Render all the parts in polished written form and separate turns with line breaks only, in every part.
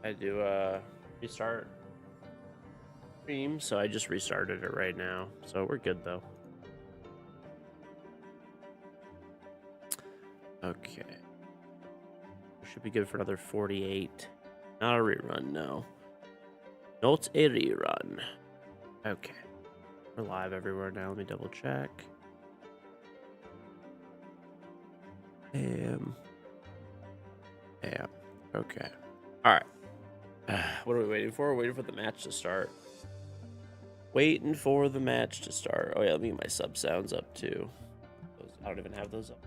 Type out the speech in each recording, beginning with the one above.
I do restart stream, so I just restarted it right now. So we're good though. Okay. Should be good for another 48. Not a rerun, no. Not a rerun. Okay. We're live everywhere now. Let me double check. Yeah. Okay. All right. What are we waiting for? We're waiting for the match to start. Waiting for the match to start. Oh yeah, let me get my sub sounds up too. I don't even have those up.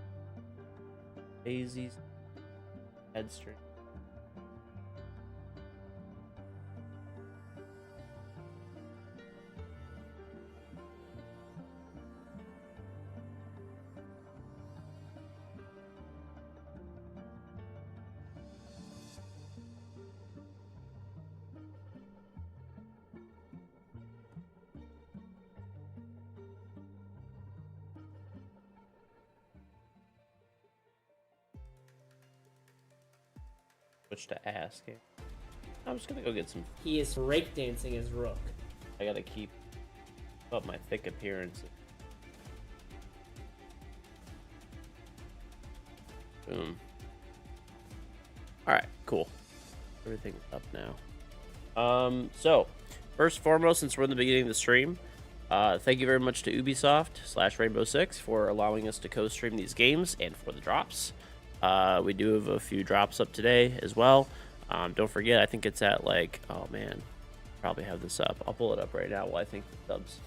Daisy's headstring. Which to ask. I'm just gonna go get some.
He is breakdancing his rook.
I gotta keep up my thick appearance. Boom. All right, cool. Everything's up now. So first and foremost, since we're in the beginning of the stream, thank you very much to Ubisoft/Rainbow Six for allowing us to co-stream these games and for the drops. We do have a few drops up today as well. Don't forget, I think it's at like, oh man, probably have this up. I'll pull it up right now while I think the subs.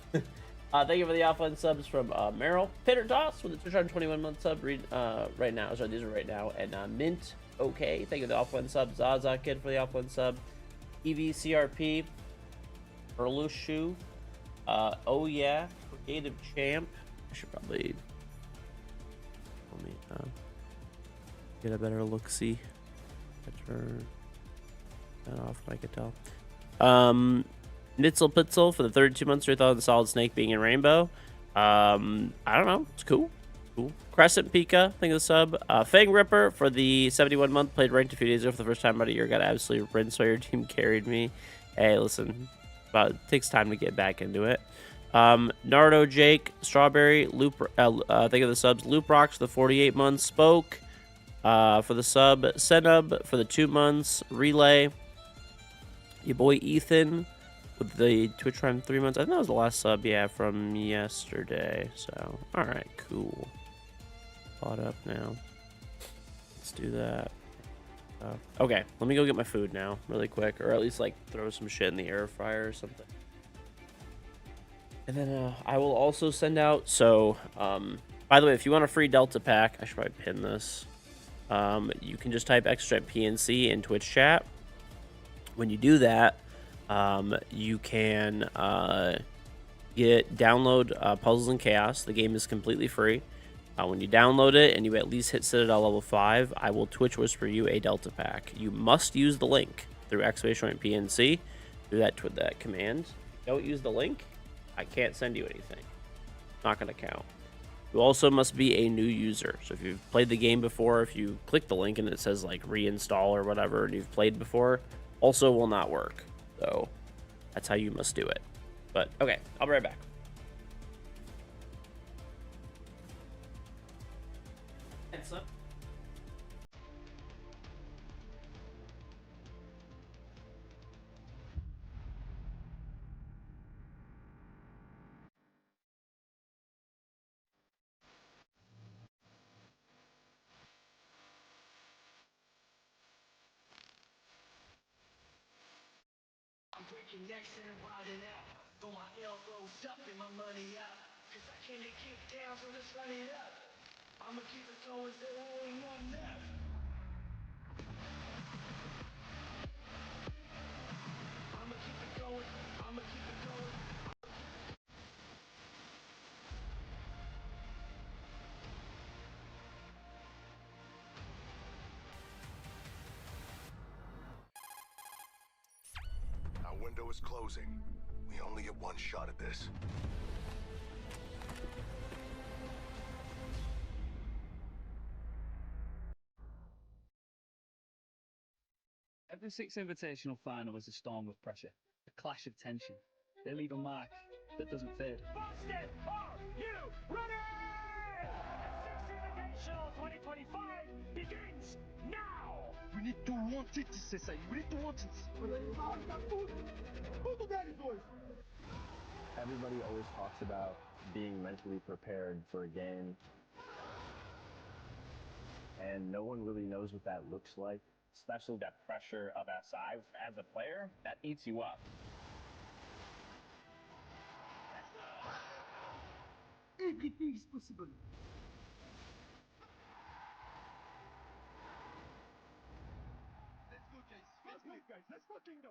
Thank you for the offline subs from Meryl Pitter Toss with the 221-month sub right now. Sorry, these are right now. And Mint, okay. Thank you for the offline sub. Zaza Kid for the offline sub. EVCRP, Erlushu, oh yeah, Creative Champ. I should probably let me get a better look. See, turn that off. I could tell. Nitzel Pitzel for the 32 months. Your thought on the Solid Snake being in Rainbow. I don't know. It's cool. Cool. Crescent Pika, think of the sub. Fang Ripper for the 71 month. Played ranked a few days ago for the first time about a year. Got absolutely rinsed while your team carried me. Hey, listen. It takes time to get back into it. Naruto Jake, Strawberry, Loop. Think of the subs. Loop Rocks for the 48 months. Spoke for the sub. Senub for the 2 months. Relay. Your boy Ethan with the Twitch Prime 3 months. I think that was the last sub, yeah, from yesterday. So, all right, cool. Caught up now. Let's do that. Okay, let me go get my food now, really quick, or at least like throw some shit in the air fryer or something. And then I will also send out. So, by the way, if you want a free Delta pack, I should probably pin this. You can just type extra PNC in Twitch chat. When you do that, you can download Puzzles and Chaos. The game is completely free. When you download it and you at least hit Citadel level 5, I will Twitch whisper you a Delta pack. You must use the link through !PNC. Do that command. If you don't use the link, I can't send you anything. Not going to count. You also must be a new user. So if you've played the game before, if you click the link and it says like reinstall or whatever and you've played before, also will not work. So that's how you must do it. But okay, I'll be right back.
Next and wilding out, throw my elbows up and my money out, cause I can't kick down, so let's run it up. I'ma keep it going till there ain't nothing left. I'ma keep it going, I'ma keep it going.
Our window is closing. We only get one shot at this.
Every Six Invitational final is a storm of pressure, a clash of tension. They leave a mark that doesn't fade.
Boston, are you ready? Six Invitational 2025 begins now!
We need to want it, Cesar. We need to want it.
Everybody always talks about being mentally prepared for a game, and no one really knows what that looks like, especially that pressure of SI as a player that eats you up.
Everything is possible.
Let's go, Chase. Let's go, guys. Let's fucking go.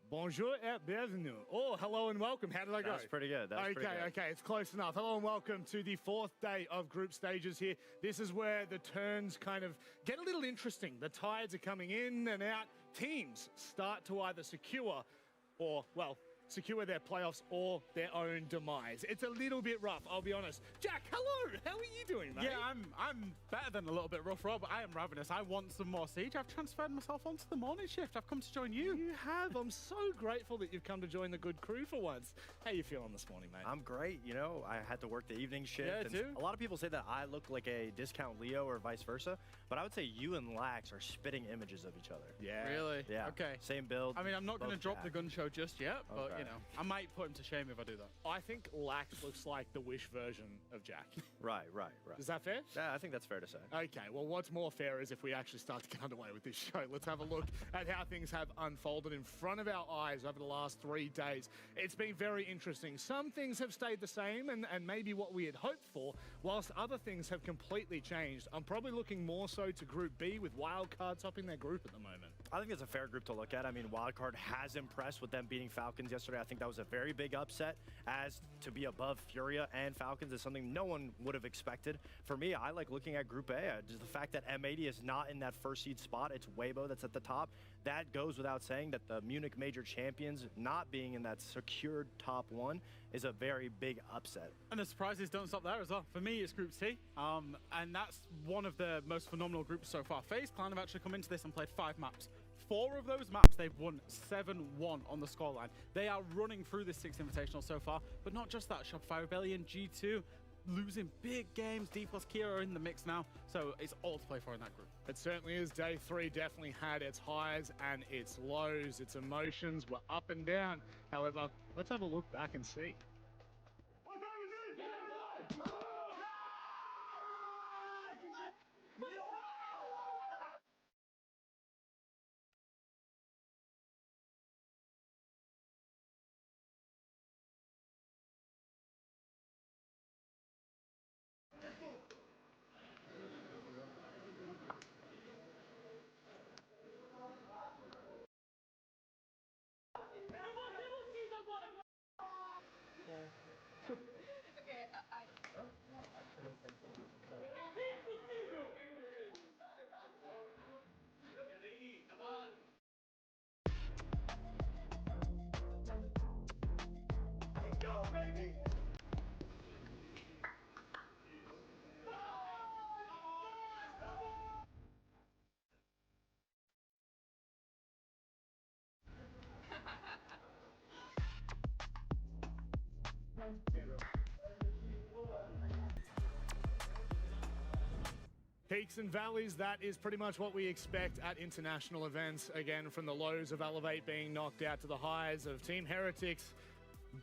Bonjour et bienvenue. Oh, hello and welcome. How did I go?
That's pretty good. That's pretty good.
Okay, it's close enough. Hello and welcome to the fourth day of group stages here. This is where the turns kind of get a little interesting. The tides are coming in and out. Teams start to either secure or, well, secure their playoffs or their own demise. It's a little bit rough, I'll be honest. Jack, hello. How are you doing, mate?
Yeah, I'm better than a little bit rough, Rob. I am ravenous. I want some more siege. I've transferred myself onto the morning shift. I've come to join you.
You have. I'm so grateful that you've come to join the good crew for once. How you feeling this morning, mate?
I'm great. You know, I had to work the evening shift.
Yeah,
and
too.
A lot of people say that I look like a discount Leo or vice versa, but I would say you and Lax are spitting images of each other.
Yeah.
Really?
Yeah.
Okay.
Same build.
I mean, I'm not going to
both
drop the
jacked.
gun show just yet, but,
Okay.
you know, I might put him to shame if I do that.
I think Lax looks like the Wish version of Jack.
Right.
Is that fair?
Yeah, I think that's fair to say.
Okay, well, what's more fair is if we actually start to get underway with this show. Let's have a look at how things have unfolded in front of our eyes over the last 3 days. It's been very interesting. Some things have stayed the same and maybe what we had hoped for, whilst other things have completely changed. I'm probably looking more so to Group B with Wildcard topping their group at the moment.
I think it's a fair group to look at. I mean, Wildcard has impressed with them beating Falcons yesterday. I think that was a very big upset. As to be above Furia and Falcons is something no one would have expected. For me, I like looking at Group A. Just the fact that M80 is not in that first seed spot, it's Weibo that's at the top. That goes without saying that the Munich Major Champions not being in that secured top one is a very big upset.
And the surprises don't stop there as well. For me, it's Group C, and that's one of the most phenomenal groups so far. FaZe Clan have actually come into this and played 5 maps. 4 of those maps, they've won 7-1 on the scoreline. They are running through this 6th Invitational so far, but not just that. Shopify Rebellion, G2, losing big games. D plus Kia are in the mix now, so it's all to play for in that group.
It certainly is. Day 3 definitely had its highs and its lows. Its emotions were up and down. However, let's have a look back and see.
What time is it? Go, baby!
Peaks and valleys, that is pretty much what we expect at international events. Again, from the lows of Elevate being knocked out to the highs of Team Heretics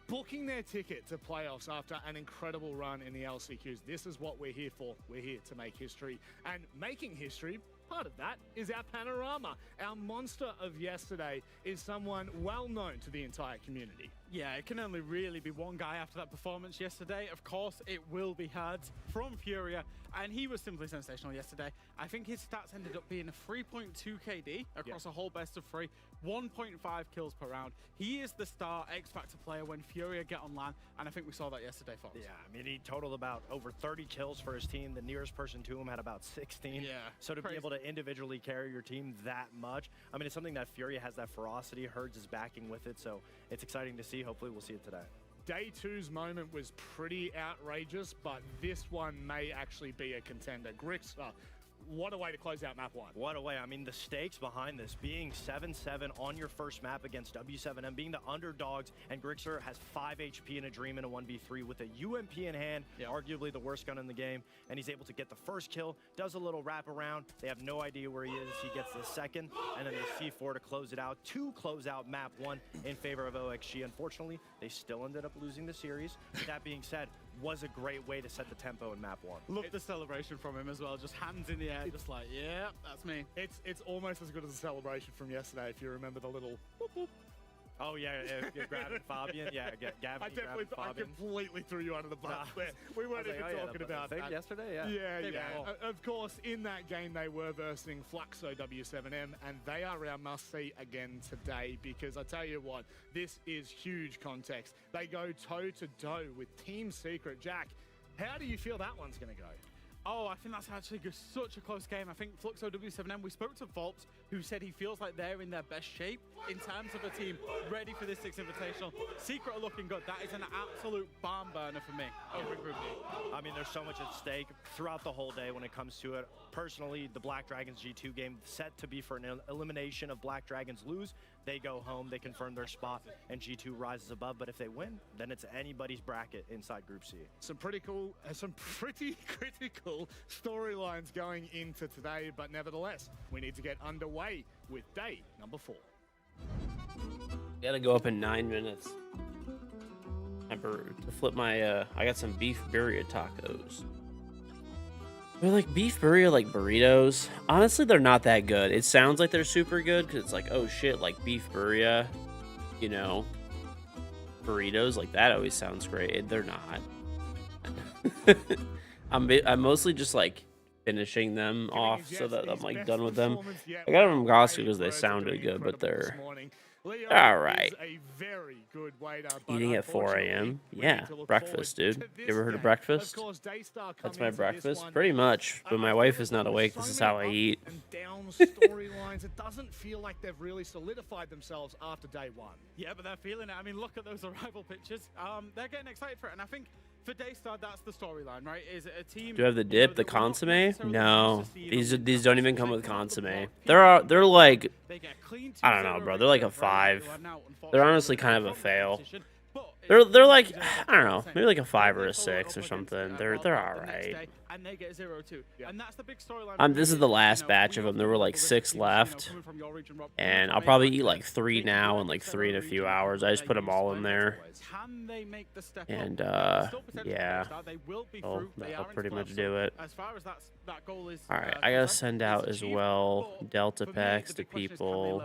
booking their ticket to playoffs after an incredible run in the LCQs. This is what we're here for. We're here to make history. And making history Part of that is our panorama. Our monster of yesterday is someone well known to the entire community.
Yeah, it can only really be one guy after that performance yesterday. Of course, it will be Herds from Furia, and he was simply sensational yesterday. I think his stats ended up being a 3.2 KD across a whole best of 3, 1.5 kills per round. He is the star X-Factor player when Furia get on LAN, and I think we saw that yesterday, Fox.
Yeah, I mean, he totaled about over 30 kills for his team. The nearest person to him had about 16.
Yeah,
so to
crazy.
be able to individually carry your team that much, I mean, it's something that Furia has that ferocity. Herds is backing with it, so it's exciting to see. Hopefully we'll see it today.
Day 2's moment was pretty outrageous, but this one may actually be a contender. Grixer, what a way to close out map 1.
What a way. I mean, the stakes behind this, being 7-7 on your first map against W7M, being the underdogs, and Grixer has 5 HP in a Dream in a 1v3 with a UMP in hand, arguably the worst gun in the game, and he's able to get the first kill, does a little wrap around. They have no idea where he is. He gets the second, and then the C4 to close it out, to close out map 1 in favor of OXG. Unfortunately, they still ended up losing the series. But that being said, was a great way to set the tempo in map 1.
Love the celebration from him as well, just hands in the air, just like, yeah, that's me.
It's almost as good as a celebration from yesterday, if you remember the little whoop whoop.
Oh yeah, you're grabbing Fabian. Yeah, Gavin.
I completely threw you under the bus there. We weren't even talking about that
yesterday.
Yeah. Of course, in that game they were versing Fluxo W7M, and they are our must-see again today, because I tell you what, this is huge context. They go toe-to-toe with Team Secret. Jack, how do you feel that one's going to go?
Oh, I think that's actually such a close game. I think Fluxo W7M, we spoke to Volps, who said he feels like they're in their best shape in terms of a team ready for this 6th Invitational. Secret are looking good. That is an absolute barn burner for me over in Group D.
I mean, there's so much at stake throughout the whole day when it comes to it. Personally, the Black Dragons G2 game set to be for an elimination of Black Dragons lose. They go home, they confirm their spot, and G2 rises above. But if they win, then it's anybody's bracket inside Group C.
Some pretty critical storylines going into today, but nevertheless, we need to get underway with day number 4.
Gotta go up in 9 minutes. Remember to flip my, I got some beef burrito tacos. They're like beef burrito, like burritos. Honestly, they're not that good. It sounds like they're super good because it's like, oh shit, like beef burrito, you know, burritos, like that always sounds great. They're not. I'm mostly just like finishing them off so that I'm like done with them. I got them from Costco because they sounded good, but they're all right. Eating at 4 a.m. Yeah, breakfast, dude. You ever heard of breakfast? That's my breakfast, pretty much. But my wife is not awake. This is how I eat.
Storylines. It doesn't feel like they've really solidified themselves after day 1.
Yeah, but they're feeling it. I mean, look at those arrival pictures. They're getting excited for it, and I think for Daystar, that's the storyline, right? Is it a team?
Do you have the dip, the consomme? No, these don't even come with consomme. They're like, I don't know, bro. They're like a 5. They're honestly kind of a fail. They're like, I don't know, maybe like a 5 or a 6 or something. They're all right.
And they get 0-2. And that's the big storyline.
This is the last batch of them. There were like 6 left, and I'll probably eat like 3 now and like 3 in a few hours. I just put them all in there. And yeah, that'll pretty much do it. All right, I gotta send out as well Delta packs to people.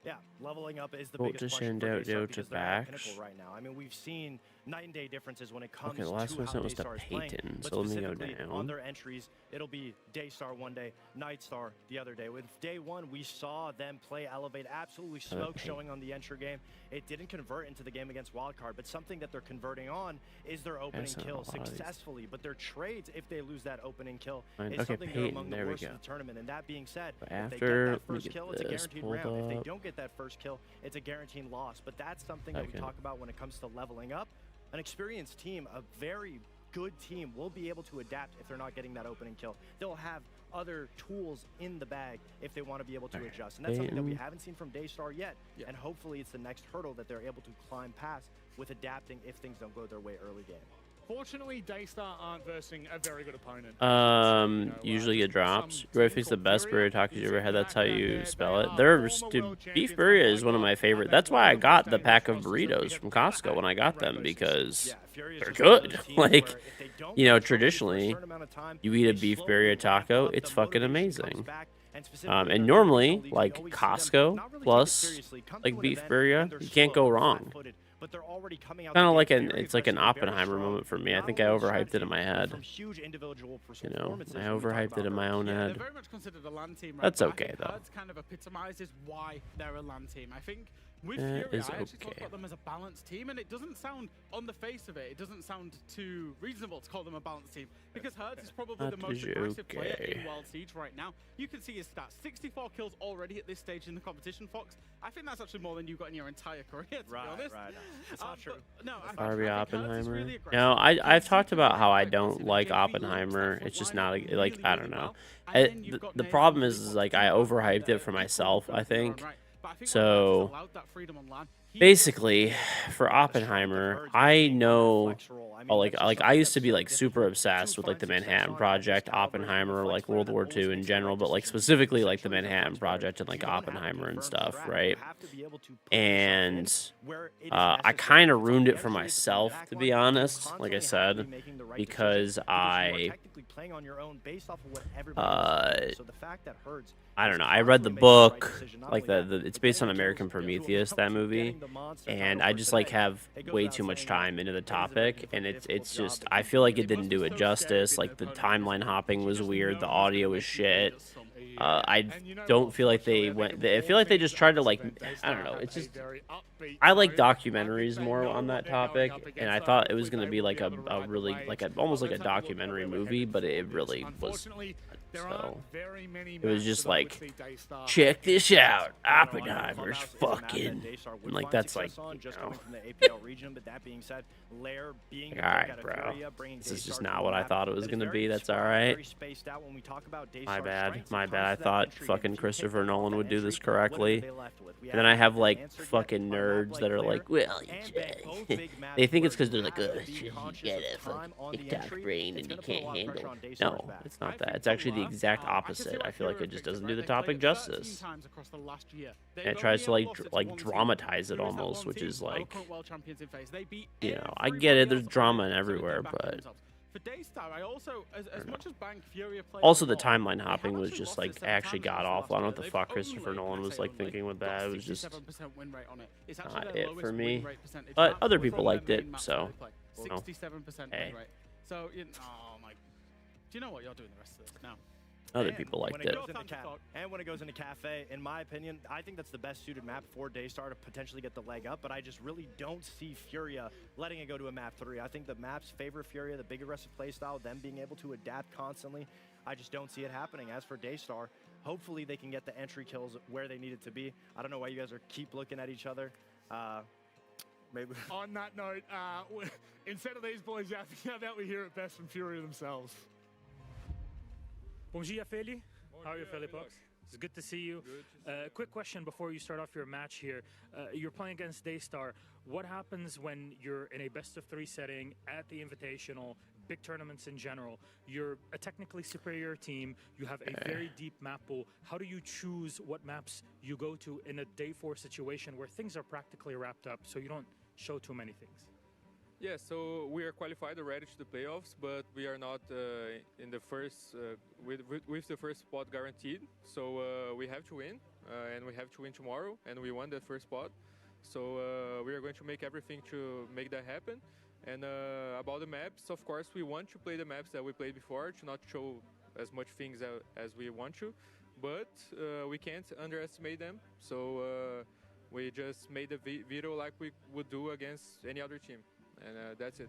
Yeah, leveling up is the
Well,
biggest
just
question
send
for
out
Daystar because they're at
packs.
pinnacle right now. I mean, we've seen night and day differences when it comes
Okay, the last
to
one
how
sent was to
Daystar is playing.
Peyton,
But
so let me go
specifically
down.
on their entries, it'll be Daystar one day, Nightstar the other day. With day 1, we saw them play Elevate, absolutely smoke showing on the entry game. It didn't convert into the game against Wildcard, but something that they're converting on is their opening kill successfully. But their trades, if they lose that opening kill, is something they're among the worst in the tournament. And that being said, if they get that first kill, it's a guaranteed round. If they don't get that first kill, it's a guaranteed loss. But that's something that we talk about when it comes to leveling up. An experienced team, a very good team, will be able to adapt if they're not getting that opening kill. They'll have other tools in the bag if they want to be able to adjust. And that's something that we haven't seen from Daystar yet. And hopefully it's the next hurdle that they're able to climb past with adapting if things don't go their way early game.
Fortunately, Daystar aren't versing a very good opponent.
Usually it drops. Your wife thinks the best burrito tacos you ever had. That's how you spell it. Dude, beef burrito is one of my favorite. That's why I got the pack of burritos from Costco when I got them, because they're good. Like, you know, traditionally, you eat a beef burrito taco, it's fucking amazing.
And specifically,
And
their
normally,
leagues,
like
we always see them
Costco
not really take it
plus
seriously, come
like
to an
beef
event,
birria,
and they're
you can't
slow,
go wrong.
flat-footed, but they're already coming out
Kind
the
of
gate
like
very
it's like an
aggressive, very
Oppenheimer
strong,
moment for me. I
not
think I
only
overhyped it in
strategy,
my
but
head.
from huge individual
You know,
performances
I
when we talk
overhyped it
about
in my own
Yeah,
head.
they're very much considered a LAN team, right?
That's
But I
okay,
think
though.
Herds kind of epitomizes why they're a LAN team. I think with
That
Fury,
is
I actually talk
okay.
about them as a balanced team, and it doesn't sound, on the face of it, it doesn't sound too reasonable to call them a balanced team, because Herds is probably the
That
most
is
aggressive player
okay.
in World Siege right now. You can see his stats, 64 kills already at this stage in the competition, Fox. I think that's actually more than you got in your entire career, to be honest.
Right. It's not true.
No,
Harvey
I think Herds is
Oppenheimer.
really
You
aggressive.
know, I've
He's
talked
super
about how I
aggressive,
don't
and
like
JV looks
Oppenheimer.
that
It's just
front
not
line
like
really,
I
really
don't know.
well. And then you've got
The
Nate
problem
and
is
Fleetwood
like
who
I
are
overhyped it
equal
for
in
myself,
their
I
own
think.
right. But I think when Herds has
So
allowed that freedom on LAN, he
basically, for Oppenheimer, I know, I used to be like super obsessed with like the Manhattan Project, Oppenheimer, like World War II in general, but like specifically like the Manhattan Project and like Oppenheimer and stuff, right? And I kind of ruined it for myself, to be honest, like I said, because I don't know. I read the book, like it's based on American Prometheus, that movie, and I just like have way too much time into the topic, and it's just I feel like it didn't do it justice. Like the timeline hopping was weird, the audio was shit. I don't feel like they went. I feel like they just tried to like I don't know. It's just I like documentaries more on that topic, and I thought it was gonna be like a really like almost like a documentary movie, but it really was. So it was just like, check this out, Oppenheimer's fucking, and like that's like, you know. Like, all right, bro. This is just not what I thought it was gonna be. That's all right. My bad. I thought fucking Christopher Nolan would do this correctly, and then I have like fucking nerds that are like, well, they think it's because they're like, oh, you get a fucking TikTok brain and you can't handle. No, it's not that. It's actually the exact opposite. I feel like it just doesn't do the topic justice. And it tries to like dramatize it almost, which is like, you know, I get it. There's drama everywhere, but also the timeline hopping was just like actually god awful. I don't know what the fuck Christopher Nolan was like thinking with that. It was just not it for me. But other people liked it, so.
67%
Hey.
win rate. So, oh my. Do you know what you're doing the rest of this now?
Other people liked it.
And when it goes into Cafe, in my opinion, I think that's the best suited map for Daystar to potentially get the leg up, but I just really don't see Furia letting it go to a map 3. I think the maps favor Furia, the big aggressive playstyle, them being able to adapt constantly. I just don't see it happening. As for Daystar, hopefully they can get the entry kills where they need it to be. I don't know why you guys keep looking at each other. Maybe.
On that note, instead of these boys yapping, how about we hear it best from Furia themselves?
Bom dia, Feli. How are you, Feli Pox? It's good to see you. Quick question before you start off your match here. You're playing against Daystar. What happens when you're in a best-of-3 setting at the Invitational, big tournaments in general? You're a technically superior team. You have a very deep map pool. How do you choose what maps you go to in a day 4 situation where things are practically wrapped up so you don't show too many things?
Yeah, so we are qualified already to the playoffs, but we are not in the first with the first spot guaranteed. So we have to win, and we have to win tomorrow, and we won that first spot. So we are going to make everything to make that happen. And about the maps, of course, we want to play the maps that we played before to not show as much things as we want to, but we can't underestimate them. So we just made the video like we would do against any other team. And that's it.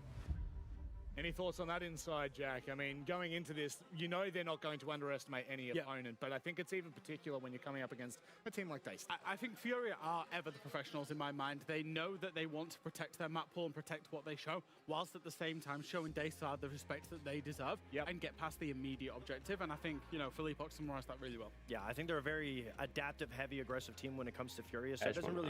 Any thoughts on that inside, Jack? I mean, going into this, you know they're not going to underestimate any opponent, but I think it's even particular when you're coming up against a team like Daystar.
I think Furia are ever the professionals in my mind. They know that they want to protect their map pool and protect what they show, whilst at the same time showing Daystar the respect that they deserve and get past the immediate objective. And I think, Philippe summarized that really well.
Yeah, I think they're a very adaptive, heavy, aggressive team when it comes to Furia, so it doesn't really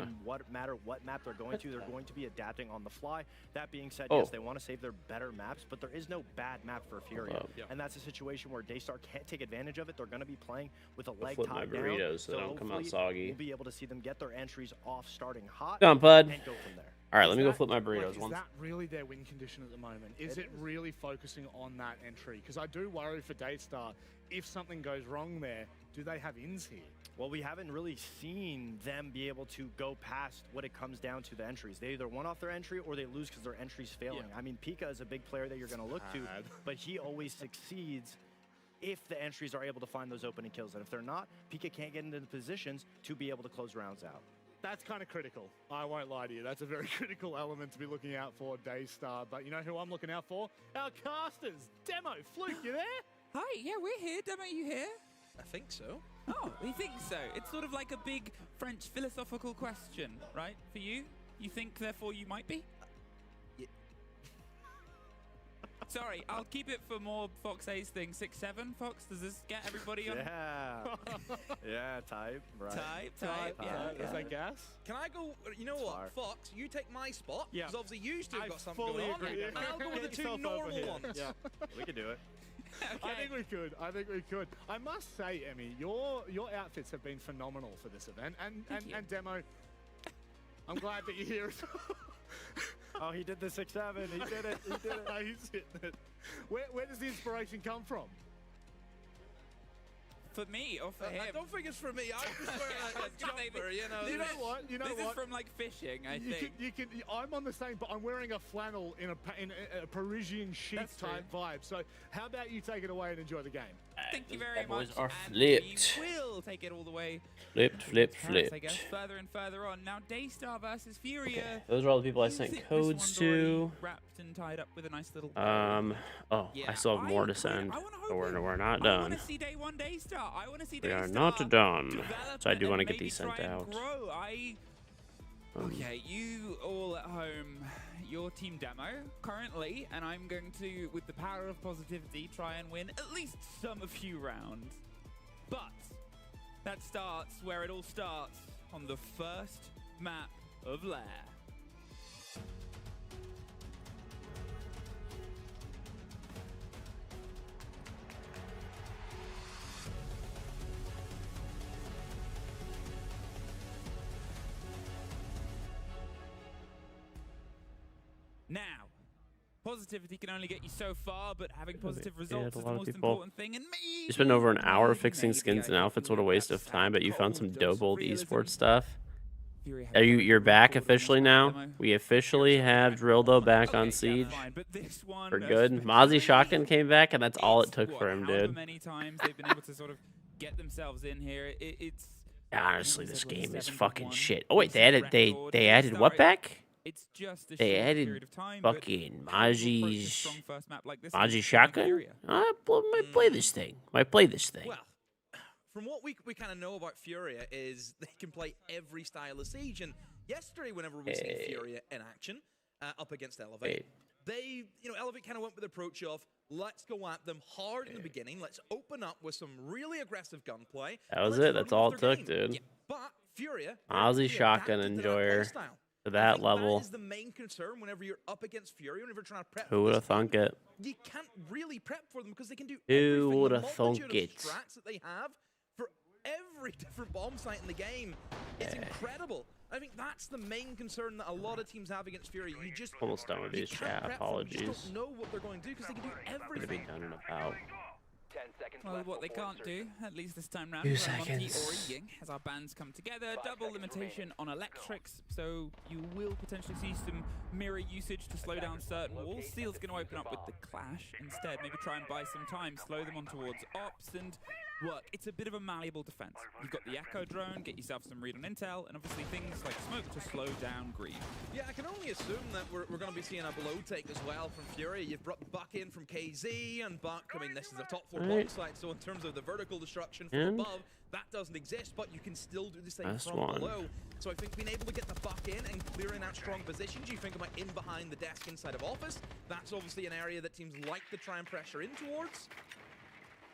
matter what map they're going to. They're going to be adapting on the fly. That being said, yes, they want to save their better maps, but there is no bad map for Furia. And that's a situation where Daystar can't take advantage of it. They're going to be playing with a leg tied down.
Burritos so they don't come out soggy.
We'll be able to see them get their entries off starting hot
Come on, bud.
and go from there.
All right, let me go flip my burritos
Is
once.
that really their win condition at the moment? Is it really focusing on that entry? Because I do worry for Daystar, if something goes wrong there, do they have ins here?
Well, we haven't really seen them be able to go past what it comes down to the entries. They either won off their entry or they lose because their entry's failing. I mean, Pika is a big player that you're going to look to, but he always succeeds if the entries are able to find those opening kills. And if they're not, Pika can't get into the positions to be able to close rounds out.
That's kind of critical. I won't lie to you. That's a very critical element to be looking out for, Daystar. But you know who I'm looking out for? Our casters. Demo, Fluke, you there?
Hi, yeah, we're here. Demo, you here?
I think so.
Oh, we think so. It's sort of like a big French philosophical question, right? For you? You think, therefore, you might be?
Yeah.
Sorry, I'll keep it for more Fox A's thing. 6-7, Fox? Does this get everybody on?
Yeah. Yeah, type. Right.
Type. Yeah.
Is that gas?
Can I go? You know what, Fox? You take my spot.
Yeah.
Because obviously you two have got something
fully
going on.
agree.
And I'll go with the two normal ones.
Yeah, we can do it.
Okay.
I think we could. I must say, Emmy, your outfits have been phenomenal for this event. And Demo, I'm glad that you're here.
Oh, he did the 6-7. He did it. He did it.
He's hitting it. Where does the inspiration come from?
For me or for him?
I don't think it's for me. I'm just wearing a jumper, you know.
You know what? You know
this
what?
is from like fishing, I think.
I'm on the same, but I'm wearing a flannel in a Parisian chic type vibe. So how about you take it away and enjoy the game?
Thank you very
boys
much.
are
and
flipped.
We will take it all the way.
Flipped.
I guess further and further on. Now, Daystar versus Furia.
Okay, those are all the people I
You
sent
think
codes
this one's
to.
already wrapped and tied up with a nice little.
Oh,
Yeah,
I still have more to
agree.
send.
I wanna
But
hope
we're not
I want
done.
to see day one Daystar. I want to see
We
Daystar.
are not done.
develop
So I do
and
want to get
maybe
these sent
try and
out.
grow. Okay, you all at home, your team Demo currently, and I'm going to, with the power of positivity, try and win at least some a few rounds. But that starts where it all starts, on the first map of Lair. Now, positivity can only get you so far, but having positive results is the most important thing. And maybe
You spent over an hour fixing skins and outfits. What a waste of time, but you found some dope old esports stuff. Are you're back officially now? We officially have Drildo back on Siege. For good. Mozzie Shotgun came back, and that's all it took for him, dude.
Many times they've been able to sort of get themselves in here. It's
Honestly, this game is fucking shit. Oh wait, they added what back?
It's just a
They
short
added
period of time,
fucking
but approach a
Maji's
strong first map like this
Maji
is
Shotgun.
Furia.
I might play this thing.
Well, from what we kind of know about Furia is they can play every style of Siege. And yesterday, whenever we seen Furia in action up against Elevate, they, Elevate kind of went with the approach of, let's go at them hard in the beginning. Let's open up with some really aggressive gunplay.
That was it. That's all it took, dude.
Yeah, but Furia,
Aussie Shotgun enjoyer to that level.
That is the main concern whenever you're up against Furia, whenever you're trying to prep.
Who would have thunk it?
You can't really prep for them because they can do
Who would
everything.
have thunk it?
Strats that they have for every different bomb site in the game. It's incredible. I think that's the main concern that a lot of teams have against Fury. You just
Almost done with these chat.
You
Apologies.
just don't know what they're going to do because they can do
Gonna be
everything.
done in about.
Well, what they can't do, at least this time round,
2
is Monty
seconds.
or Ying, as our bands come together. Double limitation on electrics, so you will potentially see some mirror usage to slow down certain walls. Seal's going to open up with the Clash instead. Maybe try and buy some time, slow them on towards Ops, and work. It's a bit of a malleable defense. You've got the Echo drone, get yourself some read on intel, and obviously things like smoke to slow down Greed.
Yeah, I can only assume that we're going to be seeing a blow take as well from Fury. You've brought Buck in from KZ, and Buck, I mean, this is a top 4 bomb site, so in terms of the vertical destruction from above, that doesn't exist, but you can still do the same from below. So I think being able to get the Buck in and clearing out strong positions, you think about in behind the desk inside of Office, that's obviously an area that teams like to try and pressure in towards.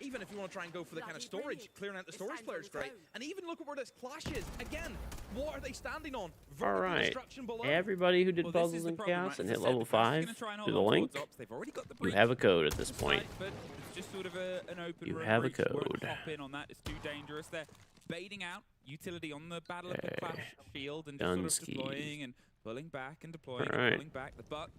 Even if you want to try and go for the kind of storage, clearing out the storage player is great. And even look at where this Clash is. Again, what are they standing on?
Alright,
Destruction below.
everybody who did puzzles and chaos and hit level 5 through the link, you have a code at this point.
But it's just sort of an open
You
road
have a
breach. Won't
code.
hop in on that, it's too dangerous. They're baiting out utility on the Battle of the Clash field and just sort of
Dunsky.
deploying and pulling back and deploying and
Alright.
pulling back. The Buck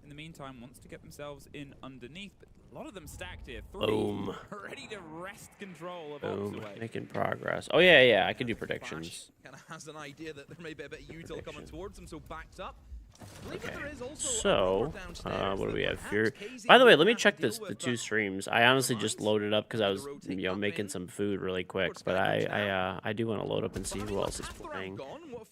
in the meantime, wants to get themselves in underneath. But a lot of them stacked here. 3
Boom.
ready to wrest control of
Boom.
Ops away.
Making progress. Oh, yeah. I can do predictions.
Kind of has an idea that there may be a bit of util coming towards him, so backs up.
Okay. So, what do we have here? By the way, let me check the 2 streams. I honestly just loaded up because I was, making some food really quick. But I do want to load up and see who else is playing.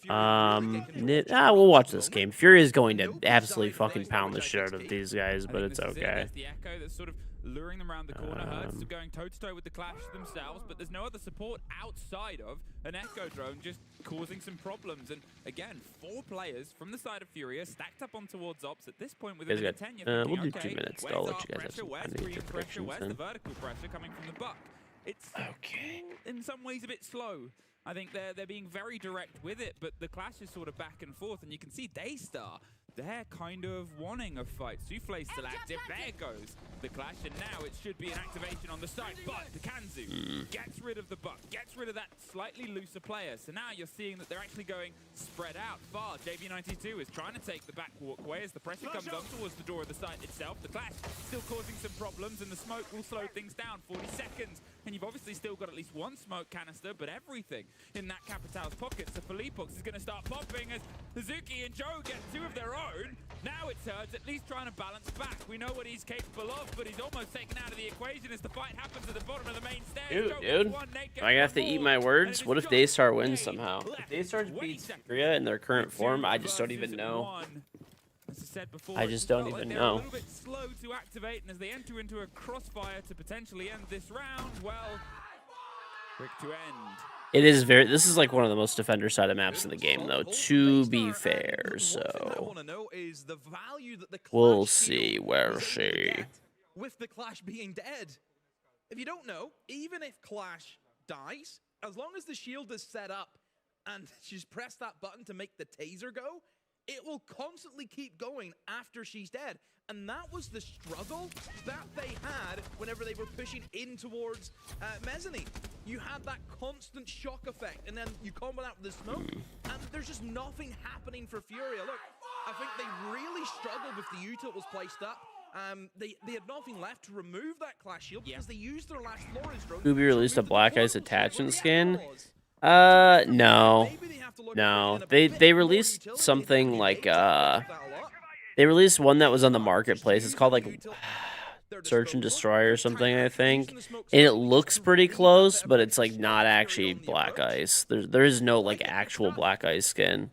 We'll watch this game. Fury is going to absolutely fucking pound the shit out of these guys, but it's okay.
The Echo that's sort of luring them around the corner. Hertz are going toe-to-toe with the Clash themselves, but there's no other support outside of an Echo drone just causing some problems. And again, 4 players from the side of Furia stacked up on towards Ops. At this point, within a 10, you're thinking,
we'll do
okay,
2 minutes.
where's
I'll let
our
you guys have
pressure?
some
Where's
time to get
green
your
pressure?
predictions
Where's
then.
the vertical pressure coming from the Buck? It's in some ways a bit slow. I think they're being very direct with it, but the Clash is sort of back and forth, and you can see Daystar, they're kind of wanting a fight. Souffle's still active. There goes the Clash, and now it should be an activation on the side, but the Kanzu gets rid of the Buck, gets rid of that slightly looser player. So now you're seeing that they're actually going spread out far. JV92 is trying to take the back walkway as the pressure comes on towards the door of the site itself. The Clash still causing some problems, and the smoke will slow things down. 40 seconds, and you've obviously still got at least 1 smoke canister, but everything in that Capital's pocket. So Philippox is going to start popping as Hazuki and Joe get 2 of their own. Now it's Hertz at least trying to balance back. We know what he's capable of, but he's almost taken out of the equation as the fight happens at the bottom of the main stairs.
Dude, am I gonna have to eat my words? What if Daystar wins somehow? If Daystar beats Furia in their current form, I just don't even know. I just don't even know.
A little bit slow to activate, and as they enter into a crossfire to potentially end this round, well, quick to end.
It is this is like one of the most defender-sided maps in the game, though, to be fair, so we'll see where she...
With the Clash being dead. If you don't know, even if Clash dies, as long as the shield is set up and she's pressed that button to make the taser go, it will constantly keep going after she's dead. And that was the struggle that they had whenever they were pushing in towards Mezzanine. You had that constant shock effect, and then you combo that with the smoke, and there's just nothing happening for Furia. Look, I think they really struggled with the util that was placed up. They had nothing left to remove that Clash shield because they used their last Lawrence drone.
Ubi released a Black Ice attachment skin? No. No. They released something like, they released one that was on the marketplace. It's called like Search and Destroy or something, I think. And it looks pretty close, but it's like not actually Black Ice. There is no like actual Black Ice skin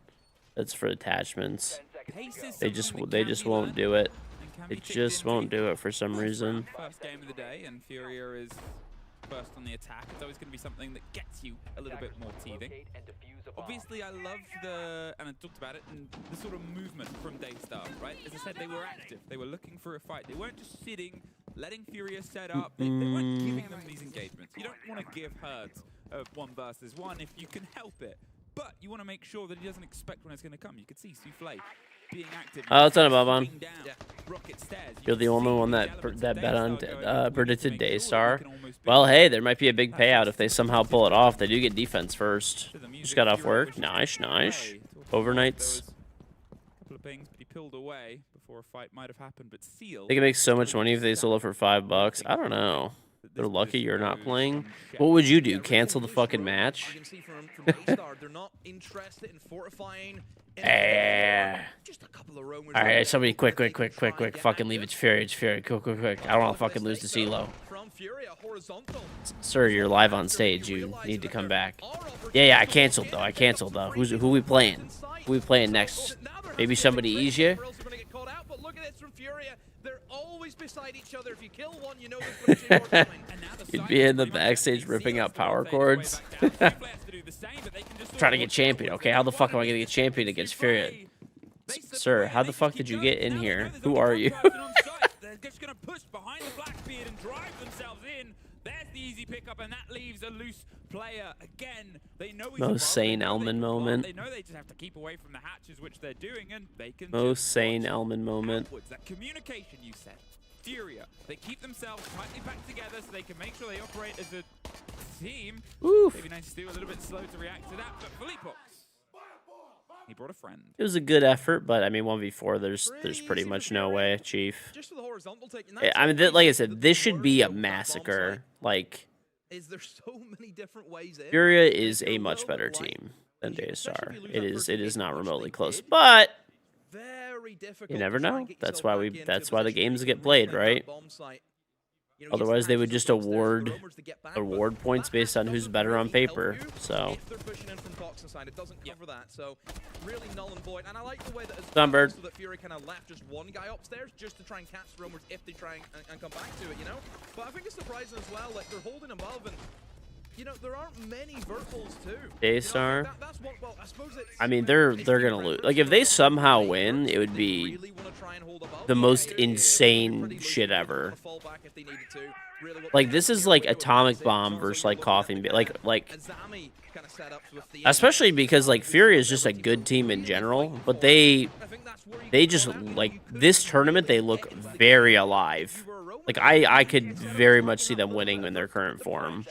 that's for attachments. They just won't do it. They just won't do it for some reason.
First game of the day, and Furia is first on the attack. It's always going to be something that gets you a little bit more teething. Obviously, I love and I talked about it, and the sort of movement from Daystar, right? As I said, they were active. They were looking for a fight. They weren't just sitting, letting Furia set up. They weren't giving them these engagements. You don't want to give Hertz a 1 versus 1 if you can help it. But you want to make sure that he doesn't expect when it's going to come. You could see Souffle being active.
Oh, it's on above on. You're the only one that bet on predicted Daystar. Well, hey, there might be a big payout if they somehow pull it off. They do get defense first. Just got off work. Nice. Overnights.
Couple of pings, but he peeled away before a fight might have happened. But Seal,
They can make so much money if they sold it for $5. I don't know. They're lucky you're not playing. What would you do? Cancel the fucking match?
You can see from Daystar, they're not interested in fortifying. Just a couple of roamers.
All right, somebody quick. Fucking leave it. Fury. Quick. I don't want to fucking lose to CeeLo. Sir, you're live on stage. You need to come back. Yeah, I canceled though. Who we playing? Who we playing next? Maybe somebody easier?
But look at this from Furia. They're always beside each other. If you kill one, you know there's going to be more coming.
You'd be in the backstage ripping out power cords. Trying to get champion. Okay, how the fuck am I going to get champion against Furia? Sir, how the fuck did you get in here? Who are you?
They're just going to push behind the Blackbeard and drive themselves in. There's the easy pickup, and that leaves a loose player. Again, they know he's
Most sane Elman moment.
They know they just have to keep away from the hatches, which they're doing, and they can
Most sane Elman moment.
That communication you said. Furia, they keep themselves tightly packed together so they can make sure they operate as a team.
Oof.
Maybe nice to do a little bit slow to react to that, but Philippox, He brought a friend.
It was a good effort, but I mean, 1v4, there's pretty much no way, Chief.
Just for the horizontal take.
I mean, like I said, this should be a massacre. Like,
Is there so many different ways in?
Furia is a much better team than Daystar. It is not remotely close, but you never know. That's why the games get played, right? Otherwise, they would just award points based on who's better on paper. So,
If they're pushing in from Cox inside, it doesn't cover that. So, really null and void. And I like the way that
Sunbird.
so that Fury kind of left just one guy upstairs just to try and catch the Roamers if they try and come back to it, you know? But I think it's surprising as well, like they're holding above and, you know, there aren't many verticals too.
Daystar.
You know, that's what, well, I suppose it's...
I mean, they're gonna lose. Like, if they somehow win, it would be the most insane shit ever. Like, this is like Atomic Bomb versus like Coughing, like, especially because like Fury is just a good team in general, but they just like this tournament they look very alive. Like I could very much see them winning in their current form.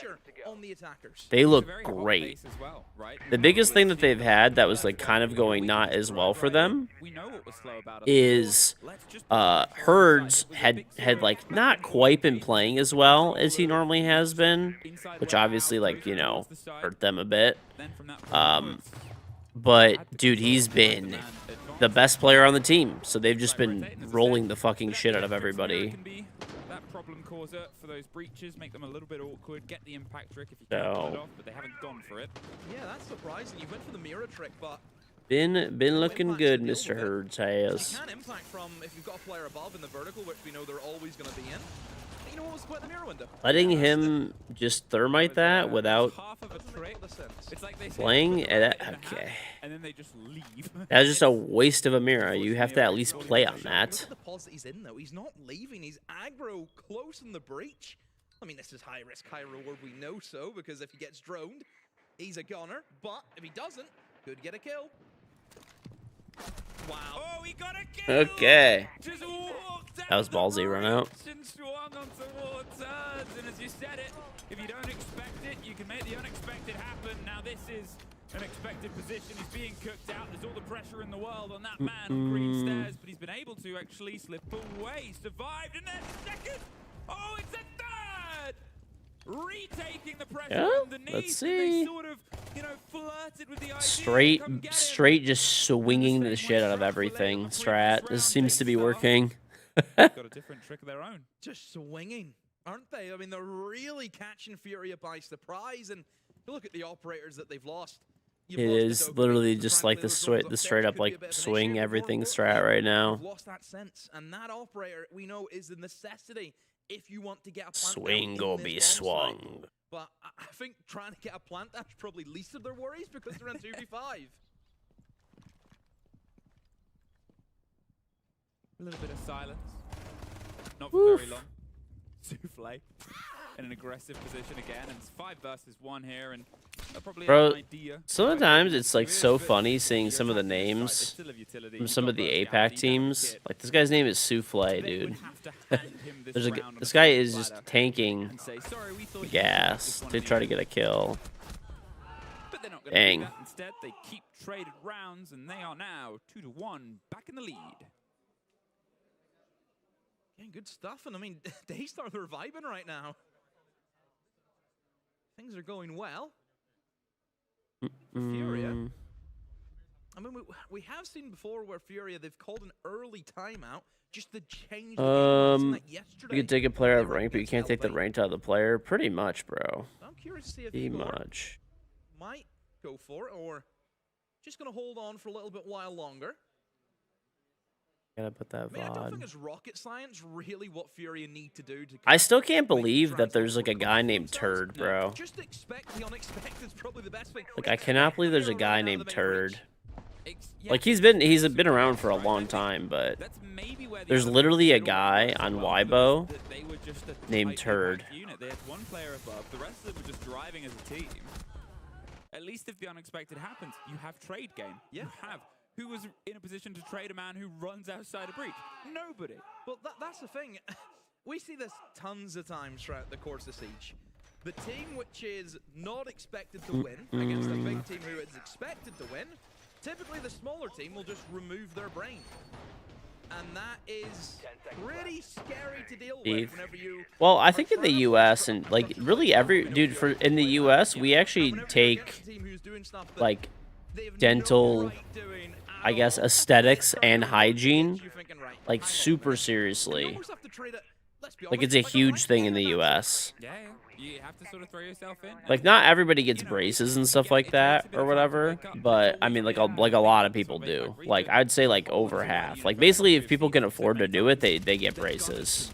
They look great. The biggest thing that they've had that was like kind of going not as well for them is Herds had like not quite been playing as well as he normally has been, which obviously like, you know, hurt them a bit. But dude, he's been the best player on the team, so they've just been rolling the fucking shit out of everybody.
Problem causer for those breaches, make them a little bit awkward, get the impact trick if you can pull it off, but they haven't gone for it.
Yeah, that's surprising. You went for the mirror trick, but
Been looking good, Mr. Herds has.
you can impact from if you've got a player above in the vertical, which we know they're always going to be in. And you know what was quite the mirror window?
Letting him just thermite that without playing it. Okay.
And then they just leave.
That's just a waste of a mirror. You have to at least play on that.
Look at the pause that he's in, though. He's not leaving. He's aggro close in the breach. I mean, this is high risk, high reward. We know so, because if he gets droned, he's a gunner. But if he doesn't, could get a kill. Wow.
Oh, he got a kill!
Okay.
Just walked out
That was ballsy run out.
and swung on towards Herds, and as you said it, if you don't expect it, you can make the unexpected happen. Now this is an expected position. He's being cooked out. There's all the pressure in the world on that man on green stairs, but he's been able to actually slip away. Survived, and then second. Oh, it's a third! Retaking the pressure underneath.
Let's see.
They sort of, you know, flirted with the idea.
Straight just swinging the shit out of everything. Strat. This seems to be working.
Got a different trick of their own.
Just swinging, aren't they? I mean, they're really catching Furia by surprise, and look at the operators that they've lost.
It is literally just like the straight up like swing everything strat right now.
You've lost that sense, and that operator we know is a necessity if you want to get a plant
Swing or be swung.
But I think trying to get a plant that's probably least of their worries because they're in 2v5.
A little bit of silence. Not for very long. Souffle in an aggressive position again, and it's 5 versus 1 here, and probably an idea.
Sometimes it's like so funny seeing some of the names from some of the APAC teams. Like this guy's name is Souffle, dude. This guy is just tanking gas to try to get a kill.
But they're not going to do that. Instead, they keep traded rounds, and they are now 2-1, back in the lead.
Yeah, good stuff, and I mean, Daystar, they're vibing right now. Things are going well. Furia. I mean, we have seen before where Furia, they've called an early timeout just to change the game.
You can take a player out of rank, but you can't take the rank out of the player. Pretty much, bro.
I'm curious to see if
Pretty much.
might go for it, or just going to hold on for a little bit while longer.
Gotta put that
I mean, I don't think
VOD.
it's rocket science really what Furia need to do to...
I still can't believe that there's like a guy named Turd, bro.
Just expect the unexpected is probably the best thing.
Like I cannot believe there's a guy named Turd. Like he's been around for a long time, but there's literally a guy on Weibo named Turd.
They had one player above, the rest of them were just driving as a team. At least if the unexpected happens, you have trade game. You have. Who was in a position to trade a man who runs outside a breach? Nobody.
Well, that's the thing. We see this tons of times throughout the course of Siege. The team which is not expected to win against a big team who is expected to win typically the smaller team will just remove their brain. And that is pretty scary to deal with whenever you...
Well, I think in the U.S. and like really in the U.S. we actually take like dental, I guess, aesthetics and hygiene like super seriously. Like it's a huge thing in the U.S.
Yeah, you have to sort of throw yourself in.
Like not everybody gets braces and stuff like that or whatever, but I mean like a lot of people do. Like I'd say like over half. Like basically if people can afford to do it, they get braces.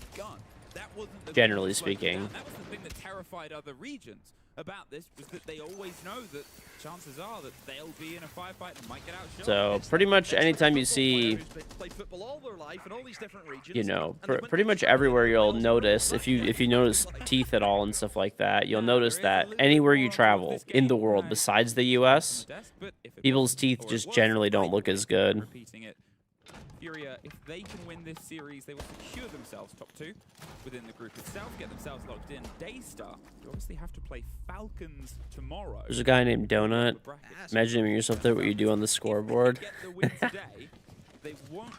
Generally speaking.
That was the thing that terrified other regions about this, was that they always know that chances are that they'll be in a firefight and might get outshot.
So pretty much anytime you see, you know, pretty much everywhere you'll notice, if you notice teeth at all and stuff like that, you'll notice that anywhere you travel in the world besides the U.S., people's teeth just generally don't look as good.
Furia, if they can win this series, they will secure themselves top 2 within the group itself, get themselves locked in. Daystar, you obviously have to play Falcons tomorrow.
There's a guy named Donut. Imagining yourself there, what you do on the scoreboard.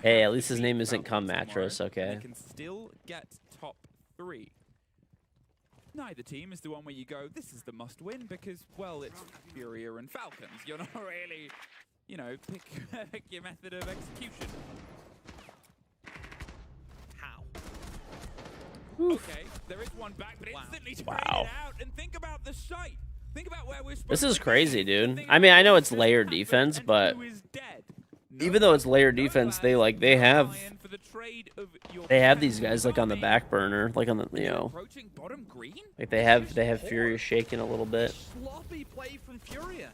Hey, at least his name isn't Cum Mattress, okay.
They can still get top 3. Neither team is the one where you go, this is the must-win, because, well, it's Furia and Falcons. You're not really... You know, pick your method of execution. How?
Oof.
Okay, there is one back, but instantly traded out. And think about the site. Think about where we're supposed
This is crazy, dude. I mean, I know it's layered defense, but even though it's layered defense, they have these guys like on the back burner, like on the, you know, like they have Furia shaking a little bit.
Sloppy play from Furia.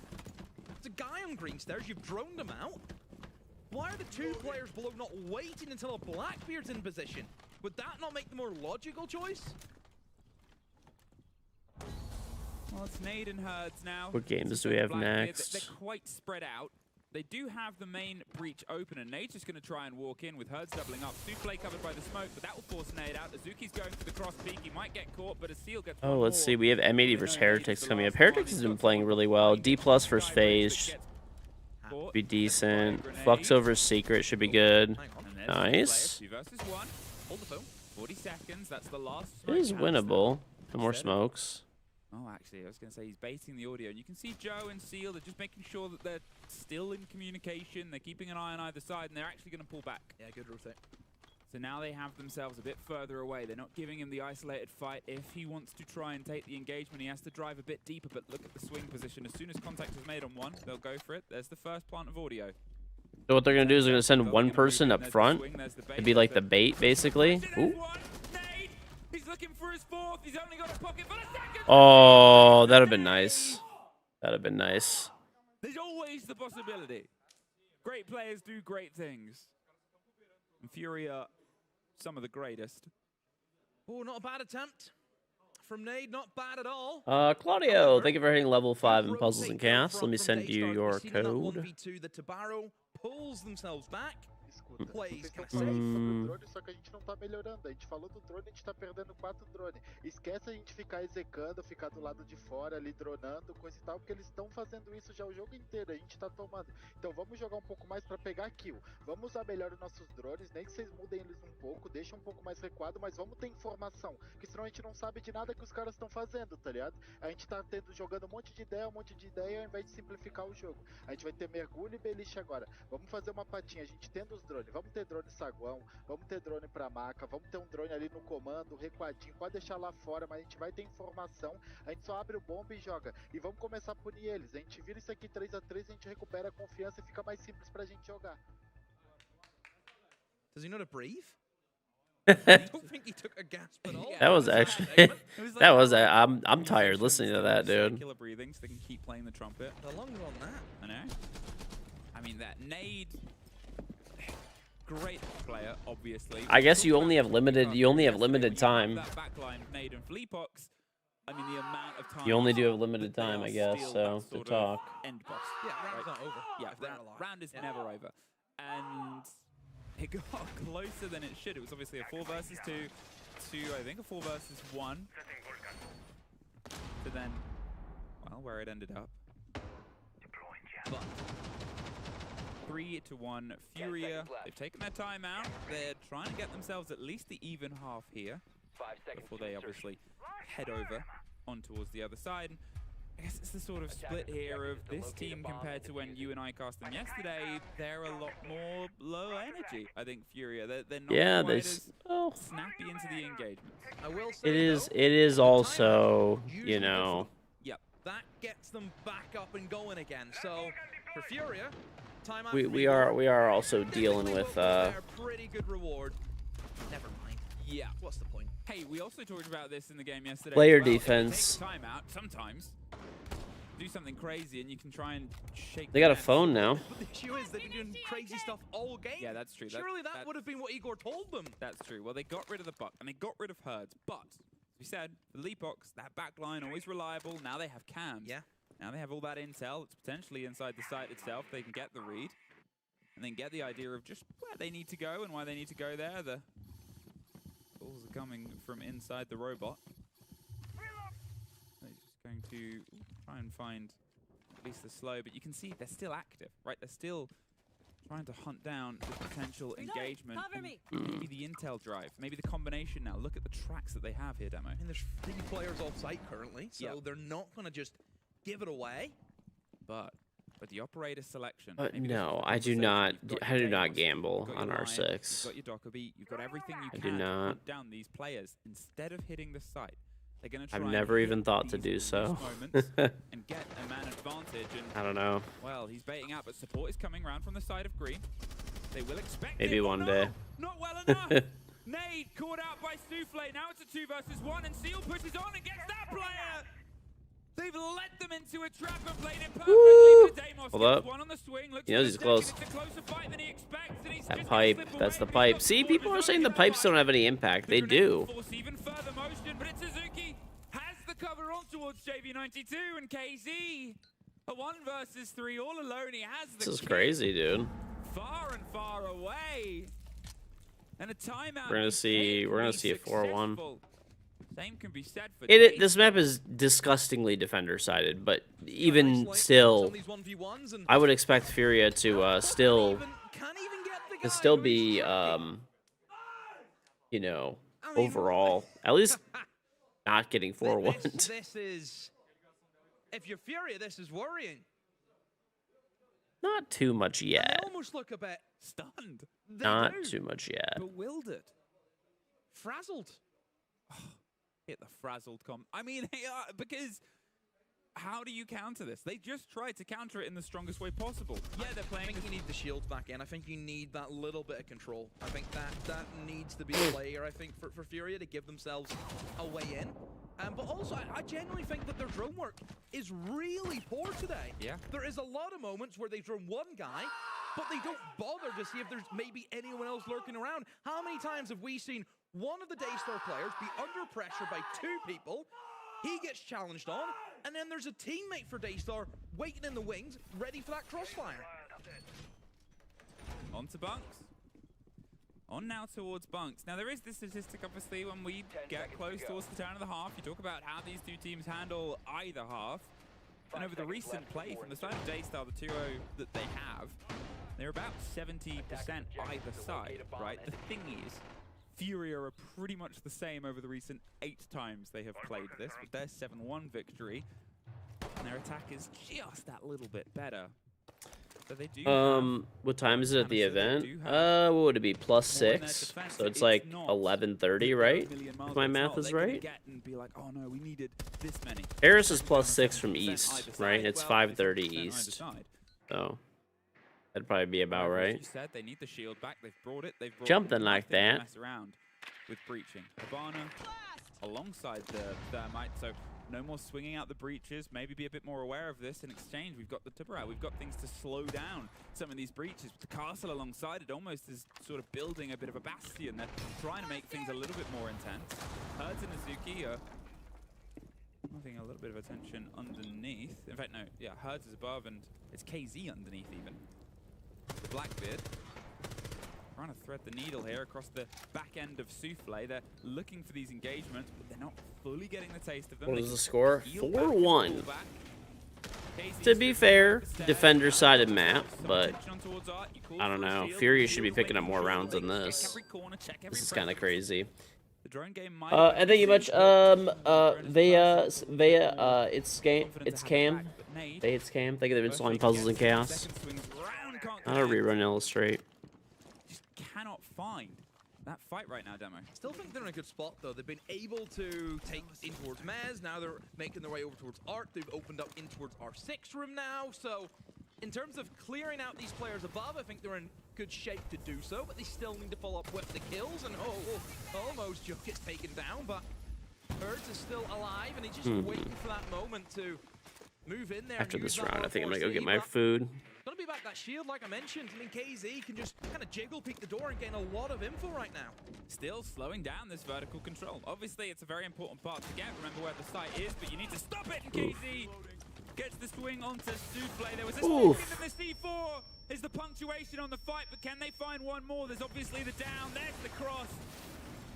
It's a guy on green stairs, you've droned him out. Why are the 2 players below not waiting until a Blackbeard's in position? Would that not make the more logical choice?
Well, it's Nade and Herds now.
What games do we have next?
They're quite spread out. They do have the main breach open, and Nade's just going to try and walk in with Herds doubling up. Souffle covered by the smoke, but that will force Nade out. Azuki's going for the cross peek. He might get caught, but a seal gets
Oh, let's see. We have M80 versus Heretics coming up. Heretics has been playing really well. D+ versus FaZe. Be decent. Flux over Secret should be good. Nice.
2 versus 1. Hold the phone. 40 seconds. That's the last.
It is winnable. No more smokes.
Oh, actually, I was going to say he's baiting the audio. And you can see Joe and Seal, they're just making sure that they're still in communication. They're keeping an eye on either side, and they're actually going to pull back.
Yeah, good rotate.
So now they have themselves a bit further away. They're not giving him the isolated fight. If he wants to try and take the engagement, he has to drive a bit deeper, but look at the swing position. As soon as contact is made on one, they'll go for it. There's the first plant of audio.
So what they're going to do is they're going to send one person up front to be like the bait, basically. Ooh.
He's looking for his 4th. He's only got a pocket for a second.
Oh, that would have been nice. That would have been nice.
There's always the possibility. Great players do great things. And Furia, some of the greatest.
Oh, not a bad attempt. From Nade, not bad at all.
Claudio, thank you for hitting level 5 in Puzzles and Chaos. Let me send you your code.
1v2, the Tabaro pulls themselves back. Plays,
Vocês estão falando sobre o drone, só que a gente não tá melhorando. A gente falou do drone, a gente tá perdendo 4 drones. Esquece a gente ficar execando, ficar do lado de fora ali, dronando, coisa e tal, porque eles estão fazendo isso já o jogo inteiro, a gente tá tomando. Então vamos jogar um pouco mais pra pegar kill. Vamos usar melhor os nossos drones, nem que vocês mudem eles um pouco, deixem um pouco mais recuado, mas vamos ter informação, porque senão a gente não sabe de nada que os caras estão fazendo, tá ligado? A gente tá jogando um monte de ideia ao invés de simplificar o jogo. A gente vai ter mergulho e beliche agora. Vamos fazer uma patinha, a gente tendo os drones. Vamos ter drone saguão, vamos ter drone pra maca, vamos ter um drone ali no comando, recuadinho, pode deixar lá fora, mas a gente vai ter informação, a gente só abre o bomba e joga. E vamos começar a punir eles, a gente vira isso aqui 3-3, a gente recupera a confiança e fica mais simples pra gente jogar.
Does he know to breathe? I don't think he took a gasp at all.
That was actually, I'm tired listening to that, dude.
Killer breathing so they can keep playing the trumpet.
The longer on that.
I know. I mean, that Nade... Great player, obviously.
I guess you only have limited time.
That backline of Nade and Fleapox. I mean, the amount of time.
You only do have limited time, I guess. So to talk.
End boss.
Yeah, round's not over.
Yeah, round is never over. And it got closer than it should. It was obviously a 4 versus 2 to I think a 4 versus 1. To then, well, where it ended up. But 3-1 Furia. They've taken their time out. They're trying to get themselves at least the even half here before they obviously head over on towards the other side. And I guess it's the sort of split here of this team compared to when you and I cast them yesterday. They're a lot more low energy, I think, Furia. They're not quite as snappy into the engagement.
I will say,
It is also, you know.
Yep, that gets them back up and going again. So for Furia,
We are also dealing with
pretty good reward. Never mind.
Yeah.
What's the point?
Hey, we also talked about this in the game yesterday.
player
as well.
defense.
If you take time out, sometimes do something crazy and you can try and shake.
They got a
the net.
phone now.
But the issue is they've been doing crazy stuff all game.
Yeah, that's true.
Surely that would have been what Igor told them.
That's true. Well, they got rid of the buck and they got rid of Herds, but as we said, the Leapbox, that back line always reliable. Now they have cams.
Yeah.
Now they have all that intel. It's potentially inside the site itself. They can get the read and then get the idea of just where they need to go and why they need to go there. The balls are coming from inside the robot. They're just going to try and find at least the slow, but you can see they're still active, right? They're still trying to hunt down the potential engagement. Maybe the intel drive, maybe the combination now. Look at the tracks that they have here, Demo.
I mean, there's 3 players off site currently, so they're not going to just give it away.
But the operator selection.
No, I do not gamble on R6.
You've got your Dockerby. You've got everything you can to hunt down these players. Instead of hitting the site, they're going to try.
I've never even thought to do so.
And get a man advantage. And
I don't know.
Well, he's baiting out, but support is coming around from the side of green. They will expect
maybe
it.
one day.
Not well enough. Nade caught out by Souffle. Now it's a 2 versus 1, and Seal pushes on and gets that player. They've led them into a trap and played it perfectly. But Deimos
Hold up.
one on the swing.
He knows he's close.
It's a closer fight than he expects, and he's
That pipe, that's the pipe. See, people are saying the pipes don't have any impact. They do.
Force even further motion, but it's Suzuki has the cover on towards JV92 and KZ. A 1 versus 3 all alone. He has the
This is
kill.
crazy, dude.
Far and far away. And a timeout.
We're gonna see a 4-1.
Same can be said for
This map is disgustingly defender-sided, but even still, I would expect Furia to still be, you know, overall at least not getting 4-1.
This is, if you're Furia, this is worrying.
Not too much yet.
They almost look a bit
stunned.
Not too much yet.
Bewildered.
Frazzled.
Hit the frazzled comp. I mean, because how do you counter this? They just tried to counter it in the strongest way possible. Yeah, they're playing.
I think you need the shields back in. I think you need that little bit of control. I think that needs to be play here, I think, for Furia to give themselves a way in. But also, I genuinely think that their drone work is really poor today.
Yeah.
There is a lot of moments where they drone one guy, but they don't bother to see if there's maybe anyone else lurking around. How many times have we seen one of the Daystar players be under pressure by 2 people, he gets challenged on, and then there's a teammate for Daystar waiting in the wings, ready for that crossfire.
On to Bunks. On now towards Bunks. Now there is this statistic, obviously, when we get close towards the turn of the half, you talk about how these 2 teams handle either half. And over the recent play from the side of Daystar, the 2-0 that they have, they're about 70% either side, right? The thing is, Furia are pretty much the same over the recent 8 times they have played this, with their 7-1 victory. And their attack is just that little bit better. So they do
what time is it at the event? What would it be? +6. So it's like 11:30, right? If my math is right. Harris is +6 from east, right? It's 5:30 east. So that'd probably be about right.
You said they need the shield back. They've brought it. They've brought
Something like that.
Mess around with breaching. Habana alongside the thermite. So no more swinging out the breaches. Maybe be a bit more aware of this. In exchange, we've got the Tibberat. We've got things to slow down some of these breaches. With the castle alongside it almost is sort of building a bit of a bastion. They're trying to make things a little bit more intense. Herds and Azuki are having a little bit of attention underneath. In fact, no. Yeah, Herds is above and it's KZ underneath even. The Blackbeard trying to thread the needle here across the back end of Souffle. They're looking for these engagements, but they're not fully getting the taste of them.
What was the score? 4-1. To be fair, defender-sided map, but I don't know. Fury should be picking up more rounds than this. This is kind of crazy. And thank you much. It's Cam. It's Cam. Thank you for installing Puzzles and Chaos. Not a rerun illustrate.
Just cannot find that fight right now, Demo.
Still think they're in a good spot, though. They've been able to take in towards Mez. Now they're making their way over towards Art. They've opened up in towards our 6 room now. So in terms of clearing out these players above, I think they're in good shape to do so, but they still need to follow up with the kills. And almost Joe gets taken down, but Hertz is still alive, and he's just waiting for that moment to move in there.
After this round, I think I'm gonna go get my food.
Gonna be back that shield, like I mentioned. I mean, KZ can just kind of jiggle, peek the door, and gain a lot of info right now.
Still slowing down this vertical control. Obviously, it's a very important part to get. Remember where the site is, but you need to stop it. And KZ gets the swing onto Souffle. There was a second in the C4. Is the punctuation on the fight, but can they find one more? There's obviously the down. There's the cross.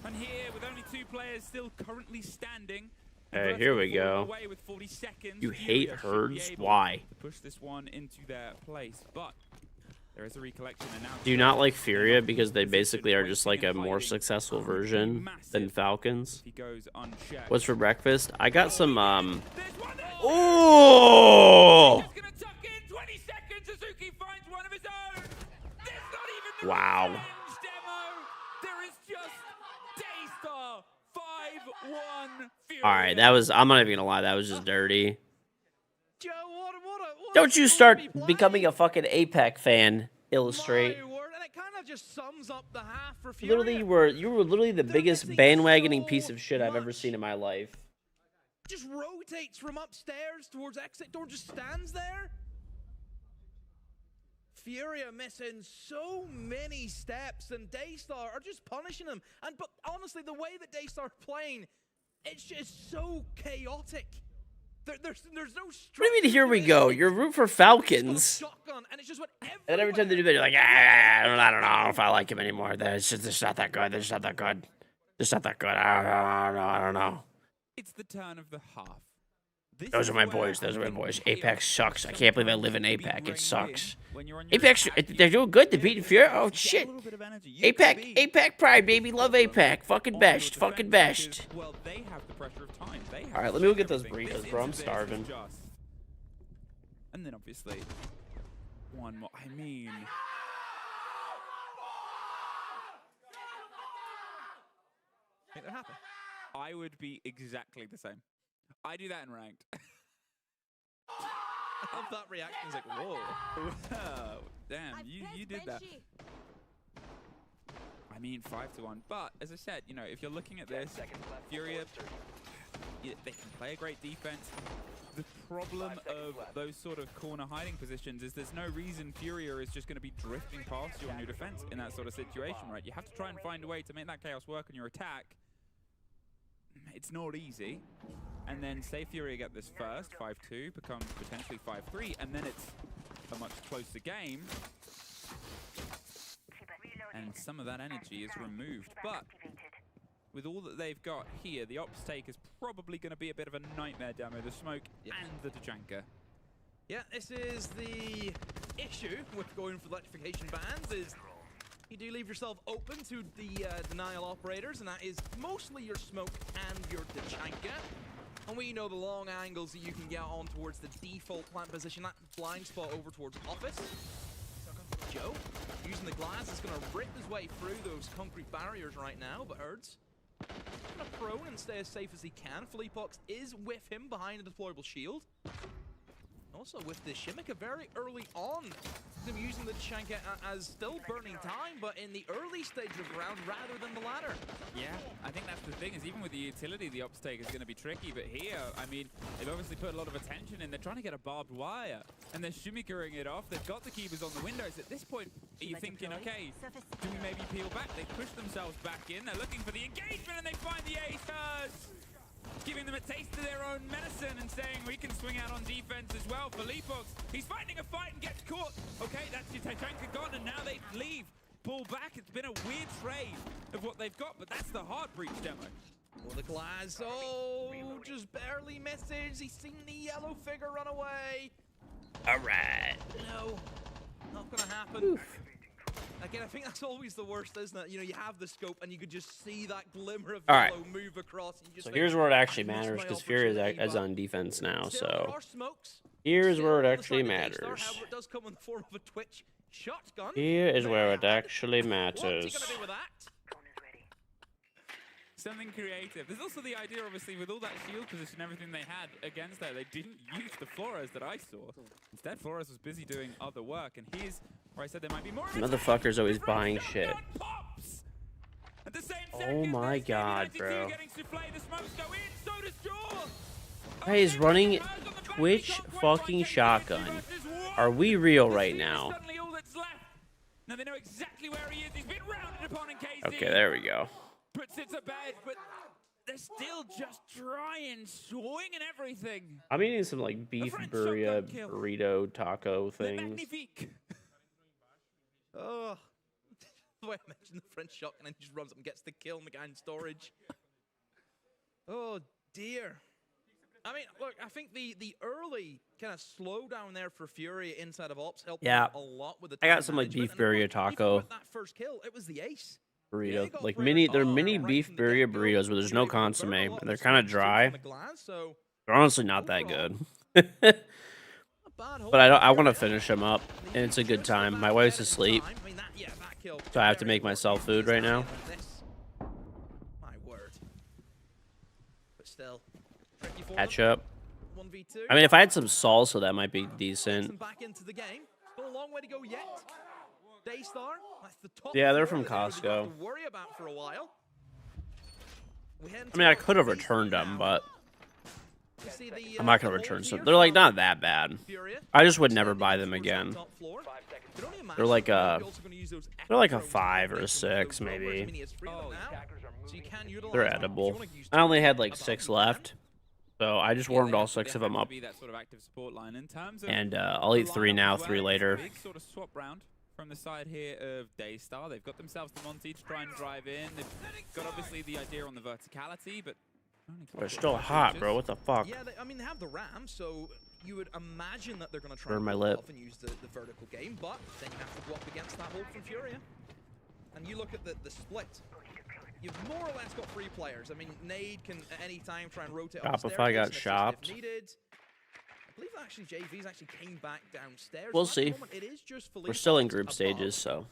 And here, with only 2 players still currently standing.
Hey, here we go.
Away with 40 seconds,
You hate herds? Why?
To push this one into their place, but there is a recollection. And now
Do you not like Furia because they basically are just like a more successful version than Falcons?
He goes unchecked.
What's for breakfast? I got some Oh! Wow. All right, that was. I'm not even gonna lie. That was just dirty.
Joe, what
Don't you start becoming a fucking APEC fan, Illustrate.
And it kind of just sums up the half for Fury.
Literally, you were literally the biggest bandwagoning piece of shit I've ever seen in my life.
Just rotates from upstairs towards exit door, just stands there. Furia missing so many steps, and Daystar are just punishing him. But honestly, the way that Daystar are playing, it's just so chaotic. There's no structure.
What do you mean, here we go? You're root for Falcons. And then every time they do that, you're like, I don't know if I like him anymore. They're just not that good. They're just not that good. They're not that good. I don't know.
It's the turn of the half.
Those are my boys. Those are my boys. Apex sucks. I can't believe I live in Apex. It sucks. Apex, they're doing good. They're beating Fury. Oh, shit. Apex Pride, baby. Love Apex. Fucking best. Fucking best.
Well, they have the pressure of time.
All right, let me go get those burritos, bro. I'm starving.
And then, obviously, one more. I mean...
Make that happen.
I would be exactly the same. I do that in ranked.
I love that reaction. It's like, whoa.
Wow. Damn, you did that. I mean, 5-1. But, as I said, you know, if you're looking at this, Furia, they can play a great defense. The problem of those sort of corner hiding positions is there's no reason Furia is just going to be drifting past your new defense in that sort of situation, right? You have to try and find a way to make that chaos work on your attack. It's not easy. And then say Furia get this first, 5-2, becomes potentially 5-3, and then it's a much closer game. And some of that energy is removed. But with all that they've got here, the ops take is probably going to be a bit of a nightmare, Demo. The smoke and the Tachanka.
Yeah, this is the issue with going for electrification bans is you do leave yourself open to the denial operators, and that is mostly your smoke and your Tachanka. And we know the long angles that you can get on towards the default plant position, that blind spot over towards office. Joe, using the glass, is going to rip his way through those concrete barriers right now, but Herds going to prone and stay as safe as he can. Fleepox is with him behind the deployable shield. Also with the Shimika very early on, them using the Tachanka as still burning time, but in the early stage of the round rather than the latter.
Yeah, I think that's the thing, is even with the utility, the ops take is going to be tricky, but here, I mean, they've obviously put a lot of attention in. They're trying to get a barbed wire, and they're Shimikering it off. They've got the keepers on the windows. At this point, are you thinking, okay, do we maybe peel back? They push themselves back in. They're looking for the engagement, and they find the ace. Giving them a taste of their own medicine and saying we can swing out on defense as well. Felipox, he's finding a fight and gets caught. Okay, that's your Tachanka gone, and now they leave. Pull back. It's been a weird trade of what they've got, but that's the hard breach, Demo.
Oh, the glass. Oh, just barely misses. He's seen the yellow figure run away.
All right.
No, not gonna happen.
Oof.
Again, I think that's always the worst, isn't it? You know, you have the scope and you could just see that glimmer of
All right.
yellow move across. And you just
So
think,
here's where it actually
"I missed
matters
my
because Fury
opportunity,"
is
but
on defense now.
still, there
So
are smokes.
here's
Still
where it
on the
actually
side of Daystar,
matters.
however, it does come in the form of a Twitch shotgun.
Here is where it
Bad.
actually
What's he
matters.
gonna do with that?
Something creative. There's also the idea, obviously, with all that shield position, everything they had against that, they didn't use the Flores that I saw. Instead, Flores was busy doing other work, and here's where I said there might be more.
Motherfucker's always buying shit.
At the same
Oh my god, bro.
getting souffle, the smokes go in, so does Jaw.
Hey, he's running Twitch fucking shotgun. Are we real right now?
Suddenly all that's left. Now they know exactly where he is. He's been rounded upon in KZ.
Okay, there we go.
Puts it to bed, but they're still just trying, swinging everything.
I'm eating some like beef burrito taco things.
Magnifique.
Oh, the way I mentioned the French shotgun and just runs up and gets the kill in the guy in storage. Oh dear. I mean, look, I think the early kind of slowdown there for Fury inside of Ops helped
Yeah.
a lot with the
I got
time
some like
management,
beef
and of
burrito
course, even
taco
with that first kill, it was the ace.
burrito. Like they're mini beef burrito burritos, but there's no consomme and they're kind of dry. They're honestly not that good. But I want to finish them up, and it's a good time. My wife's asleep, so I have to make myself food right now.
My word. But still, tricky for
Ketchup.
1v2.
I mean, if I had some salsa, that might be decent.
Back into the game. Still a long way to go yet. Daystar, that's the top.
Yeah, they're from
four that they don't have
Costco.
to worry about for a while.
I mean, I could have returned them, but
You see the,
I'm not gonna return some. They're like not that bad. I just would never buy them again. They're like a 5 or a 6 maybe. They're edible. I only had like 6 left, so I just warmed all 6 of them up. And I'll eat 3 now, 3 later.
Big sort of swap round from the side here of Daystar. They've got themselves the Monty to try and drive in. They've got obviously the idea on the verticality, but
They're still hot, bro. What the fuck?
Yeah, I mean, they have the RAM, so you would imagine that they're going to try
Burn
and
my
pull
lip.
off and use the vertical game, but then you have to go up against that hold from Furia. And you look at the split. You've more or less got 3 players. I mean, Nade can at any time try and rotate up the
Shopify got
staircase and assist
shopped.
if needed. I believe actually JV's actually came back downstairs.
We'll
At the
see.
moment, it is just
We're still in group
above,
stages, so.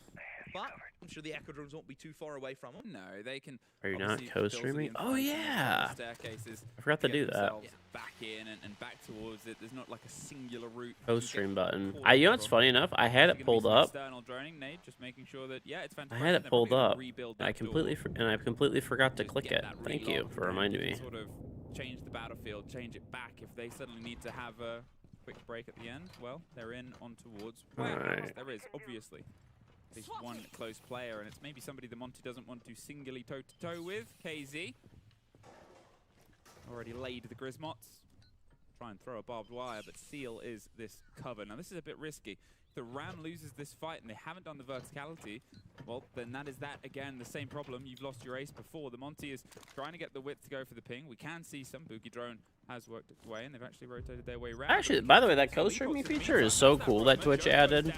But I'm sure the Echo Drones won't be too far away from them.
no, they can.
Are you not
obviously filter the
co-streaming? Oh
information
yeah.
from the staircases
I forgot to
get
do that.
themselves Back in and back towards it. There's not like a singular route.
Co-stream button.
forward
You know what's
from.
funny enough? I had
Obviously
it
gonna be
pulled
some
up.
external droning, Nate, just making sure that yeah, it's
I
fantastic.
had it
They're
pulled
probably gonna
up.
rebuild
And I
that door.
completely forgot to
Just
click
get
it.
that
Thank you
reload
for
and
reminding
you
me.
can Sort of change the battlefield, change it back if they suddenly need to have a quick break at the end. Well, they're in on towards.
Alright.
There is obviously at least one close player, and it's maybe somebody the Monty doesn't want to singly toe-to-toe with. KZ already laid the Grismots. Try and throw a barbed wire, but Seal is this cover. Now this is a bit risky. If the Ram loses this fight and they haven't done the verticality, well, then that is that again, the same problem. You've lost your ace before. The Monty is trying to get the width to go for the ping. We can see some Boogie Drone has worked its way, and they've actually rotated their way around.
Actually, by the way, that co-streaming feature is so cool that Twitch added.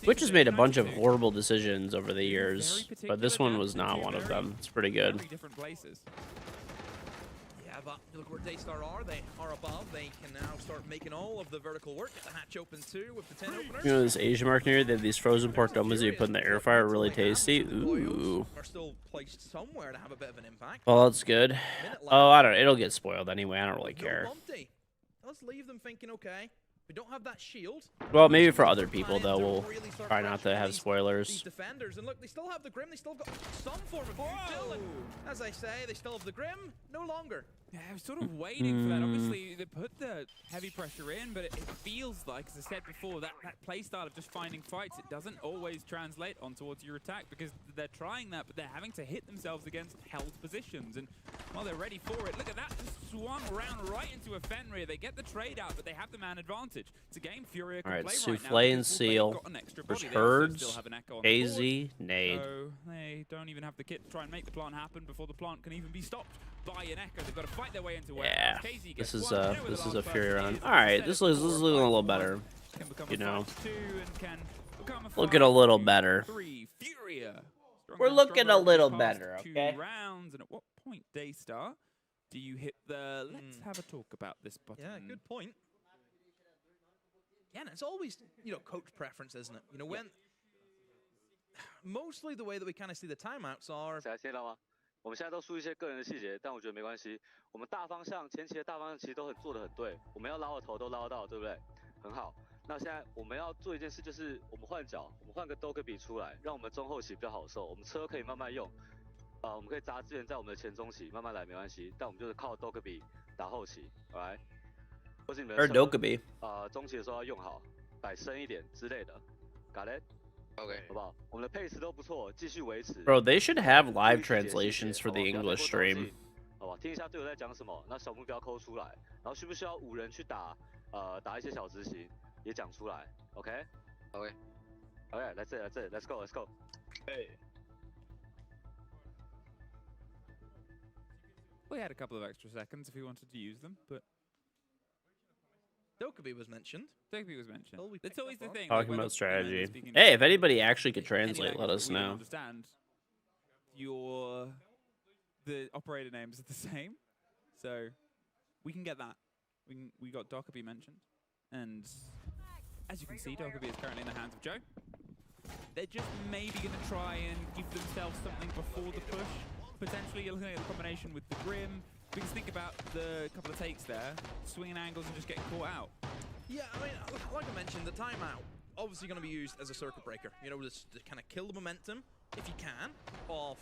Twitch has made a bunch of horrible decisions over the years, but this one was not one of them. It's pretty good.
Different places.
Yeah, but look where Daystar are. They are above. They can now start making all of the vertical work. Get the hatch open too with the 10 openers.
You know this Asian market here? They have these frozen pork dumplings that you put in the air fryer, really tasty. Ooh.
Are still placed somewhere to have a bit of an impact.
Well, that's good. Oh, I don't know. It'll get spoiled anyway. I don't really care.
Monty. Let's leave them thinking, okay, we don't have that shield.
Well, maybe for other people, though, we'll try not to have
These
spoilers.
defenders, and look, they still have the Grim. They still got some form of utility. As I say, they still have the Grim. No longer.
Yeah, I was sort of waiting for that. Obviously, they put the heavy pressure in, but it feels like, as I said before, that playstyle of just finding fights, it doesn't always translate on towards your attack because they're trying that, but they're having to hit themselves against held positions. And while they're ready for it, look at that, just swung around right into a Fenrir. They get the trade out, but they have the man advantage. It's a game Furia can play right now.
Souffle and Seal. There's Herds, KZ, Nade.
So they They don't even have the kit to try and make the plant happen before the plant can even be stopped by an Echo. They've got to fight their way into
Yeah,
KZ
this
gets
is
one. You know where
this
the
is a
last
Fury
person
run.
is.
All right, this looks a little better. You know, looking a little better. We're looking a little better, okay?
2 rounds, and at what point, Daystar, do you hit the? Let's have a talk about this button.
Yeah, good point. Yeah, and it's always, you know, coach preference, isn't it? You know, when mostly the way that we kind of see the timeouts are.
我们现在都输一些个人的细节，但我觉得没关系。我们大方向前期的大方向其实都做得很对，我们要捞的头都捞到，对不对？很好。那现在我们要做一件事，就是我们换脚，我们换个 Dokkaebi 出来，让我们中后期比较好受。我们车可以慢慢用，我们可以砸资源在我们的前中期，慢慢来没关系。但我们就是靠 Dokkaebi 打后期 ，alright？ 或是你们的车中期的时候要用好，摆深一点之类的 ，got it？OK， 好不好？我们的配置都不错，继续维持。
Bro, they should have live translations for the English stream.
好吧，听一下队友在讲什么，那小目标抠出来，然后需不需要5人去打一些小执行，也讲出来 ，OK？OK，that's it，let's go。Hey.
We had a couple of extra seconds if we wanted to use them, but
Dokkaebi was mentioned.
Dokkaebi was mentioned. That's always the thing.
Talking about strategy. Hey, if anybody actually could translate, let us know.
Understand the operator names are the same, so we can get that. We got Dokkaebi mentioned, and as you can see, Dokkaebi is currently in the hands of Joe. They're just maybe going to try and give themselves something before the push. Potentially, you're looking at the combination with the Grim. Because think about the couple of takes there, swinging angles and just getting caught out.
Yeah, I mean, like I mentioned, the timeout obviously going to be used as a circuit breaker. You know, just to kind of kill the momentum, if you can, of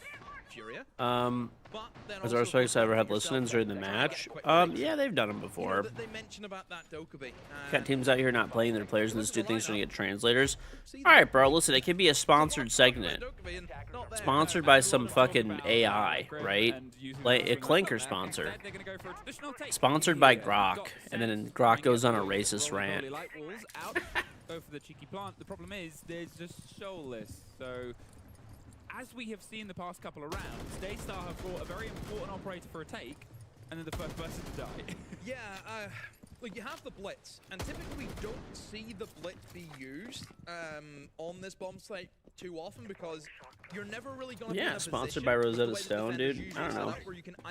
Furia.
Has our Spikes ever had listen-ins during the match? Yeah, they've done them before.
You know, they mentioned about that Dokkaebi.
Got teams out here not playing their players and just do things trying to get translators. Alright, bro, listen, it could be a sponsored segment. Sponsored by some fucking AI, right? Like a Clanker sponsor. Sponsored by Grok. And then Grok goes on a racist rant.
Go for the cheeky plant. The problem is, there's just soulless, so as we have seen the past couple of rounds, Daystar have brought a very important operator for a take, and then the first person to die.
Yeah, look, you have the Blitz, and typically we don't see the Blitz be used on this bomb site too often because you're never really going to be in a
sponsored by Rosetta Stone, dude. I don't know.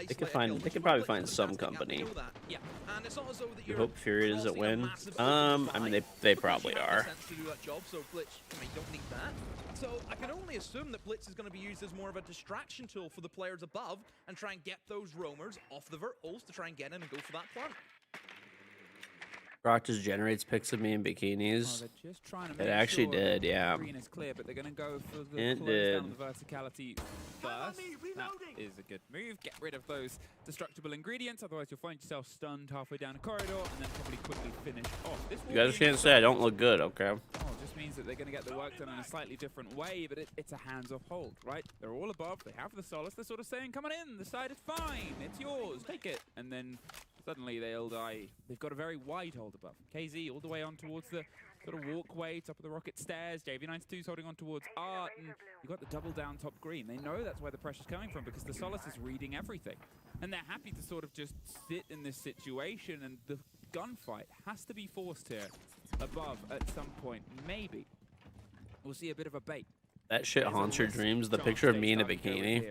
They could probably find some company.
Yeah, and it's not as though that
You hope Fury doesn't win. I mean, they probably are.
So Blitz, I mean, don't need that. So I can only assume that Blitz is going to be used as more of a distraction tool for the players above and try and get those roamers off the verticals to try and get in and go for that plant.
Grok just generates pics of me in bikinis.
Oh, just trying to make
it actually
sure
did, yeah.
Green is clear, but they're going to go for the
it
close
did.
down the verticality first. That is a good move. Get rid of those destructible ingredients, otherwise you'll find yourself stunned halfway down a corridor and then probably quickly finish off. This
You guys can't say I don't look good, okay?
Oh, it just means that they're going to get the work done in a slightly different way, but it's a hands-off hold, right? They're all above, they have the solace, they're sort of saying, come on in, the side is fine, it's yours, take it. And then suddenly they'll die. They've got a very wide hold above. KZ all the way on towards the sort of walkway, top of the rocket stairs. JV92's holding on towards Art, and you've got the double down top green. They know that's where the pressure's coming from because the Solace is reading everything. And they're happy to sort of just sit in this situation, and the gunfight has to be forced here above at some point. Maybe we'll see a bit of a bait.
That shit haunts your dreams. The picture of me in a bikini.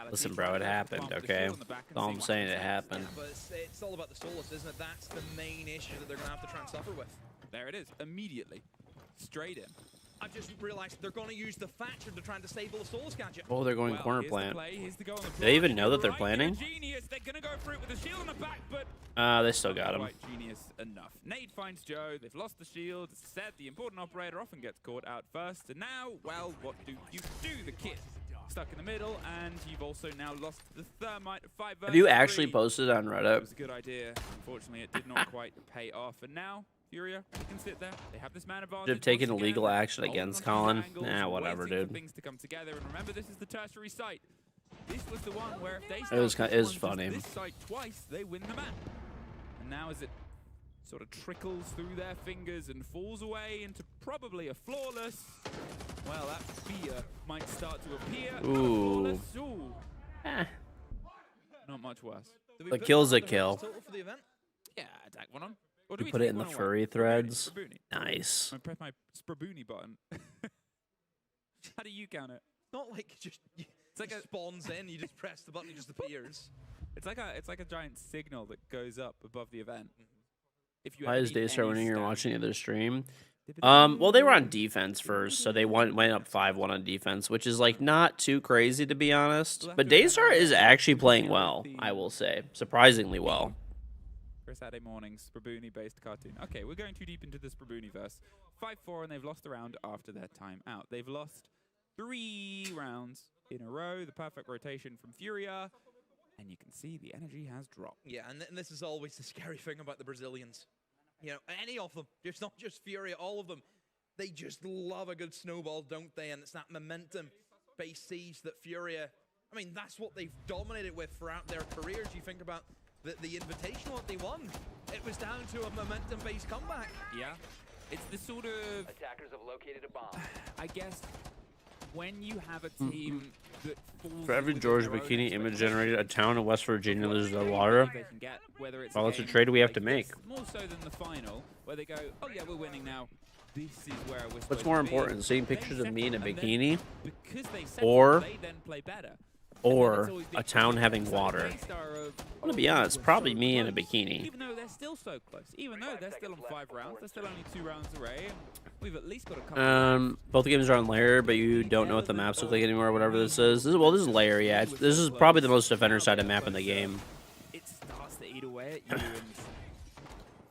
Listen, bro, it happened, okay? That's all I'm saying, it happened.
Yeah, but it's all about the Solace, isn't it? That's the main issue that they're going to have to try and suffer with.
There it is, immediately. Straight in.
I've just realized they're going to use the Thatcher to try and disable the Solace gadget.
Oh, they're going corner plant.
Do
they even know that they're planning?
They're going to go for it with the shield on the back, but
they still got him.
Genius enough. Nade finds Joe. They've lost the shield. As said, the important operator often gets caught out first. And now, well, what do you do? The kid stuck in the middle, and you've also now lost the Thermite 5 versus 3.
Have you actually posted on Reddit?
It was a good idea. Unfortunately, it did not quite pay off. And now Furia can sit there. They have this man advantage.
Should have taken illegal action against Colin. Nah, whatever, dude.
Things to come together, and remember, this is the tertiary site. This was the one where if they
it was funny.
This site twice, they win the map. And now as it sort of trickles through their fingers and falls away into probably a flawless, well, that fear might might start to appear.
Ooh.
Ooh.
Eh.
Not much worse.
A kill's a kill.
Yeah, attack one on. Or
We
do we
put it
take
in the
one away?
furry threads.
Sprabooni.
Nice.
I press my Sprabooni button. How do you count it?
Not like just it's like it spawns in, you just press the button, it just appears.
It's like a giant signal that goes up above the event. If you
Why
ever
is
need
Daystar
any
winning? You're
stat-
watching the other stream. Well, they were on defense first, so they went up 5-1 on defense, which is like not too crazy to be honest. But Daystar is actually playing well, I will say, surprisingly well.
For a Saturday morning, Sprabooni-based cartoon. Okay, we're going too deep into the Sprabooni-verse. 5-4, and they've lost a round after their timeout. They've lost 3 rounds in a row. The perfect rotation from Furia, and you can see the energy has dropped.
Yeah, and this is always the scary thing about the Brazilians. You know, any of them, it's not just Furia, all of them, they just love a good snowball, don't they? And it's that momentum-based siege that Furia, I mean, that's what they've dominated with throughout their careers. You think about the Invitational that they won. It was down to a momentum-based comeback.
Yeah, it's the sort of...
Attackers have located a bomb.
I guess when you have a team that falls
For every
within
George
their own
Bikini image
expectations,
generated, a town in West Virginia loses their water.
they can get, whether it's
Well, that's a
game
trade we have
like
to make.
this, more so than the final, where they go, oh yeah, we're winning now. This is where we're supposed
What's more
to be.
important, seeing
They
pictures of me in a
settle, and then
bikini,
because they settle,
or
they then play better.
or a town having water? I'm gonna be honest, probably me in a bikini.
Even though they're still so close, even though they're still on 5 rounds, they're still only 2 rounds away, and we've at least got a couple.
Both games are on layer, but you don't know what the maps look like anymore, or whatever this is. This is layer, yeah. This is probably the most defender-sided map in the game.
It starts to eat away at you, and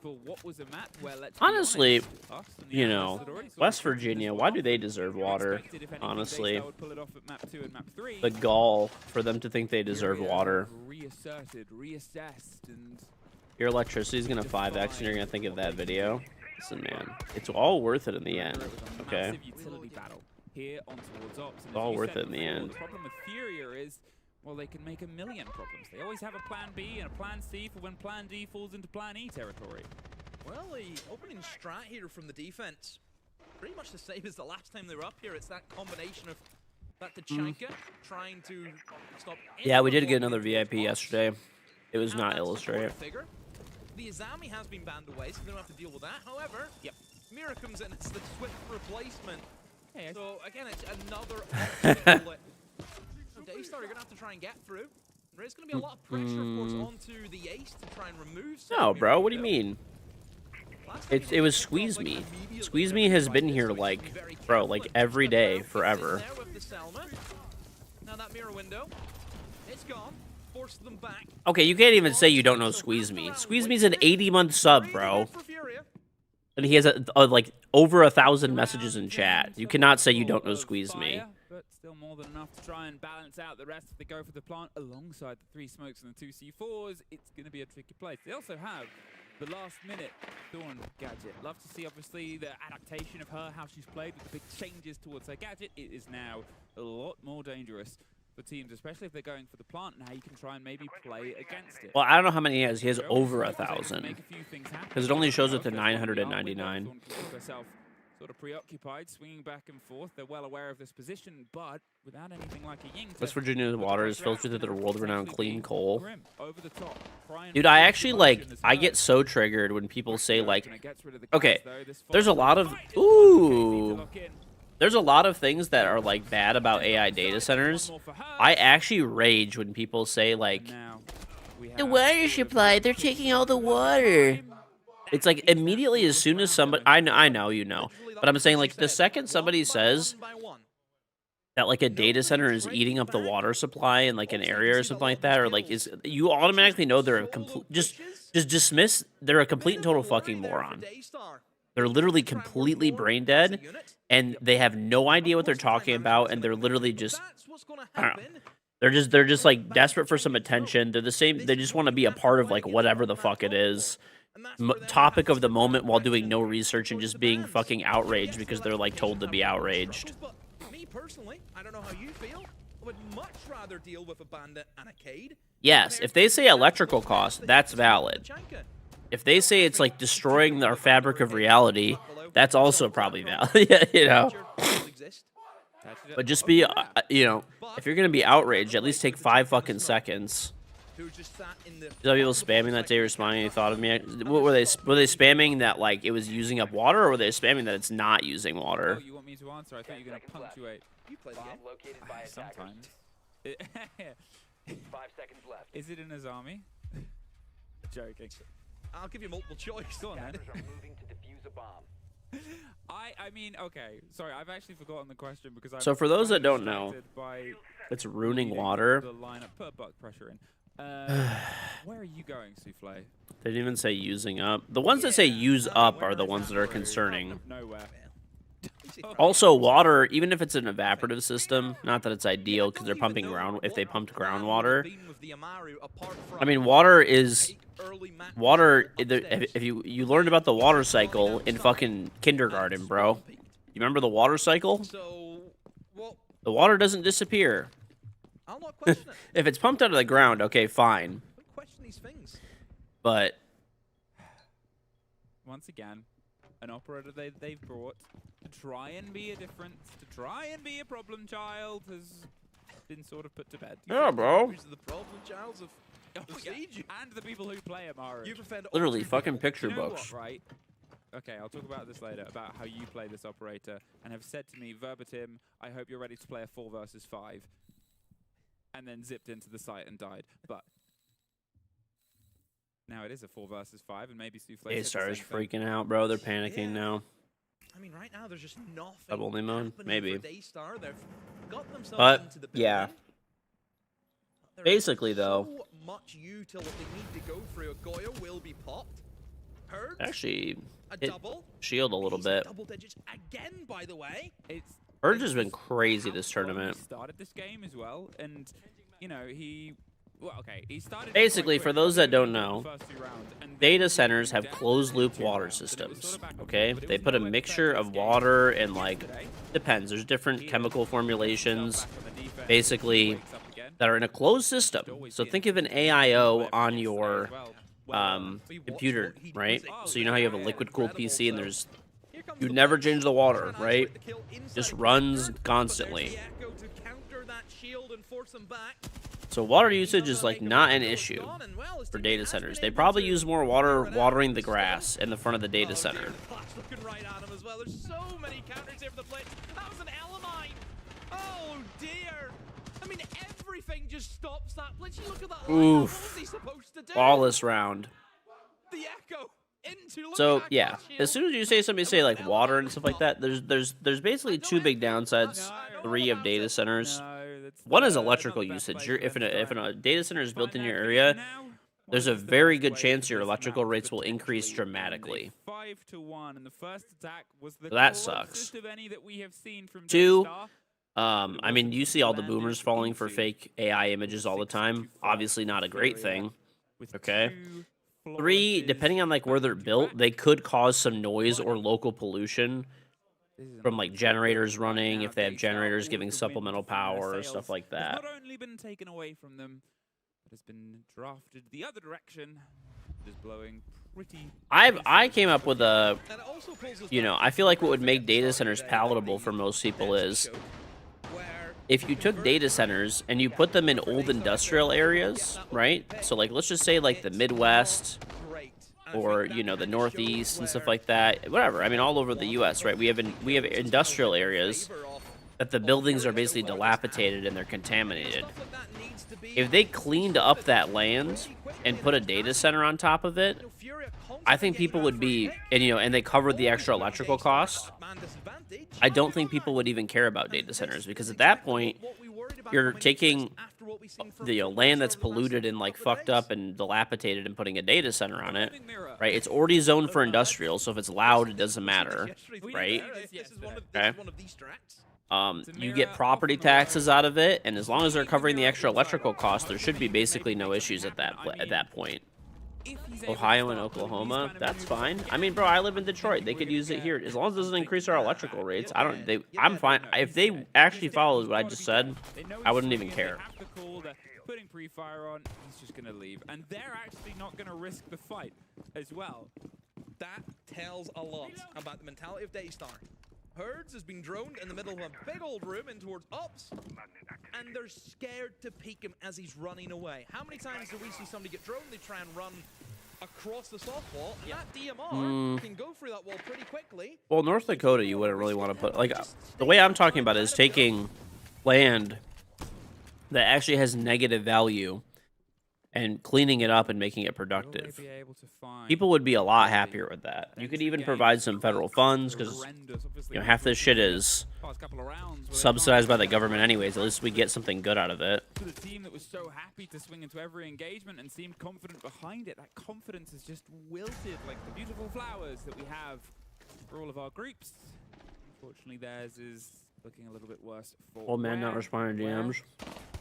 for what was a map where, let's be
Honestly,
honest, us and the
you
others
know,
had already sort of
West
taken this
Virginia,
one
why
off.
do they deserve water?
Expected, if anything,
Honestly,
Daystar would pull it off at map 2 and map 3.
the gall for them to think they deserve water.
Reasserted, reassessed, and
Your electricity's gonna 5x, and you're gonna think of that video. Listen, man, it's all worth it in the end. Okay,
massive utility battle here on towards ops.
it's all worth it in the end.
The problem with Furia is, well, they can make a million problems. They always have a plan B and a plan C for when plan D falls into plan E territory.
Well, the opening strat here from the defense, pretty much the same as the last time they were up here. It's that combination of that Tachanka trying to stop.
Yeah, we did get another VIP yesterday. It was not Illustrate.
The Izami has been banned away, so they don't have to deal with that. However, Mira comes in, it's the swift replacement.
Hey,
so again, it's another option. Daystar, you're gonna have to try and get through. There is gonna be a lot of pressure, of course, onto the ace to try and remove.
No, bro, what do you mean? It was Squeeze Me. Squeeze Me has been here like, bro, like every day forever.
Now that mirror window, it's gone. Force them back.
Okay, you can't even say you don't know Squeeze Me. Squeeze Me's an 80-month sub, bro. And he has like over 1,000 messages in chat. You cannot say you don't know Squeeze Me.
But still more than enough to try and balance out the rest if they go for the plant alongside the 3 smokes and the 2 C4s. It's going to be a tricky place. They also have the last-minute Dawn gadget. Love to see, obviously, the adaptation of her, how she's played with the big changes towards her gadget. It is now a lot more dangerous for teams, especially if they're going for the plant, and how you can try and maybe play against it.
Well, I don't know how many he has. He has over 1,000. Because it only shows it to 999.
Sort of preoccupied, swinging back and forth. They're well aware of this position, but without anything like a Ying.
West Virginia's water is filtered through their world-renowned clean coal.
Over the top.
Dude, I actually, like, I get so triggered when people say, like, okay, there's a lot of, ooh, there's a lot of things that are, like, bad about AI data centers. I actually rage when people say, like, the water supply, they're taking all the water. It's like, immediately as soon as somebody, I know, you know, but I'm saying, like, the second somebody says that, like, a data center is eating up the water supply in, like, an area or something like that, or, like, you automatically know they're a complete, just dismiss, they're a complete and total fucking moron. They're literally completely brain dead, and they have no idea what they're talking about, and they're literally just, I don't know. They're just, like, desperate for some attention. They're the same, they just want to be a part of, like, whatever the fuck it is. Topic of the moment while doing no research and just being fucking outraged because they're, like, told to be outraged.
Me personally, I don't know how you feel. I would much rather deal with a bandit and a Cade.
Yes, if they say electrical cost, that's valid. If they say it's, like, destroying our fabric of reality, that's also probably valid, you know? But just be, you know, if you're gonna be outraged, at least take 5 fucking seconds.
Who just sat in the
Are people spamming that day responding any thought of me? What were they spamming that like it was using up water, or were they spamming that it's not using water?
Oh, you want me to answer? I thought you were gonna punctuate.
You play the game.
Located by
Sometimes.
5 seconds left.
Is it in his army? Joking.
I'll give you multiple choice.
Go on, then.
Scavengers are moving to defuse a bomb.
I mean, okay. Sorry, I've actually forgotten the question because I'm
So for those that don't know,
by
it's ruining water.
the lineup. Put buck pressure in. Where are you going, Souffle?
They didn't even say using up. The ones that say use up are the ones that are concerning.
Nowhere.
Also, water, even if it's an evaporative system, not that it's ideal because they're pumping ground. If they pumped groundwater, I mean, water is water. If you learned about the water cycle in fucking kindergarten, bro, you remember the water cycle? The water doesn't disappear.
I'll not question it.
If it's pumped out of the ground, okay, fine.
Don't question these things.
But
Once again, an operator they've brought to try and be a difference, to try and be a problem child, has been sort of put to bed.
yeah, bro.
Who's the problem childs of the siege?
And the people who play Amaru.
You've offended
Literally, fucking picture
You know
books.
what, right? Okay, I'll talk about this later, about how you play this operator, and have said to me verbatim, I hope you're ready to play a 4 versus 5. And then zipped into the site and died. But now it is a 4 versus 5, and maybe Souffle
A-Star is freaking out, bro. They're panicking now.
I mean, right now there's just nothing.
Double only mode, maybe.
For Daystar. They've got themselves
But
into the
yeah.
building. There is
Basically, though,
so much util that they need to go through. A Goya will be popped. Heard?
actually
A
hit
double.
shield a little bit.
Double digits again, by the way.
It's
Urge has been crazy this tournament.
He started this game as well, and you know he started.
Basically, for those that don't know, data centers have closed-loop water systems. Okay, they put a mixture of water and like depends. There's different chemical formulations, basically, that are in a closed system. So think of an AIO on your computer, right? So you know how you have a liquid-cooled PC and there's you never change the water, right? Just runs constantly. So water usage is like not an issue for data centers. They probably use more water watering the grass in the front of the data center.
Looking right at him as well. There's so many counters here for the Blitz. That was an Elamine. Oh dear. I mean, everything just stops that Blitz. You look at that.
Oof.
What was he supposed to do?
Flawless round.
The Echo.
So yeah, as soon as you say somebody say like water and stuff like that, there's basically 2 big downsides. 3 of data centers. One is electrical usage. If a data center is built in your area, there's a very good chance your electrical rates will increase dramatically.
5-1, and the first attack was the
That sucks.
closest of any that we have seen from
2,
Daystar.
I mean, you see all the boomers falling for fake AI images all the time. Obviously not a great thing. Okay. 3, depending on like where they're built, they could cause some noise or local pollution from like generators running, if they have generators giving supplemental power or stuff like that.
It's not only been taken away from them, but has been drafted the other direction. It is blowing pretty.
I came up with a, you know, I feel like what would make data centers palatable for most people is if you took data centers and you put them in old industrial areas, right? So like let's just say like the Midwest or you know the Northeast and stuff like that. Whatever. I mean all over the US, right? We have industrial areas that the buildings are basically dilapidated and they're contaminated. If they cleaned up that land and put a data center on top of it, I think people would be, and they covered the extra electrical cost. I don't think people would even care about data centers because at that point, you're taking the land that's polluted and like fucked up and dilapidated and putting a data center on it, right? It's already zoned for industrial, so if it's loud, it doesn't matter, right? Okay. You get property taxes out of it, and as long as they're covering the extra electrical cost, there should be basically no issues at that point. Ohio and Oklahoma, that's fine. I mean, bro, I live in Detroit. They could use it here as long as it doesn't increase our electrical rates. I'm fine. If they actually followed what I just said, I wouldn't even care.
Putting pre-fire on, he's just gonna leave, and they're actually not gonna risk the fight as well.
That tells a lot about the mentality of Daystar. Herds has been droned in the middle of a big old room in towards Ops, and they're scared to peek him as he's running away. How many times do we see somebody get droned? They try and run across the soft wall, and that DMR can go through that wall pretty quickly.
Well, North Dakota, you wouldn't really want to put, like, the way I'm talking about it is taking land that actually has negative value and cleaning it up and making it productive. People would be a lot happier with that. You could even provide some federal funds, because, you know, half this shit is subsidized by the government anyways. At least we get something good out of it.
For the team that was so happy to swing into every engagement and seemed confident behind it, that confidence has just wilted like the beautiful flowers that we have for all of our groups. Unfortunately, theirs is looking a little bit worse for
Old man not responding to DMs.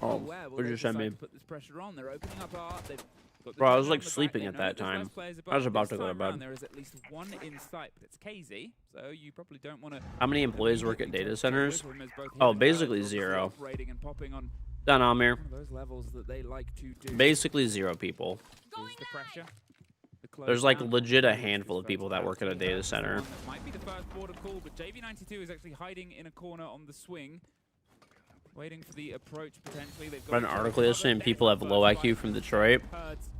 Oh, what did you send me?
Put this pressure on. They're opening up art. They've got the
Bro, I was
on
like
the back.
sleeping
They
at
know
that
there's less
time.
players
I was
above.
about
This
to go to
time round,
bed.
there is at least one in sight, but it's KZ, so you probably don't want to.
How many employees work at data centers? Oh, basically 0.
And popping on
Done, Amir.
one of those levels that they like to do.
Basically 0 people.
Is the pressure.
There's like legit a handful of people that work at a data center.
Might be the first border call, but JV92 is actually hiding in a corner on the swing, waiting for the approach potentially. They've got
Read an article yesterday and people have low IQ from Detroit.
Herds.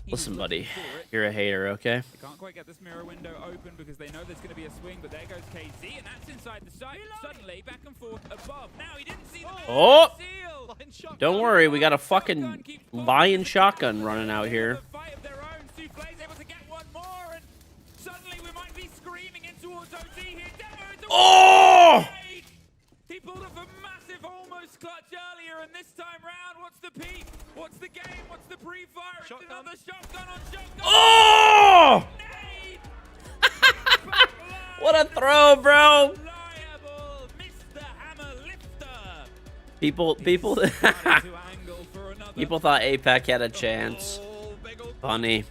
Listen, buddy, you're a hater, okay?
They can't quite get this mirror window open because they know there's going to be a swing, but there goes KZ, and that's inside the site. Suddenly, back and forth above. Now he didn't see the
Oh! Don't worry, we got a fucking lion shotgun running out here.
fight of their own. Souffle's able to get one more, and suddenly we might be screaming in towards OT here.
Oh!
He pulled off a massive almost clutch earlier, and this time round, what's the peak? What's the game? What's the pre-fire? It's another shotgun on shotgun.
Oh! What a throw, bro! People thought APAC had a chance. Funny.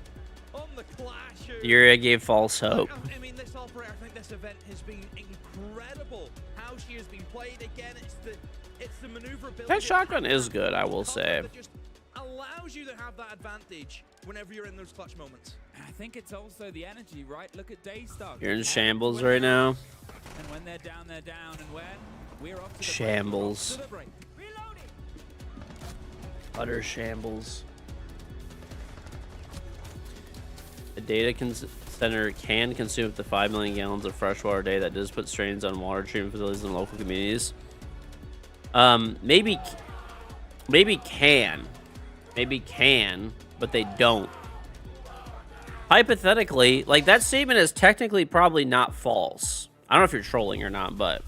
Yuria gave false hope.
I mean, this operator, I think this event has been incredible. How she has been played again. It's the maneuverability.
That shotgun is good, I will say.
That just allows you to have that advantage whenever you're in those clutch moments.
I think it's also the energy, right? Look at Daystar.
You're in shambles right now.
And when they're down, they're down. And when we're off to the
Shambles.
break, we're off to the break.
Utter shambles. A data center can consume up to 5 million gallons of fresh water a day. That does put strains on water treatment facilities in local communities. Maybe can, but they don't. Hypothetically, like, that statement is technically probably not false. I don't know if you're trolling or not, but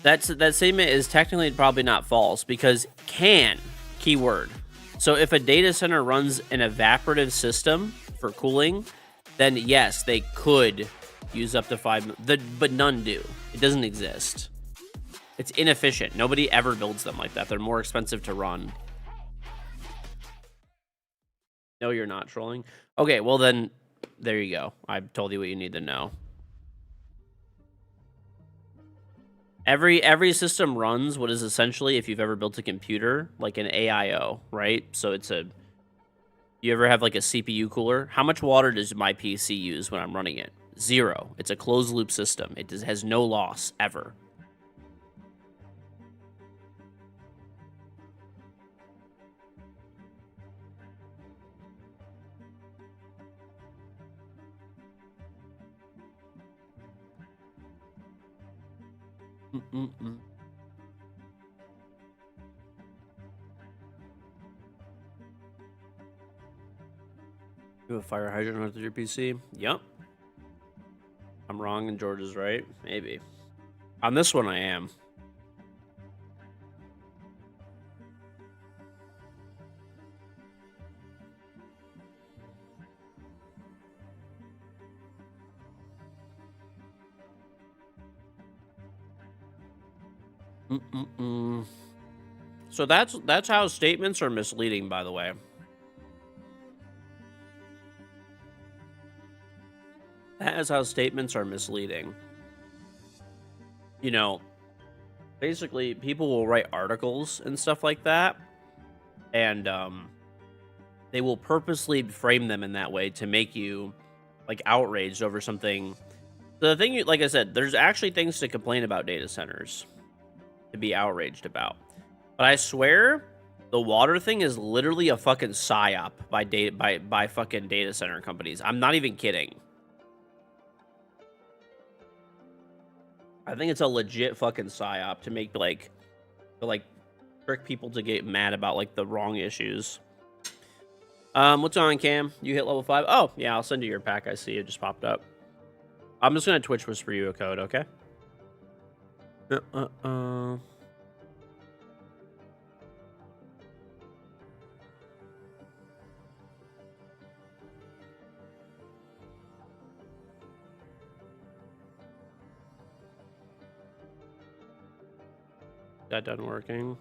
that statement is technically probably not false, because can, keyword. So if a data center runs an evaporative system for cooling, then yes, they could use up to 5, but none do. It doesn't exist. It's inefficient. Nobody ever builds them like that. They're more expensive to run. No, you're not trolling. Okay, well then, there you go. I've told you what you need to know. Every system runs what is essentially, if you've ever built a computer, like an AIO, right? So it's a... You ever have like a CPU cooler? How much water does my PC use when I'm running it? 0. It's a closed loop system. It has no loss, ever. You have a fire hydrant hooked to your PC? Yep. I'm wrong and George is right? Maybe. On this one, I am. So that's how statements are misleading, by the way. That is how statements are misleading. You know, basically, people will write articles and stuff like that, and they will purposely frame them in that way to make you, like, outraged over something So the thing, like I said, there's actually things to complain about data centers, to be outraged about. But I swear, the water thing is literally a fucking psyop by fucking data center companies. I'm not even kidding. I think it's a legit fucking psyop to make to trick people to get mad about like the wrong issues. What's on, Cam? You hit level 5? Oh, yeah, I'll send you your pack. I see it just popped up. I'm just gonna Twitch whisper you a code, okay? That done working.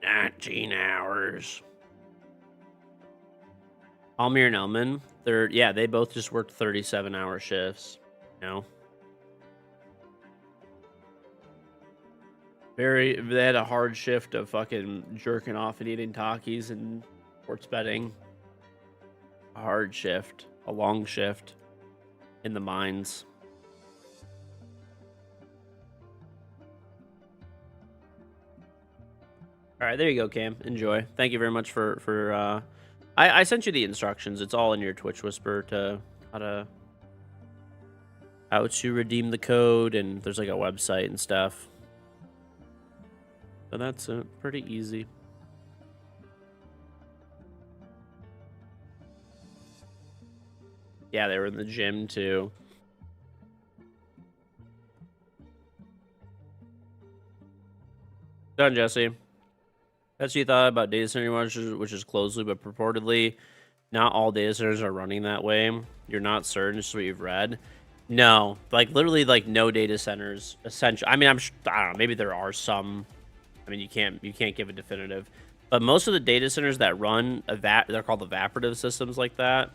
19 hours. Almir and Elman, they both just worked 37-hour shifts. You know? They had a hard shift of fucking jerking off and eating Takis and sports betting. A hard shift. A long shift. In the mines. All right, there you go, Cam. Enjoy. Thank you very much for I sent you the instructions. It's all in your Twitch whisper to how to redeem the code, and there's like a website and stuff. So that's pretty easy. Yeah, they were in the gym too. Done, Jesse. That's what you thought about data center, which is closed loop, but purportedly not all data centers are running that way. You're not certain, just what you've read. No, like literally, like no data centers. Essentially, I mean, I don't know. Maybe there are some. I mean, you can't give a definitive, but most of the data centers that run they're called evaporative systems like that.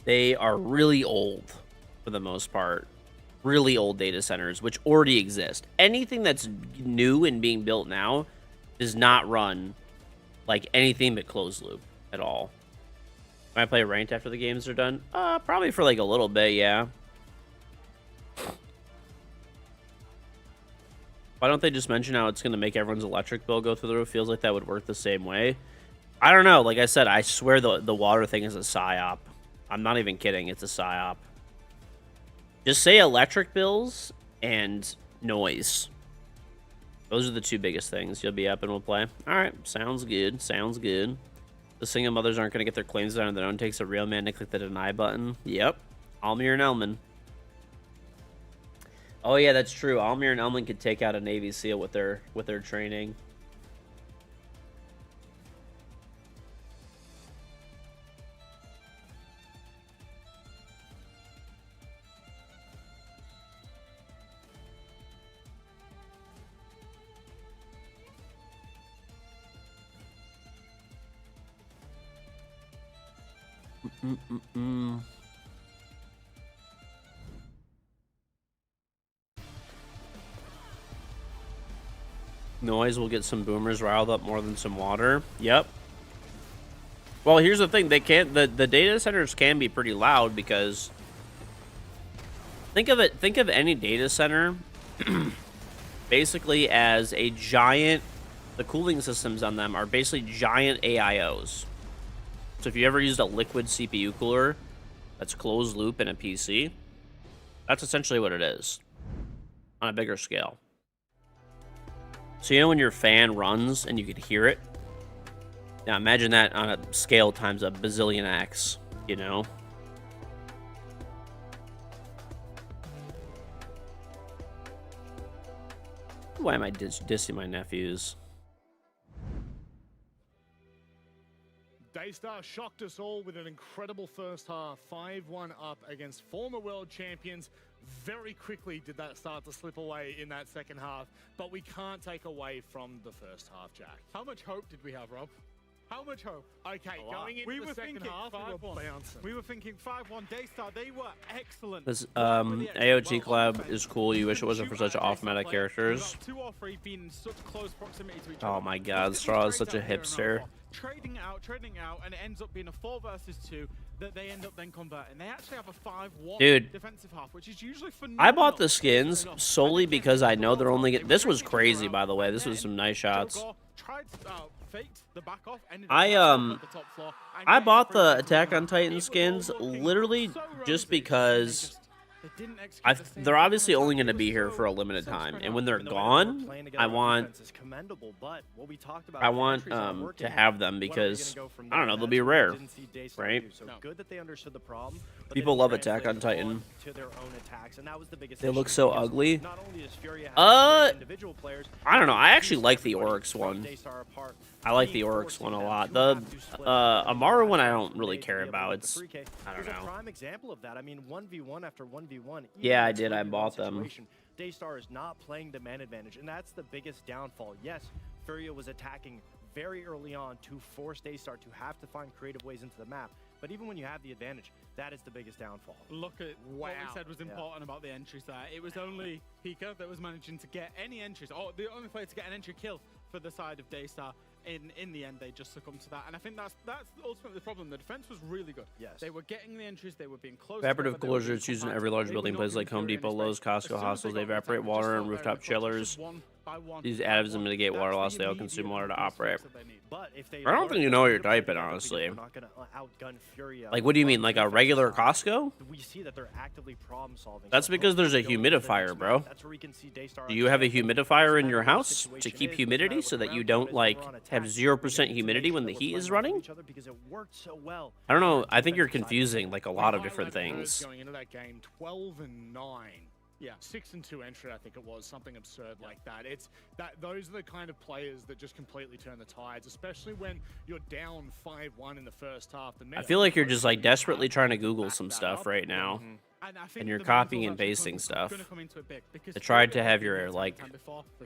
They are really old, for the most part. Really old data centers, which already exist. Anything that's new and being built now does not run like anything but closed loop at all. Might play ranked after the games are done? Probably for like a little bit, yeah. Why don't they just mention how it's going to make everyone's electric bill go through the roof? Feels like that would work the same way. I don't know. Like I said, I swear the water thing is a psyop. I'm not even kidding. It's a psyop. Just say electric bills and noise. Those are the two biggest things. You'll be up and we'll play. All right. Sounds good. Sounds good. The single mothers aren't going to get their claims done on their own. Takes a real man to click the deny button. Yep. Almir and Elman. Oh, yeah, that's true. Almir and Elman could take out a Navy SEAL with their training. Noise will get some boomers riled up more than some water. Yep. Well, here's the thing. They can't. The data centers can be pretty loud because think of any data center basically as a giant. The cooling systems on them are basically giant AIOs. So if you ever used a liquid CPU cooler that's closed loop in a PC, that's essentially what it is on a bigger scale. So you know when your fan runs and you can hear it? Now imagine that on a scale times a bazillion X, you know? Why am I dissing my nephews?
Daystar shocked us all with an incredible first half, 5-1 up against former world champions. Very quickly did that start to slip away in that second half, but we can't take away from the first half, Jack.
How much hope did we have, Rob? How much hope?
Okay, going into the second half, we were bouncing.
We were thinking 5-1 Daystar. They were excellent.
This AOT collab is cool. You wish it wasn't for such off-meta characters.
2 or 3 being in such close proximity to each
other. Oh my god, Straw is such a hipster.
Trading out, and it ends up being a 4 versus 2. that they end up then converting. They actually have a 5-1
Dude.
defensive half, which is usually
I
phenomenal.
bought the skins solely because I know they're only get. This was crazy, by the way. This was some nice shots.
Tried faked the back off, ended
I
up at the top floor, and
I
getting
bought
free
the
hits
Attack
as
on
well.
Titan
It was
skins
all looking
literally
so
just
rosy,
because
they didn't execute the same
they're
thing
obviously
on
only
attack.
going to
It
be
was
here
so-
for a limited
so
time,
spread
and
out.
when they're
And the way that we're
gone,
playing together
I
on
want
defense is commendable, but what we talked about
I
with
want
entries not
to
working,
have them
what are we
because
gonna go from
I don't
there?
know, they'll
That's
be
what we
rare,
didn't see Daystar
right?
do. So good that they understood the problem, but
People
they
love
didn't
Attack on
translate it
Titan.
on to their own attacks, and that was the biggest
They
issue
look so
because
ugly.
not only does Furia have great individual players,
I don't know.
but
I
they
actually
piece
like the
everybody
Oryx
from
one.
Daystar apart.
I like the
Being
Oryx
forcing
one a
them
lot.
to
The
have to split
Amaru one I don't
from
really
day to
care
be able to
about.
get the
It's
3K.
I don't
There's a
know.
prime example of that. I mean, 1v1 after 1v1. even
Yeah,
in
I
a
did. I
3v1
bought them.
situation, Daystar is not playing the man advantage, and that's the biggest downfall. Yes, Furia was attacking very early on to force Daystar to have to find creative ways into the map. But even when you have the advantage, that is the biggest downfall.
Look at what we said was important about the entries there. It was only Pika that was managing to get any entries, or the only player to get an entry kill for the side of Daystar. In the end, they just succumbed to that, and I think that's ultimately the problem. The defense was really good.
Yes,
they were getting the entries, they were being close.
Evaporative cooler is used in every large building, places like Home Depot, Lowe's, Costco, hostels. They evaporate water and rooftop chillers. These additives to mitigate water loss. They all consume water to operate.
But if they
I don't think you know what you're typing, honestly.
We're not gonna outgun Furia.
Like, what do you mean, like a regular Costco?
We see that they're actively problem solving.
That's because there's a humidifier, bro.
That's where we can see Daystar.
Do you have a humidifier in your house to keep humidity so that you don't like have 0% humidity when the heat is running?
Because it worked so well.
I don't know. I think you're confusing like a lot of different things.
Going into that game, 12-9. Yeah, 6-2 entry, I think it was, something absurd like that. It's that those are the kind of players that just completely turn the tides, especially when you're down 5-1 in the first half.
I feel like you're just like desperately trying to Google some stuff right now, and you're copying and pasting stuff. I tried to have your like,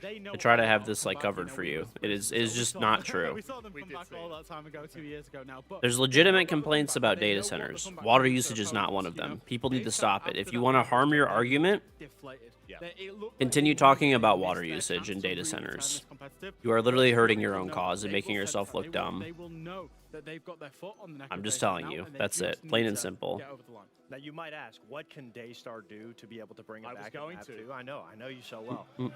I try to have this like covered for you. It is just not true.
We saw them come back all that time ago, 2 years ago now. But
There's legitimate complaints about data centers. Water usage is not one of them. People need to stop it. If you want to harm your argument, continue talking about water usage in data centers. You are literally hurting your own cause and making yourself look dumb.
They will know that they've got their foot on the neck.
I'm
of
just
Daystar
telling
now,
you.
and they
That's
just
it.
need
Plain and
to
simple.
get over the line.
Now you might ask, what can Daystar do to be able to bring it
I was
back?
going
and have
to.
I know you so well. And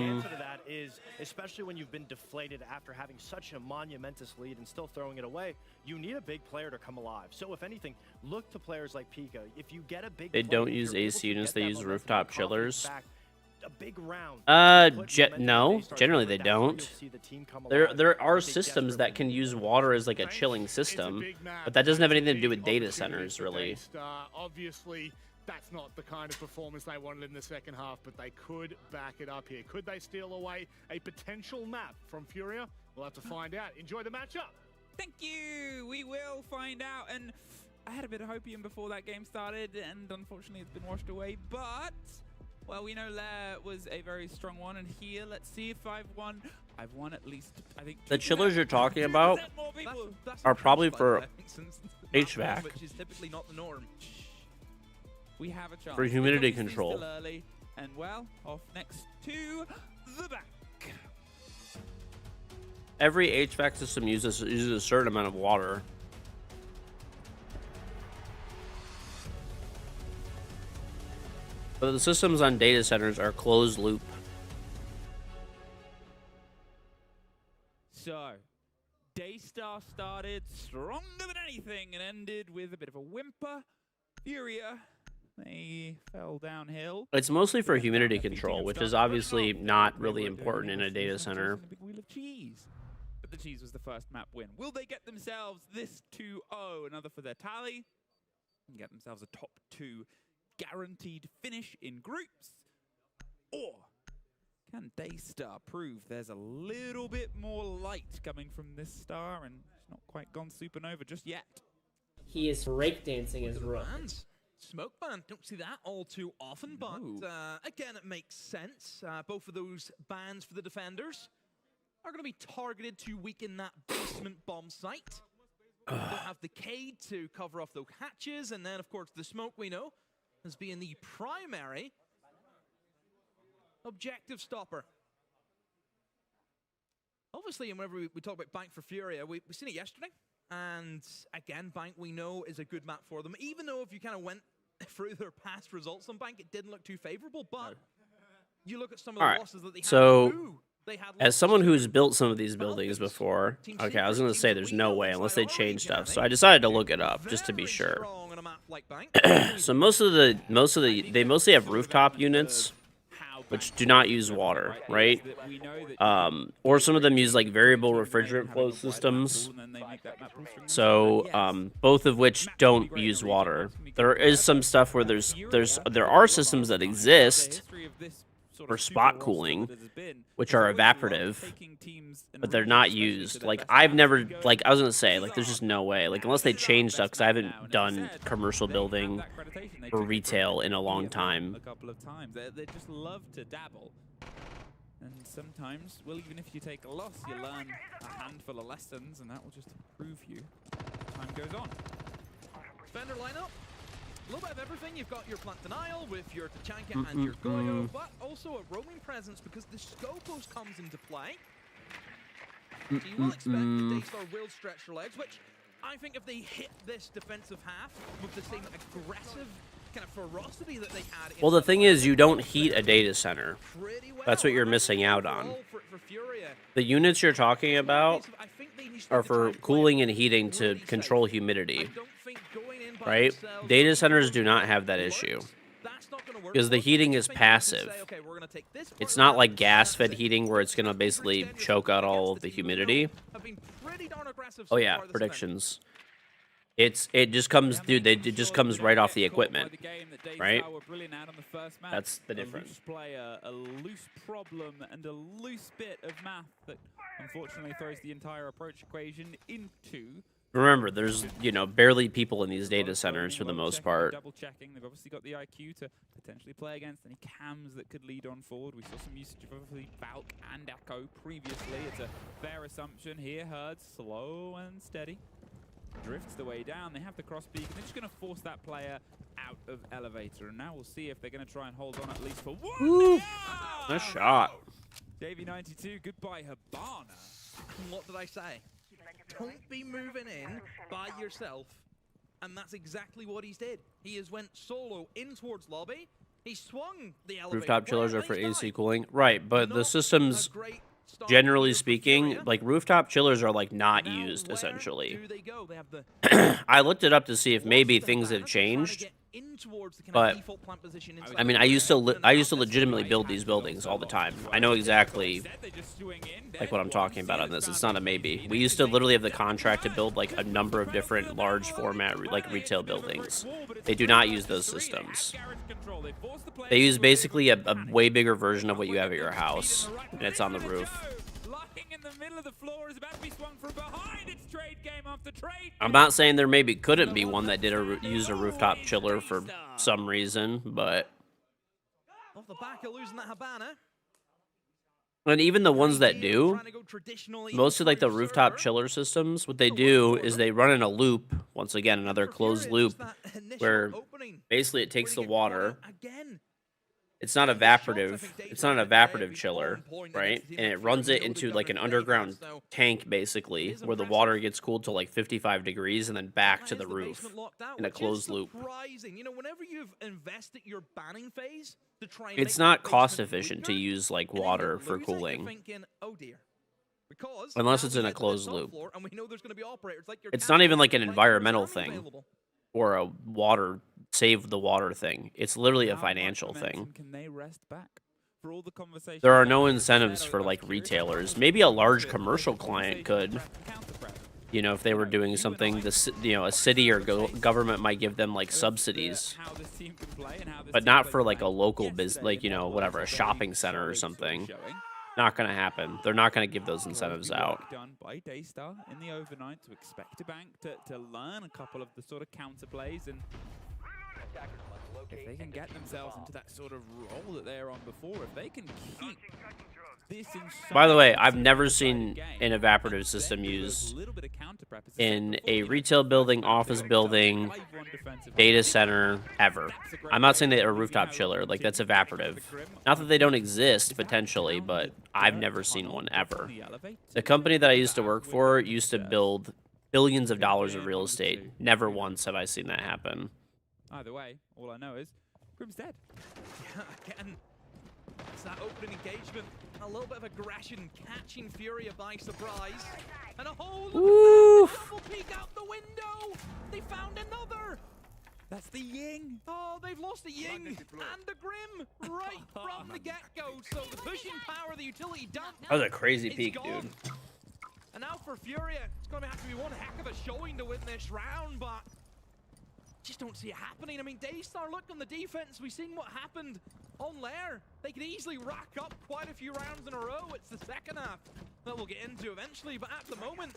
the answer to that is, especially when you've been deflated after having such a monumentous lead and still throwing it away, you need a big player to come alive. So if anything, look to players like Pika. If you get a big
They
player,
don't
if
use
you're able
AC
to
units.
get
They
that
use
momentum,
rooftop
that confidence
chillers.
back, a big round.
No. Generally, they don't. There are systems that can use water as like a chilling system, but that doesn't have anything to do with data centers, really.
Obviously, that's not the kind of performance they wanted in the second half, but they could back it up here. Could they steal away a potential map from Furia? We'll have to find out. Enjoy the matchup.
Thank you. We will find out. And I had a bit of hopium before that game started, and unfortunately, it's been washed away. But well, we know Lair was a very strong one, and here, let's see if I've won at least, I think.
The chillers you're talking about are probably for HVAC.
Which is typically not the norm.
We have a chance.
For humidity
It's obviously
control.
still early, and well, off next to the back.
Every HVAC system uses a certain amount of water. But the systems on data centers are closed loop.
So, Daystar started stronger than anything and ended with a bit of a whimper. Furia, they fell downhill.
It's mostly for humidity control, which is obviously not really important in a data center.
Big wheel of cheese. But the cheese was the first map win. Will they get themselves this 2-0? Another for their tally. And get themselves a top 2 guaranteed finish in groups? Or can Daystar prove there's a little bit more light coming from this star and it's not quite gone supernova just yet?
He is breakdancing his rook.
Smoke ban, don't see that all too often, but again, it makes sense. Both of those bans for the defenders are going to be targeted to weaken that basement bomb site. They'll have the Cade to cover off those hatches, and then, of course, the smoke we know as being the primary objective stopper. Obviously, and whenever we talk about Bank for Furia, we've seen it yesterday. And again, Bank we know is a good map for them. Even though if you kind of went through their past results on Bank, it didn't look too favorable. But you look at some of the losses that they had.
So, as someone who's built some of these buildings before, okay, I was going to say there's no way unless they change stuff. So I decided to look it up just to be sure. So they mostly have rooftop units, which do not use water, right? Or some of them use like variable refrigerant flow systems. So both of which don't use water. There is some stuff where there are systems that exist for spot cooling, which are evaporative, but they're not used. Like I've never, like I was gonna say, like there's just no way, like unless they change stuff, because I haven't done commercial building or retail in a long time.
A couple of times, they just love to dabble, and sometimes, well, even if you take a loss, you learn a handful of lessons, and that will just improve you as time goes on.
Defender lineup. A little bit of everything. You've got your plant denial with your Tachanka and your Goyo, but also a roaming presence because the Scopos comes into play. So you will expect that Daystar will stretch their legs, which I think if they hit this defensive half with the same aggressive kind of ferocity that they had.
Well, the thing is, you don't heat a data center. That's what you're missing out on. The units you're talking about are for cooling and heating to control humidity. Right? Data centers do not have that issue because the heating is passive. It's not like gas-fed heating where it's going to basically choke out all of the humidity. Oh yeah, predictions. It just comes, dude. It just comes right off the equipment, right? That's the difference.
A loose problem and a loose bit of math that unfortunately throws the entire approach equation into.
Remember, there's, barely people in these data centers for the most part.
Double checking. They've obviously got the IQ to potentially play against any cams that could lead on forward. We saw some usage of obviously Valk and Echo previously. It's a fair assumption here. Herd slow and steady. Drifts the way down. They have the cross beacon. They're just going to force that player out of elevator. And now we'll see if they're going to try and hold on at least for one.
Woo! Nice shot.
JV92, goodbye Habana.
What did I say? Don't be moving in by yourself. And that's exactly what he did. He has went solo in towards lobby. He swung the elevator.
Rooftop chillers are for AC cooling. Right, but the systems, generally speaking, like rooftop chillers are like not used, essentially. I looked it up to see if maybe things have changed. But I mean, I used to legitimately build these buildings all the time. I know exactly like what I'm talking about on this. It's not a maybe. We used to literally have the contract to build like a number of different large format like retail buildings. They do not use those systems. They use basically a way bigger version of what you have at your house, and it's on the roof. I'm not saying there maybe couldn't be one that did use a rooftop chiller for some reason, but
off the back of losing that Habana.
And even the ones that do, mostly like the rooftop chiller systems, what they do is they run in a loop, once again, another closed loop, where basically it takes the water. It's not an evaporative chiller, right? And it runs it into like an underground tank, basically, where the water gets cooled to like 55 degrees and then back to the roof in a closed loop.
Whenever you've invested your banning phase to try and
it's not cost efficient to use like water for cooling. Unless it's in a closed loop. It's not even like an environmental thing or a water save the water thing. It's literally a financial thing. There are no incentives for like retailers. Maybe a large commercial client could, if they were doing something. A city or government might give them like subsidies, but not for like a local business, like whatever, a shopping center or something. Not gonna happen. They're not gonna give those incentives out.
Done by Daystar in the overnight to expect a bank to learn a couple of the sort of counter plays, and if they can get themselves into that sort of role that they're on before, if they can keep this in.
By the way, I've never seen an evaporative system used in a retail building, office building, data center, ever. I'm not saying that a rooftop chiller, like that's evaporative. Not that they don't exist, potentially, but I've never seen one ever. The company that I used to work for used to build billions of dollars of real estate. Never once have I seen that happen.
Either way, all I know is Grim's dead.
Yeah, again, it's that opening engagement. A little bit of aggression, catching Furia by surprise. And a whole look at that! Double peek out the window! They found another!
That's the Ying!
Oh, they've lost the Ying and the Grim right from the get-go. So the pushing power, the utility dump.
That was a crazy
it's
peek,
gone.
dude.
And now for Furia, it's going to have to be one heck of a showing to win this round, but just don't see it happening. I mean, Daystar, look on the defense. We've seen what happened on Lair. They could easily rack up quite a few rounds in a row. It's the second half that we'll get into eventually, but at the moment,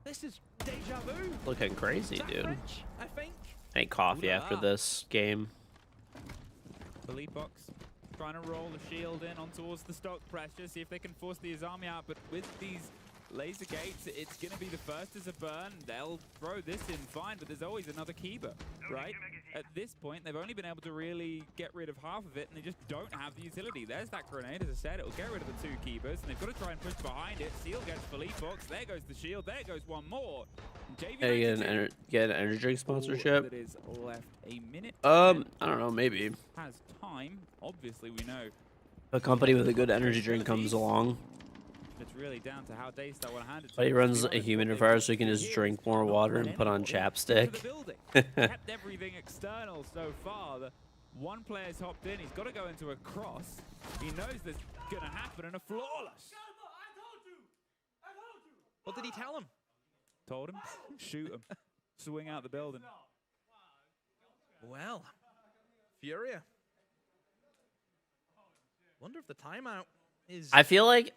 this is deja vu.
Looking crazy, dude.
French, I think.
I need coffee after this game.
Elite Box trying to roll the shield in on towards the stock pressure, see if they can force the Izami out, but with these laser gates, it's going to be the first as a burn. They'll throw this in fine, but there's always another Kiba, right? At this point, they've only been able to really get rid of half of it, and they just don't have the utility. There's that grenade, as I said. It'll get rid of the 2 Kibas, and they've got to try and push behind it. Seal gets Elite Box. There goes the shield. There goes one more.
Hey, get an energy drink sponsorship.
That is left a minute.
I don't know, maybe.
Has time. Obviously, we know.
A company with a good energy drink comes along.
It's really down to how Daystar want to hand it to
But he
him.
runs a humidifier so he can just drink more water and put on chapstick.
Kept everything external so far. The one player's hopped in. He's got to go into a cross. He knows there's going to happen, and a flawless.
What did he tell him?
Told him, shoot him, swing out the building.
Well, Furia. Wonder if the timeout is.
I feel like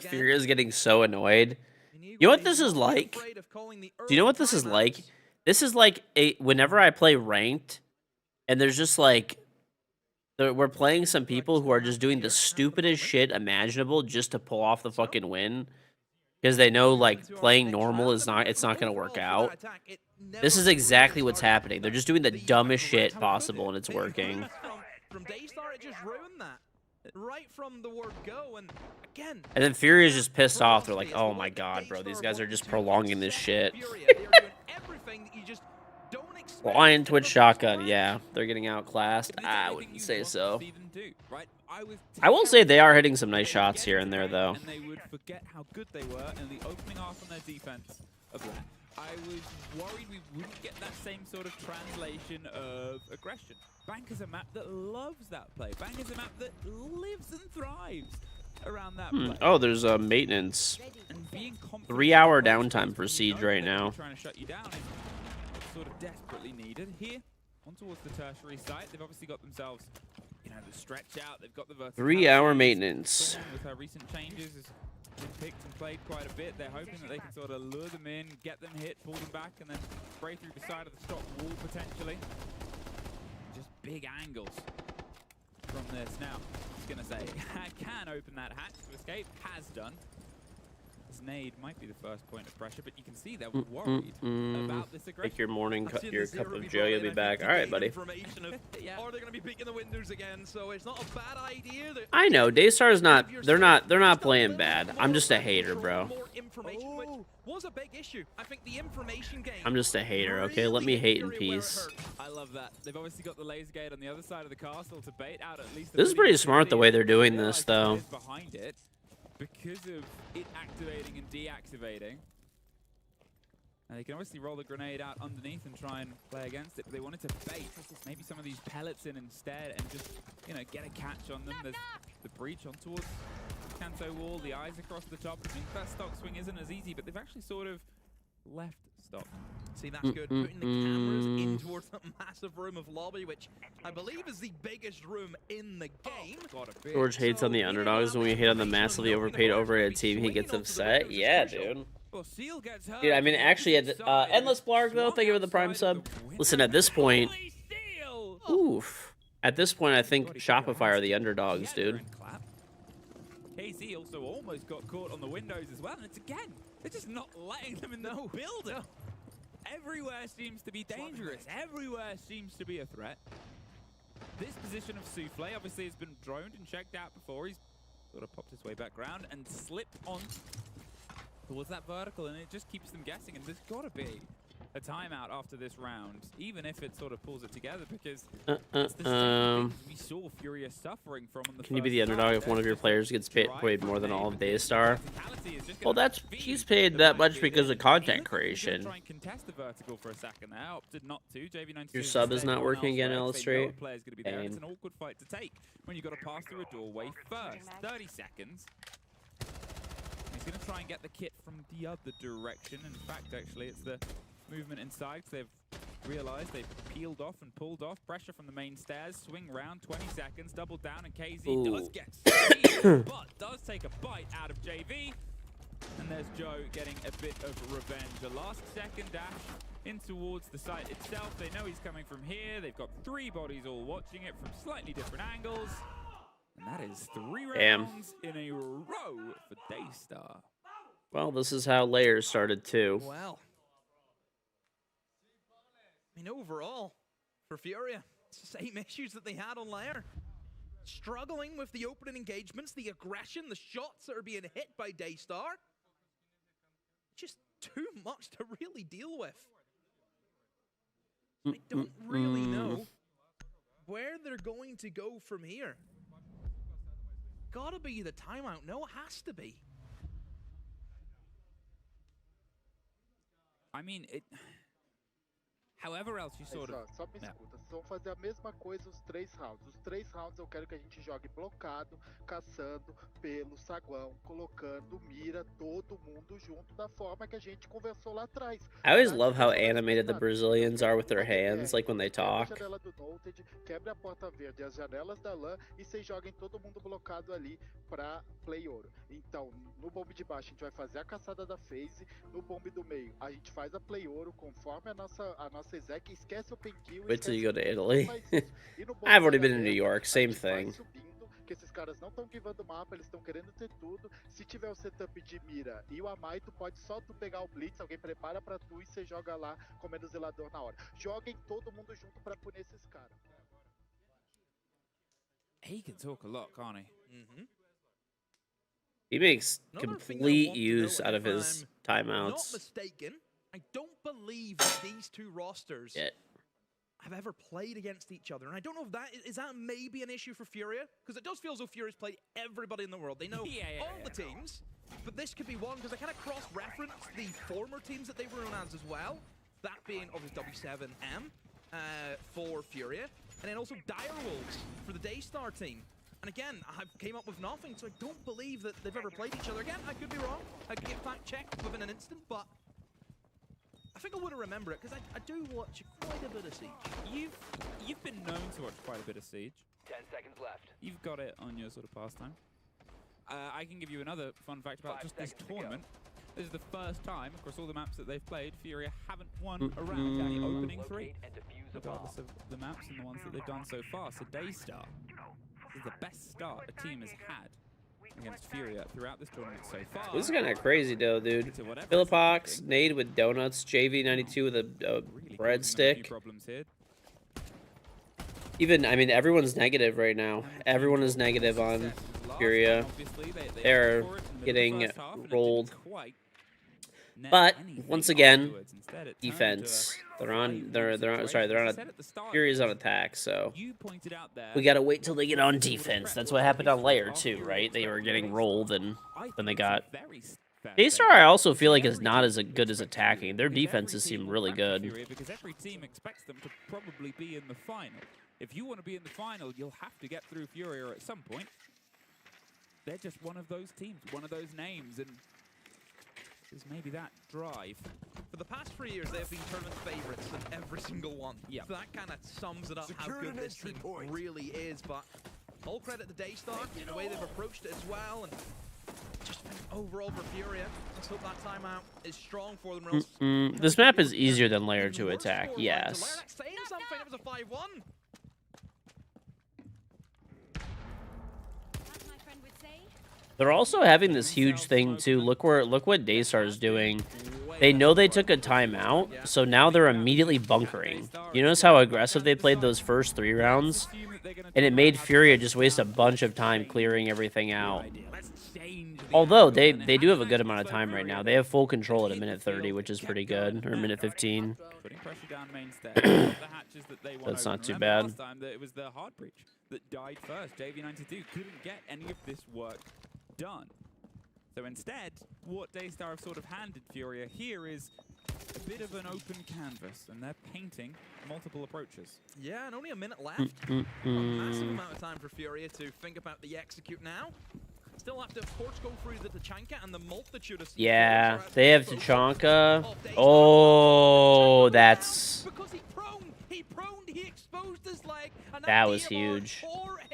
Furia is getting so annoyed. You know what this is like? Do you know what this is like? This is like whenever I play ranked, and there's just like we're playing some people who are just doing the stupidest shit imaginable just to pull off the fucking win. Because they know, like, playing normal is it's not going to work out. This is exactly what's happening. They're just doing the dumbest shit possible, and it's working.
From Daystar, it just ruined that. Right from the word go, and again...
And then Fury is just pissed off. They're like, oh my god, bro, these guys are just prolonging this shit. Lion Twitch Shotgun, yeah. They're getting outclassed. I wouldn't say so. I will say they are hitting some nice shots here and there, though.
And they would forget how good they were in the opening half on their defense of that. I was worried we wouldn't get that same sort of translation of aggression. Bank is a map that loves that play. Bank is a map that lives and thrives around that play.
Oh, there's a maintenance. 3-hour downtime for Siege right now.
Trying to shut you down is sort of desperately needed. Here, on towards the tertiary site, they've obviously got themselves, you know, the stretch out. They've got the vertical.
3-hour maintenance.
With her recent changes, has been picked and played quite a bit. They're hoping that they can sort of lure them in, get them hit, pull them back, and then spray through the side of the stock wall potentially. Just big angles from this. Now, I was gonna say, can open that hatch to escape. Has done. This nade might be the first point of pressure, but you can see they're worried about this aggression.
Take your morning, your cup of Joe. You'll be back. All right, buddy.
Or they're going to be peeking the windows again, so it's not a bad idea.
I know Daystar's not. They're not playing bad. I'm just a hater, bro.
Was a big issue. I think the information game.
I'm just a hater. Okay, let me hate in peace.
I love that. They've obviously got the laser gate on the other side of the castle to bait out at least.
This is pretty smart the way they're doing this, though.
Behind it, because of it activating and deactivating. And they can obviously roll the grenade out underneath and try and play against it, but they wanted to bait maybe some of these pellets in instead and just, you know, get a catch on them. There's the breach on towards Kanto wall, the eyes across the top. I mean, that stock swing isn't as easy, but they've actually sort of left stock.
See, that's good. Putting the cameras in towards that massive room of lobby, which I believe is the biggest room in the game.
George hates on the underdogs. When we hate on the massively overpaid, overrated team, he gets upset. Yeah, dude. Dude, I mean, actually, Endless Blarg, though, thank you for the Prime sub. Listen, at this point, oof. At this point, I think Shopify are the underdogs, dude.
KZ also almost got caught on the windows as well, and it's again, they're just not letting them in the building. Everywhere seems to be dangerous. Everywhere seems to be a threat. This position of Souffle obviously has been droned and checked out before. He's sort of popped his way back round and slipped on towards that vertical, and it just keeps them guessing. And there's got to be a timeout after this round, even if it sort of pulls it together, because it's the same things we saw Furia suffering from in the
Can you be the underdog if one of your players gets paid more than all of Daystar? Well, he's paid that much because of content creation.
Try and contest the vertical for a second. They opted not to. JV92.
Your sub is not working again, Illustrate.
Player's going to be there. It's an awkward fight to take when you got to pass through a doorway first. 30 seconds. He's going to try and get the kit from the other direction. In fact, actually, it's the movement inside, because they've realized they've peeled off and pulled off. Pressure from the main stairs, swing round, 20 seconds, double down, and KZ does get speed, but does take a bite out of JV. And there's Joe getting a bit of revenge. The last second dash in towards the site itself. They know he's coming from here. They've got 3 bodies all watching it from slightly different angles. And that is 3 rounds in a row for Daystar.
Well, this is how layers started too.
Well, I mean, overall, for Furia, it's the same issues that they had on Lair. Struggling with the opening engagements, the aggression, the shots that are being hit by Daystar. Just too much to really deal with. I don't really know where they're going to go from here. Gotta be the timeout. No, it has to be.
I mean, however else you sort of...
Só me escuta, vocês vão fazer a mesma coisa os 3 rounds. Os 3 rounds eu quero que a gente jogue blocado, caçando pelo saguão, colocando mira, todo mundo junto da forma que a gente conversou lá atrás.
I always love how animated the Brazilians are with their hands, like when they talk.
A janela do Noted, quebra a porta verde, as janelas da LAN e vocês joguem todo mundo blocado ali pra play ouro. Então, no bombe de baixo a gente vai fazer a caçada da FaZe, no bombe do meio a gente faz a play ouro conforme a nossa exec, esquece o penkill.
Wait till you go to Italy. I've already been in New York, same thing.
Que esses caras não estão givando mapa, eles estão querendo ter tudo. Se tiver o setup de mira e o Amai, tu pode só tu pegar o blitz, alguém prepara pra tu e você joga lá comendo o zelador na hora. Joguem todo mundo junto pra punir esses caras.
He can talk a lot, can't he?
He makes complete use out of his
Not
timeouts.
mistaken, I don't believe that these 2 rosters have ever played against each other, and I don't know if that is that maybe an issue for Furia, because it does feel as though Furia's played everybody in the world. They know all the teams, but this could be one because they kind of cross-reference the former teams that they were known as well. That being obviously W7M for Furia, and then also Direwolves for the Daystar team. And again, I came up with nothing, so I don't believe that they've ever played each other. Again, I could be wrong. I could get fact-checked within an instant, but I think I would have remembered it, because I do watch quite a bit of Siege.
You've been known to watch quite a bit of Siege.
10 seconds left.
You've got it on your sort of pastime. I can give you another fun fact about just this tournament. This is the first time across all the maps that they've played, Furia haven't won a round in the opening 3, regardless of the maps and the ones that they've done so far. So Daystar, this is the best start a team has had against Furia throughout this tournament so far.
This is kind of crazy though, dude. Philippox, Nade with donuts, JV92 with a breadstick. Even, I mean, everyone's negative right now. Everyone is negative on Furia. They're getting rolled. But once again, defense. They're on Furia's on attack, so we gotta wait till they get on defense. That's what happened on Layer 2, right? They were getting rolled and then they got Daystar. I also feel like is not as good as attacking. Their defenses seem really good.
Because every team expects them to probably be in the final. If you want to be in the final, you'll have to get through Furia at some point. They're just one of those teams, one of those names, and there's maybe that drive.
For the past 3 years, they have been tournament favorites in every single one.
Yeah.
So that kind of sums it up how good this team really is. But all credit to Daystar, the way they've approached it as well, and just overall for Furia, let's hope that timeout is strong for them.
This map is easier than Layer 2 attack, yes.
Saying something, it was a 5-1.
They're also having this huge thing too. Look what Daystar is doing. They know they took a timeout, so now they're immediately bunkering. You notice how aggressive they played those first 3 rounds? And it made Furia just waste a bunch of time clearing everything out. Although they do have a good amount of time right now. They have full control at a minute 30, which is pretty good, or a minute 15.
Putting pressure down main stairs. The hatches that they
That's not too
Remember
bad.
last time that it was the hard breach that died first. JV92 couldn't get any of this work done. So instead, what Daystar have sort of handed Furia here is a bit of an open canvas, and they're painting multiple approaches.
Yeah, and only a minute left. A massive amount of time for Furia to think about the execute now. Still have to, of course, go through the Tachanka and the multitude of...
Yeah, they have Tachanka. Oh, that's...
He exposed his leg, and
that was huge.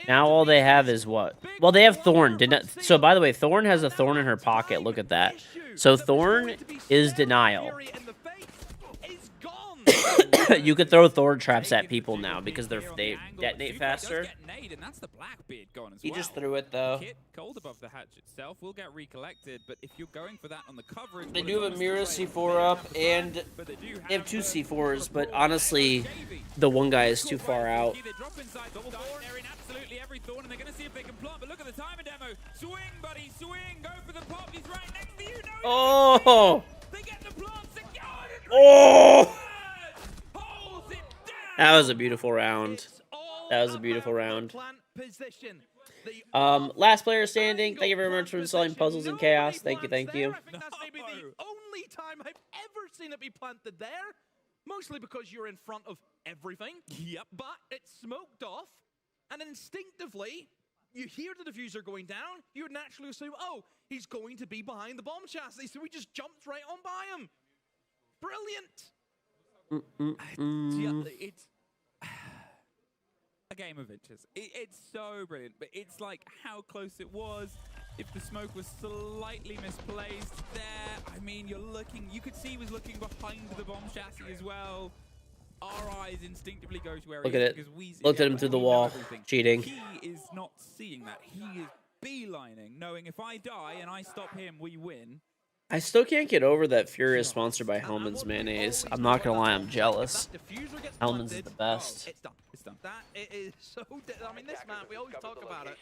Now all they have is what? Well, they have Thorn. So, by the way, Thorn has a Thorn in her pocket. Look at that. So, Thorn is denial. You could throw Thorn traps at people now because they detonate faster. He just threw it, though.
Kit cold above the hatch itself will get recollected, but if you're going for that on the coverage...
They do have a Mira C4 up, and they have 2 C4s, but honestly, the one guy is too far out.
They drop inside the Thorn. They're in absolutely every Thorn, and they're going to see if they can plant, but look at the timer demo. Swing, buddy, swing. Go for the pop. He's right next to you. No,
oh!
They get the plant secured.
Oh! That was a beautiful round. That was a beautiful round. Last player standing. Thank you very much for installing Puzzles in Chaos. Thank you, thank you.
I think that's maybe the only time I've ever seen it be planted there. Mostly because you're in front of everything. Yep. But it's smoked off, and instinctively, you hear the diffuser going down, you would naturally assume, oh, he's going to be behind the bomb chassis, so we just jumped right on by him. Brilliant.
It's a game of inches. It's so brilliant, but it's like how close it was. If the smoke was slightly misplaced there, I mean, you could see he was looking behind the bomb chassis as well. Our eyes instinctively go to where
Look
he
at
is
it.
because
Looked at him through the wall. Cheating.
He is not seeing that. He is beelining, knowing if I die and I stop him, we win.
I still can't get over that Fury is sponsored by Hellman's Mayonnaise. I'm not gonna lie, I'm jealous. Hellman's is the best.
It's done. It's done. That it is so... I mean, this map, we always talk about it.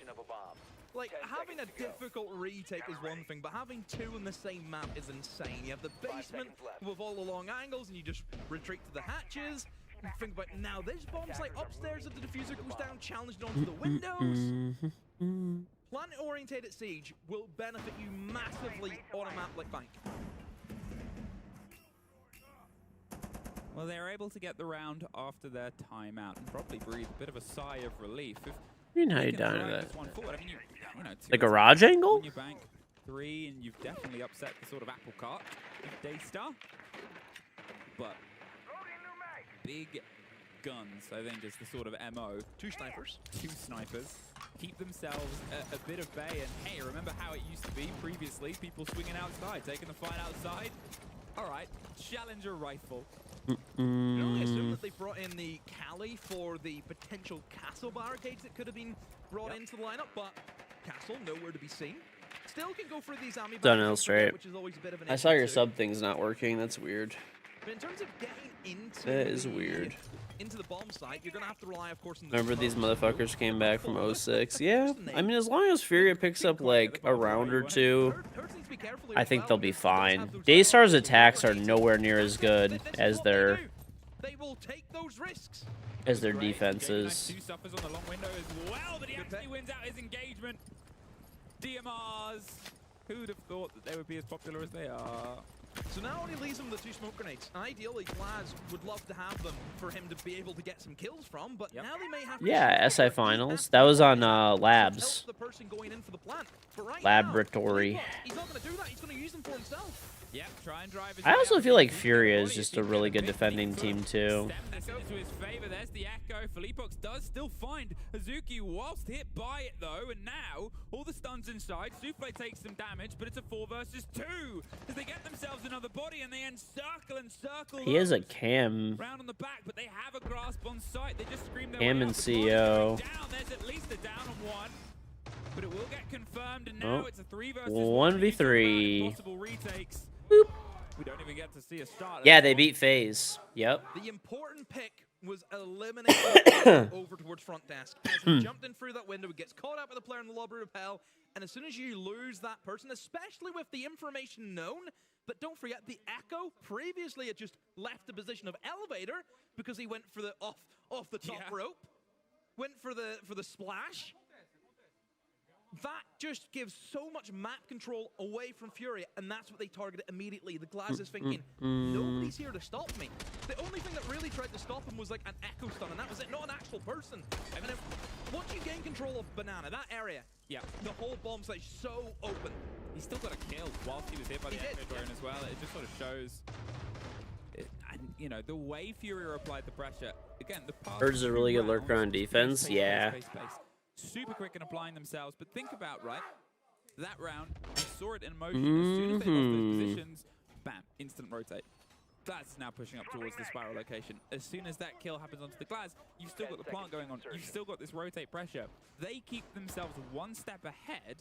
Like, having a difficult retake is one thing, but having 2 in the same map is insane. You have the basement with all the long angles, and you just retreat to the hatches. And think about now, this bomb site upstairs if the diffuser goes down, challenged onto the windows. Planet-orientated siege will benefit you massively on a map like Bank.
Well, they're able to get the round after their timeout and probably breathe a bit of a sigh of relief.
I mean, how you down to that?
I mean, you know,
The garage angle?
You bank 3, and you've definitely upset the sort of apple cart of Daystar. But big guns, I think, is the sort of MO.
2 snipers.
2 snipers. Keep themselves a bit of bay, and hey, remember how it used to be previously? People swinging outside, taking the fight outside. All right, Challenger rifle.
You know, I assume that they brought in the Cali for the potential castle barricades that could have been brought into the lineup, but castle nowhere to be seen. Still can go for these army
Don't illustrate.
which is always a bit of an
I saw your
issue.
sub thing's not working. That's weird.
But in terms of getting into
That is weird.
into the bomb site, you're gonna have to rely, of course, on the
Remember these motherfuckers came back from 06? Yeah, I mean, as long as Furia picks up, like, a round or 2, I think they'll be fine. Daystar's attacks are nowhere near as good as their defenses.
2 suffers on the long window as well, but he actually wins out his engagement. DMRs. Who'd have thought that they would be as popular as they are?
So now only leaves him with 2 smoke grenades. Ideally, Glaz would love to have them for him to be able to get some kills from, but now they may have to...
Yeah, SI Finals. That was on Labs.
the person going in for the plant. But right
Laboratory.
now, he's not going to do that. He's going to use them for himself.
Yep, try and drive his
I also feel like Furia is just a really good defending team, too.
into his favor. There's the echo. Philippox does still find Hazuki whilst hit by it, though, and now all the stuns inside. Souffle takes some damage, but it's a 4 versus 2 as they get themselves another body and they encircle and circle.
He is a cam.
Round on the back, but they have a grasp on sight. They just scream their
Cam
way
and
up.
CEO.
Down. There's at least a down on 1. But it will get confirmed, and now it's a 3 versus
1v3.
Possible retakes.
Boop.
We don't even get to see a start.
Yeah, they beat FaZe. Yep.
The important pick was eliminated over towards front desk. As he jumped in through that window, he gets caught out by the player in the lobby rappel, and as soon as you lose that person, especially with the information known, but don't forget the Echo previously had just left the position of elevator because he went for the off the top rope, went for the splash. That just gives so much map control away from Furia, and that's what they targeted immediately. The Glaz is thinking, nobody's here to stop me. The only thing that really tried to stop him was like an echo stun, and that was it, not an actual person. And then once you gain control of Banana, that area, the whole bomb site is so open.
He still got a kill whilst he was hit by the echo drone as well. It just sort of shows. And, you know, the way Furia applied the pressure, again, the past
Urge a really good lurker on defense, yeah.
Super quick in applying themselves, but think about, right, that round, we saw it in motion. As soon as they lost those positions, bam, instant rotate. Glaz now pushing up towards the spiral location. As soon as that kill happens onto the Glaz, you've still got the plant going on. You've still got this rotate pressure. They keep themselves one step ahead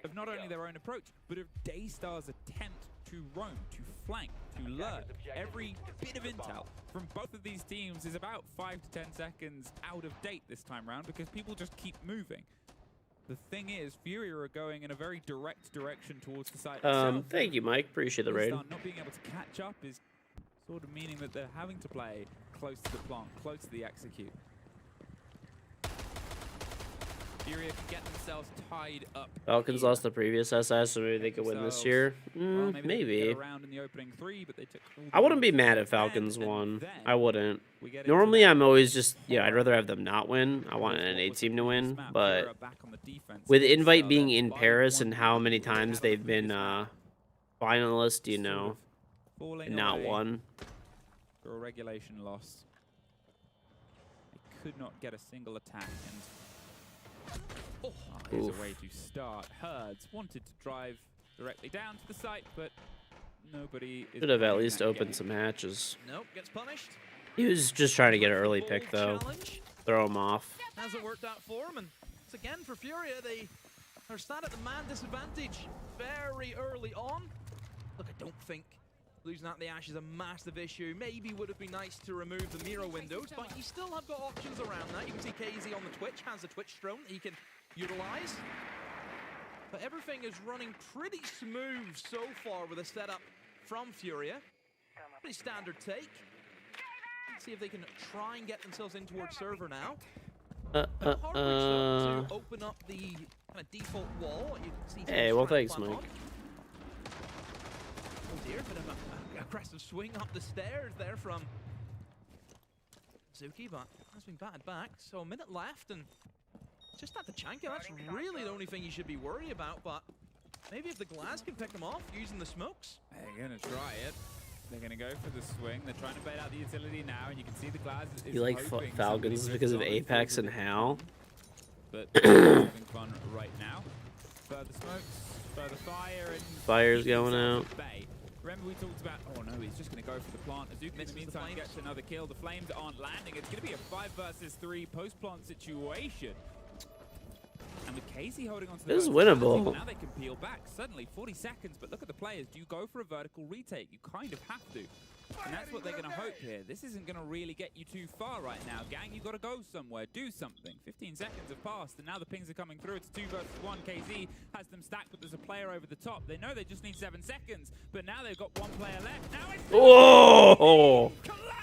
of not only their own approach, but of Daystar's attempt to roam, to flank, to lurk. Every bit of intel from both of these teams is about 5 to 10 seconds out of date this time round because people just keep moving. The thing is, Furia are going in a very direct direction towards the site itself.
Thank you, Mike. Appreciate the raid.
Not being able to catch up is sort of meaning that they're having to play close to the plant, close to the execute. Furia can get themselves tied up.
Falcons lost the previous SS, so maybe they could win this year.
Well,
maybe.
Get around in the opening 3, but they took
I wouldn't be mad if Falcons won. I wouldn't. Normally, I'm always just, I'd rather have them not win. I want an NA team to win, but with Invite being in Paris and how many times they've been finalists, you know, and not won.
For a regulation loss. They could not get a single attack, and here's a way to start. Herds wanted to drive directly down to the site, but nobody is.
Should have at least opened some hatches.
Nope, gets punished.
He was just trying to get an early pick, though. Throw him off.
Hasn't worked out for him, and it's again for Furia. They are sat at the man disadvantage very early on. Look, I don't think losing out the Ash is a massive issue. Maybe would have been nice to remove the Miro windows, but you still have got options around that. You can see KZ on the Twitch, has a Twitch drone he can utilize. But everything is running pretty smooth so far with a setup from Furia. Pretty standard take. Let's see if they can try and get themselves in towards server now. To open up the kind of default wall. You can see
hey, well, thanks, Mike.
Oh dear, bit of an aggressive swing up the stairs there from Zuki, but has been batted back. So a minute left, and just at the Chanka, that's really the only thing you should be worried about, but maybe if the Glaz can pick them off using the smokes.
They're going to try it. They're going to go for the swing. They're trying to bait out the utility now, and you can see the Glaz is
You like Falcons because of Apex and Hal?
But having fun right now. Further smokes, further fire, and
Fire's going out.
Remember we talked about, oh no, he's just going to go for the plant. Azuki in the meantime gets another kill. The flames aren't landing. It's going to be a 5 versus 3 post-plant situation. And with Casey holding on to the
this is winnable.
Now they can peel back. Suddenly 40 seconds, but look at the players. Do you go for a vertical retake? You kind of have to. And that's what they're going to hope here. This isn't going to really get you too far right now, gang. You've got to go somewhere, do something. 15 seconds have passed, and now the pings are coming through. It's 2 versus 1. KZ has them stacked, but there's a player over the top. They know they just need 7 seconds, but now they've got 1 player left. Now it's
whoa!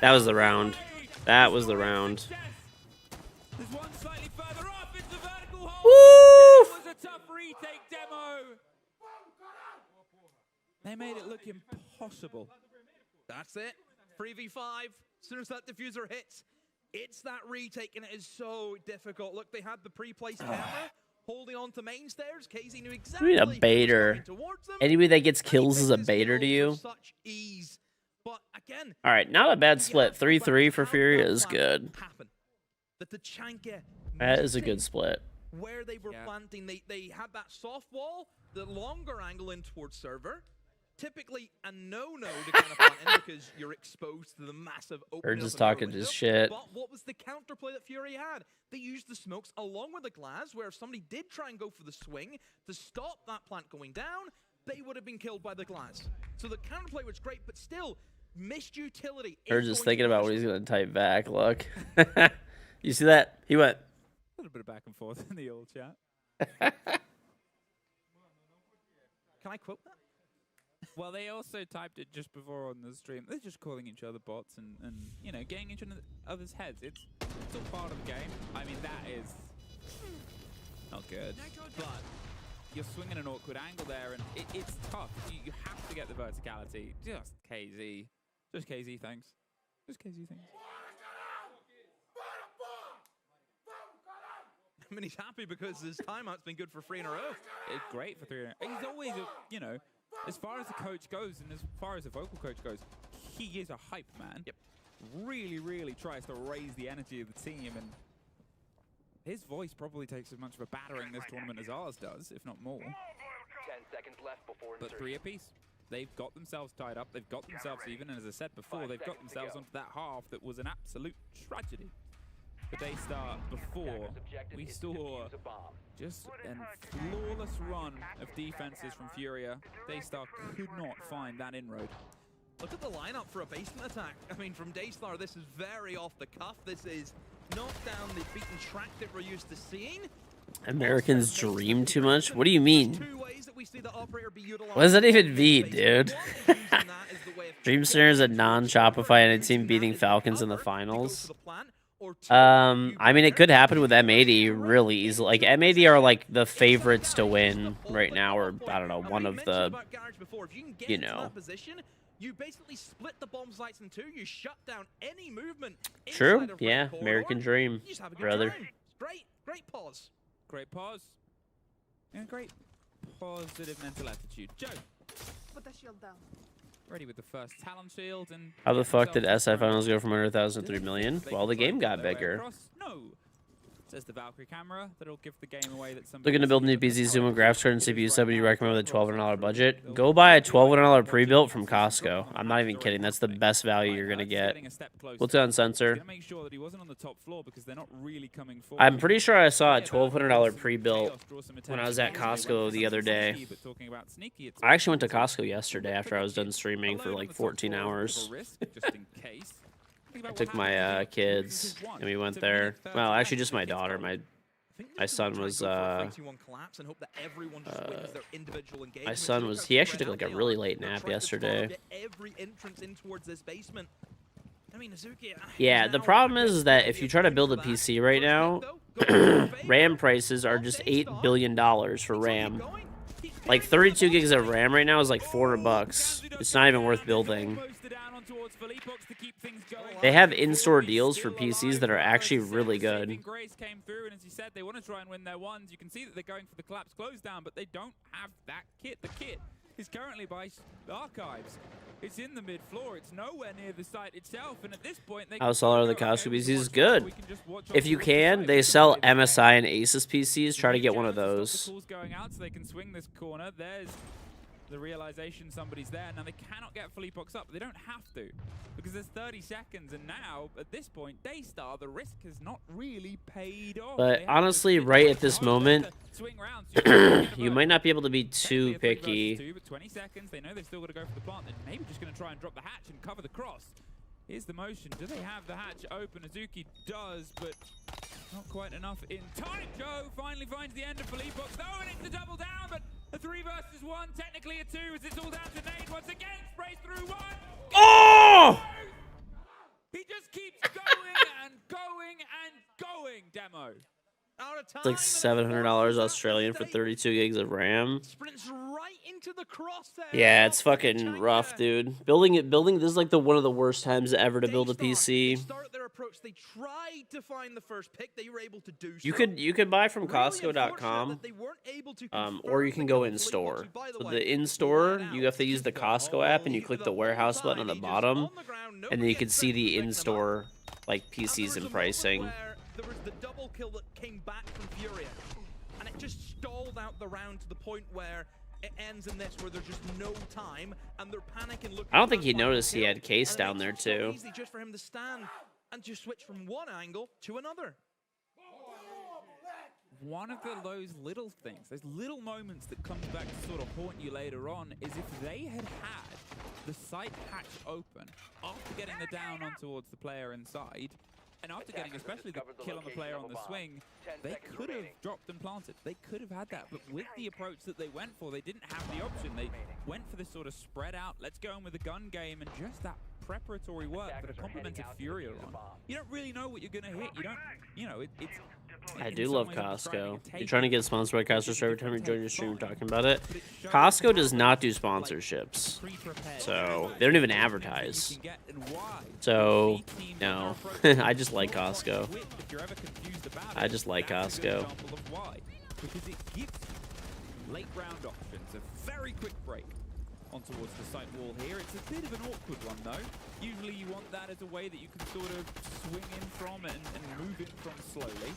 That was the round. That was the round.
There's one slightly further off. It's the vertical hold. That was a tough retake demo. They made it look impossible.
That's it. 3v5. As soon as that diffuser hits, it's that retake, and it is so difficult. Look, they had the pre-placed camera holding on to main stairs. KZ knew exactly.
You need a baiter. Anybody that gets kills is a baiter to you.
Such ease. But again,
all right, not a bad split. 3-3 for Furia is good. That is a good split.
Where they were planting, they had that soft wall, the longer angle in towards server. Typically a no-no to kind of plant in because you're exposed to the massive opening.
Or just talking his shit.
But what was the counterplay that Fury had? They used the smokes along with the Glaz, where if somebody did try and go for the swing to stop that plant going down, they would have been killed by the Glaz. So the counterplay was great, but still, missed utility.
Or just thinking about what he's gonna type back. Look, you see that? He went.
A little bit of back and forth in the old chat.
Can I quote that?
Well, they also typed it just before on the stream. They're just calling each other bots and you know, getting into other's heads. It's all part of the game. I mean, that is not good. But you're swinging an awkward angle there, and it's tough. You have to get the verticality. Just KZ. Just KZ, thanks. Just KZ, thanks.
I mean, he's happy because his timeout's been good for 3 in a row.
It's great for 3 in a row. He's always, you know, as far as the coach goes and as far as the vocal coach goes, he is a hype man.
Yep.
Really, really tries to raise the energy of the team, and his voice probably takes as much of a battering this tournament as ours does, if not more.
10 seconds left before
But 3 apiece. They've got themselves tied up. They've got themselves even, and as I said before, they've got themselves onto that half that was an absolute tragedy. The Daystar before, we saw just a flawless run of defenses from Furia. Daystar could not find that inroad.
Look at the lineup for a basement attack. I mean, from Daystar, this is very off the cuff. This is not down the beaten track that we're used to seeing.
Americans dream too much? What do you mean? What does that even mean, dude? Dream Snare is a non-Shopify and a team beating Falcons in the finals. I mean, it could happen with M80 really easily. Like, M80 are like the favorites to win right now, or I don't know, one of the, you know.
You basically split the bomb sites in two. You shut down any movement.
True. Yeah. American dream, brother.
Great pause.
Great pause. And great positive mental attitude. Joe.
Put the shield down.
Ready with the first talent shield and.
How the fuck did SI finals go from 100,000 to 3 million? Well, the game got bigger.
No. Says the Valkyrie camera that'll give the game away that somebody.
Looking to build a new PC, zoom and graphics card and CPU sub, you recommend with a $1,200 budget? Go buy a $1,200 pre-built from Costco. I'm not even kidding. That's the best value you're gonna get. What's on sensor?
Make sure that he wasn't on the top floor because they're not really coming forward.
I'm pretty sure I saw a $1,200 pre-built when I was at Costco the other day. I actually went to Costco yesterday after I was done streaming for like 14 hours. I took my kids and we went there. Well, actually just my daughter. My son was he actually took like a really late nap yesterday. Yeah, the problem is that if you try to build a PC right now, RAM prices are just $8 billion for RAM. Like 32 gigs of RAM right now is like $400. It's not even worth building. They have in-store deals for PCs that are actually really good.
Grace came through, and as you said, they want to try and win their ones. You can see that they're going for the collapse close down, but they don't have that kit. The kit is currently by Archives. It's in the mid-floor. It's nowhere near the site itself, and at this point, they
How solid are the Costco PCs? Is good. If you can, they sell MSI and Asus PCs. Try to get one of those.
Going out so they can swing this corner. There's the realization somebody's there. Now they cannot get Felipox up, but they don't have to because there's 30 seconds, and now at this point, Daystar, the risk has not really paid off.
But honestly, right at this moment, you might not be able to be too picky.
20 seconds. They know they've still got to go for the plant. They're maybe just going to try and drop the hatch and cover the cross. Here's the motion. Do they have the hatch open? Azuki does, but not quite enough in time. Joe finally finds the end of Felipox, though, and it's a double down, but a 3 versus 1, technically a 2, as it's all down to Nate once again. Sprays through 1.
Oh!
He just keeps going and going and going, Demo.
It's like $700 Australian for 32 gigs of RAM. Yeah, it's fucking rough, dude. Building this is like one of the worst times ever to build a PC.
They tried to find the first pick. They were able to do so.
You could buy from Costco.com, or you can go in store. So the in store, you have to use the Costco app, and you click the warehouse button on the bottom, and then you can see the in store like PCs and pricing.
There was the double kill that came back from Furia, and it just stalled out the round to the point where it ends in this, where there's just no time, and they're panicking. Looking
I don't think he noticed he had Case down there too.
Easy just for him to stand and just switch from one angle to another.
one of those little things, those little moments that comes back to sort of haunt you later on, is if they had the site hatch open after getting the down on towards the player inside, and after getting especially the kill on the player on the swing, they could have dropped and planted. They could have had that, but with the approach that they went for, they didn't have the option. They went for this sort of spread out, let's go in with a gun game, and just that preparatory work that a complimented Furia on. You don't really know what you're going to hit. You don't, you know, it's...
I do love Costco. You're trying to get sponsored by Costco, so every time you join your stream, you're talking about it. Costco does not do sponsorships, so they don't even advertise. So, no. I just like Costco. I just like Costco.
Because it gives you late round options, a very quick break on towards the site wall here. It's a bit of an awkward one though. Usually you want that as a way that you can sort of swing in from and move in from slowly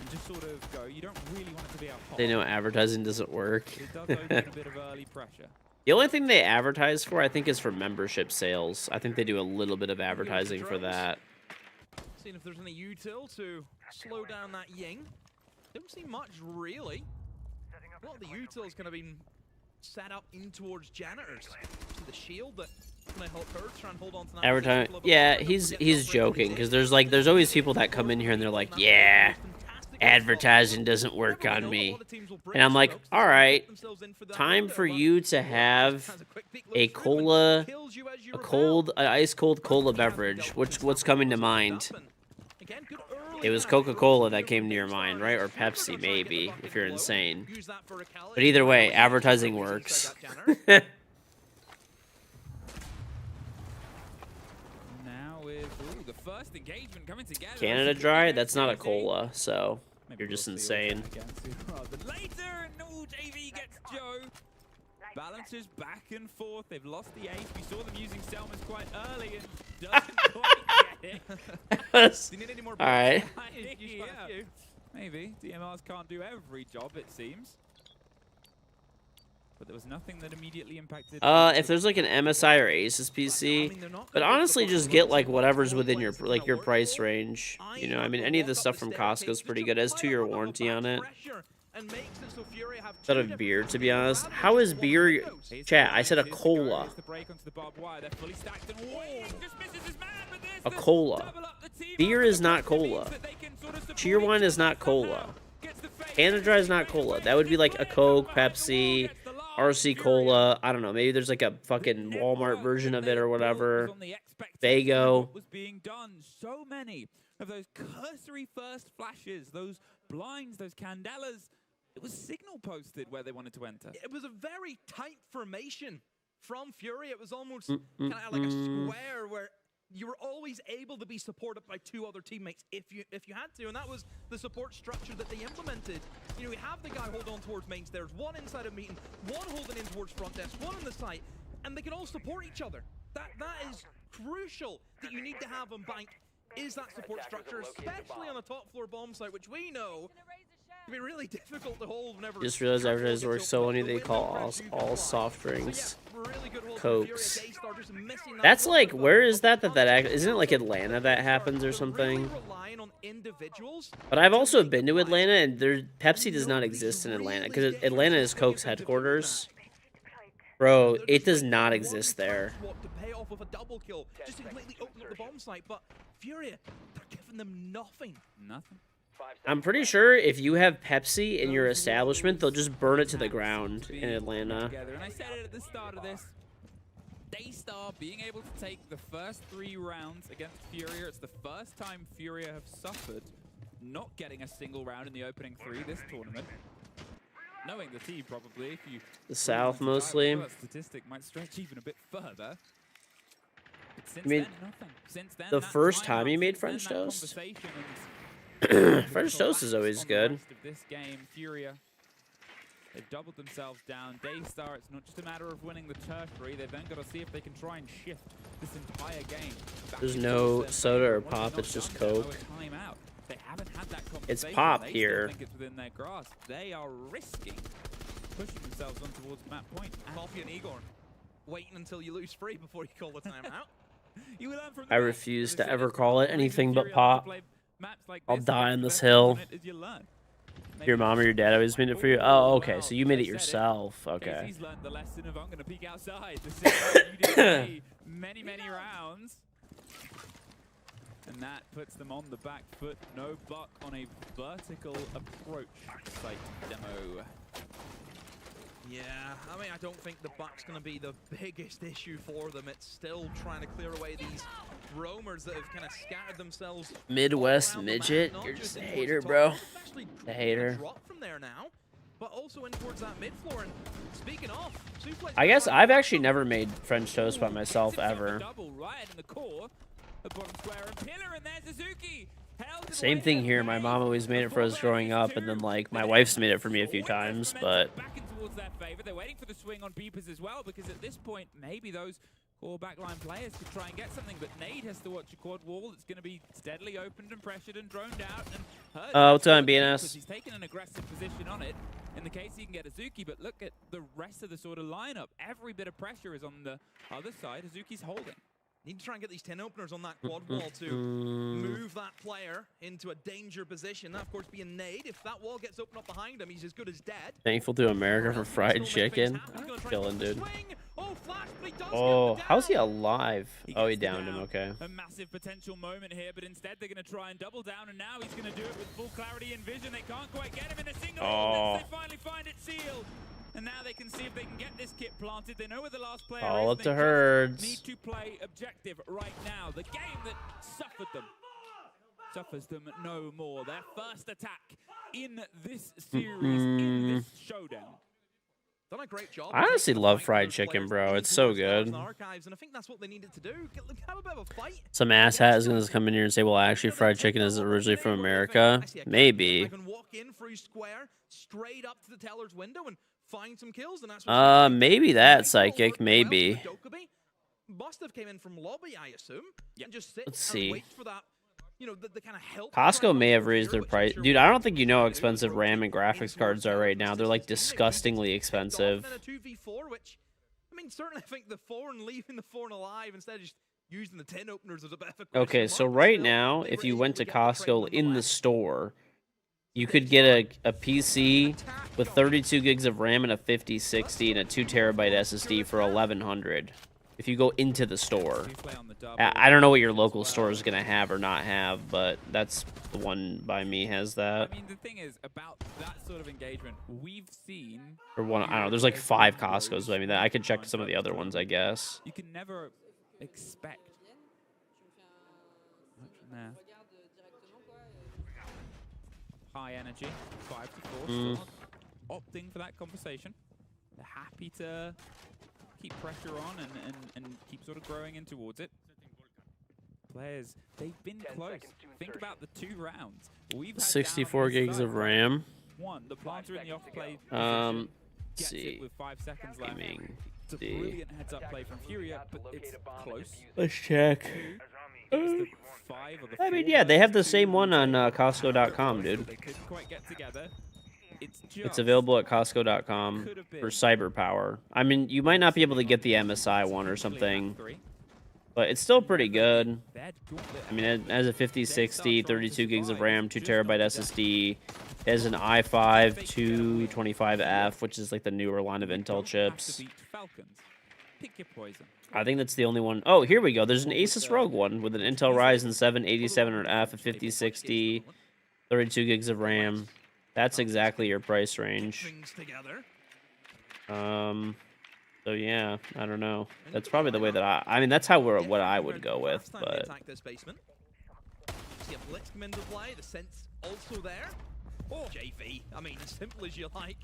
and just sort of go. You don't really want it to be a hot.
They know advertising doesn't work.
It does open a bit of early pressure.
The only thing they advertise for, I think, is for membership sales. I think they do a little bit of advertising for that.
Seeing if there's any util to slow down that Ying. Don't see much really. A lot of the util's kind of been set up in towards janitors. To the shield that can help her try and hold on to that.
Advertising, yeah, he's joking because there's always people that come in here and they're like, yeah, advertising doesn't work on me, and I'm like, all right, time for you to have a cola, ice cold cola beverage. What's coming to mind? It was Coca-Cola that came to your mind, right? Or Pepsi, maybe, if you're insane. But either way, advertising works.
Now with the first engagement coming together.
Canada Dry? That's not a cola, so you're just insane.
But later, no, JV gets Joe. Balances back and forth. They've lost the ace. We saw them using Selmas quite early and doesn't quite get it. Do you need any more?
All right.
Yeah, maybe. DMRs can't do every job, it seems. But there was nothing that immediately impacted.
If there's like an MSI or Asus PC, but honestly, just get like whatever's within your your price range. You know, I mean, any of the stuff from Costco is pretty good. It has 2-year warranty on it. Instead of beer, to be honest. How is beer? Chat, I said a cola. A cola. Beer is not cola. Cheer wine is not cola. Canada Dry is not cola. That would be like a Coke, Pepsi, RC Cola. I don't know. Maybe there's like a fucking Walmart version of it or whatever. Fago.
Was being done. So many of those cursory first flashes, those blinds, those candelas. It was signal posted where they wanted to enter.
It was a very tight formation from Fury. It was almost kind of like a square where you were always able to be supported by 2 other teammates if you had to, and that was the support structure that they implemented. You know, we have the guy hold on towards main stairs, one inside of meeting, one holding in towards front desk, one on the site, and they can all support each other. That is crucial that you need to have on bank. Is that support structure, especially on a top floor bomb site, which we know can be really difficult to hold whenever.
Just realized advertisers work so only they call all soft drinks Cokes. That's like, where is that isn't it like Atlanta that happens or something? But I've also been to Atlanta, and Pepsi does not exist in Atlanta because Atlanta is Coke's headquarters. Bro, it does not exist there.
To pay off with a double kill, just to completely open up the bomb site, but Furia, they're giving them nothing.
Nothing.
I'm pretty sure if you have Pepsi in your establishment, they'll just burn it to the ground in Atlanta.
And I said it at the start of this. Daystar being able to take the first 3 rounds against Furia. It's the first time Furia have suffered not getting a single round in the opening 3 this tournament. Knowing the team, probably, if you
the South mostly.
That statistic might stretch even a bit further. But since
I mean,
then, nothing. Since then,
the first time you made French toast. French toast is always good.
This game, Furia, they've doubled themselves down. Daystar, it's not just a matter of winning the tertiary. They've then got to see if they can try and shift this entire game.
There's no soda or pop. It's just Coke.
They haven't had that
it's pop
they
here.
Think it's within their grasp. They are risking pushing themselves on towards map point.
Coffee and Igor, waiting until you lose 3 before you call the timeout.
You learn from
I refuse to ever call it anything but pop. I'll die on this hill. Your mom or your dad always made it for you? Oh, okay. So you made it yourself. Okay.
He's learned the lesson of I'm going to peek outside. The same you did play many rounds. And that puts them on the back foot. No buck on a vertical approach site demo.
Yeah, I mean, I don't think the buck's going to be the biggest issue for them. It's still trying to clear away these roamers that have kind of scattered themselves.
Midwest midget? You're just a hater, bro. A hater.
Drop from there now, but also in towards that mid floor. And speaking of,
I guess I've actually never made French toast by myself ever.
Double right in the core. The bottom square and pillar, and there's Azuki.
Same thing here. My mom always made it for us growing up, and then like my wife's made it for me a few times, but
back in towards their favor. They're waiting for the swing on Beepers as well, because at this point maybe those core backline players could try and get something, but Nade has to watch a quad wall that's going to be steadily opened and pressured and droned out. And
what's on BNS?
He's taken an aggressive position on it. In the case he can get Azuki, but look at the rest of the sort of lineup. Every bit of pressure is on the other side. Azuki's holding.
Need to try and get these 10 openers on that quad wall to move that player into a danger position. That, of course, being Nade. If that wall gets opened up behind him, he's as good as dead.
Thankful to America for fried chicken. Killing, dude. Oh, how's he alive? Oh, he downed him. Okay.
A massive potential moment here, but instead they're going to try and double down, and now he's going to do it with full clarity and vision. They can't quite get him in a single.
Oh.
They finally find it sealed. And now they can see if they can get this kit planted. They know where the last player
All
is.
up to Herds.
Need to play objective right now. The game that suffered them suffers them no more. Their first attack in this series, in this showdown.
Done a great job.
I honestly love fried chicken, bro. It's so good.
Archives, and I think that's what they needed to do. Have a bit of a fight.
Some asshat is gonna come in here and say, "Well, actually, fried chicken is originally from America." Maybe.
I can walk in through square, straight up to the teller's window, and find some kills, and that's
Maybe that psychic. Maybe.
Must have came in from lobby, I assume. And just sit
Let's see.
and wait for that. You know, the kind of help.
Costco may have raised their price. Dude, I don't think you know how expensive RAM and graphics cards are right now. They're like disgustingly expensive.
And a 2v4, which, I mean, certainly I think the 4 and leaving the 4 and alive instead of just using the 10 openers was a bit of a
Okay, so right now, if you went to Costco in the store, you could get a PC with 32 gigs of RAM and a 5060 and a 2 terabyte SSD for $1,100. If you go into the store. I don't know what your local store is going to have or not have, but that's the one by me has that.
I mean, the thing is, about that sort of engagement, we've seen...
Or one, I don't know, there's like 5 Costcos. I mean, I could check some of the other ones, I guess.
You can never expect... Nah. High energy, 5 to 4, still not opting for that conversation. They're happy to keep pressure on and keep sort of growing in towards it. Players, they've been close. Think about the 2 rounds. We've had
64 gigs of RAM.
One, the planter in the off-play
let's see.
with 5 seconds left.
Gaming.
It's a brilliant heads-up play from Furia, but it's close.
Let's check.
2, 5 or the
I mean,
4.
yeah, they have the same one on Costco.com, dude.
They couldn't quite get together.
It's available at Costco.com for Cyberpower. I mean, you might not be able to get the MSI one or something, but it's still pretty good. I mean, it has a 5060, 32 gigs of RAM, 2 terabyte SSD. It has an i5 225F, which is like the newer line of Intel chips. I think that's the only one. Oh, here we go. There's an Asus ROG one with an Intel Ryzen 7 8700F, a 5060, 32 gigs of RAM. That's exactly your price range. So yeah, I don't know. That's probably the way that I mean, that's what I would go with, but
see a blitz come into play, the sense also there. Oh, JV, I mean, as simple as you like.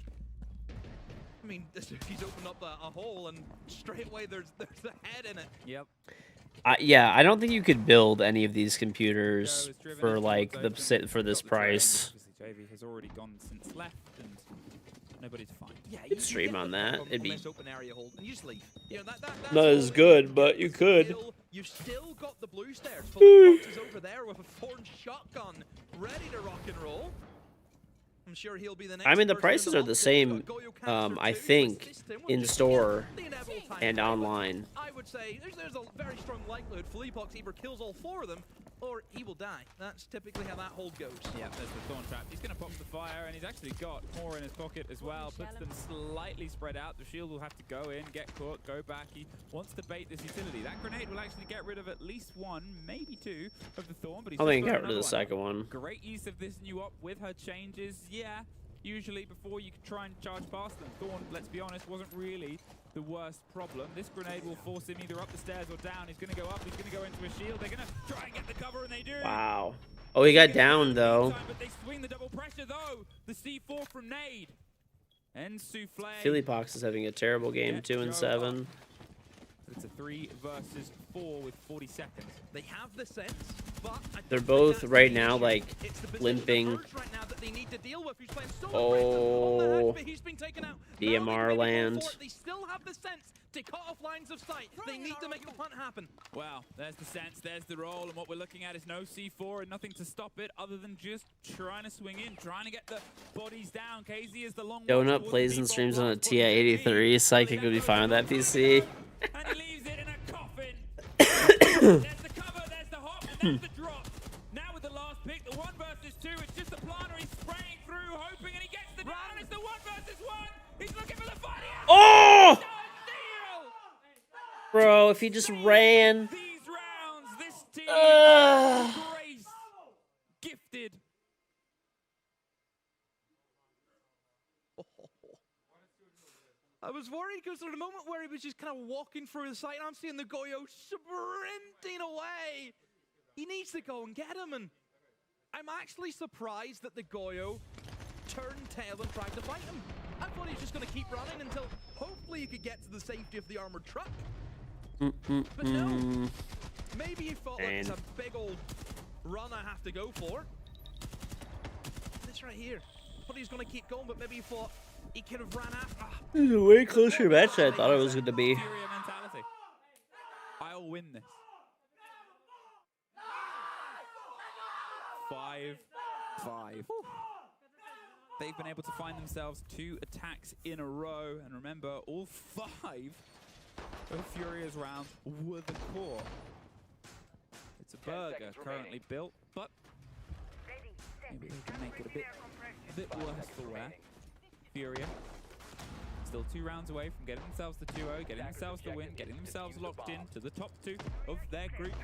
I mean, he's opened up a hole and straight away there's a head in it.
Yep.
Yeah, I don't think you could build any of these computers for like for this price.
JV has already gone since left, and nobody to find.
Yeah, you could stream on that. It'd be
open area hold and you just leave. You know, that's
not as good, but you could.
You've still got the blue stairs. Philip is over there with a 4-inch shotgun, ready to rock and roll. I'm sure he'll be the next.
I mean, the prices are the same, I think, in store and online.
I would say there's a very strong likelihood Philippox either kills all 4 of them or he will die. That's typically how that hold goes.
Yeah, there's the thorn trap. He's going to pop the fire, and he's actually got more in his pocket as well. Puts them slightly spread out. The shield will have to go in, get caught, go back. He wants to bait this utility. That grenade will actually get rid of at least one, maybe two, of the thorn. But he's
I think
just
got
got
rid of the
another
second one.
Great use of this new op with her changes. Yeah, usually before you could try and charge past them. Thorn, let's be honest, wasn't really the worst problem. This grenade will force him either up the stairs or down. He's going to go up. He's going to go into a shield. They're going to try and get the cover, and they do.
Wow. Oh, he got down, though.
But they swing the double pressure, though. The C4 from Nade. And Souffle.
Phillypox is having a terrible game,
Yeah,
2 and
Joe
7.
It's a 3 versus 4 with 40 seconds.
They have the sense, but
They're both right now, like, limping.
right now that they need to deal with. Who's playing so
Oh,
he's been taken out.
DMR land.
They still have the sense to cut off lines of sight. They need to make the punt happen.
Wow, there's the sense, there's the roll, and what we're looking at is no C4 and nothing to stop it other than just trying to swing in, trying to get the bodies down. KZ is the long
Donut plays and streams on a TI-83. Psychic would be fine with that PC.
And he leaves it in a coffin. There's the cover, there's the hop, and there's the drop. Now with the last pick, the 1 versus 2, it's just a planner. He's spraying through, hoping, and he gets the down. It's the 1 versus 1. He's looking for the fight.
Oh! Bro, if he just ran.
These rounds, this team, grace, gifted.
I was worried because there was a moment where he was just kind of walking through the site, and I'm seeing the Goyo sprinting away. He needs to go and get him, and I'm actually surprised that the Goyo turned tail and tried to fight him. I thought he was just going to keep running until hopefully he could get to the safety of the armored truck. But no, maybe he felt like it's a big old run I have to go for. This right here. I thought he was going to keep going, but maybe he thought he could have ran after.
This is a way closer match than I thought it was going to be.
Furia mentality. I'll win this. 5-5. They've been able to find themselves 2 attacks in a row, and remember, all 5 of Furia's rounds were the core. It's a burger currently built, but maybe they can make it a bit worse for wear. Furia still 2 rounds away from getting themselves the 2-0, getting themselves the win, getting themselves locked in to the top 2 of their group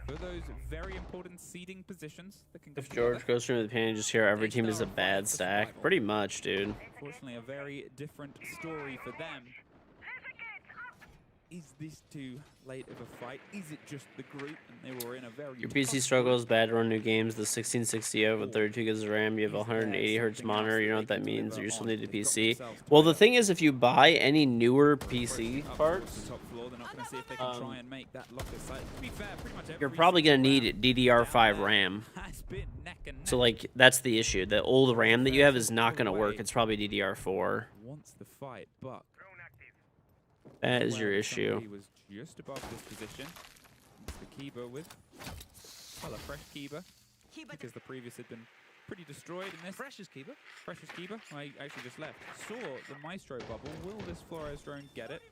for those very important seeding positions that can go
If George goes through the pan, just hear every team is a bad stack. Pretty much, dude.
Unfortunately, a very different story for them. Is this too late of a fight? Is it just the group? And they were in a very
Your PC struggles, bad to run new games. The 1660 with 32 gigs of RAM. You have a 180 hertz monitor. You know what that means. You still need a PC. Well, the thing is, if you buy any newer PC parts, you're probably gonna need DDR5 RAM. So like, that's the issue. The old RAM that you have is not gonna work. It's probably DDR4.
Wants the fight, Buck.
That is your issue.
He was just above this position. It's the Kiba with, well, a fresh Kiba, because the previous had been pretty destroyed in this.
Fresh as Kiba.
Fresh as Kiba. I actually just left. Saw the Maestro bubble. Will this Flores drone get it?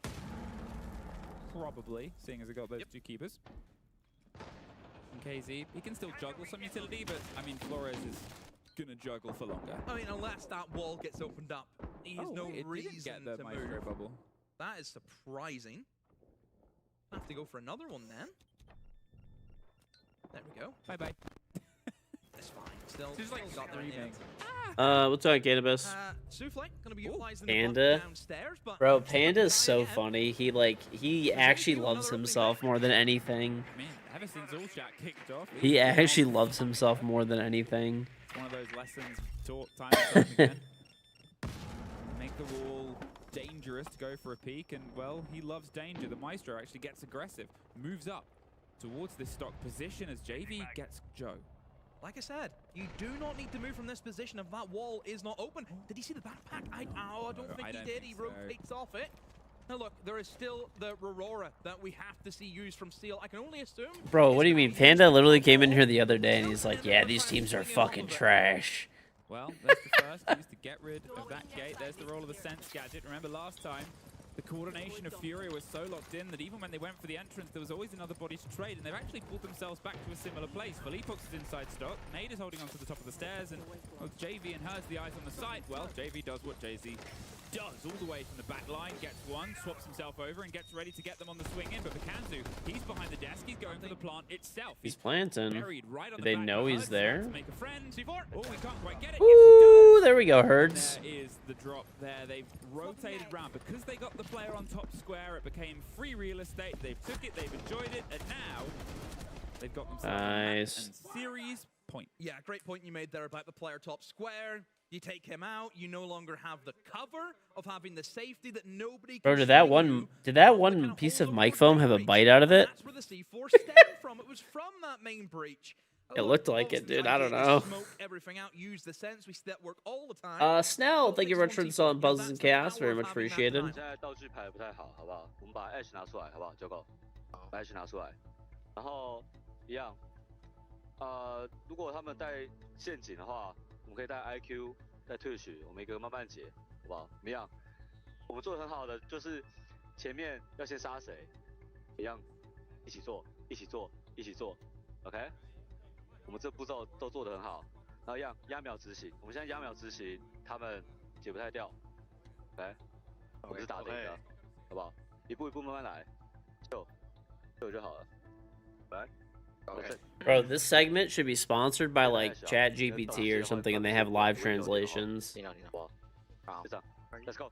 Probably, seeing as it got those 2 Kibas. And KZ, he can still juggle some utility, but I mean, Flores is gonna juggle for longer.
I mean, unless that wall gets opened up, he has no reason
get the
to
Maestro
move.
bubble.
That is surprising. I have to go for another one then. There we go.
Bye-bye.
That's fine. Still,
Just like
got there in the end.
What's up, Cannabis?
Souffle gonna be utilizing the
Panda,
button downstairs, but
bro, Panda is so funny. He actually loves himself more than anything.
I mean, ever since All Chat kicked off,
He actually loves himself more than anything.
it's one of those lessons taught time and time again. Make the wall dangerous to go for a peek, and well, he loves danger. The Maestro actually gets aggressive, moves up towards this stock position as JV gets Joe.
like I said, you do not need to move from this position if that wall is not open. Did he see the backpack? I don't think he did. He rotates off it. Now look, there is still the Aurora that we have to see used from Seal. I can only assume.
Bro, what do you mean? Panda literally came in here the other day and he's like, yeah, these teams are fucking trash.
Well, there's the first used to get rid of that gate. There's the roll of the Sense gadget. Remember last time, The coordination of Furia was so locked in that even when they went for the entrance, there was always another body to trade, and they've actually pulled themselves back to a similar place. Philippox is inside stock, Nade is holding on to the top of the stairs, and both JV and Hers, the eyes on the site. Well, JV does what JZ does all the way from the back line, gets one, swaps himself over, and gets ready to get them on the swing in. But Vikanzu, he's behind the desk, he's going for the plant itself.
He's planting.
Right
Do they know he's there?
make a friend. Oh, we can't quite get it.
Ooh, there we go, Herds.
There is the drop there. They've rotated round. Because they got the player on top square, it became free real estate. They've took it, they've enjoyed it, and now they've got themselves
nice.
and series point.
Yeah, great point you made there about the player top square. You take him out, you no longer have the cover of having the safety that nobody can.
Bro, did that one piece of mic foam have a bite out of it?
That's where the C4 stemmed from. It was from that main breach.
It looked like it, dude. I don't know.
Smoke everything out, use the sense. We see that work all the time.
Snell, thank you very much for installing Puzzles and Chaos. Very much appreciated.
现在道具排得不太好，好不好？我们把 Ash 拿出来，好不好？九狗，把 Ash 拿出来，然后一样，如果他们带陷阱的话，我们可以带 IQ、带 Twitch， 我们一个慢慢解，好不好？怎么样？我们做得很好的就是前面要先杀谁，一样，一起做，一起做，一起做 ，OK？ 我们这步骤都做得很好，然后一样压秒执行，我们现在压秒执行，他们解不太掉 ，OK？ 我们是打得赢的，好不好？一步一步慢慢来，就好了，来。Okay.
Bro, this segment should be sponsored by like ChatGPT or something, and they have live translations.
Let's go.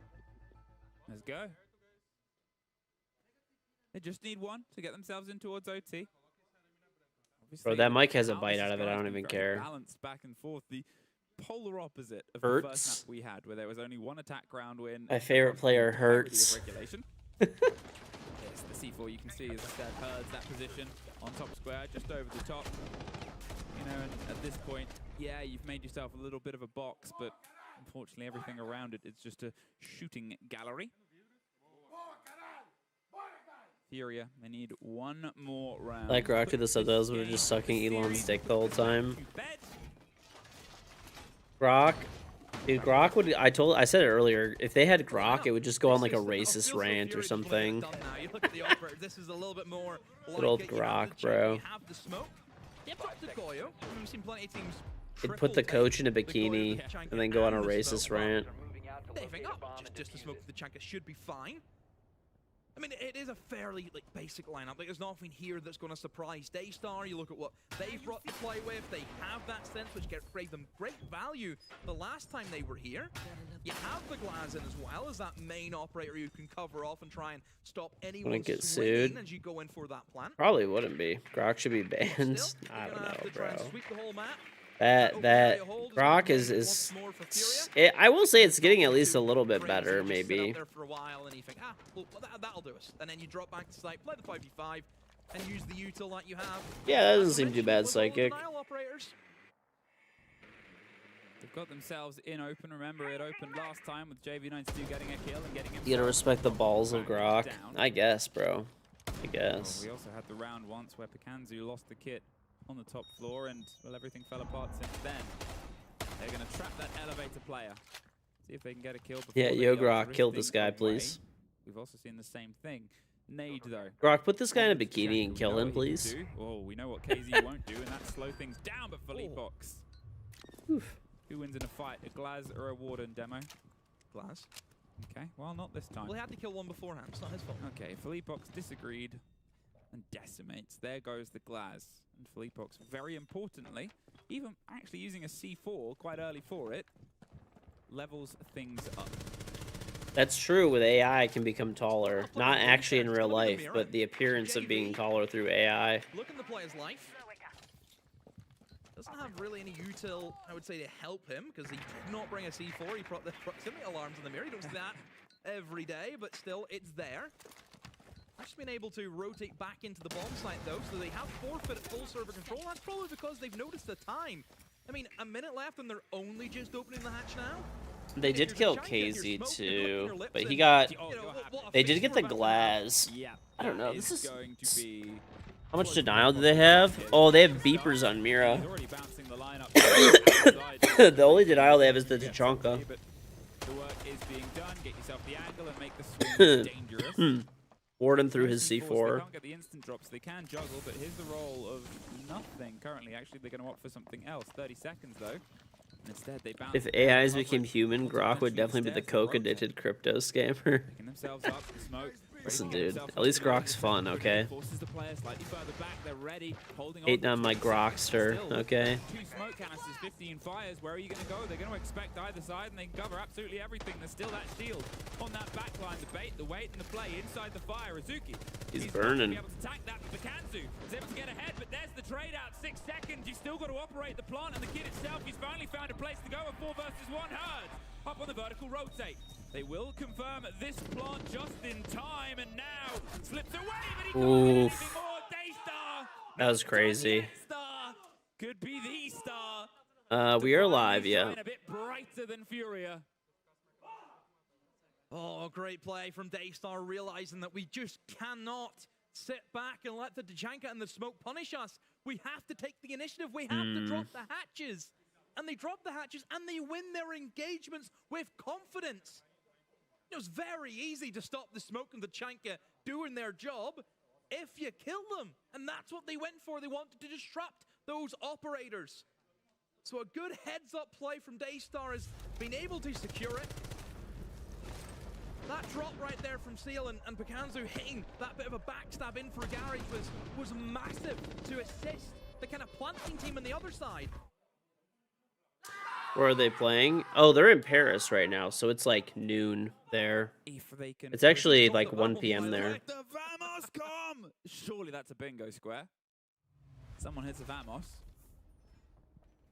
Let's go. They just need one to get themselves in towards OT.
Bro, that mic has a bite out of it. I don't even care.
Balanced back and forth. The polar opposite of
Hurts.
the first map we had, where there was only one attack round win.
My favorite player Hurts.
Yes, the C4 you can see is instead Herds that position on top square, just over the top. You know, and at this point, yeah, you've made yourself a little bit of a box, but unfortunately everything around it is just a shooting gallery. Furia, they need one more round.
Like Rocket the subtitles were just sucking Elon's dick the whole time. Grok. Dude, Grok would. I said it earlier. If they had Grok, it would just go on like a racist rant or something. Good old Grok, bro. He'd put the coach in a bikini and then go on a racist rant.
Just to smoke the Chanka should be fine. I mean, it is a fairly basic lineup. There's nothing here that's going to surprise Daystar. You look at what they've brought to play with. They have that sense, which gave them great value the last time they were here. You have the Glaz in as well as that main operator who can cover off and try and stop anyone
Wouldn't get
swinging
sued.
as you go in for that plan.
Probably wouldn't be. Grok should be banned. I don't know, bro.
Sweep the whole map.
That Grok is I will say it's getting at least a little bit better, maybe.
There for a while, and you think, well, that'll do us. And then you drop back to site, play the 5v5, and use the util that you have.
Yeah, that doesn't seem too bad, Psychic.
They've got themselves in open. Remember, it opened last time with JV92 getting a kill and getting him.
You gotta respect the balls of Grok. I guess, bro. I guess.
Well, we also had the round once where Pikanzu lost the kit on the top floor, and well, everything fell apart since then. They're going to trap that elevator player. See if they can get a kill.
Yeah, yo, Grok, kill this guy, please.
We've also seen the same thing. Nade, though.
Grok, put this guy in a bikini and kill him, please.
Oh, we know what KZ won't do, and that's slow things down, but Philippox. Who wins in a fight, a Glaz or a Warden demo?
Glaz.
Okay, well, not this time.
Well, he had to kill one beforehand. It's not his fault.
Okay, Philippox disagreed and decimates. There goes the Glaz. And Philippox, very importantly, even actually using a C4 quite early for it, levels things up.
That's true, with AI it can become taller. Not actually in real life, but the appearance of being taller through AI.
Look in the player's life. Doesn't have really any util, I would say, to help him, because he did not bring a C4. He brought the proximity alarms in the mirror. He does that every day, but still, it's there. Actually been able to rotate back into the bomb site, though, so they have forfeited full server control. That's probably because they've noticed the time. I mean, a minute left, and they're only just opening the hatch now.
They did kill KZ too, but he got. They did get the Glaz. I don't know. This is. How much denial do they have? Oh, they have beepers on Mira. The only denial they have is the Tachanka.
The work is being done. Get yourself the angle and make the swing dangerous.
Warden through his
Mostly forced.
C4.
They can't get the instant drops. They can juggle, but here's the roll of nothing currently. Actually, they're going to opt for something else. 30 seconds, though. And instead, they bounce.
If AIs became human, Grok would definitely be the coke-addicted crypto scammer.
Picking themselves up, smoke.
Listen, dude. At least Grok's fun, okay?
Forces the player slightly further back. They're ready. Holding on.
Hating on my Grokster, okay?
2 smoke canisters, 15 fires. Where are you going to go? They're going to expect either side, and they can cover absolutely everything. There's still that shield on that back line. The bait, the wait, and the play inside the fire. Azuki.
He's burning.
Able to attack that, but Kanzu is able to get ahead, but there's the trade out. 6 seconds. You've still got to operate the plant, and the kid itself, he's finally found a place to go. A 4 versus 1 herd. Up on the vertical rotate. They will confirm this plant just in time, and now slips away, but he can't get anything more. Daystar.
That was crazy.
Star could be the star.
We are live, yeah.
A bit brighter than Furia.
Oh, great play from Daystar, realizing that we just cannot sit back and let the Tachanka and the smoke punish us. We have to take the initiative. We have to drop the hatches. And they drop the hatches and they win their engagements with confidence. It was very easy to stop the smoke and the Tachanka doing their job if you kill them. And that's what they went for. They wanted to disrupt those operators. So a good heads-up play from Daystar has been able to secure it. That drop right there from Seal and Pakanzu hitting that bit of a backstab in for a garage was massive to assist the kind of planting team on the other side.
Where are they playing? Oh, they're in Paris right now, so it's like noon there. It's actually like 1 p.m. there.
The Vamos come! Surely that's a bingo square. Someone hits a Vamos.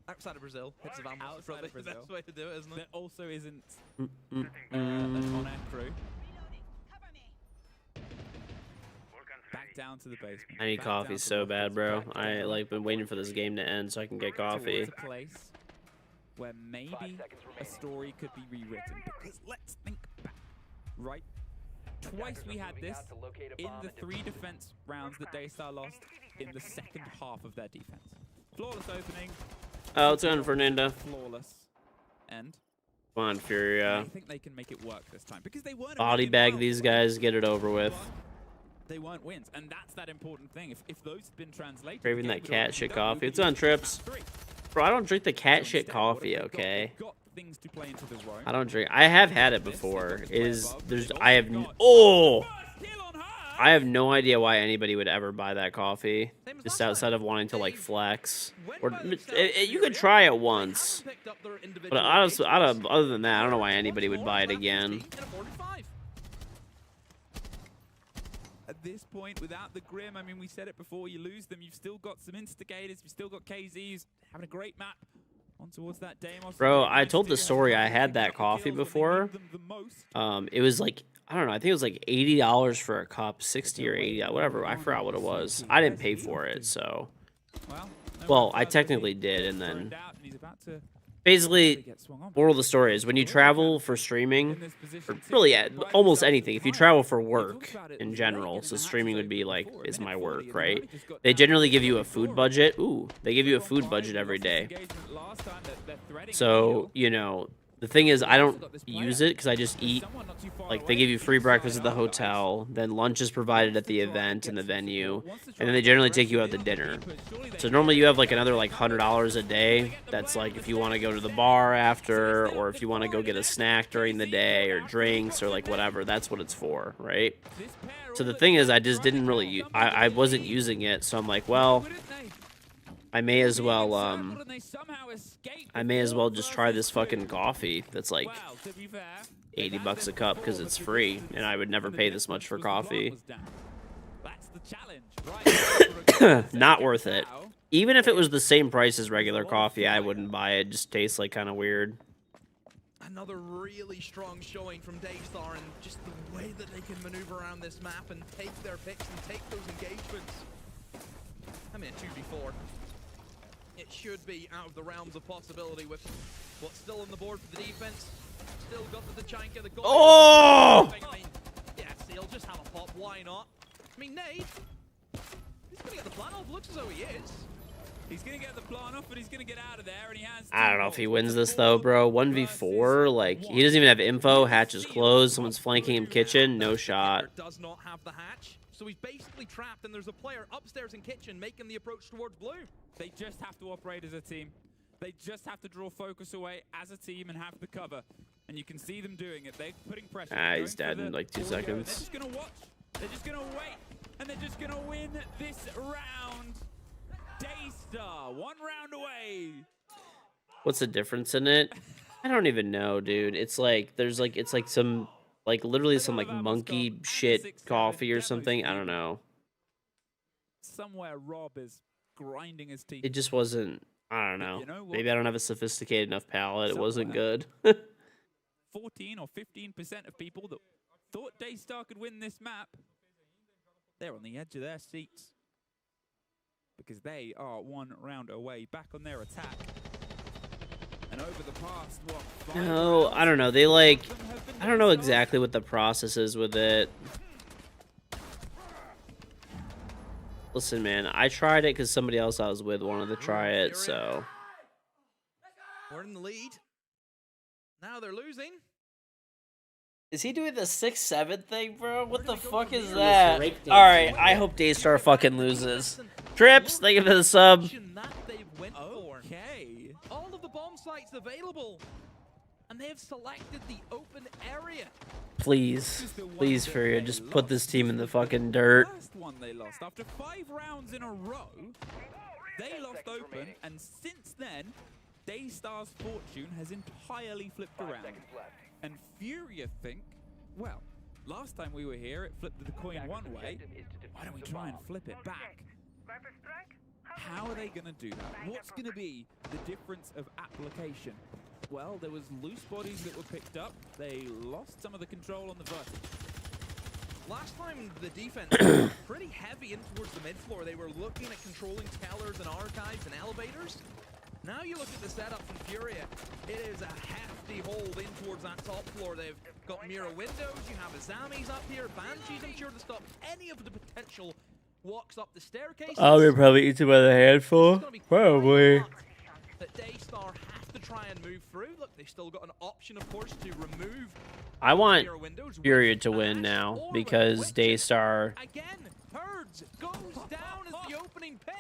Outside of Brazil, hits a Vamos. Is probably the best way to do it, isn't it?
There also isn't an on-air crew. Back down to the basement.
I need coffee so bad, bro. I like been waiting for this game to end so I can get coffee.
Towards a place where maybe a story could be rewritten. Because let's think back, right? Twice we had this in the 3 defense rounds that Daystar lost in the second half of their defense. Flawless opening.
Oh, it's on Fernanda.
Flawless end.
Come on, Furia.
I think they can make it work this time because they weren't
Body bag these guys, get it over with.
They weren't wins, and that's that important thing. If those had been translated,
Craving that cat shit coffee. It's on Trips. Bro, I don't drink the cat shit coffee, okay? I don't drink. I have had it before. I have no idea why anybody would ever buy that coffee. Just outside of wanting to like flex. Or you could try it once. But honestly, other than that, I don't know why anybody would buy it again.
At this point, without the Grim, I mean, we said it before, you lose them, you've still got some Instigators, you've still got KZs, having a great map on towards that Deimos.
Bro, I told the story, I had that coffee before. It was like, I don't know, I think it was like $80 for a cup, 60 or 80, whatever, I forgot what it was. I didn't pay for it, so. Well, I technically did, and then. Basically, moral of the story is when you travel for streaming, or really almost anything, if you travel for work in general, so streaming would be like, is my work, right? They generally give you a food budget. Ooh, they give you a food budget every day. So, you know, the thing is, I don't use it because I just eat. Like, they give you free breakfast at the hotel, then lunch is provided at the event and the venue, and then they generally take you out to dinner. So normally you have like another like $100 a day. That's like if you want to go to the bar after, or if you want to go get a snack during the day, or drinks, or like whatever. That's what it's for, right? So the thing is, I just didn't really. I wasn't using it, so I'm like, well, I may as well. I may as well just try this fucking coffee. That's like $80 a cup because it's free, and I would never pay this much for coffee. Not worth it. Even if it was the same price as regular coffee, I wouldn't buy it. It just tastes like kind of weird.
Another really strong showing from Daystar, and just the way that they can maneuver around this map and take their picks and take those engagements. I mean, a 2v4. It should be out of the realms of possibility with what's still on the board for the defense. Still got the Tachanka, the goal.
Oh!
I mean, yeah, Seal, just have a pop, why not? I mean, Nate, he's gonna get the plan off, looks as though he is.
He's going to get the plant off, but he's going to get out of there, and he has...
I don't know if he wins this, though, bro. 1v4, like, he doesn't even have info. Hatch is closed. Someone's flanking him kitchen. No shot.
Does not have the hatch, so he's basically trapped, and there's a player upstairs in kitchen making the approach towards blue.
They just have to operate as a team. They just have to draw focus away as a team and have the cover. And you can see them doing it. They're putting pressure.
Ah, he's dead in like 2 seconds.
They're just going to watch. They're just going to wait. And they're just going to win this round. Daystar, 1 round away.
What's the difference in it? I don't even know, dude. It's like it's like some literally some like monkey shit coffee or something. I don't know.
Somewhere Rob is grinding his teeth.
It just wasn't. I don't know.
You know what?
Maybe I don't have a sophisticated enough palate. It wasn't good.
14 or 15% of people that thought Daystar could win this map, they're on the edge of their seats. Because they are 1 round away, back on their attack. And over the past, what, 5
No,
rounds,
I don't know. They like, I don't know exactly what the process is with it. Listen, man, I tried it because somebody else I was with wanted to try it, so.
We're in the lead. Now they're losing.
Is he doing the 6-7 thing, bro? What the fuck is that? Alright, I hope Daystar fucking loses. Trips, thank you for the sub.
Okay. All of the bomb sites available. And they have selected the open area.
Please, please, Furia, just put this team in the fucking dirt.
First one they lost after 5 rounds in a row. They lost open, and since then, Daystar's fortune has entirely flipped around. And Furia think, well, last time we were here, it flipped the coin one way. Why don't we try and flip it back? How are they going to do that? What's going to be the difference of application? Well, there was loose bodies that were picked up. They lost some of the control on the vertical.
Last time, the defense was pretty heavy in towards the mid floor. They were looking at controlling tellers and archives and elevators. Now you look at the setup from Furia. It is a hefty hold in towards that top floor. They've got mirror windows. You have Azamis up here. Banshees, I'm sure, to stop any of the potential walks up the staircase.
Oh, we're probably eating by the handful. Probably.
That Daystar have to try and move through. Look, they've still got an option, of course, to remove.
I want Furia to win now because Daystar.
Again, Herds goes down as the opening pick.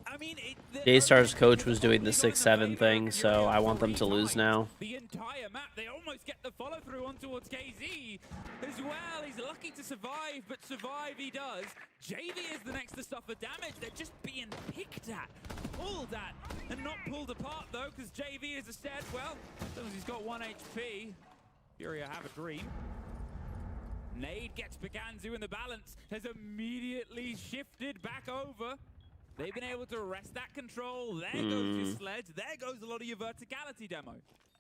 I mean,
Daystar's coach was doing the 6-7 thing, so I want them to lose now.
The entire map, they almost get the follow through on towards KZ as well. He's lucky to survive, but survive he does. JV is the next to suffer damage. They're just being picked at, pulled at, and not pulled apart though, because JV is instead, well, as long as he's got 1 HP, Furia have a dream. Nade gets Picanzu, and the balance has immediately shifted back over. They've been able to wrest that control. There goes your sledge. There goes a lot of your verticality demo.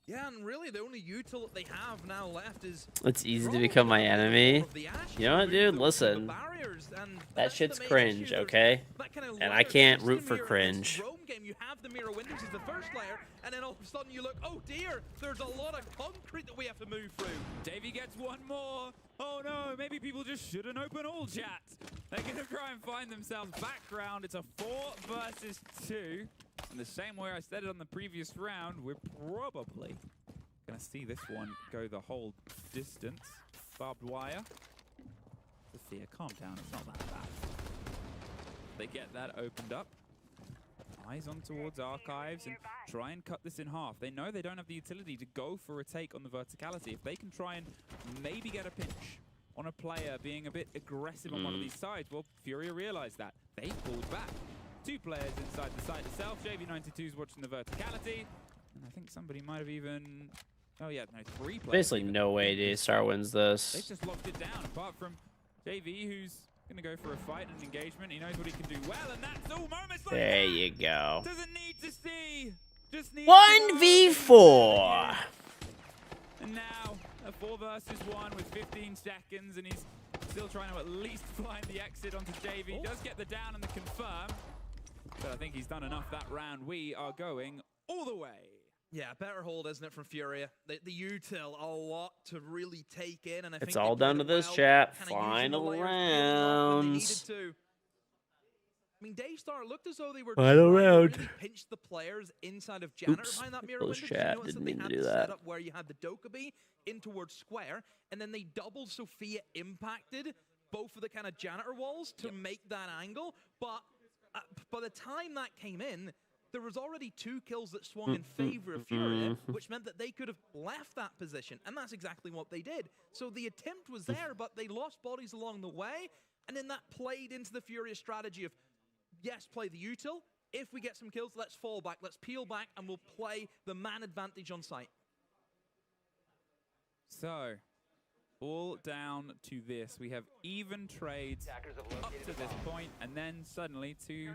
Yeah, and really the only util that they have now left is...
It's easy to become my enemy. You know what, dude? Listen. That shit's cringe, okay? And I can't root for cringe.
You have the mirror windows as the first layer, and then all of a sudden you look, oh dear, there's a lot of concrete that we have to move through.
Davey gets 1 more. Oh no, maybe people just shouldn't open all chat. They're gonna try and find themselves background. It's a 4 versus 2. And the same way I said it on the previous round, we're probably gonna see this one go the whole distance. Barbed wire. Sophia, calm down, it's not that bad. They get that opened up. Eyes on towards archives and try and cut this in half. They know they don't have the utility to go for a take on the verticality. If they can try and maybe get a pinch on a player being a bit aggressive on one of these sides, well, Furia realized that. They pulled back. 2 players inside the site itself. JV92 is watching the verticality. And I think somebody might have even... Oh yeah, no, 3 players.
Basically no way Daystar wins this.
They just locked it down, apart from JV, who's going to go for a fight and engagement. He knows what he can do well, and that's all moments like
There
that.
you go.
Doesn't need to see. Just needs
1v4.
And now, a 4 versus 1 with 15 seconds, and he's still trying to at least find the exit onto JV. He does get the down and the confirm. But I think he's done enough that round. We are going all the way.
Yeah, better hold, isn't it, from Furia? The util, a lot to really take in, and I think
It's all down to this chat. Final rounds.
I mean, Daystar looked as though they were
Final
trying to
round.
really pinch the players inside of Janitor
Oops.
behind that mirror
Close
window. 'Cause you
chat.
noticed
Didn't
that they
mean to
had
do
the
that.
setup where you had the Dokkaebi in towards Square, and then they doubled Sophia impacted both of the kind of Janitor walls to make that angle. But by the time that came in, there was already 2 kills that swung in favor of Furia, which meant that they could have left that position, and that's exactly what they did. So the attempt was there, but they lost bodies along the way, and then that played into the Furia strategy of, yes, play the util. If we get some kills, let's fall back, let's peel back, and we'll play the man advantage on site.
So, all down to this. We have even trades up to this point, and then suddenly 2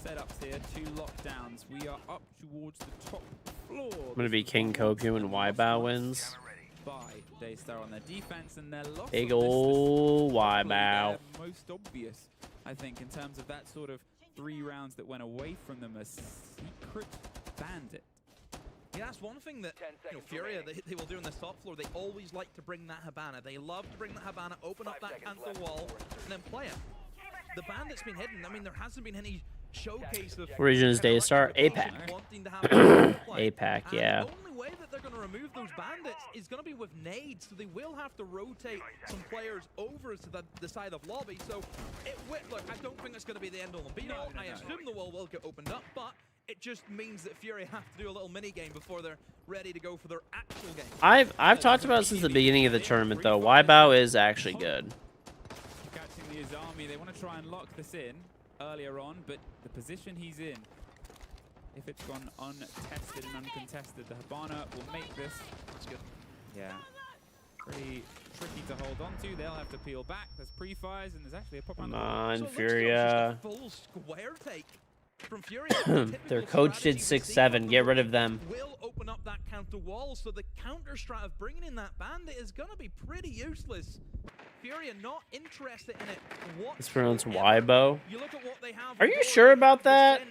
setups here, 2 lockdowns. We are up towards the top floor.
I'm gonna be King Copium and Wybao wins.
By Daystar on their defense, and their loss
Big
on this
ol'
is probably
Wybao.
their most obvious, I think, in terms of that sort of 3 rounds that went away from them. A secret bandit.
Yeah, that's one thing that Furia, they will do on this top floor. They always like to bring that Habana. They love to bring that Habana, open up that cancer wall, and then play it. The bandit's been hidden. I mean, there hasn't been any showcase of...
What region is Daystar? APAC. APAC, yeah.
The only way that they're going to remove those bandits is going to be with nades, so they will have to rotate some players over to the side of lobby. So, look, I don't think it's going to be the end all and be all. I assume the wall will get opened up, but it just means that Fury have to do a little mini game before they're ready to go for their actual game.
I've talked about it since the beginning of the tournament, though. Wybao is actually good.
Catching the Izami, they want to try and lock this in earlier on, but the position he's in, if it's gone untested and uncontested, the Habana will make this.
That's good.
Yeah. Pretty tricky to hold on to. They'll have to peel back. There's pre-fires, and there's actually a pop on.
Come on,
So it looks like
Furia.
just a full square take from Furia.
Their coach did 6-7. Get rid of them.
Will open up that counter wall, so the counter strat of bringing in that bandit is going to be pretty useless. Furia not interested in it.
It's pronounced Wybao.
You look at what they have.
Are you sure about that?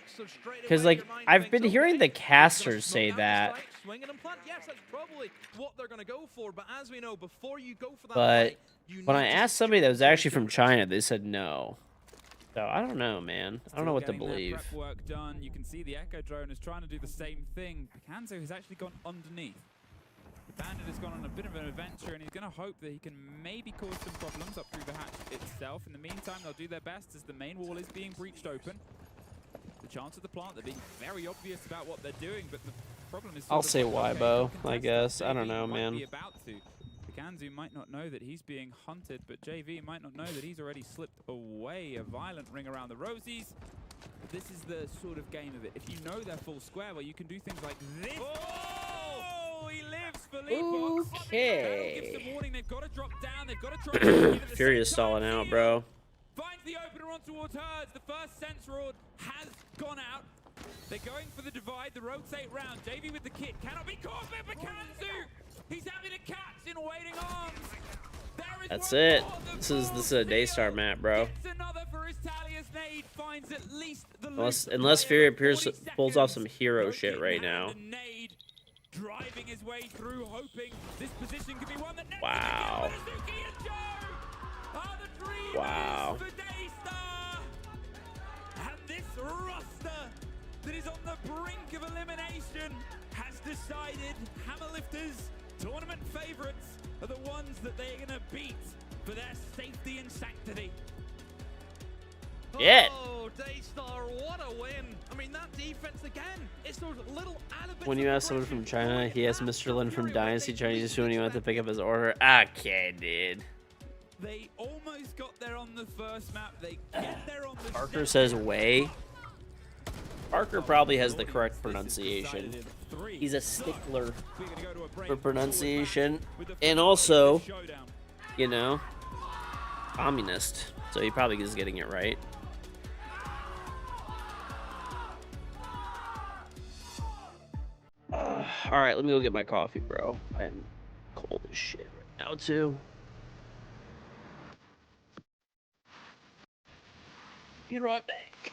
Because, like, I've been hearing the casters say that.
Swing and plant. Yes, that's probably what they're going to go for. But as we know, before you go for that
But
play,
when I asked somebody that was actually from China, they said no. So I don't know, man. I don't know what to
Getting their
believe.
prep work done. You can see the Echo drone is trying to do the same thing. Picanzo has actually gone underneath. The bandit has gone on a bit of an adventure, and he's going to hope that he can maybe cause some problems up through the hatch itself. In the meantime, they'll do their best as the main wall is being breached open. The chance of the plant, they're being very obvious about what they're doing, but the problem is...
I'll say Wybao, I guess. I don't know, man.
About to. Picanzo might not know that he's being hunted, but JV might not know that he's already slipped away. A violent ring around the Rosies. But this is the sort of game of it. If you know they're full square, well, you can do things like this. Oh, he lives for Leapbox.
Okay.
Gives them warning. They've got to drop down. They've got to try to
Furious stalling out, bro.
Finds the opener on towards Herds. The first sense rod has gone out. They're going for the divide, the rotate round. JV with the kit cannot be caught by Picanzo. He's having a catch in waiting arms.
That's it. This is a Daystar map, bro.
Another for his Talia's nade finds at least the
Unless Fury pulls off some hero shit right now.
Nade driving his way through, hoping this position could be one that next
Wow. Wow.
for Daystar. And this roster that is on the brink of elimination has decided Hammerlifters, tournament favorites, are the ones that they're going to beat for their safety and sanctity.
Yeah.
Oh, Daystar, what a win. I mean, that defense again, it's those little added
When you ask someone from China, he asked Mr. Lin from Dynasty Chinese when he went to pick up his order. Okay, dude.
They almost got there on the first map. They get there on the
Parker says way. Parker probably has the correct pronunciation. He's a stickler for pronunciation. And also, you know, communist. So he probably is getting it right. Alright, let me go get my coffee, bro. I am cold as shit right now, too. Be right back.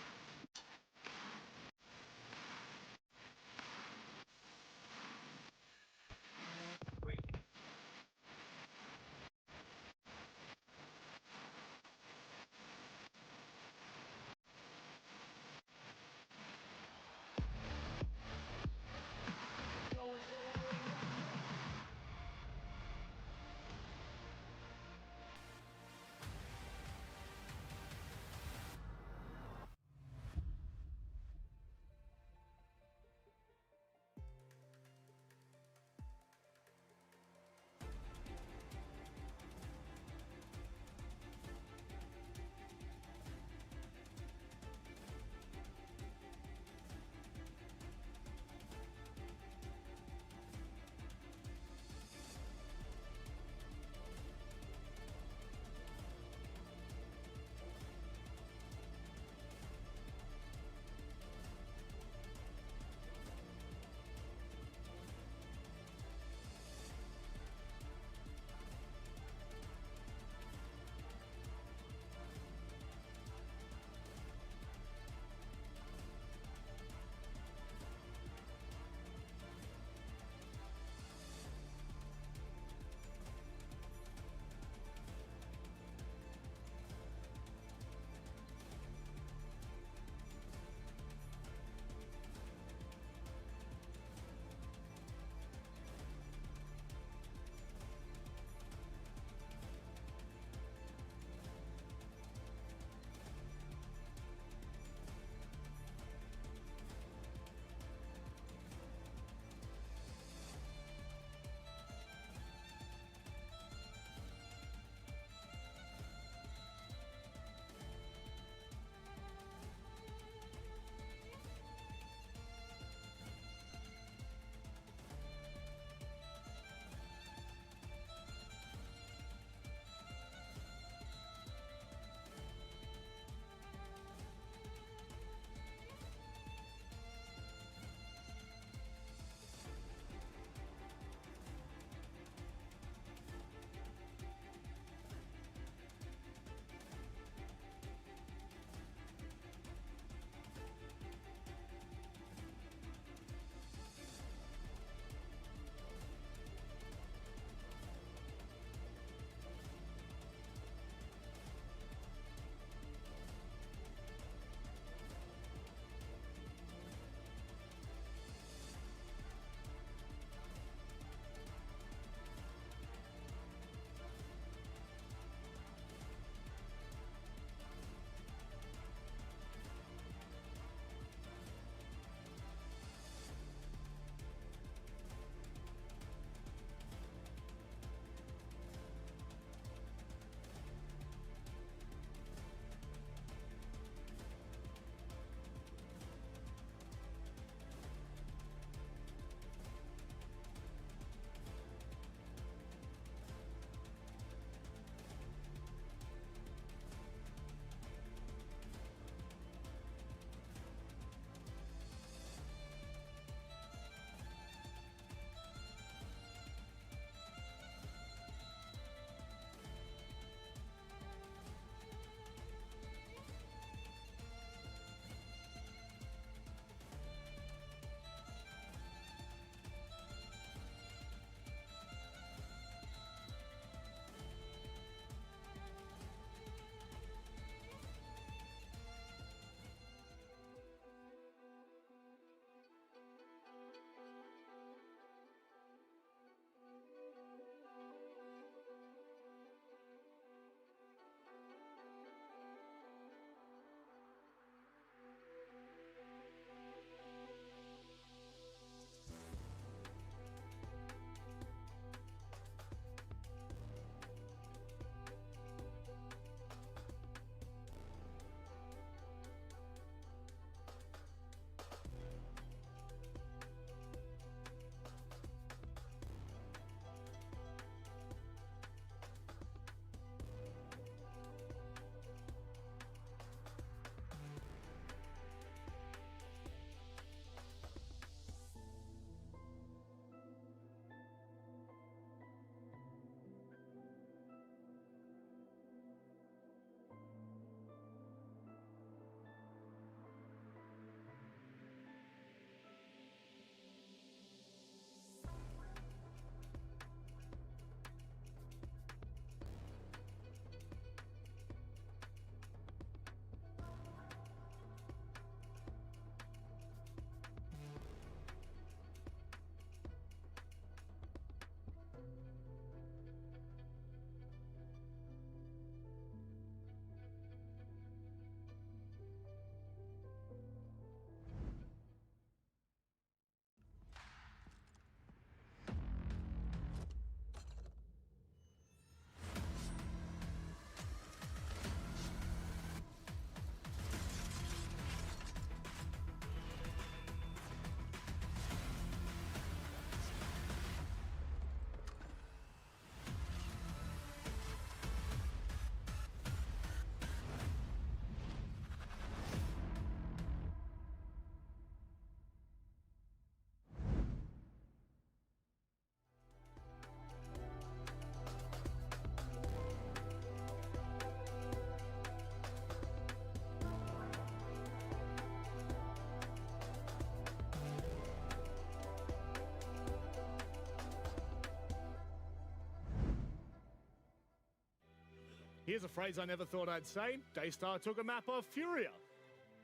Here's a phrase I never thought I'd say. Daystar took a map off Furia.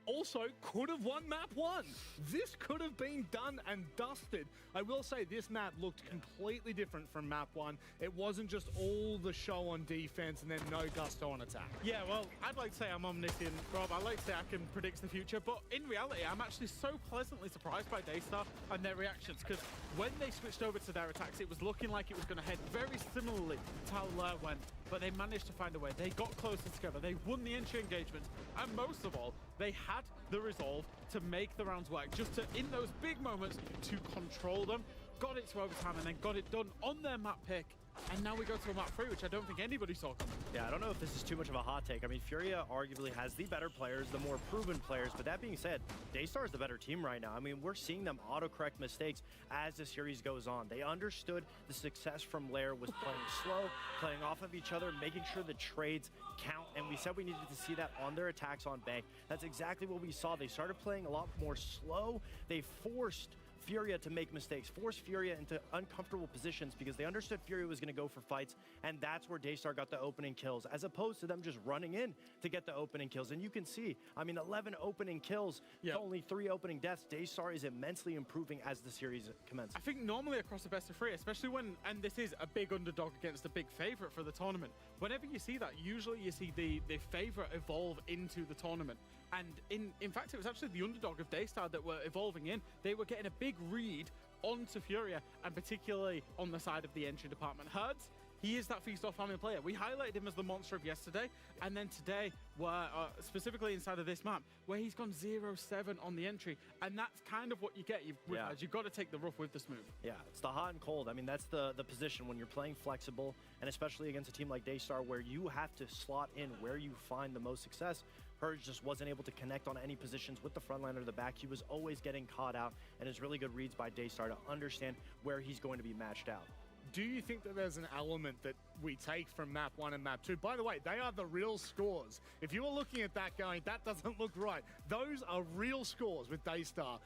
Also, could have won map 1. This could have been done and dusted. I will say this map looked completely different from map 1. It wasn't just all the show on defense and then no gusto on attack.
Yeah, well, I'd like to say I'm omniscient, Rob. I like to say I can predict the future, but in reality, I'm actually so pleasantly surprised by Daystar and their reactions, because when they switched over to their attacks, it was looking like it was going to head very similarly to how Lair went, but they managed to find a way. They got closer together. They won the entry engagements, and most of all, they had the resolve to make the rounds work, just to, in those big moments, to control them, got it to overtime, and then got it done on their map pick. And now we go to a map 3, which I don't think anybody saw coming.
Yeah, I don't know if this is too much of a hot take. I mean, Furia arguably has the better players, the more proven players, but that being said, Daystar is the better team right now. I mean, we're seeing them autocorrect mistakes as the series goes on. They understood the success from Lair was playing slow, playing off of each other, making sure the trades count, and we said we needed to see that on their attacks on Bank. That's exactly what we saw. They started playing a lot more slow. They forced Furia to make mistakes, force Furia into uncomfortable positions because they understood Furia was going to go for fights, and that's where Daystar got the opening kills, as opposed to them just running in to get the opening kills. And you can see, I mean, 11 opening kills, only 3 opening deaths. Daystar is immensely improving as the series commences.
I think normally across the best of 3, especially when, and this is a big underdog against a big favorite for the tournament, whenever you see that, usually you see the favorite evolve into the tournament. And in fact, it was actually the underdog of Daystar that were evolving in. They were getting a big read onto Furia, and particularly on the side of the entry department. Herds, he is that feast or famine player. We highlighted him as the monster of yesterday, and then today, where specifically inside of this map, where he's gone 0-7 on the entry, and that's kind of what you get. You've got to take the rough with the smooth.
Yeah, it's the hot and cold. I mean, that's the position when you're playing flexible, and especially against a team like Daystar, where you have to slot in where you find the most success. Herds just wasn't able to connect on any positions with the front line or the back. He was always getting caught out, and it's really good reads by Daystar to understand where he's going to be matched out.
Do you think that there's an element that we take from map 1 and map 2? By the way, they are the real scores. If you were looking at that going, that doesn't look right, those are real scores with Daystar.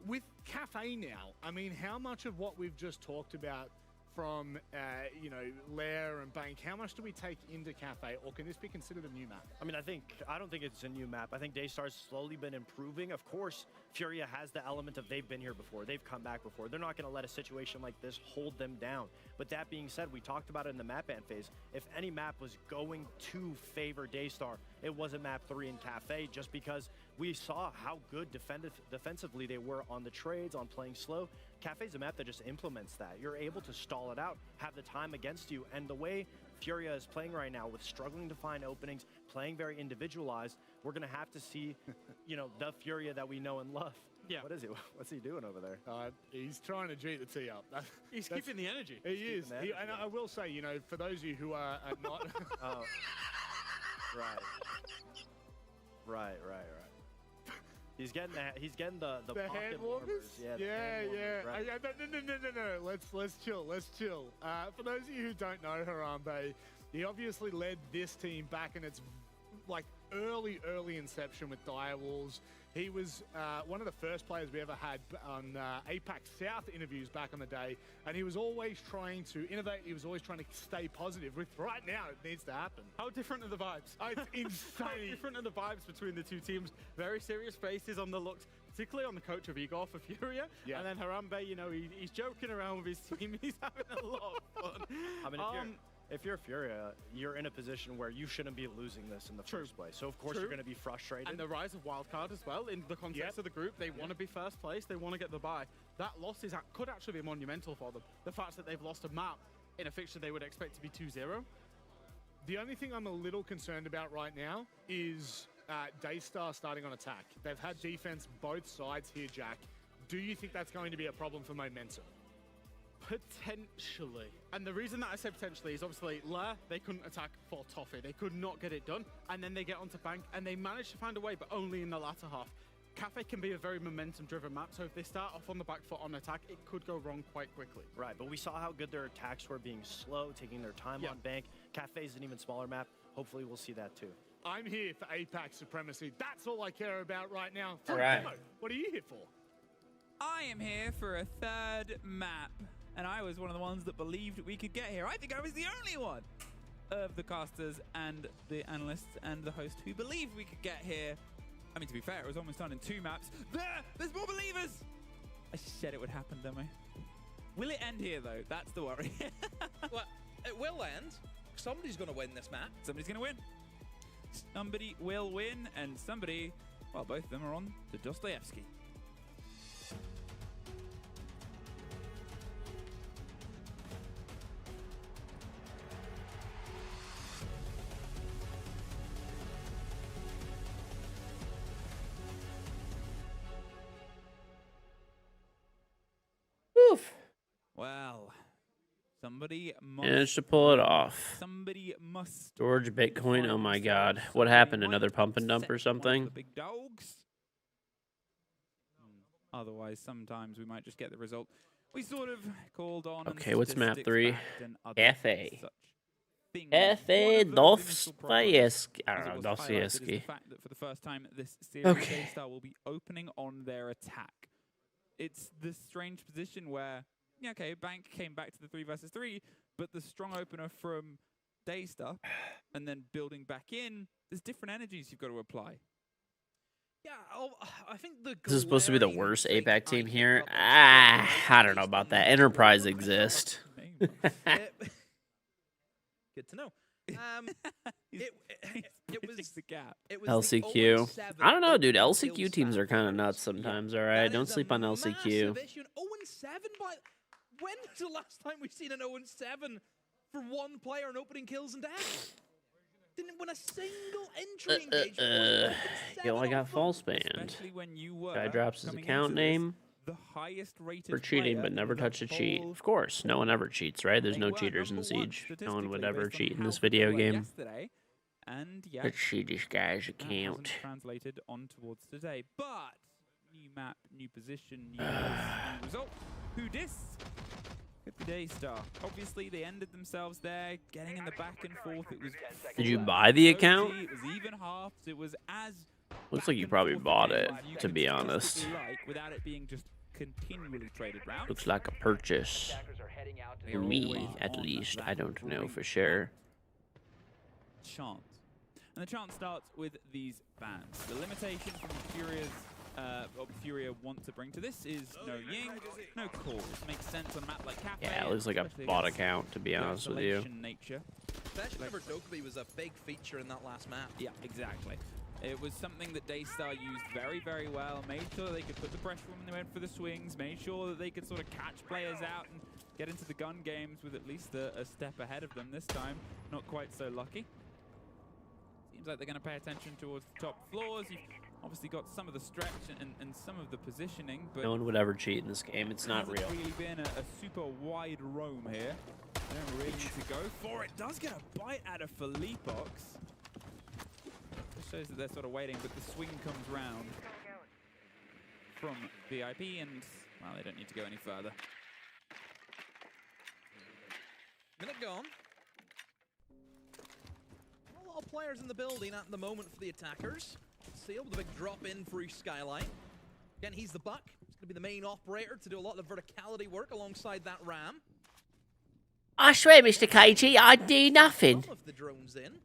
With Cafe now, I mean, how much of what we've just talked about from, you know, Lair and Bank, how much do we take into Cafe, or can this be considered a new map?
I mean, I don't think it's a new map. I think Daystar's slowly been improving. Of course, Furia has the element of they've been here before. They've come back before. They're not going to let a situation like this hold them down. But that being said, we talked about it in the map ban phase. If any map was going to favor Daystar, it wasn't map 3 in Cafe, just because we saw how good defensively they were on the trades, on playing slow. Cafe's a map that just implements that. You're able to stall it out, have the time against you, and the way Furia is playing right now, with struggling to find openings, playing very individualized, we're going to have to see, you know, the Furia that we know and love.
Yeah.
What is he? What's he doing over there?
He's trying to G the tee up.
He's keeping the energy.
He is. And I will say, you know, for those of you who are not...
Oh. Right. He's getting the
hand warmers. Yeah. No. Let's chill. For those of you who don't know Harambe, he obviously led this team back in its like early inception with Direwolves. He was one of the first players we ever had on APAC South interviews back on the day, and he was always trying to innovate. He was always trying to stay positive. With right now, it needs to happen.
How different are the vibes?
It's insane.
How different are the vibes between the two teams? Very serious faces on the looks, particularly on the coach of Igor for Furia. Yeah. And then Harambe, you know, he's joking around with his team. He's having a lot of fun.
I mean, if you're Furia, you're in a position where you shouldn't be losing this in the first place. So, of course, you're going to be frustrated.
And the rise of Wildcard as well, in the context of the group, they want to be first place. They want to get the bye. That loss could actually be monumental for them. The fact that they've lost a map in a fixture they would expect to be 2-0.
The only thing I'm a little concerned about right now is Daystar starting on attack. They've had defense both sides here, Jack. Do you think that's going to be a problem for momentum?
Potentially. And the reason that I say potentially is obviously Lair, they couldn't attack for Toffee. They could not get it done. And then they get onto Bank and they manage to find a way, but only in the latter half. Cafe can be a very momentum-driven map, so if they start off on the back foot on attack, it could go wrong quite quickly.
Right, but we saw how good their attacks were, being slow, taking their time on Bank. Cafe is an even smaller map. Hopefully we'll see that too.
I'm here for APAC supremacy. That's all I care about right now.
All right.
What are you here for?
I am here for a third map. And I was one of the ones that believed we could get here. I think I was the only one. of the casters and the analysts and the host who believed we could get here. I mean, to be fair, it was almost done in 2 maps. There's more believers! I said it would happen, didn't I? Will it end here, though? That's the worry.
Well, it will end. Somebody's going to win this map.
Somebody's going to win. Somebody will win, and somebody, well, both of them are on to Dostoevsky.
Oof.
Well, somebody must
Managed to pull it off.
Somebody must.
George Bitcoin. Oh my God. What happened? Another pump and dump or something?
The big dogs. Otherwise, sometimes we might just get the result we sort of called on.
Okay, what's map 3? FA.
FA
Dostoevsky. I don't know, Dostoevsky.
The fact that for the first time this series,
Okay.
Daystar will be opening on their attack. It's this strange position where, yeah, okay, Bank came back to the 3 versus 3, but the strong opener from Daystar and then building back in, there's different energies you've got to apply.
Yeah, I think
This is supposed to be the worst APAC team here. I don't know about that. Enterprise exists.
Good to know. It was
the gap.
LCQ. I don't know, dude. LCQ teams are kind of nuts sometimes, all right? Don't sleep on LCQ.
0-7 by... When was the last time we've seen an 0-7 for one player in opening kills and deaths? Didn't win a single entry engagement.
Yo, I got false banned. Guy drops his account name
the highest rated
for cheating, but never touched a cheat. Of course, no one ever cheats, right? There's no cheaters in Siege. No one would ever cheat in this video game.
And yeah,
Let's see this guy's account.
Translated on towards today, but new map, new position, new result. Who dis? Could be Daystar. Obviously, they ended themselves there, getting in the back and forth. It was.
Did you buy the account?
It was even halves. It was as.
Looks like you probably bought it, to be honest.
Without it being just continually traded round.
Looks like a purchase. For me, at least. I don't know for sure.
Chant. And the chant starts with these bans. The limitation from Furia want to bring to this is no Ying, no calls. Makes sense on a map like Cafe.
Yeah, it looks like a bot account, to be honest with you.
Especially for Dokkaebi was a big feature in that last map.
Yeah, exactly. It was something that Daystar used very, very well. Made sure that they could put the pressure on when they went for the swings. Made sure that they could sort of catch players out and get into the gun games with at least a step ahead of them this time. Not quite so lucky. Seems like they're going to pay attention towards the top floors. You've obviously got some of the stretch and some of the positioning, but
no one would ever cheat in this game. It's not real.
It's really been a super wide roam here. They don't really need to go for it. Does get a bite out of Felipox. This shows that they're sort of waiting, but the swing comes round from VIP, and well, they don't need to go any further.
Minute gone. A lot of players in the building at the moment for the attackers. Seal with a big drop in through Skylight. Again, he's the buck. He's going to be the main operator to do a lot of the verticality work alongside that ram.
I swear, Mr. KG, I do nothing.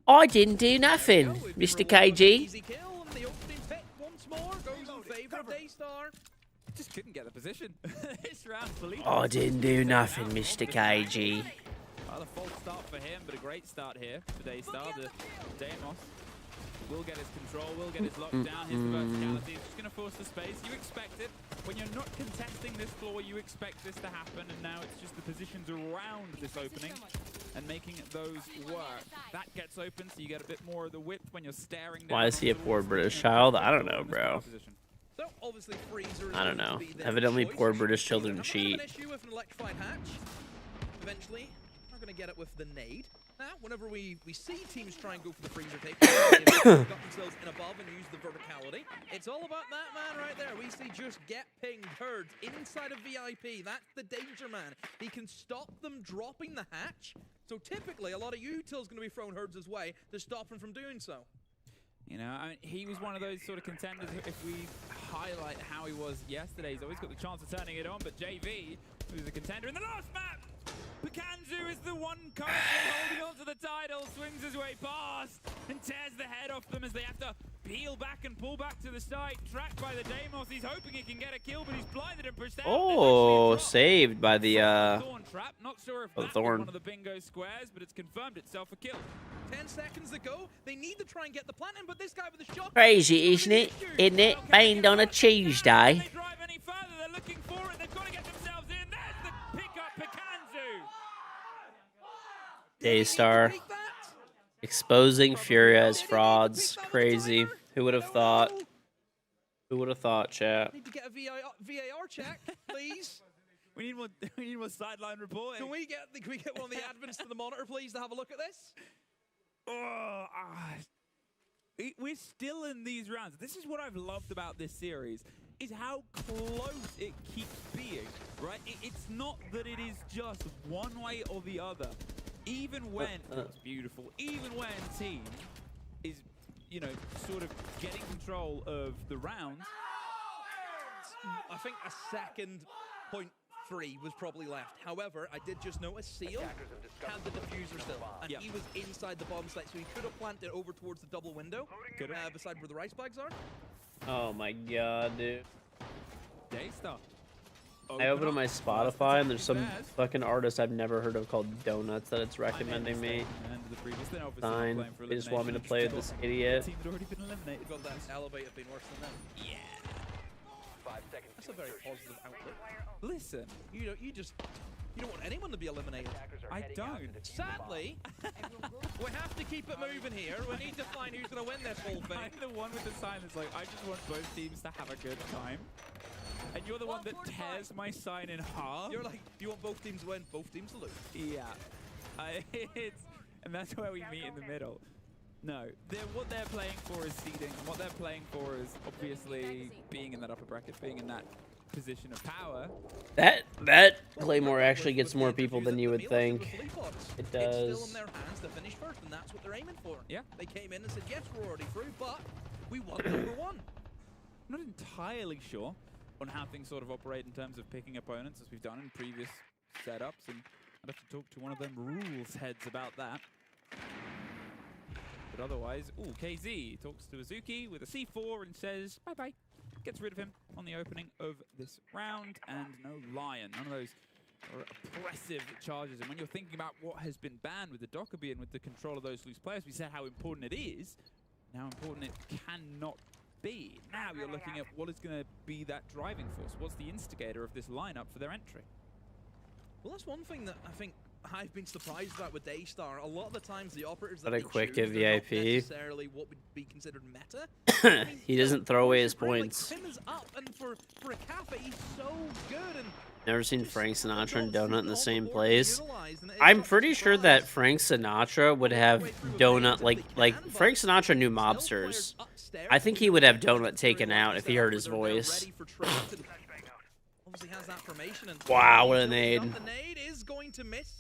I didn't do nothing, Mr. KG.
Easy kill, and the opening pick once more goes in favor of Daystar.
Just couldn't get the position. This round, Felipe.
I didn't do nothing, Mr. KG.
Well, a false start for him, but a great start here for Daystar. The Deimos will get his control, will get his lockdown, his verticality. It's just going to force the space. You expect it. When you're not contesting this floor, you expect this to happen, and now it's just the positions around this opening and making those work. That gets open, so you get a bit more of the width when you're staring down.
Why is he a poor British child? I don't know, bro.
So obviously Freezer
I don't know. Evidently, poor British children cheat.
Issue with an electrified hatch. Eventually, not going to get it with the nade. Now, whenever we see teams try and go for the freezer take, they've got themselves in above and use the verticality. It's all about that man right there. We see just get pinged, Herds inside of VIP. That's the danger man. He can stop them dropping the hatch. So typically, a lot of utils going to be thrown Herds' way to stop him from doing so.
You know, I mean, he was one of those sort of contenders. If we highlight how he was yesterday, he's always got the chance of turning it on. But JV, who's a contender in the last map, Pakanzu is the one currently holding on to the title, swings his way past and tears the head off them as they have to peel back and pull back to the side. Tracked by the Deimos, he's hoping he can get a kill, but he's blinded and pushed out.
Oh, saved by the
Thorn trap. Not sure if
the
that was
thorn.
one of the bingo squares, but it's confirmed itself a kill.
10 seconds to go. They need to try and get the plant in, but this guy with the shot.
Crazy, isn't it? Isn't it? Banned on a Tuesday.
They drive any further, they're looking for it. They've got to get themselves in. There's the pick up, Pakanzu.
Daystar exposing Furia as frauds. Crazy. Who would have thought? Who would have thought, chat?
Need to get a VAR check, please.
We need more sideline reporting.
Can we get one of the admins to the monitor, please, to have a look at this?
We're still in these rounds. This is what I've loved about this series, is how close it keeps being, right? It's not that it is just one way or the other. Even when, it's beautiful, even when team is, you know, sort of getting control of the round.
I think a second point 3 was probably left. However, I did just notice Seal had the diffuser still, and he was inside the bomb site, so he could have planted over towards the double window, beside where the rice bags are.
Oh my god, dude.
Daystar.
I open up my Spotify and there's some fucking artist I've never heard of called Donuts that it's recommending me. Fine. They just want me to play with this idiot.
Team had already been eliminated.
Got that elevator been worse than them.
Yeah.
5 seconds.
That's a very positive outlook.
Listen,
you don't want anyone to be eliminated.
I don't.
Sadly, we have to keep it moving here. We need to find who's going to win this whole thing.
I'm the one with the sign that's like, I just want both teams to have a good time. And you're the one that tears my sign in half.
You're like, you want both teams to win, both teams to lose.
Yeah. And that's where we meet in the middle. No, what they're playing for is seeding, and what they're playing for is obviously being in that upper bracket, being in that position of power.
That Claymore actually gets more people than you would think. It does.
It's still in their hands to finish first, and that's what they're aiming for.
Yeah.
They came in and said, yes, we're already through, but we want number 1.
I'm not entirely sure on how things sort of operate in terms of picking opponents, as we've done in previous setups, and I'd have to talk to one of them rules heads about that. But otherwise, KZ talks to Azuki with a C4 and says bye-bye. Gets rid of him on the opening of this round, and no Lion. None of those are oppressive charges. And when you're thinking about what has been banned with the Dokkaebi and with the control of those loose players, we said how important it is, and how important it cannot be. Now you're looking at what is going to be that driving force. What's the instigator of this lineup for their entry?
Well, that's one thing that I think I've been surprised about with Daystar. A lot of the times the operators that
What a
they
quick
choose, they're not
VIP.
necessarily what would be considered meta.
He doesn't throw away his points.
Like, Tim is up, and for a Kappa, he's so good. And
Never seen Frank Sinatra and Donut in the same place. I'm pretty sure that Frank Sinatra would have Donut, like Frank Sinatra knew mobsters. I think he would have Donut taken out if he heard his voice.
Obviously has that formation, and
Wow, what a nade.
The nade is going to miss.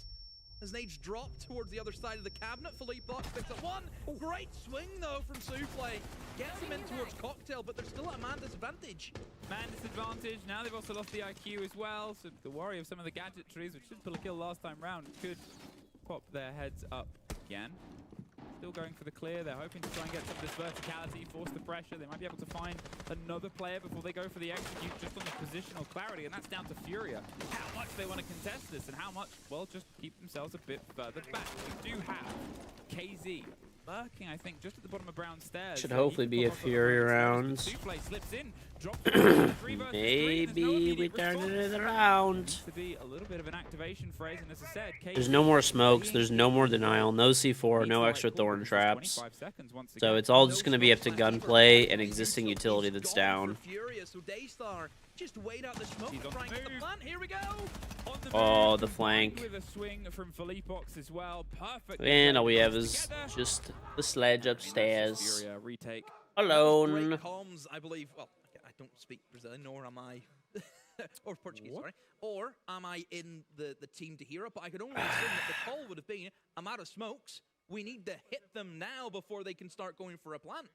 As nades drop towards the other side of the cabinet, Philippe Box picks up one. Great swing, though, from Souffle. Gets him in towards Cocktail, but they're still at a man disadvantage.
Man disadvantage. Now they've also lost the IQ as well, so the worry of some of the gadgetries, which did pull a kill last time round, could pop their heads up again. Still going for the clear. They're hoping to try and get some of this verticality, force the pressure. They might be able to find another player before they go for the execute just on the positional clarity, and that's down to Furia. How much they want to contest this and how much, well, just keep themselves a bit further back. We do have KZ lurking, I think, just at the bottom of Brown stairs.
Should hopefully be a Fury round.
Souffle slips in, drops
Maybe we turn it in the round.
To be a little bit of an activation phrase, and as I said,
There's no more smokes, there's no more denial, no C4, no extra thorn traps. So it's all just going to be up to gunplay and existing utility that's down.
Just wait out the smoke, trying to the plant. Here we go.
Oh, the flank.
With a swing from Philippox as well. Perfect.
And all we have is just the sledge upstairs.
Furia retake.
Alone.
Great comms, I believe. Well, I don't speak Brazilian, nor am I, or Portuguese, sorry. Or am I in the team to hear it? But I could only assume that the call would have been, I'm out of smokes. We need to hit them now before they can start going for a plant.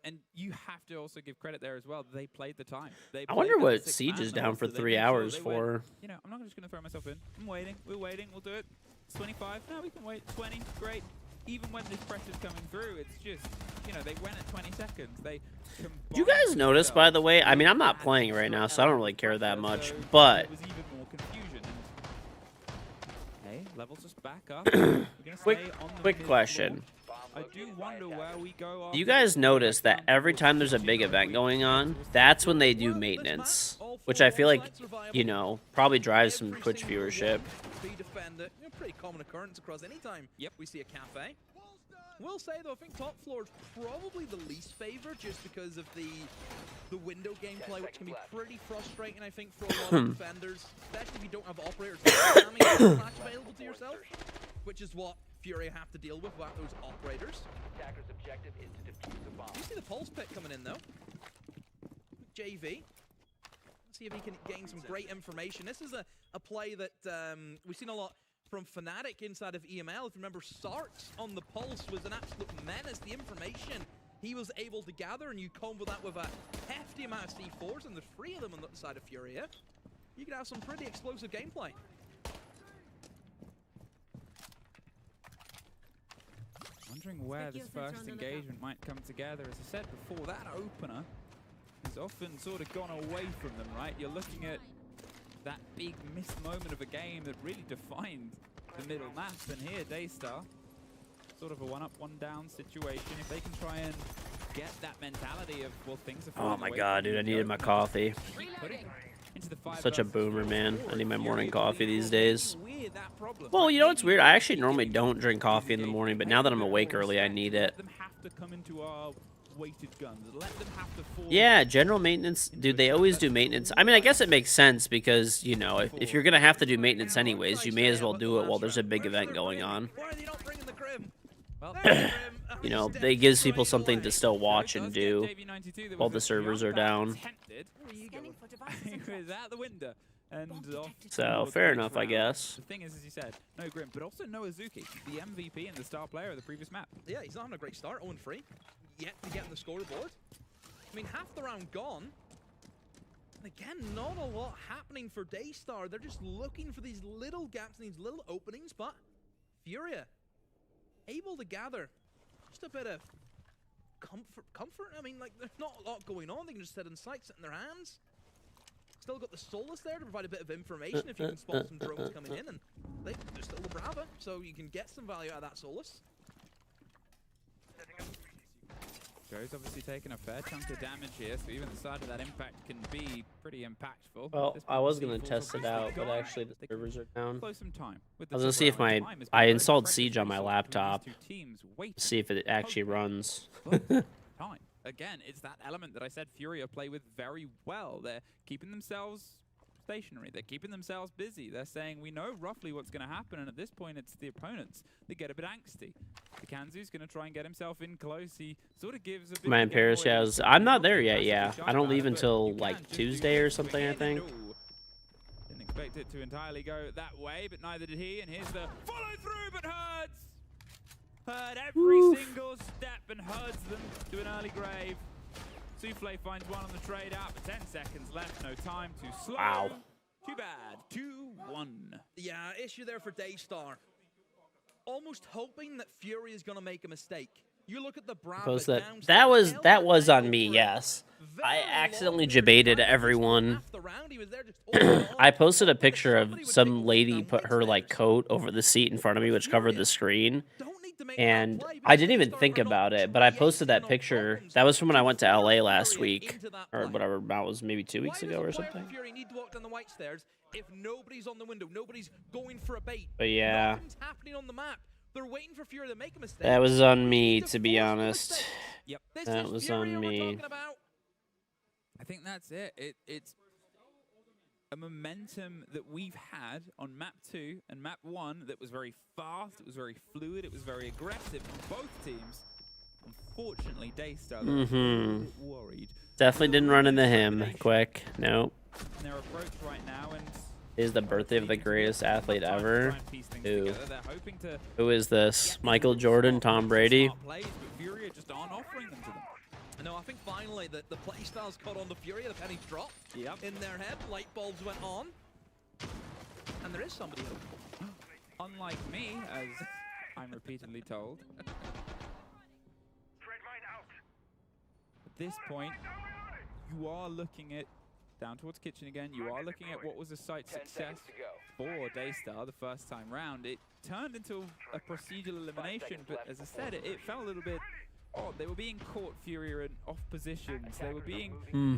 And you have to also give credit there as well. They played the time.
I wonder what Siege is down for 3 hours for.
You know, I'm not just going to throw myself in. I'm waiting. We're waiting. We'll do it. It's 25. No, we can wait. 20. Great. Even when this pressure's coming through, it's just, you know, they went at 20 seconds. Did
you guys notice, by the way? I mean, I'm not playing right now, so I don't really care that much. But
hey, levels just back up.
quick question.
I do wonder where we go.
Do you guys notice that every time there's a big event going on, that's when they do maintenance? Which I feel like, you know, probably drives some Twitch viewership.
Defender, you know, pretty common occurrence across any time. Yep, we see a cafe. Will say though, I think top floor is probably the least favored, just because of the window gameplay, which can be pretty frustrating, I think, for a lot of defenders, especially if you don't have operators flash available to yourself, which is what Fury have to deal with without those operators.
Attacker's objective is to defuse the bomb.
You see the pulse pick coming in though. JV. Let's see if he can gain some great information. This is a play that we've seen a lot from Fnatic inside of EML. If you remember, Sarks on the pulse was an absolute menace. The information he was able to gather, and you combo that with a hefty amount of C4s, and there's 3 of them on the side of Furia, you could have some pretty explosive gameplay.
Wondering where this first engagement might come together. As I said before, that opener has often sort of gone away from them, right? You're looking at that big missed moment of a game that really defined the middle map, and here Daystar, sort of a one-up, one-down situation. If they can try and get that mentality of, well, things are falling
Oh my
away
god, dude, I needed my coffee. Such a boomer, man. I need my morning coffee these days. Well, you know what's weird? I actually normally don't drink coffee in the morning, but now that I'm awake early, I need it. Yeah, general maintenance. Dude, they always do maintenance. I mean, I guess it makes sense because, you know, if you're going to have to do maintenance anyways, you may as well do it while there's a big event going on. You know, they gives people something to still watch and do while the servers are down. So, fair enough, I guess.
The thing is, as you said, no Grim, but also no Azuki, the MVP and the star player of the previous map.
Yeah, he's not having a great start, 0-3. Yet to get on the scoreboard. I mean, half the round gone. And again, not a lot happening for Daystar. They're just looking for these little gaps and these little openings, but Furia able to gather just a bit of comfort. I mean, like, there's not a lot going on. They can just sit in sight, sit in their hands. Still got the Solus there to provide a bit of information if you can spot some drones coming in, and they're still the Brava, so you can get some value out of that Solus.
Joe's obviously taking a fair chunk of damage here, so even the side of that impact can be pretty impactful.
Well, I was going to test it out, but actually the servers are down. I was
going
to see if I installed Siege on my laptop, see if it actually runs.
Time. Again, it's that element that I said Furia play with very well. They're keeping themselves stationary. They're keeping themselves busy. They're saying, we know roughly what's going to happen, and at this point, it's the opponents that get a bit angsty. The Kanzu's going to try and get himself in close. He sort of gives a bit
Man, Paris, yeah, I'm not there yet, yeah. I don't leave until, like, Tuesday or something, I think.
Didn't expect it to entirely go that way, but neither did he, and here's the follow-through, but Herds! Heard every single step and herds them to an early grave. Souffle finds one on the trade out, but 10 seconds left, no time to slow.
Wow.
Too bad. 2-1.
Yeah, issue there for Daystar. Almost hoping that Fury is going to make a mistake. You look at the Bravo
that was on me, yes. I accidentally debated everyone. I posted a picture of some lady put her like coat over the seat in front of me, which covered the screen. And I didn't even think about it, but I posted that picture. That was from when I went to LA last week, or whatever. That was maybe 2 weeks ago or something.
Fury need to walk down the white stairs if nobody's on the window, nobody's going for a bait.
But yeah,
nothing's happening on the map. They're waiting for Fury to make a mistake.
That was on me, to be honest. Yep, that was on me.
I think that's it. It's a momentum that we've had on map 2 and map 1 that was very fast, it was very fluid, it was very aggressive from both teams. Unfortunately, Daystar was a little bit worried.
Definitely didn't run into him quick. Nope.
And their approach right now, and
is the birthday of the greatest athlete ever. Who is this? Michael Jordan, Tom Brady?
No, I think finally the playstyles caught on the Fury, the pennies dropped in their head, light bulbs went on. And there is somebody home.
Unlike me, as I'm repeatedly told. At this point, you are looking at, down towards kitchen again, you are looking at what was a site success for Daystar the first time round. It turned into a procedural elimination, but as I said, it felt a little bit odd. They were being caught, Fury, in off positions. They were being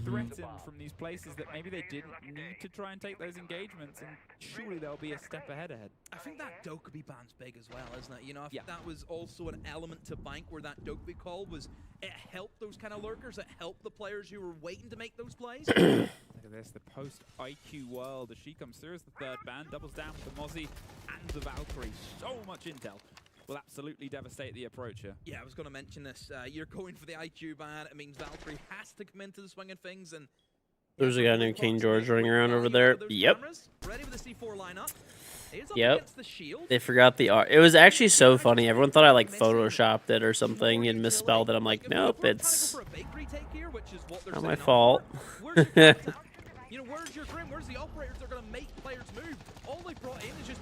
threatened from these places that maybe they didn't need to try and take those engagements, and surely they'll be a step ahead.
I think that Dokkaebi ban's big as well, isn't it? You know, I think that was also an element to Bank where that Dokkaebi call was, it helped those kind of lurkers, it helped the players who were waiting to make those plays.
Look at this, the post-IQ world as she comes through as the third ban, doubles down with the Mozzie and the Valkyrie. So much intel. Will absolutely devastate the approacher.
Yeah, I was going to mention this. You're going for the IQ ban. It means Valkyrie has to come into the swing of things. And
there's a guy named KingGeorge running around over there. Yep.
Ready with the C4 lineup.
Yep. They forgot the R. It was actually so funny. Everyone thought I like photoshopped it or something and misspelled it. I'm like, nope, it's not my fault.
You know, where's your Grim? Where's the operators that are going to make players move? All they brought in is just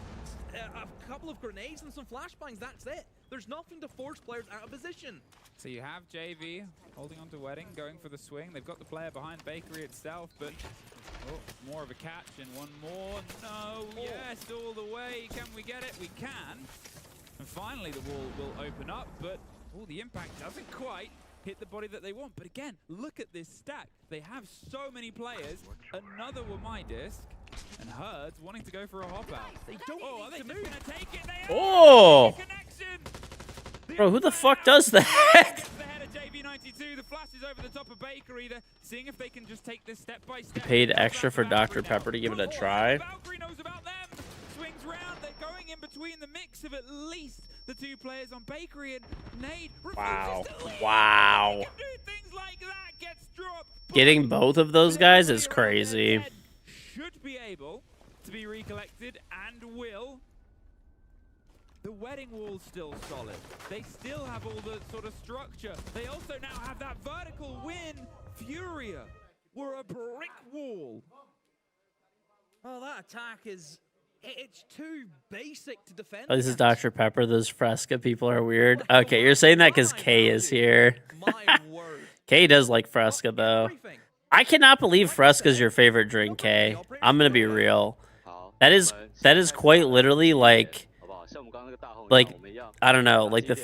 a couple of grenades and some flashbangs. That's it. There's nothing to force players out of position.
So you have JV holding on to Wedding, going for the swing. They've got the player behind Bakery itself, but more of a catch and one more. No, yes, all the way. Can we get it? We can. And finally the wall will open up, but the impact doesn't quite hit the body that they want. But again, look at this stack. They have so many players. Another Wamai disc. And Herds wanting to go for a hop out. They don't need to move. Take it.
Oh! Bro, who the fuck does that?
The head of JV92, the flash is over the top of Bakery. They're seeing if they can just take this step by step.
Paid extra for Dr. Pepper to give it a try.
Valkyrie knows about them. Swings round. They're going in between the mix of at least the two players on Bakery, and Nade refuses to leave.
Wow.
They can do things like that. Gets dropped.
Getting both of those guys is crazy.
Should be able to be recollected and will. The Wedding wall's still solid. They still have all the sort of structure. They also now have that vertical win. Furia were a brick wall.
Oh, that attack is... It's too basic to defend.
Oh, this is Dr. Pepper. Those Fresca people are weird. Okay, you're saying that because Kay is here. Kay does like Fresca, though. I cannot believe Fresca's your favorite drink, Kay. I'm gonna be real. That is quite literally like I don't know, like the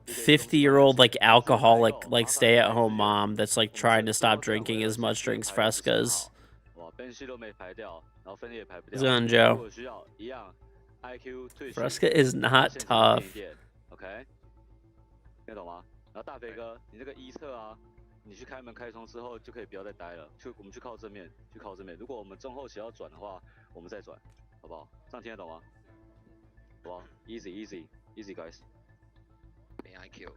50-year-old like alcoholic like stay-at-home mom that's like trying to stop drinking as much drinks Fresca's. What's going on, Joe? Fresca is not tough.
OK， 听得懂吗？然后大肥哥，你这个一侧啊，你去开门开窗之后就可以不要再待了，我们去靠正面，去靠正面。如果我们中后期要转的话，我们再转，好不好？这样听得懂吗？好不好 ？Easy easy easy guys。没 IQ。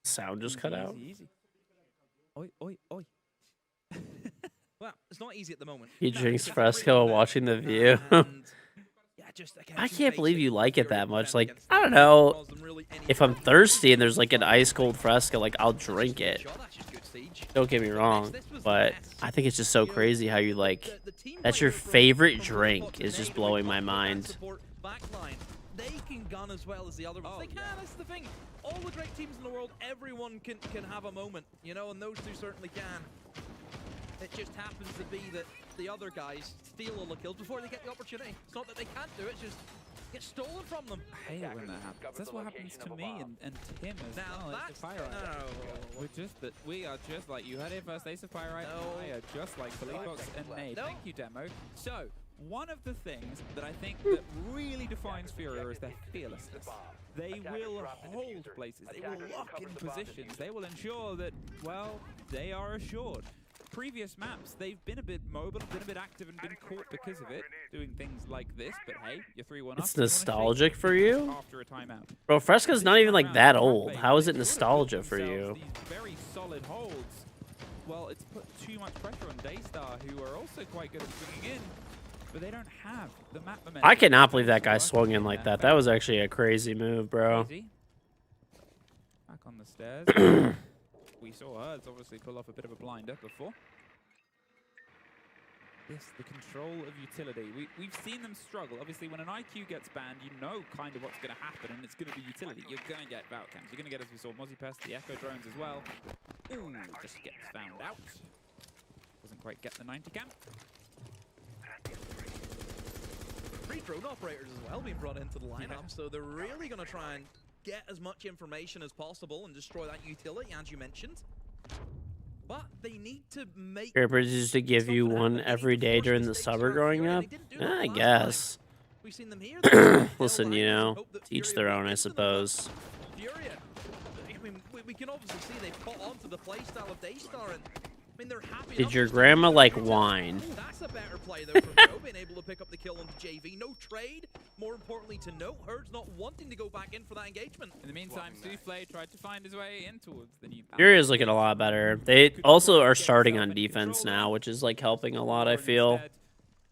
Sound just cut out.
Easy. Oi, oi, oi.
Well, it's not easy at the moment.
He drinks Fresca while watching The View. I can't believe you like it that much. Like, I don't know. If I'm thirsty and there's like an ice cold Fresca, like I'll drink it. Don't get me wrong, but I think it's just so crazy how you like. That's your favorite drink is just blowing my mind.
They can gun as well as the other ones. They can, that's the thing. All the great teams in the world, everyone can have a moment, you know, and those two certainly can. It just happens to be that the other guys steal all the kills before they get the opportunity. It's not that they can't do it, it's just gets stolen from them.
I hate it when that happens. That's what happens to me and Tim as well. It's the Pyrite. We are just like, you heard it first, Ace of Pyrite. We are just like Felipox and Nade. Thank you, Demo. So, one of the things that I think that really defines Furia is their fearlessness. They will hold places, they will lock in positions, they will ensure that, well, they are assured. Previous maps, they've been a bit mobile, been a bit active, and been caught because of it, doing things like this, but hey, you're 3-1 up.
It's nostalgic for you?
After a timeout.
Bro, Fresca's not even like that old. How is it nostalgia for you?
These very solid holds. Well, it's put too much pressure on Daystar, who are also quite good at swinging in. but they don't have the map momentum.
I cannot believe that guy swung in like that. That was actually a crazy move, bro.
Crazy. Back on the stairs. We saw Herds obviously pull off a bit of a blinder before. Yes, the control of utility. We've seen them struggle. Obviously, when an IQ gets banned, you know kind of what's going to happen, and it's going to be utility. You're going to get bout camps. You're going to get, as we saw, Mozzie Pest, the Echo drones as well. Ooh, just gets found out. Doesn't quite get the 90 cam.
3 drone operators as well being brought into the lineup, so they're really going to try and get as much information as possible and destroy that utility, as you mentioned. But they need to make...
Scrapers used to give you one every day during the summer growing up? I guess.
We've seen them here.
Listen, you know, each their own, I suppose.
Furia. I mean, we can obviously see they've caught on to the playstyle of Daystar, and I mean, they're happy.
Did your grandma like wine?
That's a better play though from Joe, being able to pick up the kill onto JV. No trade. More importantly to note, Herd's not wanting to go back in for that engagement.
In the meantime, Souffle tried to find his way in towards the new...
Furia's looking a lot better. They also are starting on defense now, which is like helping a lot, I feel.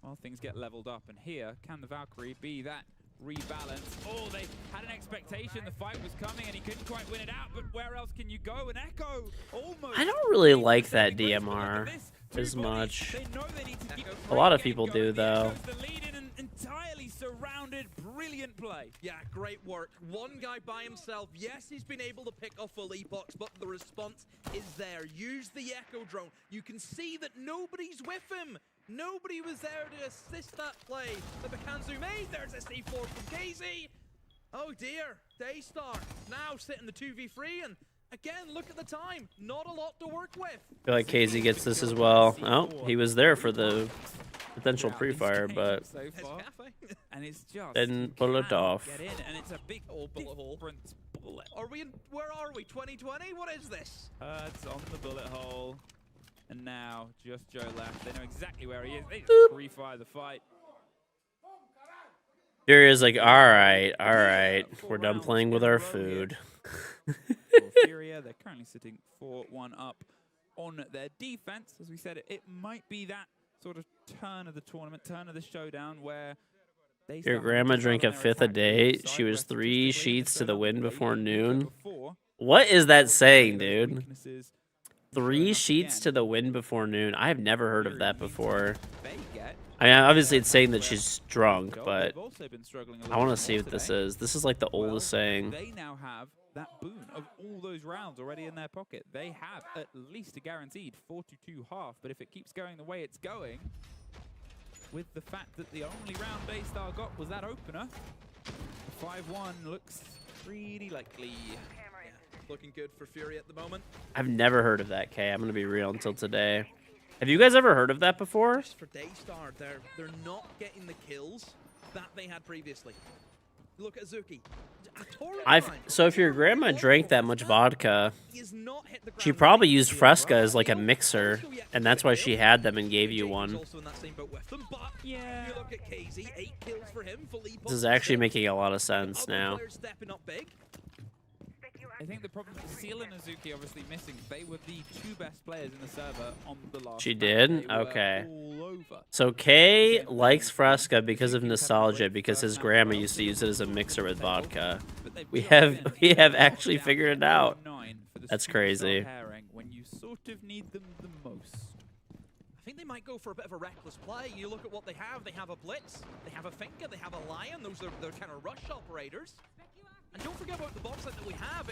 Well, things get leveled up, and here, can the Valkyrie be that rebalance? Oh, they had an expectation the fight was coming, and he couldn't quite win it out, but where else can you go? An Echo almost...
I don't really like that DMR as much. A lot of people do, though.
Entirely surrounded, brilliant play.
Yeah, great work. One guy by himself. Yes, he's been able to pick off full epochs, but the response is there. Use the Echo drone. You can see that nobody's with him. Nobody was there to assist that play that Bakanzu made. There's a C4 from KZ. Oh dear, Daystar now sitting the 2v3, and again, look at the time. Not a lot to work with.
I feel like KZ gets this as well. Oh, he was there for the potential pre-fire, but
and it's just
didn't pull it off.
Get in, and it's a big
bullet hole. Are we in, where are we? 2020? What is this?
It's on the bullet hole. And now, just Joe left. They know exactly where he is. They pre-fire the fight.
Furia's like, alright, we're done playing with our food.
Furia, they're currently sitting 4-1 up on their defense. As we said, it might be that sort of turn of the tournament, turn of the showdown, where they...
Your grandma drank a fifth a day. She was 3 sheets to the wind before noon. What is that saying, dude? 3 sheets to the wind before noon. I've never heard of that before. I mean, obviously it's saying that she's drunk, but I want to see what this is. This is like the oldest saying.
They now have that boon of all those rounds already in their pocket. They have at least a guaranteed 4-2 half, but if it keeps going the way it's going, with the fact that the only round Daystar got was that opener, 5-1 looks pretty likely.
Looking good for Fury at the moment.
I've never heard of that, K. I'm going to be real until today. Have you guys ever heard of that before?
Just for Daystar, they're not getting the kills that they had previously. Look at Azuki.
So if your grandma drank that much vodka, she probably used Fresca as like a mixer, and that's why she had them and gave you one.
Yeah.
This is actually making a lot of sense now.
I think the problem is Seal and Azuki obviously missing. They were the 2 best players in the server on the last
She
match.
did? Okay. So Kay likes Fresca because of nostalgia, because his grandma used to use it as a mixer with vodka. We have actually figured it out. That's crazy.
When you sort of need them the most.
I think they might go for a bit of a reckless play. You look at what they have. They have a Blitz, they have a Finka, they have a Lion. Those are their kind of rush operators. And don't forget about the bomb site that we have.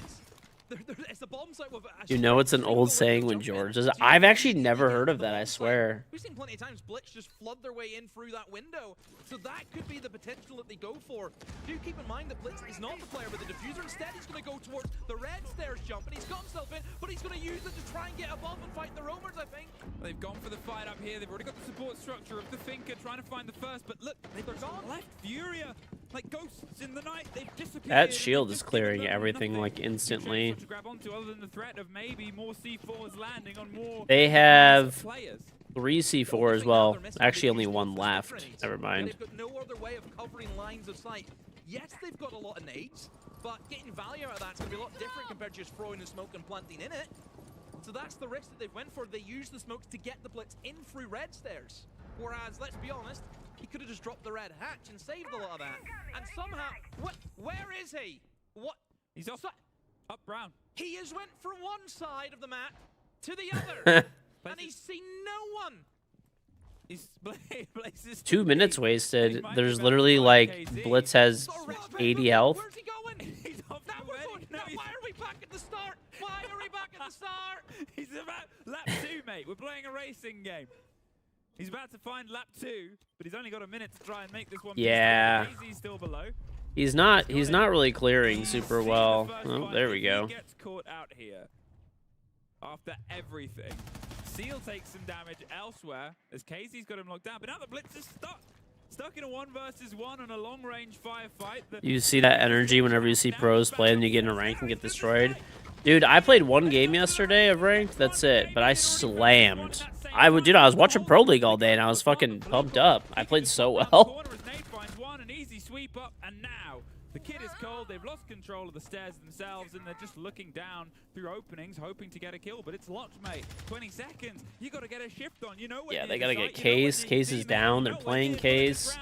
It's the bomb site with...
You know it's an old saying when George does it. I've actually never heard of that, I swear.
We've seen plenty of times Blitz just flood their way in through that window. So that could be the potential that they go for. Do keep in mind that Blitz is not the player with the diffuser. Instead, he's going to go towards the red stairs jump. And he's got himself in, but he's going to use it to try and get above and fight the roamers, I think.
They've gone for the fight up here. They've already got the support structure of the Finka trying to find the first. But look, they've gone left. Furia, like ghosts in the night. They've disappeared.
That shield is clearing everything like instantly.
To grab onto other than the threat of maybe more C4s landing on more.
They have 3 C4 as well. Actually, only 1 left. Never mind.
They've got no other way of covering lines of sight. Yes, they've got a lot of nades, but getting value out of that's going to be a lot different compared to just throwing the smoke and planting in it. So that's the risk that they went for. They used the smokes to get the Blitz in through red stairs. Whereas, let's be honest, he could have just dropped the red hatch and saved a lot of that. And somehow, where is he? What?
He's off. Up brown.
He has went from one side of the map to the other, and he's seen no one.
He's places
2 minutes wasted. There's literally like Blitz has 80 health.
Where's he going? He's off that was on. No, why are we back at the start? Why are we back at the start?
He's about lap 2, mate. We're playing a racing game. He's about to find lap 2, but he's only got a minute to try and make this one.
Yeah.
He's still below.
He's not really clearing super well. Oh, there we go.
He gets caught out here after everything. Seal takes some damage elsewhere as Casey's got him locked down, but now the Blitz is stuck in a 1 versus 1 on a long-range firefight.
You see that energy whenever you see pros play and you get in a rank and get destroyed. Dude, I played 1 game yesterday of ranked. That's it. But I slammed. I was watching Pro League all day and I was fucking pumped up. I played so well.
An easy sweep up, and now the kid is cold. They've lost control of the stairs themselves, and they're just looking down through openings, hoping to get a kill. But it's locked, mate. 20 seconds. You got to get a shift on. You know when
yeah, they gotta get Case. Case is down. They're playing Case.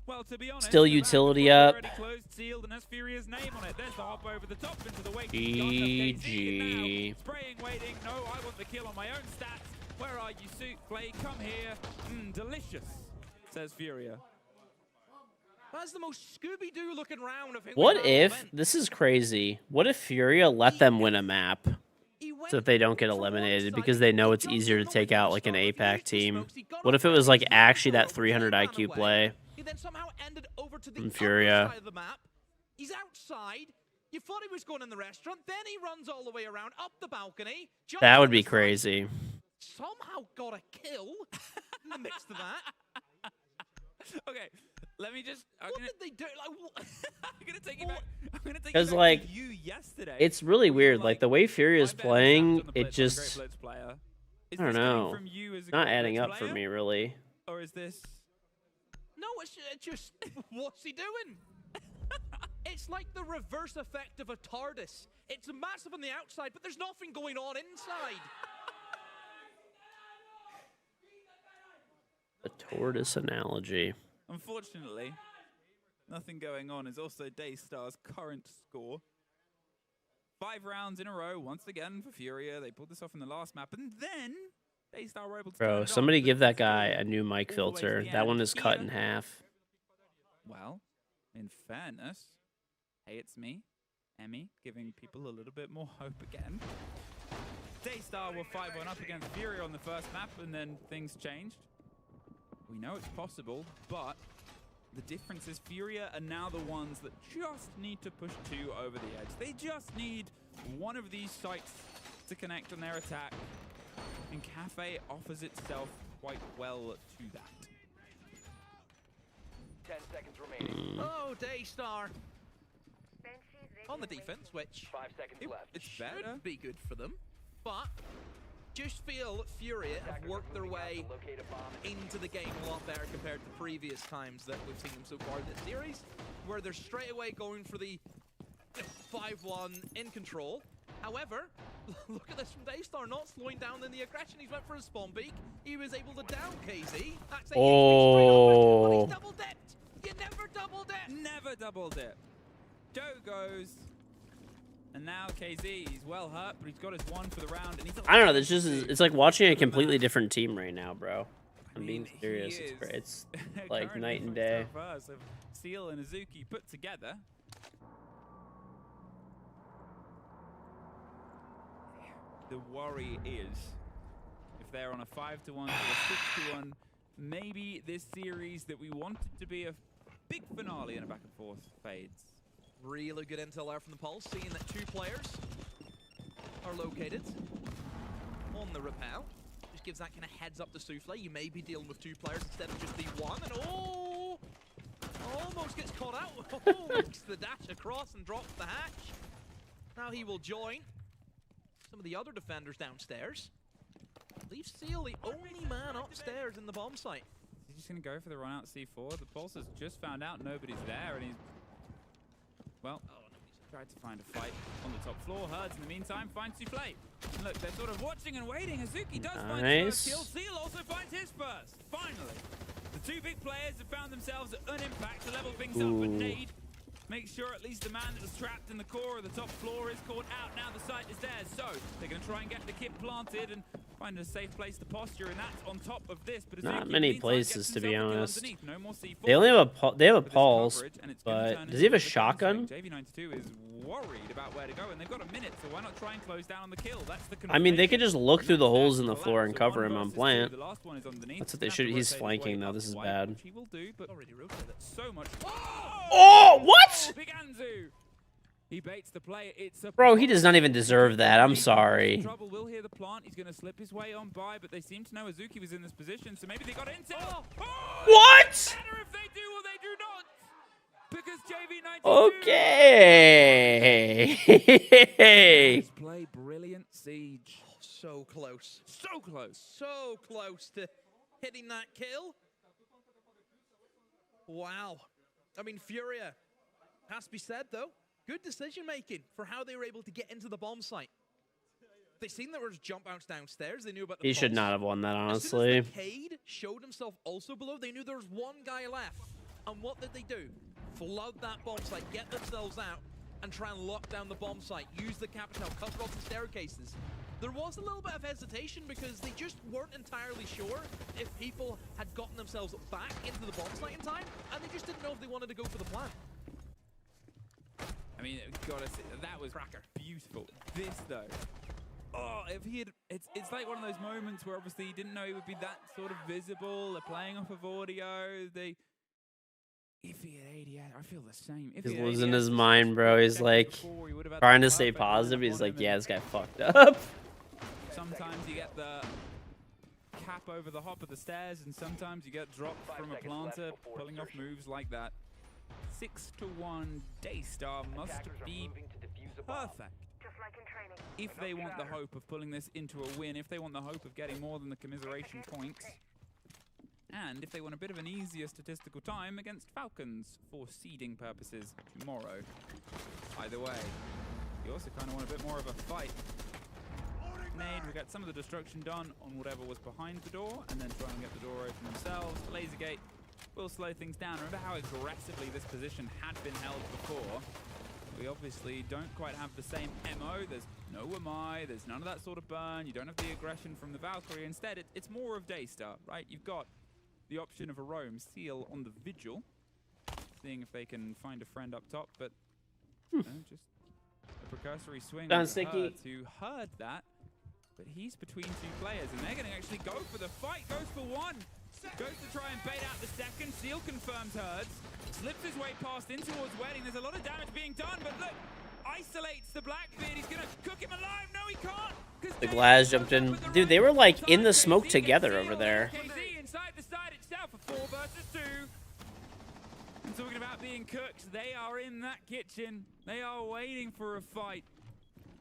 Well, to be honest,
still utility up.
Closed, sealed, and has Furia's name on it. There's the hop over the top into the wake.
GG.
Spraying, waiting. No, I want the kill on my own stats. Where are you, Souffle? Come here. Delicious, says Furia.
That's the most Scooby-Doo looking round of him.
What if, this is crazy, what if Furia let them win a map so that they don't get eliminated because they know it's easier to take out like an APAC team? What if it was like actually that 300 IQ play
He then somehow ended over to the
from Furia?
side of the map. He's outside. You thought he was going in the restaurant. Then he runs all the way around up the balcony.
That would be crazy.
Somehow got a kill in the mix of that.
Okay. Let me just.
What did they do? Like,
I'm gonna take you back. I'm gonna take you
Because
back
like,
to you yesterday.
it's really weird. Like the way Furia's playing, it just, I don't know, not adding up for me really.
Or is this?
No, it's just what's he doing? It's like the reverse effect of a TARDIS. It's massive on the outside, but there's nothing going on inside.
The tortoise analogy.
Unfortunately, nothing going on is also Daystar's current score. 5 rounds in a row, once again for Furia. They pulled this off in the last map, and then Daystar were able to.
Bro, somebody give that guy a new mic filter. That one is cut in half.
Well, in fairness, hey, it's me, Emmy, giving people a little bit more hope again. Daystar were 5-1 up against Furia on the first map, and then things changed. We know it's possible, but the difference is Furia are now the ones that just need to push 2 over the edge. They just need one of these sites to connect on their attack, and Cafe offers itself quite well to that.
10 seconds remaining.
Oh, Daystar. On the defense, which
5 seconds left.
It should be good for them, but just feel that Furia have worked their way into the game a lot better compared to previous times that we've seen them so far this series, where they're straight away going for the 5-1 in control. However, look at this from Daystar, not slowing down in the aggression. He's went for a spawn peek. He was able to down KZ. That's a
oh.
he's double dipped. You never double dip.
Never double dip. Joe goes. And now KZ, he's well hurt, but he's got his 1 for the round. And he's
I don't know. This just is, it's like watching a completely different team right now, bro. I'm being serious. It's like night and day.
Seal and Azuki put together. The worry is, if they're on a 5-1 or a 6-1, maybe this series that we wanted to be a big finale and a back and forth fades.
Really good intel there from the Pulse, seeing that 2 players are located on the rappel. Just gives that kind of heads up to Souffle. You may be dealing with 2 players instead of just the 1. And oh! Almost gets caught out. Oh, makes the dash across and drops the hatch. Now he will join some of the other defenders downstairs. Leaves Seal the only man upstairs in the bomb site.
He's just going to go for the run out C4. The Pulse has just found out nobody's there, and he's... Well, tried to find a fight on the top floor. Herds, in the meantime, finds Souffle. And look, they're sort of watching and waiting. Azuki does find his first kill. Seal also finds his first. Finally. The two big players have found themselves an impact to level things up, but Nade make sure at least the man that was trapped in the core of the top floor is caught out. Now the site is theirs, so they're going to try and get the kit planted and find a safe place to posture, and that's on top of this. But
Not
Azuki,
many
meantime,
places,
gets
to be
himself a kill
honest.
underneath. No more C4.
They only have a pulse,
coverage, and it's gonna
but
turn
does he have
into
a
bit of
shotgun?
conflict. JV92 is worried about where to go, and they've got a minute, so why not try and close down on the kill? That's the
I mean, they could just look through the holes in the
So
floor and cover him
one
on
versus
plant.
two. The last one is underneath.
That's what they
Gonna have
should.
to
He's
rotate his
flanking
way
though.
up
This is
wide,
bad.
which he will do, but already rotated so much.
Oh, what?
Big Anzu. He baits the play. It's a
Bro, he does not even deserve that. I'm sorry.
trouble. Will hear the plant. He's going to slip his way on by, but they seem to know Azuki was in this position, so maybe they got intel.
What?
Better if they do or they do not. Because JV92.
Okay.
Play brilliant siege.
Oh, so close.
So close.
So close to hitting that kill. Wow. I mean, Furia, has to be said though, good decision making for how they were able to get into the bomb site. They seen there was jump outs downstairs. They knew about the
He should
pulse.
not have won that,
As soon as
honestly.
the Cade showed himself also below, they knew there was one guy left. And what did they do? Flood that bomb site, get themselves out, and try and lock down the bomb site. Use the capital, cover off the staircases. There was a little bit of hesitation because they just weren't entirely sure if people had gotten themselves back into the bomb site in time, and they just didn't know if they wanted to go for the plan.
I mean, gotta say, that was cracker. Beautiful. This though. Oh, if he had, it's like one of those moments where obviously he didn't know he would be that sort of visible. They're playing off of audio. If he had ADS, I feel the same. If
He's
he had
losing
ADS
his
just
mind, bro. He's
seconds
like
before, he would have had
trying
the
to stay
perfect lineup
positive. He's
on
like,
him,
yeah,
and
this guy fucked up.
sometimes you get the cap over the hop of the stairs, and sometimes you get dropped from a planter pulling off moves like that. 6-1 Daystar must be perfect if they want the hope of pulling this into a win, if they want the hope of getting more than the commiseration points, and if they want a bit of an easier statistical time against Falcons for seeding purposes tomorrow. Either way, you also kind of want a bit more of a fight. Nade will get some of the destruction done on whatever was behind the door, and then try and get the door open themselves. Laser gate will slow things down. Remember how aggressively this position had been held before? We obviously don't quite have the same MO. There's no MI, there's none of that sort of burn. You don't have the aggression from the Valkyrie. Instead, it's more of Daystar, right? You've got the option of a roam seal on the Vigil, seeing if they can find a friend up top, but just a precursory swing
Done,
with
Sticky.
Herd, who heard that, but he's between two players, and they're going to actually go for the fight. Goes for one. Goes to try and bait out the second. Seal confirms Herds. Slips his way past in towards Wedding. There's a lot of damage being done, but look, isolates the Blackbeard. He's going to cook him alive. No, he can't.
The Glass jumped in. Dude, they were like in the smoke together over there.
KZ inside the side itself, a 4 versus 2. And talking about being cooked, they are in that kitchen. They are waiting for a fight.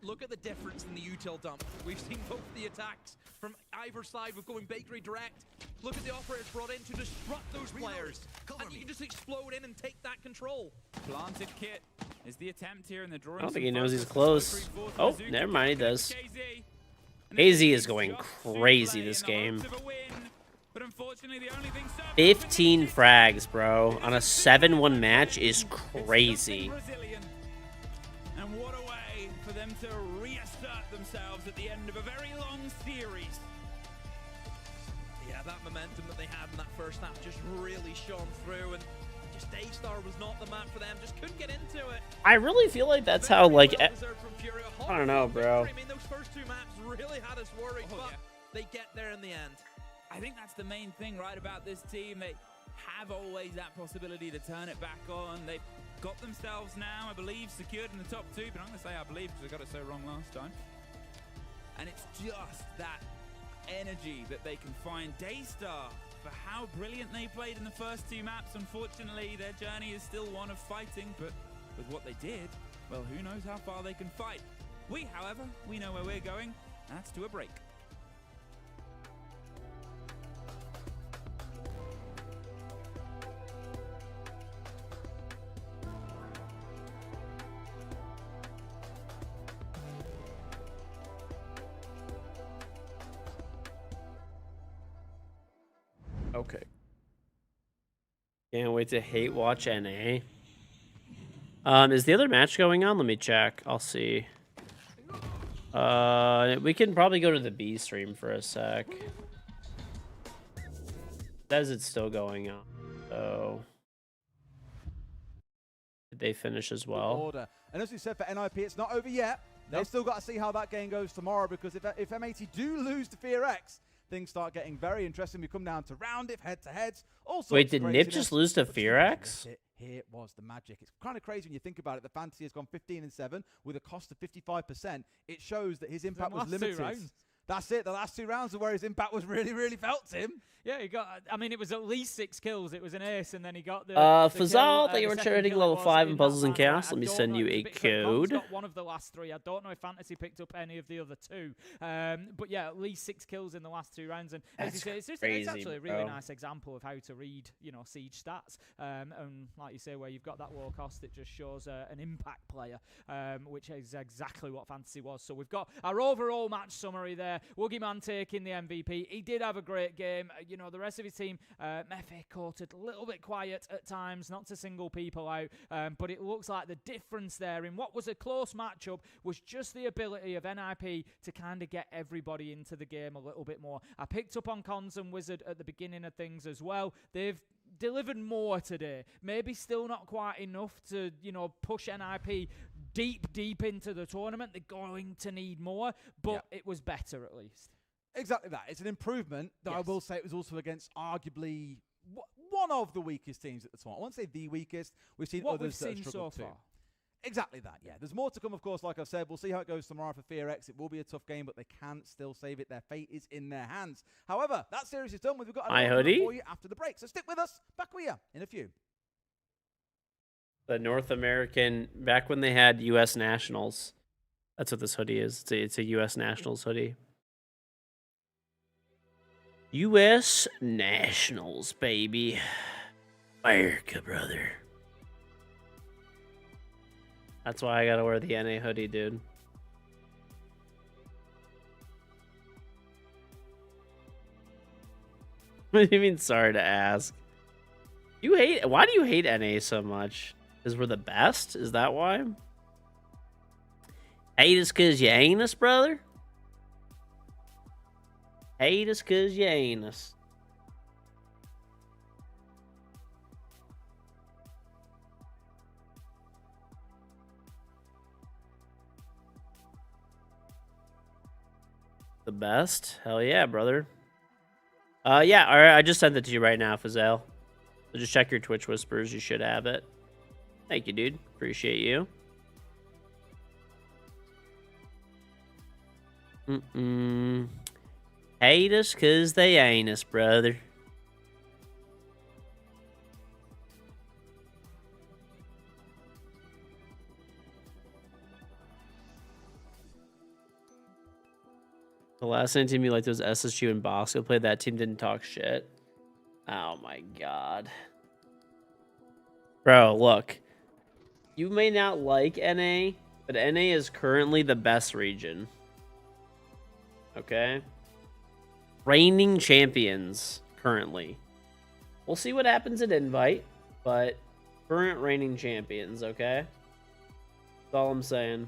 Look at the difference in the util dump. We've seen both the attacks from either side with going bakery direct. Look at the operators brought in to disrupt those players. And you can just explode in and take that control.
Planted kit is the attempt here, and they're drawing.
I don't think he knows he's close. Oh, never mind, he does. AZ is going crazy this game.
But unfortunately, the only thing
15 frags, bro, on a 7-1 match is crazy.
And what a way for them to reassert themselves at the end of a very long series.
Yeah, that momentum that they had in that first half just really shone through, and just Daystar was not the map for them. Just couldn't get into it.
I really feel like that's how, like, I don't know, bro.
I mean, those first two maps really had us worried, but they get there in the end.
I think that's the main thing, right, about this team. They have always that possibility to turn it back on. They've got themselves now, I believe, secured in the top 2, but I'm going to say I believe because I got it so wrong last time. And it's just that energy that they can find. Daystar, for how brilliant they played in the first 2 maps, unfortunately, their journey is still one of fighting, but with what they did, well, who knows how far they can fight. We, however, we know where we're going, and that's to a break.
Okay. Can't wait to hate watch NA. Is the other match going on? Let me check. I'll see. We can probably go to the B stream for a sec. Says it's still going on. So did they finish as well?
Order. And as we said for NIP, it's not over yet. They've still got to see how that game goes tomorrow, because if M80 do lose to Fear X, things start getting very interesting. We come down to round it, head-to-heads, all sorts.
Wait, did
of
Nip
craziness.
just lose to Fear X?
Here was the magic. It's kind of crazy when you think about it. The Fantasy has gone 15-7 with a cost of 55%. It shows that his impact was limited. That's it. The last 2 rounds are where his impact was really, really felt, Tim.
Yeah, he got. I mean, it was at least 6 kills. It was an ace, and then he got the.
Fazal, thank you for trading level 5 in puzzles and chaos. Let me send you a code.
Got one of the last 3. I don't know if Fantasy picked up any of the other 2. But yeah, at least 6 kills in the last 2 rounds. And as you say, it's actually a really nice example of how to read, Siege stats. And like you say, where you've got that low cost, it just shows an impact player, which is exactly what Fantasy was. So we've got our overall match summary there. Woogieman taking the MVP. He did have a great game. The rest of his team, Mefe courted a little bit quiet at times, not to single people out, but it looks like the difference there in what was a close matchup was just the ability of NIP to kind of get everybody into the game a little bit more. I picked up on Cons and Wizard at the beginning of things as well. They've delivered more today. Maybe still not quite enough to, push NIP deep into the tournament. They're going to need more, but it was better at least.
Exactly that. It's an improvement, though I will say it was also against arguably one of the weakest teams at the tournament. I won't say the weakest. We've seen others that have struggled too. Exactly that, yeah. There's more to come, of course, like I've said. We'll see how it goes tomorrow for Fear X. It will be a tough game, but they can still save it. Their fate is in their hands. However, that series is done. We've got another one for you after the break. So stick with us. Back with you in a few.
The North American, back when they had U.S. Nationals. That's what this hoodie is. It's a U.S. Nationals hoodie. U.S. Nationals, baby. America, brother. That's why I gotta wear the NA hoodie, dude. What do you mean, sorry to ask? Why do you hate NA so much? Because we're the best? Is that why? Hate us because you ain't us, brother? Hate us because you ain't us. The best? Hell yeah, brother. Yeah, all right, I just sent it to you right now, Fazale. So just check your Twitch whispers. You should have it. Thank you, dude. Appreciate you. Hate us because they ain't us, brother. The last team you liked was SSU and Bosco played. That team didn't talk shit. Oh my god. Bro, look. You may not like NA, but NA is currently the best region. Okay? Reigning champions, currently. We'll see what happens at Invite, but current reigning champions, okay? That's all I'm saying.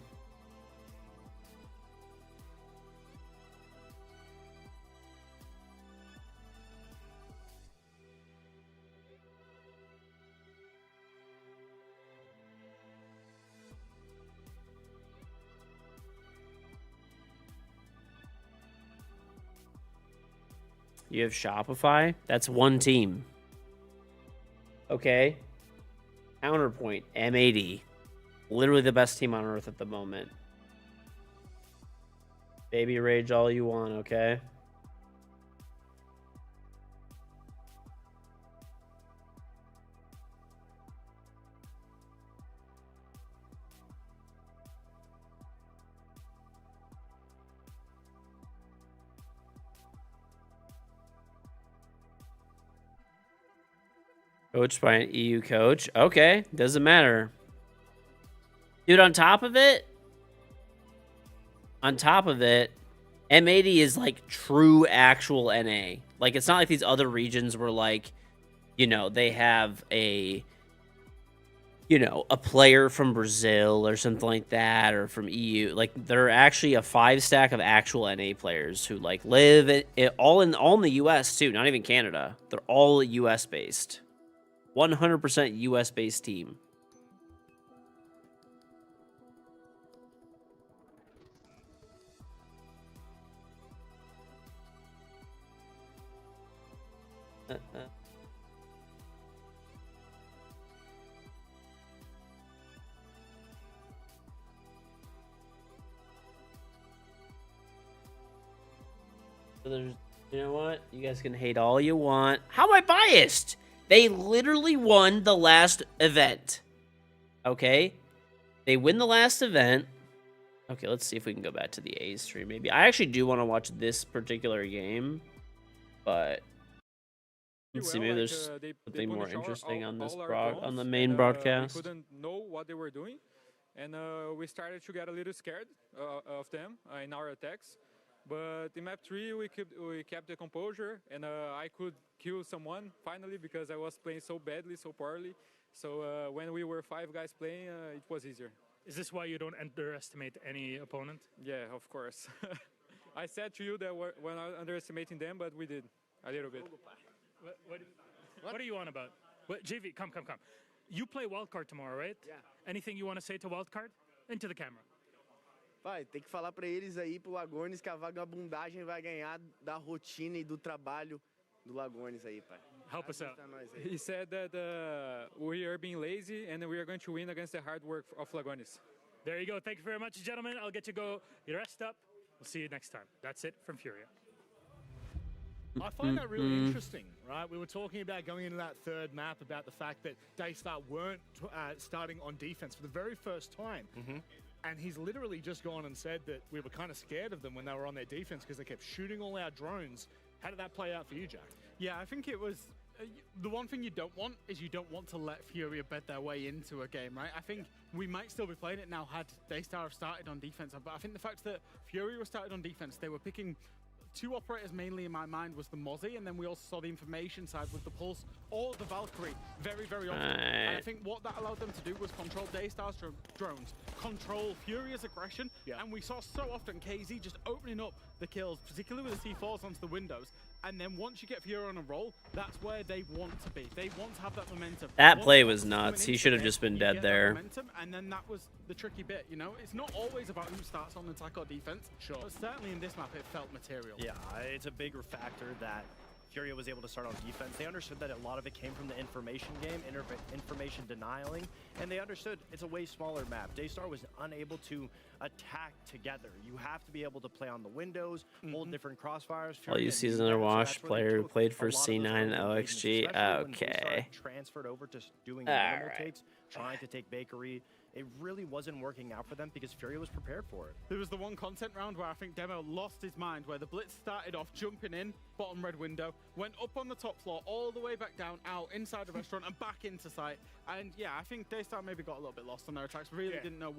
You have Shopify? That's one team. Okay. Counterpoint, M80. Literally the best team on Earth at the moment. Baby rage all you want, okay? Coached by an EU coach. Okay, doesn't matter. Dude, on top of it, M80 is like true actual NA. Like, it's not like these other regions were like, you know, they have a, you know, a player from Brazil or something like that, or from EU. Like, they're actually a 5-stack of actual NA players who like live all in the US too, not even Canada. They're all US based. 100% US based team. So there's, you know what? You guys can hate all you want. How am I biased? They literally won the last event. Okay? They win the last event. Okay, let's see if we can go back to the A stream maybe. I actually do want to watch this particular game, but let's see, maybe there's something more interesting on this on the main broadcast.
We couldn't know what they were doing, and we started to get a little scared of them in our attacks. But in map 3, we kept the composure, and I could kill someone finally because I was playing so badly, so poorly. So when we were 5 guys playing, it was easier.
Is this why you don't underestimate any opponent?
Yeah, of course. I said to you that we're not underestimating them, but we did a little bit.
What are you on about? JV, come. You play wildcard tomorrow, right?
Yeah.
Anything you want to say to wildcard? Into the camera.
Pai, tem que falar pra eles aí, pro Lagones, que a vagabundagem vai ganhar da rotina e do trabalho do Lagones aí, pai.
Help us out.
He said that we are being lazy and we are going to win against the hard work of Lagones.
There you go. Thank you very much, gentlemen. I'll get you go. You rest up. We'll see you next time. That's it from Furia.
I find that really interesting, right? We were talking about going into that third map about the fact that Daystar weren't starting on defense for the very first time. And he's literally just gone and said that we were kind of scared of them when they were on their defense because they kept shooting all our drones. How did that play out for you, Jack?
Yeah, I think it was... the one thing you don't want is you don't want to let Furia bed their way into a game, right? I think we might still be playing it now had Daystar have started on defense. But I think the fact that Furia was started on defense, they were picking... 2 operators mainly in my mind was the Mozzie, and then we also saw the information side with the Pulse or the Valkyrie very, very often. And I think what that allowed them to do was control Daystar's drones, control Furia's aggression, and we saw so often KZ just opening up the kills, particularly with the C4s onto the windows. And then once you get Furia on a roll, that's where they want to be. They want to have that momentum.
That play was nuts. He should have just been dead there.
And then that was the tricky bit, you know? It's not always about who starts on attack or defense.
Sure.
But certainly in this map, it felt material.
Yeah, it's a bigger factor that Furia was able to start on defense. They understood that a lot of it came from the information game, information denying, and they understood it's a way smaller map. Daystar was unable to attack together. You have to be able to play on the windows, hold different crossfires.
All you see is another Wash player who played for C9 and OXG. Okay.
Transferred over to doing animal takes, trying to take Bakery. It really wasn't working out for them because Furia was prepared for it.
There was the one content round where I think Demo lost his mind, where the Blitz started off jumping in, bottom red window, went up on the top floor, all the way back down, out, inside the restaurant, and back into site. And yeah, I think Daystar maybe got a little bit lost on their attacks, really didn't know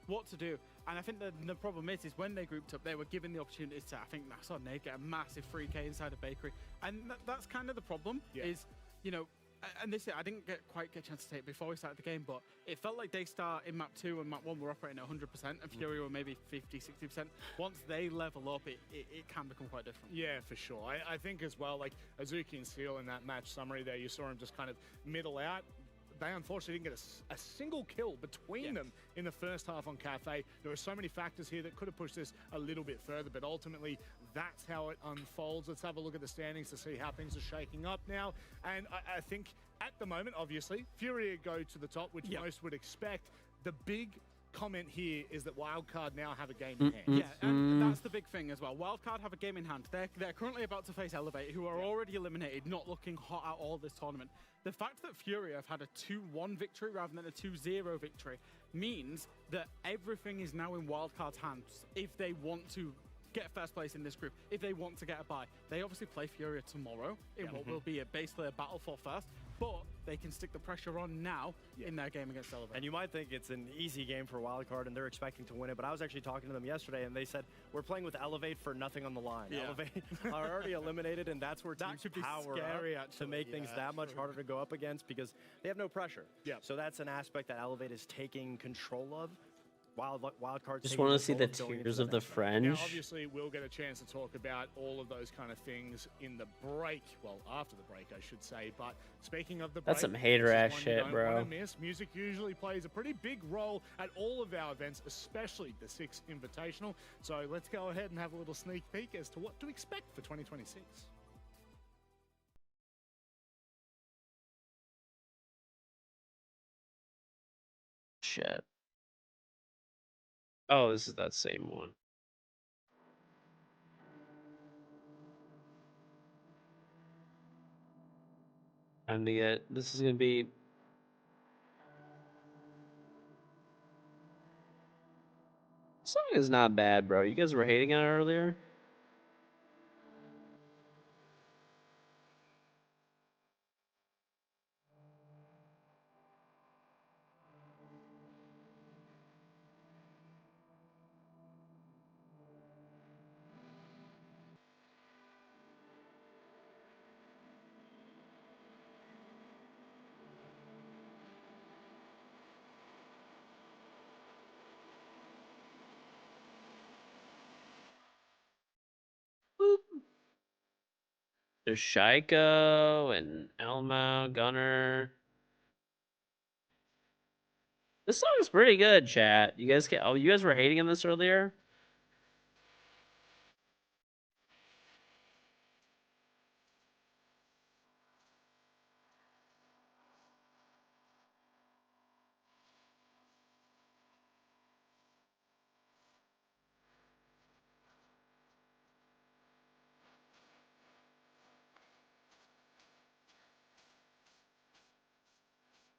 what to do. And I think the problem is when they grouped up, they were given the opportunities to, I think I saw Nate get a massive 3K inside a Bakery. And that's kind of the problem, is, you know, and this I didn't quite get a chance to take it before we started the game, but it felt like Daystar in map 2 and map 1 were operating at 100%, and Fury were maybe 50-60%. Once they level up, it can become quite different.
Yeah, for sure. I think as well, like Azuki and Seal in that match summary there, you saw him just kind of middle out. They unfortunately didn't get a single kill between them in the first half on Cafe. There were so many factors here that could have pushed this a little bit further, but ultimately that's how it unfolds. Let's have a look at the standings to see how things are shaking up now. And I think at the moment, obviously, Furia go to the top, which most would expect. The big comment here is that Wildcard now have a game in hand.
Yeah, and that's the big thing as well. Wildcard have a game in hand. They're currently about to face Elevate, who are already eliminated, not looking hot at all this tournament. The fact that Furia have had a 2-1 victory rather than a 2-0 victory means that everything is now in Wildcard's hands if they want to get first place in this group if they want to get a bye. They obviously play Furia tomorrow in what will be basically a battle for first, but they can stick the pressure on now in their game against Elevate.
And you might think it's an easy game for Wildcard and they're expecting to win it, but I was actually talking to them yesterday and they said, we're playing with Elevate for nothing on the line.
Yeah.
Elevate are already eliminated, and that's where
That
teams
could be
power
scary,
up
actually.
to make things that much harder to go up against because they have no pressure.
Yeah.
So that's an aspect that Elevate is taking control of. Wildcard
Just want to see the tears of the French.
Now, obviously, we'll get a chance to talk about all of those kind of things in the break. Well, after the break, I should say. But speaking of the break,
That's some hater-ass
this is one you
shit,
don't
bro.
wanna miss. Music usually plays a pretty big role at all of our events, especially the 6 Invitational. So let's go ahead and have a little sneak peek as to what to expect for 2026.
Shit. Oh, this is that same one. Time to get. This is gonna be. This song is not bad, bro. You guys were hating on it earlier. There's Shaiko and Elmo, Gunner. This song's pretty good, chat. You guys oh, you guys were hating on this earlier?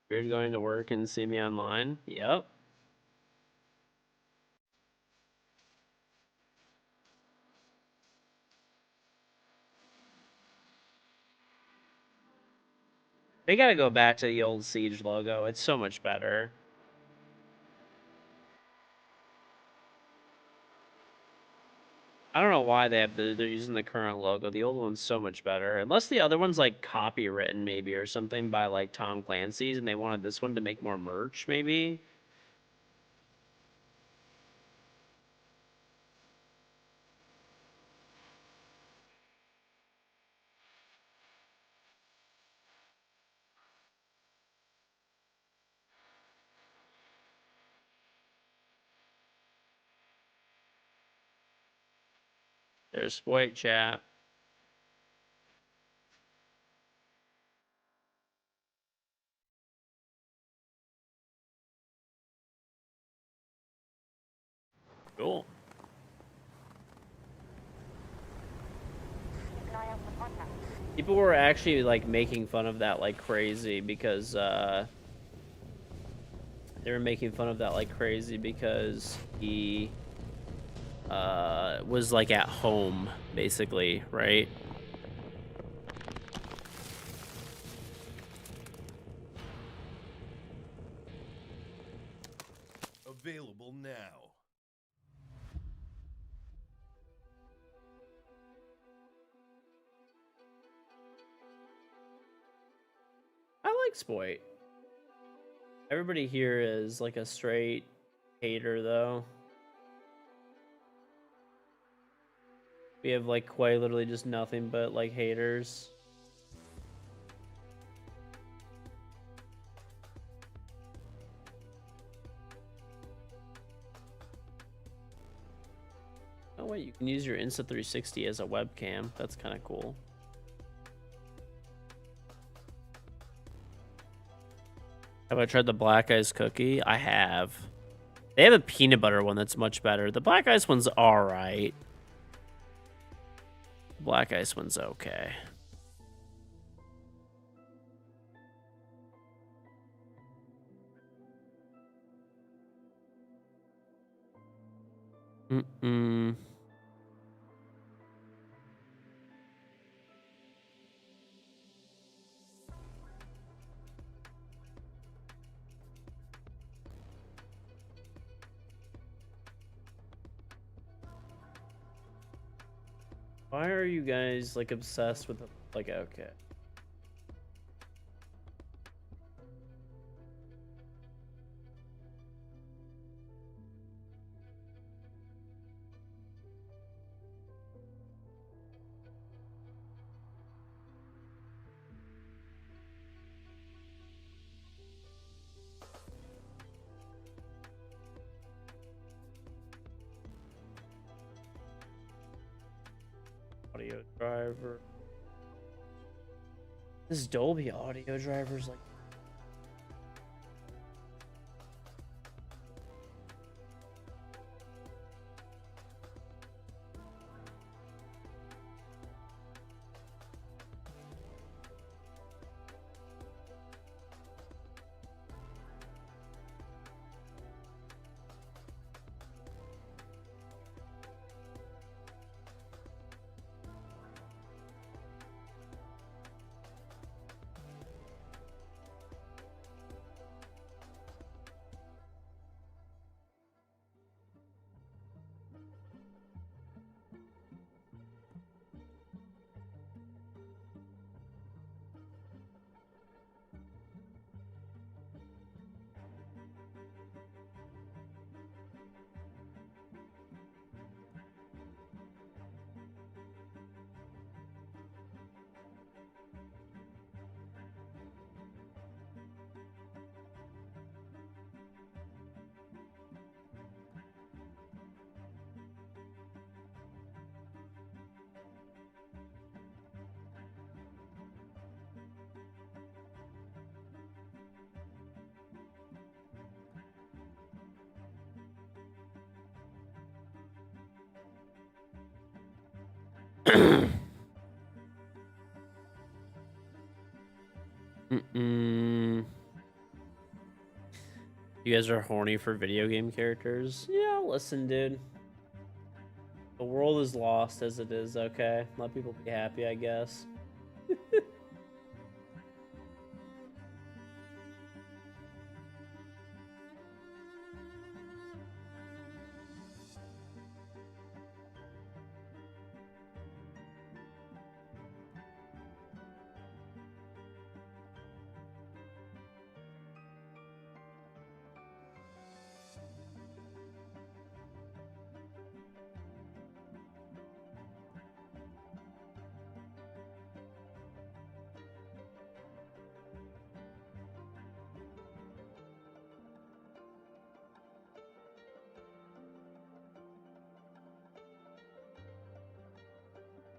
You're going to work and see me online? Yep. They gotta go back to the old Siege logo. It's so much better. I don't know why they're using the current logo. The old one's so much better. Unless the other one's like copywritten maybe or something by like Tom Clancy's and they wanted this one to make more merch maybe. There's Spoit chat. Cool. People were actually like making fun of that like crazy because they were making fun of that like crazy because he was like at home basically, right?
Available now.
I like Spoit. Everybody here is like a straight hater though. We have like quite literally just nothing but like haters. Oh wait, you can use your Insta360 as a webcam. That's kind of cool. Have I tried the Black Ice cookie? I have. They have a peanut butter one that's much better. The Black Ice one's alright. Black Ice one's okay. Why are you guys like obsessed with the like? Okay. Audio driver. This Dolby audio driver's like. You guys are horny for video game characters? Yeah, listen, dude. The world is lost as it is, okay? Let people be happy, I guess.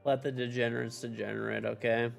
Let the degenerates degenerate, okay?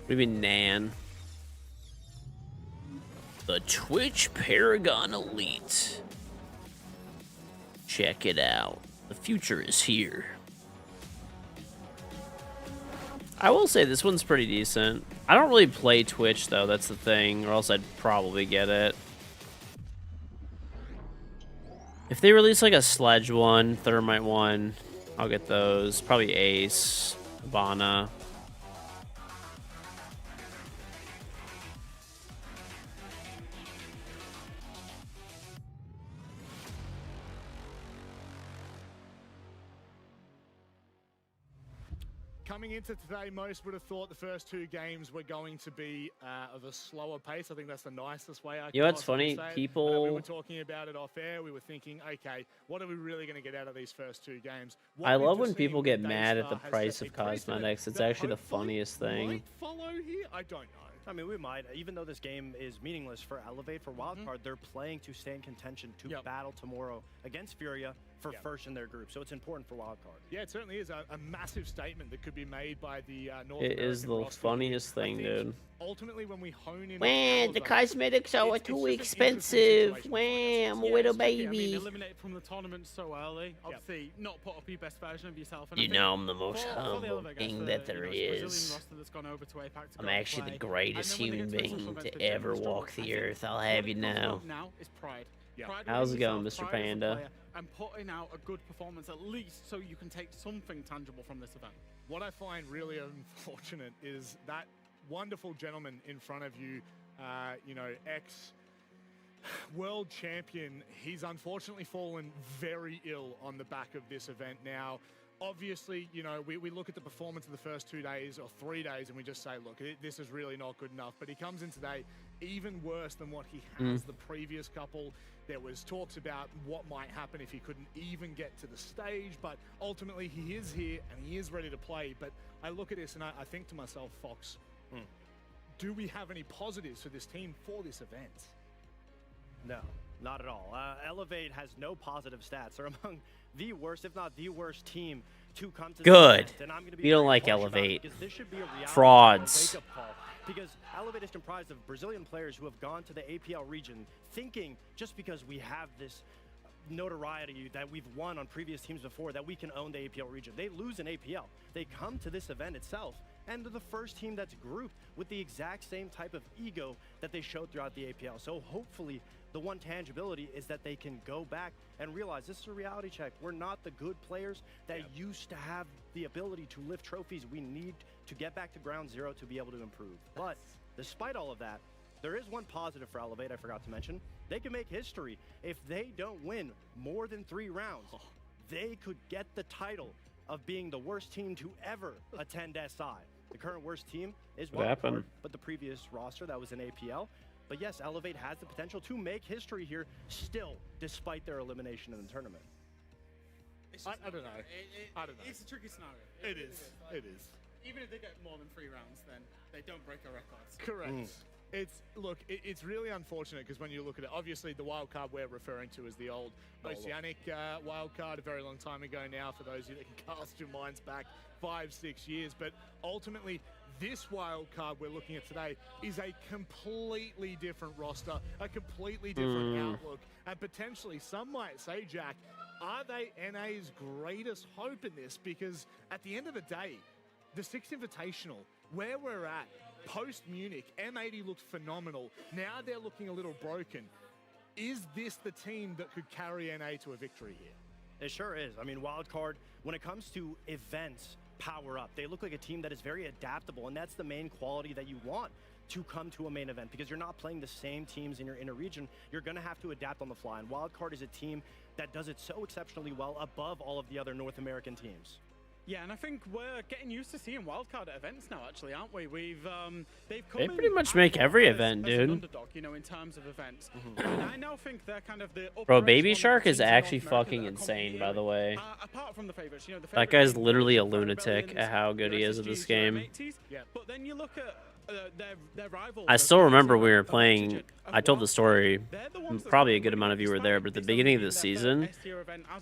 What do you mean, Nan? The Twitch Paragon Elite. Check it out. The future is here. I will say this one's pretty decent. I don't really play Twitch, though. That's the thing. Or else I'd probably get it. If they release like a Sledge one, Thermite one, I'll get those. Probably Ace, Habana.
Coming into today, most would have thought the first two games were going to be of a slower pace. I think that's the nicest way I can
You know what's
possibly
funny?
say it.
People...
We were talking about it off air. We were thinking, okay, what are we really going to get out of these first two games? What
I
we've
love
just
when
seen
people
with
get mad at the
Daystar has
price
set
of
a precedent
cosmetics. It's
that
actually the
hopefully
funniest thing.
might follow here? I don't know.
I mean, we might. Even though this game is meaningless for Elevate, for Wildcard, they're playing to stay in contention to battle tomorrow against Furia for first in their group. So it's important for Wildcard.
Yeah, it certainly is a massive statement that could be made by the North
It
American
is the
roster.
funniest thing, dude.
Ultimately, when we hone in,
Man, the
Elevate,
cosmetics are
it's
too
just an
expensive.
interesting
Wham, I'm a
Yeah,
little
it's tricky. I mean,
baby.
eliminated from the tournament so early. Obviously, not put up your best version of yourself. And I
You
think
know I'm the most
for the
humble
Elevate guys,
king
for,
that there
you know, Brazilian
is.
roster that's gone over to APAC to
I'm
go and
actually the
play.
greatest
And then when
human
they get to
being
social
to
events, they
ever
generally struggle.
walk
I
the
think
earth. I'll
what
have
it
you
comes
know.
from now is pride. Pride
How's
within
it going,
yourself,
Mr.
pride as a
Panda?
player, and putting out a good performance at least so you can take something tangible from this event.
What I find really unfortunate is that wonderful gentleman in front of you, you know, ex-world champion, he's unfortunately fallen very ill on the back of this event now. Obviously, you know, we look at the performance of the first 2 days or 3 days and we just say, look, this is really not good enough. But he comes in today even worse than what he has the previous couple. There was talks about what might happen if he couldn't even get to the stage, but ultimately he is here and he is ready to play. But I look at this and I think to myself, Fox, do we have any positives for this team for this event?
No, not at all. Elevate has no positive stats. They're among the worst, if not the worst team to come to
Good.
this event. And I'm going to be
We don't
very
like
harsh about it
Elevate.
because this should be a reality
Frauds.
wake-up call. Because Elevate is comprised of Brazilian players who have gone to the APL region thinking just because we have this notoriety that we've won on previous teams before that we can own the APL region. They lose in APL. They come to this event itself and they're the first team that's grouped with the exact same type of ego that they showed throughout the APL. So hopefully the one tangibility is that they can go back and realize this is a reality check. We're not the good players that used to have the ability to lift trophies. We need to get back to ground zero to be able to improve. But despite all of that, there is one positive for Elevate I forgot to mention. They can make history. If they don't win more than 3 rounds, they could get the title of being the worst team to ever attend SI. The current worst team is
What happened?
Wildcard, but the previous roster that was in APL. But yes, Elevate has the potential to make history here still, despite their elimination in the tournament.
I don't know. I don't know.
It's a tricky scenario.
It is. It is.
Even if they get more than 3 rounds, then they don't break our records.
Correct. It's really unfortunate because when you look at it, obviously the wild card we're referring to is the old Oceanic wild card a very long time ago now. For those of you that can cast your minds back 5-6 years, but ultimately this wild card we're looking at today is a completely different roster, a completely different outlook, and potentially some might say, Jack, are they NA's greatest hope in this? Because at the end of the day, the 6th Invitational, where we're at, post-Munich, M80 looked phenomenal. Now they're looking a little broken. Is this the team that could carry NA to a victory here?
It sure is. I mean, Wildcard, when it comes to events, power up. They look like a team that is very adaptable, and that's the main quality that you want to come to a main event because you're not playing the same teams in your inner region. You're going to have to adapt on the fly, and Wildcard is a team that does it so exceptionally well above all of the other North American teams.
Yeah, and I think we're getting used to seeing wildcard at events now, actually, aren't we? They've come
They
in
pretty much
as
make
far
every
as
event,
an
dude.
underdog, you know, in terms of events. And I now think they're kind of the
Bro,
upper
Baby
echelon of
Shark is
teams in North
actually
America
fucking
that are
insane,
competing
by the way.
apart from the favorites, you know, the
That
favorite
guy's
being
literally a
Fire
lunatic
Rebellions,
at how good he is at
USSGs,
this game.
UM80s. But then you look at their rivals.
I still remember we were playing, I told the story, probably a good amount of you were there, but at the beginning of the season,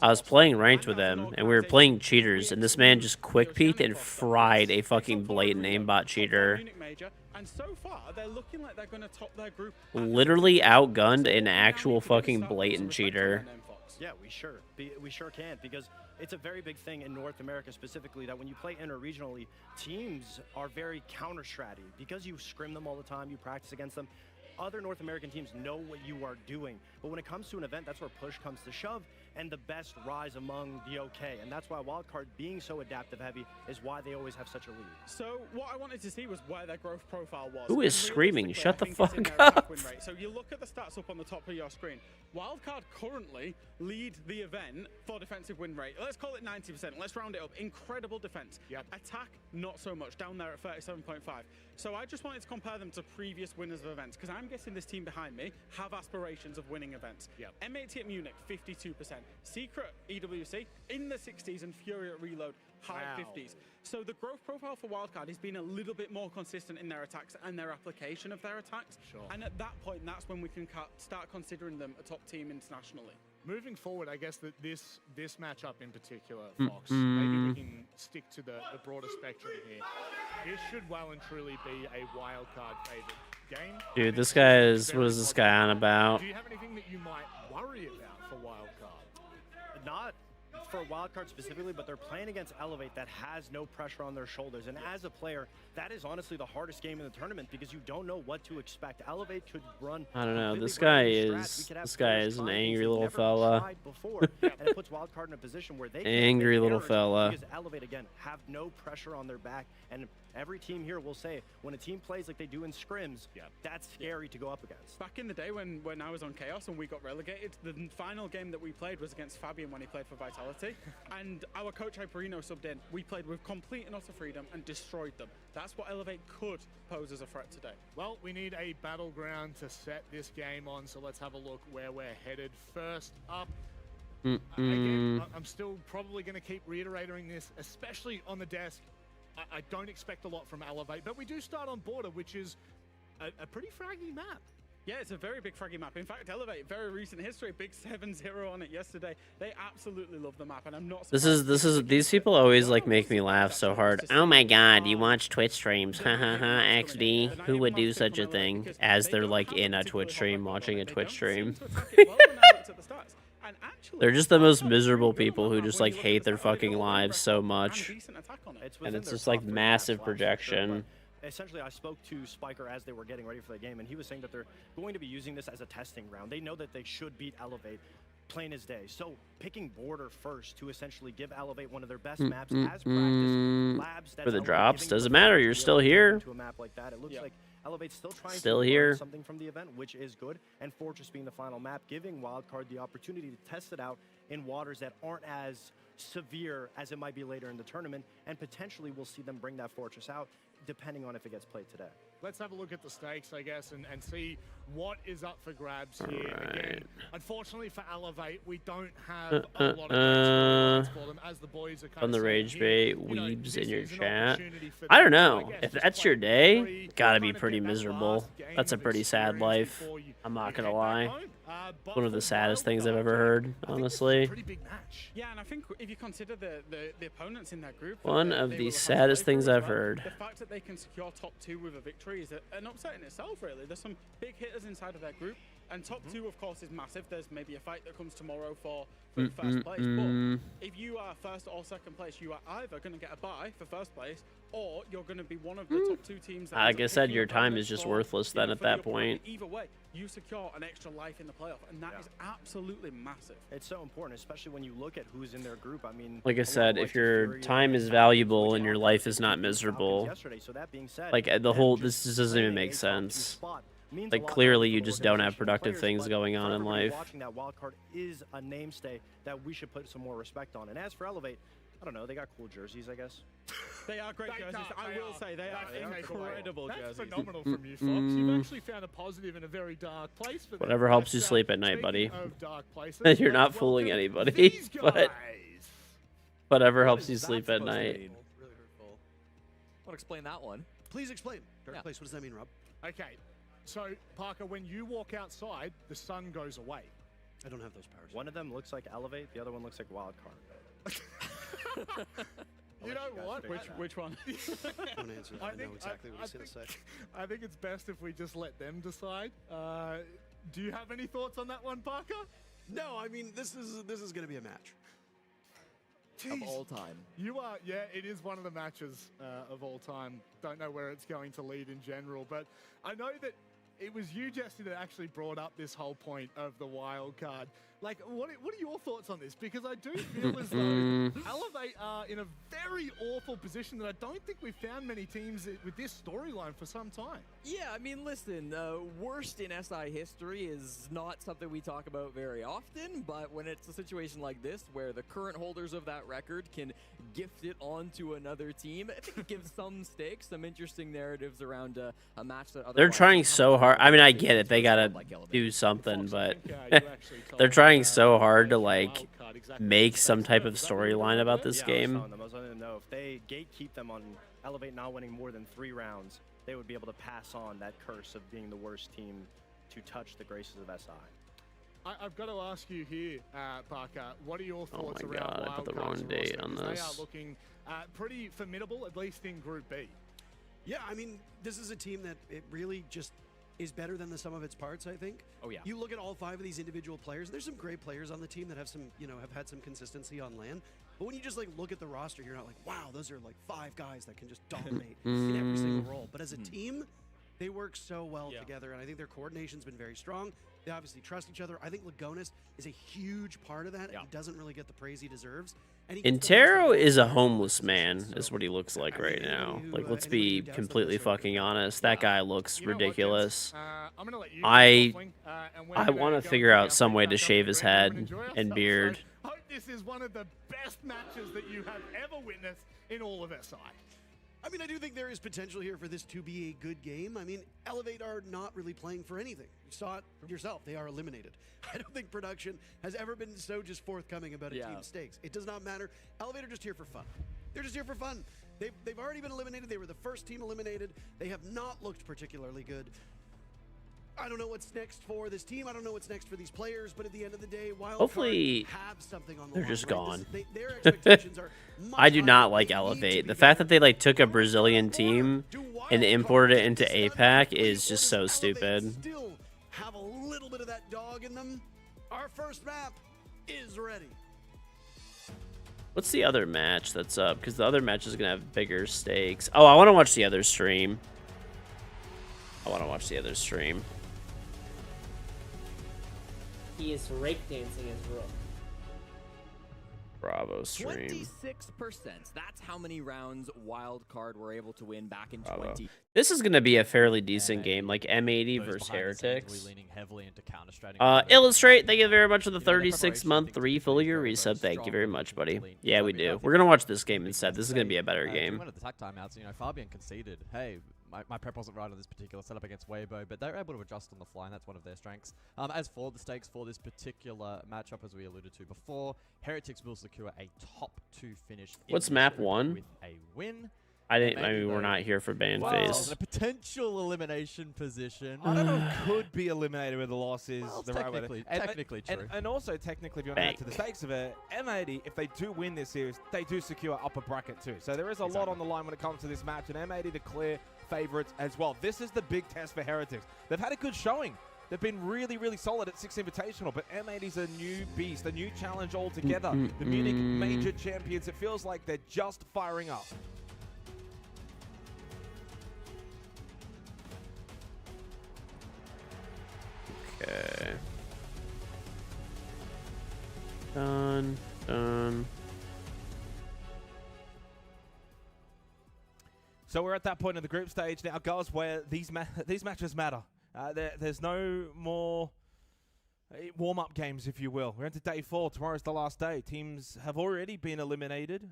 I was playing ranked with them, and we were playing cheaters, and this man just quick peeked and fried a fucking blatant aimbot cheater.
And so far, they're looking like they're going to top their group.
Literally outgunned an actual fucking blatant cheater.
Yeah, we sure can, because it's a very big thing in North America specifically that when you play interregionally, teams are very counter-stratty. Because you scrim them all the time, you practice against them, other North American teams know what you are doing. But when it comes to an event, that's where push comes to shove, and the best rise among the OK. And that's why Wildcard being so adaptive heavy is why they always have such a lead.
So what I wanted to see was where their growth profile was.
Who is
And
screaming?
realistically,
Shut
I
the
think it's in
fuck
their attack
up.
win rate. So you look at the stats up on the top of your screen. Wildcard currently lead the event for defensive win rate. Let's call it 90%. Let's round it up. Incredible defense. Attack, not so much. Down there at 37.5. So I just wanted to compare them to previous winners of events, because I'm guessing this team behind me have aspirations of winning events. M80 at Munich, 52%. Secret EWC in the 60s and Fury at Reload, high 50s. So the growth profile for Wildcard has been a little bit more consistent in their attacks and their application of their attacks.
Sure.
And at that point, that's when we can start considering them a top team internationally.
Moving forward, I guess that this matchup in particular, Fox, maybe we can stick to the broader spectrum here. This should well and truly be a wildcard favorite game.
Dude, this guy is, what is this guy on about?
Do you have anything that you might worry about for wildcard?
Not for wildcard specifically, but they're playing against Elevate that has no pressure on their shoulders. And as a player, that is honestly the hardest game in the tournament because you don't know what to expect. Elevate could run.
I don't know. This guy is an angry little fella.
And it puts wildcard in a position where they
Angry little fella.
because Elevate again have no pressure on their back, and every team here will say when a team plays like they do in scrims, that's scary to go up against.
Back in the day when I was on Chaos and we got relegated, the final game that we played was against Fabian when he played for Vitality, and our coach Hyperino subbed in. We played with complete and utter freedom and destroyed them. That's what Elevate could pose as a threat today.
Well, we need a battleground to set this game on, so let's have a look where we're headed. First up, again, I'm still probably going to keep reiterating this, especially on the desk. I don't expect a lot from Elevate, but we do start on Border, which is a pretty fraggy map.
Yeah, it's a very big fraggy map. In fact, Elevate, very recent history, big 7-0 on it yesterday. They absolutely love the map, and I'm not surprised.
These people always like make me laugh so hard. Oh my god, you watch Twitch streams, ha ha ha, XD. Who would do such a thing? As they're like in a Twitch stream, watching a Twitch stream. They're just the most miserable people who just like hate their fucking lives so much. And it's just like massive projection.
Essentially, I spoke to Spiker as they were getting ready for the game, and he was saying that they're going to be using this as a testing ground. They know that they should beat Elevate, plain as day. So picking Border first to essentially give Elevate one of their best maps as practice labs.
For the drops, doesn't matter. You're still here.
To a map like that, it looks like Elevate's still trying
Still
to
here.
learn something from the event, which is good. And Fortress being the final map, giving Wildcard the opportunity to test it out in waters that aren't as severe as it might be later in the tournament, and potentially we'll see them bring that Fortress out, depending on if it gets played today.
Let's have a look at the stakes, I guess, and see what is up for grabs here. Again, unfortunately for Elevate, we don't have a lot of for them as the boys are kind
On
of
the
saying
rage
here,
bait
you know,
weebs
this
in your
is an
chat.
opportunity for
I don't
them. So
know.
guess
If
just
that's
like
your day,
three,
gotta
kind
be
of
pretty
get that
miserable.
last game
That's a
of
pretty sad
experience
life.
before you
I'm not
head
gonna
back
lie.
home. But
One of
for
the saddest things I've ever heard, honestly.
pretty big match.
Yeah, and I think if you consider the opponents in that group,
One
that
of
they
the
will have to
saddest
play
things
through as
I've
well,
heard.
The fact that they can secure top 2 with a victory is an upset in itself, really. There's some big hitters inside of their group, and top 2, of course, is massive. There's maybe a fight that comes tomorrow for the first place, but if you are first or second place, you are either going to get a bye for first place, or you're going to be one of the top 2 teams. That
Like I
ends up
said,
picking
your
up
time
bonus
is just
for,
worthless
you know,
then at
for the
that
opponent.
point.
Either way, you secure an extra life in the playoff, and that is absolutely massive.
It's so important, especially when you look at who's in their group. I mean,
Like I said, if your time is valuable and your life is not miserable, like the whole, this just doesn't even make sense. Like clearly you just don't have productive things going on in life.
Watching that wild card is a namestay that we should put some more respect on. And as for Elevate, I don't know, they got cool jerseys, I guess.
They are great jerseys. I will say they are incredible jerseys.
That's phenomenal from you, Fox. You've actually found a positive in a very dark place for them.
Whatever helps you sleep at night, buddy.
Of dark places,
You're not
let's
fooling
welcome
anybody,
these
but
guys.
whatever helps you sleep at night.
Really hurtful. Want to explain that one?
Please explain. Dark place, what does that mean, Rob?
Okay, so Parker, when you walk outside, the sun goes away.
I don't have those powers.
One of them looks like Elevate, the other one looks like Wild Card.
You know what?
Which one?
Don't answer that. I know exactly what he's going to say.
I think it's best if we just let them decide. Do you have any thoughts on that one, Parker?
No, I mean, this is going to be a match.
Of all time.
You are, yeah, it is one of the matches of all time. Don't know where it's going to lead in general, but I know that it was you, Jesse, that actually brought up this whole point of the wild card. Like, what are your thoughts on this? Because I do feel as though Elevate are in a very awful position that I don't think we've found many teams with this storyline for some time.
Yeah, I mean, listen, worst in SI history is not something we talk about very often, but when it's a situation like this where the current holders of that record can gift it onto another team. I think it gives some stakes, some interesting narratives around a match that
They're
otherwise
trying
would
so
have
hard. I mean, I
been
get it. They gotta
like Elevator.
do something, but they're trying so hard to like make some type of storyline about this game.
I was wanting to know if they gatekeep them on Elevate not winning more than 3 rounds, they would be able to pass on that curse of being the worst team to touch the graces of SI.
I've got to ask you here, Parker, what are your thoughts
Oh my
around
God, I put the
Wildcard's
wrong date
roster?
on
'Cause they
this.
are looking pretty formidable, at least in Group B.
Yeah, I mean, this is a team that it really just is better than the sum of its parts, I think.
Oh, yeah.
You look at all 5 of these individual players, there's some great players on the team that have some, have had some consistency on land. But when you just like look at the roster, you're not like, wow, those are like 5 guys that can just dominate in every single role. But as a team, they work so well together, and I think their coordination's been very strong. They obviously trust each other. I think Lagonis is a huge part of that. He doesn't really get the praise he deserves. And he gets the most
Intero
of
is a
the
homeless man, is what he looks like right now. Like, let's be completely fucking honest. That guy looks ridiculous. I want to figure out some way to shave his head and beard.
Hope this is one of the best matches that you have ever witnessed in all of SI.
I mean, I do think there is potential here for this to be a good game. I mean, Elevate are not really playing for anything. You saw it yourself. They are eliminated. I don't think production has ever been so just forthcoming about a team's stakes. It does not matter. Elevate are just here for fun. They're just here for fun. They've already been eliminated. They were the first team eliminated. They have not looked particularly good. I don't know what's next for this team. I don't know what's next for these players. But at the end of the day,
Hopefully,
have something on the
they're
line,
just
right?
gone.
Their expectations are
I do not like Elevate. The fact that they like took a Brazilian team and imported it into APAC is just so stupid.
Still have a little bit of that dog in them. Our first map is ready.
What's the other match that's up? Because the other match is gonna have bigger stakes. Oh, I want to watch the other stream.
He is rake dancing as Rook.
Bravo stream.
26%. That's how many rounds Wild Card were able to win back in
Bravo.
20.
This is gonna be a fairly decent game, like M80 versus Heretics. Illustrate, thank you very much for the 36-month 3-full-year resub. Thank you very much, buddy. Yeah, we do. We're gonna watch this game instead. This is gonna be a better game.
One of the tag timeouts, Fabian conceded. Hey, my prep wasn't right on this particular setup against Weibo, but they're able to adjust on the fly, and that's one of their strengths. As for the stakes for this particular matchup, as we alluded to before, Heretics will secure a top 2 finish.
What's map 1?
With a win.
I mean, we're not here for ban phase.
A potential elimination position.
I don't know. Could be eliminated with the losses.
Well,
the right way
technically true.
And also, technically, if you want to add to the stakes of it, M80, if they do win this series, they do secure upper bracket too. So there is a lot on the line when it comes to this match, and M80 the clear favorites as well. This is the big test for Heretics. They've had a good showing. They've been really, really solid at 6 Invitational, but M80's a new beast, a new challenge altogether. The Munich major champions, it feels like they're just firing up.
Okay. Done.
So we're at that point in the group stage now, guys, where these matches matter. There's no more warm-up games, if you will. We're into day 4. Tomorrow's the last day. Teams have already been eliminated,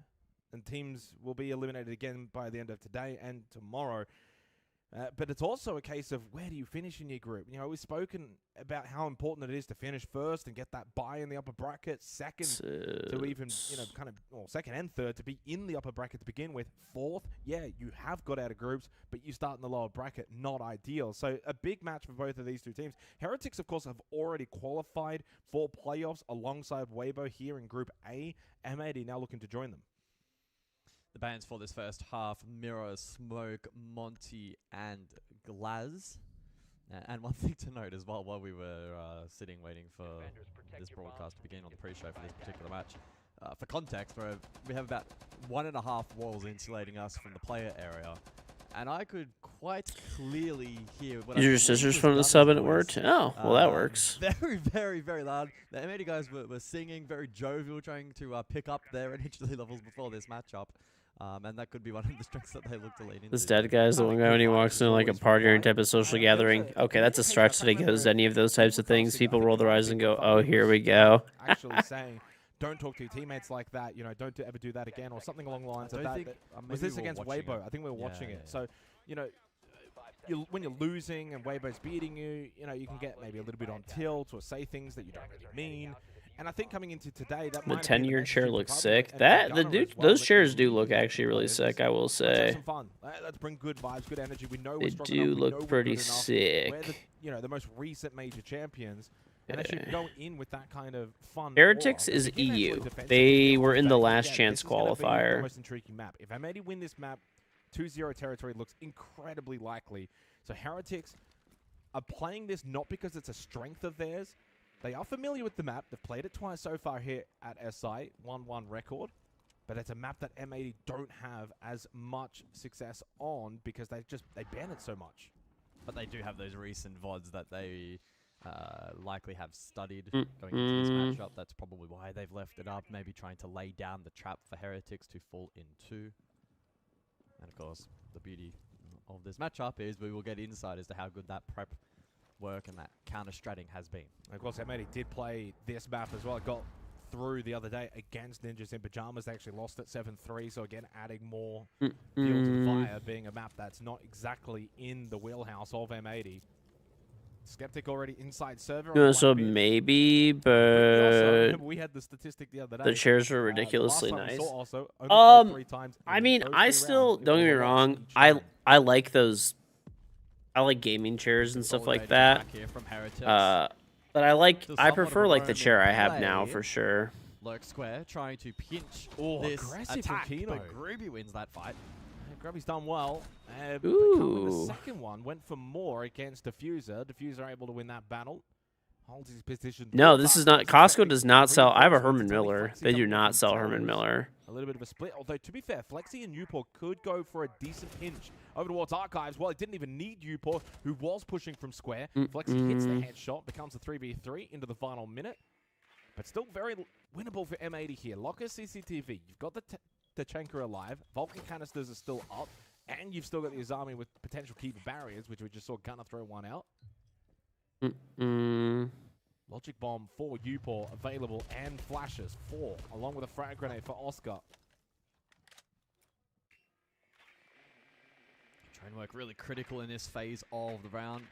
and teams will be eliminated again by the end of today and tomorrow. But it's also a case of where do you finish in your group? We've spoken about how important it is to finish first and get that bye in the upper bracket. Second to even, second and third to be in the upper bracket to begin with. Fourth, yeah, you have got out of groups, but you start in the lower bracket. Not ideal. So a big match for both of these two teams. Heretics, of course, have already qualified for playoffs alongside Weibo here in Group A. M80 now looking to join them.
The bans for this first half, Mirror, Smoke, Monty, and Glaz. And one thing to note as well, while we were sitting waiting for this broadcast to begin on the pre-show for this particular match, for context, we have about 1.5 walls insulating us from the player area. And I could quite clearly hear what
Use your scissors from the sub and it worked? Oh, well, that works.
Very, very, very loud. The M80 guys were singing, very jovial, trying to pick up their energy levels before this matchup. And that could be one of the strengths that they look to lean into.
This dead guy's the one guy when he walks into like a party or any type of social gathering. Okay, that's a stretch that he goes to any of those types of things. People roll their eyes and go, oh, here we go.
Actually saying, don't talk to your teammates like that. You know, don't ever do that again, or something along the lines of
don't
that.
think-
Was
maybe
this
we were
against
watching
Weibo?
it.
I think we were
Yeah,
watching
yeah,
it.
yeah.
So, you know, when you're losing and Weibo's beating you, you know, you can get maybe a little bit on tilt or say things that you don't really mean. And I think coming into today, that
The
might have been
10-year
message
chair
to
looks
Republic
sick.
and
That the
Gunner
dude,
as well,
those
that
chairs
they're
do look
leading
actually really
players.
sick. I will
Let's have
say
some fun. Let's bring good vibes, good energy. We know
they
we're strong
do
enough. We know
look
we're
pretty
good enough.
sick.
We're the, you know, the most recent major champions. And they should go in with that kind of fun.
Heretics
aura.
is
If you can
EU.
actually defensively
They
get
were
on
in the
base,
last
again,
chance
this is gonna be
qualifier.
the most intriguing map. If M80 win this map, 2-0 territory looks incredibly likely. So Heretics are playing this not because it's a strength of theirs. They are familiar with the map. They've played it twice so far here at SI, 1-1 record. But it's a map that M80 don't have as much success on because they ban it so much.
But they do have those recent VODs that they likely have studied going into this matchup. That's probably why they've left it up, maybe trying to lay down the trap for Heretics to fall into. And of course, the beauty of this matchup is we will get insight as to how good that prep work and that counter-stratting has been.
And of course, M80 did play this map as well. It got through the other day against Ninjas in Pajamas. They actually lost at 7-3, so again, adding more fuel to the fire, being a map that's not exactly in the wheelhouse of M80. Skeptic already inside server.
No, so maybe, but
we had the statistic the other day.
the chairs were
the
ridiculously
last time we
nice.
saw also, only played 3 times
I
in
mean,
those
I
3
still
rounds. It
don't
was
get me
a loss
wrong.
each time.
I like those. I like gaming chairs and stuff like that. But I prefer like the chair I have now for sure.
Lurk Square trying to pinch
Oh,
this
aggressive
attack,
from Kino.
but Groovy wins that fight.
Grubby's done well. But coming the
Ooh.
second one went for more against Diffuser. Diffuser able to win that battle. Holds his position.
No, this is not. Costco does not sell. I have a Herman Miller. They do not sell Herman Miller.
A little bit of a split. Although, to be fair, Flexi and Upor could go for a decent pinch over towards Archives. Well, it didn't even need Upor, who was pushing from square. Flexi hits the headshot, becomes a 3v3 into the final minute. But still very winnable for M80 here. Locker CCTV. You've got the Tachanka alive. Vulcan canisters are still up. And you've still got the Izami with potential keeper barriers, which we just saw Gunner throw one out. Logic Bomb for Upor available and flashes 4, along with a frag grenade for Oscar.
Train work really critical in this phase of the round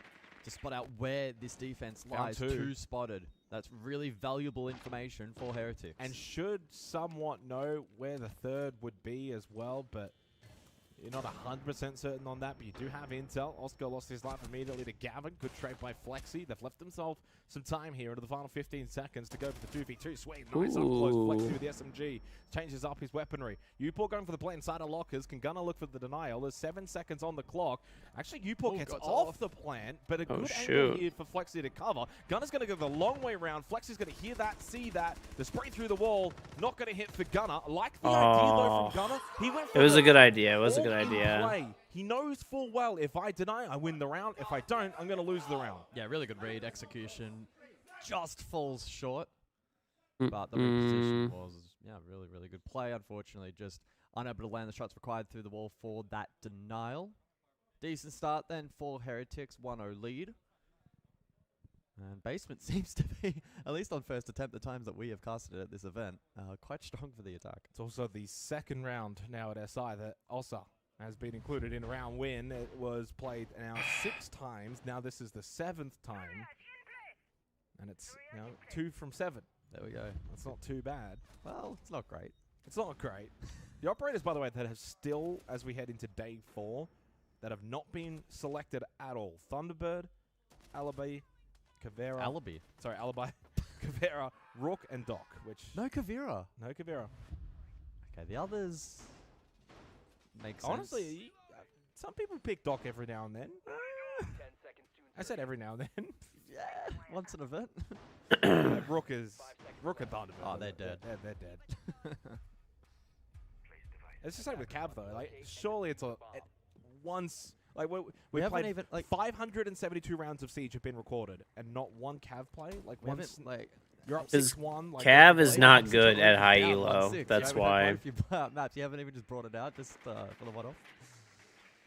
to spot out where this defense
Round
lies.
2.
2 spotted. That's really valuable information for Heretics.
And should somewhat know where the third would be as well, but you're not 100% certain on that, but you do have intel. Oscar lost his life immediately to Gavin. Good trade by Flexi. They've left themselves some time here into the final 15 seconds to go for the 2v2. Sweet, nice up close. Flexi with the SMG. Changes up his weaponry. Upor going for the play inside of lockers. Can Gunner look for the denial? There's 7 seconds on the clock. Actually, Upor gets off the plant, but a good angle here for Flexi to cover. Gunner's going to go the long way around. Flexi's going to hear that, see that. The spray through the wall. Not going to hit for Gunner. Like the idea, though, from Gunner. He went for
It was
the
a good idea. It was a good
all-in
idea.
play. He knows full well, if I deny, I win the round. If I don't, I'm going to lose the round.
Yeah, really good read. Execution just falls short. But the reposition was, really, really good play. Unfortunately, just unable to land the shots required through the wall for that denial. Decent start then for Heretics, 1-0 lead. And Basement seems to be, at least on first attempt, the times that we have casted it at this event, quite strong for the attack.
It's also the second round now at SI that Ossa has been included in round win. It was played now 6 times. Now this is the 7th time. And it's 2 from 7.
There we go.
That's not too bad.
Well, it's not great.
It's not great. The operators, by the way, that have still, as we head into day 4, that have not been selected at all. Thunderbird, Alibi, Kavera.
Alibi.
Sorry, Alibi, Kavera, Rook, and Doc. Which
No Kavera.
No Kavera.
Okay, the others make sense.
Honestly, some people pick Doc every now and then. I said every now and then.
Yeah, once an event.
Rook and Thunderbird.
Oh, they're dead.
They're dead. It's just like with Cav though. Like, surely it's once. Like we
haven't
played
even, like,
572 rounds of Siege have been recorded, and not one Cav play. Like
We
once,
haven't, like,
you're up
Because
6-1. Like,
Cav is not
Since
good
you've
at
already
high
down
elo.
1-6,
That's
you haven't had
why.
quite a few maps. You haven't even just brought it out just for the one-off.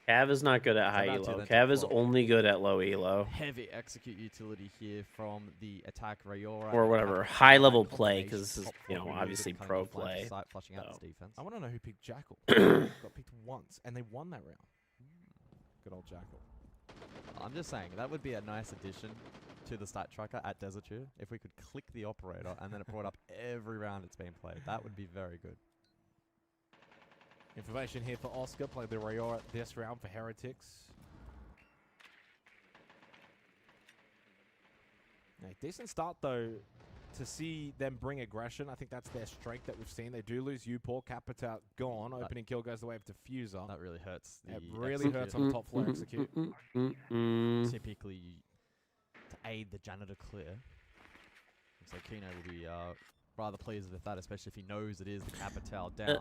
Cav is not good at high
about to
elo.
then
Cav
top
is
four.
only good at low elo.
Heavy execute utility here from the attack Rayora.
Or
and
whatever,
Cav-
high level
combination
play, because this is,
top
you
four
know,
really
obviously
good
pro
cutting off line
play.
of sight, flushing out
so.
this defense.
I want to know who picked Jackal. Got picked once, and they won that round. Good old Jackal.
I'm just saying, that would be a nice addition to the stat tracker at Desert Chew. If we could click the operator and then it brought up every round it's been played. That would be very good.
Information here for Oscar. Played the Rayora this round for Heretics. A decent start, though, to see them bring aggression. I think that's their strength that we've seen. They do lose Upor. Capita gone. Opening kill goes the way of Diffuser.
That really hurts.
It really hurts on the top floor execute.
Typically, to aid the janitor clear. So Kino will be rather pleased with that, especially if he knows it is the Capital down.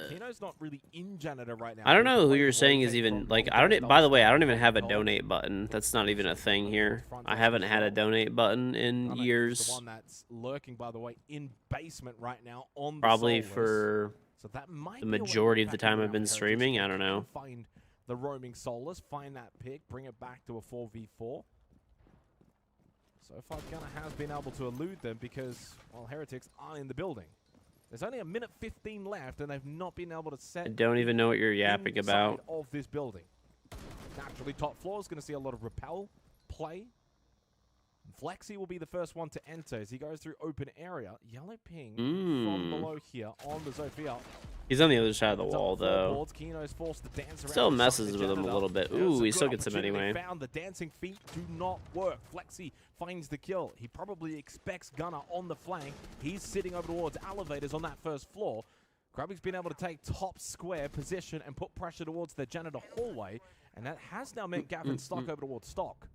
Kino's not really in janitor right now.
I don't know who you're saying is even like. I don't. By the way, I don't even have a donate button. That's not even a thing here. I haven't had a donate button in
The
years.
one that's lurking, by the way, in basement right now on
Probably
the
for
so that might
the
be a way
majority of the
back
time
around
I've been
Heretics.
streaming. I don't
Can
know.
Find the roaming Solus, find that pick, bring it back to a 4v4. So far, Gunner has been able to elude them because, well, Heretics are in the building. There's only a minute 15 left, and they've not been able to set.
I don't even know what you're yapping
inside
about.
of this building. Naturally, top floor is going to see a lot of repel play. Flexi will be the first one to enter as he goes through open area. Yellow ping from below here on the Zofia.
He's on the other side of the wall, though.
Boards. Kino's forced to dance around
Still
inside
messes
the
with him a
janitor.
little bit.
There's
Ooh,
a
he
good
still gets him
opportunity
anyway.
Found. The dancing feet do not work. Flexi finds the kill. He probably expects Gunner on the flank. He's sitting over towards elevators on that first floor. Grubby's been able to take top square position and put pressure towards the janitor hallway, and that has now meant Gavin Stock over towards Stock.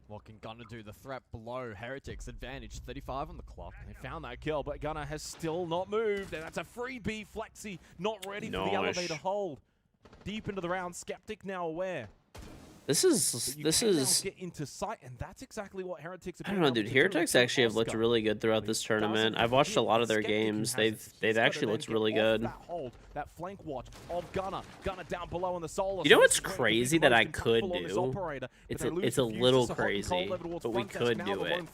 What can Gunner do? The threat below. Heretics advantage. 35 on the clock.
They found that kill, but Gunner has still not moved, and that's a freebie. Flexi not ready for the
Nice.
elevator hold. Deep into the round, Skeptic now aware.
This is
Get into sight, and that's exactly what Heretics.
I don't know, dude. Heretics actually have looked really good throughout this tournament. I've watched a lot of their games. They've actually looked really good.
That hold, that flank watch of Gunner down below on the Solar.
You know what's crazy that I could do? It's a little crazy, but we could do it.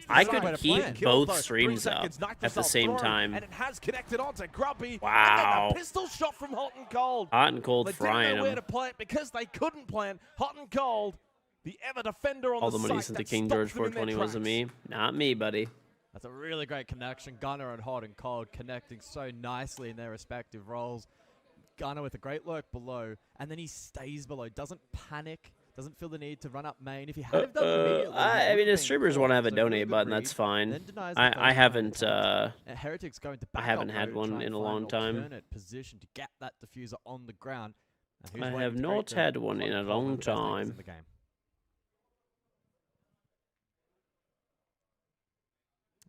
I could keep both streams up at the same time.
And it has connected onto Grubby.
Wow.
And then the pistol shot from Hot and Cold.
Hot and Cold
They
frying
didn't know where
him.
to plant because they couldn't plant. Hot and Cold. The ever defender on
All
the
the money
site
sent to
that
King
stopped
George
them in their
420 wasn't me. Not me, buddy.
That's a really great connection. Gunner and Hot and Cold connecting so nicely in their respective roles. Gunner with a great lurk below, and then he stays below, doesn't panic, doesn't feel the need to run up main. If he had have done immediately,
I mean, if streamers want to have a donate button, that's fine. I haven't.
Heretics going to
I
back
haven't
up
had
though,
one
try and
in a
find
long
an
time.
alternate position to get that diffuser on the ground. And who's
I
waiting
have
to
not
greet them?
had one
Hot
in a
and Cold, one
long
of the best players
time.
in the game.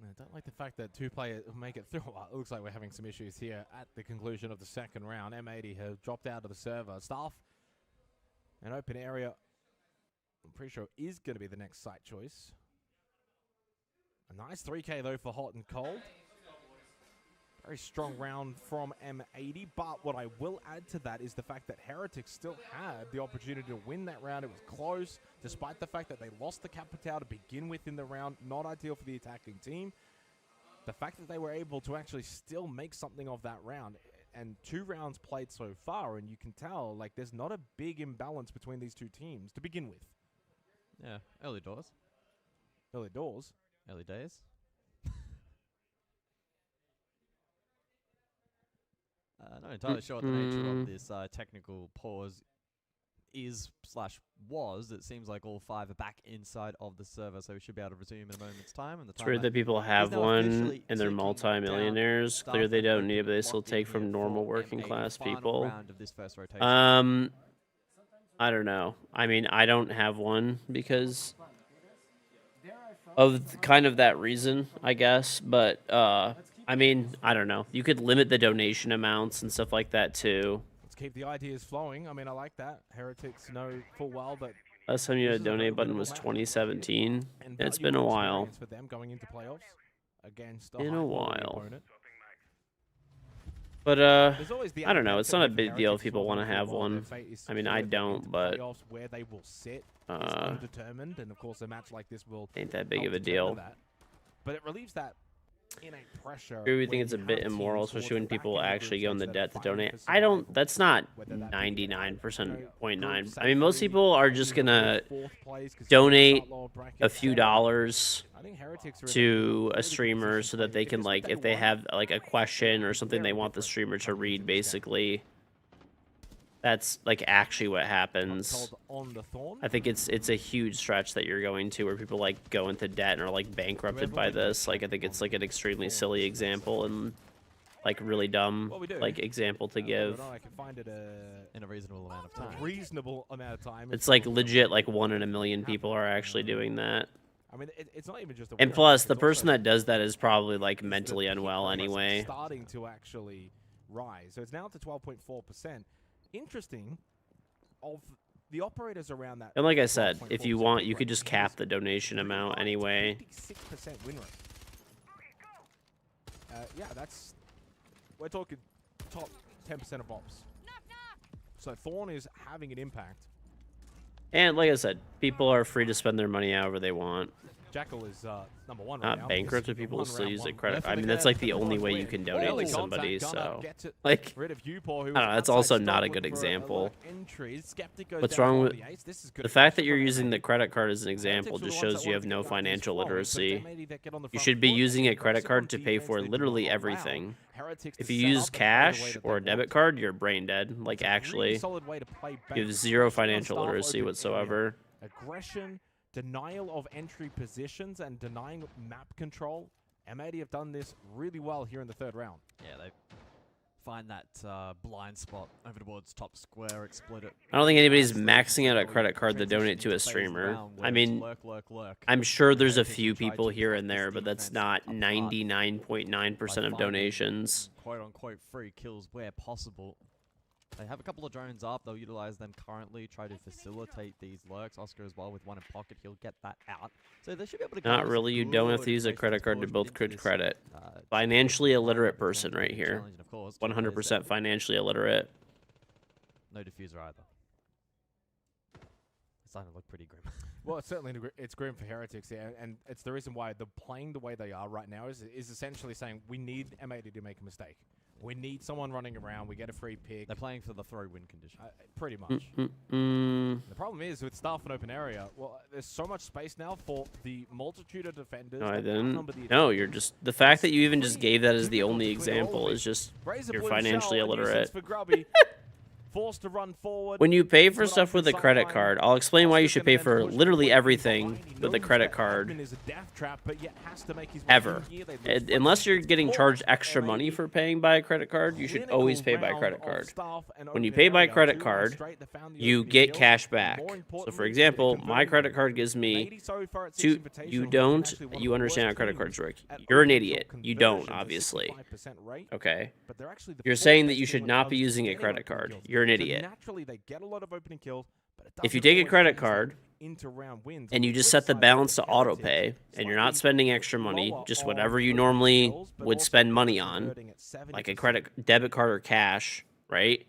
I don't like the fact that two players make it through. Well, it looks like we're having some issues here at the conclusion of the second round. M80 have dropped out of the server. Staff, an open area, I'm pretty sure is going to be the next site choice. A nice 3K, though, for Hot and Cold. Very strong round from M80, but what I will add to that is the fact that Heretics still had the opportunity to win that round. It was close, despite the fact that they lost the Capital to begin with in the round. Not ideal for the attacking team. The fact that they were able to actually still make something of that round, and 2 rounds played so far, and you can tell, like, there's not a big imbalance between these two teams to begin with.
Yeah, early doors.
Early doors?
Early days. Not entirely sure what the nature of this technical pause is/was. It seems like all 5 are back inside of the server, so we should be able to resume in a moment's time. And the
It's weird that people have one and they're multi-millionaires. Clear they don't need it, but they still take from normal working class people. I don't know. I mean, I don't have one because of kind of that reason, I guess. But I mean, I don't know. You could limit the donation amounts and stuff like that too.
Let's keep the ideas flowing. I mean, I like that. Heretics know full well that
Last time you had a donate button was 2017. It's been a while.
for them going into playoffs against
In a while.
opponent.
But
always the
I don't know.
element
It's
that
not a
with
big deal if
Heretics
people
as
want to
well,
have
while
one.
their fate is
I mean, I
secured,
don't,
into
but
playoffs where they will sit is undetermined, and of course a match like this will
ain't that big
help
of a
determine
deal.
that. But it relieves that innate pressure.
Do we
when
think it's a
you
bit
have
immoral,
teams towards
especially when
the back
people
end of the
actually
group
go in the
stage that are
debt to
fighting
donate?
for
I don't.
survival,
That's not
whether that be
99.9. I
group
mean, most
safely,
people are just gonna donate a few dollars to a streamer so that they can, like, if they have like a question or something they want the streamer to read, basically. That's like actually what happens. I think it's a huge stretch that you're going to where people like go into debt and are like bankrupted by this. Like I think it's like an extremely silly example and like really dumb like example to give.
I can find it
in a reasonable amount of time.
Reasonable amount of time.
It's like legit like 1 in a million people are actually doing that.
I mean, it's not even just.
And plus, the person that does that is probably like mentally unwell
It's
anyway.
starting to actually rise, so it's now up to 12.4%. Interesting. Of the operators around that.
And like I said, if you want, you could just cap the donation amount anyway.
56% win rate. Yeah, that's. We're talking top 10% of ops. So Thorn is having an impact.
And like I said, people are free to spend their money however they want.
Jackal is number one.
Not bankrupted people will still use a credit. I mean, that's like the only way you can donate to somebody. So, like, I don't know. That's also not a good example. What's wrong with the fact that you're using the credit card as an example? Just shows you have no financial literacy. You should be using a credit card to pay for literally everything. If you use cash or a debit card, you're brain dead. Like, actually, you have zero financial literacy whatsoever.
Aggression. Denial of entry positions and denying map control. M80 have done this really well here in the third round.
Yeah, they find that blind spot over towards top square, exploit it.
I don't think anybody's maxing out a credit card to donate to a streamer. I mean, I'm sure there's a few people here and there, but that's not 99.9% of donations.
Quote-unquote free kills where possible. They have a couple of drones up. They'll utilize them currently, try to facilitate these lurks. Oscar as well with one in pocket. He'll get that out. So they should be able to.
Not really. You don't have to use a credit card to build good credit. Financially illiterate person right here. 100% financially illiterate.
No diffuser either. It's starting to look pretty grim.
Well, it's certainly it's grim for Heretics, yeah, and it's the reason why they're playing the way they are right now is essentially saying we need M80 to make a mistake. We need someone running around. We get a free pick.
They're playing for the throw-win condition.
Pretty much. The problem is with staff in open area, well, there's so much space now for the multitude of defenders.
No, I didn't. No, you're just the fact that you even just gave that as the only example is just you're financially illiterate.
Forced to run forward.
When you pay for stuff with a credit card, I'll explain why you should pay for literally everything with a credit card. Ever. Unless you're getting charged extra money for paying by a credit card, you should always pay by credit card. When you pay by credit card, you get cash back. So for example, my credit card gives me you understand how credit cards work. You're an idiot. You don't, obviously. Okay. You're saying that you should not be using a credit card. You're an idiot. If you take a credit card and you just set the balance to auto pay and you're not spending extra money, just whatever you normally would spend money on, like a debit card or cash, right?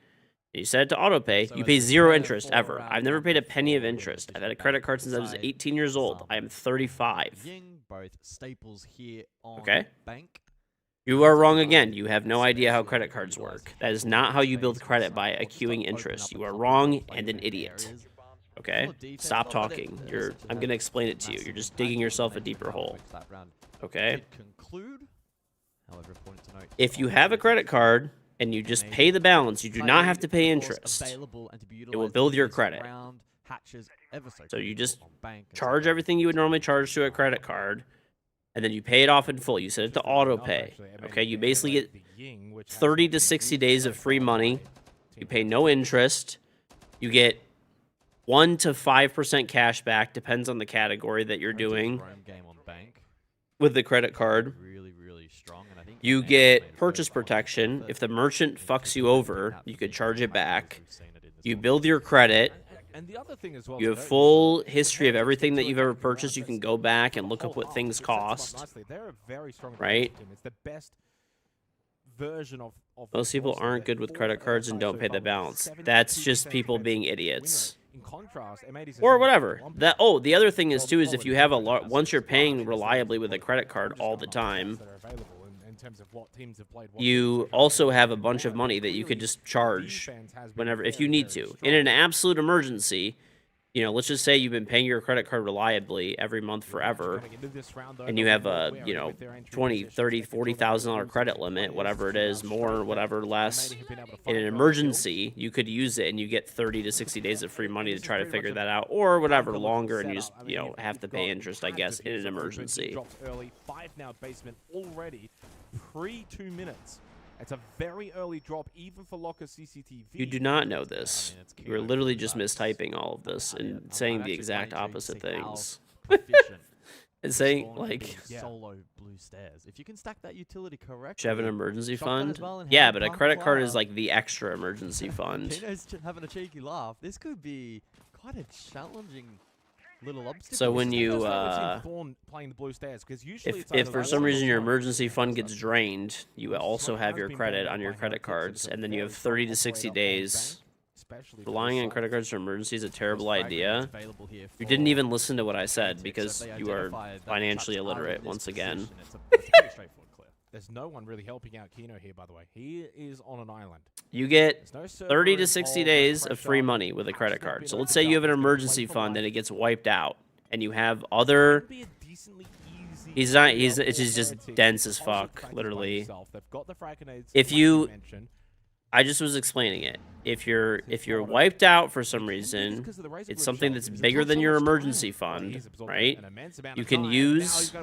You set it to auto pay, you pay zero interest ever. I've never paid a penny of interest. I've had a credit card since I was 18 years old. I am 35.
Both staples here on
Okay.
bank.
You are wrong again. You have no idea how credit cards work. That is not how you build credit by accruing interest. You are wrong and an idiot. Okay? Stop talking. I'm going to explain it to you. You're just digging yourself a deeper hole. Okay? If you have a credit card and you just pay the balance, you do not have to pay interest. It will build your credit. So you just charge everything you would normally charge to a credit card. And then you pay it off in full. You set it to auto pay. Okay, you basically get 30 to 60 days of free money. You pay no interest. You get 1 to 5% cash back, depends on the category that you're doing. With the credit card. You get purchase protection. If the merchant fucks you over, you could charge it back. You build your credit.
And the other thing as well,
you have full history of everything that you've ever purchased. You can go back and look up what things cost.
They're a very strong
right?
team. It's the best version of
Most people aren't good with credit cards and don't pay the balance. That's just people being idiots.
In contrast, M80's
Or whatever. The other thing is too is if you have once you're paying reliably with a credit card all the time, you also have a bunch of money that you could just charge whenever if you need to. In an absolute emergency, you know, let's just say you've been paying your credit card reliably every month forever, and you have a, you know, $20,000, $30,000, $40,000 credit limit, whatever it is, more, whatever, less. In an emergency, you could use it, and you get 30 to 60 days of free money to try to figure that out, or whatever, longer, and you just, you know, have to pay interest, I guess, in an emergency.
Early 5 now basement already, pre 2 minutes. It's a very early drop, even for Locker CCTV.
You do not know this. You are literally just mistyping all of this and saying the exact opposite things. And saying, like...
Solo blue stairs. If you can stack that utility correctly...
Should have an emergency fund?
Well
Yeah, but a credit card is like the extra emergency fund.
Kino's having a cheeky laugh. This could be quite a challenging... little obstacle.
So when you, if for some reason your emergency fund gets drained, you also have your credit on your credit cards, and then you have 30 to 60 days. Relying on credit cards for emergency is a terrible idea. You didn't even listen to what I said because you are financially illiterate once again.
There's no one really helping out Kino here, by the way. He is on an island.
You get 30 to 60 days of free money with a credit card. So let's say you have an emergency fund and it gets wiped out, and you have other... He's just dense as fuck, literally. If you... I just was explaining it. If you're wiped out for some reason, it's something that's bigger than your emergency fund, right? You can use...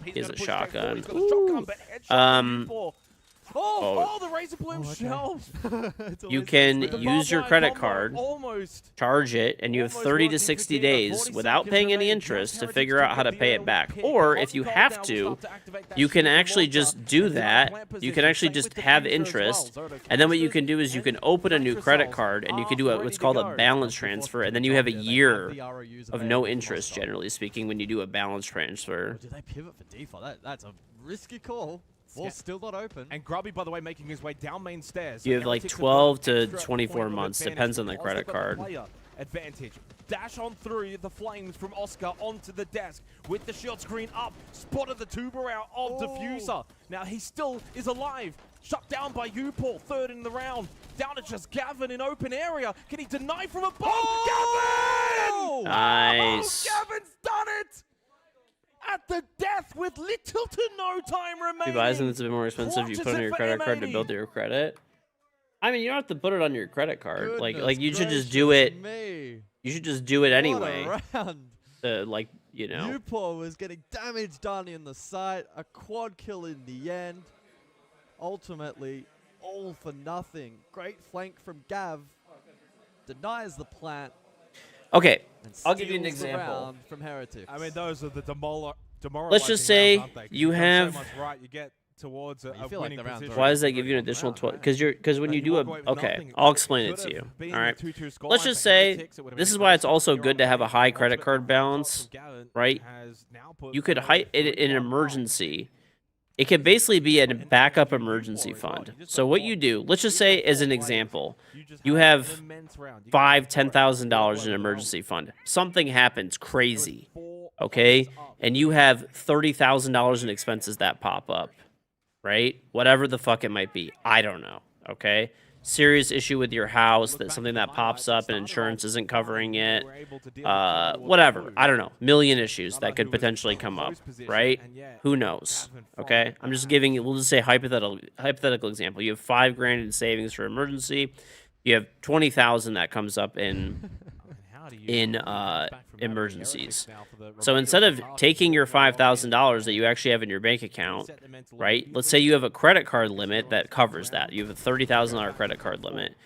He has a shotgun. Ooh.
The razor bloom shells.
You can use your credit card, charge it, and you have 30 to 60 days without paying any interest to figure out how to pay it back. Or if you have to, you can actually just do that. You can actually just have interest, and then what you can do is you can open a new credit card and you can do what's called a balance transfer, and then you have a year of no interest, generally speaking, when you do a balance transfer.
Did they pivot for default? That's a risky call. Wall's still not open.
And Grubby, by the way, making his way down main stairs.
You have like 12 to 24 months, depends on the credit card.
Advantage. Dash on through the flames from Oscar onto the desk with the shield screen up. Spotted the tuber out of Diffuser. Now he still is alive. Shut down by Upol, third in the round. Down to just Gavin in open area. Can he deny from above? Gavin!
Nice.
Oh, Gavin's done it! At the death with little to no time remaining.
If you buy something that's a bit more expensive, you put it on your credit card to build your credit. I mean, you don't have to put it on your credit card. Like you should just do it. You should just do it anyway. Like, you know.
Upol was getting damage done in the site. A quad kill in the end. Ultimately, all for nothing. Great flank from Gav. Denies the plant.
Okay, I'll give you an example.
From Heretics.
I mean, those are the demoralizing.
Let's just say
rounds,
you have.
So much right, you get towards a winning
like
position.
Why does that give you an additional 12? Because when you do a I'll explain it to you. All right. Let's just say this is why it's also good to have a high credit card balance, right? You could hide it in an emergency. It could basically be a backup emergency fund. So what you do, let's just say as an example, you have $10,000 in an emergency fund. Something happens crazy, okay? And you have $30,000 in expenses that pop up, right? Whatever the fuck it might be. I don't know, okay? Serious issue with your house, that something that pops up and insurance isn't covering it, whatever, I don't know, million issues that could potentially come up, right? Who knows, okay? I'm just giving you, we'll just say hypothetical example. You have $5,000 in savings for emergency. You have 20,000 that comes up in emergencies. So instead of taking your $5,000 that you actually have in your bank account, right? Let's say you have a credit card limit that covers that. You have a $30,000 credit card limit.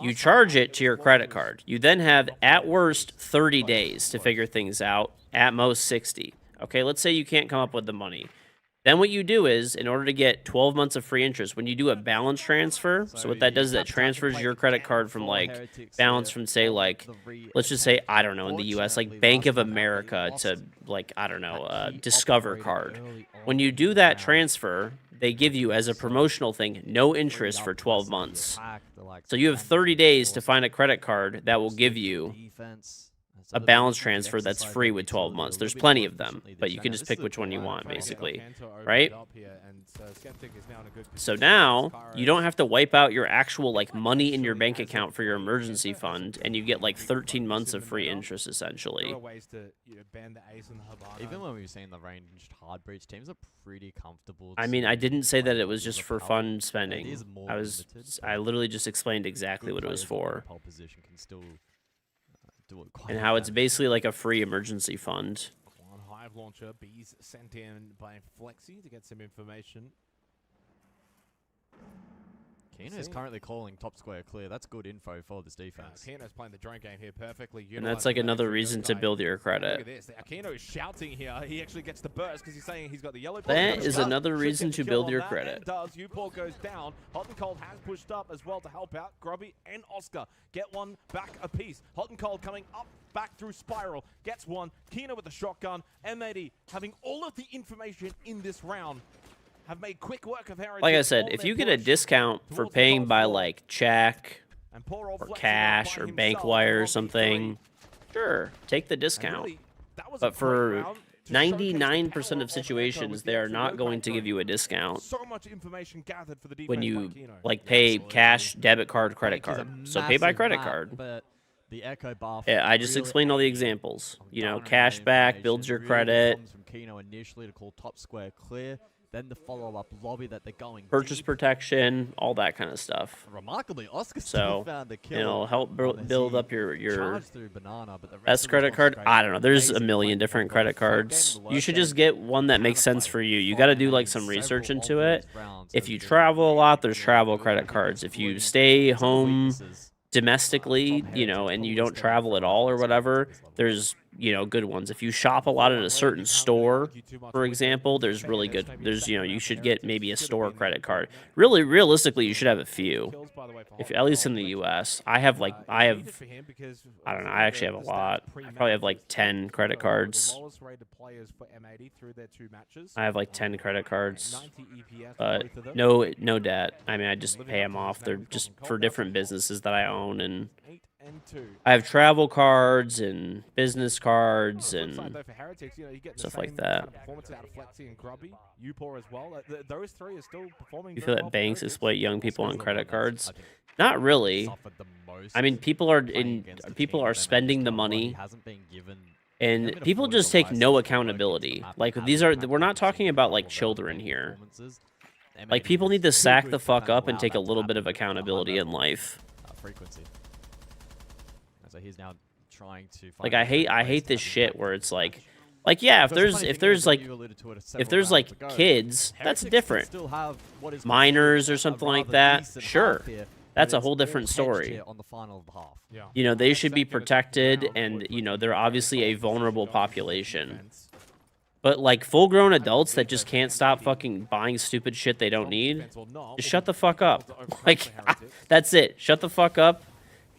You charge it to your credit card. You then have, at worst, 30 days to figure things out, at most 60. Okay, let's say you can't come up with the money. Then what you do is, in order to get 12 months of free interest, when you do a balance transfer, so what that does is that transfers your credit card from, like, balance from, say, like, let's just say, I don't know, in the U.S., like Bank of America to, like, I don't know, Discover card. When you do that transfer, they give you as a promotional thing no interest for 12 months. So you have 30 days to find a credit card that will give you a balance transfer that's free with 12 months. There's plenty of them, but you can just pick which one you want, basically, right? So now you don't have to wipe out your actual like money in your bank account for your emergency fund, and you get like 13 months of free interest essentially.
Even when we were saying the ranged hard breach teams are pretty comfortable.
I mean, I didn't say that it was just for fun spending. I literally just explained exactly what it was for. And how it's basically like a free emergency fund.
One Hive launcher, B's sent in by Flexi to get some information.
Keno is currently calling top square clear. That's good info for this defense.
Keno's playing the drone game here perfectly.
And that's like another reason to build your credit.
Look at this. Keno is shouting here. He actually gets the burst because he's saying he's got the yellow.
That is another reason to build your credit.
Does Uport goes down. Hot and Cold has pushed up as well to help out. Grubby and Oscar get one back apiece. Hot and Cold coming up back through Spiral gets one. Keno with the shotgun. MAD having all of the information in this round. Have made quick work of Heritage.
Like I said, if you get a discount for paying by like check or cash or bank wire or something, sure, take the discount. But for 99% of situations, they are not going to give you a discount when you like pay cash, debit card, credit card. So pay by credit card.
The echo buff.
Yeah, I just explained all the examples. You know, cash back builds your credit.
From Keno initially to call top square clear. Then the follow-up lobby that they're going
purchase protection, all that kind of stuff.
Remarkably, Oscar
still
found the kill.
It'll help build up your
banana, but the
best credit card. I don't know. There's a million different credit cards. You should just get one that makes sense for you. You got to do like some research into it. If you travel a lot, there's travel credit cards. If you stay home domestically, you know, and you don't travel at all or whatever, there's, you know, good ones. If you shop a lot at a certain store, for example, there's really good. There's, you know, you should get maybe a store credit card. Really, realistically, you should have a few. If at least in the U.S., I don't know. I actually have a lot. I probably have like 10 credit cards. I have like 10 credit cards, but no debt. I mean, I just pay them off. They're just for different businesses that I own, and I have travel cards and business cards and stuff like that. You feel that banks exploit young people on credit cards? Not really. I mean, people are spending the money, and people just take no accountability. Like we're not talking about like children here. Like people need to sack the fuck up and take a little bit of accountability in life.
Frequency. So he's now trying to
like I hate this shit where it's like yeah, if there's like kids, that's different. Minors or something like that, sure. That's a whole different story. You know, they should be protected, and you know, they're obviously a vulnerable population. But like full-grown adults that just can't stop fucking buying stupid shit they don't need, just shut the fuck up. Like that's it. Shut the fuck up.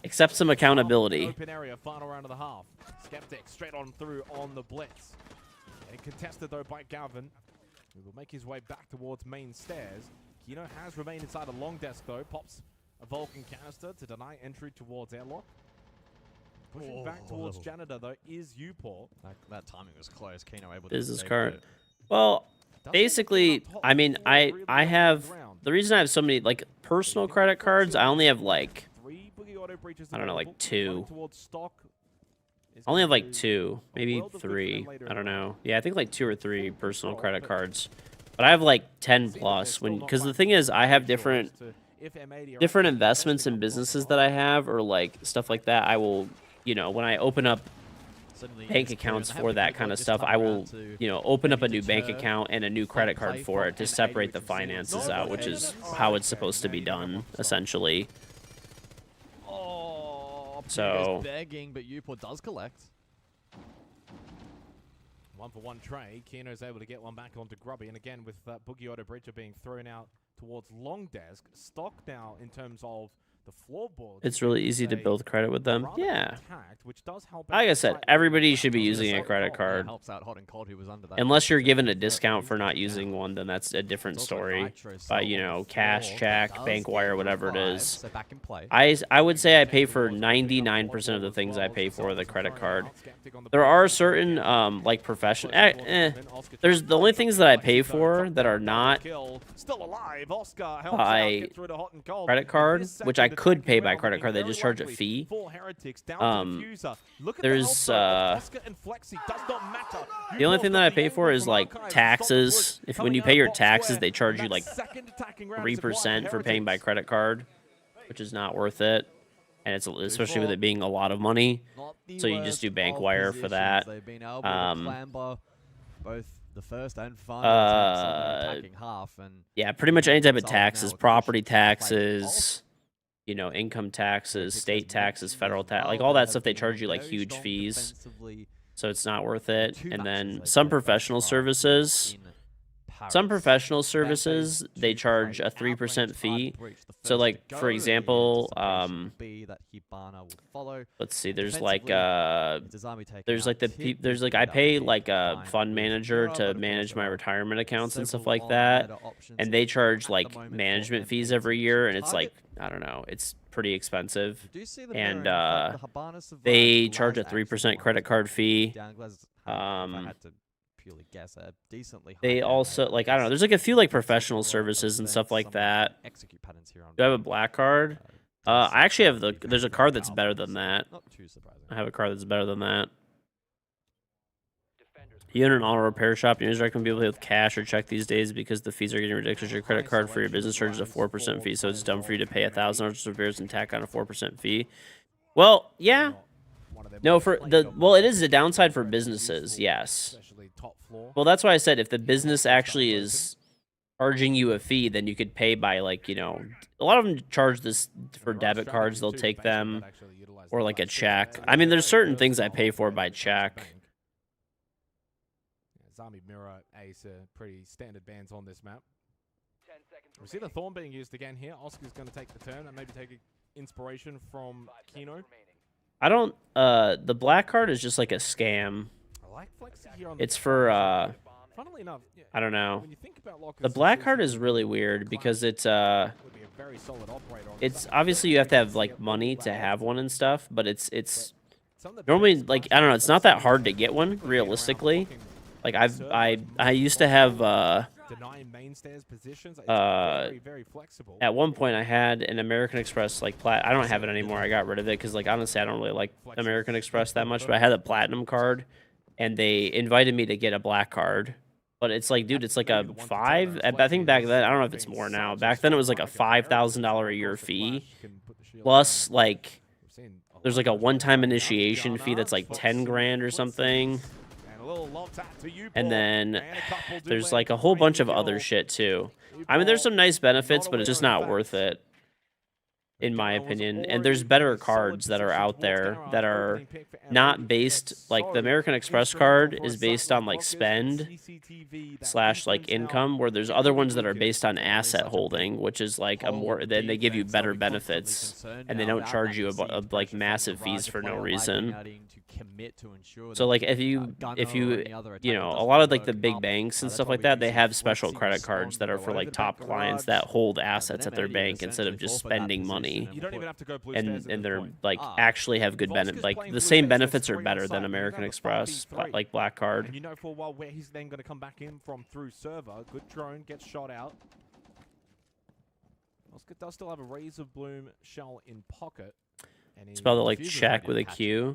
Accept some accountability.
Open area, final round of the half. Skeptic straight on through on the blitz. And contested though by Gavin, who will make his way back towards main stairs. Keno has remained inside a long desk though. Pops a Vulcan canister to deny entry towards airlock. Pushing back towards janitor though is Uport.
That timing was close. Keno able to
business card. Well, basically, I mean, I have the reason I have so many like personal credit cards. I only have like, I don't know, like 2. I only have like 2, maybe 3. I don't know. Yeah, I think like 2 or 3 personal credit cards. But I have like 10 plus because the thing is, I have different investments in businesses that I have, or like stuff like that. I will, you know, when I open up bank accounts for that kind of stuff, I will, you know, open up a new bank account and a new credit card for it to separate the finances out, which is how it's supposed to be done, essentially. So
begging, but Uport does collect.
1-for-1 trade. Keno's able to get one back onto Grubby, and again with Boogie Auto Breacher being thrown out towards long desk. Stock now in terms of
It's really easy to build credit with them. Yeah. Like I said, everybody should be using a credit card.
Helps out hot and cold who was under that.
Unless you're given a discount for not using one, then that's a different story. But, you know, cash, check, bank wire, whatever it is.
So back in play.
I would say I pay for 99% of the things I pay for with a credit card. There are certain, like, professional... There's the only things that I pay for that are not by credit card, which I could pay by credit card. They just charge a fee. There's the only thing that I pay for is like taxes. When you pay your taxes, they charge you like 3% for paying by credit card, which is not worth it. And it's especially with it being a lot of money, so you just do bank wire for that.
Both the first and final attacking half, and
yeah, pretty much any type of taxes, property taxes, you know, income taxes, state taxes, federal tax, like all that stuff. They charge you like huge fees, so it's not worth it. And then some professional services. Some professional services, they charge a 3% fee. So, like, for example, let's see, there's like I pay like a fund manager to manage my retirement accounts and stuff like that, and they charge like management fees every year, and it's like, I don't know, it's pretty expensive, and they charge a 3% credit card fee. They also, like, I don't know, there's like a few like professional services and stuff like that. Do I have a black card? I actually have there's a card that's better than that. I have a card that's better than that. You own an auto repair shop, you always recommend people pay with cash or check these days because the fees are getting ridiculous. Your credit card for your business charges a 4% fee, so it's dumb for you to pay $1,000 for repairs and tack on a 4% fee. Well, yeah. No, it is a downside for businesses, yes. Well, that's why I said if the business actually is charging you a fee, then you could pay by, like, you know, a lot of them charge this for debit cards. They'll take them, or like a check. I mean, there's certain things I pay for by check.
Zombie Mirror, Ace, pretty standard bans on this map. We see the Thorn being used again here. Oscar's going to take the turn and maybe take inspiration from Kino.
I don't, the black card is just like a scam. It's for,
funnily enough,
I don't know. The black card is really weird because it's obviously you have to have like money to have one and stuff, but it's normally, like, I don't know, it's not that hard to get one realistically. Like I used to have at one point I had an American Express like I don't have it anymore. I got rid of it because, like, honestly I don't really like American Express that much, but I had a platinum card and they invited me to get a black card. But it's like, dude, it's like a I think back then, I don't know if it's more now. Back then it was like a $5,000 a year fee. Plus, like, there's like a one-time initiation fee that's like 10 grand or something. And then there's like a whole bunch of other shit too. I mean, there's some nice benefits, but it's just not worth it, in my opinion. And there's better cards that are out there that are not based, like the American Express card is based on like spend / like income, where there's other ones that are based on asset holding, which is like a more, then they give you better benefits and they don't charge you like massive fees for no reason. So like if you you know, a lot of like the big banks and stuff like that, they have special credit cards that are for like top clients that hold assets at their bank instead of just spending money.
You don't even have to go blue
and they're like actually have good benefits. Like the same benefits are better than American Express, like black card.
And you know for a while where he's then going to come back in from through server. Good drone, gets shot out. Oscar does still have a Razor Bloom shell in pocket.
Spelled it like check with a Q.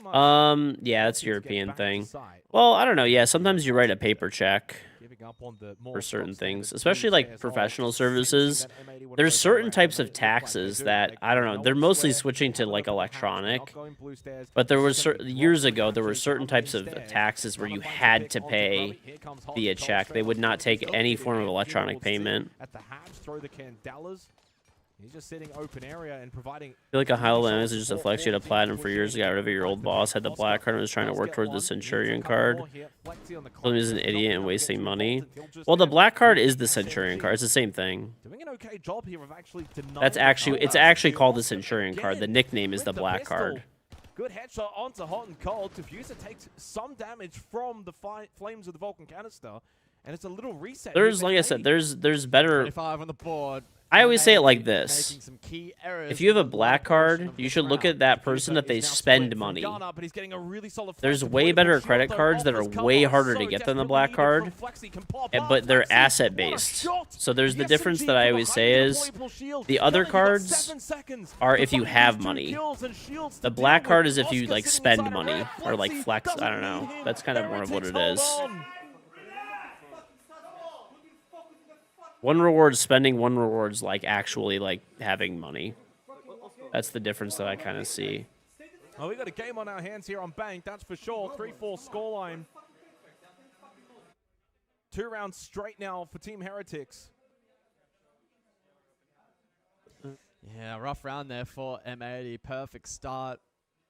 Yeah, that's a European thing. Well, I don't know. Yeah, sometimes you write a paper check for certain things, especially like professional services. There's certain types of taxes that, I don't know, they're mostly switching to like electronic. But there was years ago, there were certain types of taxes where you had to pay via check. They would not take any form of electronic payment.
He's just sitting open area and providing.
I feel like a high-level is just a flex. You had a platinum for years. You got rid of it. Your old boss had the black card and was trying to work towards the Centurion card. Well, he's an idiot and wasting money. Well, the black card is the Centurion card. It's the same thing.
Doing an okay job here of actually
That's actually, it's actually called the Centurion card. The nickname is the black card.
Good headshot onto Hot and Cold. Diffuser takes some damage from the flames of the Vulcan canister, and it's a little reset.
There's, like I said, there's better.
25 on the board.
I always say it like this. If you have a black card, you should look at that person that they spend money. There's way better credit cards that are way harder to get than the black card, but they're asset-based. So there's the difference that I always say is the other cards are if you have money. The black card is if you like spend money or like flex. I don't know. That's kind of more of what it is. One reward's spending, one reward's like actually like having money. That's the difference that I kind of see.
Oh, we got a game on our hands here on Bank, that's for sure. 3-4 scoreline. 2 rounds straight now for Team Heretics.
Yeah, rough round there for M80. Perfect start.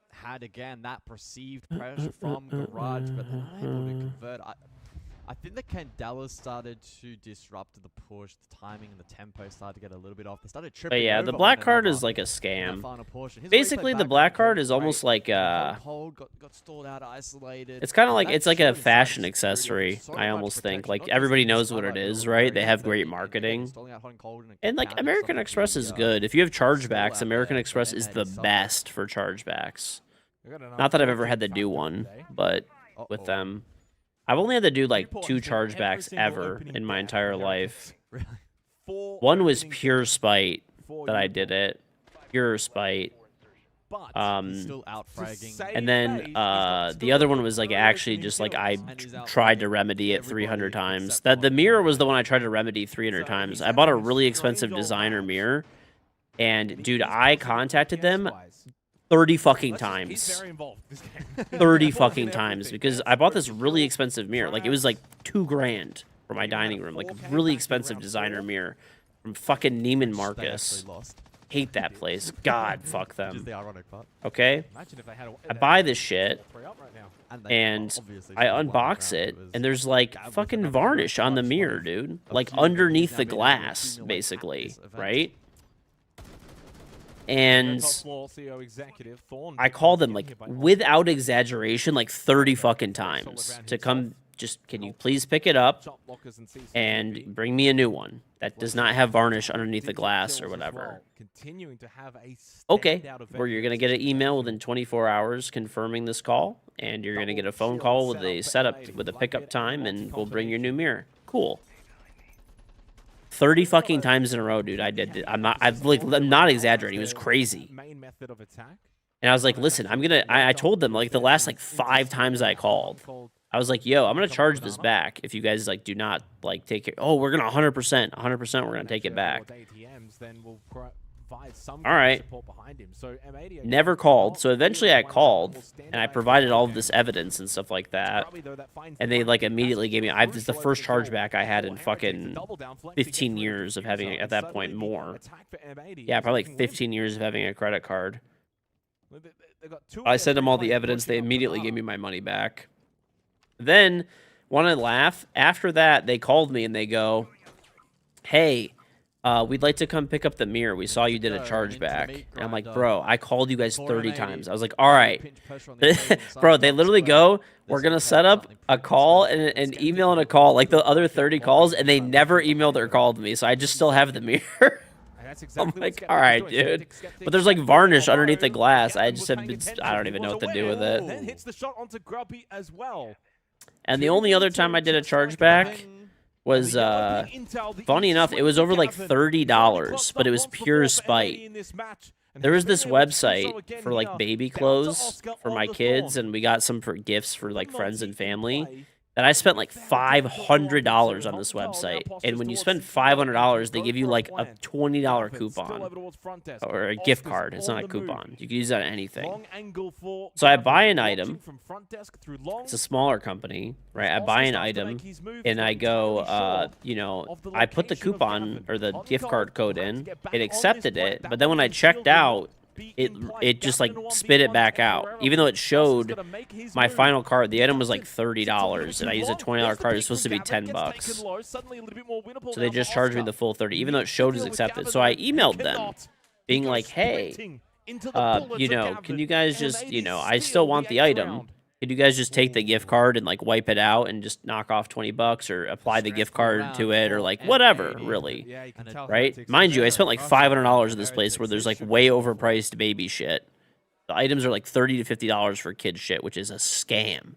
Had again that perceived pressure from Garage, but they're not able to convert. I think the Candelas started to disrupt the push, the timing and the tempo started to get a little bit off. They started tripping.
But yeah, the black card is like a scam. Basically, the black card is almost like
got stalled out, isolated.
it's kind of like it's like a fashion accessory. I almost think like everybody knows what it is, right? They have great marketing, and like American Express is good. If you have chargebacks, American Express is the best for chargebacks. Not that I've ever had to do one, but with them. I've only had to do like 2 chargebacks ever in my entire life. One was pure spite that I did it. Pure spite. And then the other one was like actually just like I tried to remedy it 300 times. The mirror was the one I tried to remedy 300 times. I bought a really expensive designer mirror. And dude, I contacted them 30 fucking times. 30 fucking times because I bought this really expensive mirror. Like it was like $2 grand for my dining room. Like a really expensive designer mirror from fucking Neiman Marcus. Hate that place. God, fuck them. Okay? I buy this shit and I unbox it and there's like fucking varnish on the mirror, dude. Like underneath the glass, basically, right? And I called them, like, without exaggeration, like 30 fucking times to come just, can you please pick it up and bring me a new one that does not have varnish underneath the glass or whatever. Okay, where you're going to get an email within 24 hours confirming this call, and you're going to get a phone call with a setup, with a pickup time, and we'll bring your new mirror. Cool. 30 fucking times in a row, dude. I did it. I'm not exaggerating. It was crazy. And I was like, listen, I told them like the last like 5 times I called, I was like, yo, I'm gonna charge this back if you guys like do not like take it. Oh, we're gonna 100%, we're gonna take it back. All right. Never called. So eventually I called and I provided all of this evidence and stuff like that. And they like immediately gave me, this is the first chargeback I had in fucking 15 years of having, at that point, more. Yeah, probably like 15 years of having a credit card. I sent them all the evidence. They immediately gave me my money back. Then, want to laugh? After that, they called me and they go, hey, we'd like to come pick up the mirror. We saw you did a chargeback. And I'm like, bro, I called you guys 30 times. I was like, all right. Bro, they literally go, we're going to set up a call and an email and a call, like the other 30 calls, and they never emailed or called me. So I just still have the mirror. I'm like, all right, dude. But there's like varnish underneath the glass. I just have been, I don't even know what to do with it.
Then hits the shot onto Grubby as well.
And the only other time I did a chargeback was, funny enough, it was over like $30, but it was pure spite. There was this website for like baby clothes for my kids, and we got some for gifts for like friends and family. that I spent like $500 on this website. And when you spend $500, they give you like a $20 coupon or a gift card. It's not a coupon. You can use that on anything. So I buy an item. It's a smaller company, right? I buy an item and I go, you know, I put the coupon or the gift card code in. It accepted it, but then when I checked out, it just like spit it back out. Even though it showed my final card, the item was like $30, and I used a $20 card. It's supposed to be $10. So they just charged me the full 30, even though it showed as accepted. So I emailed them, being like, "Hey, you know, can you guys just, you know, I still want the item. Could you guys just take the gift card and like wipe it out and just knock off $20 or apply the gift card to it or like whatever, really, right? Mind you, I spent like $500 at this place where there's like way overpriced baby shit. The items are like $30 to $50 for kid shit, which is a scam.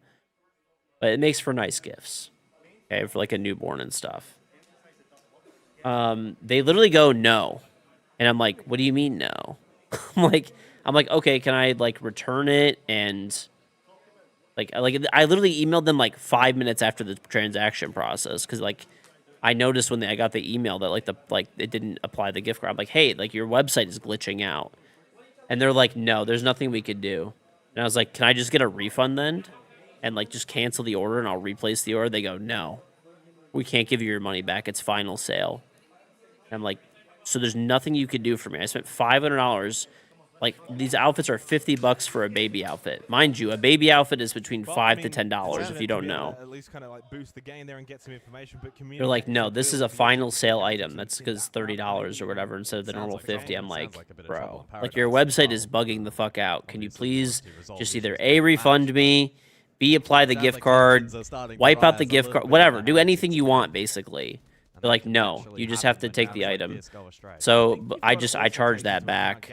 But it makes for nice gifts, okay, for like a newborn and stuff. They literally go no, and I'm like, what do you mean no? I'm like, okay, can I like return it and. Like I literally emailed them like 5 minutes after the transaction process because like I noticed when I got the email that like it didn't apply the gift card. I'm like, hey, like your website is glitching out, and they're like, no, there's nothing we could do. And I was like, can I just get a refund then, and like just cancel the order and I'll replace the order? They go, no, we can't give you your money back. It's final sale. And I'm like, so there's nothing you could do for me. I spent $500. Like, these outfits are $50 for a baby outfit. Mind you, a baby outfit is between $5 to $10 if you don't know.
At least kind of like boost the game there and get some information, but
they're like, no, this is a final sale item. That's because $30 or whatever instead of the normal $50. I'm like, bro, like your website is bugging the fuck out. Can you please just either A, refund me, B, apply the gift card, wipe out the gift card, whatever. Do anything you want, basically. They're like, no, you just have to take the item. So I charged that back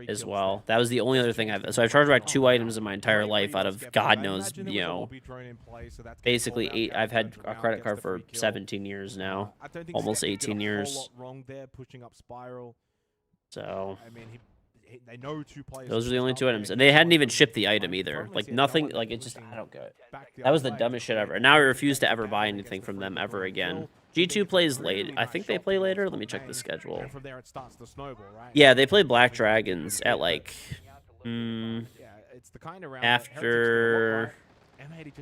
as well. That was the only other thing so I've charged back 2 items in my entire life out of God knows, you know, basically I've had a credit card for 17 years now, almost 18 years. So those are the only 2 items, and they hadn't even shipped the item either. Like nothing, like it just, I don't get it. That was the dumbest shit ever. And now I refuse to ever buy anything from them ever again. G2 plays late. I think they play later. Let me check the schedule. Yeah, they play Black Dragons at like after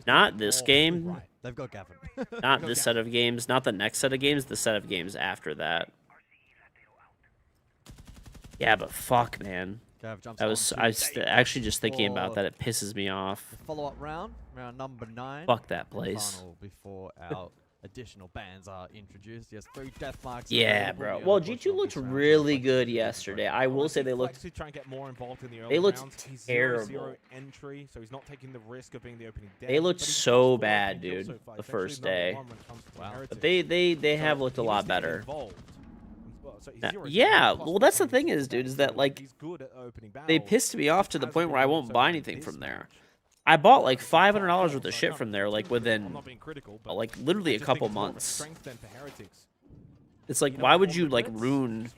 not this game.
They've got Gavin.
Not this set of games. Not the next set of games. The set of games after that. Yeah, but fuck, man. I was actually just thinking about that. It pisses me off.
Follow-up round number 9.
Fuck that place.
Final before our additional bans are introduced. Yes, 3 death marks.
Yeah, bro. Well, G2 looked really good yesterday. I will say they looked. They looked terrible. They looked so bad, dude. The first day. Wow. But they have looked a lot better. Yeah, well, that's the thing is, dude, is that like they pissed me off to the point where I won't buy anything from there. I bought like $500 worth of shit from there, like within, like literally a couple months. It's like, why would you like ruin?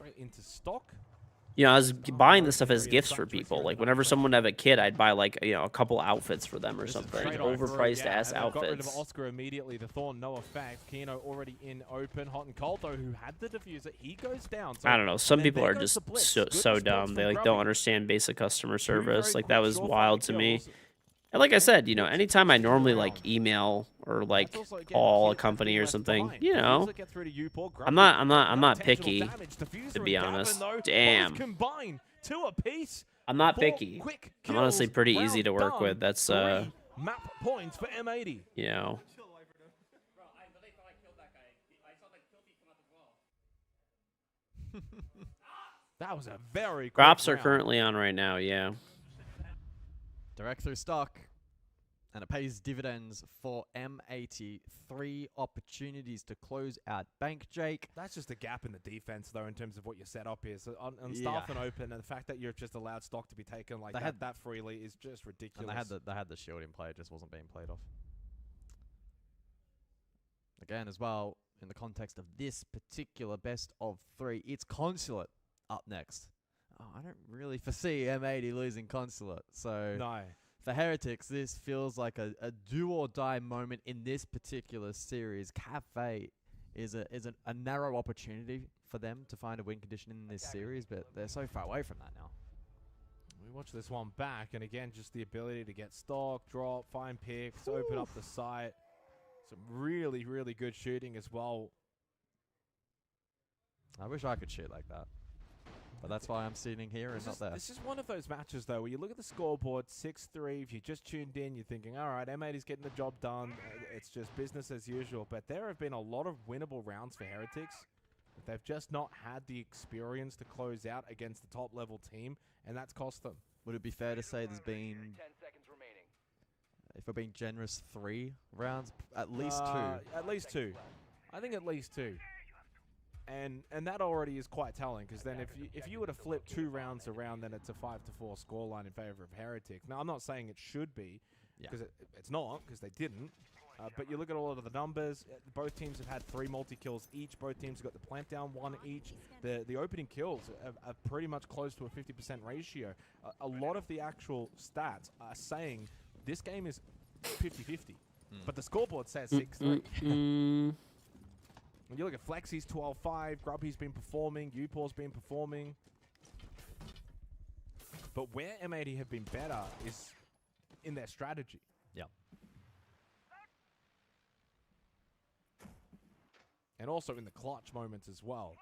You know, I was buying this stuff as gifts for people. Like whenever someone would have a kid, I'd buy like a couple outfits for them or something, overpriced ass outfits.
Oscar immediately. The Thorn, no effect. Kino already in open. Hot and Cold though, who had the diffuser, he goes down.
I don't know. Some people are just so dumb. They like don't understand basic customer service. Like that was wild to me. And like I said, you know, anytime I normally like email or like call a company or something, you know, I'm not picky, to be honest. Damn. I'm not picky. I'm honestly pretty easy to work with. That's
map points for M80.
You know.
That was a very
Crops are currently on right now, yeah.
Direct through stock, and it pays dividends for M80. 3 opportunities to close out Bank, Jake.
That's just a gap in the defense, though, in terms of what your setup is. On Staff and Open, and the fact that you've just allowed stock to be taken like that freely is just ridiculous.
And they had the shield in play, it just wasn't being played off. Again, as well, in the context of this particular best of 3, it's Consulate up next. Oh, I don't really foresee M80 losing Consulate, so
no.
For Heretics, this feels like a do-or-die moment in this particular series. Cafe is a narrow opportunity for them to find a win condition in this series, but they're so far away from that now.
We watch this one back, and again, just the ability to get stock, drop, find picks, open up the site. Some really, really good shooting as well.
I wish I could shoot like that. But that's why I'm sitting here and not there.
This is one of those matches, though, where you look at the scoreboard, 6-3. If you just tuned in, you're thinking, all right, M80's getting the job done. It's just business as usual. But there have been a lot of winnable rounds for Heretics. But they've just not had the experience to close out against the top-level team, and that's cost them.
Would it be fair to say there's been, if we're being generous, 3 rounds? At least 2.
At least 2. I think at least 2. And that already is quite telling, because then if you were to flip 2 rounds around, then it's a 5-4 scoreline in favor of Heretics. Now, I'm not saying it should be, because it's not, because they didn't. But you look at all of the numbers. Both teams have had 3 multi-kills each. Both teams have got the plant down 1 each. The opening kills are pretty much close to a 50% ratio. A lot of the actual stats are saying this game is 50-50. But the scoreboard says 6-3. When you look at Flexi's 12-5, Grubby's been performing, Upor's been performing. But where M80 have been better is in their strategy.
Yeah.
And also in the clutch moments as well.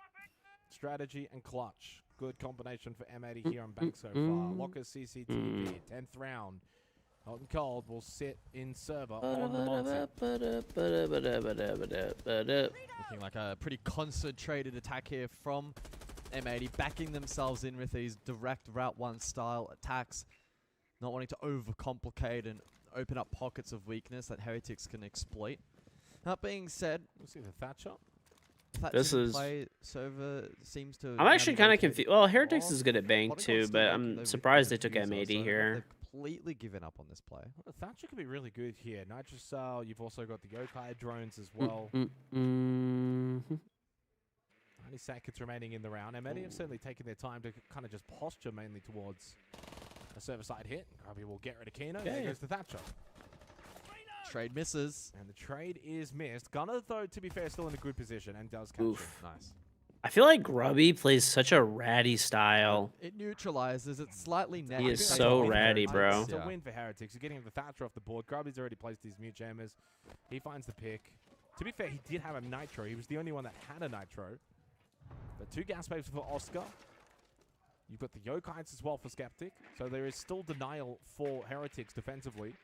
Strategy and clutch. Good combination for M80 here on Bank so far. Lockers CCTV, 10th round. Hot and cold will sit in server on the
Looking like a pretty concentrated attack here from M80, backing themselves in with these direct Route 1 style attacks, not wanting to overcomplicate and open up pockets of weakness that Heretics can exploit. That being said,
we'll see the Thatcher.
This is.
Server seems to.
I'm actually kind of confused. Well, Heretics is good at Bank too, but I'm surprised they took M80 here.
Completely given up on this play.
Well, Thatcher could be really good here. Nitrocell, you've also got the Yokai drones as well. 90 seconds remaining in the round. M80 have certainly taken their time to kind of just posture mainly towards a server side hit. Grubby will get rid of Kino. There goes the Thatcher.
Trade misses.
And the trade is missed. Gunner, though, to be fair, still in a good position and does catch it. Nice.
I feel like Grubby plays such a ratty style.
It neutralizes. It's slightly negative.
He is so ratty, bro.
It's a win for Heretics. You're getting the Thatcher off the board. Grubby's already placed his mute jammers. He finds the pick. To be fair, he did have a Nitro. He was the only one that had a Nitro. But 2 gas babes for Oscar. You've got the Yokaites as well for Skeptic. So there is still denial for Heretics defensively.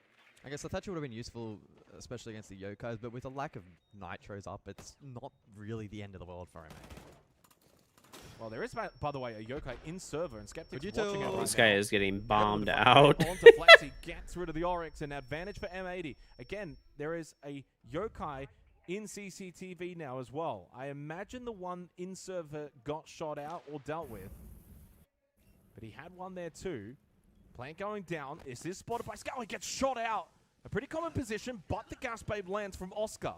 I guess the Thatcher would have been useful, especially against the Yokais, but with a lack of Nitros up, it's not really the end of the world for him.
Well, there is, by the way, a Yokai in server, and Skeptic's watching it right
This guy
now.
is getting bombed out.
Onto Flexi, gets rid of the Oryx, and advantage for M80. Again, there is a Yokai in CCTV now as well. I imagine the one in server got shot out or dealt with. But he had one there too. Plant going down. Is this spotted by Scout? He gets shot out. A pretty common position, but the gas babe lands from Oscar.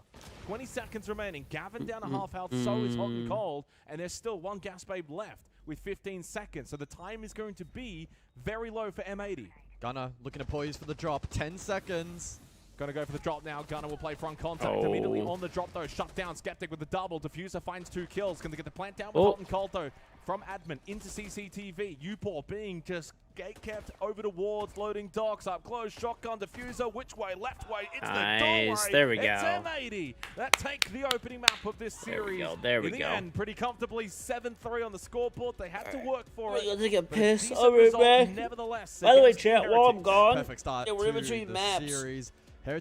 20 seconds remaining. Gavin down to half health, so is Hot and Cold. And there's still 1 gas babe left with 15 seconds. So the time is going to be very low for M80.
Gunner looking to poise for the drop. 10 seconds.
Gonna go for the drop now. Gunner will play front contact. Immediately on the drop though. Shut down Skeptic with the double. Diffuser finds 2 kills. Gonna get the plant down with Hot and Cold though. From admin into CCTV. Upor being just gate kept over towards loading docks up close. Shotgun diffuser. Which way? Left way. It's
nice.
the
There we go.
It's M80 that take the opening map of this series.
There we
In the
go.
end, pretty comfortably 7-3 on the scoreboard. They had to work for it.
We're gonna take a
but
piss.
decent
I'll be
result
back.
nevertheless
By the way,
against
chat, while I'm
Heretics.
gone,
Perfect start
we're in
to
between
the
maps.
series.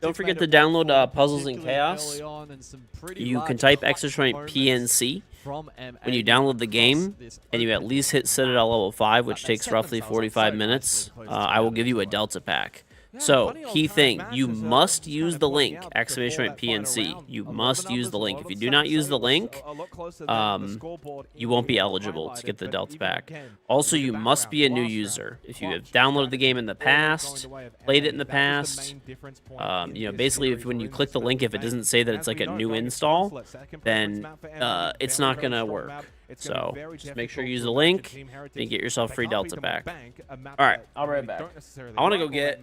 Don't forget to download Puzzles and Chaos. You can type !PNC when you download the game, and you at least hit set it at level 5, which takes roughly 45 minutes. I will give you a Delta Pack. So, key thing, you must use the link, !PNC. You must use the link. If you do not use the link, you won't be eligible to get the Delta Pack. Also, you must be a new user. If you have downloaded the game in the past, played it in the past, you know, basically when you click the link, if it doesn't say that it's like a new install, then it's not going to work. So, just make sure you use the link and get yourself free Delta Pack. Alright, I'll be right back. I want to go get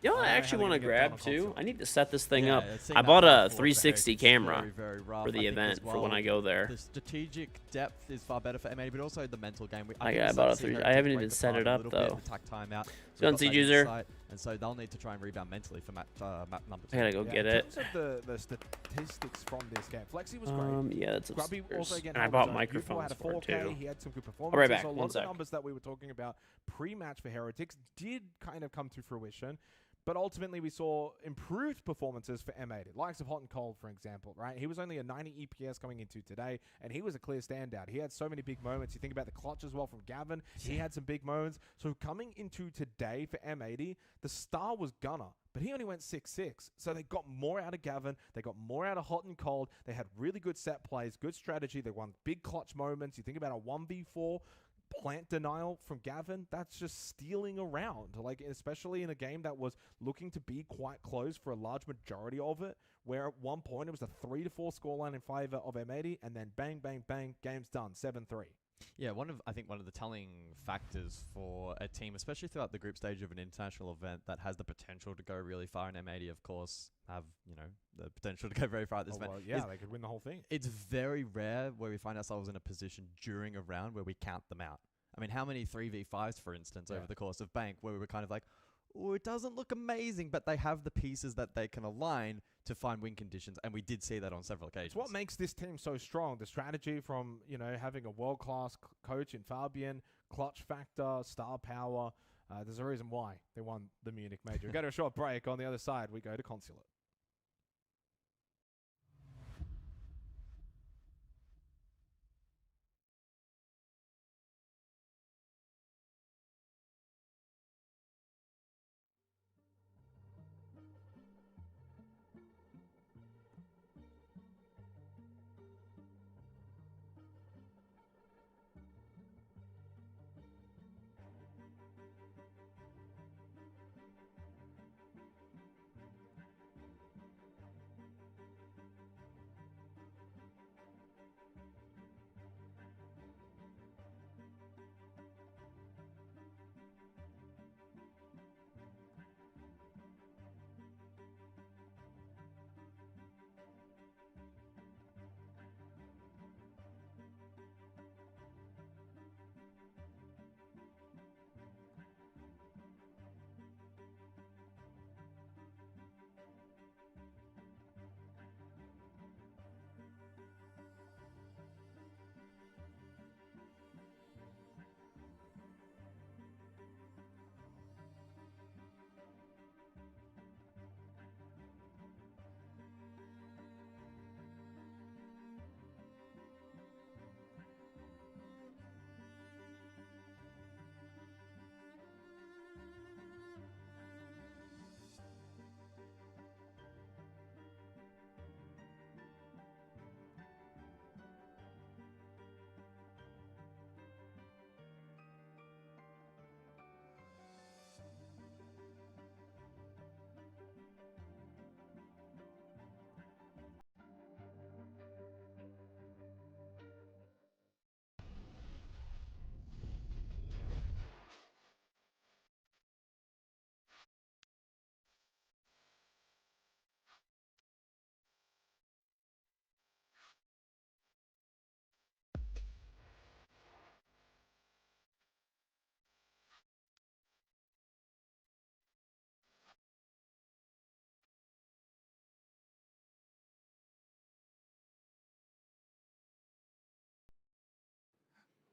You know what I
don't know how
actually
they're
want to
gonna get done
grab
on
too?
console.
I need to set this thing
Yeah,
up.
seeing
I
that
bought
power
a
forward
360
is
camera
very, very rough.
for the
I think
event
as
for when
well,
I go there.
The strategic depth is far better for M80, but also the mental game.
I bought a 3. I haven't even set it up though.
Attack timeout.
Let's go and see user.
And so they'll need to try and rebound mentally for map number 2.
I gotta go get it.
In terms of the statistics from this game, Flexi was great.
Yeah, that's
Grubby
upstairs.
also again
I
held
bought
his own.
microphones
Had a
for it
4K.
too.
He had some good
I'll
performances.
be right back.
So a lot
One
of the
sec.
numbers that we were talking about pre-match for Heretics did kind of come to fruition. But ultimately, we saw improved performances for M80. Likes of Hot and Cold, for example, right? He was only a 90 EPS coming into today, and he was a clear standout. He had so many big moments. You think about the clutch as well from Gavin. He had some big moments. So coming into today for M80, the star was Gunner, but he only went 6-6. So they got more out of Gavin. They got more out of Hot and Cold. They had really good set plays, good strategy. They won big clutch moments. You think about a 1v4 plant denial from Gavin, that's just stealing around, like especially in a game that was looking to be quite close for a large majority of it, where at one point it was a 3-4 scoreline in favor of M80, and then bang, bang, bang, game's done, 7-3.
Yeah, I think one of the telling factors for a team, especially throughout the group stage of an international event that has the potential to go really far, and M80, of course, have, the potential to go very far at this event.
Well, yeah, they could win the whole thing.
It's very rare where we find ourselves in a position during a round where we count them out. I mean, how many 3v5s, for instance, over the course of Bank, where we were kind of like, oh, it doesn't look amazing, but they have the pieces that they can align to find win conditions, and we did see that on several occasions.
It's what makes this team so strong. The strategy from, having a world-class coach in Fabian, clutch factor, star power. There's a reason why they won the Munich Major. We go to a short break. On the other side, we go to Consulate.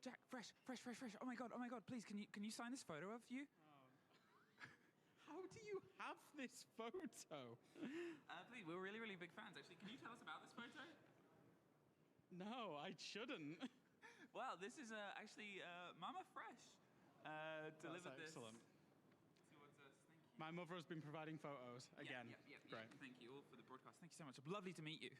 Jack, fresh. Oh my god, please, can you sign this photo of you?
How do you have this photo?
Please, we're really, really big fans, actually. Can you tell us about this photo?
No, I shouldn't.
Well, this is actually Mama Fresh delivered this.
Excellent. My mother has been providing photos again. Great.
Thank you all for the broadcast. Thank you so much. Lovely to meet you.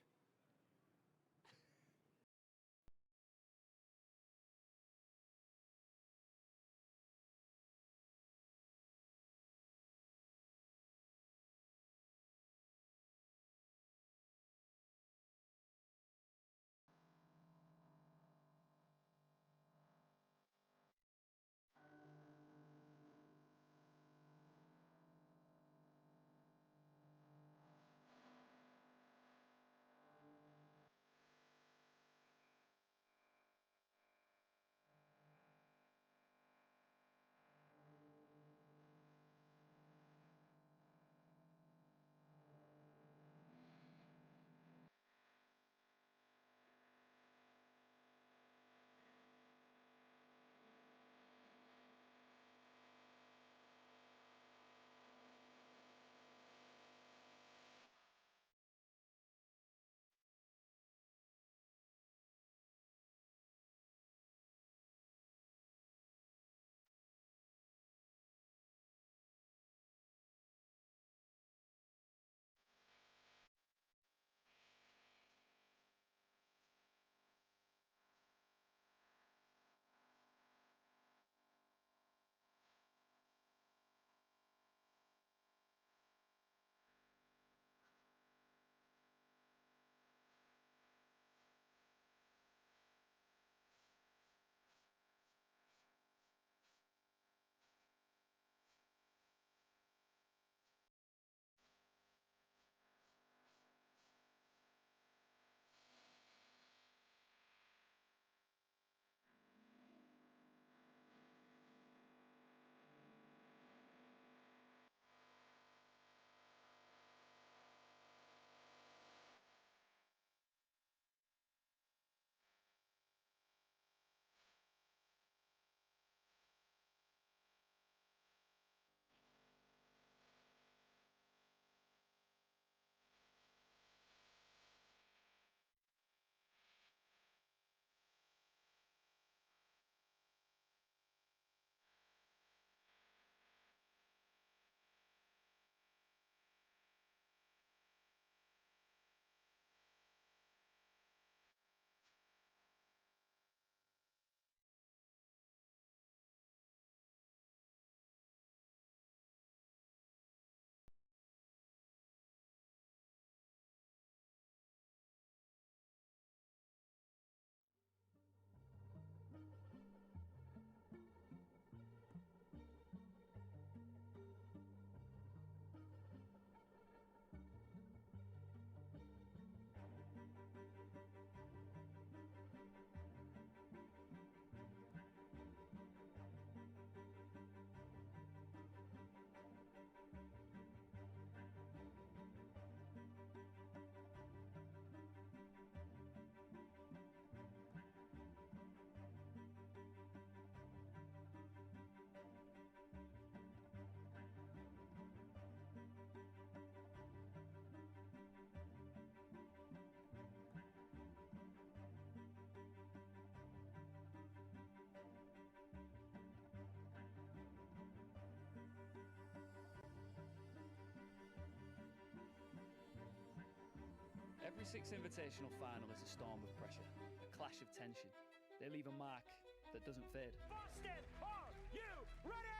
Every six Invitational final is a storm of pressure, a clash of tension. They leave a mark that doesn't fade.
Boston, are you ready?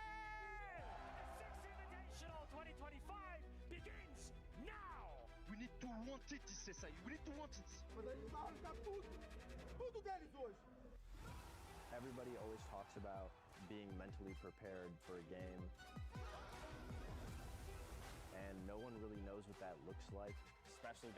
The 6th Invitational 2025 begins now!
We need to want it, CSI. We need to want it.
Everybody always talks about being mentally prepared for a game. And no one really knows what that looks like, especially...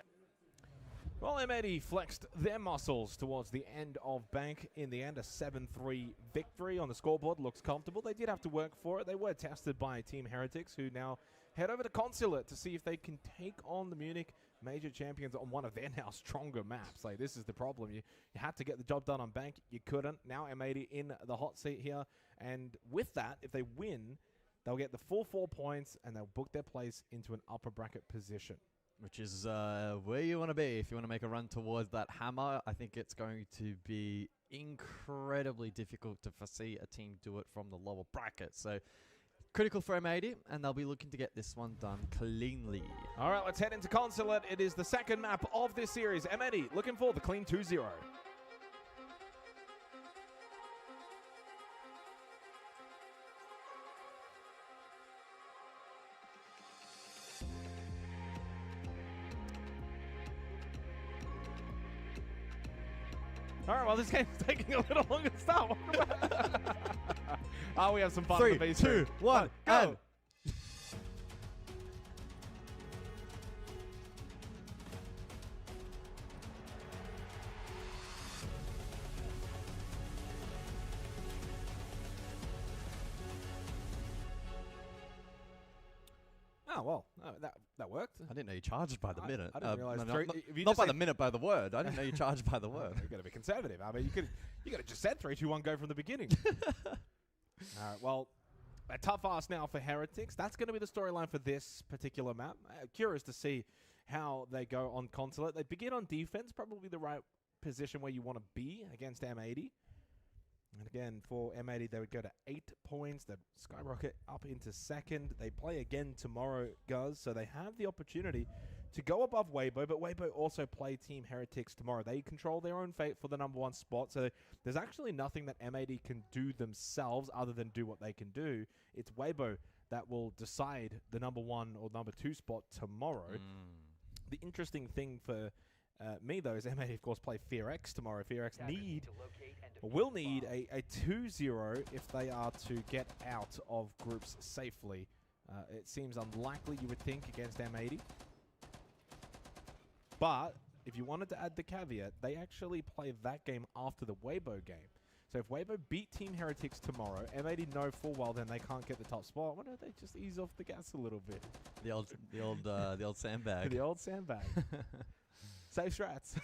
Well, M80 flexed their muscles towards the end of Bank. In the end, a 7-3 victory on the scoreboard. Looks comfortable. They did have to work for it. They were tested by Team Heretics, who now head over to Consulate to see if they can take on the Munich major champions on one of their now stronger maps. Like, this is the problem. You had to get the job done on Bank. You couldn't. Now M80 in the hot seat here. And with that, if they win, they'll get the full 4 points, and they'll book their place into an upper bracket position.
Which is where you want to be if you want to make a run towards that hammer. I think it's going to be incredibly difficult to foresee a team do it from the lower bracket. So critical for M80, and they'll be looking to get this one done cleanly.
All right, let's head into Consulate. It is the second map of this series. M80 looking for the clean 2-0. All right, well, this game's taking a little longer to start. Oh, we have some fun.
3, 2, 1, go!
Oh, well, that worked.
I didn't know you charged by the minute.
I didn't realize.
Not by the minute, by the word. I didn't know you charged by the word.
You've got to be conservative. I mean, you could have just said 3, 2, 1, go from the beginning. All right, well, a tough ask now for Heretics. That's going to be the storyline for this particular map. Curious to see how they go on Consulate. They begin on defense, probably the right position where you want to be against M80. And again, for M80, they would go to 8 points. They'd skyrocket up into second. They play again tomorrow, Guz, so they have the opportunity to go above Weibo, but Weibo also play Team Heretics tomorrow. They control their own fate for the #1 spot, so there's actually nothing that M80 can do themselves other than do what they can do. It's Weibo that will decide the #1 or #2 spot tomorrow. The interesting thing for me, though, is M80, of course, play FearX tomorrow. FearX will need a 2-0 if they are to get out of groups safely. It seems unlikely, you would think, against M80. But if you wanted to add the caveat, they actually play that game after the Weibo game. So if Weibo beat Team Heretics tomorrow, M80 know full well then they can't get the top spot. I wonder if they just ease off the gas a little bit.
The old sandbag.
The old sandbag. Save strats.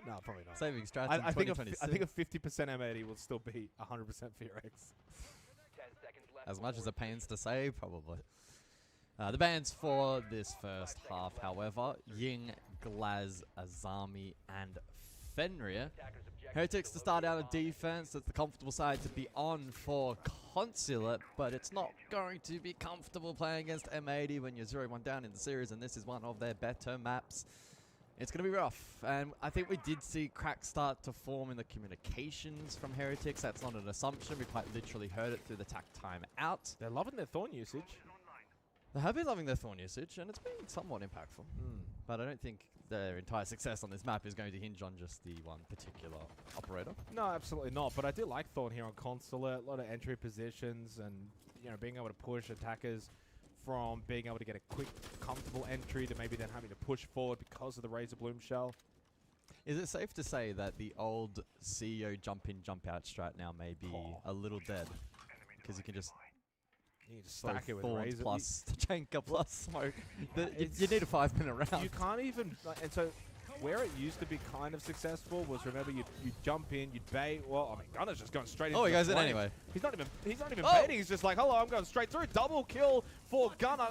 No, probably not.
Saving strats in
I think
2026.
I think a 50% M80 will still be 100% FearX.
As much as it pains to say, probably. The bans for this first half, however, Ying, Glaz, Azami, and Fenrir. Heretics to start out on defense. It's the comfortable side to be on for Consulate, but it's not going to be comfortable playing against M80 when you're 0-1 down in the series, and this is one of their better maps. It's going to be rough, and I think we did see cracks start to form in the communications from Heretics. That's not an assumption. We quite literally heard it through the tack time out.
They're loving their Thorn usage.
They have been loving their Thorn usage, and it's been somewhat impactful. But I don't think their entire success on this map is going to hinge on just the one particular operator.
No, absolutely not. But I do like Thorn here on Consulate. A lot of entry positions and, you know, being able to push attackers from being able to get a quick, comfortable entry to maybe then having to push forward because of the Razor Bloom shell.
Is it safe to say that the old CEO jump-in, jump-out strat now may be a little dead? Because you can just...
You just stack it with Razor.
Plus Tachanka plus Smoke. You need a 5-minute round.
You can't even... And so where it used to be kind of successful was, remember, you'd jump in, you'd bait. Well, I mean, Gunner's just going straight into
he goes in
flame.
anyway.
He's not even baiting. He's just like, hello, I'm going straight through. Double kill for Gunner.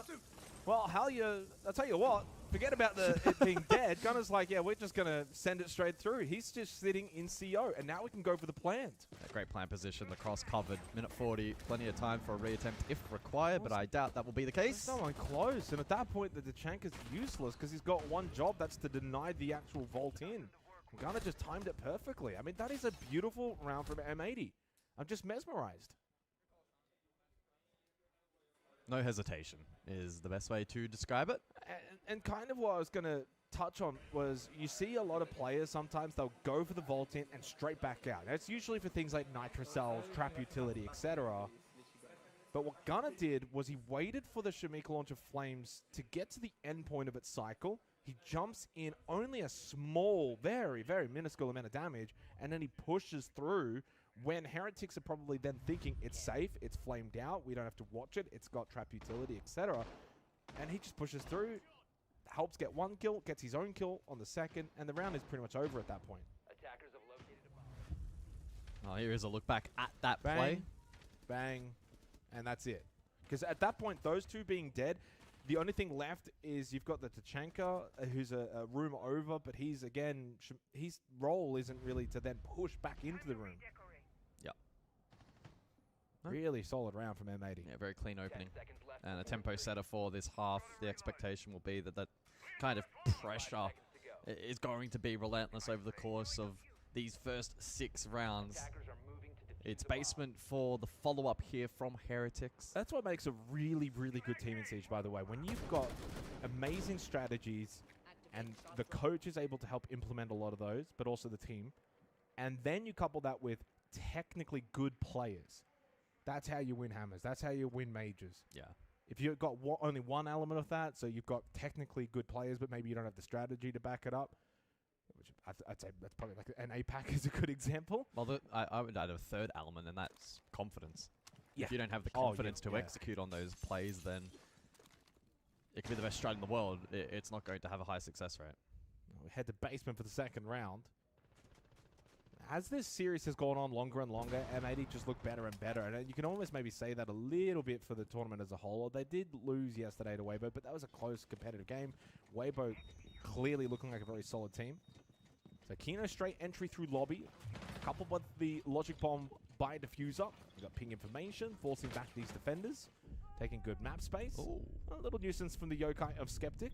Well, I'll tell you what. Forget about it being dead. Gunner's like, yeah, we're just going to send it straight through. He's just sitting in CO, and now we can go for the plant.
A great plant position. The cross covered. Minute 40. Plenty of time for a reattempt if required, but I doubt that will be the case.
There's no one close, and at that point, the Tachanka's useless because he's got one job. That's to deny the actual vault in. Gunner just timed it perfectly. I mean, that is a beautiful round from M80. I'm just mesmerized.
No hesitation is the best way to describe it.
And kind of what I was going to touch on was you see a lot of players sometimes they'll go for the vault in and straight back out. That's usually for things like nitro cells, trap utility, etc. But what Gunner did was he waited for the Shamika launch of flames to get to the end point of its cycle. He jumps in only a small, very, very minuscule amount of damage, and then he pushes through when Heretics are probably then thinking it's safe, it's flamed out, we don't have to watch it, it's got trap utility, etc. And he just pushes through, helps get one kill, gets his own kill on the second, and the round is pretty much over at that point.
Attackers have located a bomb.
Oh, here is a look back at that
Bang,
play.
Bang, and that's it. Because at that point, those two being dead, the only thing left is you've got the Tachanka, who's a room over, but he's, again, his role isn't really to then push back into the room.
Yep.
Really solid round from M80.
Yeah, very clean opening. And a tempo setter for this half. The expectation will be that that kind of pressure is going to be relentless over the course of these first 6 rounds. It's basement for the follow-up here from Heretics.
That's what makes a really, really good team in Siege, by the way. When you've got amazing strategies and the coach is able to help implement a lot of those, but also the team, and then you couple that with technically good players, that's how you win hammers. That's how you win majors.
Yeah.
If you've got only one element of that, so you've got technically good players, but maybe you don't have the strategy to back it up, which I'd say that's probably like an APAC is a good example.
Well, I would add a third element, and that's confidence.
Yeah.
If you don't have the confidence to execute on those plays, then it could be the best strat in the world. It's not going to have a high success rate.
We head to basement for the second round. As this series has gone on longer and longer, M80 just look better and better. And you can almost maybe say that a little bit for the tournament as a whole. They did lose yesterday to Weibo, but that was a close competitive game. Weibo clearly looking like a very solid team. So Kino straight entry through lobby, coupled with the logic bomb by diffuser. We got ping information, forcing back these defenders, taking good map space.
Ooh.
A little nuisance from the yokai of Skeptic.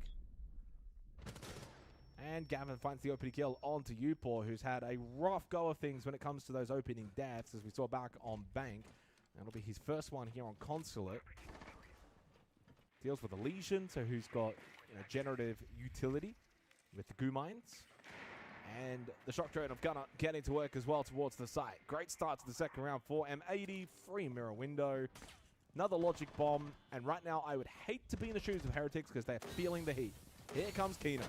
And Gavin finds the opening kill onto Upor, who's had a rough go of things when it comes to those opening deaths, as we saw back on Bank. That'll be his first one here on Consulate. Deals with a Legion, so who's got generative utility with the goo mines. And the shock drone of Gunner getting to work as well towards the site. Great start to the second round for M80. Free mirror window. Another logic bomb. And right now, I would hate to be in the shoes of Heretics because they're feeling the heat. Here comes Kino.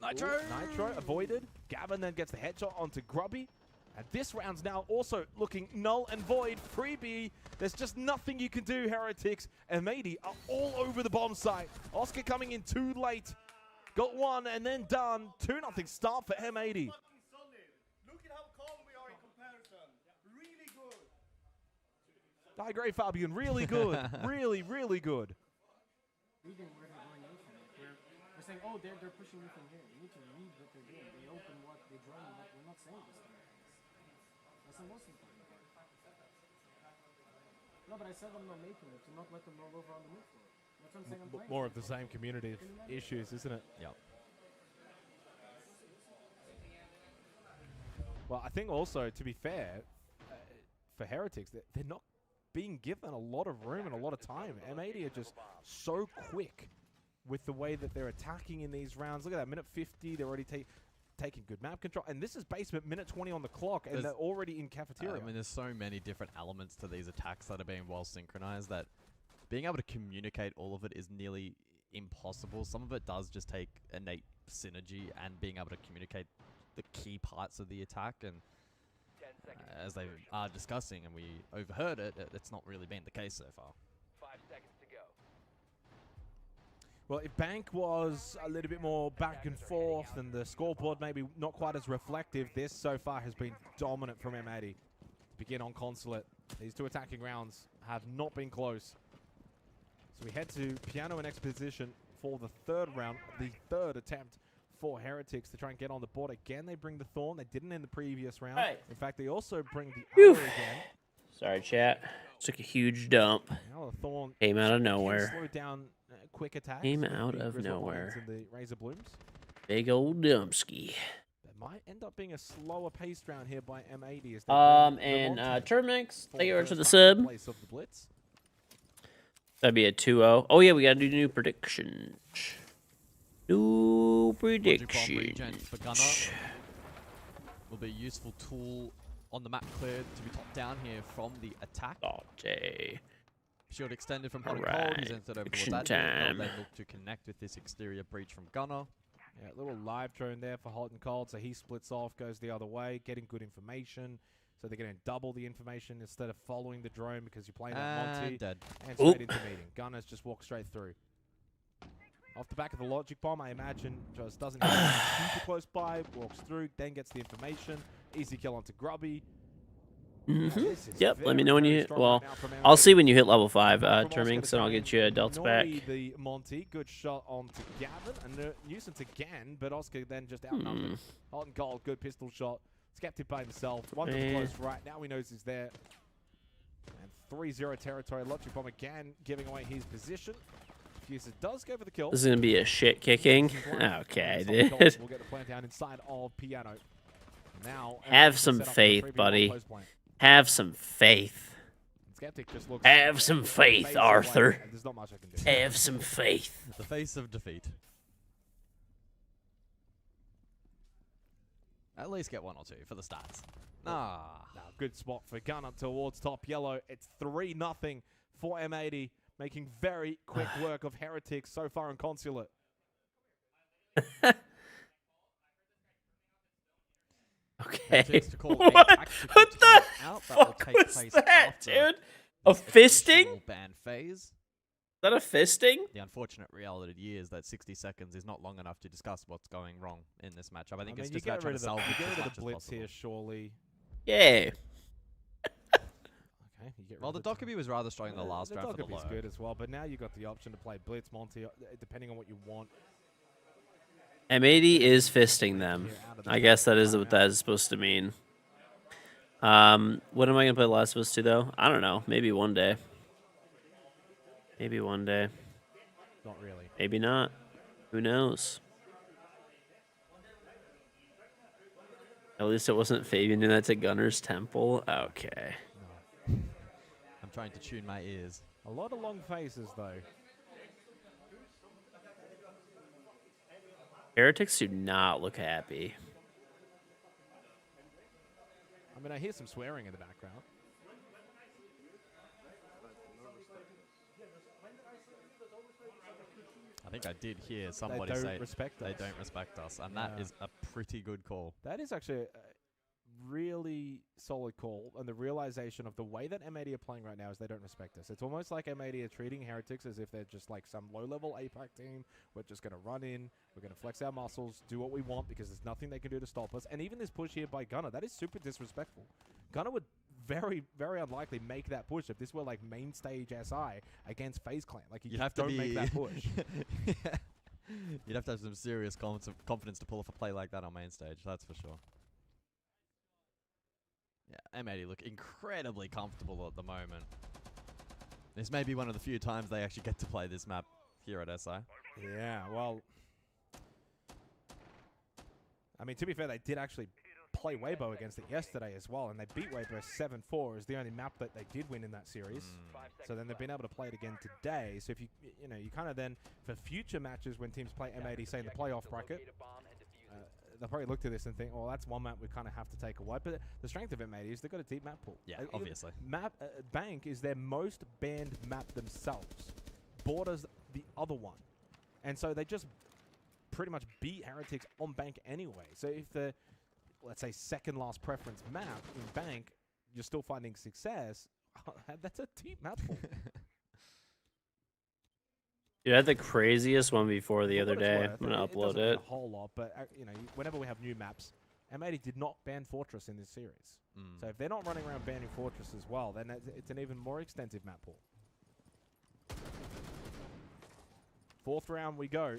Nitro!
Ooh, Nitro avoided. Gavin then gets the headshot onto Grubby. And this round's now also looking null and void. Freebie. There's just nothing you can do, Heretics. M80 are all over the bomb site. Oscar coming in too late. Got one and then done. 2-0 start for M80.
Look at how calm we are in comparison. Really good.
I agree, Fabian. Really good. Really, really good.
Reading where they're going in from. We're saying, oh, they're pushing you from here. You need to read what they're doing. They open what, they drain what. We're not saying this to you guys. That's the most important part. No, but I said I'm not making it, to not let them roll over on the mid floor. That's what I'm saying I'm playing.
More of the same community issues, isn't it?
Yep.
Well, I think also, to be fair, for Heretics, they're not being given a lot of room and a lot of time. M80 are just so quick with the way that they're attacking in these rounds. Look at that, minute 50, they're already taking good map control. And this is basement, minute 20 on the clock, and they're already in cafeteria.
I mean, there's so many different elements to these attacks that are being well synchronized that being able to communicate all of it is nearly impossible. Some of it does just take innate synergy and being able to communicate the key parts of the attack. And as they are discussing and we overheard it, it's not really been the case so far.
5 seconds to go.
Well, if Bank was a little bit more back and forth and the scoreboard maybe not quite as reflective, this so far has been dominant from M80. To begin on Consulate, these two attacking rounds have not been close. So we head to Piano and Exposition for the third round, the third attempt for Heretics to try and get on the board. Again, they bring the Thorn. They didn't in the previous round.
Right.
In fact, they also bring the Arrow again.
Sorry, chat. Took a huge dump.
Now the Thorn
Came out of
can
nowhere.
slow down quick attacks.
Came
with
out
the
of
Griswold
nowhere.
Lions and the Razor Blooms.
Big old dumpski.
That might end up being a slower paced round here by M80. As they
And Termix, thank you for the sub.
Place of the Blitz.
That'd be a 2-0. Oh yeah, we gotta do new predictions. New predictions.
For Gunner will be a useful tool on the map cleared to be top down here from the attack. Shield extended from hot and cold. He's entered over towards that. They'll then look to connect with this exterior breach from Gunner.
Yeah, little live drone there for hot and cold. So he splits off, goes the other way, getting good information. So they're getting double the information instead of following the drone because you're playing that Monty.
Dead.
And straight into meeting. Gunners just walk straight through. Off the back of the logic bomb, I imagine, just doesn't have super close by, walks through, then gets the information. Easy kill onto Grubby.
Yep, let me know when you hit. Well, I'll see when you hit level 5, Termix, and I'll get you delts back.
The Monty, good shot onto Gavin, and a nuisance again, but Oscar then just outnumbered. Hot and cold, good pistol shot. Skeptic by himself. One to the close right. Now he knows he's there. And 3-0 territory. Logic bomb again, giving away his position. Fuser does go for the kill.
This is gonna be a shit kicking. Okay, dude.
We'll get the plant down inside of Piano. Now,
have some faith, buddy. Have some faith. Have some faith, Arthur.
There's not much I can do.
Have some faith.
The face of defeat. At least get 1 or 2 for the stats.
Now, good spot for Gunner towards top yellow. It's 3-0 for M80, making very quick work of Heretics so far in Consulate.
Okay. What the fuck was that, dude? A fisting?
Ban phase.
Is that a fisting?
The unfortunate reality is that 60 seconds is not long enough to discuss what's going wrong in this matchup. I think it's just about trying to salvage
you get
as
rid
much
of the
as
blitz
possible.
here, surely.
Yeah.
Okay, you get
Well, the
rid of
Dockerby was rather strong in the last round for the
Dockerby's
low.
good as well, but now you got the option to play blitz, Monty, depending on what you want.
M80 is fisting them. I guess that is what that is supposed to mean. When am I gonna play Last of Us 2 though? I don't know. Maybe one day. Maybe one day.
Not really.
Maybe not. Who knows? At least it wasn't Fabian doing that to Gunner's Temple. Okay.
I'm trying to tune my ears.
A lot of long faces, though.
Heretics do not look happy.
I mean, I hear some swearing in the background.
I think I did hear somebody
they
say
don't respect
they
us.
don't respect us, and that is a pretty good call.
That is actually a really solid call, and the realization of the way that M80 are playing right now is they don't respect us. It's almost like M80 are treating Heretics as if they're just like some low-level APAC team. We're just going to run in, we're going to flex our muscles, do what we want because there's nothing they can do to stop us. And even this push here by Gunner, that is super disrespectful. Gunner would very, very unlikely make that push if this were like main stage SI against FaZe Clan. Like, you just don't make that push.
Yeah. You'd have to have some serious confidence to pull off a play like that on main stage, that's for sure. Yeah, M80 look incredibly comfortable at the moment. This may be one of the few times they actually get to play this map here at SI.
Yeah, well, I mean, to be fair, they did actually play Weibo against it yesterday as well, and they beat Weibo 7-4 is the only map that they did win in that series. So then they've been able to play it again today. So if you kind of then, for future matches when teams play M80, say in the playoff bracket, they'll probably look to this and think, well, that's one map we kind of have to take away. But the strength of M80 is they've got a deep map pool.
Yeah, obviously.
Bank is their most banned map themselves. Borders the other one. And so they just pretty much beat Heretics on Bank anyway. So if the, let's say, second last preference map in Bank, you're still finding success, that's a deep map pool.
Dude, I had the craziest one before the other day. I'm gonna upload it.
A whole lot, but whenever we have new maps, M80 did not ban Fortress in this series. So if they're not running around banning Fortress as well, then it's an even more extensive map pool. Fourth round we go.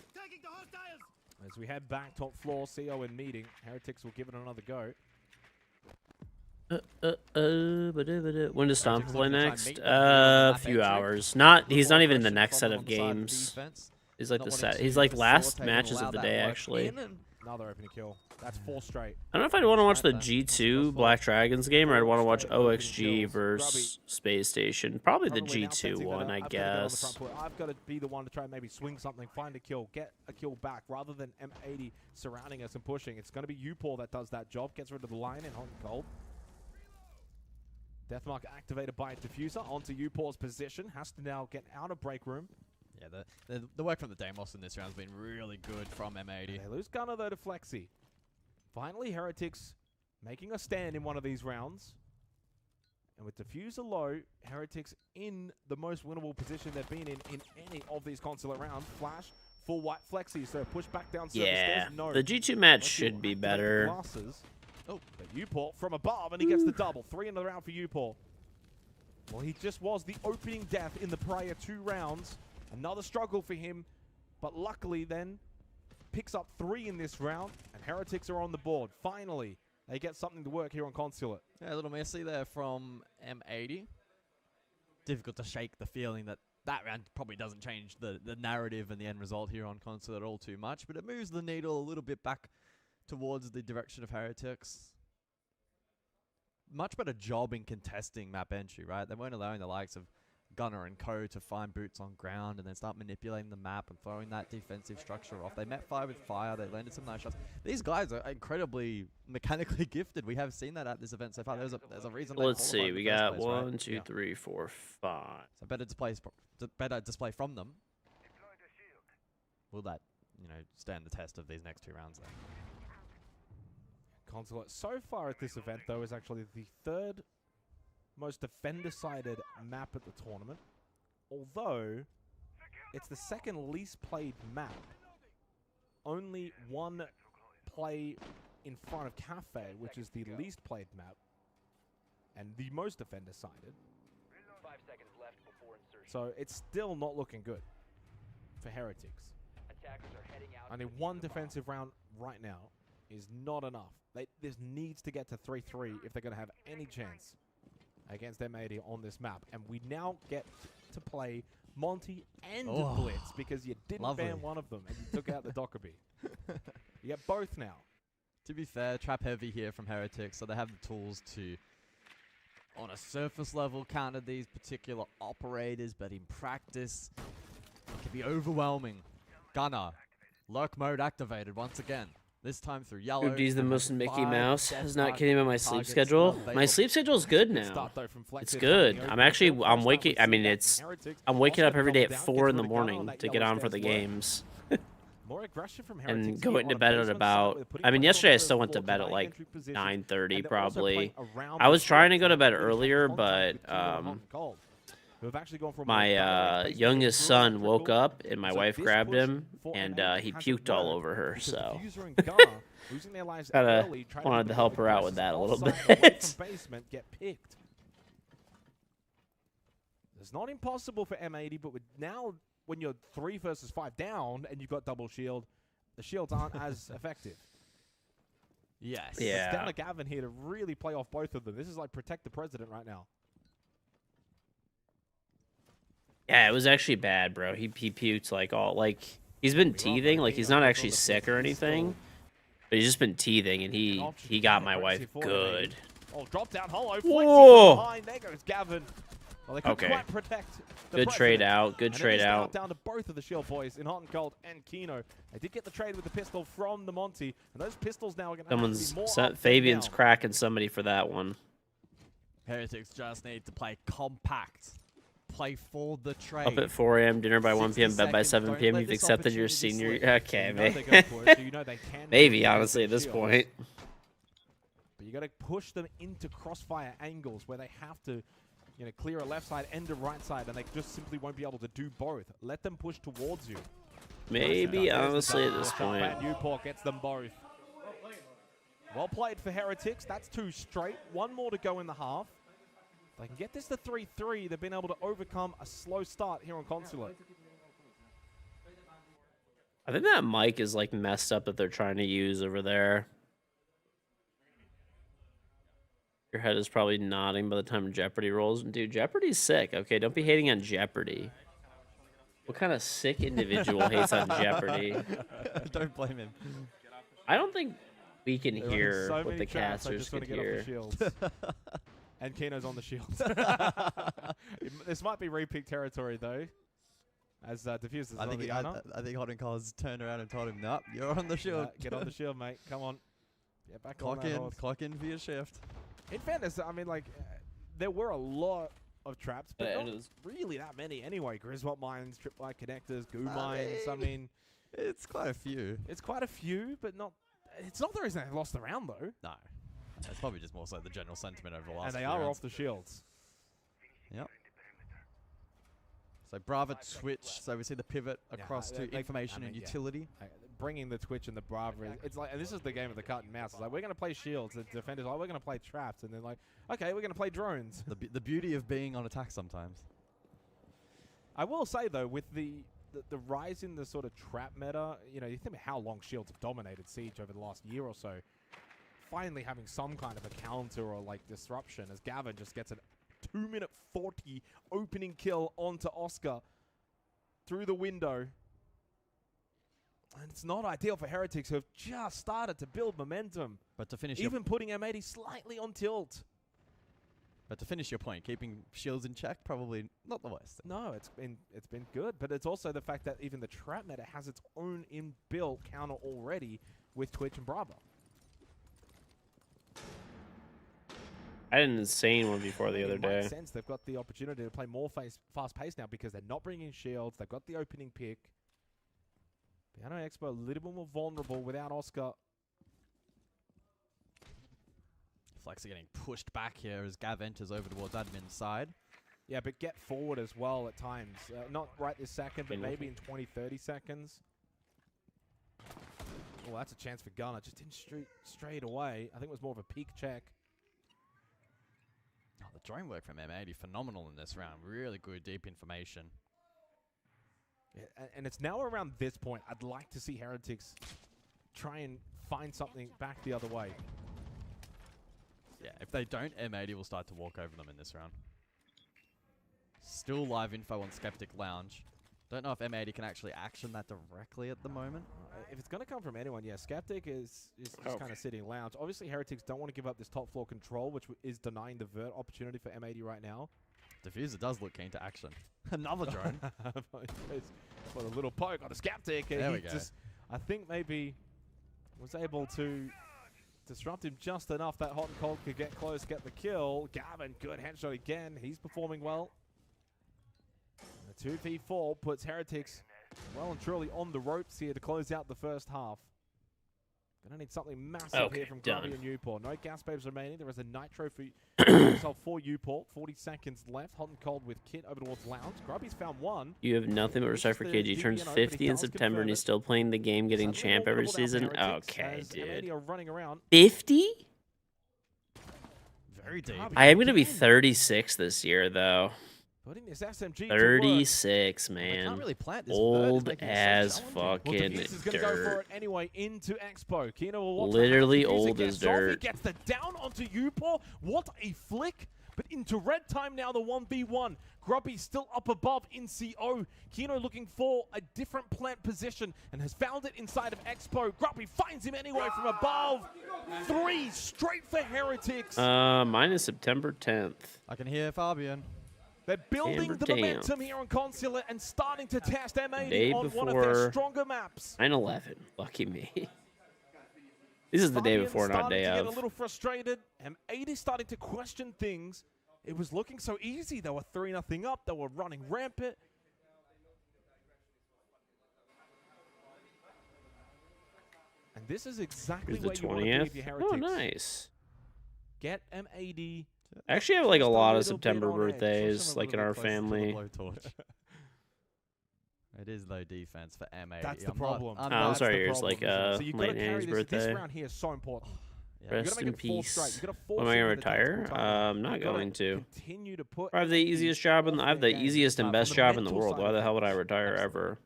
As we head back top floor, CO in meeting. Heretics will give it another go.
When does Stomp play next? A few hours. He's not even in the next set of games. He's like He's like last matches of the day actually.
Another opening kill. That's 4 straight.
I don't know if I'd want to watch the G2 Black Dragons game or I'd want to watch OXG versus Space Station. Probably the G2 one, I guess.
I've got to be the one to try and maybe swing something, find a kill, get a kill back, rather than M80 surrounding us and pushing. It's going to be UPOR that does that job, gets rid of the line in hot and cold. Deathmark activated by Diffuser onto UPOR's position. Has to now get out of break room.
Yeah, the work from the Deimos in this round has been really good from M80.
They lose Gunner though to Flexi. Finally, Heretics making a stand in one of these rounds. And with Diffuser low, Heretics in the most winnable position they've been in any of these consulate rounds. Flash, full white Flexi, so push back down surface.
Yeah,
no.
the G2 match should be better.
Oh, but UPOR from above, and he gets the double. 3 in the round for UPOR. Well, he just was the opening death in the prior 2 rounds. Another struggle for him, but luckily then picks up 3 in this round, and Heretics are on the board. Finally, they get something to work here on Consulate.
Yeah, a little messy there from M80. Difficult to shake the feeling that round probably doesn't change the narrative and the end result here on Consulate all too much, but it moves the needle a little bit back towards the direction of Heretics. Much better job in contesting map entry, right? They weren't allowing the likes of Gunner and Co to find boots on ground and then start manipulating the map and throwing that defensive structure off. They met fire with fire. They landed some nice shots. These guys are incredibly mechanically gifted. We have seen that at this event so far. There's a reason.
Let's see. We got 1, 2, 3, 4, 5.
So better display from them. Will that, stand the test of these next 2 rounds? Then?
Consulate so far at this event, though, is actually the 3rd most defender-sided map at the tournament, although it's the 2nd least played map. Only 1 play in front of Cafe, which is the least played map, and the most defender-sided.
5 seconds left before insertion.
So it's still not looking good for Heretics.
Attackers are heading out.
Only 1 defensive round right now is not enough. This needs to get to 3-3 if they're going to have any chance against M80 on this map. And we now get to play Monty and Blitz because you didn't ban one of them and you took out the Dockerby. You get both now.
To be fair, trap heavy here from Heretics, so they have the tools to, on a surface level, counter these particular operators, but in practice, it can be overwhelming. Gunner, lurk mode activated once again. This time through yellow.
Oopd's the most Mickey Mouse. I was not kidding about my sleep schedule. My sleep schedule is good now. It's good. I'm waking up every day at 4 in the morning to get on for the games.
More aggression from
and going to bed at about, yesterday I still went to bed at like 9:30 probably. I was trying to go to bed earlier, but my youngest son woke up and my wife grabbed him and he puked all over her, so kinda wanted to help her out with that a little bit.
It's not impossible for M80, but now when you're 3 versus 5 down and you've got double shield, the shields aren't as effective.
Yes.
Yeah. It's down to Gavin here to really play off both of them. This is like protect the president right now.
Yeah, it was actually bad, bro. He puked he's been teething, he's not actually sick or anything, but he's just been teething, and he got my wife good.
Oh, drop down hollow.
Whoa!
Behind. There goes Gavin. Well, they couldn't quite protect the
good trade
president.
out. Good trade out.
Down to both of the shield boys in Hot and Cold and Kino. They did get the trade with the pistol from the Monty, and those pistols now are going to have to be more
Fabian's cracking somebody for that one.
Heretics just need to play compact. Play for the trade.
Up at 4 a.m., dinner by 1 p.m., bed by 7 p.m. You've accepted your senior. Okay, maybe honestly at this point.
But you got to push them into crossfire angles where they have to, clear a left side and a right side, and they just simply won't be able to do both. Let them push towards you.
Maybe honestly at this point.
Newport gets them both. Well played for Heretics. That's 2 straight. 1 more to go in the half. They can get this to 3-3. They've been able to overcome a slow start here on Consulate.
I think that mic is like messed up that they're trying to use over there. Your head is probably nodding by the time Jeopardy rolls. Dude, Jeopardy's sick. Okay, don't be hating on Jeopardy. What kind of sick individual hates on Jeopardy?
Don't blame him.
I don't think we can
They're running
hear
so
what
many
the
traps, I
casters
just
could
want to get
hear.
off the shields. And Keno's on the shields. This might be repick territory though. As Diffuser's
I think Hot and Cars turned around and told him, "Nope, you're on the shield.
Get on the shield, mate. Come on. Get back
Clock
on that
in.
horse."
Clock in for your shift."
In fairness, I mean, like, there were a lot of traps, but
Yeah,
not
it is.
really that many anyway. Griswold mines, tripwire connectors, goo mines. I mean,
it's quite a few.
It's quite a few, but not. It's not the reason they lost the round though.
No, it's probably just more so the general sentiment over the last.
And they
few
are
rounds.
off the shields.
Yep. So Brava switch. So we see the pivot across to information and utility.
Bringing the Twitch and the Brava. It's like, and this is the game of the cut and mouse. It's like, we're going to play shields. The defenders are like, we're going to play traps. And then like, okay, we're going to play drones.
The beauty of being on attack sometimes.
I will say though, with the rise in the sort of trap meta, you know, you think about how long shields have dominated Siege over the last year or so. Finally having some kind of a counter or like disruption as Gavin just gets a 2-minute 40 opening kill onto Oscar through the window. And it's not ideal for Heretics, who have just started to build momentum.
But to finish,
even putting M80 slightly on tilt.
But to finish your point, keeping shields in check, probably not the worst.
No, it's been good, but it's also the fact that even the trap meta has its own inbuilt counter already with Twitch and Bravo.
I had an insane one before the other day.
Makes sense. They've got the opportunity to play more fast paced now because they're not bringing shields. They've got the opening pick. Piano Expo a little bit more vulnerable without Oscar.
Flex are getting pushed back here as Gav enters over towards admin's side.
Yeah, but get forward as well at times. Not right this second, but maybe in 20, 30 seconds. Oh, that's a chance for Gunner. Just didn't straight away. I think it was more of a peak check.
Oh, the drone work from M80, phenomenal in this round. Really good, deep information.
Yeah, and it's now around this point. I'd like to see Heretics try and find something back the other way.
Yeah, if they don't, M80 will start to walk over them in this round. Still live info on Skeptic Lounge. Don't know if M80 can actually action that directly at the moment.
If it's going to come from anyone, yeah, Skeptic is just kind of sitting lounge. Obviously, Heretics don't want to give up this top floor control, which is denying the vert opportunity for M80 right now.
Diffuser does look keen to action. Another drone.
What a little poke on the Skeptic.
There we go.
I think maybe was able to disrupt him just enough that Hot and Cold could get close, get the kill. Gavin, good headshot again. He's performing well. And the 2v4 puts Heretics well and truly on the ropes here to close out the first half. Gonna need something massive here from Grubby and Newport. No gas babes remaining. There is a nitro for yourself for Newport. 40 seconds left. Hot and Cold with Kit over towards Lounge. Grubby's found one.
You have nothing but respect for KG. He turns 50 in September and he's still playing the game, getting champ every season. Okay, dude. 50?
Very deep.
I am going to be 36 this year, though.
Putting this SMG
36, man.
can't really plant this
Old
bird, making it so
as
challenging.
fucking
Diffuser's gonna go for
dirt.
it anyway into Expo. Kino will watch
Literally
the Diffuser
old
gets
as
off. He
dirt.
gets the down onto Upor. What a flick. But into red time now, the 1v1. Grubby still up above in CO. Kino looking for a different plant position and has found it inside of Expo. Grubby finds him anyway from above. 3 straight for Heretics.
Mine is September 10th.
I can hear Fabian.
They're building
September
the momentum here on Consulate and starting to test M80 on one of their stronger maps.
9/11. Lucky me. This is the day before, not day
starting to get a
of.
little frustrated. M80 starting to question things. It was looking so easy. They were 3-0 up. They were running rampant. And this is exactly
Here's the
where you want to be
20th.
if you're Heretics.
Oh, nice.
Get M80.
I actually have like a lot of
little bit
September
on edge.
birthdays, like in our family.
It is low defense for M80.
That's the problem.
I'm sorry, yours like
So you got to
late
carry
Annie's
this. This
birthday.
round here is so important.
Rest in
make it 4
peace.
straight. You gotta
Am
force
I
it
gonna
with the
retire?
tactical time.
I'm not
You gotta
going to.
Continue to put
I have the easiest job in the, I have the easiest and best job in the world. Why the hell would I retire ever?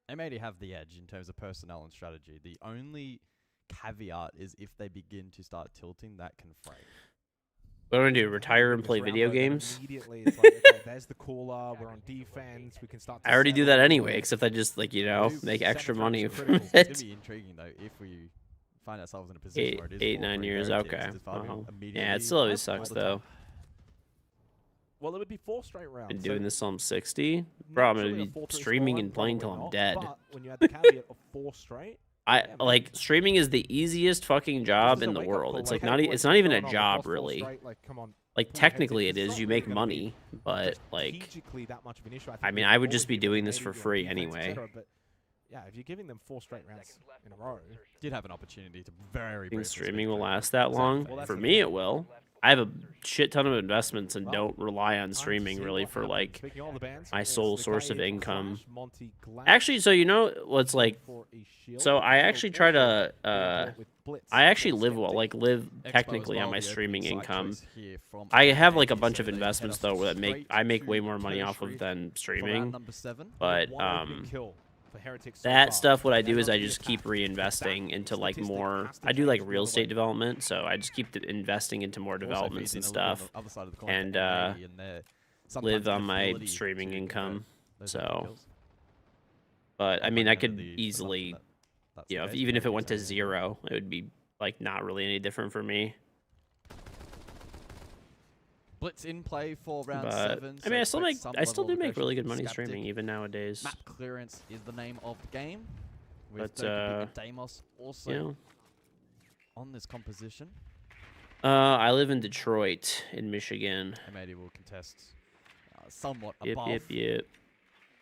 M80 have the edge in terms of personnel and strategy. The only caveat is if they begin to start tilting, that can fray.
What do I do? Retire and play video games?
Immediately, it's like, okay, there's the cooler. We're on defense. We can start.
I already do that anyway, except I just like make extra money from
It's
it.
gonna be intriguing though if we find ourselves in a position where it is
8, 9 years. Okay. Yeah, it still always sucks though.
Well, it would be 4 straight rounds.
Been doing this till I'm 60. Bro, I'm gonna be streaming and playing till I'm dead.
But when you had the caveat of 4 straight,
like streaming is the easiest fucking job in the world. It's like it's not even a job really. Like technically it is. You make money, but like I mean I would just be doing this for free anyway.
But yeah, if you're giving them 4 straight rounds in a row,
did have an opportunity to very.
Think streaming will last that long? For me, it will. I have a shit ton of investments and don't rely on streaming really for like my sole source of income. Actually, so you know what's like, so I actually try to, I actually live technically on my streaming income. I have like a bunch of investments though that I make way more money off of than streaming. But that stuff, what I do is I just keep reinvesting into like more. I do like real estate development, so I just keep investing into more developments and stuff, and live on my streaming income. So, but I mean, I could easily, even if it went to 0, it would be like not really any different for me.
Blitz in play for round 7.
I mean, I still do make really good money streaming even nowadays.
Map clearance is the name of the game. With
But
Deimos also on this composition.
I live in Detroit, in Michigan.
M80 will contest somewhat
Yep.
above.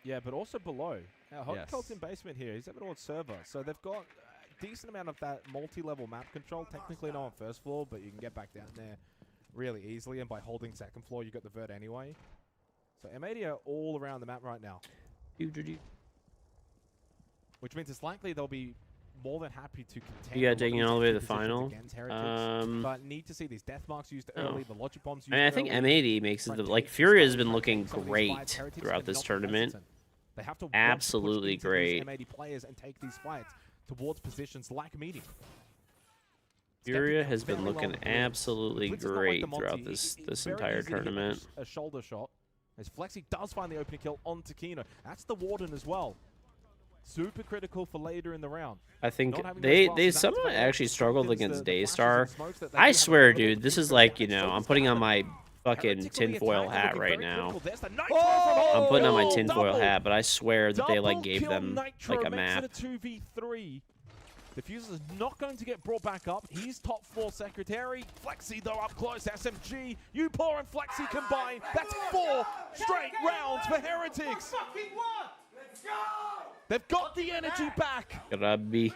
Yeah, but also below. Now, Hotcult's in basement here. He's at middle server, so they've got a decent amount of that multi-level map control. Technically not on first floor, but you can get back down there really easily, and by holding second floor, you got the vert anyway. So M80 are all around the map right now. Which means it's likely they'll be more than happy to contend.
You got taking it all the way to the final.
But need to see these death marks used early, the logic bombs used
I mean, I think
early.
M80 makes it like Furia has been looking great throughout this tournament.
They have to
Absolutely great.
M80 players and take these fights towards positions like medium.
Furia has been looking absolutely great throughout this entire tournament.
A shoulder shot as Flexi does find the opening kill on Takino. That's the Warden as well. Super critical for later in the round.
I think they somehow actually struggled against Daystar. I swear, dude, this is like, I'm putting on my fucking tinfoil hat right now. I'm putting on my tinfoil hat, but I swear that they like gave them like a map.
Diffuser is not going to get brought back up. He's top 4 secretary. Flexi, though, up close. SMG. Upor and Flexi combined. That's 4 straight rounds for Heretics. They've got the energy back.
Grabby.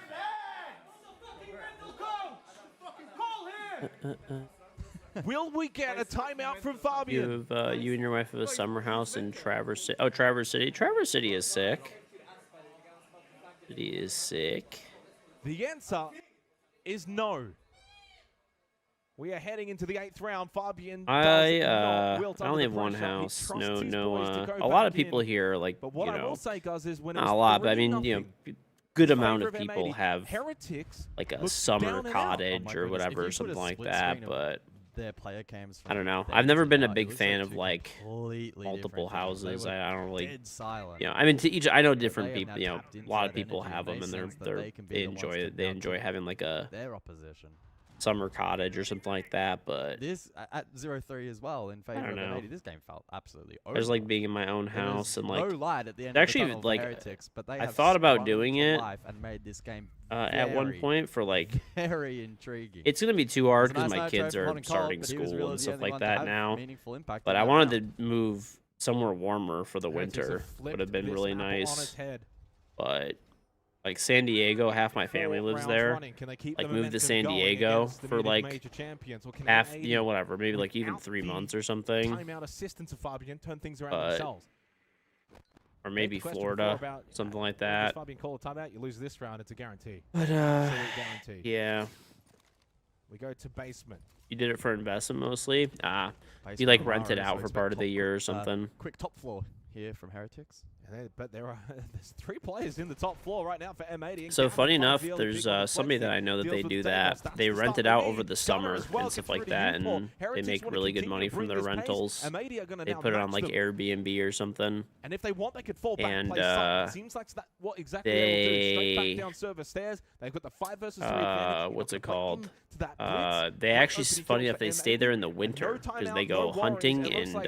Will we get a timeout from Fabian?
You and your wife have a summer house in Traverse City. Oh, Traverse City. Traverse City is sick. City is sick.
The answer is no. We are heading into the 8th round. Fabian
I only have one house. No. A lot of people here, like,
but what I will say, Guz, is when
not a lot, but I mean, good amount of people have like a summer cottage or whatever, or something like that. But
their player cams.
I don't know. I've never been a big fan of like multiple houses. I don't really. I mean, to each. I know different people. A lot of people have them, and they enjoy it. They enjoy having like a
their opposition
summer cottage or something like that. But
this at 0-3 as well in favor of M80. This game felt absolutely over.
I just like being in my own house and like
no light at the end
actually
of the tunnel
like
Heretics, but they
I thought about doing it
and made this game
at one point for like
very intriguing.
It's gonna be too hard because my kids are starting school and stuff like that now. But I wanted to move somewhere warmer for the winter. Would have been really nice. But like San Diego, half my family lives there. Like moved to San Diego for like half, whatever, maybe like even 3 months or something.
Timeout assistance of Fabian turn things around themselves.
Or maybe Florida, something like that.
If Fabian call a timeout, you lose this round. It's a guarantee.
But
guarantee.
Yeah.
We go to basement.
You did it for investment mostly. You like rented out for part of the year or something.
Quick top floor here from Heretics.
But there's 3 players in the top floor right now for M80.
So funny enough, there's somebody that I know that they do that. They rent it out over the summer and stuff like that, and they make really good money from their rentals. They put it on like Airbnb or something.
And if they want, they could fall back and play it seems like that what exactly they will do. Straight back down server stairs. They've got the 5 versus 3 advantage.
What's it called? They actually, funny enough, they stay there in the winter because they go hunting and they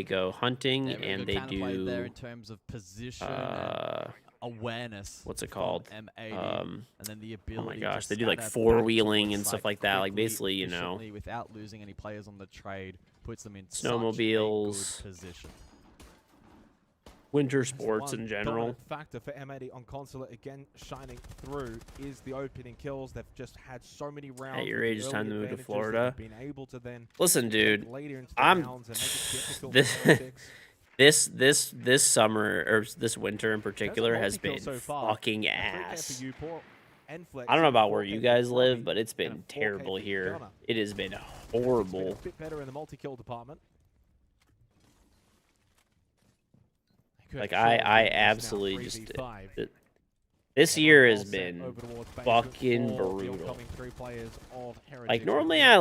go hunting and they do
there in terms of position and awareness.
What's it called?
M80, and then the ability.
Oh my gosh,
to
they do like
scatter
four-wheeling
back
and
to
stuff
the
like that. Like
quickly,
basically, you know,
efficiently, without losing any players on the trade, puts them in
snowmobiles,
such a good position.
Winter sports in general.
Factor for M80 on Consulate again shining through is the opening kills. They've just had so many rounds.
At your age, it's time to move to Florida.
Been able to then
listen, dude, this summer or this winter in particular has been fucking ass. I don't know about where you guys live, but it's been terrible here. It has been horrible.
A bit better in the multi-kill department.
Like I absolutely just this year has been fucking brutal. Like normally I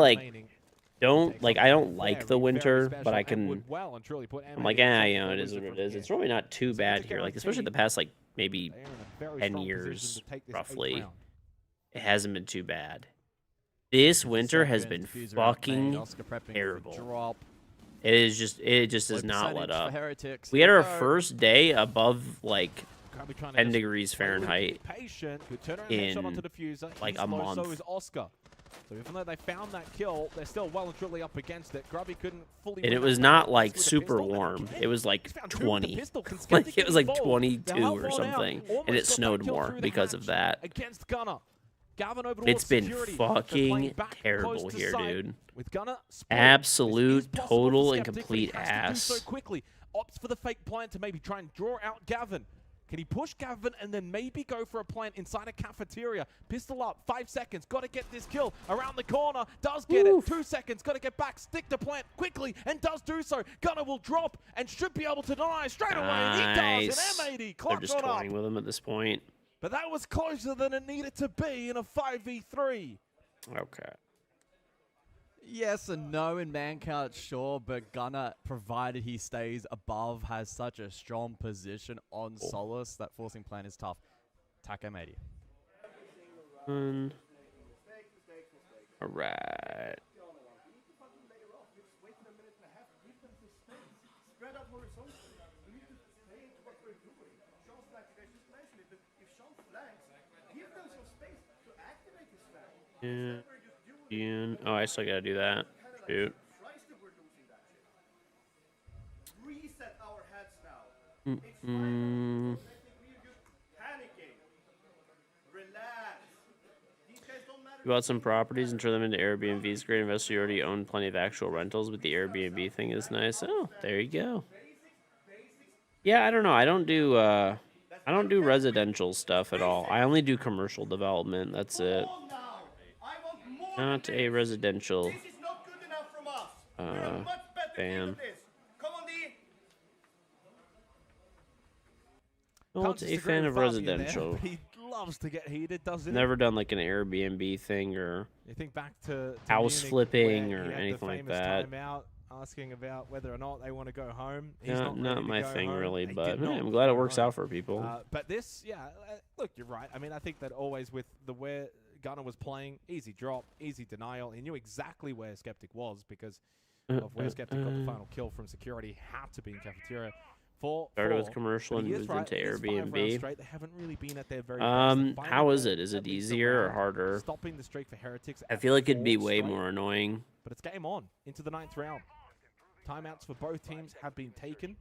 don't like the winter, but I can. I'm like, you know, it is what it is. It's really not too bad here. Like especially the past like maybe 10 years roughly, it hasn't been too bad. This winter has been fucking terrible. It just does not let up. We had our first day above like 10 degrees Fahrenheit in like a month.
So even though they found that kill, they're still well and truly up against it. Grubby couldn't fully.
And it was not like super warm. It was like 20. Like it was like 22 or something, and it snowed more because of that.
Against Gunner.
It's been fucking terrible here, dude. Absolute, total, and complete ass.
So quickly, opts for the fake plant to maybe try and draw out Gavin. Can he push Gavin and then maybe go for a plant inside a cafeteria? Pistol up, 5 seconds, got to get this kill. Around the corner, does get it. 2 seconds, got to get back, stick to plant quickly, and does do so. Gunner will drop and should be able to deny straight away. And he does, and M80 clocks on up.
They're just toying with him at this point.
But that was closer than it needed to be in a 5v3.
Okay.
Yes and no in man count, sure, but Gunner, provided he stays above, has such a strong position on Solace that forcing plan is tough. Attack M80.
All right. Oh, I still gotta do that. Shoot. You bought some properties and turn them into Airbnbs. Great investor. You already own plenty of actual rentals, but the Airbnb thing is nice. Oh, there you go. Yeah, I don't know. I don't do residential stuff at all. I only do commercial development. That's it. Not a residential fan. Not a fan of residential.
He loves to get heated, doesn't he?
Never done like an Airbnb thing or
you think back to
house
Munich,
flipping
where
or
he had
anything
the
like
famous
that.
timeout asking about whether or not they want to go home. He's
Not my thing
home.
really,
He
but
did not
I'm glad it
go
works
home.
out for people.
But this, look, you're right. I mean, I think that always with the where Gunner was playing, easy drop, easy denial. He knew exactly where Skeptic was because of where Skeptic got the final kill from security. Had to be in cafeteria.
Started with commercial and moved into Airbnb.
They haven't really been at their very
how is it? Is it easier or harder?
Stopping the streak for Heretics.
I feel like it'd be way more annoying.
But it's game on into the 9th round. Timeouts for both teams have been taken.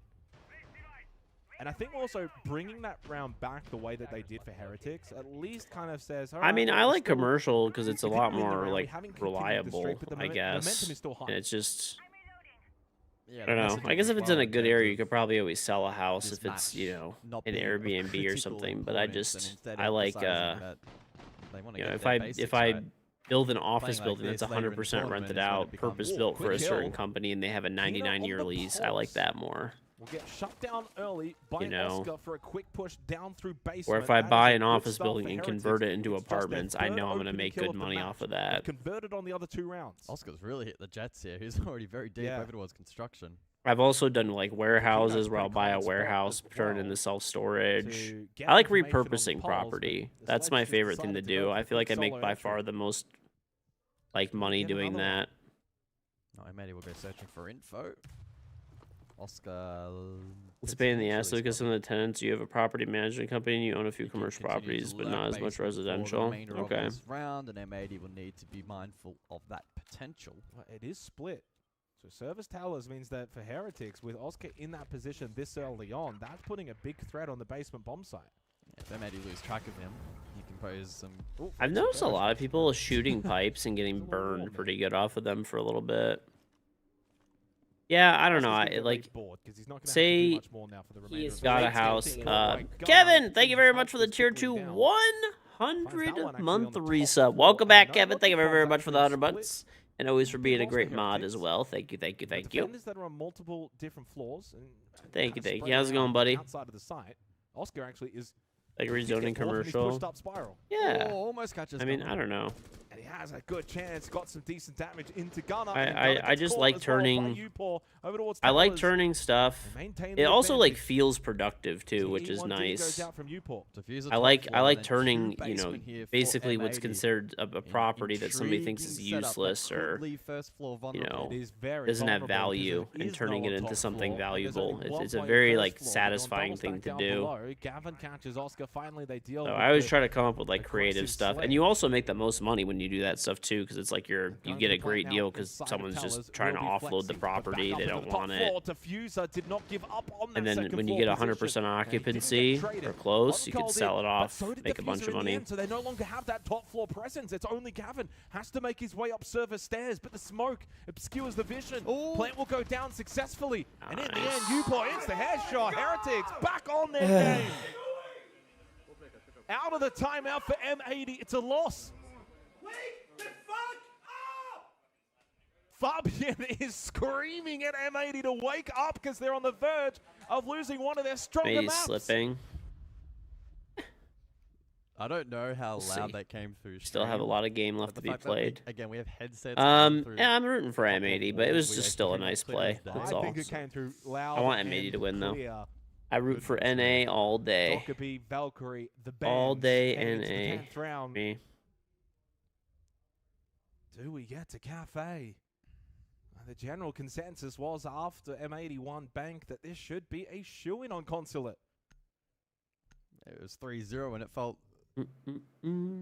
And I think also bringing that round back the way that they did for Heretics at least kind of says...
I mean, I like commercial because it's a lot more like reliable, I guess. And it's just... I don't know. I guess if it's in a good area, you could probably always sell a house if it's, you know, an Airbnb or something. But I like, you know, if I build an office building that's 100% rented out, purpose built for a certain company, and they have a 99-year lease, I like that more.
will get shut down early by
You know,
Oscar for a quick push down through basement.
or if I
That is
buy
a
an
good
office
start
building
for
and
Heretics.
convert it into
It's just their
apartments, I
third
know I'm going to
opening
make
kill
good
of the
money
match.
off of
They've
that.
converted on the other 2 rounds.
Oscar's really hit the Jets here. He's already very deep over towards construction.
I've also done like warehouses where I'll buy a warehouse, turn it into self-storage. I like repurposing property. That's my favorite thing to do. I feel like I make by far the most like money doing that.
No, Matty will go searching for info. Oscar.
It's a pain in the ass because some of the tenants, you have a property management company and you own a few commercial properties, but not as much residential. Okay.
Round, and M80 will need to be mindful of that potential.
Well, it is split. So service towers means that for Heretics, with Oscar in that position this early on, that's putting a big threat on the basement bomb site.
If M80 lose track of him, he can pose some...
I've noticed a lot of people shooting pipes and getting burned pretty good off of them for a little bit. Yeah, I don't know. Say he's got a house. Kevin, thank you very much for the tier 2 100 month resub. Welcome back, Kevin. Thank you very much for the 100 months. And always for being a great mod as well. Thank you, thank you, thank you.
Defenders that are on multiple different floors. And
thank you. How's it going, buddy?
Outside of the site, Oscar actually is
like rezoning commercial.
Pushed up spiral.
Yeah.
Oh, almost catches.
I mean, I don't know.
And he has a good chance. Got some decent damage into Gunner.
I just like turning. I like turning stuff. It also like feels productive too, which is nice. I like turning, you know, basically what's considered a property that somebody thinks is useless or, you know, doesn't have value, and turning it into something valuable. It's a very like satisfying thing to do. So I always try to come up with like creative stuff, and you also make the most money when you do that stuff too, because it's like you get a great deal because someone's just trying to offload the property, they don't want it, and then when you get 100% occupancy or close, you can sell it off, make a bunch of money.
So they no longer have that top floor presence. It's only Gavin has to make his way up server stairs, but the smoke obscures the vision. Plant will go down successfully, and in the end, Upor hits the headshot. Heretics back on their game. Out of the timeout for M80, it's a loss.
Wake the fuck up!
Fabian is screaming at M80 to wake up because they're on the verge of losing one of their stronger
Maybe
maps.
slipping.
I don't know how loud that came through.
Still have a lot of game left to be played.
Again, we have headsets.
Yeah, I'm rooting for M80, but it was just still a nice play. That's all.
I think it came through loud.
I want M80 to win though.
Clear.
I root for NA all day.
Dockerby, Valkyrie, the band.
All day
NA.
NA. Me.
Do we get to Cafe? The general consensus was after M81 Bank that this should be a shoo-in on Consulate.
It was 3-0 and it felt, for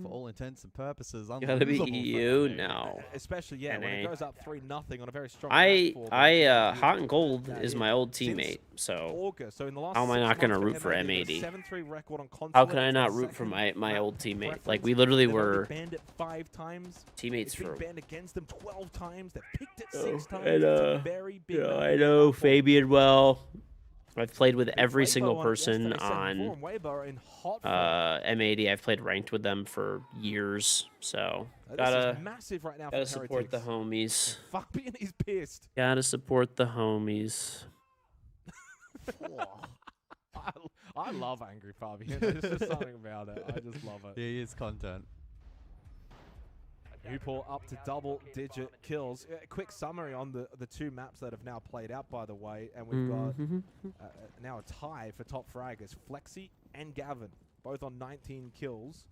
all intents and purposes,
gotta be EU now.
Especially, yeah, when it goes up 3-0 on a very strong
Hot and Gold is my old teammate, so how am I not gonna root for M80? How can I not root for my old teammate? Like, we literally were
banned it 5 times.
teammates for.
Banned against them 12 times. They've picked it 6 times.
And,
It's a very big
I know Fabian well. I've played with every single person on M80. I've played ranked with them for years, so gotta
massive right now.
Gotta support the homies.
Fabian is pissed.
Gotta support the homies.
I love angry Fabian. There's just something about it. I just love it.
He is content.
Upor up to double-digit kills. Quick summary on the 2 maps that have now played out, by the way, and we've got now a tie for top fraggers. Flexi and Gavin, both on 19 kills.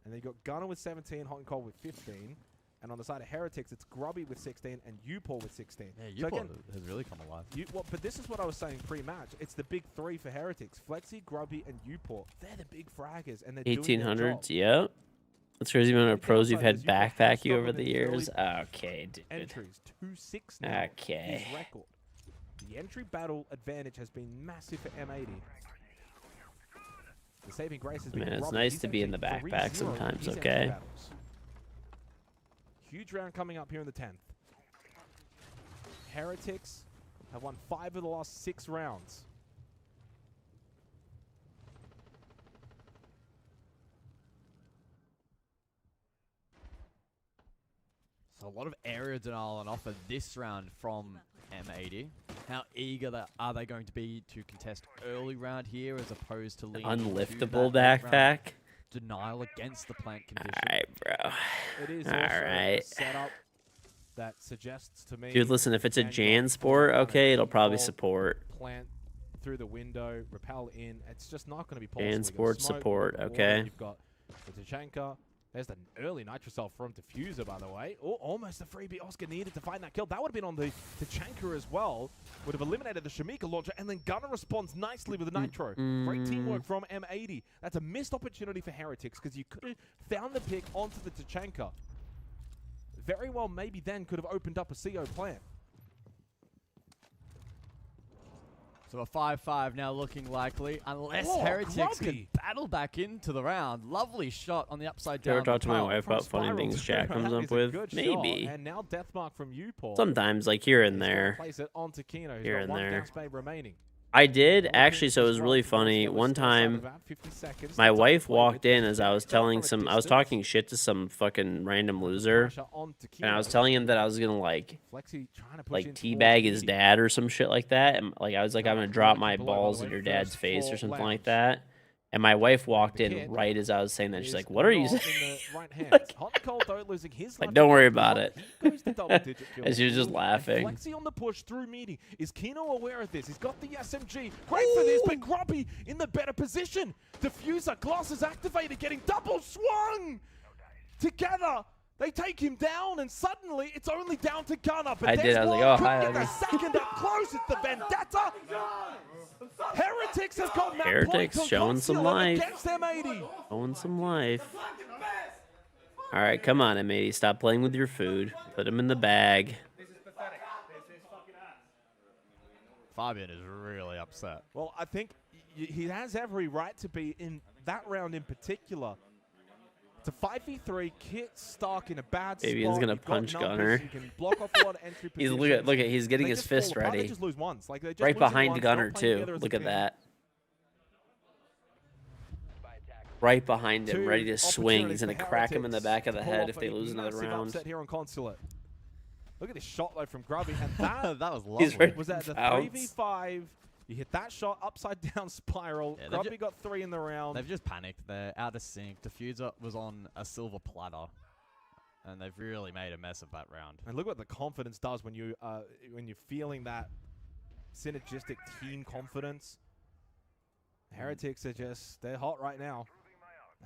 And then you got Gunner with 17, Hot and Cold with 15. And on the side of Heretics, it's Grubby with 16 and Upor with 16.
Yeah, Upor has really come alive.
But this is what I was saying pre-match. It's the big 3 for Heretics. Flexi, Grubby, and Upor. They're the big fraggers, and they're
1800s, yep. That's crazy amount of pros you've had backpack you over the years. Okay, dude.
Entries 2-6 now.
Okay.
His record. The entry battle advantage has been massive for M80. The saving grace has been.
Man, it's nice to be in the backpack sometimes. Okay.
Huge round coming up here in the 10th. Heretics have won 5 of the last 6 rounds.
So a lot of area denial on offer this round from M80.
How eager are they going to be to contest early round here as opposed to leaning into
Unliftable
that late round
backpack.
denial against the plant condition?
Alright, bro.
It is
All
also a
right.
setup that suggests to me.
Dude, listen, if it's a
Vanguard
Jan
will
sport,
kinda
okay, it'll probably
default,
support.
Plant through the window, repel in. It's just not going to be possible.
Jan
You've got
sport
smoke,
support,
you've got water,
okay.
You've got the Tachanka. There's the early Nitrocell from Diffuser, by the way. Oh, almost the freebie Oscar needed to find that kill. That would have been on the Tachanka as well. Would have eliminated the Shamika launcher, and then Gunner responds nicely with the Nitro. Great teamwork from M80. That's a missed opportunity for Heretics, because you could have found the pick onto the Tachanka. Very well, maybe then could have opened up a CO plant.
So a 5-5 now looking likely, unless
Oh,
Heretics
Grubby.
can battle back into the round. Lovely shot on the upside down.
Ever talk to my
repel
wife
from
about funny
Spiral
things
to
Jack
Spiral.
comes
That
up
is a
with?
good
Maybe.
shot. And now Deathmark from you, Paul.
Sometimes, like here and
He's gonna
there.
place it onto Kino. He's
Here
got
and
one
there.
gas babe remaining.
I did actually, so it was really funny. One time, my wife walked in as I was talking shit to some fucking random loser, and I was telling him that I was gonna like teabag his dad or some shit like that, and like I was like, I'm gonna drop my balls in your dad's face or something like that. And my wife walked in right as I was saying that. She's like, "What are you saying?" Like, don't worry about it. And she was just laughing.
Flexi on the push through meeting. Is Kino aware of this? He's got the SMG. Great for this, but Grubby in the better position. Diffuser, glass is activated, getting double swung. Together, they take him down, and suddenly it's only down to Gunner. But
I did. I was like, "Oh, hi."
Couldn't get the second up close. It's the Vendetta. Heretics have got map
Heretics
points on
showing some
Concealer
life.
against M80.
Showing some life. All right, come on, M80. Stop playing with your food. Put him in the bag.
Fabian is really upset.
Well, I think he has every right to be in that round in particular. It's a 5v3. Kit stuck in a bad spot.
Fabian's gonna
You've got
punch
numbers,
Gunner.
You can block off a lot of entry
He's
positions.
look at he's getting
They
his
just
fist
fall apart. They
ready.
just lose once. Like, they're just
Right
losing
behind
once,
Gunner
not playing
too.
together as a
Look at
team.
that. Right behind him,
Two
ready to swing. He's gonna
opportunities for
crack him in the
Heretics
back of the
to pull
head
off
if they
a
lose another
massive
round.
upset here on Consulate. Look at this shot though from Grubby, and that
That was
He's
lovely.
ready
was that the
to bounce.
3v5. You hit that shot upside down spiral.
Yeah, they've
Grubby
ju-
got 3 in the round.
They've just panicked. They're out of sync. Diffuser was on a silver platter, and they've really made a mess of that round.
And look what the confidence does when you're feeling that synergistic team confidence. Heretics are they're hot right now.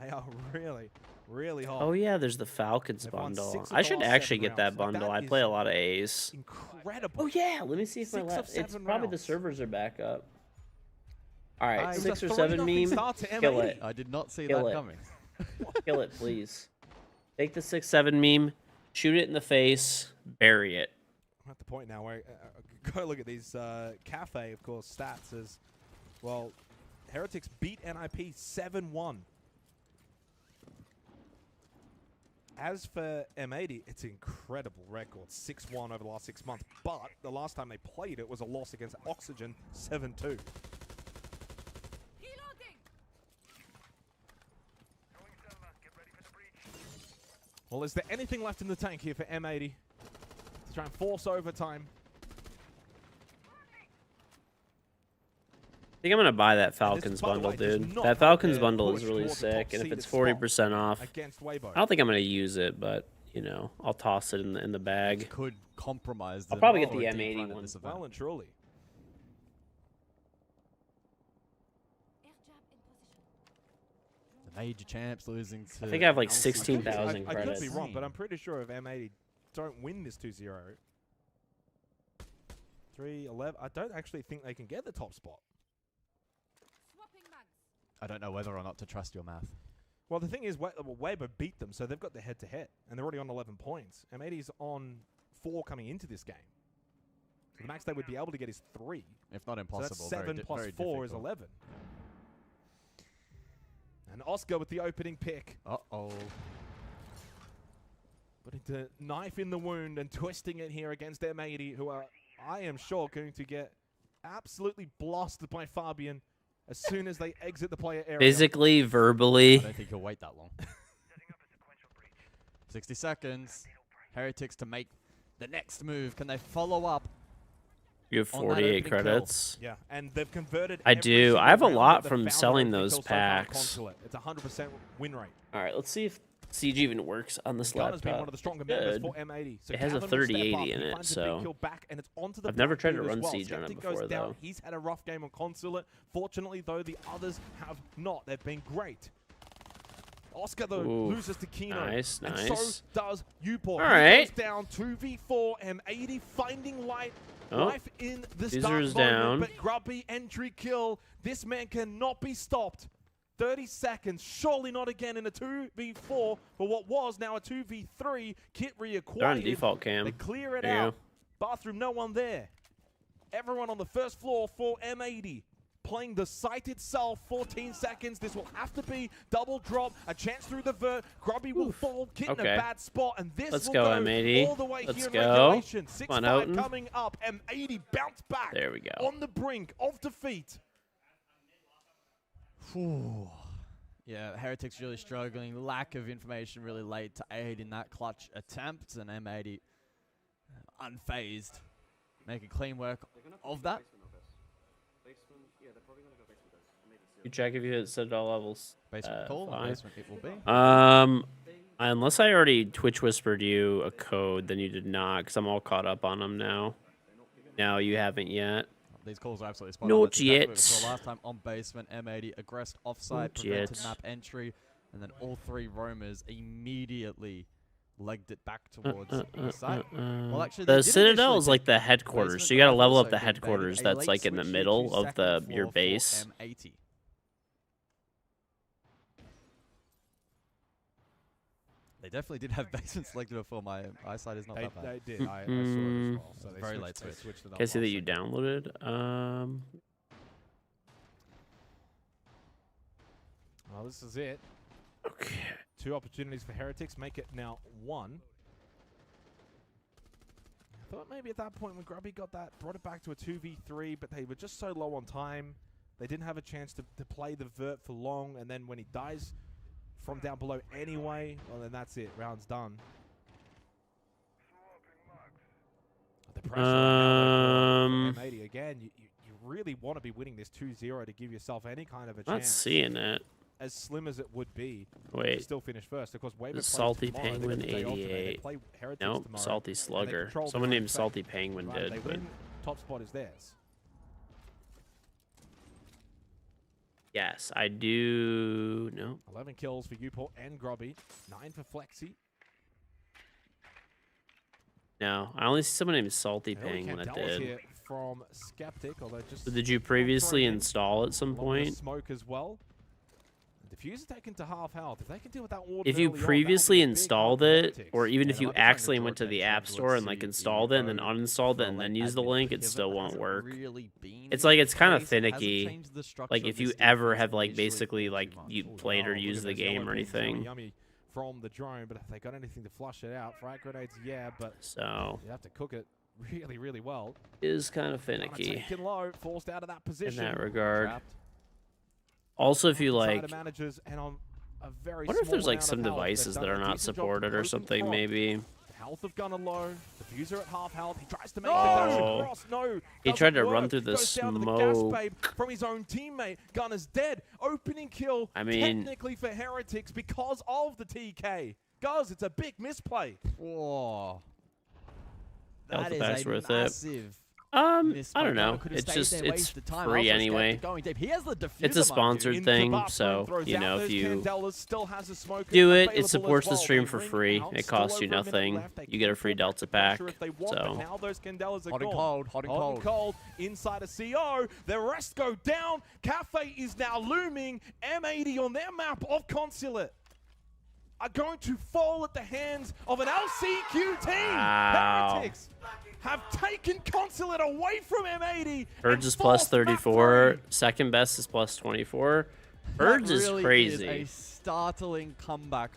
They are really, really hot.
Oh yeah, there's the Falcons
They've won
bundle.
6 of
I
the
should
last
actually
7
get that
rounds. Like,
bundle.
that
I
is
play a lot of A's.
Incredible.
Oh yeah, let me see if my
6 of
left. It's
7
probably the
rounds.
servers are back up. All right,
It was
6
a
or
3-0
7 meme.
start to
Kill
M80.
it.
I did not see
Kill
that
it.
coming.
Kill it, please. Take the 6-7 meme, shoot it in the face, bury it.
I'm at the point now where go look at these Cafe, of course, stats as well. Heretics beat NIP 7-1. As for M80, it's an incredible record, 6-1 over the last 6 months. But the last time they played it was a loss against Oxygen, 7-2. Well, is there anything left in the tank here for M80 to try and force overtime?
I think I'm gonna buy that Falcons
by the
bundle,
way, does
dude.
not
That
help
Falcons
their
bundle is
push
really
towards the top
sick, and if it's
seeded
40% off,
against Weibo.
I don't think I'm gonna use it, but you know, I'll toss it in the bag.
Could compromise
I'll
them
probably get
for
the
a deep
M80
run in
one.
this event.
Well and truly.
The major champs losing to.
I think I have like
LCK.
16,000
I
credits.
could be wrong, but I'm pretty sure if M80 don't win this 2-0, 3-11, I don't actually think they can get the top spot.
I don't know whether or not to trust your math.
Well, the thing is, Weibo beat them, so they've got the head-to-head, and they're already on 11 points. M80's on 4 coming into this game. So the max they would be able to get is 3.
If not impossible.
So that's 7 plus
very
4 is
difficult.
11. And Oscar with the opening pick.
Uh-oh.
Putting the knife in the wound and twisting it here against M80, who are, I am sure, going to get absolutely blasted by Fabian as soon as they exit the player area.
Physically, verbally.
I don't think he'll wait that long. 60 seconds. Heretics to make the next move. Can they follow up
You have
on that
48
opening kill.
credits.
Yeah, and they've converted.
I
every
do.
single
I have a
round
lot
that
from
they've found
selling
an opening
those
kill so far on
packs.
Consulate. It's 100% win rate.
All right, let's see if Siege even works on this
Gunner's
laptop.
been one of the stronger members
Good.
for M80. So
It has a
Gavin will step
3080
up,
in
he
it,
finds a big
so
kill back, and it's onto the
I've never tried to
Blackbeard
run
as well.
Siege on it
Skeptic
before,
goes down.
though.
He's had a rough game on Consulate. Fortunately, though, the others have not. They've been great. Oscar, though,
Ooh,
loses to Kino.
nice,
and
nice.
so does Uport.
All
He
right.
goes down 2v4. M80 finding life
Oh,
in this
User's
dark
down.
moment, but Grubby entry kill. This man cannot be stopped. 30 seconds, surely not again in a 2v4 for what was now a 2v3. Kit reacquired.
They're on default cam.
They clear it
There you
out.
go.
Bathroom, no one there. Everyone on the first floor for M80. Playing the site itself, 14 seconds. This will have to be double drop, a chance through the vert. Grubby will fall, Kit in a
Okay.
bad spot, and this
Let's
will
go,
go
M80.
all the way
Let's
here in
go.
regulation.
Come on,
6-5
Houghton.
coming up. M80 bounce back.
There we go.
On the brink of defeat.
Whew. Yeah, Heretics really struggling. Lack of information really late to aid in that clutch attempt, and M80 unfazed, making clean work of that.
You check if you hit set all levels.
Basement call,
fine.
basement it will be.
Unless I already Twitch whispered you a code, then you did not, because I'm all caught up on them now. No, you haven't yet.
These calls are absolutely spot on.
Not
That's exactly what we
yet.
saw last time on basement. M80 aggressed offside,
Not
prevented
yet.
map entry, and then all three roamers immediately legged it back towards the site. Well, actually, they
The
did
Citadel
initially
is like
take
the headquarters,
basement,
so you gotta
but
level up
also
the
been baited
headquarters
a
that's
late
like in the
switch
middle
into
of
second
your
floor for
base.
M80. They definitely did have basement selected before. My eyesight is not that bad.
They did. I saw it as well. So they
Very
switched-
late
they
switch.
switched it up
Can I see that
last
you
second.
downloaded?
Well, this is it.
Okay.
2 opportunities for Heretics. Make it now 1. I thought maybe at that point when Grubby got that, brought it back to a 2v3, but they were just so low on time. They didn't have a chance to play the vert for long, and then when he dies from down below anyway, well, then that's it. Round's done. The pressure right now for M80. Again, you really want to be winning this 2-0 to give yourself any kind of a
Not
chance.
seeing it.
As slim as it would be,
Wait.
to still finish first. Of course, Waver
The
plays
Salty
tomorrow. They
Penguin
get the day off today. They
88.
play Heretics
Nope,
tomorrow,
Salty
and they
Slugger.
control
Someone
their own
named
fate.
Salty Penguin
Right,
did,
they
but
win, top spot is theirs.
yes, I do. No.
11 kills for Uport and Grubby. 9 for Flexi.
No, I only see someone named Salty
Early
Penguin that
Candelas
did.
here from Skeptic, although just
So did you previously install at some
along with
point?
Smoke as well. Diffuser taken to half health. If they can deal with that ward
If you
early on, that will
previously
be a big
installed
help for
it,
Heretics.
or even
Yeah,
if you
they're trying to
accidentally
draw
went to the
attention
App
towards
Store and like
the
installed it and then uninstalled it and then used the link, it still won't work. It's like it's kind of finicky. Like if you ever have like basically like you played or used the game or anything.
Yummy from the drone, but if they got anything to flush it out, frag grenades, yeah, but
So
you have to cook it really, really well.
is kind of finicky
Taken low, forced out of that
in
position.
that regard.
Trapped.
Also, if you
Inside
like,
of managers and on a very
I wonder if there's
small
like
amount
some
of health.
devices
They've
that
done a
are not
decent job
supported or
closing
something
front.
maybe.
The health of Gunner low. Diffuser at half health. He tries to make
No.
the dash across. No.
He
doesn't
tried to
work.
run through the
Goes down to the gas
smoke.
babe from his own teammate. Gunner's dead. Opening kill.
I mean-
technically for Heretics because of the TK. Guys, it's a big misplay.
Whoa.
Health
That is
effects
a
worth it.
massive
I
misplay.
don't know.
Gunner could've
It's
stayed
just
there,
it's
wasted time.
free
Also
anyway.
Skeptic going deep. He has the diffuser,
It's a
mind you.
sponsored
Into
thing,
bathroom,
so
throws
you
out
know
those
if you
Candelas, still has a smoker
do it,
available
it
as
supports the
well.
stream
They
for
ring
free.
out,
It
still
costs you
over a minute
nothing.
left. They
You get a
can
free
put
Delta
the
pack.
pressure if they want, but
So
now those Candelas are
Hot and
gone.
cold, hot and
Hot
cold.
and cold inside a CO. The rest go down. Cafe is now looming. M80 on their map of Consulate are going to fall at the hands of an LCQ team.
Wow.
Heretics have taken Consulate away from M80.
Birds is plus 34. Second best is plus 24. Birds
That
is
really
crazy.
Is a startling comeback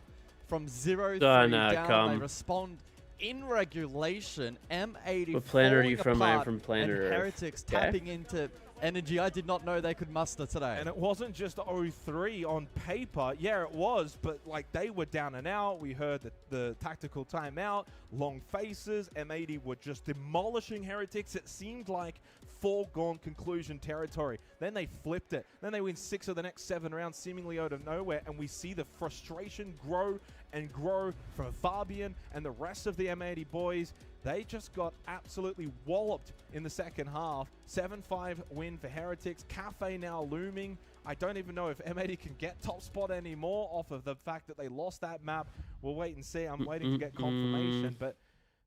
from 0-3
Gonna
down.
come.
They respond in regulation. M80.
What planet are you
falling
from? I am
apart,
from planet
and
Earth.
Heretics
Okay.
tapping into energy I did not know they could muster today.
And it wasn't just 0-3 on paper. Yeah, it was, but like they were down and out. We heard the tactical timeout, long faces. M80 were just demolishing Heretics. It seemed like foregone conclusion territory. Then they flipped it. Then they win 6 of the next 7 rounds seemingly out of nowhere, and we see the frustration grow and grow from Fabian and the rest of the M80 boys. They just got absolutely walloped in the second half. 7-5 win for Heretics. Cafe now looming. I don't even know if M80 can get top spot anymore off of the fact that they lost that map. We'll wait and see. I'm waiting to get confirmation, but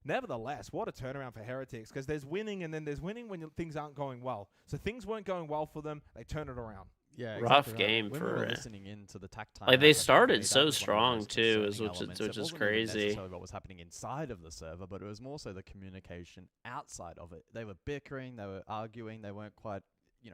nevertheless, what a turnaround for Heretics, because there's winning and then there's winning when things aren't going well. So things weren't going well for them. They turn it around.
Yeah,
rough
exactly
game
when
for
we were listening into the tac time.
like they
I
started
think
so
that was one of the
strong
most
too,
concerning
which
elements.
is
It wasn't even
crazy.
necessarily what was happening inside of the server, but it was more so the communication outside of it. They were bickering, they were arguing, they weren't quite,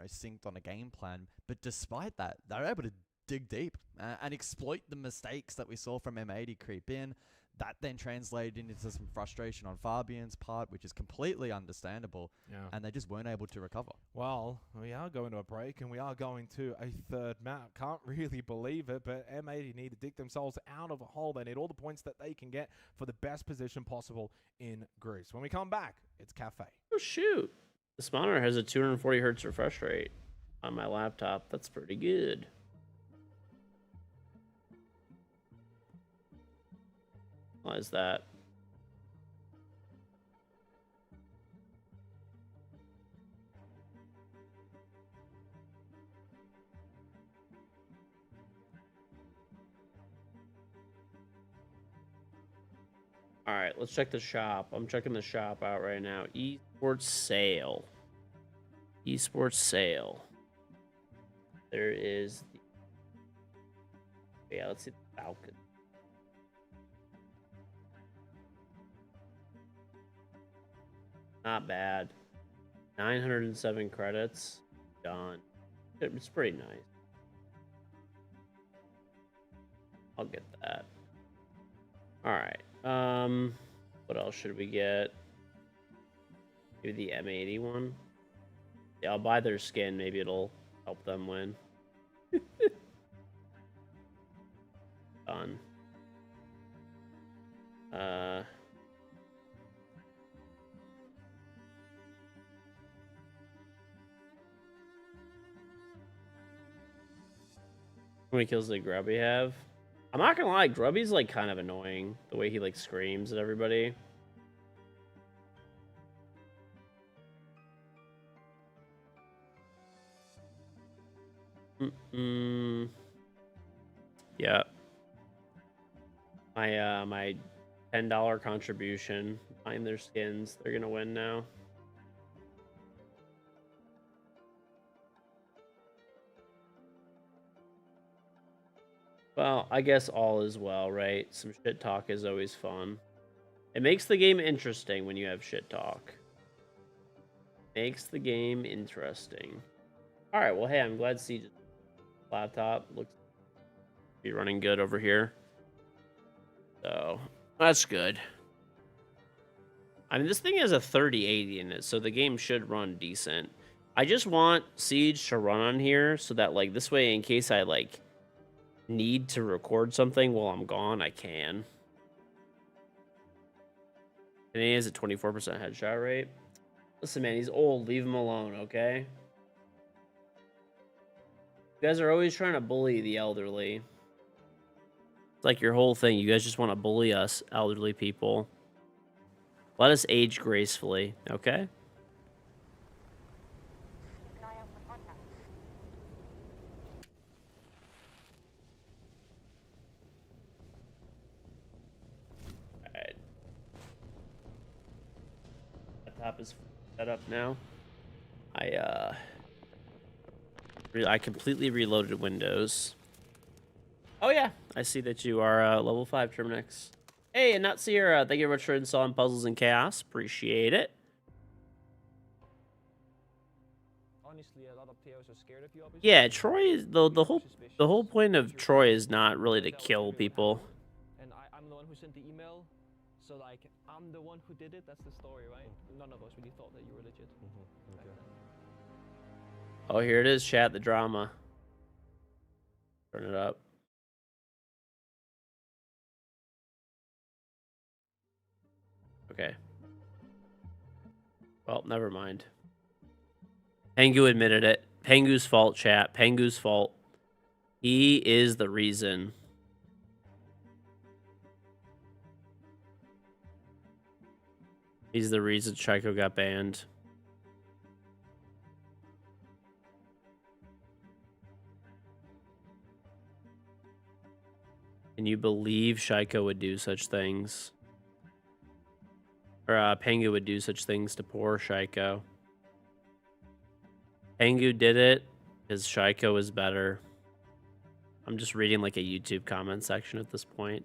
synced on a game plan. But despite that, they were able to dig deep and exploit the mistakes that we saw from M80 creep in. That then translated into some frustration on Fabian's part, which is completely understandable.
Yeah.
And they just weren't able to recover.
Well, we are going to a break, and we are going to a third map. Can't really believe it, but M80 need to dig themselves out of a hole. They need all the points that they can get for the best position possible in Greece. When we come back, it's Cafe.
Oh, shoot. This monitor has a 240 hertz refresh rate on my laptop. That's pretty good. Why is that? All right, let's check the shop. I'm checking the shop out right now. Esports sale. Esports sale. There is the... Yeah, let's see the Falcon. Not bad. 907 credits. Done. It's pretty nice. I'll get that. Alright. What else should we get? Maybe the M80 one? Yeah, I'll buy their skin. Maybe it'll help them win. Done. How many kills did Grubby have? I'm not gonna lie, Grubby's like kind of annoying. The way he like screams at everybody. Yeah. My $10 contribution, buying their skins. They're gonna win now. Well, I guess all is well, right? Some shit talk is always fun. It makes the game interesting when you have shit talk. Makes the game interesting. Alright, well, hey, I'm glad to see laptop looks to be running good over here. So, that's good. I mean, this thing has a 3080 in it, so the game should run decent. I just want Siege to run on here so that, like, this way, in case I, like, need to record something while I'm gone, I can. And he has a 24% headshot rate. Listen, man, he's old. Leave him alone, okay? You guys are always trying to bully the elderly. It's like your whole thing. You guys just want to bully us, elderly people. Let us age gracefully, okay? Alright. Laptop is set up now. I completely reloaded Windows. Oh yeah, I see that you are level 5 Terminix. Hey, and not Sierra, thank you very much for installing Puzzles and Chaos. Appreciate it.
Honestly, a lot of TOs are scared of you, obviously.
Yeah, Troy is the whole point of Troy is not really to kill people.
And I'm the one who sent the email, so like I'm the one who did it. That's the story, right? None of us really thought that you were legit.
Oh, here it is, chat. The drama. Turn it up. Okay. Well, never mind. Pengu admitted it. Pengu's fault, chat. Pengu's fault. He is the reason. He's the reason Chico got banned. Can you believe Chico would do such things? Or Pengu would do such things to poor Chico. Pengu did it because Chico is better. I'm just reading like a YouTube comment section at this point.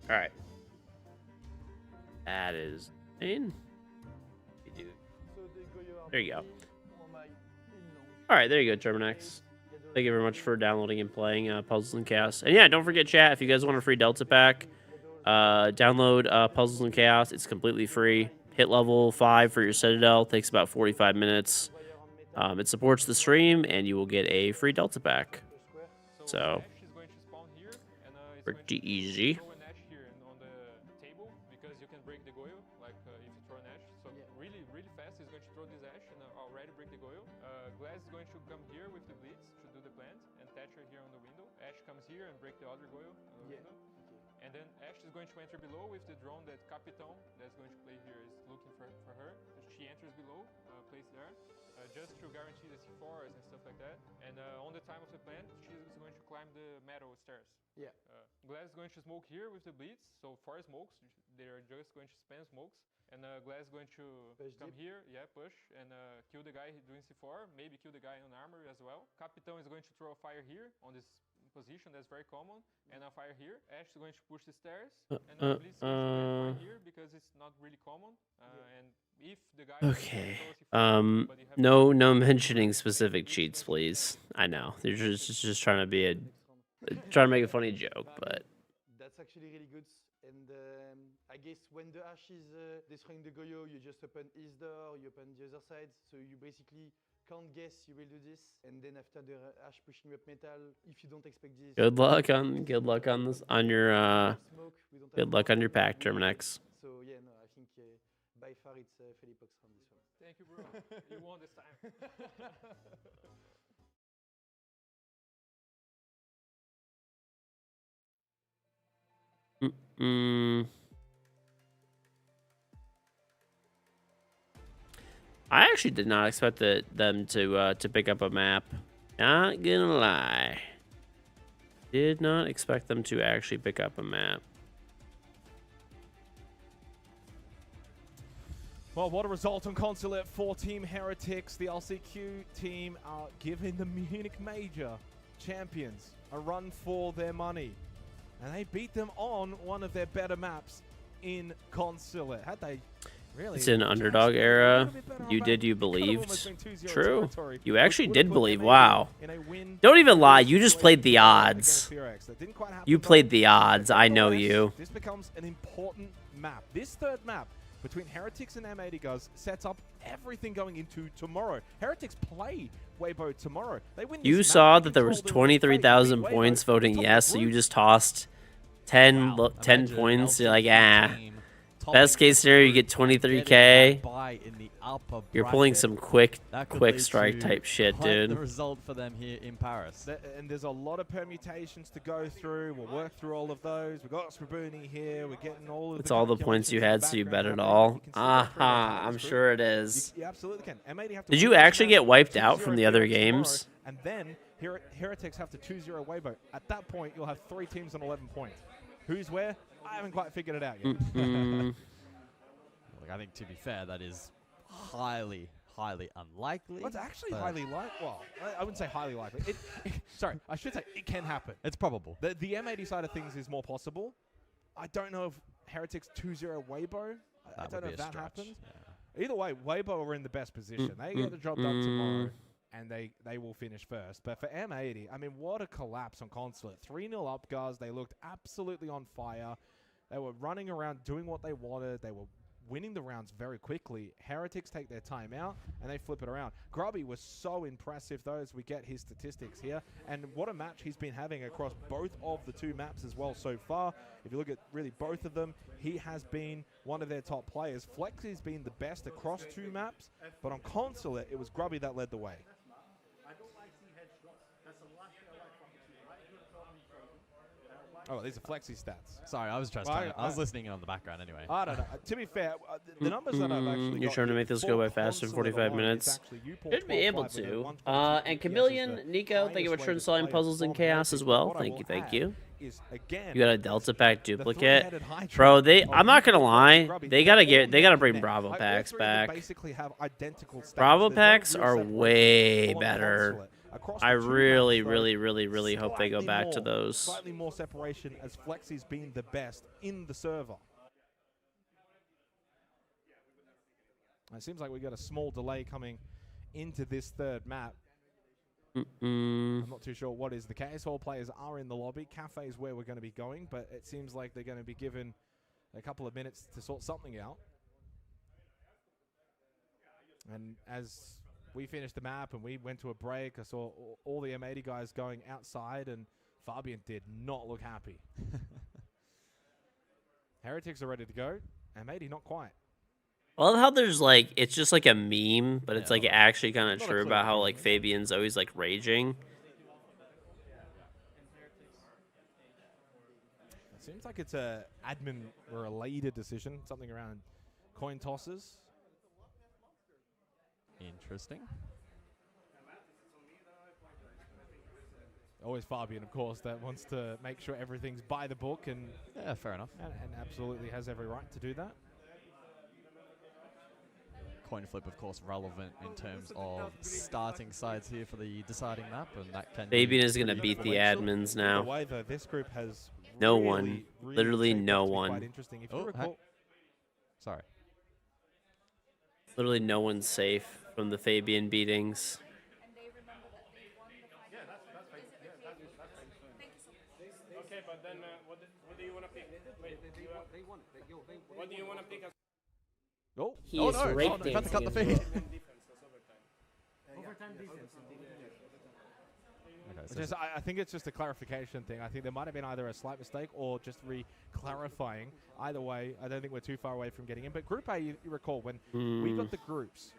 All right. That is in. There you go. All right, there you go, Terminex. Thank you very much for downloading and playing Puzzles and Chaos. And yeah, don't forget, chat, if you guys want a free Delta pack, download Puzzles and Chaos. It's completely free. Hit level 5 for your Citadel. Takes about 45 minutes. It supports the stream, and you will get a free Delta pack. So, pretty easy.
Going to enter below with the drone that Capitan that's going to play here is looking for her. She enters below, placed there, just to guarantee the C4s and stuff like that. And on the time of the plant, she's going to climb the metal stairs.
Yeah.
Glass is going to smoke here with the Blitz, so 4 smokes. They're just going to spam smokes. And Glass is going to come here, push, and kill the guy doing C4, maybe kill the guy on armor as well. Capitan is going to throw a fire here on this position, that's very common, and a fire here. Ash is going to push the stairs, and Blitz is going to play fire here because it's not really common. And if the guy
Okay. No mentioning specific cheats, please. I know they're just trying to be trying to make a funny joke, but
that's actually really good. And I guess when the Ash is destroying the Goyo, you just open his door, you open the other side, so you basically can't guess you will do this. And then after the Ash pushing up metal, if you don't expect this,
good luck on this on your good luck on your pack, Terminex.
So yeah, no, I think by far it's Felipox on this one.
Thank you, bro. You won this time.
I actually did not expect them to pick up a map. Not gonna lie. Did not expect them to actually pick up a map.
Well, what a result on Consulate for Team Heretics. The LCQ team are giving the Munich Major champions a run for their money. And they beat them on one of their better maps in Consulate. Had they really...
It's an underdog era. You believed. True. You actually did believe. Wow. Don't even lie. You just played the odds. You played the odds. I know you.
This becomes an important map. This third map between Heretics and M80 guys sets up everything going into tomorrow. Heretics play Weibo tomorrow. They win.
You saw that there was 23,000 points voting yes, so you just tossed 10 points. You're like, best case scenario, you get 23K. You're pulling some quick strike type shit, dude.
The result for them here in Paris.
And there's a lot of permutations to go through. We'll work through all of those. We've got Srabuni here. We're getting all of
it's all the points you had, so you bet it all. Aha, I'm sure it is.
You absolutely can. M80 have to
Did you actually get wiped out from the other games?
And then Heretics have to 2-0 Weibo. At that point, you'll have 3 teams on 11 points. Who's where? I haven't quite figured it out yet.
Look, I think to be fair, that is highly unlikely.
Well, it's actually highly likely. Well, I wouldn't say highly likely. Sorry, I should say it can happen.
It's probable.
The M80 side of things is more possible. I don't know if Heretics 2-0 Weibo. I don't know if that happens. Either way, Weibo are in the best position. They get the job done tomorrow, and they will finish first. But for M80, I mean, what a collapse on Consulate. 3-0 up, guys. They looked absolutely on fire. They were running around doing what they wanted. They were winning the rounds very quickly. Heretics take their time out, and they flip it around. Grubby was so impressive, though, as we get his statistics here. And what a match he's been having across both of the 2 maps as well so far. If you look at really both of them, he has been one of their top players. Flexy's been the best across 2 maps, but on Consulate, it was Grubby that led the way. Oh, these are Flexi stats.
Sorry, I was just I was listening in on the background anyway.
I don't know. To be fair, the numbers that I've actually
You're trying to make this go by fast in 45 minutes. Should be able to. And Chameleon, Nico, thank you much for installing Puzzles in Chaos as well. Thank you, thank you. You got a Delta Pack duplicate, bro. I'm not gonna lie. They gotta bring Bravo packs back. Bravo packs are way better. I really, really, really, really hope they go back to those.
Slightly more separation as Flexy's been the best in the server. It seems like we got a small delay coming into this 3rd map. I'm not too sure what is the case. All players are in the lobby. Cafe is where we're going to be going, but it seems like they're going to be given a couple of minutes to sort something out. And as we finished the map and we went to a break, I saw all the M80 guys going outside, and Fabian did not look happy. Heretics are ready to go. M80 not quite.
I love how there's like, it's just like a meme, but it's like actually kind of true about how like Fabian's always like raging.
It seems like it's a admin related decision, something around coin tosses.
Interesting.
Always Fabian, of course, that wants to make sure everything's by the book, and
yeah, fair enough.
And absolutely has every right to do that.
Coin flip, of course, relevant in terms of starting sides here for the deciding map, and that can.
Fabian is going to beat the admins now.
By the way, though, this group has
no one, literally no one.
Interesting. If you recall,
sorry.
Literally no one's safe from the Fabian beatings.
Okay, but then what do you want to pick? Wait, what do you want to pick?
Oh,
he is
about to cut the feed.
Overtime defense.
Okay, so I think it's just a clarification thing. I think there might have been either a slight mistake or just clarifying. Either way, I don't think we're too far away from getting in. But Group A, you recall, when we got the groups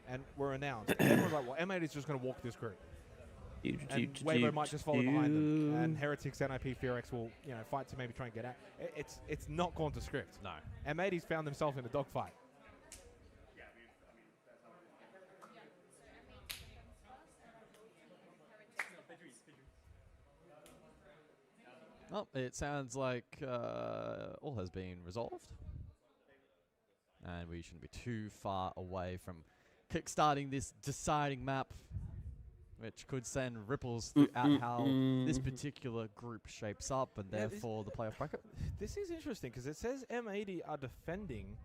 and were announced, everyone was like, well, M8 is just going to walk this group. And Weibo might just follow behind them. And Heretics, NIP, Furex will fight to maybe try and get out. It's not gone to script.
No.
M80's found themselves in a dogfight.
Well, it sounds like all has been resolved. And we shouldn't be too far away from kickstarting this deciding map, which could send ripples throughout how this particular group shapes up, and therefore the playoff bracket.
This is interesting because it says M80 are defending,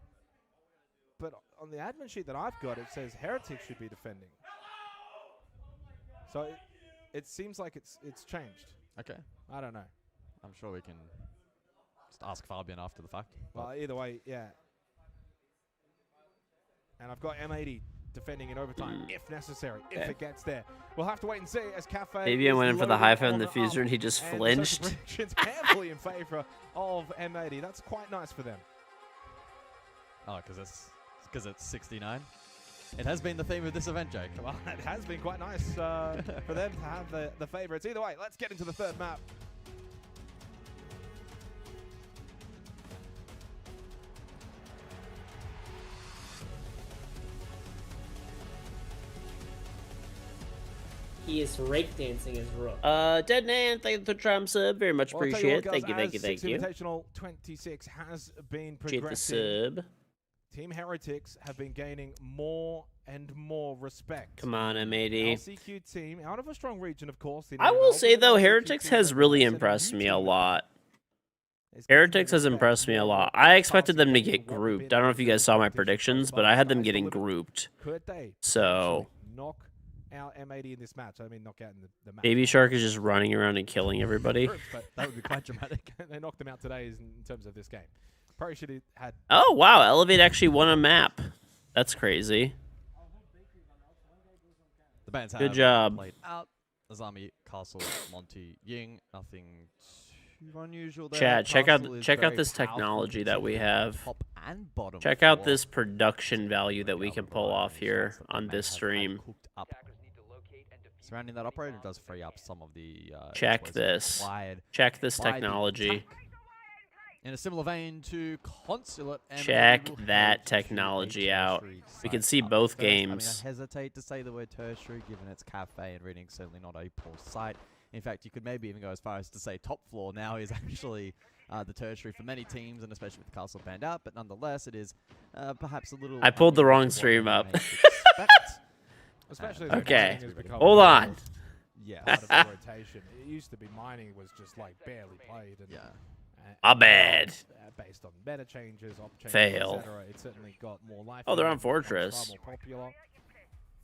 but on the admin sheet that I've got, it says Heretics should be defending. So it seems like it's changed.
Okay.
I don't know.
I'm sure we can just ask Fabian after the fact.
Well, either way, yeah. And I've got M80 defending in overtime if necessary, if it gets there. We'll have to wait and see as Cafe.
Maybe I went in for the high and the fuser and he just flinched.
Carefully in favor of M80. That's quite nice for them.
Oh, because it's 69. It has been the theme of this event, Jake.
Well, it has been quite nice for them to have the favorites. Either way, let's get into the third map.
He is rake dancing his rook.
Dead Nan, thank you for the Trump sub. Very much appreciate it. Thank you.
Invitational 26 has been progressing.
The sub.
Team Heretics have been gaining more and more respect.
Come on, M80.
LCQ team, out of a strong region, of course.
I will say, though, Heretics has really impressed me a lot. Heretics has impressed me a lot. I expected them to get grouped. I don't know if you guys saw my predictions, but I had them getting grouped.
Could they
So
knock out M80 in this match? I mean, knock out in the match.
Baby Shark is just running around and killing everybody.
But that would be quite dramatic. They knocked them out today in terms of this game. Probably should have had.
Oh wow, Elevate actually won a map. That's crazy.
The bands
Good
have
job.
played out. Azami, Castle, Monty, Ying. Nothing too unusual there.
Chad, check
Castle is
out
very
this
powerful,
technology that we have.
top and bottom
Check out
floor.
this production value that we can pull off here on this stream.
Up. Surrounding that operator does free up some of the.
Check
explosives
this.
required
Check this
by the
technology.
attack. In a similar vein to Consulate.
Check that technology out. We can see both games.
I mean, I hesitate to say the word tertiary, given its cafe and reading certainly not a poor site. In fact, you could maybe even go as far as to say top floor now is actually the tertiary for many teams, and especially with the Castle banned out. But nonetheless, it is perhaps a little.
I pulled the wrong stream up.
Especially as
Okay,
mining has become
hold
part
on.
of- Yeah, part of the rotation. It used to be mining was just like barely played. And,
My bad.
Based on meta changes, op changes,
Fail.
etc., it certainly got more life.
Oh, they're
in it,
on
it becomes
Fortress.
far more popular.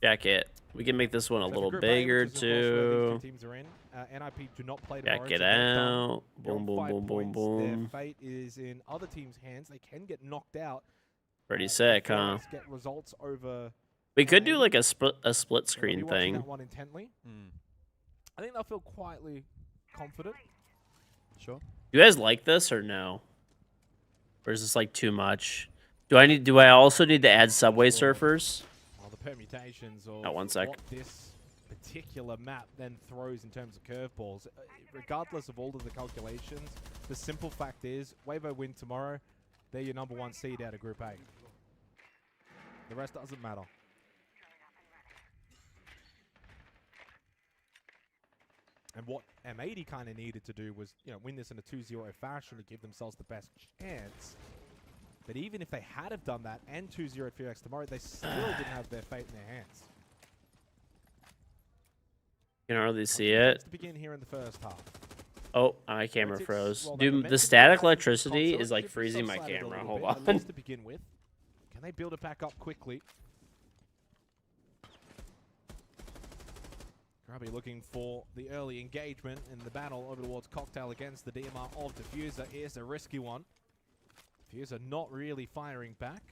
Check it. We can make this one a
So for
little
Group A,
bigger
which is, of course, where these two
too.
teams are in, NIP do not play
Check
tomorrow,
it
so they're done.
out.
They're on
Boom, boom,
5
boom, boom,
points. Their
boom.
fate is in other teams' hands. They can get knocked out.
Pretty sick,
If
huh?
they Get results over.
We could do like a split
They'll be
screen
watching
thing.
that one intently. I think they'll feel quietly confident.
Sure.
You guys like this or no? Or is this like too much? Do I also need to add Subway Surfers?
Well, the permutations of
Oh, one sec.
what this particular map then throws in terms of curveballs, regardless of all of the calculations, the simple fact is, Wavo win tomorrow, they're your #1 seed out of Group A. The rest doesn't matter. And what M80 kind of needed to do was, win this in a 2-0 fashion to give themselves the best chance. But even if they had have done that and 2-0 at FX tomorrow, they still didn't have their fate in their hands.
You can hardly see it.
To begin here in the first half.
Oh, my camera
Heretics,
froze.
well, they were
Dude,
meant
the
to be
static
back in
electricity
console.
is like
They've
freezing my
subsided a
camera.
little
Hold
bit,
on.
at least to begin with. Can they build it back up quickly? Grubby looking for the early engagement in the battle over towards Cocktail against the DMR of Diffuser. Is a risky one. Diffuser not really firing back.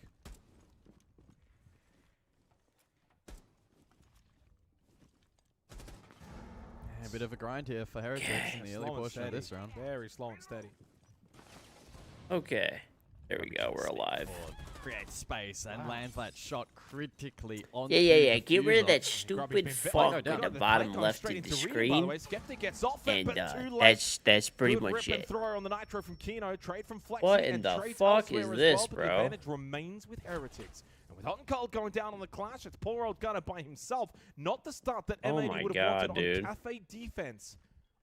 Yeah, a bit of a grind here for Heretics in the early
Slow and
portion of
steady.
this round.
Very slow and steady.
Okay. There we go. We're alive.
Creates space and lands that shot critically on.
Yeah. Get rid of that stupid fuck
no
in
doubt.
the bottom left of the screen.
Skeptic gets off it,
And
but too late.
that's pretty
Good
much
rip and
it.
throw on the Nitro from Kino. Trade from Flexi.
What in
and
the
trades
fuck
elsewhere
is
as
this,
well, but
bro?
The advantage remains with Heretics. And with Hot and Cold going down on the clash, it's poor old Gunner by himself. Not the start that
Oh
M80
my
would have
God,
wanted
dude.
on Cafe defense.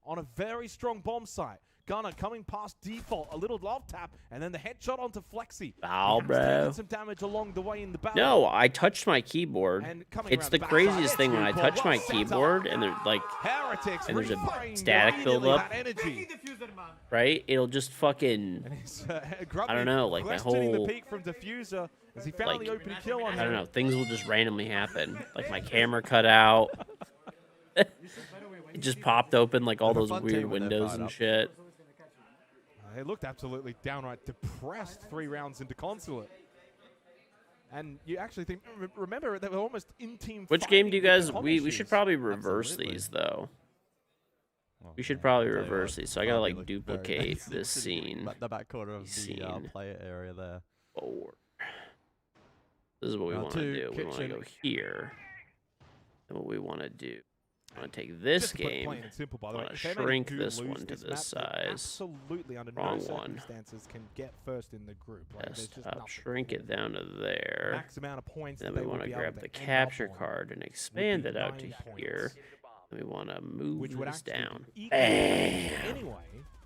On a very strong bomb site. Gunner coming past default, a little love tap, and then the headshot onto Flexi.
Ow,
He has taken
bro.
some damage along the way in the battle.
No, I touched my keyboard.
And coming
It's
around
the
the backside,
craziest
it's
thing when I
Hugo.
touch
Well
my
set
keyboard
up.
and there's like
Heretics
and there's a
refrain
static
immediately
buildup,
that energy.
right? It'll just fucking I don't know, like my
Questioning
whole
the peak from Diffuser as he found
like
the opening kill on
I don't
him.
know, things will just randomly happen. Like my camera cut out. It just popped open like all those weird windows and shit.
They looked absolutely downright depressed 3 rounds into Consulate. And you actually think, remember, they were almost in team.
Which game do you guys we should
shoes.
probably reverse these though. We should probably reverse these. So I gotta like duplicate this scene.
The back corner of the player area there.
Forward. This is what we
Round
want to
two,
do. We want to
kitchen.
go here. And what we want to do. I want to take this
Just to put it
game.
plain and simple, by
I
the way,
want
if
to
they
shrink
do
this
lose
one to
this
this
map, they
size.
absolutely under
Wrong
no
one.
circumstances can get first in the group. Like, there's just
Desktop.
nothing.
Shrink it down to there.
Max amount of points
Then
that
we
they
want
would
to
be
grab
able
the
to end
capture
up on
card and expand
be
it out to
9 points.
here. And we want to move
Which would
this
actually
down.
be equal anyway,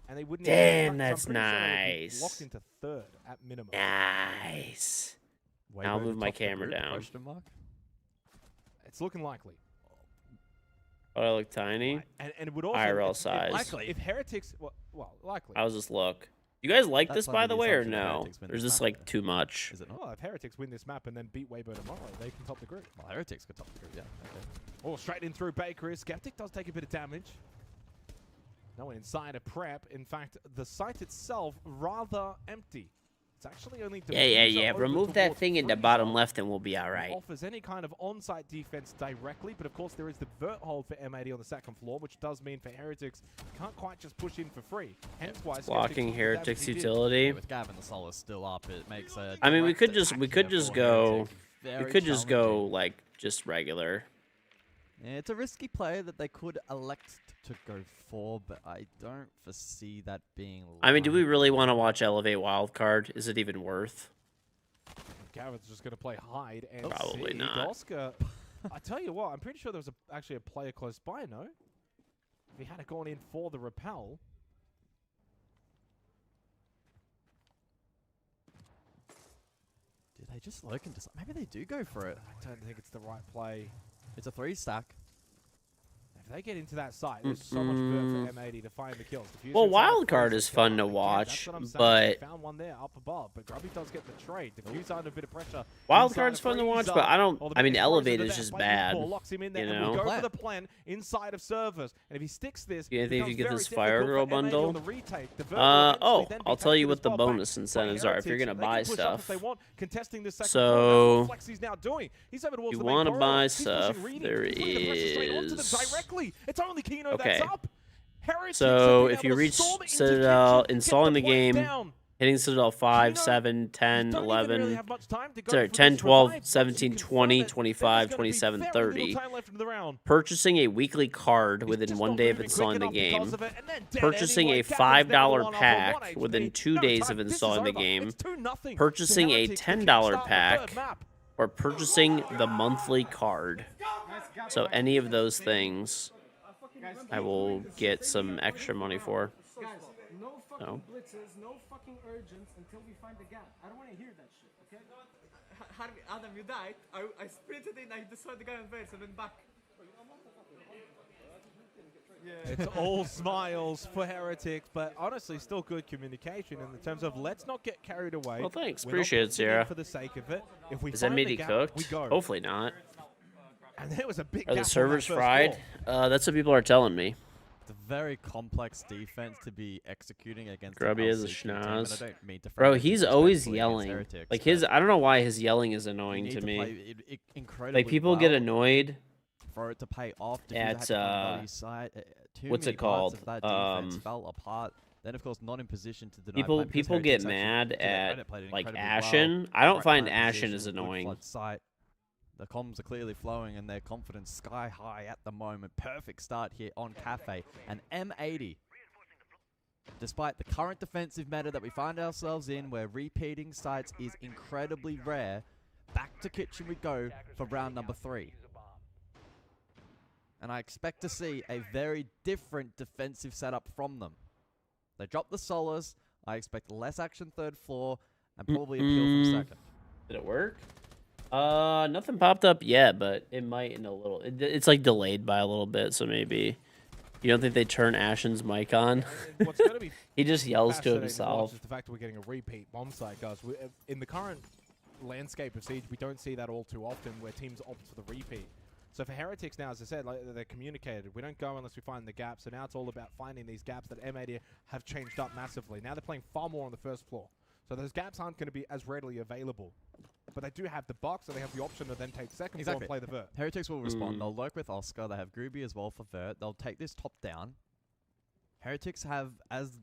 and they wouldn't
Damn,
even,
that's
so I'm pretty sure they would be
nice.
locked into 3rd at minimum.
Nice.
Way
Now I'll
over
move my
top of the
camera
group,
down.
question mark? It's looking likely.
Oh, I look tiny.
And it would also
IRL
if
size.
likely if Heretics well likely.
How's this look? You guys like
That's
this,
under
by the way, or
assumption that
no?
Heretics win
Or is
this
this
map,
like too much?
Is it not?
Oh, if Heretics win this map and then beat Weibo tomorrow, they can top the group.
Well, Heretics could top the group, yeah. Okay.
Oh, straight in through Bakery. Skeptic does take a bit of damage. No one inside a prep. In fact, the site itself rather empty. It's actually only
Yeah.
over
Remove that
towards
thing in the
Freeze
bottom
Zone.
left and we'll be all right.
Offers any kind of on-site defense directly, but of course there is the vert hold for M80 on the second floor, which does mean for Heretics can't quite just push in for free. Hence why Skeptic
Blocking
took the
Heretics
damage he did.
utility.
Yeah, with Gavin the Solar still up, it makes a.
I mean, we could
direct
just
attack here for
go
Heretics. Very
go
challenging.
like just regular.
Yeah, it's a risky play that they could elect to go for, but I don't foresee that being.
I mean, do we really want to watch Elevate Wildcard? Is it even worth?
Gavin's just going to play hide and
Probably
see.
not.
Oscar, I tell you what, I'm pretty sure there was actually a player close by, no? If he had gone in for the repel.
Did they just lurk and decide? Maybe they do go for it.
I don't think it's the right play.
It's a 3-stack.
If they get into that site, there's so much vert for M80 to find the kills. Diffuser
Well,
inside,
Wildcard
Freeze
is
is
fun to
gone. Again,
watch,
that's what I'm saying.
but
They found one there up above, but Grubby does get the trade. Diffuser under a bit of pressure.
Wildcard's
Inside
fun to
of
watch,
Freeze
but I
Zone.
don't.
Well, the
I mean,
minute throws
Elevate
into
is
that,
just
plays
bad.
ball, locks him in there,
You
and we
know.
go for the plan inside of servers. And if he sticks this,
You
it
think you
becomes
get
very
this
difficult
Fire
for
Girl
M80 on
bundle?
the retake. The vert will eventually
Oh,
then be
I'll tell you
taken
what
as
the
well back
bonus
by
incentives are if you're
Heretics.
gonna
They can
buy
push up
stuff.
if they want, contesting the second
So,
floor. That's what Flexy's now doing. He's over towards
you
the main
want to
corridor.
buy
He's pushing
stuff?
Reedy.
There
He's putting the pressure straight onto them
is.
directly. It's only Kino
Okay.
that's up. Heretics
So
have
if
been
you
able to
reach
storm into
Citadel,
kitchen,
installing
get
the
plant
game,
down.
hitting Citadel 5, 7, 10,
Don't even really
11,
have much time to go
sorry,
for
10,
this
12,
revive.
17,
Once you
20,
confirm it,
25,
there's gonna be
27,
very
30.
little time left in the round.
Purchasing a weekly card within
just
one
not
day of
moving quick
installing the
enough because
game.
of it, and then dead
Purchasing
anyway.
a
Gavin's
$5
never won off on
pack
1
within
HP.
2
No
days
time.
of
This is
installing the
over.
game.
It's 2-0 to
Purchasing a
Heretics. They can
$10
start the
pack.
third map.
Or purchasing the monthly card. So any of those things, I will get some extra money for.
Guys, no fucking
No.
blitzes, no fucking urgents until we find the gap. I don't want to hear that shit, okay?
Adam, you died. I sprinted in, I destroyed the guy on base and went back.
It's all smiles for Heretics, but honestly, still good communication in the terms of let's not get carried away.
Well, thanks.
We're not
Appreciate it,
pitching in
Sierra.
For the sake of it, if we
Is
find the
M80
gap,
cooked?
we go.
Hopefully not.
And there was a big
Are
gap
the
on that
servers
first
fried?
floor.
That's what people are telling me.
It's a very complex defense to be executing against.
Grubby
an
is a
LCQ team, and I
schnoz.
don't mean to
Bro,
frame it
he's always
disrespectfully against
yelling.
Heretics,
Like
but
his, I don't know why his yelling is
you
annoying
need
to me.
play it incredibly
Like people get
well
annoyed
for it to pay off.
at
Side. Too
what's
many
it
parts
called?
of that defense fell apart. Then of course not in position to deny.
People
plant because
people get
Heretics actually
mad
to their
at
credit, played it
like
incredibly
Ashen.
well.
I don't
Right
find
plant
Ashen
position,
as
good
annoying.
flood sight. The comms are clearly flowing and their confidence sky high at the moment. Perfect start here on Cafe and M80. Despite the current defensive meta that we find ourselves in, where repeating sites is incredibly rare, back to kitchen we go for round number 3. And I expect to see a very different defensive setup from them. They drop the Solars. I expect less action third floor and probably a peel from second.
Did it work? Nothing popped up yet, but it might in a little. It's like delayed by a little bit, so maybe. You don't think they turn Ashen's mic on?
What's going to be
He just yells to
fascinating watch
himself.
is the fact that we're getting a repeat bomb site, guys. In the current landscape of Siege, we don't see that all too often, where teams opt for the repeat. So for Heretics now, as I said, like, they're communicated. We don't go unless we find the gaps. So now it's all about finding these gaps that M80 have changed up massively. Now they're playing far more on the first floor. So those gaps aren't going to be as readily available. But they do have the box, so they have the option to then take second floor and play the vert.
Heretics will respond. They'll lurk with Oscar. They have Groovy as well for vert. They'll take this top down. Heretics have, as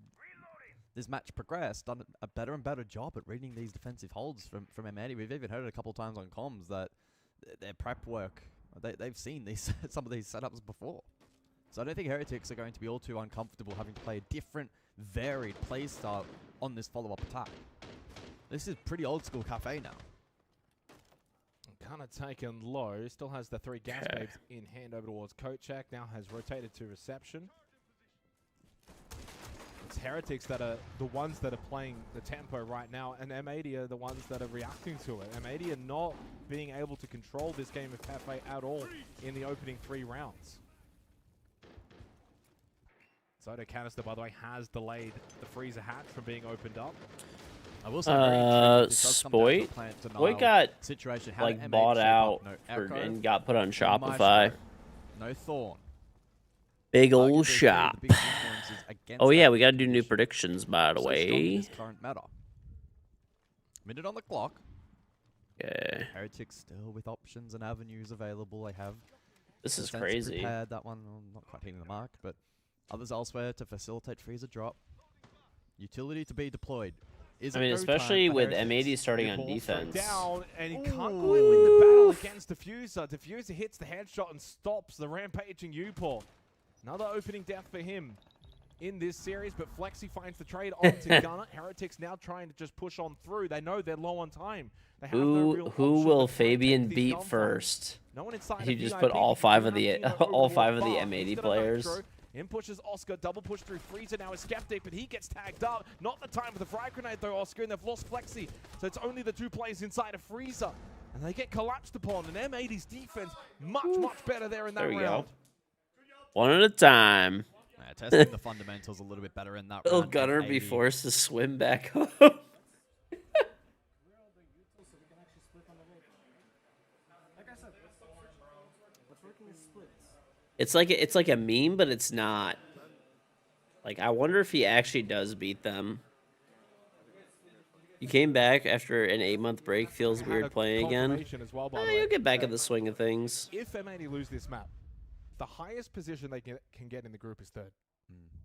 this match progressed, done a better and better job at reading these defensive holds from M80. We've even heard it a couple times on comms that their prep work, they've seen these some of these setups before. So I don't think Heretics are going to be all too uncomfortable having to play a different, varied playstyle on this follow-up attack. This is pretty old school Cafe now.
Kind of taken low. Still has the 3 gas babes in hand over towards Kochak. Now has rotated to reception. It's Heretics that are the ones that are playing the tempo right now, and M80 are the ones that are reacting to it. M80 are not being able to control this game of Cafe at all in the opening 3 rounds. Soda canister, by the way, has delayed the freezer hatch from being opened up.
I will say very
Spoit got
situation.
like bought out and got put on Shopify.
No Thorn.
Big old shop. Oh yeah, we gotta do new predictions, by the way.
Current meta. Minute on the clock.
Yeah.
Heretics still with options and avenues available. They have.
This is crazy.
Prepared that one, well, not quite hitting the mark, but others elsewhere to facilitate freezer drop. Utility to be deployed.
I mean, especially with M80 starting on defense.
Down, and he can't quite win the battle against Diffuser. Diffuser hits the headshot and stops the rampaging U-Port. Another opening death for him in this series, but Flexi finds the trade onto Gunner. Heretics now trying to just push on through. They know they're low on time. They have no real
who will Fabian beat first?
No one inside.
He just put all five of the M80 players.
In pushes Oscar, double push through Freezer now is Skeptic, but he gets tagged up. Not the time for the frag grenade though, Oscar, and they've lost Flexi. So it's only the 2 players inside of Freezer. And they get collapsed upon, and M80's defense much better there in that round.
Go. One at a time.
Testing the fundamentals a little bit better in that round.
Will Gunner be forced to swim back home? It's like a meme, but it's not. Like, I wonder if he actually does beat them. You came back after an 8-month break. Feels weird playing again. You'll get back in the swing of things.
If M80 lose this map, the highest position they can get in the group is 3rd.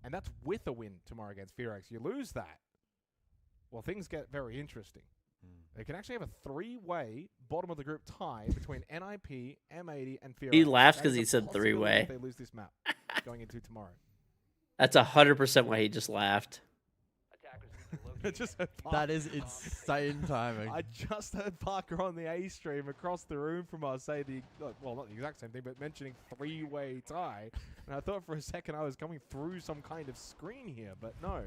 And that's with a win tomorrow against Firax. You lose that, well, things get very interesting. They can actually have a 3-way bottom of the group tie between NIP, M80, and Firax.
He laughed because he said 3-way.
If they lose this map going into tomorrow.
That's 100% why he just laughed.
That is insane timing.
I just heard Parker on the A stream across the room from us say well, not the exact same thing, but mentioning 3-way tie. And I thought for a second I was coming through some kind of screen here, but no.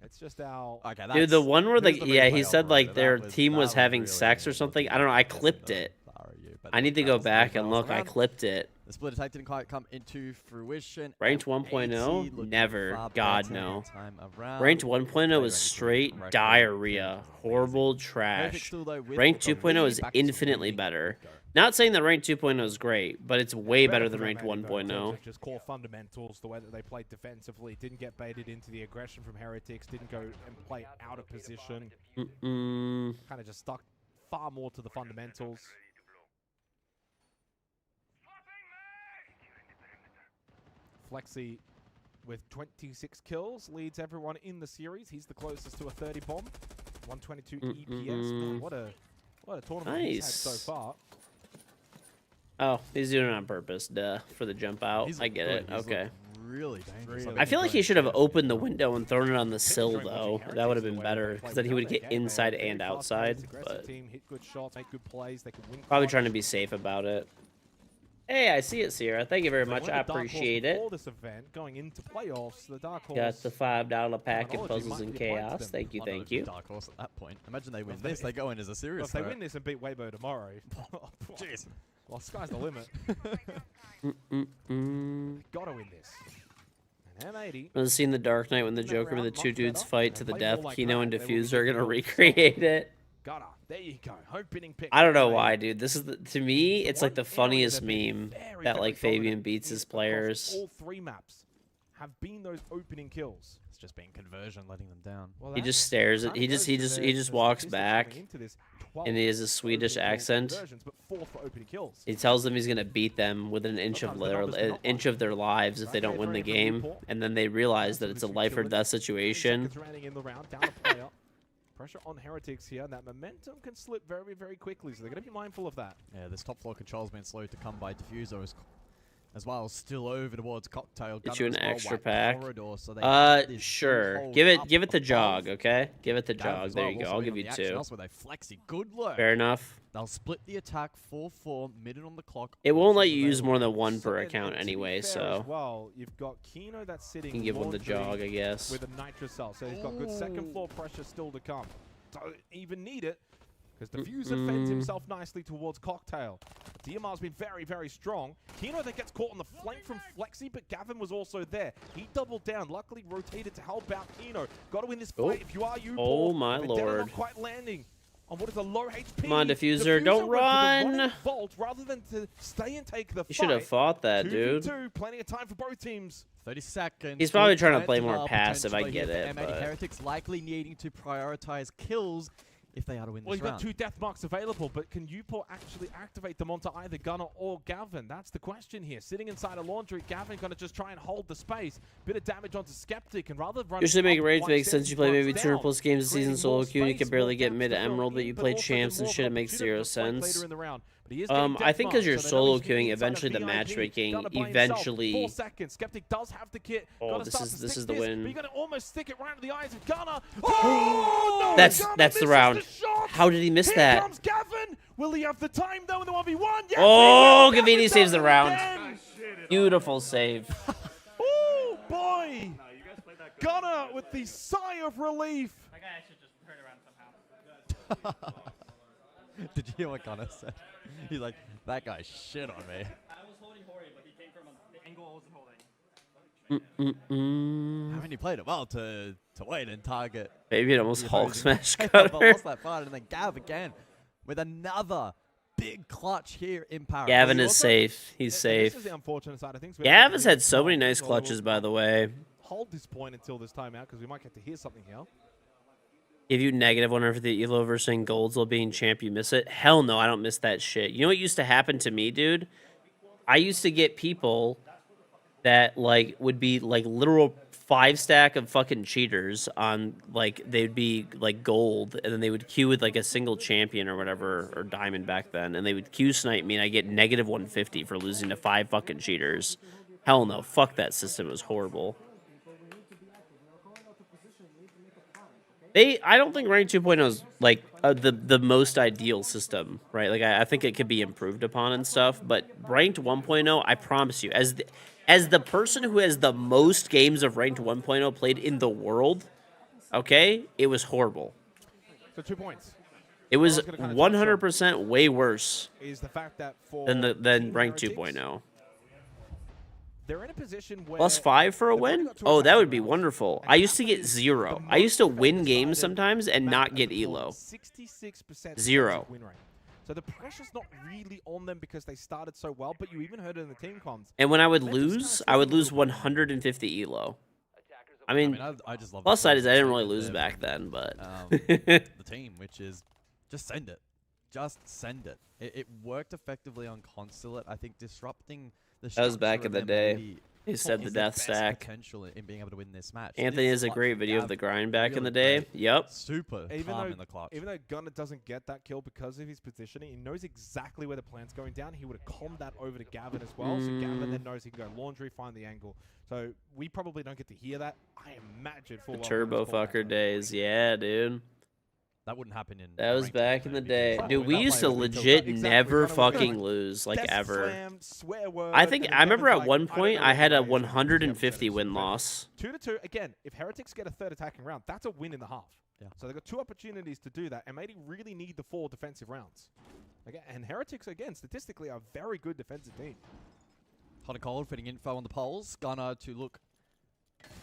It's just our...
Okay,
dude, the one where he said like their team was having sex or something. I don't know. I clipped it. I need to go back and look. I clipped it.
The split attack didn't quite come into fruition.
Ranked 1.0? Never. God, no. Ranked 1.0 is straight diarrhea. Horrible trash. Ranked 2.0 is infinitely better. Not saying that Ranked 2.0 is great, but it's way better than Ranked 1.0.
Just core fundamentals, the way that they played defensively, didn't get baited into the aggression from Heretics, didn't go and play out of position. Kind of just stuck far more to the fundamentals. Flexi with 26 kills leads everyone in the series. He's the closest to a 30 bomb. 122 EPS. Man, what a tournament he's had so far.
Oh, he's doing it on purpose, duh, for the jump out. I get it. Okay.
Really dangerous.
I feel like he should have opened the window and thrown it on the sill, though. That would have been better, because then he would get inside and outside. But probably trying to be safe about it. Hey, I see it, Sierra. Thank you very much. I appreciate it.
This event, going into playoffs, the Dark Horse.
Got the $5 pack of Puzzles and Chaos. Thank you, thank you.
Dark Horse at that point. Imagine they win this. They go in as a serious.
If they win this and beat Weibo tomorrow, jeez. Well, sky's the limit. Gotta win this. And M80.
I was seeing the Dark Knight when the Joker and the 2 dudes fight to the death. Kino and Diffuser are gonna recreate it.
Gotta. There you go. Opening pick.
I don't know why, dude. This is to me, it's like the funniest meme that like Fabian beats his players.
All 3 maps have been those opening kills.
It's just been conversion letting them down.
Well, he just stares at. He just walks back, and he has a Swedish accent. He tells them he's gonna beat them within an inch of their lives if they don't win the game, and then they realize that it's a life or death situation.
Pressure on Heretics here, and that momentum can slip very, very quickly, so they're going to be mindful of that.
Yeah, this top floor control's been slow to come by. Diffuser as well, still over towards Cocktail.
Get you an extra pack.
Corridor, so
sure. Give it the jog, okay? Give it the jog. There you go. I'll give you 2. Fair enough.
They'll split the attack 4-4, minute on the clock.
It won't let you use more than 1 per account anyway, so.
Well, you've got Kino that's sitting.
You can give 1 the jog, I guess.
With a nitro cell, so he's got good second floor pressure still to come. Don't even need it, Because Diffuser fends himself nicely towards Cocktail. DMR's been very, very strong. Kino then gets caught on the flank from Flexi, but Gavin was also there. He doubled down, luckily rotated to help out Kino. Got to win this fight if you are you.
Oh my
but
lord.
Not quite landing on what is a low HP.
Come on, Diffuser, don't run!
Bolt rather than to stay and take the
You should have fought that, dude.
2v2, plenty of time for both teams.
30 seconds.
He's probably trying to play more passive, I get it.
But Heretics likely needing to prioritize kills if they are to win
Well,
this
you've
round.
got 2 death marks available, but can Uport actually activate them onto either Gunner or Gavin? That's the question here. Sitting inside a laundry, Gavin gonna just try and hold the space. Bit of damage onto Skeptic, and rather run.
Usually make raids make sense. You play maybe 200 plus games a season solo queue, you can barely get mid Emerald, but you play champs and shit. It makes 0 sense. I think because you're solo queuing, eventually the matchmaking, eventually.
4 seconds. Skeptic does have the kit.
Oh, this is the win.
But you gotta almost stick it right into the eyes of Gunner.
Oh, no, that's the round. How did he miss that?
Here comes Gavin. Will he have the time though in the 1v1? Yes,
oh, Gavini saves the round. Beautiful save.
Oh boy! Gunner with the sigh of relief.
That guy actually just turned around somehow.
Did you hear what Gunner said? He's like, that guy shit on me.
I was holding Hori, but he came from the angle I wasn't holding.
Haven't you played it well to wait and target?
Maybe it almost Hulk smash
But
Gunner.
lost that fight, and then Gav again with another big clutch here in Paris.
Gavin is safe. He's safe.
This is the unfortunate side of things.
Gavin's had so many nice clutches, by the way.
Hold this point until this time out because we might get to hear something here.
Give you -1 for the Elo versus Goldsville being champ, you miss it? Hell no, I don't miss that shit. You know what used to happen to me, dude? I used to get people that, like, would be, like, literal 5-stack of fucking cheaters on, like, they'd be, like, gold, and then they would queue with, like, a single champion or whatever, or diamond back then, and they would queue snipe me, and I get -150 for losing to 5 fucking cheaters. Hell no, fuck that system, it was horrible. I don't think Rank 2.0 is like the most ideal system, right? Like I think it could be improved upon and stuff, but Ranked 1.0, I promise you, as the person who has the most games of Ranked 1.0 played in the world, okay, it was horrible.
So 2 points.
It was 100% way worse
Is the fact that for
than Ranked 2.0.
They're in a position where
+5 for a win? Oh, that would be wonderful. I used to get 0. I used to win games sometimes and not get elo.
66%
0.
win rate. So the pressure's not really on them because they started so well, but you even heard it in the team comms.
And when I would lose 150 elo. I mean,
I just love
plus side is I didn't really lose back then, but
the team, which is just send it. Just send it. It worked effectively on Consulate. I think disrupting the
that was back in the day. He said the death stack.
Potential in being able to win this match.
Anthony has a great video of the grind back in the day. Yep.
Super calm in the clutch.
Even though Gunner doesn't get that kill because of his positioning, he knows exactly where the plan's going down. He would have calmed that over to Gavin as well. So Gavin then knows he can go laundry, find the angle. So we probably don't get to hear that. I imagine full
The turbo fucker days. Yeah, dude.
That wouldn't happen in.
That was back in the day. Dude, we used to legit never fucking lose, like, ever. I remember at one point I had a 150 win-loss.
2-2. Again, if Heretics get a third attacking round, that's a win in the half.
Yeah.
So they've got 2 opportunities to do that, and maybe really need the 4 defensive rounds. Okay, and Heretics, again, statistically, are a very good defensive team.
Hot and cold, fitting info on the polls. Gunner to look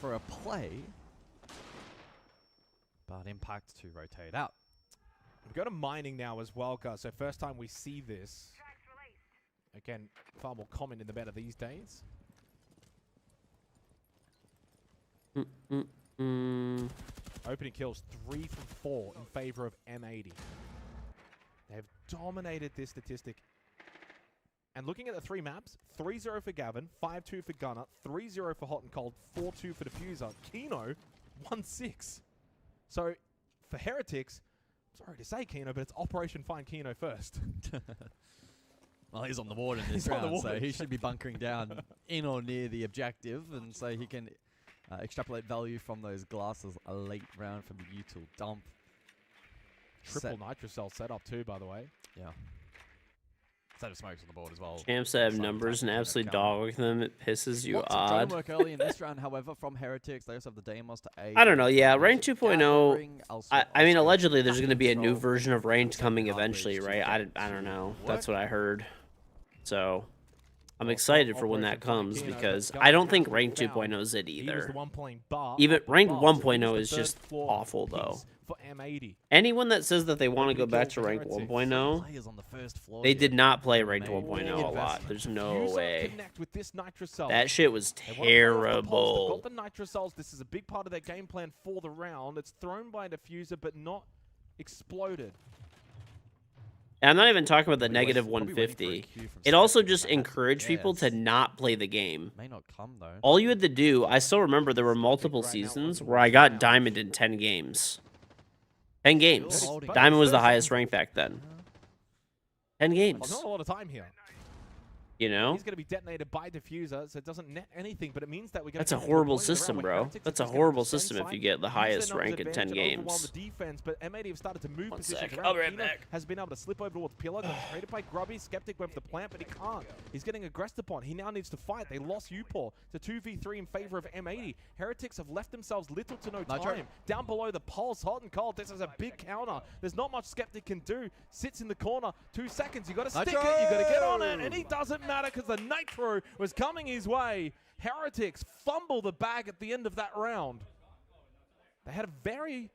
for a play. But Impact to rotate out.
We go to mining now as well, guys. So first time we see this. Again, far more common in the meta these days. Opening kills 3 from 4 in favor of M80. They have dominated this statistic. And looking at the 3 maps, 3-0 for Gavin, 5-2 for Gunner, 3-0 for Hot and Cold, 4-2 for Diffuser. Kino, 1-6. So, for Heretics, sorry to say Kino, but it's Operation Find Kino first.
Well, he's on the board in this round, so he should be bunkering down in or near the objective, and so he can extrapolate value from those glasses a late round from the util dump.
Triple nitrocell setup too, by the way.
Yeah. Set of smokes on the board as well.
Champs that have numbers and absolutely dog them. It pisses you
Lots of
odd.
drone work early in this round, however, from Heretics. They also have the Deimos to aid.
I don't know. Yeah, ranked
Gathering,
2.0. I mean, allegedly there's going to be a new
control,
version of ranked coming
hard
eventually,
reach to
right?
get
I don't
to
know.
work.
That's what I heard. So I'm excited for when that comes because I don't think ranked 2.0 is it either. Even ranked 1.0 is just awful though.
For M80.
Anyone that says that they want to go back to ranked 1.0, they did not play ranked 1.0 a lot. There's no way.
With this nitrocell.
That shit was terrible.
Got the nitrocells. This is a big part of their game plan for the round. It's thrown by a diffuser, but not exploded.
And I'm not even talking about the negative 150. It also just encouraged people to not play the game.
May not come though.
All you had to do, I still remember there were multiple seasons where I got Diamond in 10 games. 10 games. Diamond was the highest rank back then. 10 games.
Not a lot of time here.
You know?
He's going to be detonated by diffuser, so it doesn't net anything, but it means that we're going
That's a horrible system, bro. That's a horrible system if you get the highest rank in 10 games.
The defense, but M80 have started to move positions
sec.
around.
I'll be right back.
Has been able to slip over towards Pillar, got traded by Grubby. Skeptic went for the plant, but he can't. He's getting aggressed upon. He now needs to fight. They lost Upor to 2v3 in favor of M80. Heretics have left themselves little to no time. Down below the pulse, hot and cold. This is a big counter. There's not much Skeptic can do. Sits in the corner. 2 seconds. You got to stick it. You got to get on it, and he doesn't matter because the Nitro was coming his way. Heretics fumble the bag at the end of that round. They had a very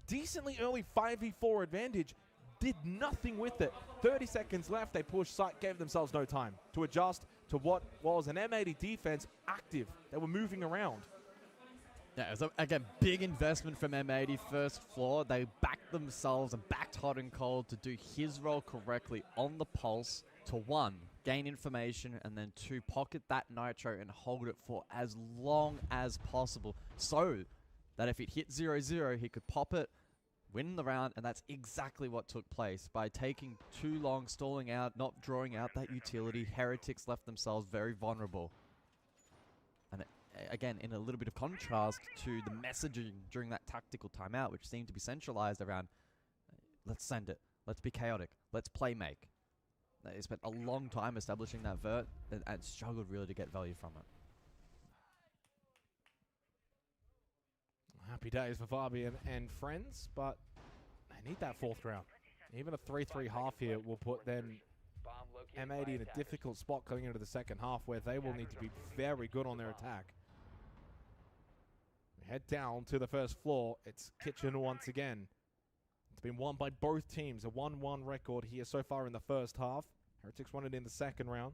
decently early 5v4 advantage. Did nothing with it. 30 seconds left. They pushed site, gave themselves no time to adjust to what was an M80 defense active. They were moving around.
Yeah, it was, again, big investment from M80 first floor. They backed themselves and backed hot and cold to do his role correctly on the pulse to 1, gain information, and then 2, pocket that nitro and hold it for as long as possible so that if it hit 0-0, he could pop it, win the round, and that's exactly what took place. By taking too long, stalling out, not drawing out that utility, Heretics left themselves very vulnerable. And again, in a little bit of contrast to the messaging during that tactical timeout, which seemed to be centralized around, let's send it, let's be chaotic, let's play make. They spent a long time establishing that vert and struggled really to get value from it.
Happy days for Fabian and friends, but they need that 4th round. Even a 3-3 half here will put them M80 in a difficult spot going into the second half where they will need to be very good on their attack. We head down to the first floor. It's Kitchen once again. It's been won by both teams. A 1-1 record here so far in the first half. Heretics won it in the second round.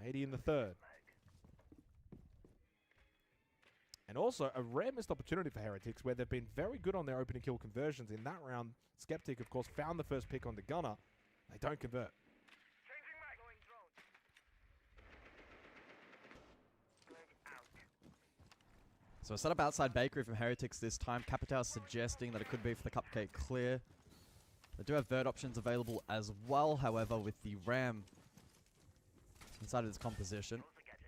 M80 in the third. And also a rare missed opportunity for Heretics where they've been very good on their opening kill conversions. In that round, Skeptic, of course, found the first pick on the gunner. They don't convert.
So a setup outside Bakery from Heretics this time. Capital suggesting that it could be for the Cupcake clear. They do have vert options available as well, however, with the Ram inside of this composition.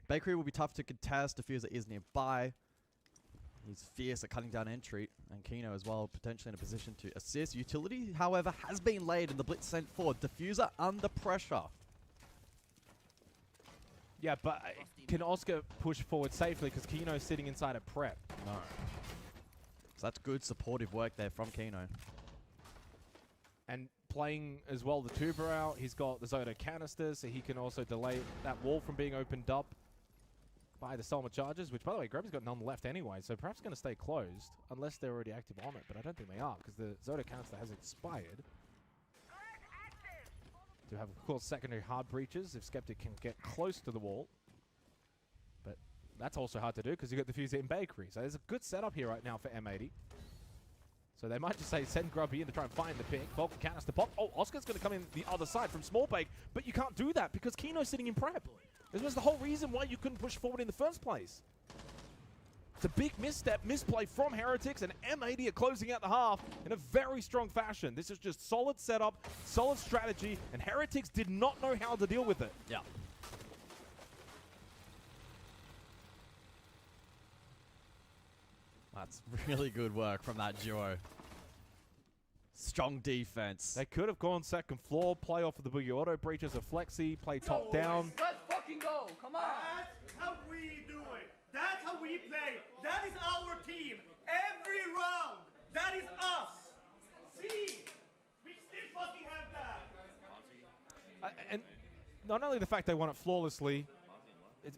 Bakery will be tough to contest. Diffuser is nearby. He's fierce at cutting down entry, and Kino as well, potentially in a position to assist. Utility, however, has been laid and the blitz sent forward. Diffuser under pressure.
Yeah, but can Oscar push forward safely because Kino's sitting inside a prep?
No. So that's good supportive work there from Kino.
And playing as well the tuber out, he's got the Zoto canister, so he can also delay that wall from being opened up by the Selma charges, which, by the way, Grubby's got none left anyway, so perhaps going to stay closed, unless they're already active on it, but I don't think they are, because the Zoto canister has expired. To have, of course, secondary hard breaches if Skeptic can get close to the wall. But that's also hard to do, because you've got Diffuser in Bakery, so there's a good setup here right now for M80. So they might just say, send Grubby in to try and find the pick. Vulcan canister pop. Oh, Oscar's going to come in the other side from Small Bake, but you can't do that because Kino's sitting in prep. This was the whole reason why you couldn't push forward in the first place. It's a big misstep, misplay from Heretics, and M80 are closing out the half in a very strong fashion. This is just solid setup, solid strategy, and Heretics did not know how to deal with it.
Yeah. That's really good work from that duo. Strong defense.
They could have gone second floor, play off of the boogie auto breaches of Flexi, play top down.
Let's fucking go. Come on. That's how we do it. That's how we play. That is our team. Every round. That is us. See? We still fucking have that.
And not only the fact they won it flawlessly,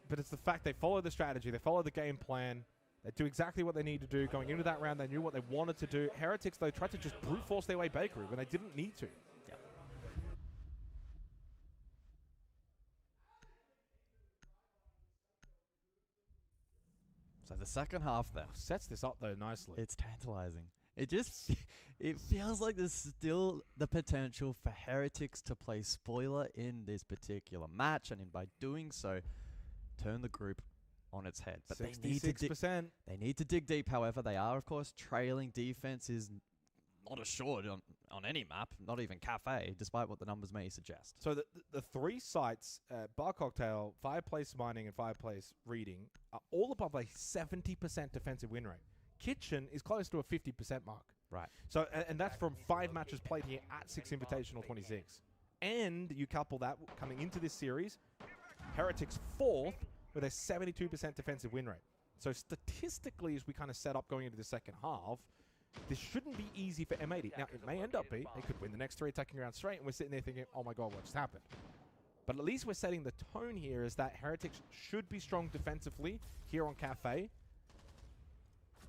but it's the fact they followed the strategy, they followed the game plan, they do exactly what they need to do. Going into that round, they knew what they wanted to do. Heretics, though, tried to just brute force their way bakery when they didn't need to.
Yeah. So the second half there
sets this up, though, nicely.
It's tantalizing. It feels like there's still the potential for Heretics to play spoiler in this particular match, and by doing so, turn the group on its head. But
66%.
They need to dig deep. However, they are, of course, trailing. Defense is not assured on any map, not even Cafe, despite what the numbers may suggest.
So the three sites, Bar Cocktail, Fireplace Mining, and Fireplace Reading, are all above a 70% defensive win rate. Kitchen is close to a 50% mark.
Right.
So, and that's from 5 matches played here at 6 Invitational 26. And you couple that coming into this series, Heretics 4th with a 72% defensive win rate. So statistically, as we kind of set up going into the second half, this shouldn't be easy for M80. Now, it may end up be, they could win the next 3 attacking rounds straight, and we're sitting there thinking, oh my god, what just happened? But at least we're setting the tone here is that Heretics should be strong defensively here on Cafe.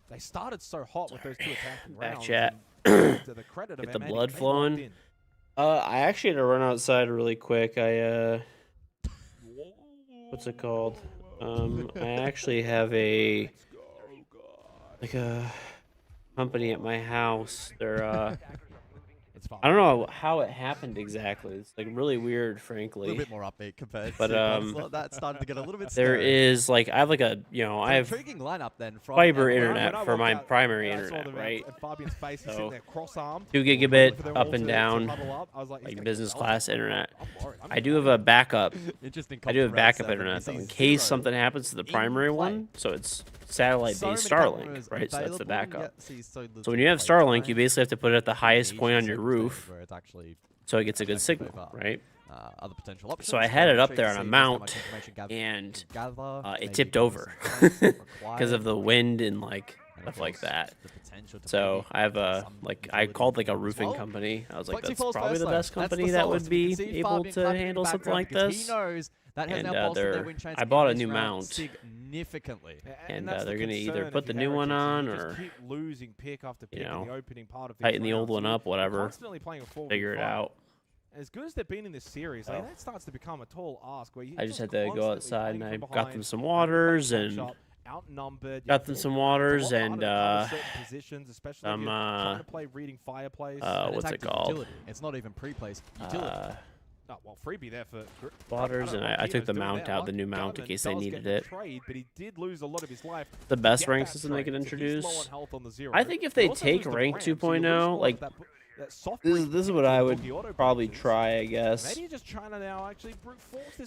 They started so hot with those 2 attacking rounds.
Chat.
To the credit of
Get the
M80,
blood
they
flowing.
locked in.
I actually had to run outside really quick. What's it called? I actually have a company at my house. They're I don't know how it happened exactly. It's like really weird, frankly.
A little bit more upbeat compared
but,
to that started to get a little bit
there
scary.
is like I have like a I have
intriguing lineup then from
fiber
everyone.
internet for my primary internet, right? So 2 gigabit up and down, like business class internet. I do have a backup. I do have backup internet though, in case something happens to the primary one. So it's satellite-based Starlink, right? So that's the backup. So when you have Starlink, you basically have to put it at the highest point on your roof, so it gets a good signal, right?
Other potential options.
So I had it up there on a mount, and it tipped over because of the wind and like stuff like that. So I have I called like a roofing company. I was like, that's probably the best company that would be able to handle something like this. And I bought a new mount,
significantly,
and they're gonna either put the new one on or tighten the old one up, whatever. Figure it out.
As good as they've been in this series, like, that starts to become a tall ask. Where
I just had to go outside and I got them some waters and some what's it called?
It's not even pre-place utility.
Well, freebie there for
waters, and I took the mount out, the new mount, in case they needed it.
But he did lose a lot of his life.
The best rank system they could introduce. I think if they take rank 2.0, like this is what I would probably try, I guess.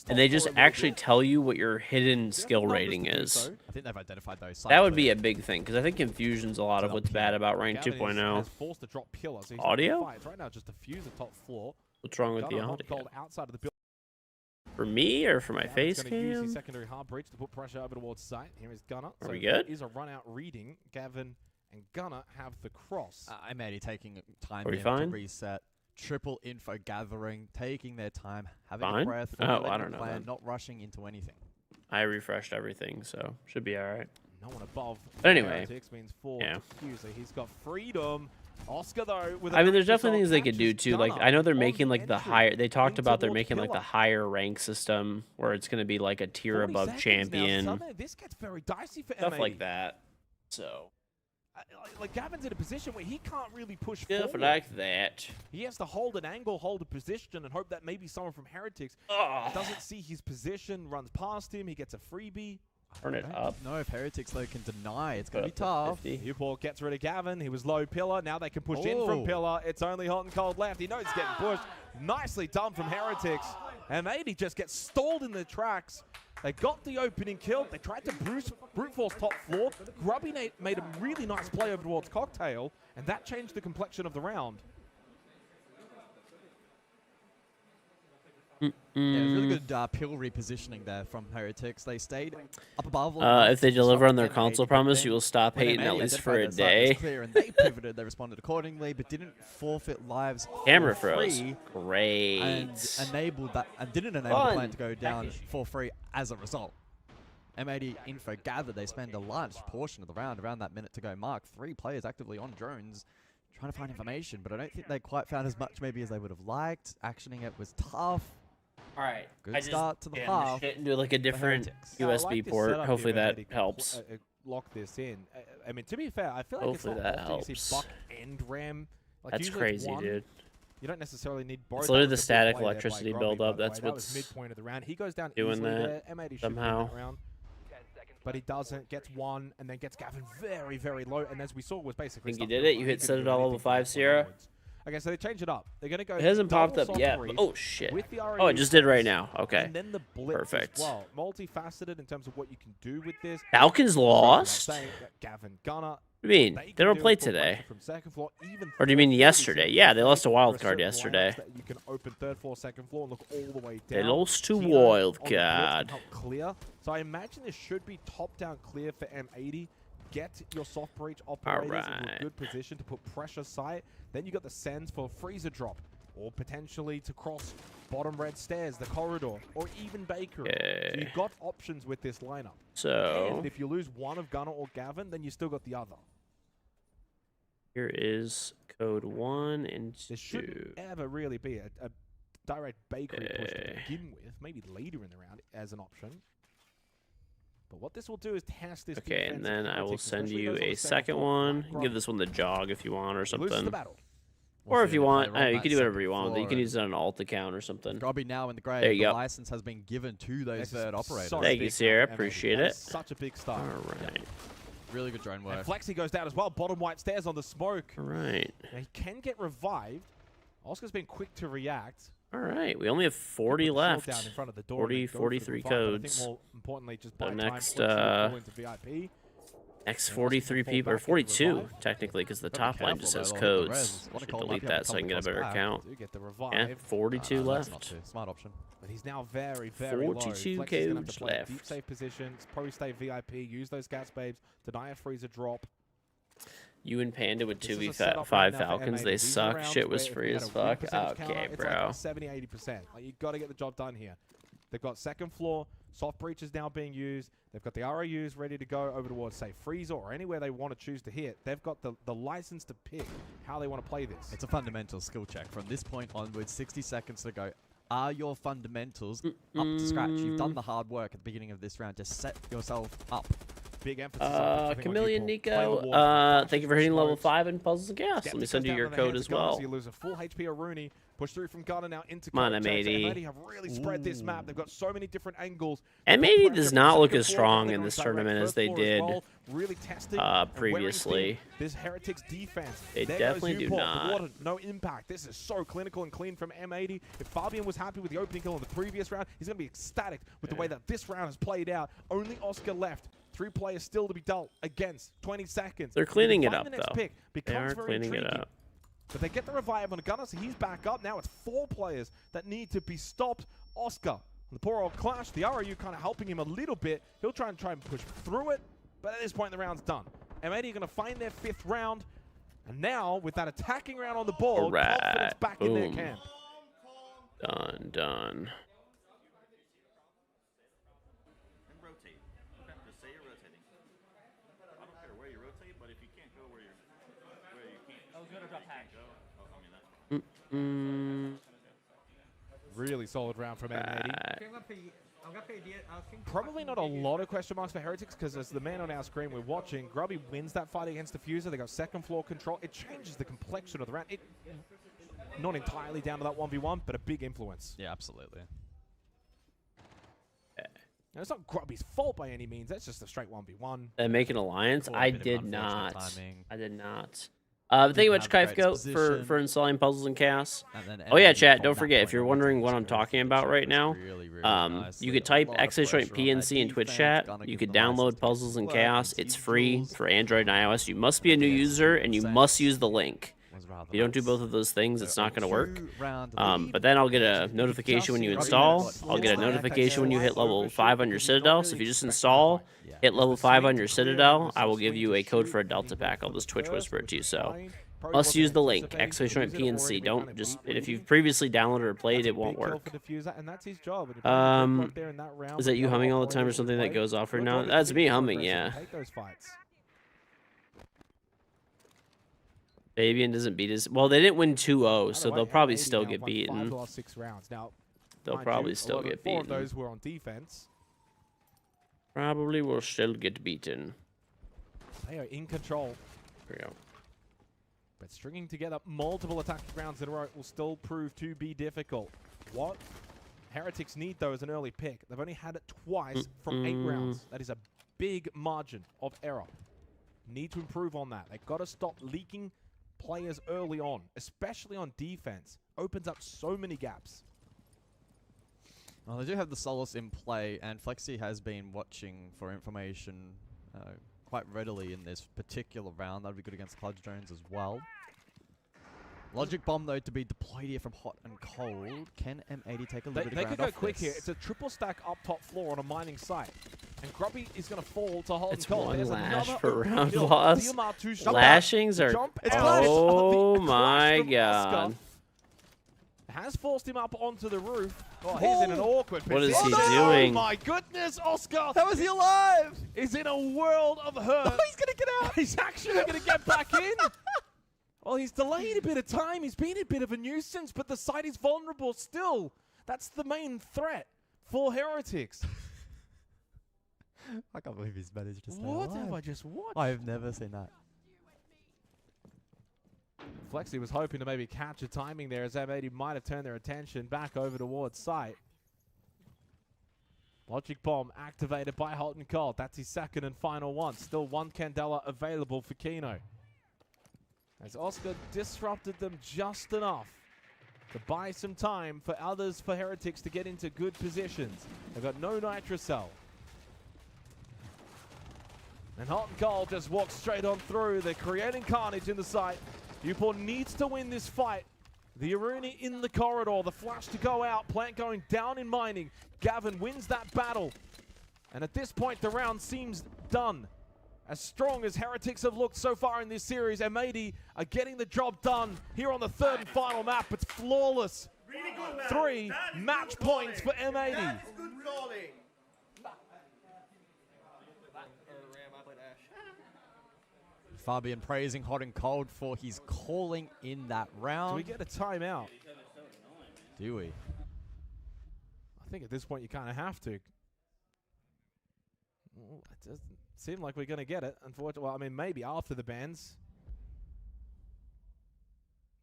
And they just actually tell you what your hidden skill rating is.
I think they've identified those.
That would be a big thing, because I think confusion's a lot of what's bad about rank 2.0. Audio?
Right now, just defuse the top floor.
What's wrong with the audio? For me or for my face cam?
Use his secondary hard breach to put pressure over towards site. Here is Gunner.
Are we good?
Is a run out reading. Gavin and Gunner have the cross.
I'm already taking time
to
reset. Triple info gathering, taking their time, having
fine?
a breath.
Oh, I don't know.
Plan, not rushing into anything.
I refreshed everything, so should be all right.
No one above.
But anyway,
means 4
yeah.
He's got freedom. Oscar though, with
I mean, there's definitely things they could do too. Like I know they're making like the higher. They talked about they're making like the higher rank system where it's going to be like a tier above champion.
This gets very dicey for
stuff
M80.
like that. So,
like Gavin's in a position where he can't really push
stuff
forward.
like that.
He has to hold an angle, hold a position, and hope that maybe someone from Heretics doesn't see his position, runs past him. He gets a freebie.
Turn it up.
No, if Heretics though can deny, it's going to be tough.
Newport gets rid of Gavin. He was low pillar. Now they can push in from pillar. It's only hot and cold left. He knows he's getting pushed. Nicely done from Heretics. M80 just gets stalled in the tracks. They got the opening kill. They tried to brute force top floor. Grubby Nate made a really nice play over towards Cocktail, and that changed the complexion of the round.
Yeah, it was really good pill repositioning there from Heretics. They stayed up above.
If they deliver on their console promise, you will stop hating at least for a day.
Clear and they pivoted. They responded accordingly, but didn't forfeit lives.
Camera
for
froze.
free
Great.
And enabled that, and didn't enable the plan to go down for free as a result. M80 info gathered. They spend a large portion of the round, around that minute to go mark. 3 players actively on drones, trying to find information, but I don't think they quite found as much maybe as they would have liked. Actioning it was tough.
All right.
Good start to the half.
Do like a different USB port. Hopefully that helps.
Lock this in. I mean, to be fair, I feel like
Hopefully
it's not
that
often you see
helps.
Buck and Ram. Like
That's
usually it's
crazy,
one.
dude.
You don't necessarily need both.
It's literally
That
the
was a big
static
play there by
electricity
Grubby,
buildup.
by the
That's
way. That was
what's
midpoint of the round. He goes down
doing
easily
that
there. M80 should
somehow.
win that round. But he doesn't. Gets one and then gets Gavin very, very low. And as we saw, was basically.
Think you did it? You hit set it all level 5, Sierra?
Okay, so they change it up. They're gonna go.
It hasn't popped
double
up yet.
soft
Oh
breach
shit.
with the
Oh, it just did right now. Okay.
And then the blitz
Perfect.
as well. Multifaceted in terms of what you can do with this.
Falcons lost?
Saying that Gavin Gunner.
What do you mean? They don't play today. Or do you mean yesterday? Yeah, they lost a wild card yesterday.
You can open third floor, second floor, and look all the way down.
They lost to
Tino
wild
on the blitz
card.
can help clear. So I imagine this should be top-down clear for M80. Get your soft breach operators into
Alright.
a good position to put pressure sight. Then you got the sends for freezer drop, or potentially to cross bottom red stairs, the corridor, or even bakery. So you've got options with this lineup.
So
And if you lose one of Gunner or Gavin, then you still got the other.
here is code 1 and 2.
There shouldn't ever really be a direct bakery push to begin with. Maybe later in the round as an option. But what this will do is test this.
Okay, and then I will
Heretics,
send
especially
you
those on
a
the
second
floor.
one.
Black
Give this one the jog if you want or
Loses the
something.
battle.
Or if you want,
They're on
you
that
can do whatever you
second
want with it. You
floor
can
and-
use it on an alt account or something.
Grubby now in the grave.
There you
the
go.
license has been given to those
This is
third operators.
so
Thank you,
big
Sierra.
for M80.
Appreciate
That
it.
is such a big start.
All right.
Really good drone work.
And Flexi goes down as well. Bottom white stairs on the smoke.
All right.
Now he can get revived. Oscar's been quick to react.
All right. We only have 40
Put the shield
left.
down in front of the door
40,
and go for the
43
revive, but I
codes.
think more importantly, just
So
buy time,
next,
Flexi will go into VIP.
Next 43 people, or 42 technically, because the top line just says codes. Should delete that so I can get a better count.
Do get the revive.
Yeah, 42
that's
left.
not too. Smart option.
But he's now very, very
42
low. Flex is gonna have to
codes
play
left.
deep safe positions, probably stay VIP, use those gas babes, deny a freezer drop.
You and Panda with
This is a
2v5
setup right now for
Falcons.
M80.
They
These are
suck.
rounds
Shit was
where
free
if
as
you had a win
fuck.
percentage counter,
Okay,
it's like
bro.
70-80%. Like, you got to get the job done here. They've got second floor, soft breaches now being used. They've got the ROUs ready to go over towards, say, freezer or anywhere they want to choose to hit. They've got the license to pick how they want to play this.
It's a fundamental skill check. From this point onwards, 60 seconds to go. Are your fundamentals up to scratch? You've done the hard work at the beginning of this round to set yourself up.
Big emphasis on it.
Chameleon Nico, thank you for hitting level 5 in Puzzles and Chaos. Let me send you your code as well.
You lose a full HP of Rooney. Push through from Gunner now into
Come on,
Coach.
M80.
M80 have really spread this map. They've got so many different angles.
M80 does not look as strong in this tournament as they did
Really testing
previously.
This Heretics defense.
They
There
definitely
goes
do
Uport.
not.
Water, no impact. This is so clinical and clean from M80. If Fabian was happy with the opening kill in the previous round, he's going to be ecstatic with the way that this round has played out. Only Oscar left. 3 players still to be dealt against. 20 seconds.
They're cleaning it
Find
up,
the next
though.
pick.
They
Becomes
are
very
cleaning it
intriguing.
up.
But they get the revive on Gunner, so he's back up. Now it's 4 players that need to be stopped. Oscar, the poor old Clash, the ROU kind of helping him a little bit. He'll try and push through it, but at this point the round's done. M80 are going to find their 5th round, and now with that attacking round on the board, confidence back in their
Boom.
camp.
Done.
Rotate. Okay. Just say you're rotating. I don't care where you rotate, but if you can't go where you can't.
I was gonna drop hack.
Oh, I mean that's
Really solid round from M80. Probably not a lot of question marks for Heretics, because as the man on our screen we're watching, Grubby wins that fight against Diffuser. They got second floor control. It changes the complexion of the round. Not entirely down to that 1v1, but a big influence.
Yeah, absolutely.
Now, it's not Grubby's fault by any means. That's just a straight 1v1.
Make an alliance?
Or a
I
bit of
did
unfortunate
not.
timing.
I did not. Thank you much,
have great
Kaifko,
position.
for installing Puzzles and Chaos.
And then
Oh yeah,
M80
chat,
from
don't
that
forget, if
point
you're
on,
wondering what
it's
I'm
really
talking about right now,
really nice.
you
They
could
got a
type
lot of
/Joint
pressure on
PNC
their
in Twitch
defense.
chat.
Gonna
You
give
could
them license
download
to
Puzzles and
work,
Chaos.
concede
It's free
tools.
for Android and iOS. You must be a new user, and you must use the link.
rather
If you don't do
nice.
both of those things,
So
it's not
a
going to work.
2-round
But then I'll get a notification when you install. I'll get a notification when you hit level 5 on your Citadel. So if you just install, hit level 5 on your Citadel, I will give you a code for a Delta pack. I'll just Twitch whisper it to you. So must use the link, !P&C. Don't just, if you've previously downloaded or played, it won't work.
And that's his job.
Is that you humming all the time or something that goes off right now? That's me humming, yeah.
Take those fights.
Fabian doesn't beat his... Well, they didn't win 2-0, so they'll probably still get beaten.
5 of the last 6 rounds. Now,
They'll probably still get
4 of
beaten.
those were on defense.
Probably will still get beaten.
They are in control.
There we go.
But stringing together multiple attacking rounds in a row will still prove to be difficult. What Heretics need, though, is an early pick. They've only had it twice from 8 rounds. That is a big margin of error. Need to improve on that. They've got to stop leaking players early on, especially on defense. Opens up so many gaps.
Well, they do have the Solace in play, and Flexi has been watching for information quite readily in this particular round. That'd be good against Clutch Jones as well. Logic Bomb, though, to be deployed here from hot and cold. Can M80 take a little bit of ground off this?
They could go quick here. It's a triple stack up top floor on a mining site. And Grubby is going to fall to hot and cold.
It's 1 lash per round loss. Lashings are...
It's
oh my god.
Has forced him up onto the roof. Oh, he's in an awkward position.
What is he doing?
Oh my goodness, Oscar!
How is he alive?
Is in a world of hurt.
Oh, he's gonna get out.
He's actually going to get back in. Well, he's delayed a bit of time. He's been a bit of a nuisance, but the site is vulnerable still. That's the main threat for Heretics.
I can't believe he's managed to stay
What
alive.
have I just watched?
I have never seen that.
Flexi was hoping to maybe catch a timing there as M80 might have turned their attention back over towards site. Logic Bomb activated by Hot and Cold. That's his second and final one. Still 1 Candela available for Kino. As Oscar disrupted them just enough to buy some time for others, for Heretics to get into good positions. They've got no Nitrocell. And Hot and Cold just walks straight on through. They're creating carnage in the site. Upor needs to win this fight. The Aruni in the corridor. The flash to go out. Plant going down in mining. Gavin wins that battle. And at this point, the round seems done. As strong as Heretics have looked so far in this series, M80 are getting the job done here on the 3rd and final map. It's flawless.
Really good, man.
3 match points for M80.
That is good calling.
Fabian praising Hot and Cold for his calling in that round.
Do we get a timeout?
Do we?
I think at this point you kind of have to. Well, it doesn't seem like we're going to get it, unfortunately. Well, I mean, maybe after the bans.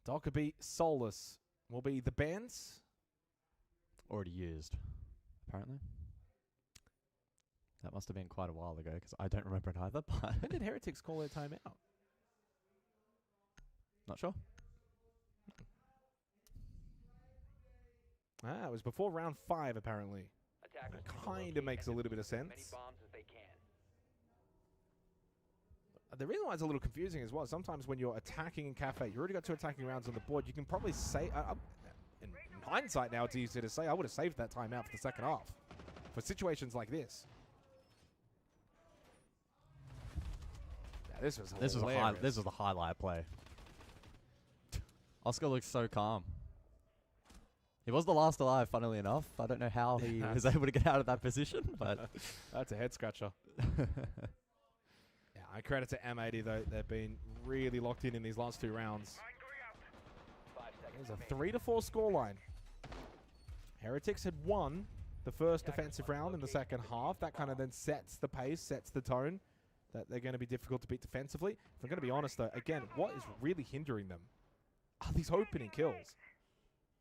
Dockerby Solus will be the bans.
Already used, apparently. That must have been quite a while ago, because I don't remember it either. But
when did Heretics call their timeout?
Not sure.
Ah, it was before round 5, apparently. That kind of makes a little bit of sense. The reason why it's a little confusing as well, sometimes when you're attacking in Cafe, you already got 2 attacking rounds on the board. You can probably say, in hindsight now, it's easy to say, I would have saved that timeout for the second half. For situations like this. This was
a highlight play. Oscar looks so calm. He was the last alive, funnily enough. I don't know how he was able to get out of that position, but
that's a head scratcher. Yeah, I credit to M80 though. They've been really locked in these last 2 rounds. There's a 3-4 scoreline. Heretics had won the first defensive round in the second half. That kind of then sets the pace, sets the tone. That they're going to be difficult to beat defensively. If I'm going to be honest, though, again, what is really hindering them are these opening kills.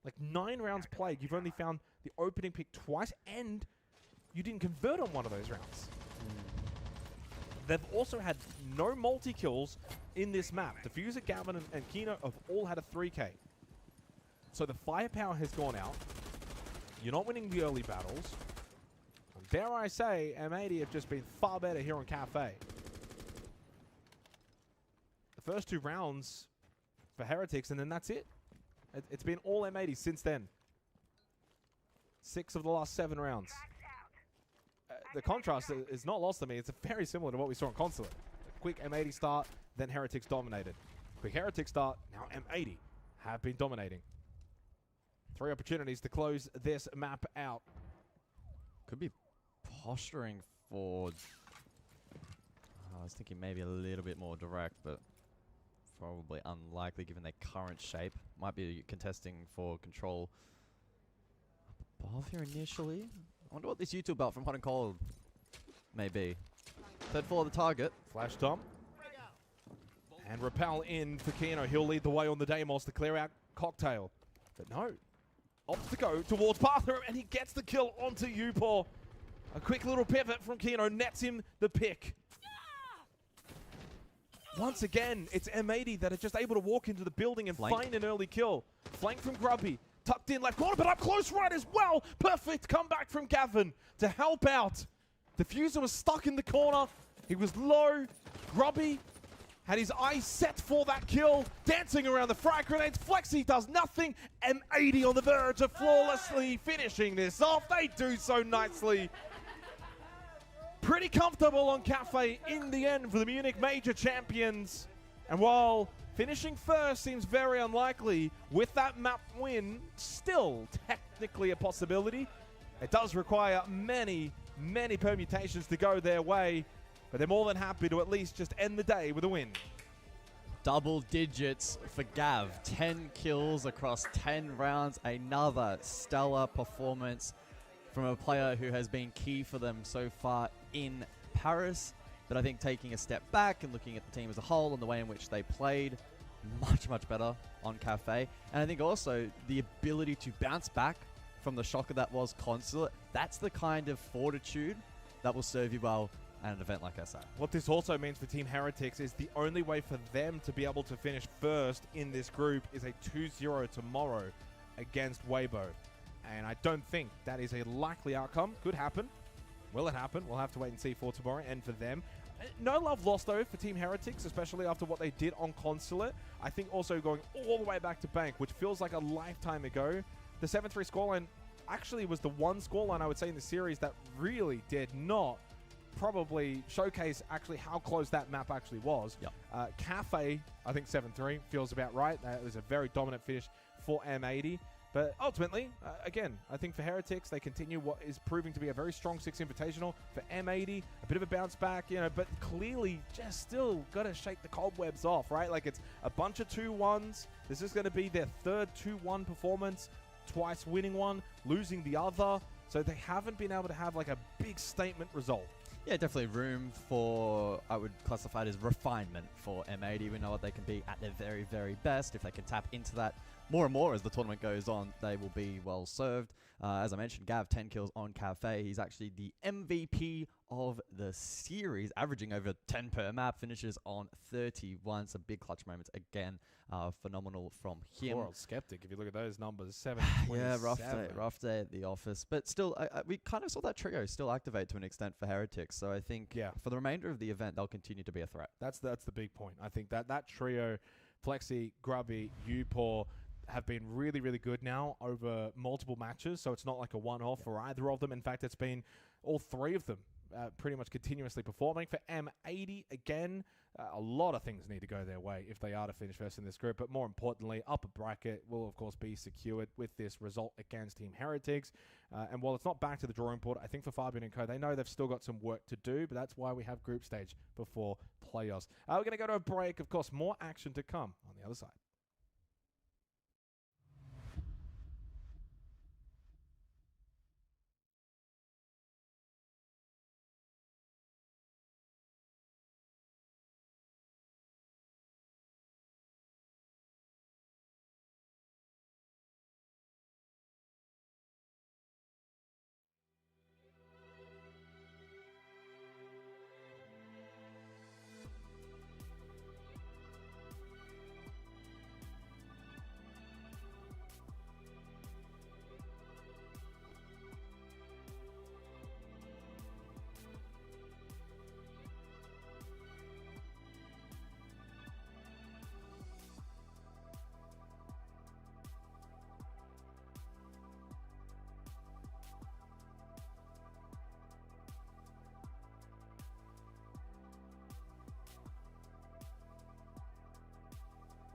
Like 9 rounds played, you've only found the opening pick twice, and you didn't convert on one of those rounds. They've also had no multi-kills in this map. Diffuser, Gavin, and Kino have all had a 3K. So the firepower has gone out. You're not winning the early battles. And dare I say, M80 have just been far better here on Cafe. The first 2 rounds for Heretics, and then that's it. It's been all M80 since then. 6 of the last 7 rounds. The contrast is not lost to me. It's very similar to what we saw in Consulate. A quick M80 start, then Heretics dominated. Quick Heretics start, now M80 have been dominating. 3 opportunities to close this map out.
Could be posturing for... I was thinking maybe a little bit more direct, but probably unlikely given their current shape. Might be contesting for control above here initially. I wonder what this YouTube belt from Hot and Cold may be. Third floor of the target.
Flash Tom. And repel in for Kino. He'll lead the way on the Deimos to clear out Cocktail. But no. Opts to go towards Bathroom, and he gets the kill onto Upor. A quick little pivot from Kino nets him the pick. Once again, it's M80 that are just able to walk into the building and find an early kill. Flank from Grubby. Tucked in left corner, but up close right as well. Perfect comeback from Gavin to help out. Diffuser was stuck in the corner. He was low. Grubby had his eyes set for that kill. Dancing around the frag grenades. Flexi does nothing. M80 on the verge of flawlessly finishing this off. They do so nicely. Pretty comfortable on Cafe in the end for the Munich Major Champions. And while finishing first seems very unlikely, with that map win, still technically a possibility. It does require many, many permutations to go their way, but they're more than happy to at least just end the day with a win.
Double digits for Gav. 10 kills across 10 rounds. Another stellar performance from a player who has been key for them so far in Paris. But I think taking a step back and looking at the team as a whole and the way in which they played, much, much better on Cafe. And I think also the ability to bounce back from the shocker that was Consulate, that's the kind of fortitude that will serve you well at an event like SA.
What this also means for Team Heretics is the only way for them to be able to finish first in this group is a 2-0 tomorrow against Weibo. And I don't think that is a likely outcome. Could happen. Will it happen? We'll have to wait and see for tomorrow and for them. No love lost, though, for Team Heretics, especially after what they did on Consulate. I think also going all the way back to Bank, which feels like a lifetime ago. The 7-3 scoreline actually was the one scoreline I would say in the series that really did not probably showcase actually how close that map actually was.
Yep.
Cafe, I think 7-3 feels about right. That was a very dominant finish for M80. But ultimately, again, I think for Heretics, they continue what is proving to be a very strong 6 Invitational. For M80, a bit of a bounce back, you know, but clearly just still got to shake the cobwebs off, right? Like, it's a bunch of 2-1s. This is going to be their third 2-1 performance, twice winning one, losing the other. So they haven't been able to have, like, a big statement result.
Yeah, definitely room for, I would classify it as refinement for M80. We know what they can be at their very, very best. If they can tap into that more and more as the tournament goes on, they will be well served. As I mentioned, Gav, 10 kills on Cafe. He's actually the MVP of the series, averaging over 10 per map, finishes on 31. Some big clutch moments again. Phenomenal from him.
Poor old Skeptic, if you look at those numbers, 7.
Yeah, rough day at the office. But still, we kind of saw that trio still activate to an extent for Heretics. So I think for the remainder of the event, they'll continue to be a threat.
That's the big point. I think that trio, Flexi, Grubby, Upor, have been really, really good now over multiple matches. So it's not like a one-off for either of them. In fact, it's been all 3 of them pretty much continuously performing. For M80, again, a lot of things need to go their way if they are to finish first in this group. But more importantly, upper bracket will, of course, be secured with this result against Team Heretics. And while it's not back to the drawing board, I think for Fabian and Co, they know they've still got some work to do. But that's why we have group stage before playoffs. We're going to go to a break. Of course, more action to come on the other side.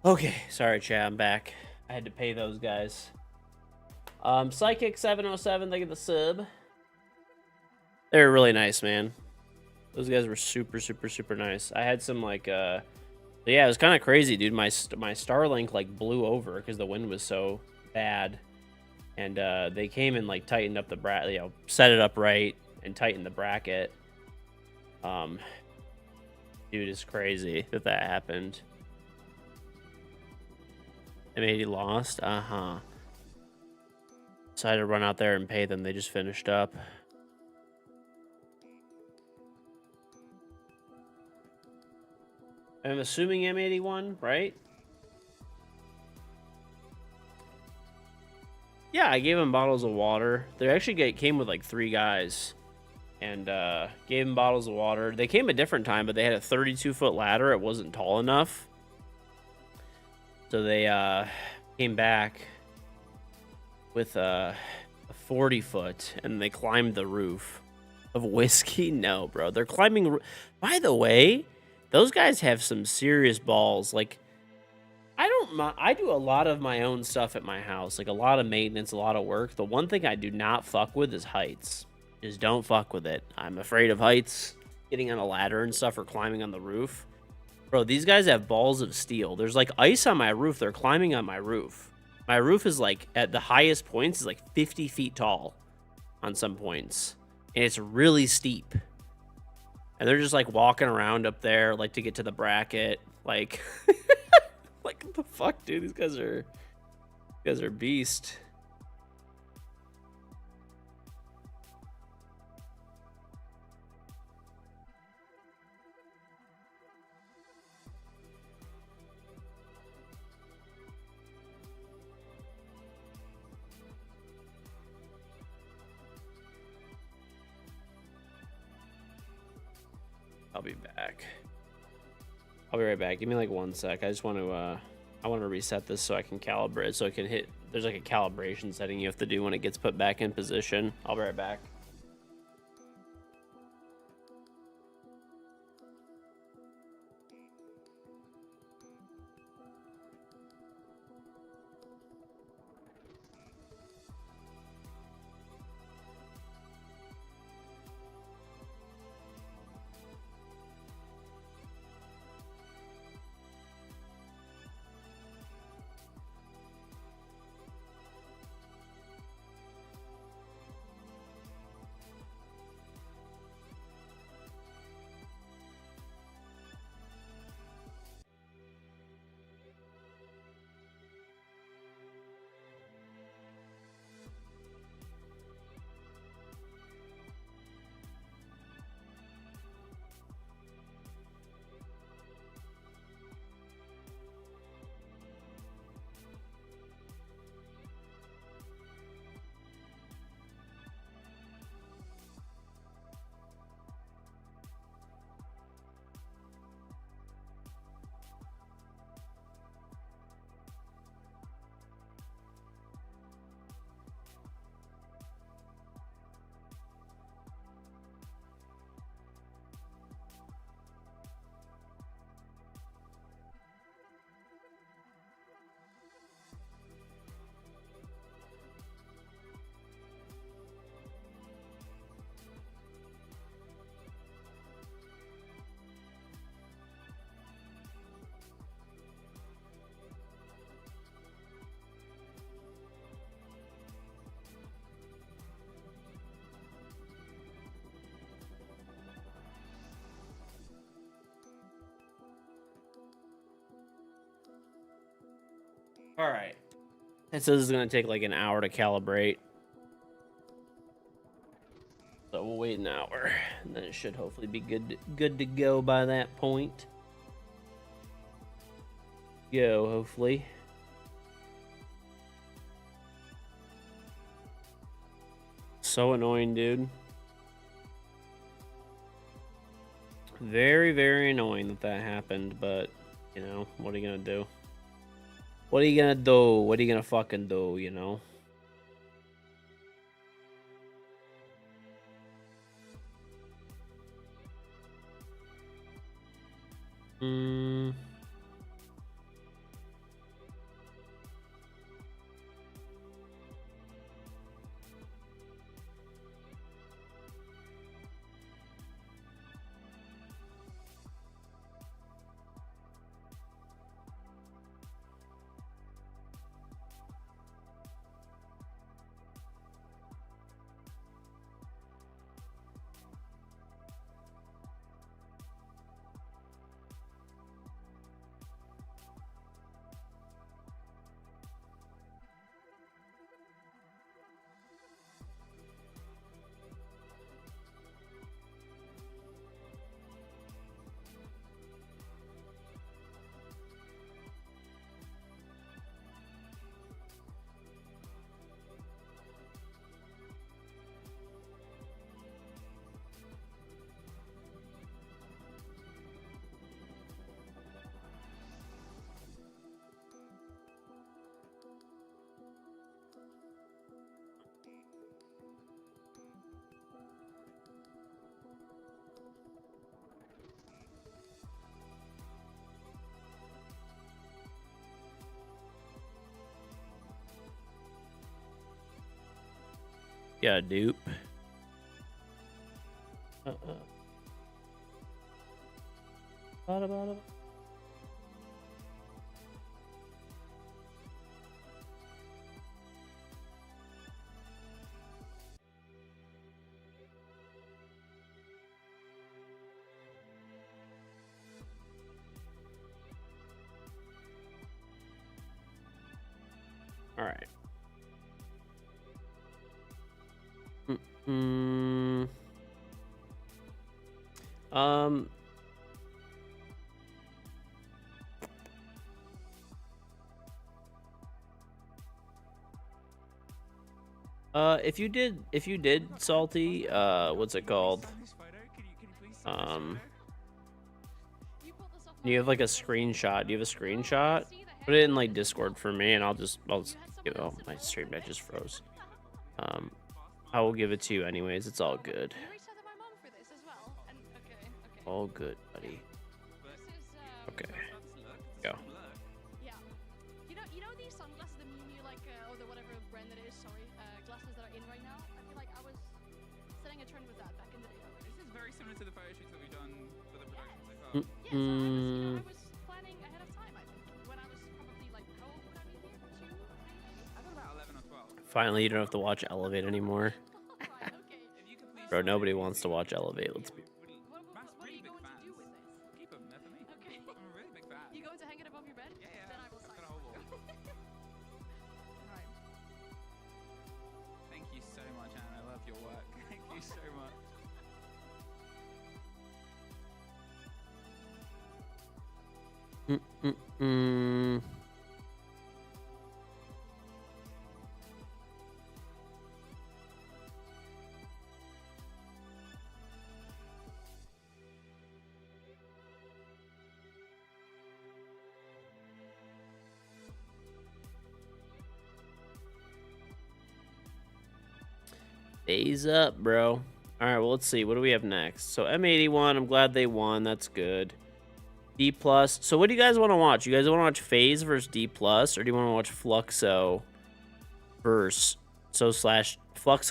Okay, sorry, chat. I'm back. I had to pay those guys. Psychic 707, thank you the sub. They're really nice, man. Those guys were super, super, super nice. I had some like, yeah, it was kind of crazy, dude. My Starlink like blew over because the wind was so bad, and they came and like tightened up the bracket, you know, set it up right and tightened the bracket. Dude, it's crazy that happened. M80 lost? Uh-huh. Decided to run out there and pay them. They just finished up. I'm assuming M81, right? Yeah, I gave them bottles of water. They actually came with like 3 guys. And gave them bottles of water. They came a different time, but they had a 32-foot ladder. It wasn't tall enough. So they came back with a 40-foot, and they climbed the roof of whiskey. No, bro, they're climbing. By the way, those guys have some serious balls. Like, I do a lot of my own stuff at my house, like a lot of maintenance, a lot of work. The one thing I do not fuck with is heights. Just don't fuck with it. I'm afraid of heights, getting on a ladder and stuff, or climbing on the roof. Bro, these guys have balls of steel. There's like ice on my roof. They're climbing on my roof. My roof is like, at the highest points, is like 50 feet tall on some points. And it's really steep. And they're just like walking around up there, like to get to the bracket. Like, like what the fuck, dude? These guys are beast. I'll be back. I'll be right back. Give me like 1 sec. I just want to I want to reset this so I can calibrate, so I can hit. There's like a calibration setting you have to do when it gets put back in position. I'll be right back. All right. It says it's going to take like an hour to calibrate. So we'll wait an hour, and then it should hopefully be good to go by that point. Go, hopefully. So annoying, dude. Very, very annoying that happened, but, you know, what are you going to do? What are you gonna do? What are you gonna fucking do, you know? Yeah, dupe. All right. Um. If you did salty, what's it called? You have like a screenshot. Do you have a screenshot? Put it in like Discord for me, and I'll just my stream deck just froze. I will give it to you anyways. It's all good. All good, buddy. Okay. Go.
Yeah. You know these sunglasses, the Miu Miu, like, or the whatever brand that is, sorry, glasses that are in right now? I feel like I was setting a trend with that back in the day already.
This is very similar to the photo shoots that we've done for the production so far.
Yeah, so I was planning ahead of time, I think. When I was probably like, how old would I be here? 2, 3 maybe?
I thought about 11 or 12.
Finally, you don't have to watch Elevate anymore. Bro, nobody wants to watch Elevate. Let's be.
You going to hang it above your bed? Yeah. Then I will sign it. Alright.
Thank you so much, Anna. I love your work. Thank you so much.
Phase up, bro. All right, well, let's see. What do we have next? So M81, I'm glad they won. That's good. D+. So what do you guys want to watch? You guys want to watch FaZe versus D+, or do you want to watch Fluxo versus Fluxo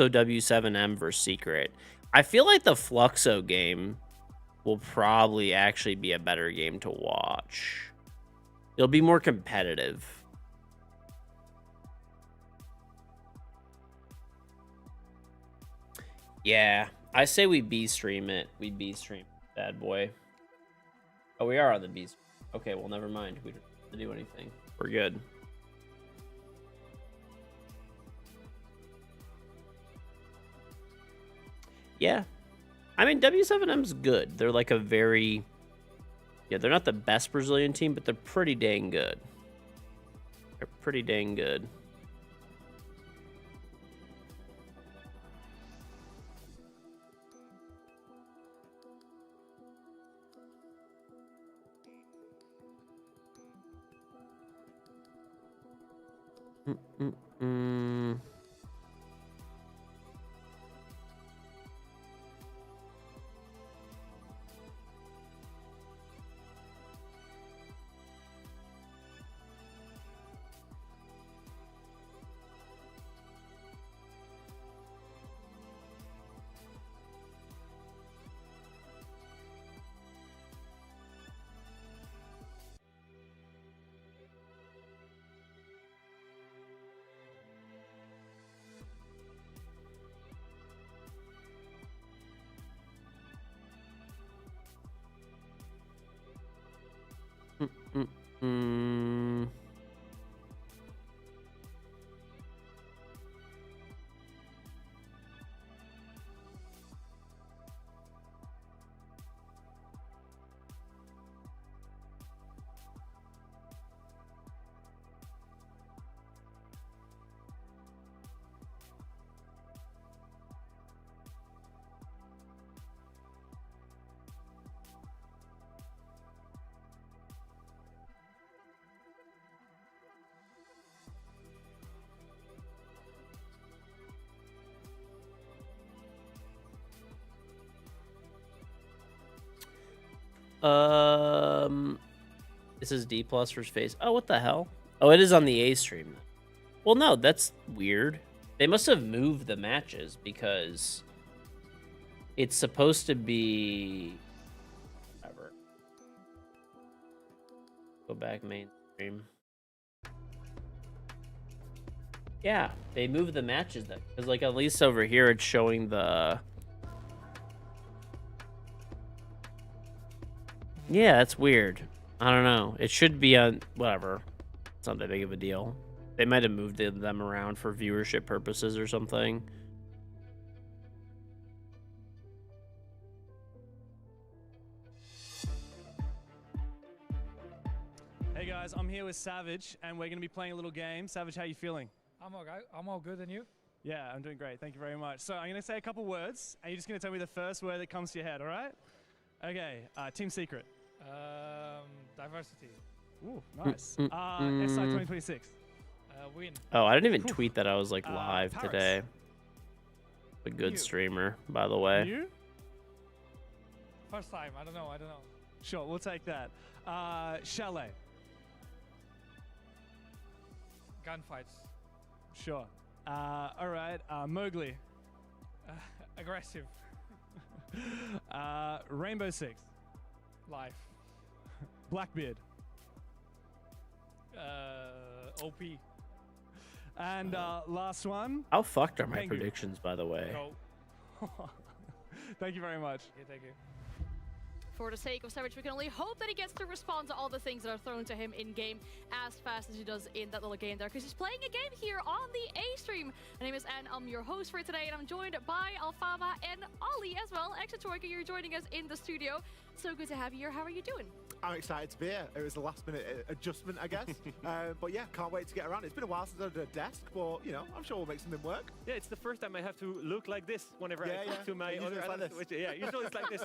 W7M versus Secret? I feel like the Fluxo game will probably actually be a better game to watch. It'll be more competitive. Yeah, I say we B-stream it. We B-stream bad boy. Oh, we are on the B. Okay, well, never mind. We don't have to do anything. We're good. Yeah. I mean, W7M's good. They're like a very... Yeah, they're not the best Brazilian team, but they're pretty dang good. They're pretty dang good. This is D+ versus FaZe. Oh, what the hell? Oh, it is on the A stream. Well, no, that's weird. They must have moved the matches because it's supposed to be whatever. Go back mainstream. Yeah, they moved the matches then. Because like at least over here it's showing the yeah, that's weird. I don't know. It should be on whatever. It's not that big of a deal. They might have moved them around for viewership purposes or something.
Hey guys, I'm here with Savage, and we're going to be playing a little game. Savage, how you feeling?
I'm all good, and you?
Yeah, I'm doing great. Thank you very much. So I'm going to say a couple words, and you're just going to tell me the first word that comes to your head, all right? Okay, Team Secret.
Diversity.
Ooh, nice. SI 2026.
Win.
Oh, I didn't even tweet that I was like live
Paris.
today. A good streamer, by the way.
You?
First time. I don't know.
Sure, we'll take that. Chalet.
Gunfights.
Sure. All right. Mowgli.
Aggressive.
Rainbow Six.
Life.
Blackbeard.
OP.
And last one.
How fucked are my
Penguin.
predictions, by the way?
Go.
Thank you very much.
Yeah, thank you.
For the sake of Savage, we can only hope that he gets to respond to all the things that are thrown to him in game as fast as he does in that little game there, because he's playing a game here on the A stream. My name is Anne. I'm your host for today, and I'm joined by Alfava and Ollie as well. Exatorka, you're joining us in the studio. So good to have you here. How are you doing?
I'm excited to be here. It was a last-minute adjustment, I guess. But yeah, can't wait to get around. It's been a while since I've done a desk, but you know, I'm sure we'll make something work.
Yeah, it's the first time I have to look like this whenever I talk to my
Usually
other
it's like this.
yeah, usually it's like this.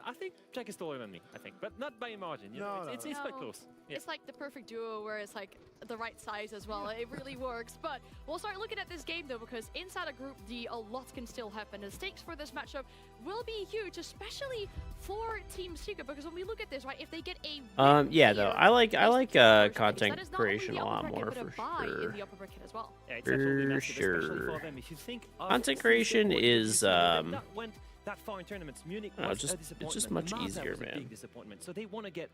I think Jack is taller than me, I think, but not by a margin. You know, it's quite close. Yeah.
It's like the perfect duo where it's like the right size as well. It really works. But we'll start looking at this game though, because inside a Group D, a lot can still happen. The stakes for this matchup will be huge, especially for Team Secret, because when we look at this, right, if they get a
yeah, though I like content creation a lot more for sure. For sure. Content creation is
that far in tournaments, Munich
no,
was
it's just much easier,
was a
man.
big disappointment. So they want to get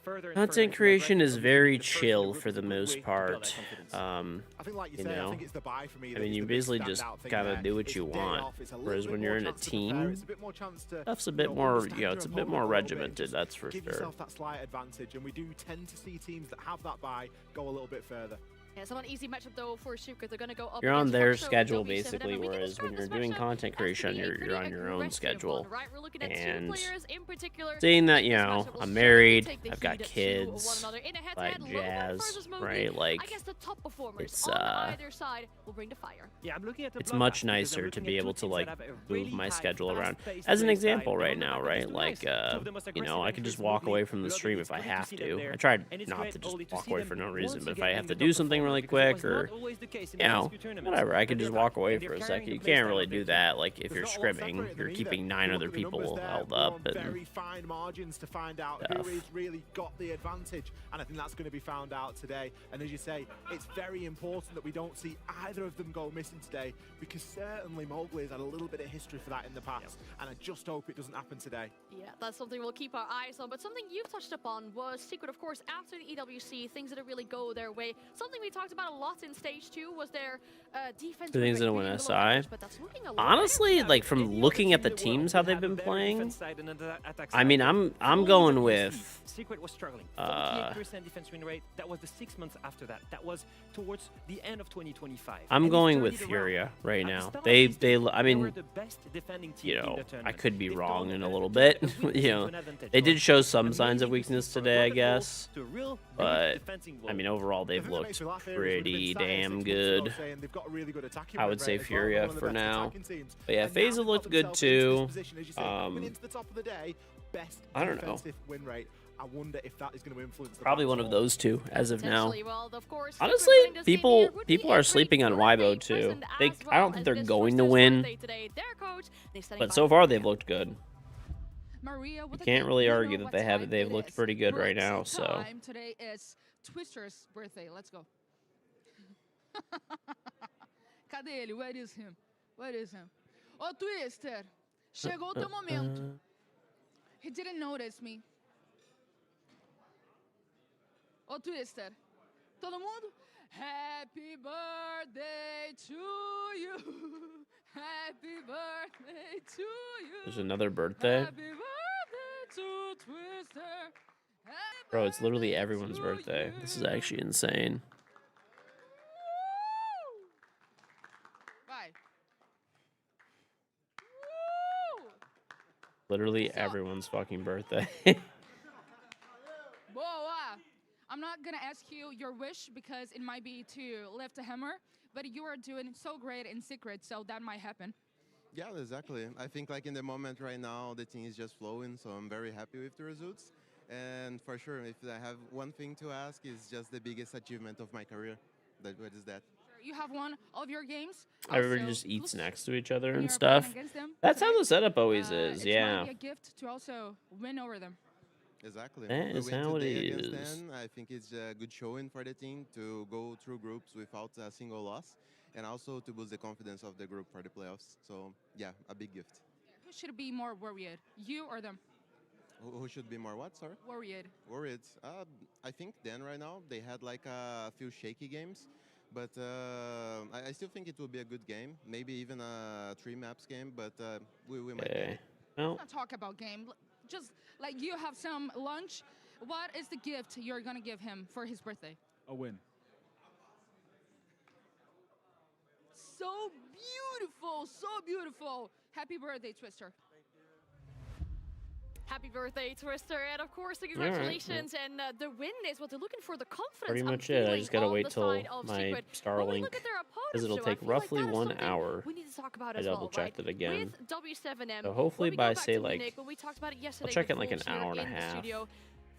further and
Content
further
creation
into
is
the
very
first
chill
group
for
is
the
a good way
most
to build
part.
that confidence.
I think, like you
You
say,
know,
I think it's the buy for me.
I
that
mean,
is
you
the big
basically just
standout thing
gotta
there.
do what
It's
you
a day
want.
off, it's a little
Whereas
bit
when
more
you're in a
chance to prepare,
team,
it's a bit more chance to,
stuff's a bit
know,
more,
understand
you know, it's a
your
bit more
opponent a little bit and
regimented.
just
That's for
give
sure.
yourself that slight advantage, and we do tend to see teams that have that buy go a little bit further.
Yeah, it's not an easy matchup though for Secret. They're gonna go up.
You're on
against
their
Foxo,
schedule
Dobby, 7,
basically,
and we can
whereas
describe
when you're
this
doing
matchup
content
as
creation,
being a
you're
pretty
on your own
aggressive
schedule.
one, right? We're looking at two
And
players in particular.
saying that,
in
you
this
know,
matchup will
I'm
certainly
married,
take the
I've got
heat to
kids,
one another. In a
like
head-to-head, Logan
Jazz,
versus Mowgli.
right? Like,
I guess the top performers
it's,
on either side will bring the fire.
Yeah, I'm looking at the
it's
bloodbath
much
because I'm
nicer to
looking
be
at
able
two
to
teams
like
that have a
move
really
my
high,
schedule around.
fast-paced
As an
play
example
style.
right
They
now,
don't
right?
have to
Like,
do nice. Two of them most
you know,
aggressive
I can just
entries,
walk
Mowgli,
away from the
Bloodbath,
stream
it's
if I
great to
have
see them
to.
there,
I tried
and it's
not
great
to just
only to
walk
see
away
them
for no
once
reason, but if
again
I
in
have
the
to do
top
something really
performance, because
quick,
it was
or
not always the case in
you
the
know,
last few tournaments.
whatever, I can
And
just
they're
walk
back,
away
and they're
for a
carrying
second.
the
You
play
can't
style
really
of
do
their
that,
team.
like if you're
There's not a lot
scrimming,
separating
you're
them
keeping
either.
9
You
other
look at the
people
numbers there,
held
we're
up,
on
and
very fine margins to find out
stuff.
who has really got the advantage, and I think that's going to be found out today. And as you say, it's very important that we don't see either of them go missing today, because certainly Mowgli has had a little bit of history for that in the past, and I just hope it doesn't happen today.
Yeah, that's something we'll keep our eyes on. But something you've touched upon was Secret, of course, after the EWC, things that really go their way. Something we talked about a lot in Stage 2 was their defense.
The things that win SI. Honestly, like from looking at the teams how they've been playing, I mean, I'm going with
Secret was struggling. 48% defense win rate. That was the 6 months after that. That was towards the end of 2025.
I'm
And
going
they
with
turned it
Furia
around.
right
At the
now.
start of
They
this tournament,
I
they were
mean,
the best defending team
you
in
know,
the
I
tournament.
could be
They've
wrong
turned
in a
a
little
weakness
bit.
into
You know,
an advantage.
they did show
From
some
a
signs of
melee
weakness
defensive
today, I
protocol
guess.
to a real
But
defending
I mean, overall, they've looked
makes me laugh here is
pretty
we've been sat here 6
damn
months ago
good.
saying they've got a really good attacking
I
win
would say
rate as well,
Furia
one of the
for
best
now.
attacking teams.
But yeah,
And now
FaZe
they've
looked
got
good
themselves into this
too.
position, as you say, coming into the top of the day, best
I don't know.
defensive win rate. I wonder if that is going to influence the
Probably
back
one of
four.
those two as of now.
Potentially, well, of course,
Honestly,
Secret winning this game here would be
people
a
are
great
sleeping on
birthday
Weibo too.
present
They,
as
I don't
well,
think
as
they're
this
going
was
to
his
win,
birthday today. Their coach, they standing
but
by
so
him.
far they've looked good.
Maria,
You
with the
can't
game,
really
you know
argue that
what
they have.
time
They've
it
looked
is.
pretty good right
Brexit
now. So
time today is Twister's birthday. Let's go.
Cadê ele? Where is him? Where is him? Ô, Twister, chegou o teu momento. He didn't notice me. Ô, Twister, todo mundo? Happy birthday to you. Happy birthday to you.
There's another birthday.
Happy birthday to Twister.
Bro, it's literally everyone's birthday. This is actually insane.
Vai.
Literally everyone's fucking birthday.
Boa. I'm not gonna ask you your wish because it might be to lift a hammer, but you are doing so great in secret, so that might happen.
Yeah, exactly. I think like in the moment right now, the team is just flowing, so I'm very happy with the results. And for sure, if I have one thing to ask, it's just the biggest achievement of my career. What is that?
You have won all of your games.
Everybody
Also,
just eats
looks
next to each other
when
and
you're playing
stuff.
against them
That's how
today,
the setup always is,
it
yeah.
might be a gift to also win over them.
Exactly.
That
We
is
win
how it
today against
is.
them. I think it's a good showing for the team to go through groups without a single loss, and also to boost the confidence of the group for the playoffs. So yeah, a big gift.
Who should be more worried, you or them?
Who should be more what, sorry?
Worried.
Worried. I think Dan right now, they had like a few shaky games, but I still think it will be a good game. Maybe even a 3 maps game, but we might get it.
Well,
Let's not talk about game. Just like you have some lunch. What is the gift you're gonna give him for his birthday?
A win.
So beautiful, so beautiful. Happy birthday, Twister.
Happy birthday, Twister, and of course, the
All right,
congratulations. And the win is what they're looking for. The confidence.
pretty
I'm
much it. I
feeling
just gotta
on
wait
the
till
side of
my
Secret. When we
Starlink,
look at their opponents,
because it'll
though, I
take
feel like
roughly
that is
1
something
hour.
we need to talk about
I
as well,
double checked
right?
it again.
With W7M.
So hopefully
when we
by,
go back
say,
to
like,
Munich, when we talked about it yesterday,
check it in
with
like an
Volps here
hour and a
in the
half.
studio,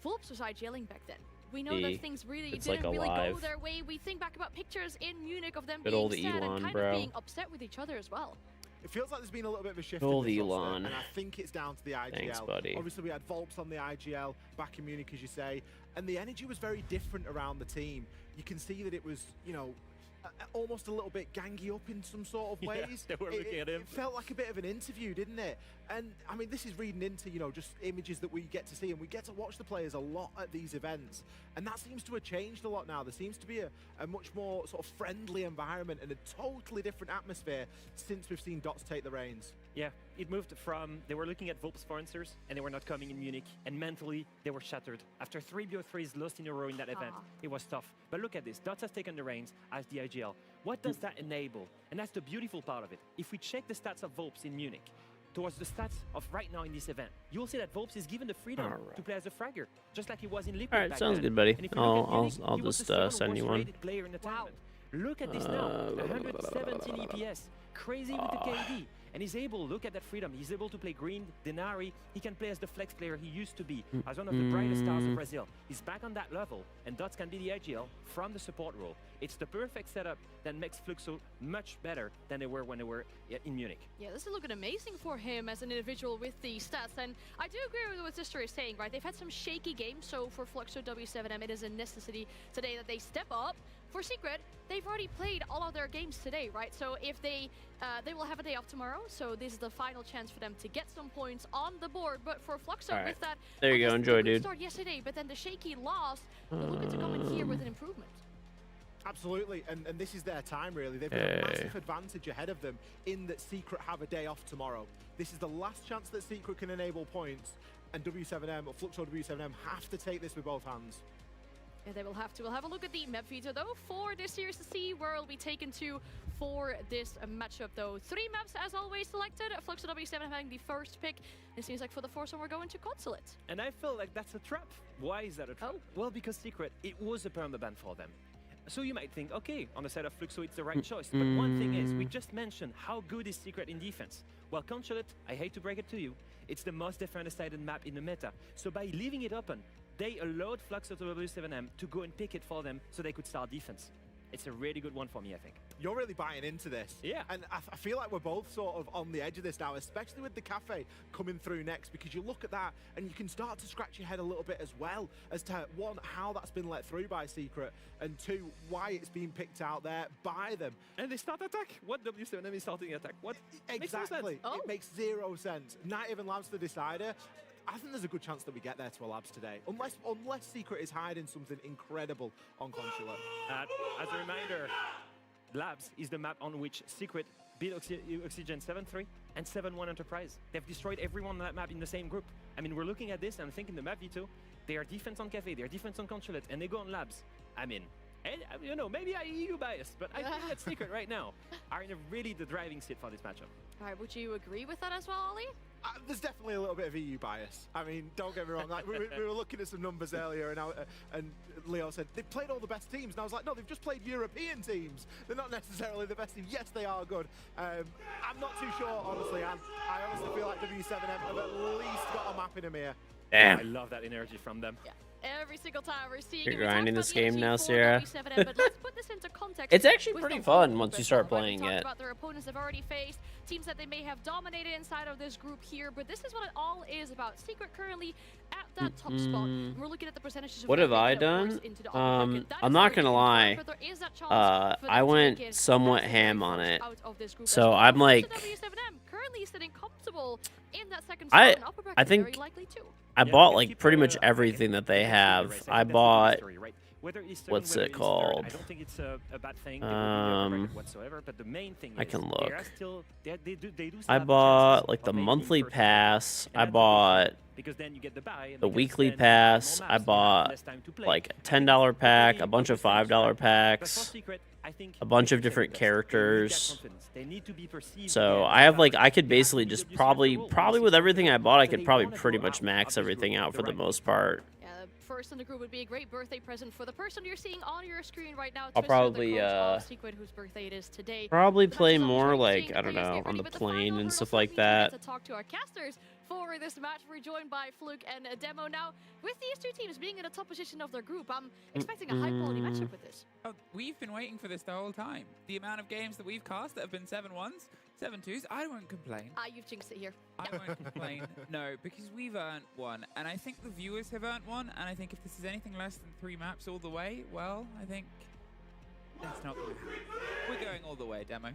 Volps was IGLing back then. We know
See,
that things really
it's
didn't
like
really go
alive.
their way. We think back about pictures in Munich of them
Good
being
old
sad
Elon,
and kind
bro.
of being upset with each other as well.
It feels like there's been a little bit of a shift
Old
in this roster,
Elon.
and I think it's down to the IGL.
Thanks, buddy.
Obviously, we had Volps on the IGL back in Munich, as you say, and the energy was very different around the team. You can see that it was, you know, almost a little bit gangy up in some sort of ways.
they were looking at him.
It felt like a bit of an interview, didn't it? And I mean, this is reading into, you know, just images that we get to see, and we get to watch the players a lot at these events. And that seems to have changed a lot now. There seems to be a much more sort of friendly environment and a totally different atmosphere since we've seen Dots take the reins.
Yeah, it moved from they were looking at Volps for answers and they were not coming in Munich, and mentally they were shattered. After 3 BO3s lost in a row in that event, it was tough. But look at this, Dots has taken the reins as the IGL. What does that enable? And that's the beautiful part of it. If we check the stats of Volps in Munich towards the stats of right now in this event, you'll see that Volps is given the freedom to play as a fragger, just like he was in Liquid.
All right,
back
sounds
then.
good, buddy.
And if you look at Munich,
I'll
he was
just
the second
send you
worst
one.
rated player in the tournament. Look at this now, 117 EPS, crazy with the KD. And he's able, look at that freedom, he's able to play green, Denari, he can play as the flex player he used to be, as one of the brightest stars of Brazil. He's back on that level, and Dots can be the IGL from the support role. It's the perfect setup that makes Fluxo much better than they were when they were in Munich.
Yeah, this is looking amazing for him as an individual with the stats, and I do agree with what Sister is saying, right? They've had some shaky games, so for Fluxo W7M, it is a necessity today that they step up. For Secret, they've already played all of their games today, right? So if they will have a day off tomorrow, so this is the final chance for them to get some points on the board. But for Fluxo,
All right.
with that,
There you
I
go,
guess
enjoy,
the good
dude.
start yesterday, but then the shaky loss, they're looking to come in here with an improvement.
Absolutely, and this is their time, really. They've got a massive advantage ahead of them in that Secret have a day off tomorrow. This is the last chance that Secret can enable points, and W7M, or Fluxo W7M, have to take this with both hands.
Yeah, they will have to. We'll have a look at the map feature, though, for this series to see where it'll be taken to for this matchup, though. 3 maps, as always, selected. Fluxo W7 having the first pick. It seems like for the fourth one, we're going to Consulate.
And I feel like that's a trap. Why is that a trap? Well, because Secret, it was a permaban for them. So you might think, okay, on the side of Fluxo, it's the right choice. But one thing is, we just mentioned how good is Secret in defense. Well, Consulate, I hate to break it to you, it's the most defender-sided map in the meta. So by leaving it open, they allowed Fluxo to W7M to go and pick it for them so they could start defense. It's a really good one for me, I think.
You're really buying into this.
Yeah.
And I feel like we're both sort of on the edge of this now, especially with the cafe coming through next, because you look at that and you can start to scratch your head a little bit as well as to, one, how that's been let through by Secret, and two, why it's being picked out there by them.
And they start attack. What W7M is starting attack? What?
Exactly.
Oh.
It makes zero sense. Not even Labs the decider. I think there's a good chance that we get there to a Labs today, unless Secret is hiding something incredible on Consulate.
As a reminder, Labs is the map on which Secret beat Oxygen 7-3 and 7-1 Enterprise. They've destroyed everyone on that map in the same group. I mean, we're looking at this and thinking the map V2, they are defense on Cafe, they are defense on Consulate, and they go on Labs. I mean, and, you know, maybe I EU biased, but I think that Secret right now are in really the driving seat for this matchup.
All right, would you agree with that as well, Ollie?
There's definitely a little bit of EU bias. I mean, don't get me wrong. Like we were looking at some numbers earlier, and Leo said they've played all the best teams, and I was like, no, they've just played European teams. They're not necessarily the best team. Yes, they are good. I'm not too sure, honestly. I honestly feel like W7M have at least got a map in them here.
Damn.
I love that energy from them.
Yeah. Every single time we're seeing
You're grinding this game now, Sierra.
but let's put this into context.
It's actually
with
pretty
the
fun
whole
once
group
you
as
start
well, right?
playing
We talked
it.
about their opponents they've already faced, teams that they may have dominated inside of this group here, but this is what it all is about. Secret currently at that top spot. And we're looking at the percentages of
What have
where they
I
get, of course,
done?
into the upper bracket. That
I'm
is
not
very
gonna
confirmed,
lie.
but there is that chance for them
I
to
went
make it
somewhat
as the
ham
very
on
first
it.
out of this group as
So
well.
I'm
So
like,
W7M currently sitting comfortable in that second
I
spot, and upper bracket
think
very likely too.
I bought like pretty much everything that they have. I bought what's it called?
I don't think it's a bad thing whatsoever, but the main thing is
I can
they
look.
are still, they do
I
have
bought
chances
like
of
the
making
monthly
first
pass.
and
I
that's a good
bought
thing, because then you get the buy and
the
you can
weekly
spend
pass.
more
I
maps, you have
bought
less time to play.
like a $10 pack, a bunch of $5 packs, a bunch of different characters. So I have like I could basically just probably with everything I bought, I could probably pretty much max everything out for the most part.
Yeah, the first in the group would be a great birthday present for the person you're seeing on your screen right now.
I'll
Twister,
probably,
the coach of Secret, whose birthday it is today.
Probably
The
play
match is always
more
great
like,
seeing
I
the
don't
players
know,
get
on
ready,
the
but the final
plane and
hurdle
stuff
slot
like
means we get
that.
to talk to our casters for this match. We're joined by Fluke and Demo now. With these two teams being in the top position of their group, I'm expecting a high-quality matchup with this.
Oh, we've been waiting for this the whole time. The amount of games that we've cast that have been 7-1s, 7-2s, I won't complain.
You've jinxed it here.
I won't complain. No, because we've earned one. And I think the viewers have earned one. And I think if this is anything less than 3 maps all the way, well, I think that's not going to happen. We're going all the way, Demo.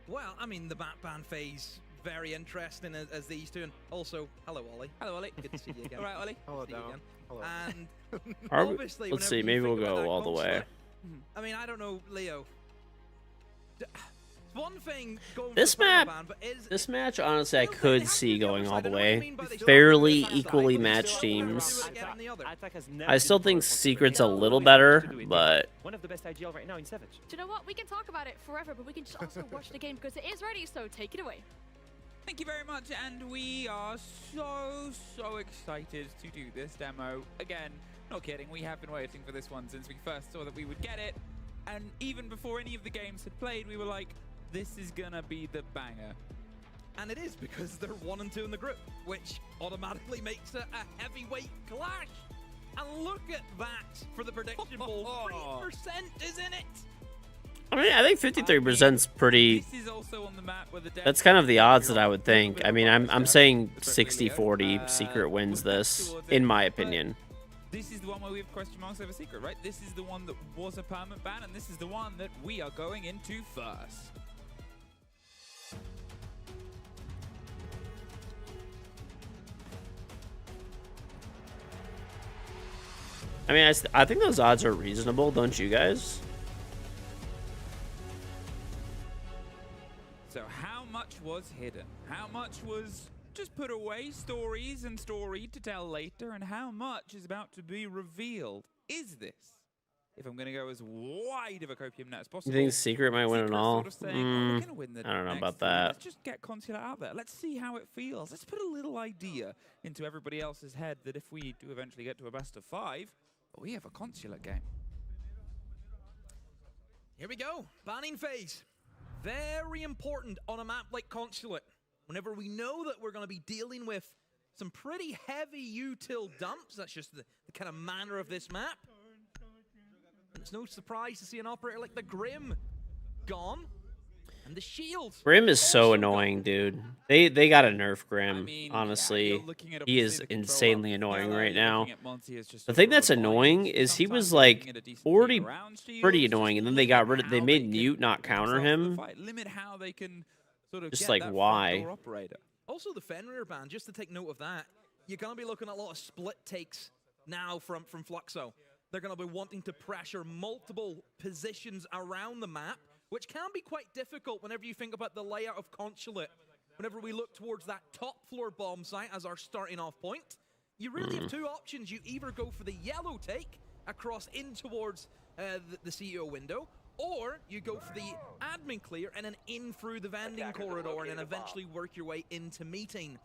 Well, I mean, the map ban phase, very interesting as these two. And also, hello, Ollie.
Hello, Ollie.
Good to see you again.
All right, Ollie.
Hello,
See you
Demo.
again.
Hello.
And
Are we-
obviously,
let's
whenever
see,
you
maybe we'll
think about
go
that
all the way.
consulate, I mean, I don't know, Leo. It's one thing going
This
for the final
map,
ban, but is
this match, honestly, I could see going all the way. Fairly equally matched teams. I still think Secret's a little better, but
One of the best IGL right now in Savage.
Do you know what? We can talk about it forever, but we can just also watch the game because it is ready, so take it away.
Thank you very much, and we are so excited to do this demo. Again, not kidding, we have been waiting for this one since we first saw that we would get it. And even before any of the games had played, we were like, this is gonna be the banger.
And it is, because they're 1 and 2 in the group, which automatically makes it a heavyweight clash. And look at that for the prediction poll. 3% is in it.
I mean, I think 53%'s pretty.
This is also on the map where the
That's kind of the odds that I would think. I mean, I'm saying 60-40 Secret wins this, in my opinion.
This is the one where we have question marks over Secret, right? This is the one that was a permanent ban, and this is the one that we are going into first.
I mean, I think those odds are reasonable, don't you guys?
So how much was hidden? How much was just put away, stories and story to tell later, and how much is about to be revealed? Is this, if I'm going to go as wide of a copium net as possible,
You think Secret might win it all?
sort of saying, oh, we're gonna win the
I don't know
next
about
3.
that.
Let's just get Consular out there. Let's see how it feels. Let's put a little idea into everybody else's head that if we do eventually get to a best of 5, we have a Consular game.
Here we go. Banning phase. Very important on a map like Consulate. Whenever we know that we're going to be dealing with some pretty heavy util dumps, that's just the kind of manner of this map. And It's no surprise to see an operator like the Grim gone. And the shield.
Grim is so annoying, dude. They gotta nerf Grim, honestly. He is insanely annoying right now. The thing that's annoying is he was like already pretty annoying, and then they got rid of. They made Mute not counter him.
Limit how they can sort of
Just
get
like
that
why?
front door operator.
Also, the Fenrir ban, just to take note of that, you're going to be looking at a lot of split takes now from Fluxo. They're going to be wanting to pressure multiple positions around the map, which can be quite difficult whenever you think about the layout of Consulate. Whenever we look towards that top floor bomb site as our starting off point, you really have two options. You either go for the yellow take across in towards the CEO window, or you go for the admin clear and then in through the vending corridor and then eventually work your way into meeting.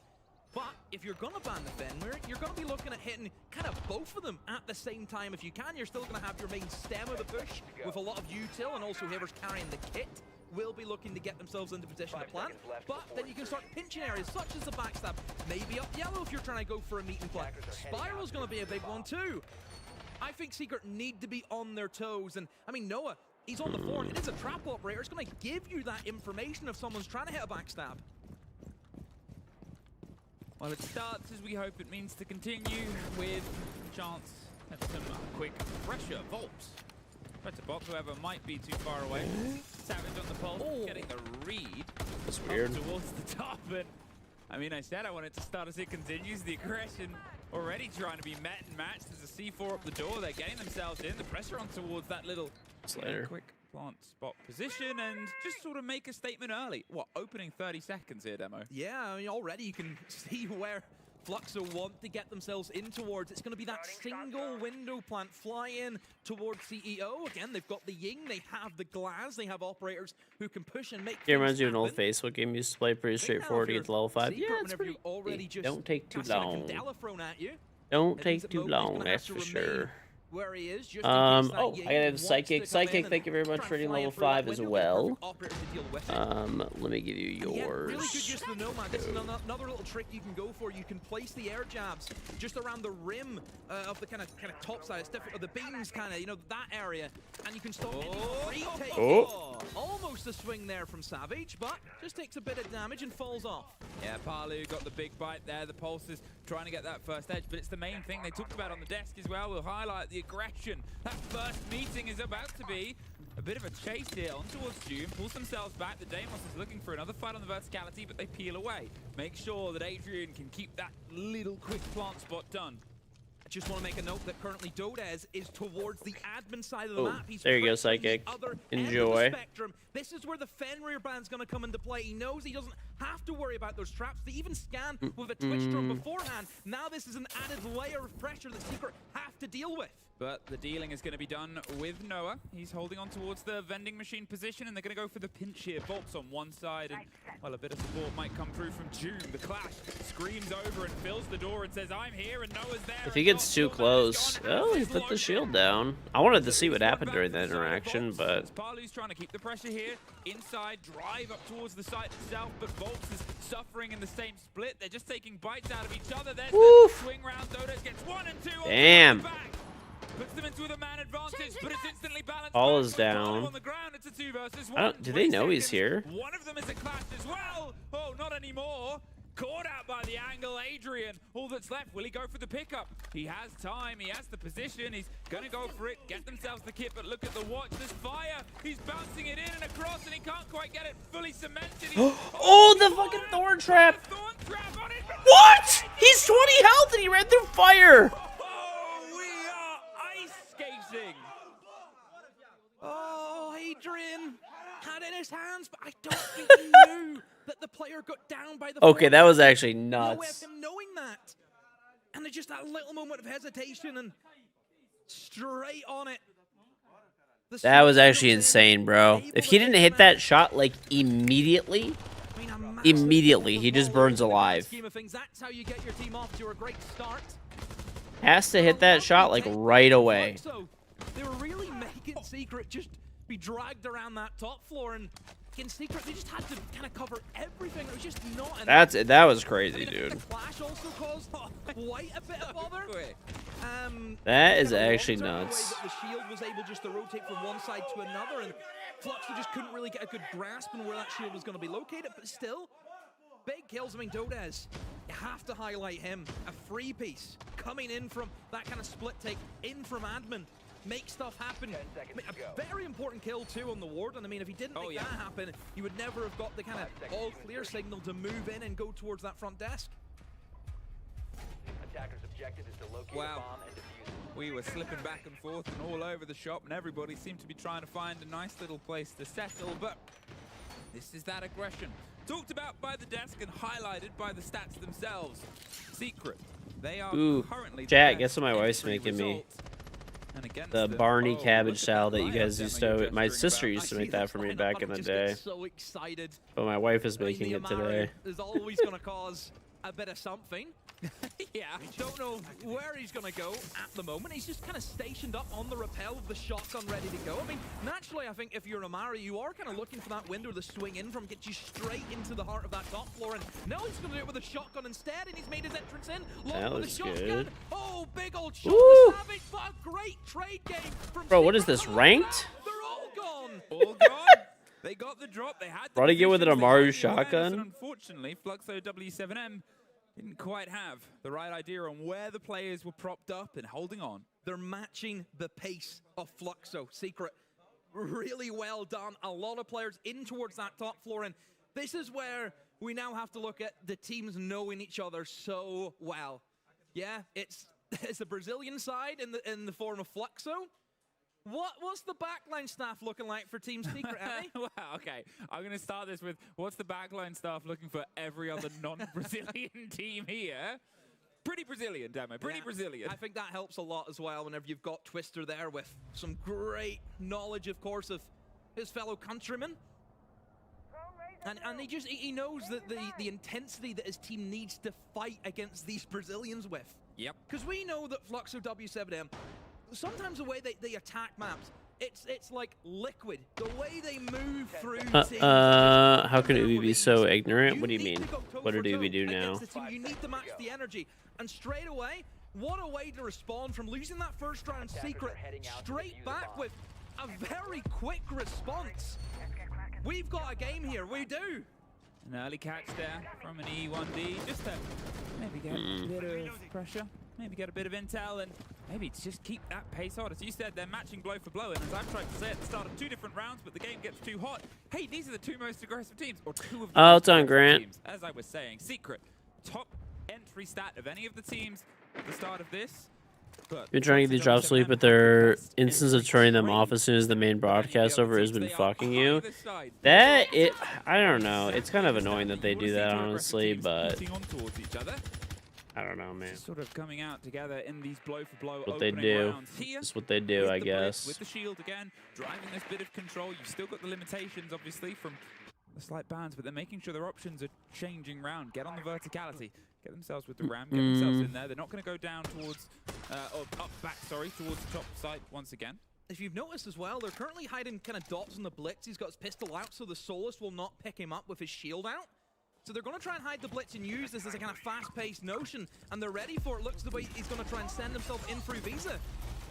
But if you're going to ban the Fenrir, you're going to be looking at hitting kind of both of them at the same time if you can. You're still going to have your main stem of the push with a lot of util, and also whoever's carrying the kit will be looking to get themselves into position to plant. But then you can start pinching areas such as the backstab, maybe up yellow if you're trying to go for a meet and play. Spiral's going to be a big one too. I think Secret need to be on their toes, and I mean, Noah, he's on the floor, and it is a trap operator. It's going to give you that information if someone's trying to hit a backstab.
Well, it starts as we hope it means to continue with chance at some quick pressure. Volps. Better box, however, might be too far away. Savage on the pulse, getting a read.
That's weird.
Towards the top, and I mean, I said I wanted to start as it continues. The aggression already trying to be met and matched. There's a C4 up the door. They're getting themselves in. The pressure on towards that little quick plant spot position and just sort of make a statement early. What, opening 30 seconds here, Demo?
Yeah, I mean, already you can see where Fluxo want to get themselves in towards. It's going to be that single window plant fly in towards CEO. Again, they've got the Ying, they have the Glass, they have operators who can push and make
It reminds you of an old Facebook game you used to play, pretty straightforward to get to level 5. Yeah, it's pretty easy. Don't take too long. Don't take too long, that's for sure.
Where he is, just
I gotta have Psychic. Psychic, thank you very much for hitting level 5 as well. Let me give you yours.
Really good just the Nomad. This is another little trick you can go for. You can place the air jabs just around the rim of the kind of top side. It's different, the beams kind of, you know, that area, and you can stop any retake. Almost a swing there from Savage, but just takes a bit of damage and falls off.
Yeah, Palu got the big bite there. The Pulse is trying to get that first edge, but it's the main thing they talked about on the desk as well. We'll highlight the aggression. That first meeting is about to be a bit of a chase here on towards June. Pulls themselves back. The Deimos is looking for another fight on the verticality, but they peel away. Make sure that Adrian can keep that little quick plant spot done.
I just want to make a note that currently Dodez is towards the admin side of the map. He's
there you go, Psychic. Enjoy.
This is where the Fenrir band's going to come into play. He knows he doesn't have to worry about those traps. They even scan with a Twitch drone beforehand. Now this is an added layer of pressure that Secret have to deal with.
But the dealing is going to be done with Noah. He's holding on towards the vending machine position, and they're going to go for the pinch here. Volts on one side, and, well, a bit of support might come through from June. The Clash screams over and fills the door and says, I'm here, and Noah's there.
If he gets too close, oh, he put the shield down. I wanted to see what happened during that interaction, but...
Palu's trying to keep the pressure here. Inside, drive up towards the site itself, but Volts is suffering in the same split. They're just taking bites out of each other. There's the swing round. Dodos gets 1 and 2.
Damn.
Puts them into the man advantage, but it's instantly balanced.
All is down.
On the ground. It's a 2 versus 1.
Do they know he's here?
One of them is a Clash as well. Oh, not anymore. Caught out by the angle, Adrian. All that's left, will he go for the pickup? He has time, he has the position, he's gonna go for it, get themselves the kit, but look at the watch, there's fire. He's bouncing it in and across, and he can't quite get it fully cemented.
Oh, the fucking thorn trap! What? He's 20 health and he ran through fire!
Skating.
Oh, Adrian had it in his hands, but I don't think he knew that the player got down by the
Okay, that was actually nuts.
No way of him knowing that. And it's just that little moment of hesitation and straight on it.
That was actually insane, bro. If he didn't hit that shot, like, immediately, he just burns alive.
That's how you get your team off to a great start.
Has to hit that shot, like, right away.
They were really making Secret just be dragged around that top floor, and in Secret, they just had to kind of cover everything. It was just not enough.
That was crazy, dude.
The clash also caused quite a bit of bother.
That is
kind of
actually
long-term, the way
nuts.
that the shield was able just to rotate from one side to another, and Fluxo just couldn't really get a good grasp on where that shield was going to be located, but still, big kills. I mean, Dodez, you have to highlight him. A free piece coming in from that kind of split take in from admin. Make stuff happen. I mean, a very important kill too on the Warden. I mean, if he didn't make that happen, you would never have got the kind of all clear signal to move in and go towards that front desk.
Attacker's objective is to locate
Wow.
a bomb and defuse it.
We were slipping back and forth and all over the shop, and everybody seemed to be trying to find a nice little place to settle, but this is that aggression. Talked about by the desk and highlighted by the stats themselves. Secret. They are currently
Jack, guess what my wife's making me?
And against
The Barney cabbage salad that you guys used to. My sister used to make that for me back in the day.
So excited.
But my wife is making it today.
Is always going to cause a bit of something. Yeah, don't know where he's going to go at the moment. He's just kind of stationed up on the rappel with the shotgun ready to go. I mean, naturally, I think if you're Amari, you are kind of looking for that window to swing in from, get you straight into the heart of that top floor. And now he's going to do it with a shotgun instead, and he's made his entrance in.
That
With
looks
a shotgun.
good.
Oh, big old shot.
Woo!
Savage, but a great trade game from
Bro, what is this, ranked?
They're all gone.
All gone. They got the drop. They had the
Brought to get with an
positions, they had
Amaru
the awareness,
shotgun?
and unfortunately, Fluxo W7M didn't quite have the right idea on where the players were propped up and holding on.
They're matching the pace of Fluxo. Secret, really well done. A lot of players in towards that top floor, and this is where we now have to look at the teams knowing each other so well. Yeah, it's the Brazilian side in the form of Fluxo. What's the backline staff looking like for Team Secret, Emmy?
Wow, okay. I'm going to start this with, what's the backline staff looking for every other non-Brazilian team here? Pretty Brazilian, damn it. Pretty Brazilian.
I think that helps a lot as well whenever you've got Twister there with some great knowledge, of course, of his fellow countrymen. And he knows that the intensity that his team needs to fight against these Brazilians with.
Yep.
Because we know that Fluxo W7M, sometimes the way they attack maps, it's like liquid. The way they move through teams.
How can Ubi be so ignorant? What do you mean? What did Ubi do now?
You need to match the energy. And straight away, what a way to respond from losing that first round. Secret straight back with a very quick response. We've got a game here. We do.
An early catch there from an E1D, just to maybe get a bit of pressure, maybe get a bit of intel, and maybe just keep that pace on. As you said, they're matching blow for blow, and as I've tried to say at the start of 2 different rounds, but the game gets too hot. Hey, these are the 2 most aggressive teams, or 2 of the most
it's on
aggressive
Grant.
teams. As I was saying, Secret, top entry stat of any of the teams at the start of this.
Been trying to get these drops sleep, but their instance of turning them off as soon as the main broadcast over has been fucking you. I don't know. It's kind of annoying that they do that, honestly, but I don't know, man.
Sort of coming out together in these blow for blow
What they
opening
do.
rounds. Here
It's what they do,
is
I
the Blitz
guess.
with the shield again, driving this bit of control. You've still got the limitations, obviously, from the slight bans, but they're making sure their options are changing round. Get on the verticality. Get themselves with the ram. Get themselves in there. They're not going to go down towards, towards the top side once again.
If you've noticed as well, they're currently hiding kind of dots on the Blitz. He's got his pistol out, so the Solus will not pick him up with his shield out. So they're going to try and hide the Blitz and use this as a kind of fast-paced notion, and they're ready for it. Looks the way he's going to try and send himself in through Visa.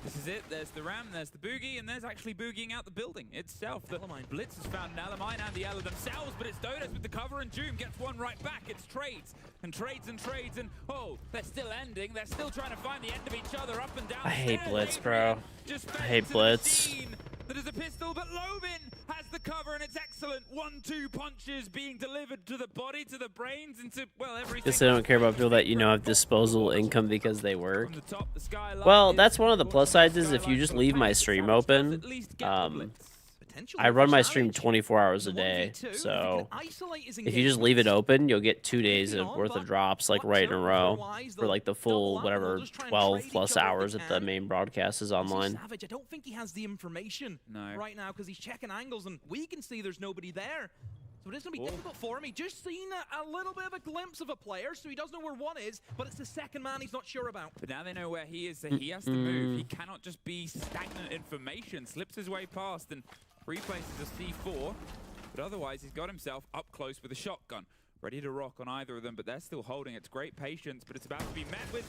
This is it. There's the ram, there's the boogie, and there's actually boogieing out the building itself. The Blitz has found an Alamine and the Ela themselves, but it's Dodos with the cover, and Doom gets one right back. It's trades, and oh, they're still ending. They're still trying to find the end of each other up and down.
I hate Blitz, bro. I hate Blitz.
That is a pistol, but Lovin has the cover, and it's excellent. 1-2 punches being delivered to the body, to the brains, and to, well, everything.
Guess they don't care about people that have disposable income because they work. Well, that's one of the plus sides is if you just leave my stream open, I run my stream 24 hours a day, so if you just leave it open, you'll get 2 days worth of drops, like right in a row, for like the full, whatever, 12 plus hours that the main broadcast is online.
Savage, I don't think he has the information right now because he's checking angles, and we can see there's nobody there. So it is going to be difficult for him. He just seen a little bit of a glimpse of a player, so he does know where one is, but it's the second man he's not sure about.
But now they know where he is, so he has to move. He cannot just be stagnant information. Slips his way past and replaces a C4. But otherwise, he's got himself up close with a shotgun. Ready to rock on either of them, but they're still holding. It's great patience, but it's about to be met with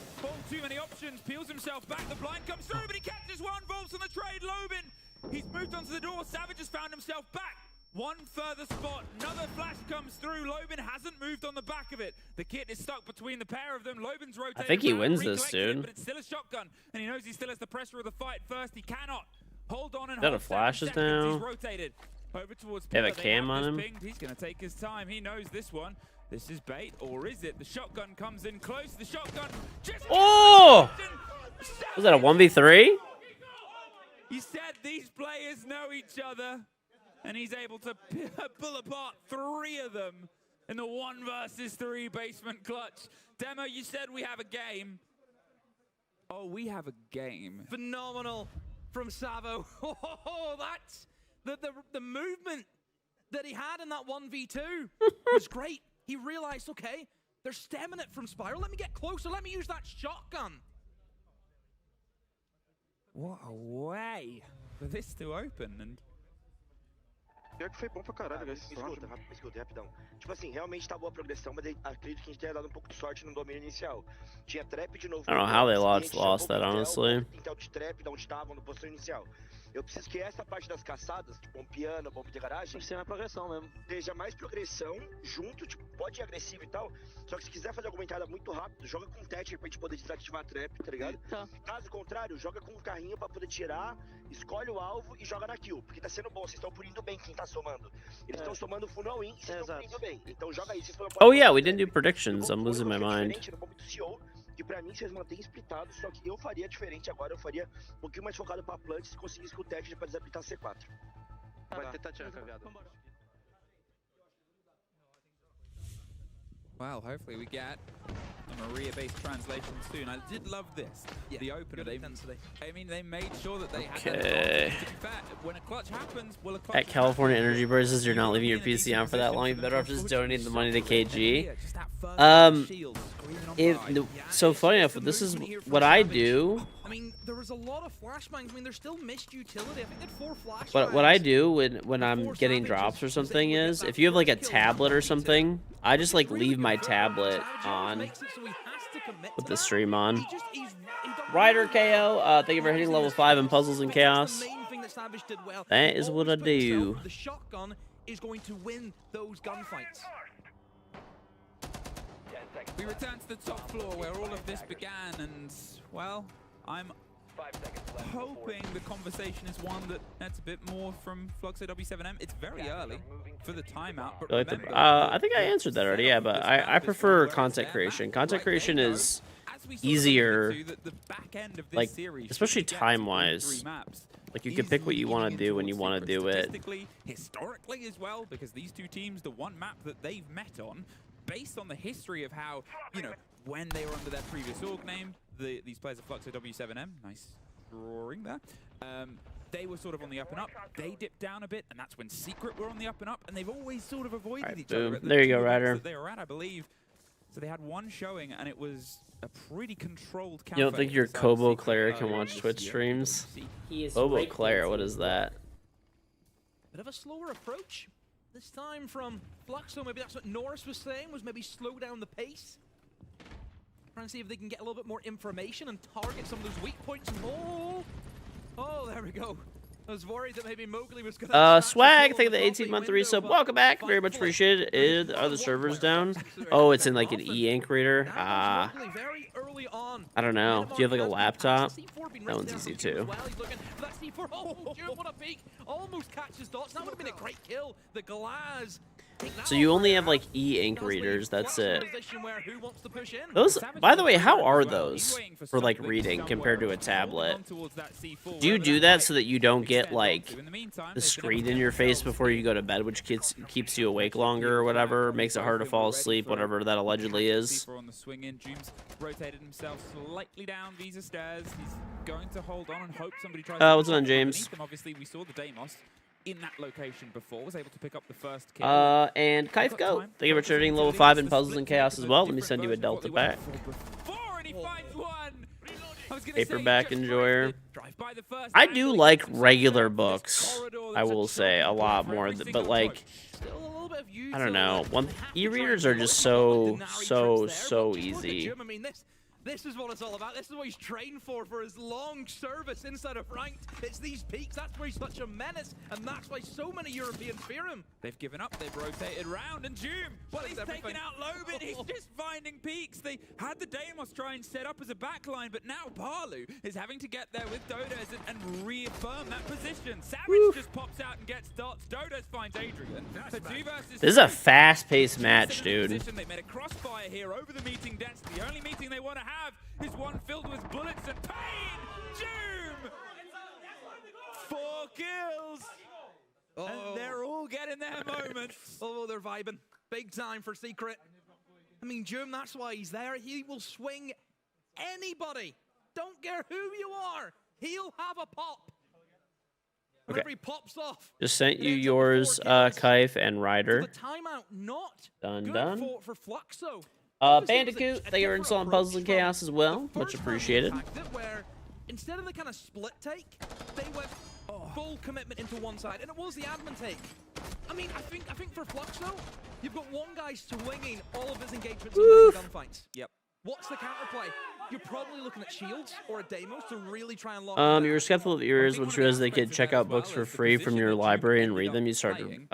too many options. Peels himself back, the blind comes through, but he catches one. Volts on the trade, Lobin. He's moved onto the door. Savage has found himself back. One further spot, another flash comes through. Lobin hasn't moved on the back of it. The kit is stuck between the pair of them. Lobin's rotating.
I think he
back,
wins this,
recollecting it,
dude.
but it's still a shotgun, and he knows he still has the pressure of the fight first. He cannot hold on and
Got a
hold
flashes
7 seconds.
now.
He's rotated over towards
They have a
Pillar.
cam
have
on
this
him.
pinged. He's going to take his time. He knows this one. This is bait, or is it? The shotgun comes in close. The shotgun just...
Oh! Was that a 1v3?
He said these players know each other, and he's able to pull apart 3 of them in the 1 versus 3 basement clutch. Demo, you said we have a game. Oh, we have a game.
Phenomenal from Savo. Oh, that's the movement that he had in that 1v2 was great. He realized, okay, they're stemming it from Spiral. Let me get closer. Let me use that shotgun.
What a way for this to open. And
Pior que foi bom pra caralho, guys. Escuta, rapidão. Tipo assim, realmente tá boa a progressão, mas acredito que a gente tenha dado um pouco de sorte no domínio inicial. Tinha trap de novo.
I don't know how they lost that, honestly.
Intel de trap, da onde estavam, no posição inicial. Eu preciso que essa parte das caçadas, tipo um piano, bomba de garagem, seja mais progressão mesmo. Seja mais progressão, junto, tipo, pode ir agressivo e tal. Só que se quiser fazer alguma entrada muito rápido, joga com Thatcher pra gente poder desativar a trap, tá ligado?
Tá.
Caso contrário, joga com um carrinho pra poder tirar, escolhe o alvo e joga na kill. Porque tá sendo bom, vocês estão punindo bem quem tá somando. Eles estão somando full all-in e vocês estão punindo bem. Então joga aí, vocês
Oh yeah, we didn't do predictions. I'm losing my mind.
no momento do CEO, que pra mim vocês mantêm splitados, só que eu faria diferente agora, eu faria um pouquinho mais focado pra plant se conseguisse com o Thatcher pra desabilitar C4. Vai ter Thatcher viado.
well, hopefully we get a Maria-based translation soon. I did love this.
Yeah,
the opener,
good intensity.
I mean, they made sure that they had
Okay.
that advantage. To be fair, when a clutch happens, well, a clutch
At California Energy prices, you're not leaving your PC on for that long. You better off just donating the money to KG. So funny enough, this is what I do.
I mean, there was a lot of flashbangs. I mean, there's still missed utility. I think they had 4 flashbangs.
What I do when I'm getting drops or something is, if you have like a tablet or something, I just like leave my tablet on with the stream on. Ryder KO, thank you for hitting level 5 in Puzzles and Chaos. That is what I do.
The shotgun is going to win those gunfights.
We return to the top floor where all of this began, and, well, I'm hoping the conversation is one that's a bit more from Fluxo W7M. It's very early for the timeout, but remember,
I think I answered that already, yeah, but I prefer content creation. Content creation is easier, like, especially time-wise. Like, you can pick what you want to do when you want to do it.
Historically as well, because these two teams, the one map that they've met on, based on the history of how, you know, when they were under their previous org name, these players of Fluxo W7M, nice drawing there, they were sort of on the up and up. They dipped down a bit, and that's when Secret were on the up and up, and they've always sort of avoided each other.
There you go, Ryder.
They were at, I believe. So they had one showing, and it was a pretty controlled.
You don't think your Kobo Claire can watch Twitch streams? Kobo Claire, what is that?
Bit of a slower approach. This time from Fluxo, maybe that's what Norris was saying, was maybe slow down the pace. Trying to see if they can get a little bit more information and target some of those weak points. Oh, there we go. I was worried that maybe Mowgli was going to...
Swag, thank you for the 18-month resub. Welcome back. Very much appreciated. Are the servers down? Oh, it's in like an e-ink reader. I don't know. Do you have like a laptop? That one's easy too.
Oh, what a peek. Almost catches dots. That would have been a great kill. The glass.
So you only have like e-ink readers, that's it. Those, by the way, how are those for like reading compared to a tablet? Do you do that so that you don't get like the screen in your face before you go to bed, which keeps you awake longer or whatever, makes it hard to fall asleep, whatever that allegedly is?
On the swing in, Dooms rotated himself slightly down Visa stairs. He's going to hold on and hope somebody tries
What's on, James?
Obviously, we saw the Deimos in that location before, was able to pick up the first kill.
And Kaif Go, thank you for trading level 5 in Puzzles and Chaos as well. Let me send you a Delta back. Paperback enjoyer. I do like regular books. I will say a lot more, but like, I don't know. E-readers are just so easy.
I mean, this is what it's all about. This is what he's trained for his long service inside of ranked. It's these peaks. That's why he's such a menace, and that's why so many Europeans fear him.
They've given up. They've rotated round, and Zoom, well, he's taken out Lobin. He's just finding peaks. They had the Deimos try and set up as a backline, but now Barlu is having to get there with Dodos and reaffirm that position. Savage just pops out and gets dots. Dodos finds Adrian. So 2 versus
This is a fast-paced match, dude.
They made a crossfire here over the meeting desk. The only meeting they want to have is one filled with bullets and pain. Doom! 4 kills! And they're all getting their moments.
Oh, they're vibing. Big time for Secret. I mean, Doom, that's why he's there. He will swing anybody. Don't care who you are. He'll have a pop.
Okay.
Whenever he pops off.
Just sent you yours, Kaif and Ryder.
The timeout not
Done.
good for Fluxo.
Bandicoot, thank you for installing Puzzles and Chaos as well. Much appreciated.
Where instead of the kind of split take, they went full commitment into one side, and it was the admin take. I mean, I think for Fluxo, you've got one guy swinging all of his engagements and winning gunfights.
Yep.
What's the counterplay? You're probably looking at shields or a Deimos to really try and lock
You were skeptical of ears, which was they could check out books for free from your library and read them. You started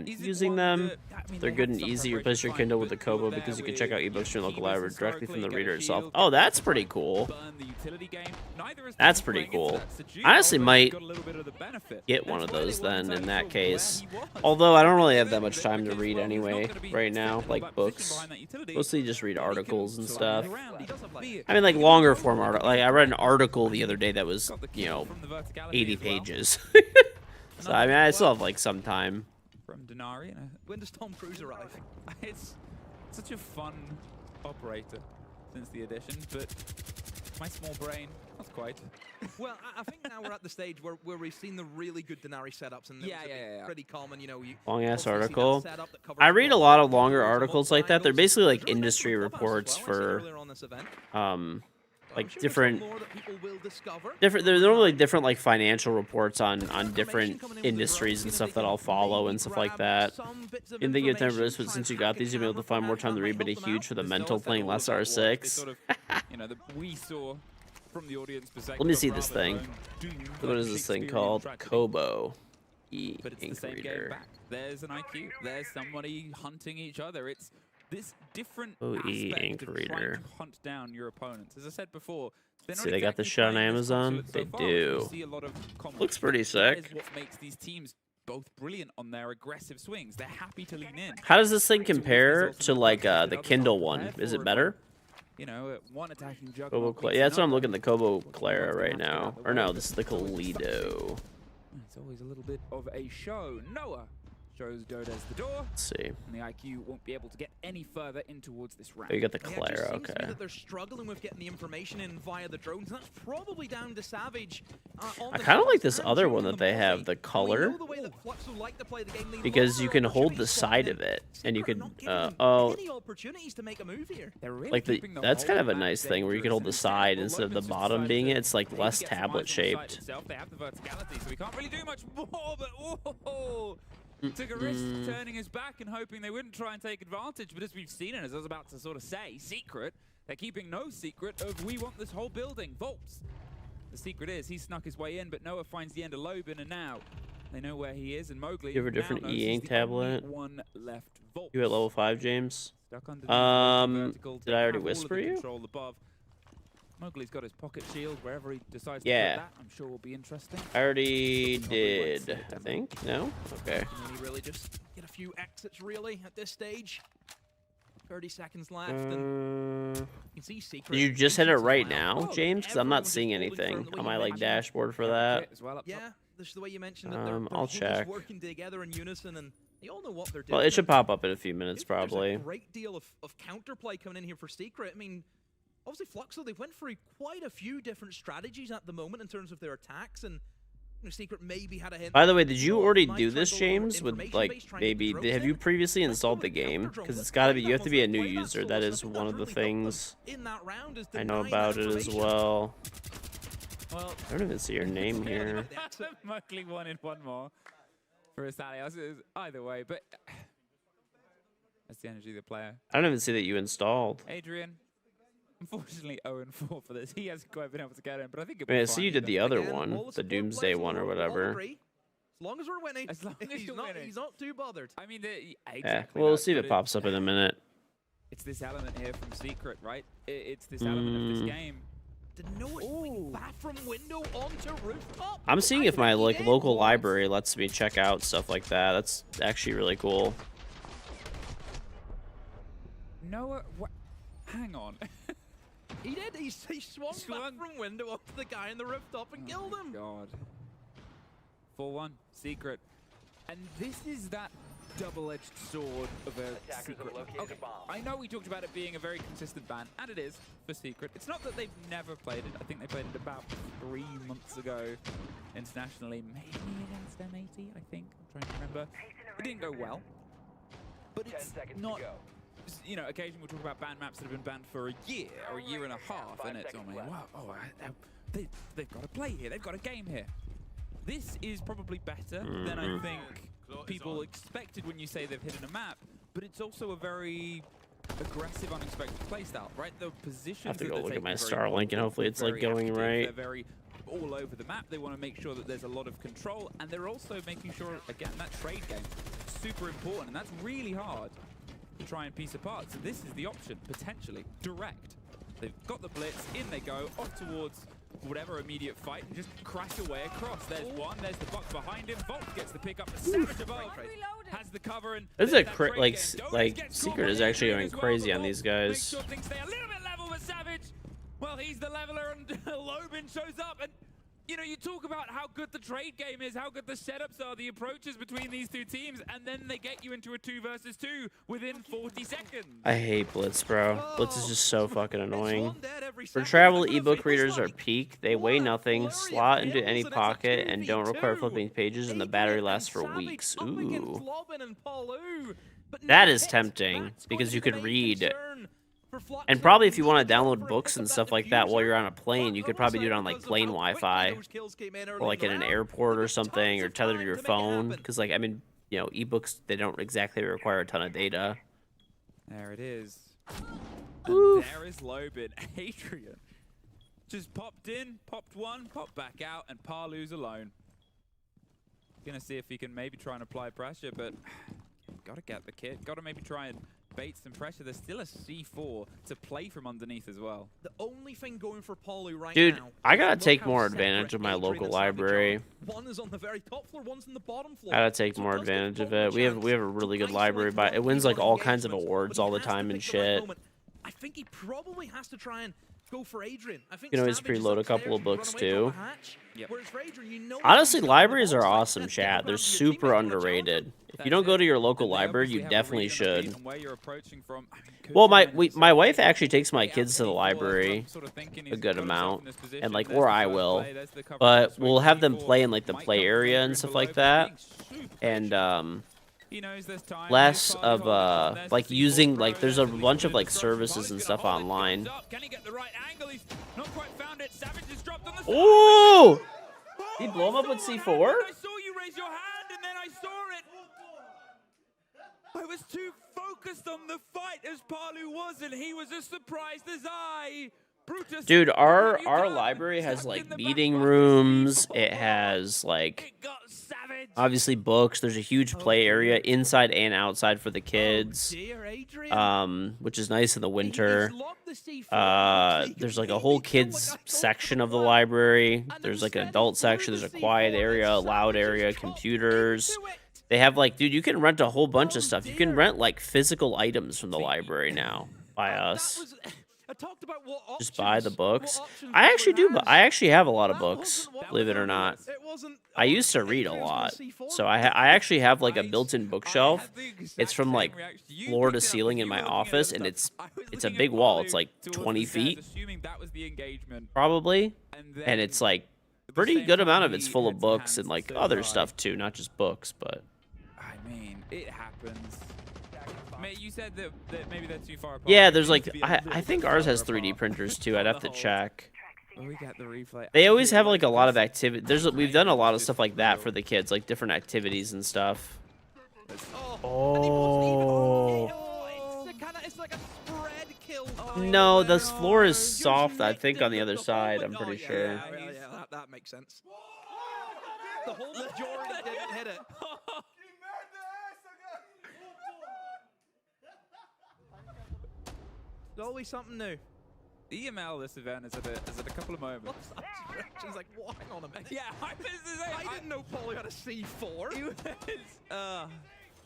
using them. They're good and easy. Replace your Kindle with the Kobo because you can check out ebooks from your local library directly from the reader itself. Oh, that's pretty cool. That's pretty cool. I honestly might get one of those then in that case. Although I don't really have that much time to read anyway right now, like books. Mostly just read articles and stuff. I mean, like longer form article. Like I read an article the other day that was, 80 pages. So I mean, I still have like some time.
From Denari.
When does Tom Cruise arrive?
It's such a fun operator since the addition, but my small brain, not quite.
Well, I think now we're at the stage where we've seen the really good Denari setups, and
yeah.
pretty common,
Long ass article. I read a lot of longer articles like that. They're basically like industry reports for like different they're normally different like financial reports on different industries and stuff that I'll follow and stuff like that. Didn't think you had time for this, but since you got these, you'll be able to find more time to read, but it's huge for the mental playing less R6.
We saw from the audience perspective.
Let me see this thing. What is this thing called? Kobo. Ink reader.
There's an IQ. There's somebody hunting each other. It's this different
ink
aspect of
reader.
trying to hunt down your opponents. As I said before, they're not
See, they got this shit on Amazon. They do. Looks pretty sick.
That is what makes these teams both brilliant on their aggressive swings. They're happy to lean in.
How does this thing compare to like the Kindle one? Is it better?
One attacking
Kobo yeah, that's what I'm looking at, the Kobo Clara right now. Or no, this is the Kalido.
It's always a little bit of a show. Noah shows Dodes the door.
Let's see.
And the IQ won't be able to get any further in towards this round.
Oh, you got the
Yeah, it
Clara,
just seems to me
okay.
that they're struggling with getting the information in via the drones. That's probably down to Savage.
I kind of like this other one that they have, the color, because you can hold the side of it, and you can,
any opportunities to make a move here.
like that's kind of a nice thing where you can hold the side instead of the bottom being it. It's like less tablet shaped.
They have the verticality, so we can't really do much more, but took a risk turning his back and hoping they wouldn't try and take advantage, but as we've seen, and as I was about to sort of say, Secret, they're keeping no secret of we want this whole building. Vaults. The secret is he snuck his way in, but Noah finds the end of Lobin, and now they know where he is, and Mowgli
You have a different
now knows
e-ink
he's the only
tablet.
one left. Vaults.
You at level 5, James?
Stuck underneath the vertical.
Did I already
Have all of
whisper
the
you?
control above. Mowgli's got his pocket shield wherever he decides
Yeah.
to put that. I'm sure will be interesting.
I already did, I think. No? Okay.
Can he really just get a few exits, really, at this stage? 30 seconds left. And you can see Secret.
Did you just hit it right now, James? Because I'm not seeing anything on my like dashboard for that.
Yeah, this is the way you mentioned that they're
I'll check.
working together in unison, and they all know what they're doing.
Well, it should pop up in a few minutes, probably.
There's a great deal of counterplay coming in here for Secret. I mean, obviously Fluxo, they went through quite a few different strategies at the moment in terms of their attacks, and Secret maybe had a hint.
By the way, did you already do this, James? With like maybe have you previously installed the game? Because it's got to be, you have to be a new user. That is one of the things I know about it as well.
Well,
I don't even see your name here.
Mowgli wanted one more. for a Salios. Either way, but that's the energy of the player.
I don't even see that you installed.
Adrian, unfortunately 0-4 for this. He hasn't quite been able to get in, but I think
I mean, I see you did the other one, the Doomsday one or whatever.
As long as we're winning,
as long as
he's not too bothered.
I mean, exactly.
Yeah, we'll
that,
see if
but
it pops up in a minute.
It's this element here from Secret, right? It's this element of this game.
Didn't know it. Bathroom window onto rooftop.
I'm seeing if my local library lets me check out stuff like that. That's actually really cool.
Noah, hang on.
He did. He swung bathroom window up to the guy in the rooftop and killed him.
God. 4-1, Secret. And this is that double-edged sword of a Secret. Okay, I know we talked about it being a very consistent ban, and it is for Secret. It's not that they've never played it. I think they played it about 3 months ago internationally, maybe against M80, I think. I'm trying to remember. It didn't go well, but it's not... You know, occasionally we'll talk about banned maps that have been banned for a year or a year and a half, and it's only, wow, they've got a play here, they've got a game here. This is probably better than I think people expected when you say they've hidden a map, but it's also a very aggressive, unexpected playstyle, right? The positions
I have to
that
go
they're
look at my
taking are very
Starlink and hopefully it's like
very
going
active,
right.
They're very all over the map. They want to make sure that there's a lot of control, and they're also making sure, again, that trade game is super important, and that's really hard to try and piece apart. So this is the option, potentially, direct. They've got the blitz, in they go, off towards whatever immediate fight, and just crash away across. There's one, there's the box behind him, Volt gets the pick up, Savage above, has the cover, and
This is a Secret is actually going crazy on these guys.
Make sure things stay a little bit level, but Savage, well, he's the leveler, and Lobin shows up, and you know, you talk about how good the trade game is, how good the setups are, the approaches between these two teams, and then they get you into a 2 versus 2 within 40 seconds.
I hate Blitz, bro. Blitz is just so fucking annoying. For travel, ebook readers are peak. They weigh nothing, slot into any pocket, and don't require flipping pages, and the battery lasts for weeks. Ooh. That is tempting, because you could read. And probably if you want to download books and stuff like that while you're on a plane, you could probably do it on like plane Wi-Fi, or like in an airport or something, or tethered to your phone. Because like, I mean, you know, ebooks, they don't exactly require a ton of data.
There it is. And there is Lobin. Adrian just popped in, popped one, popped back out, and Palu's alone. Gonna see if he can maybe try and apply pressure, but gotta get the kit. Gotta maybe try and bait some pressure. There's still a C4 to play from underneath as well.
The only thing going for Palu right
Dude,
now,
I gotta take more advantage of my local library.
One is on the very top floor, one's on the bottom floor.
I gotta take more advantage of it. We have a really good library, but it wins like all kinds of awards all the time and shit.
I think he probably has to try and go for Adrian. I think
You can always
Savage is
preload a
upstairs,
couple of
run
books
away
too.
from the hatch, whereas for Adrian, you know
Honestly, libraries are awesome, chat. They're super underrated. If you don't go to your local library, you definitely should. Well, my wife actually takes my kids to the library a good amount, and like, or I will, but we'll have them play in like the play area and stuff like that, and less of like using like there's a bunch of like services and stuff online. Ooh! Did he blow him up with C4?
I saw you raise your hand, and then I saw it. I was too focused on the fight as Palu was, and he was as surprised as I. Brutus,
Dude, our library has like meeting rooms. It has like obviously books. There's a huge play area inside and outside for the kids, which is nice in the winter. There's like a whole kids section of the library. There's like an adult section. There's a quiet area, a loud area, computers. They have like, dude, you can rent a whole bunch of stuff. You can rent like physical items from the library now by us. Just buy the books. I actually do, but I actually have a lot of books, believe it or not. I used to read a lot, so I actually have like a built-in bookshelf. It's from like floor to ceiling in my office, and it's a big wall. It's like 20 feet, probably, and it's like pretty good amount of it's full of books and like other stuff too, not just books, but.
I mean, it happens. Mate, you said that maybe they're too far apart.
Yeah, there's like I think ours has 3D printers too. I'd have to check.
we get the replay.
They always have like a lot of activity. We've done a lot of stuff like that for the kids, like different activities and stuff. Oh.
It's like a spread kill.
No, this floor is soft, I think, on the other side. I'm pretty sure.
Yeah, that makes sense. The whole majority didn't hit it. There's always something new.
EML this event is at a couple of moments.
She's like, well, hang on a minute.
Yeah,
I didn't know Paulie had a C4.
He was,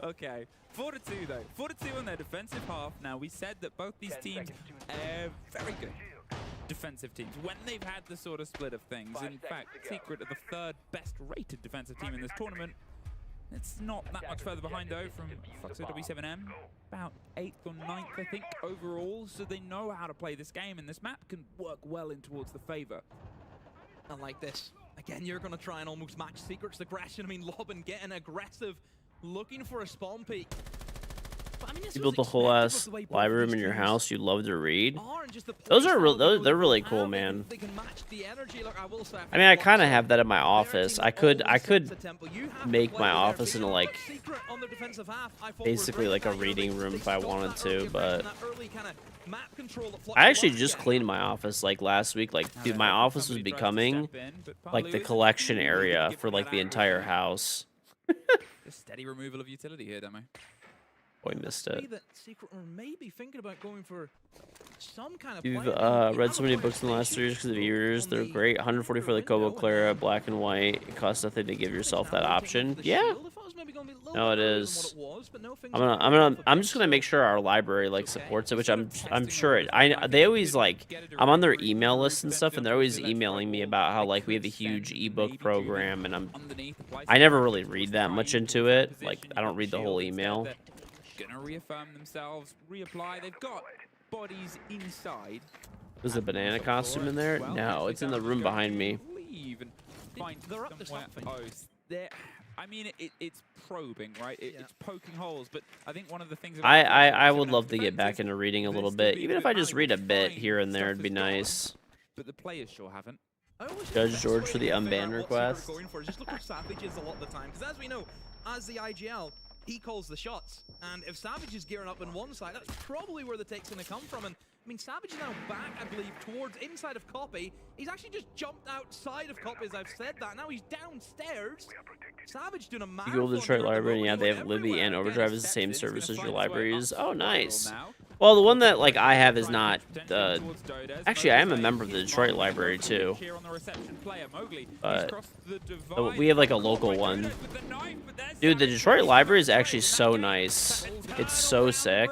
okay. 4-2 though. 4-2 on their defensive half. Now we said that both these teams are very good defensive teams when they've had the sort of split of things. In fact, Secret are the third best rated defensive team in this tournament. It's not that much further behind though from Fluxo W7M. About 8th or 9th, I think, overall. So they know how to play this game, and this map can work well in towards the favor.
I like this. Again, you're going to try and almost match Secret's aggression. I mean, Lobin getting aggressive, looking for a spawn peek. But, I mean,
You built a whole ass library room in your house you love to read. Those are they're really cool, man. I mean, I kind of have that in my office. I could make my office into like basically like a reading room if I wanted to, but I actually just cleaned my office like last week. Like, dude, my office was becoming like the collection area for like the entire house.
Just steady removal of utility here, Demo.
Boy, missed it.
That Secret are maybe thinking about going for some kind of
You've
play.
read so many books in the last 3 years because of viewers. They're great. 140 for the Kobo Clara, black and white. It costs nothing to give yourself that option. Yeah. No, it is. I'm just gonna make sure our library like supports it, which I'm sure it. They always like I'm on their email list and stuff, and they're always emailing me about how like we have a huge ebook program, and I never really read that much into it. Like I don't read the whole email.
Gonna reaffirm themselves, reapply. They've got bodies inside.
Was the banana costume in there? No, it's in the room behind me.
They're up to something. I mean, it's probing, right? It's poking holes, but I think one of the things...
I would love to get back into reading a little bit. Even if I just read a bit here and there, it'd be nice.
But the players sure haven't.
Judge George for the unban request.
Just look for Savages a lot of the time, because as we know, as the IGL, he calls the shots, and if Savage is gearing up on one side, that's probably where the take's going to come from. And I mean, Savage is now back, I believe, towards inside of Copy. He's actually just jumped outside of Copy, as I've said that. Now he's downstairs. Savage doing a marathon.
You go to the Detroit library, and yeah, they have Libby and Overdrive as the same service as your libraries. Oh, nice. Well, the one that like I have is not. Actually, I am a member of the Detroit library too. But we have like a local one. Dude, the Detroit library is actually so nice. It's so sick.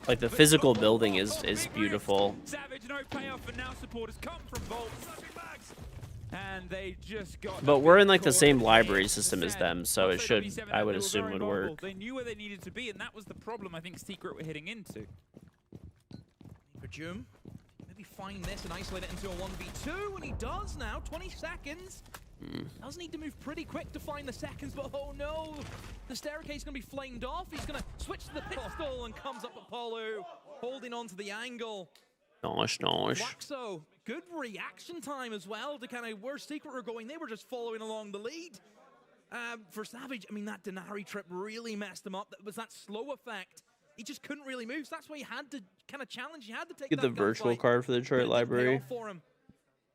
Like the physical building is beautiful.
Savage, no payoff, and now supporters come from Volt. And they just got
but we're in like the same library system as them, so it should, I would assume, would work.
They knew where they needed to be, and that was the problem I think Secret were hitting into.
For Jum, maybe find this and isolate it into a 1v2, and he does now. 20 seconds. Does need to move pretty quick to find the seconds, but oh no! The staircase is going to be flamed off. He's going to switch to the pistol and comes up Apollo, holding on to the angle.
Nosh, nosh.
Waxo, good reaction time as well to kind of where Secret were going. They were just following along the lead. For Savage, I mean, that Denari trip really messed him up. That was that slow effect. He just couldn't really move, so that's why he had to kind of challenge. He had to take
Get the virtual card for the Detroit library.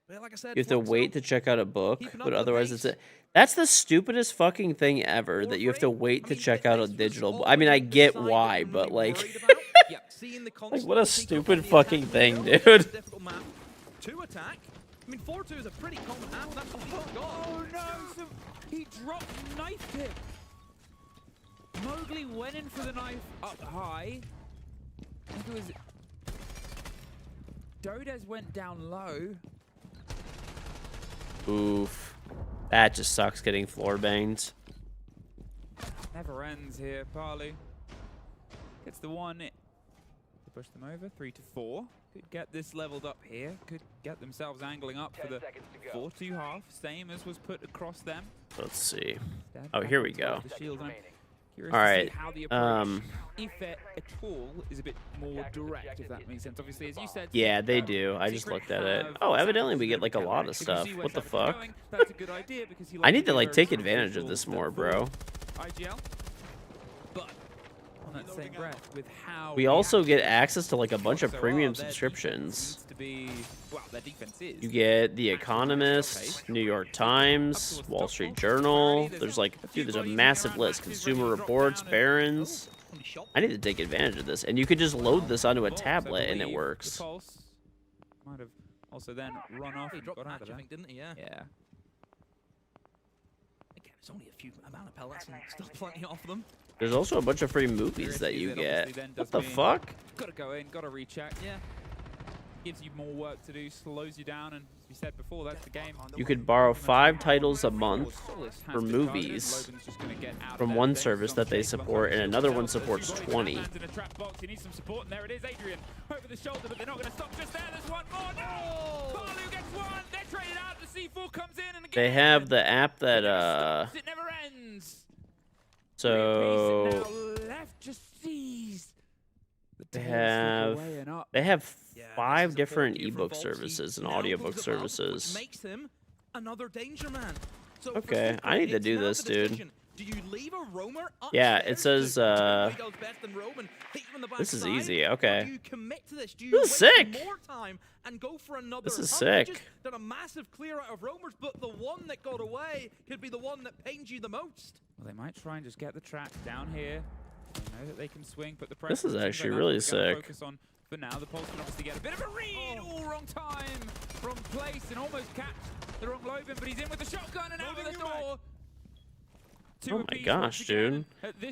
But like I said,
you have to wait to check out a book, but otherwise it's it. That's the stupidest fucking thing ever, that you have to wait to check out a digital book. I mean, I get why, but like... like, what a stupid fucking thing, dude.
Two attack. I mean, 4-2 is a pretty common map. That's what he's got.
Oh no! He dropped knife tip. Mowgli went in for the knife up high. I think it was... Dodez went down low.
Oof. That just sucks getting floor banged.
Never ends here, Parley. Gets the one. To push them over. 3-4. Could get this leveled up here. Could get themselves angling up for the 4-2 half. Same as was put across them.
Let's see. Oh, here we go.
The shield Curious
All
to see
right.
how the approach, if it at all, is a bit more direct, if that makes sense. Obviously, as you said.
Yeah, they do. I just looked at it. Oh, evidently we get like a lot of stuff. What the fuck?
That's a good idea because he
I need to
likely
like
goes
take
very
advantage of
visual
this
step
more,
forward.
bro.
IGL. But on that same breath, with how
We also get access to like a bunch of premium subscriptions.
to be, well, their defense is.
You get The Economist, New York Times, Wall Street Journal. There's like, dude, there's a massive list. Consumer Reports, Barron's. I need to take advantage of this. And you could just load this onto a tablet and it works.
Might have also then run off.
He
and
dropped
got
the
out
hatch,
of
I
there.
think, didn't he? Yeah.
Yeah.
Again, it's only a few amount of pellets and still plenty of them.
There's also a bunch of free movies that you get. What the fuck?
Gotta go in, gotta recheck. Yeah. Gives you more work to do, slows you down, and as we said before, that's the game.
You could borrow 5 titles a month for movies from one service that they support, and another one supports 20.
In a trap box, he needs some support, and there it is, Adrian over the shoulder, but they're not going to stop just there. There's one more. No! Palu gets one. They're traded out. The C4 comes in, and again.
They have the app that
It never ends.
so
Now left just sees.
they have 5 different ebook services and audiobook services.
Makes him another danger man. So
Okay, I need to do this, dude.
Do you leave a roamer
Yeah, it says this is easy. Okay.
Do you commit to this? Do you
This is
wait
sick.
more time and go for another?
This is
hunt? You
sick.
just done a massive clear out of roamers, but the one that got away could be the one that pains you the most.
Well, they might try and just get the track down here. They know that they can swing, but the pressure.
This is
seems like
actually
that's
really
what they're gonna
sick.
Focus on for now. The Pulse can obviously get a bit of a read. Oh, wrong time, wrong place, and almost catch the wrong Logan, but he's in with the shotgun and out of the door.
Oh my gosh, dude.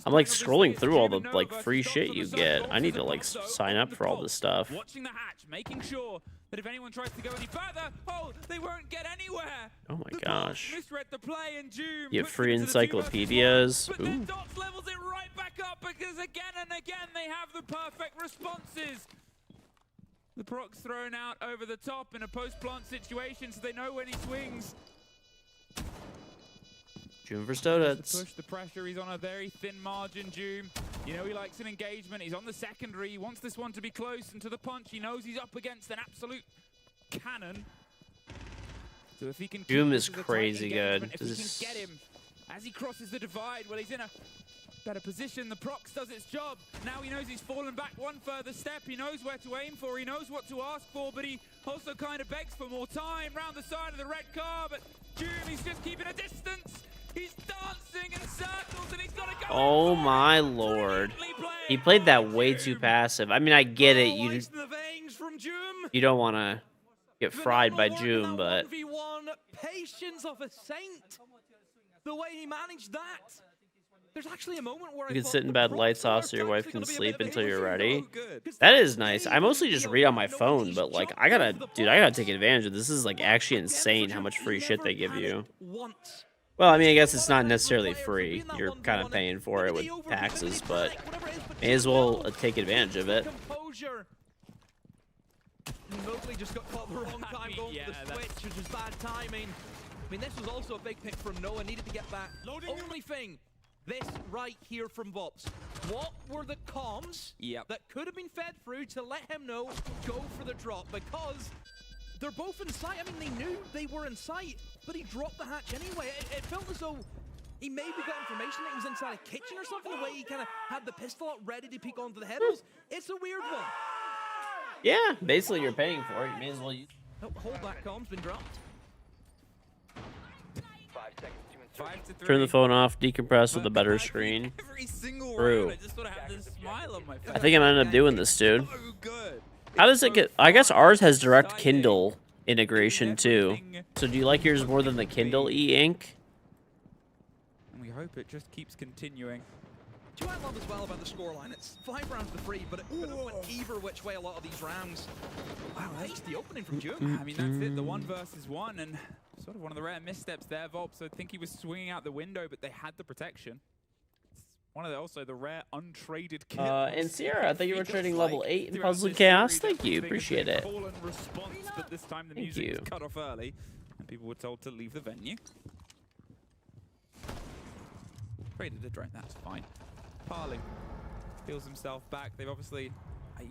I'm like scrolling through all the like free shit you get. I need to like sign up for all this stuff.
Watching the hatch, making sure that if anyone tries to go any further, oh, they won't get anywhere.
Oh my gosh.
Misread the play, and Doom
You get
puts
free
them into the 2 versus 1,
encyclopedias.
But then
Ooh.
Dots levels it right back up because again and again they have the perfect responses. The proc's thrown out over the top in a post-plant situation, so they know when he swings.
June for
To
Stodets.
push the pressure, he's on a very thin margin, Doom. You know he likes an engagement, he's on the secondary, he wants this one to be close, and to the punch, he knows he's up against an absolute cannon. So if he can
Doom
keep
is
this as a tight
crazy good.
engagement, If he can get him as he crosses the divide, well, he's in a better position. The Prox does its job. Now he knows he's fallen back one further step. He knows where to aim for. He knows what to ask for, but he also kind of begs for more time round the side of the red car. But Doom, he's just keeping a distance. He's dancing in circles, and he's got to go.
Oh my lord. He played that way too passive. I mean, I get it. You don't want to get fried by June, but
1v1 patience of a saint. The way he managed that. There's actually a moment where
you can sit in bed, lights off, so your wife can sleep until you're ready. That is nice. I mostly just read on my phone, but like I gotta take advantage of this. This is like actually insane how much free shit they give you. Well, I mean, I guess it's not necessarily free. You're kind of paying for it with taxes, but may as well take advantage of it.
Composure. Mowgli just got caught the wrong time going for the switch, which was bad timing. I mean, this was also a big pick from Noah. Needed to get back. Only thing, this right here from Vops. What were the comms that could have been fed through to let him know, go for the drop? Because they're both in sight. I mean, they knew they were in sight, but he dropped the hatch anyway. It felt as though he maybe got information that he was inside a kitchen or something, the way he kind of had the pistol out ready to peek onto the headers. It's a weird one.
Yeah, basically you're paying for it. You may as well use.
Oh, hold that comm's been dropped.
5 seconds to insert.
5 to 3.
Turn the phone off, decompress with a better screen.
Every single
True.
round, I just sort of have this smile on my face.
I think I'm gonna end up doing this, dude.
So good.
How does it get? I guess ours has direct Kindle integration too. So do you like yours more than the Kindle e-ink?
And we hope it just keeps continuing.
Do you know what I love as well about the scoreline? It's 5 rounds to 3, but it could have went either which way a lot of these rounds. Wow, that's the opening from June.
I mean, that's it. The 1 versus 1, and sort of one of the rare missteps there, Volps. I think he was swinging out the window, but they had the protection. It's one of the, also the rare untraded kills.
And Sierra, I thought you were trading level 8 in
throughout
Puzzle
this
Chaos.
series,
Thank you,
everything
appreciate
has
it.
been call and response, but this time the
Thank
music
you.
was cut off early, and people were told to leave the venue. Traded a drone, that's fine. Parling feels himself back. They've obviously,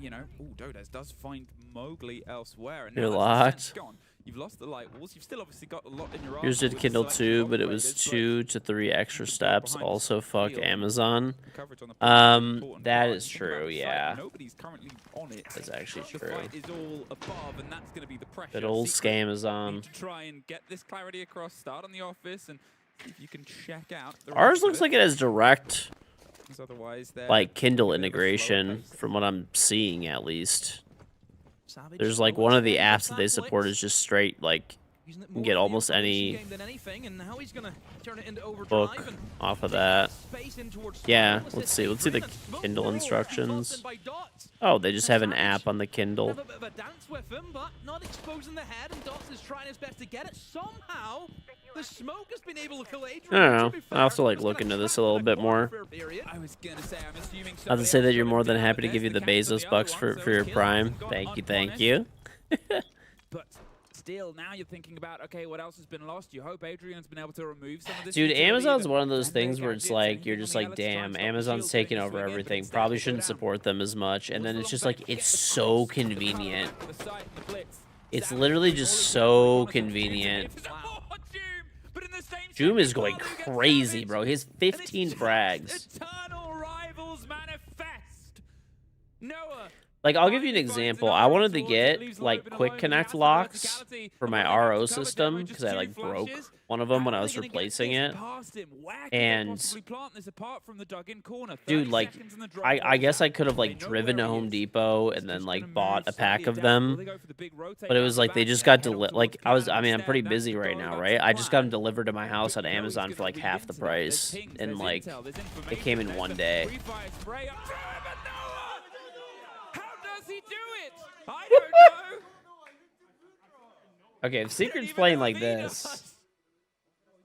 you know, Dodes does find Mowgli elsewhere. And
You're
now that's
locked.
gone. You've lost the light walls. You've still obviously got a lot in your
Yours
arsenal
did
with the
Kindle
selection
too,
of
but it was
operators,
2 to 3 extra steps.
behind
Also, fuck
field.
Amazon.
Coverage on the point is an important
That
part.
is
You think about
true.
the site,
Yeah,
nobody's currently on it.
that's actually
The
true.
fight is all above, and that's going to be the pressure.
That old
Secret
Scamazon.
need to try and get this clarity across. Start on the office and see if you can check out. The
Ours
rest of
looks
it.
like it has direct,
'Cause otherwise they're
like Kindle
a bit of a slower
integration,
pace.
from what I'm seeing at least.
Savage
There's like
always
one of the
going with
apps that they
that
support
blitz.
is just straight like
Using it
you can
more
get
for the
almost
information
any
game than anything, and now he's gonna turn it into
book
overdrive and
off of that.
space in towards
Yeah,
Spiral.
let's see. Let's see the
Smoke
Kindle
roll,
instructions.
busted by Dots.
Oh, they just have an
Savage
app on the Kindle.
have a bit of a dance with him, but not exposing the head, and Dots is trying his best to get it. Somehow, the smoke has been able to kill Adrian.
I don't know.
To be
I'll have to
fair,
like
was
look
gonna
into this
trap
a little
in
bit more.
fair period.
I was gonna say, I'm assuming
I have to say that you're more than happy to give you the Bezos bucks for your Prime. Thank you, thank you.
But still, now you're thinking about, okay, what else has been lost? You hope Adrian's been able to remove some of this.
Dude,
utility
Amazon's
that-
one of those
and their
things where it's
gadgets,
like
anything
you're
on
just
the
like,
air, let's try and
damn,
stop the
Amazon's
shield
taking
getting
over
swing in, but
everything.
instead
Probably
they go
shouldn't
down.
support them as much. And then
Almost
it's just
along
like
back,
it's
get the
so
cross to the
convenient.
for the site and the blitz.
It's
Savage
literally
with
just
all his
so convenient.
But in the same
Joom is
second,
going
Balu gets
crazy,
savaged.
bro. He has 15 frags.
Eternal rivals manifest. Noah.
Like, I'll give you an example. I wanted to get, like, quick connect locks for my RO system because I, like, broke one of them when I was replacing it. And, dude, like, I guess I could have, like, driven to Home Depot and then, like, bought a pack of them. But it was, like, they just got delivered. Like, I mean, I'm pretty busy right now, right? I just got them delivered to my house on Amazon for, like, half the price. And, like, it came in one day.
He do it? I don't know.
Okay, if Secret's playing like this,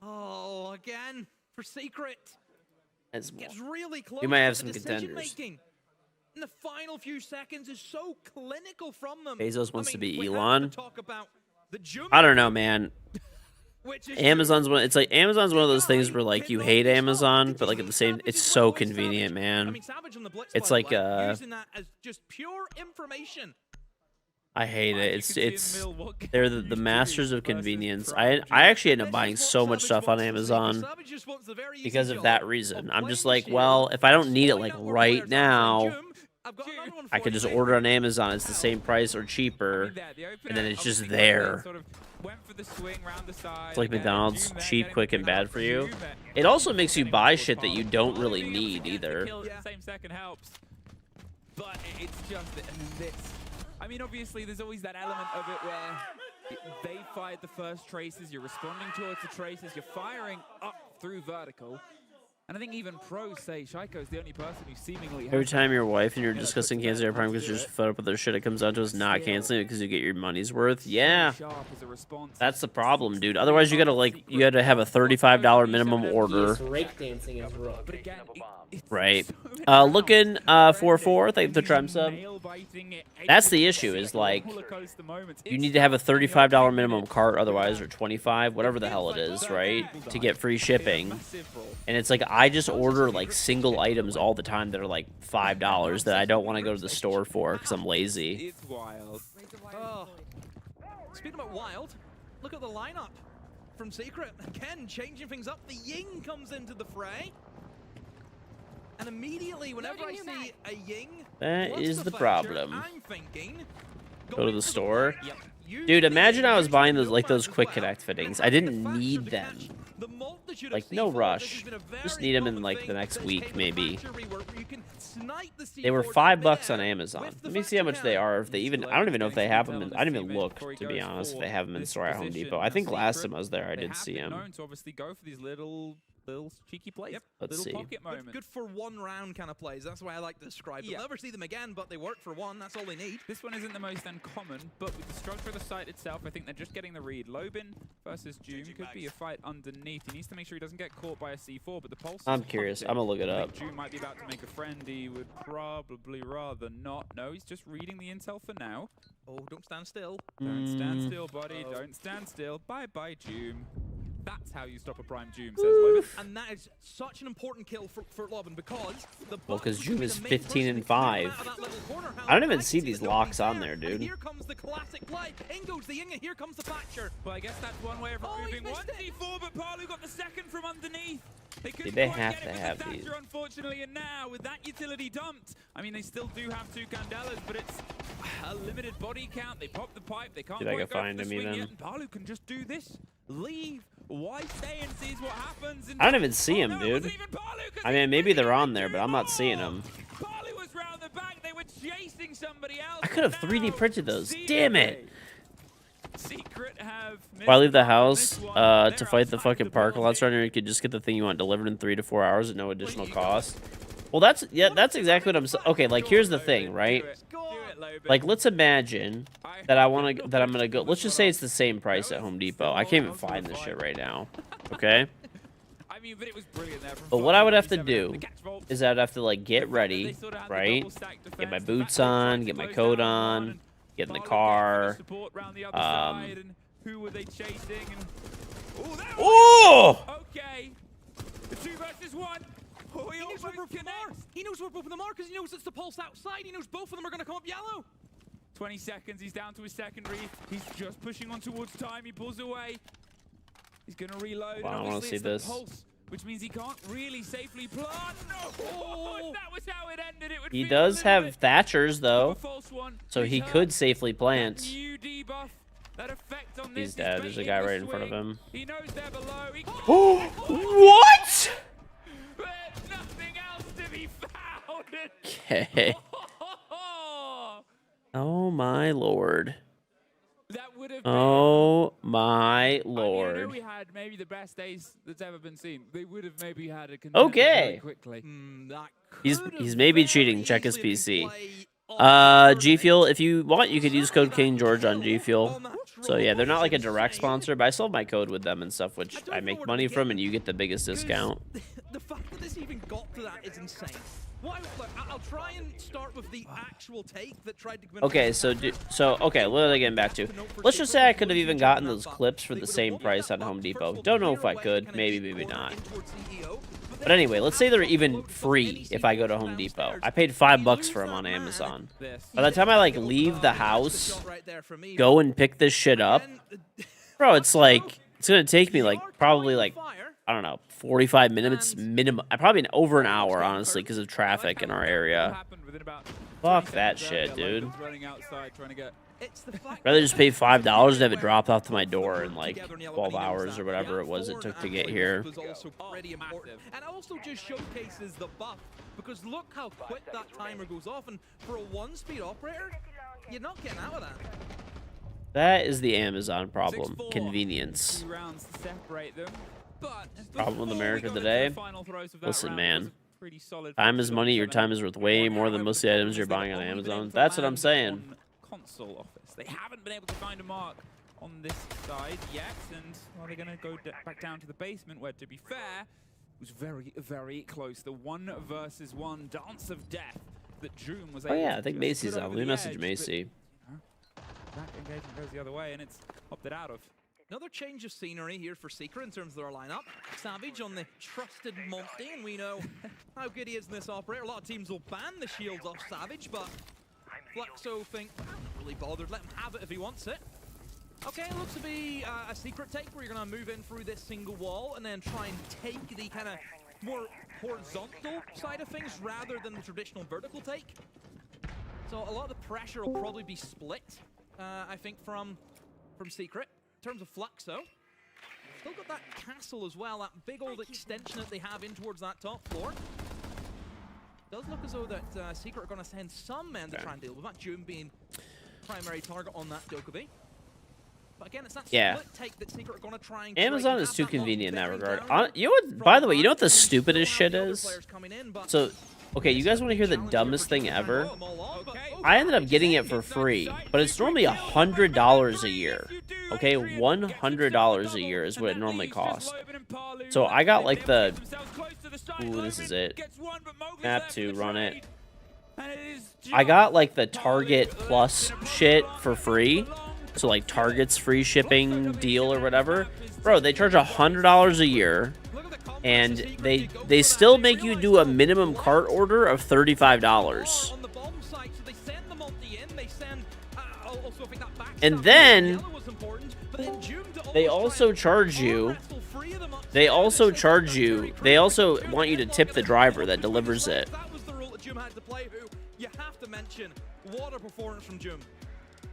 Oh, again for Secret.
it's
Gets really close.
we might have
but
some
the decision
contenders.
making in the final few seconds is so clinical from them.
Bezos wants to be
we have
Elon.
talk about the Juma
I don't know, man.
which is
Amazon's one. It's like Amazon's one of those things where like you hate Amazon, but like at the same, it's so convenient, man.
Savage on the blitz,
It's
by the
like
way, using that as just pure information.
I hate it. It's they're the masters of convenience. I actually end up buying so much stuff on Amazon because of that reason. I'm just like, well, if I don't need it like right now, I could just order on Amazon. It's the same price or cheaper, and then it's just there. It's like McDonald's, cheap, quick, and bad for you. It also makes you buy shit that you don't really need either.
Same second helps. But it's just this. I mean, obviously, there's always that element of it where they fired the first traces, you're responding towards the traces, you're firing up through vertical. And I think even pros say Shaiko's the only person who seemingly
Every
has
time your wife and you're discussing canceling your Prime because you're just fed up with their shit, it comes down to us not canceling it because you get your money's worth. Yeah, that's the problem, dude. Otherwise, you gotta have a $35 minimum order.
Breakdancing is rough.
Right. Looking 4-4. Thank you for the Trim sub. That's the issue. Is like you need to have a $35 minimum cart, otherwise, or 25, whatever the hell it is, right, to get free shipping. And it's like I just order like single items all the time that are like $5 that I don't want to go to the store for because I'm lazy.
It's wild.
Oh. Speaking about wild, look at the lineup from Secret. Again, changing things up. The Ying comes into the fray. And immediately, whenever I see a Ying,
That
what's
is the
fetcher,
problem.
I'm thinking,
Go to the store. Dude, imagine I was buying those quick connect fittings. I didn't need them. Like, no rush. Just need them in like the next week, maybe. They were $5 on Amazon. Let me see how much they are. If they even, I don't even know if they have them. I didn't even look, to be honest, if they have them in store at Home Depot. I think last time I was there, I did see them.
Known to obviously go for these little cheeky plays.
Let's
little
see.
pocket moments.
good for one round kind of plays. That's the way I like to describe them.
Yeah.
We'll never see them again, but they work for one. That's all they need.
This one isn't the most uncommon, but with the structure of the site itself, I think they're just getting the read. Lobin versus Joom could be a fight underneath. He needs to make sure he doesn't get caught by a C4, but the pulse.
I'm curious. I'm gonna look it up.
Joom might be about to make a friend. He would probably rather not. No, he's just reading the intel for now.
Oh, don't stand still.
Don't stand still, buddy. Don't stand still. Bye-bye, Joom. That's how you stop a Prime Doom, says Loban.
And that is such an important kill for Loban because the
Well, because
Bucks
Doom
would
is
be the main
15 and
person who clear him
5.
out of that little corner.
I don't even see these locks on there,
And
dude.
here comes the classic play. In goes the Inga, here comes the Thatcher.
Well, I guess that's one way of removing
he's
one
missed it.
C4, but Palu got the second from underneath. They couldn't
they
quite
have
get
to
it with
have
the
these.
Thatcher, unfortunately, and now with that utility dumped, I mean, they still do have 2 Candelas, but it's a limited body count. They pop the pipe, they can't
See if I
quite
can
go
find
for the
him
swing
even.
yet, and Palu can just do this. Leave. Why stay and sees what happens? And
I don't even see him, dude. I mean, maybe they're on there, but I'm not seeing them.
Palu was round the back. They were chasing somebody else.
I could have 3D printed those. Damn it.
Secret have
If I leave the house to fight the fucking parking lots runner, you could just get the thing you want delivered in 3 to 4 hours at no additional cost. Well, that's exactly what I'm saying. Okay, like here's the thing, right? Like let's imagine that I'm gonna go. Let's just say it's the same price at Home Depot. I can't even find this shit right now. Okay.
I mean, but it was brilliant there.
But what I would have to do is I'd have to like get ready, right? Get my boots on, get my coat on, get in the car.
Who were they chasing?
Oh!
Okay. The 2 versus 1. Oh,
He knows where both of them are. He knows where both of them are because he knows it's the pulse outside. He knows both of them are going to come up yellow.
20 seconds. He's down to his secondary. He's just pushing on towards time. He pulls away. He's going to reload.
Wow, I
and
wanna
obviously
see
it's
this.
the pulse, which means he can't really safely plant. No! Oh, if that was how it ended, it would
He
feel a
does
little
have
bit
Thatchers though,
of a false one.
so he
He's
could
hurt.
safely plant.
New debuff. That effect on
He's
this
dead.
is
There's a
baiting
guy
the
right in front of
swing.
him.
He knows they're below. He
What?
There's nothing else to be found.
Okay. Oh my lord.
That would have been,
Oh my
I
lord.
know we had maybe the best ace that's ever been seen. They would have maybe had a contender
Okay.
very quickly.
He's maybe cheating. Check his PC. G Fuel, if you want, you could use code KingGeorge on G Fuel. So yeah, they're not like a direct sponsor, but I still have my code with them and stuff, which I make money from, and you get the biggest discount.
The fact that this even got to that is insane. Look, I'll try and start with the actual take that tried to come in.
Okay, okay, what are they getting back to? Let's just say I could have even gotten those clips for the same price on Home Depot. Don't know if I could, maybe not. But anyway, let's say they're even free if I go to Home Depot. I paid $5 for them on Amazon. By the time I like leave the house, go and pick this shit up, bro, it's like it's gonna take me like probably like I don't know 45 minutes minimum. Probably over an hour honestly because of traffic in our area. Fuck that shit, dude.
Running outside trying to get
Rather just pay $5 and have it dropped off to my door in like 12 hours or whatever it was it took to get here.
Was also pretty important. And also just showcases the buff because look how quick that timer goes off, and for a 1-speed operator, you're not getting out of that.
That is the Amazon problem. Convenience.
2 rounds to separate them. But
Problem with
before we
America
got into
today?
the final throws of that
Listen,
round,
man.
it was a pretty solid
Time
fight
is
for
money. Your
7.
time is worth way more than most of the items you're buying on Amazon. That's what I'm saying.
Console office. They haven't been able to find a mark on this side yet, and well, they're going to go back down to the basement, where, to be fair, it was very, very close. The 1 versus 1 dance of death that June was able
Oh yeah,
to
I think
just
Macy's
put
on.
over
Let me
the
message
edge,
Macy.
but that engagement goes the other way, and it's opted out of.
Another change of scenery here for Secret in terms of their lineup. Savage on the trusted Monty, and we know how good he is in this operator. A lot of teams will ban the shields off Savage, but Fluxo think, well, I'm not really bothered. Let him have it if he wants it. Okay, it looks to be a Secret take where you're going to move in through this single wall and then try and take the kind of more horizontal side of things rather than the traditional vertical take. So a lot of the pressure will probably be split, I think, from Secret. In terms of Fluxo, still got that castle as well, that big old extension that they have in towards that top floor. Does look as though that Secret are going to send some men to try and deal with that, June being primary target on that Dokkaebi. But again, it's that split take that Secret are going to try and
Amazon is too convenient in that regard. You know what? By the way, you know what the stupidest shit is? So, okay, you guys want to hear the dumbest thing ever? I ended up getting it for free, but it's normally $100 a year. Okay, $100 a year is what it normally costs. So I got like the. Ooh, this is it. Map 2, run it. I got like the Target Plus shit for free. So like Target's free shipping deal or whatever. Bro, they charge $100 a year, and they still make you do a minimum cart order of $35. And then they also charge you. They also want you to tip the driver that delivers it.
That was the rule that Jum had to play. Who you have to mention? What a performance from Jum.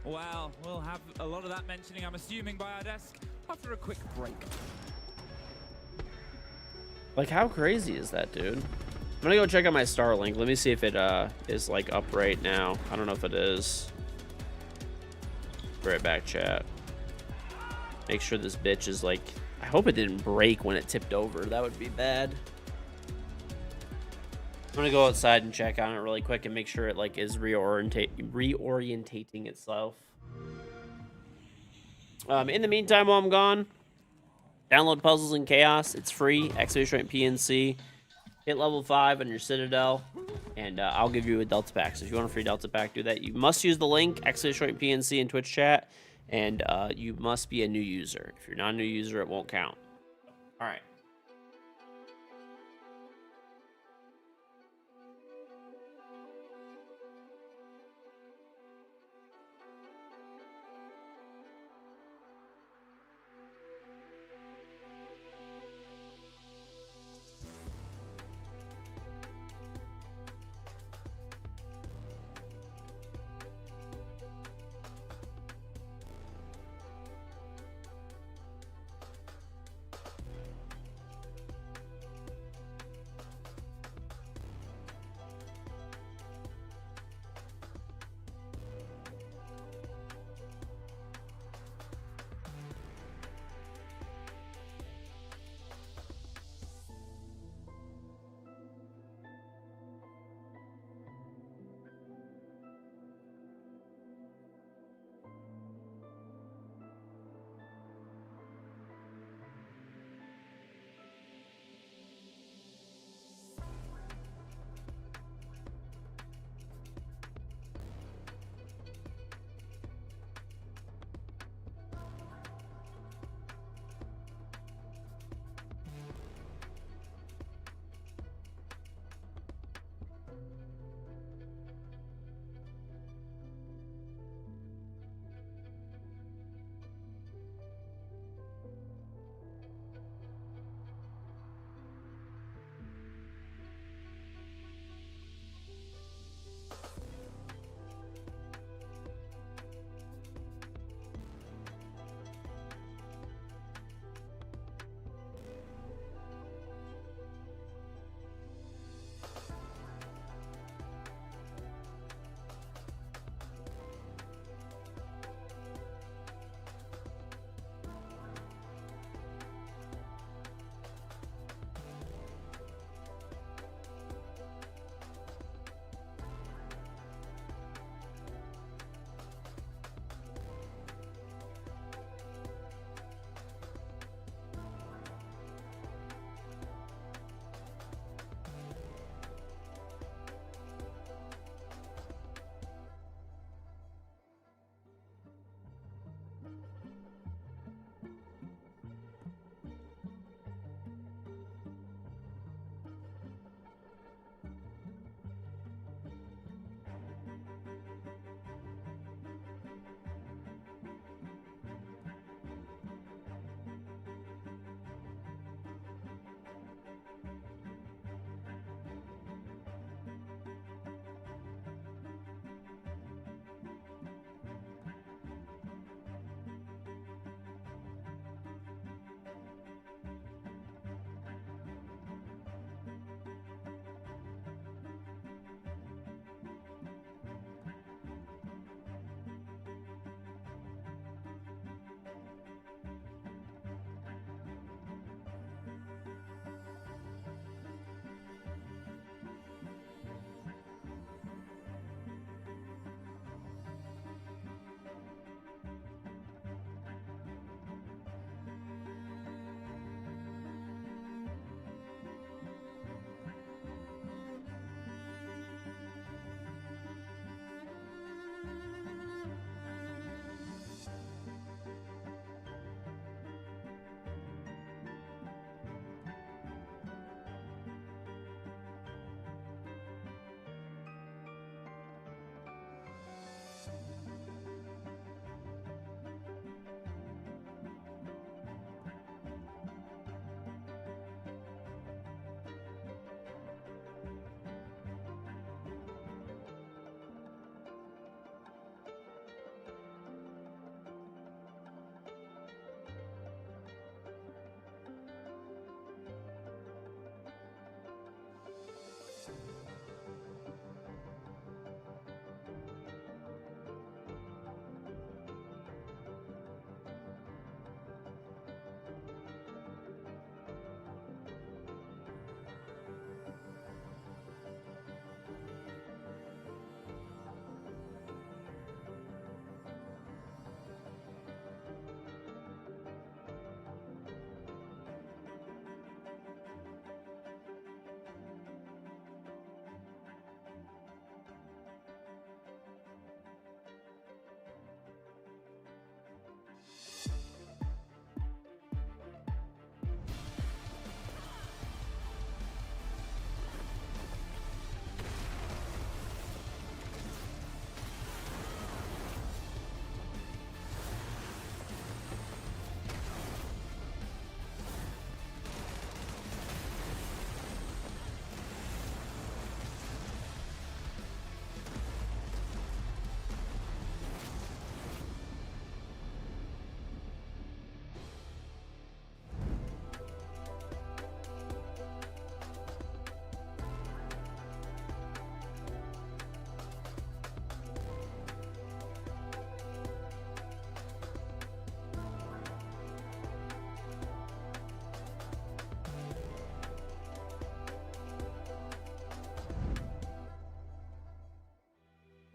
Wow, we'll have a lot of that mentioning, I'm assuming, by our desk after a quick break.
Like, how crazy is that, dude? I'm gonna go check out my Starlink. Let me see if it is like up right now. I don't know if it is. Be right back, chat. Make sure this bitch is like. I hope it didn't break when it tipped over. That would be bad. I'm gonna go outside and check on it really quick and make sure it like is reorientating itself. In the meantime, while I'm gone, download Puzzles and Chaos. It's free. Exclamation point PNC. Hit level 5 on your Citadel, and I'll give you a Delta pack. So if you want a free Delta pack, do that. You must use the link exclamation point PNC in Twitch chat, and you must be a new user. If you're not a new user, it won't count. All right.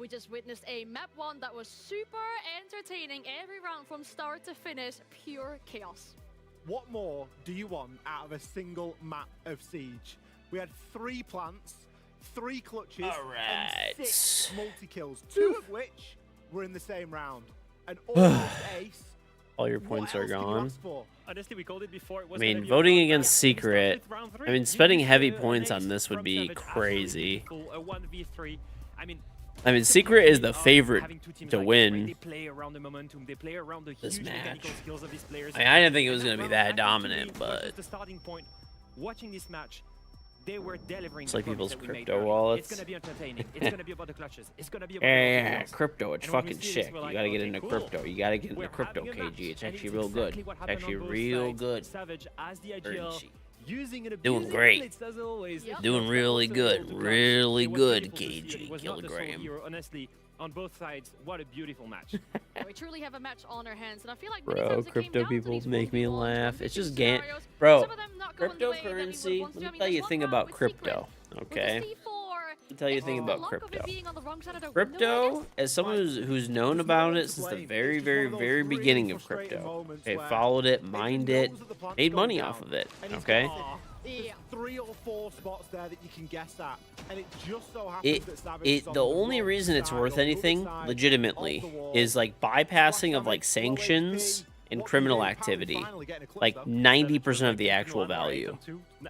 We just witnessed a map 1 that was super entertaining. Every round from start to finish, pure chaos.
What more do you want out of a single map of Siege? We had 3 plants, 3 clutches, and 6 multi-kills, 2 of which were in the same round. An almost ace.
All your points are gone.
Honestly, we called it before. It
I mean, voting against Secret, I mean, spending heavy points on this would be crazy.
A 1v3.
I mean, Secret is the favorite to win
They play around the momentum. They play around the
this
huge
match.
mechanical skills of these players.
I didn't think it was going to be that dominant, but
the starting point. Watching this match, they were delivering.
it's like people's
that we made
crypto
early.
wallets.
It's gonna be entertaining. It's gonna be about the clutches. It's gonna be about
Yeah, crypto, it's
And when we
fucking
see this,
sick.
we're
You
like,
gotta get
okay,
into
cool.
crypto. You gotta get into
We're
crypto,
having a match,
KG. It's
and
actually
it's
real good.
exactly what
It's
happened
actually
on both
real
sides.
good.
Savage as the
Very
IGL,
cheap.
using an
Doing great.
blitz as always.
Doing really good. Really
It was
good,
beautiful to see, and
KG
it was not the sole
Kilogram.
hero, honestly, on both sides, what a beautiful match.
We truly have a match on our hands, and I feel like many
Bro,
times it came
crypto
down to
people
these
make me
1v1s,
laugh. It's
1v2
just
scenarios.
bro,
Some of them not going the way that we would
cryptocurrency.
want to.
Let
I
me
mean,
tell you a
there's
thing
one
about
round with
crypto,
Secret
okay?
with the C4.
Let me tell you a thing
It's
about
the luck of it
crypto.
being on the wrong side of the window, I
Crypto, as someone who's known about it since the very, very, very beginning of crypto, okay, followed it, mined it, made money off of it, okay?
Yeah.
3 or 4 spots there that you can guess at, and it just so happens that Savage is on
The only
wrong
reason it's
side,
worth
on the other
anything,
side
legitimately,
of the wall.
is like bypassing of like sanctions and criminal activity, like 90% of the actual value.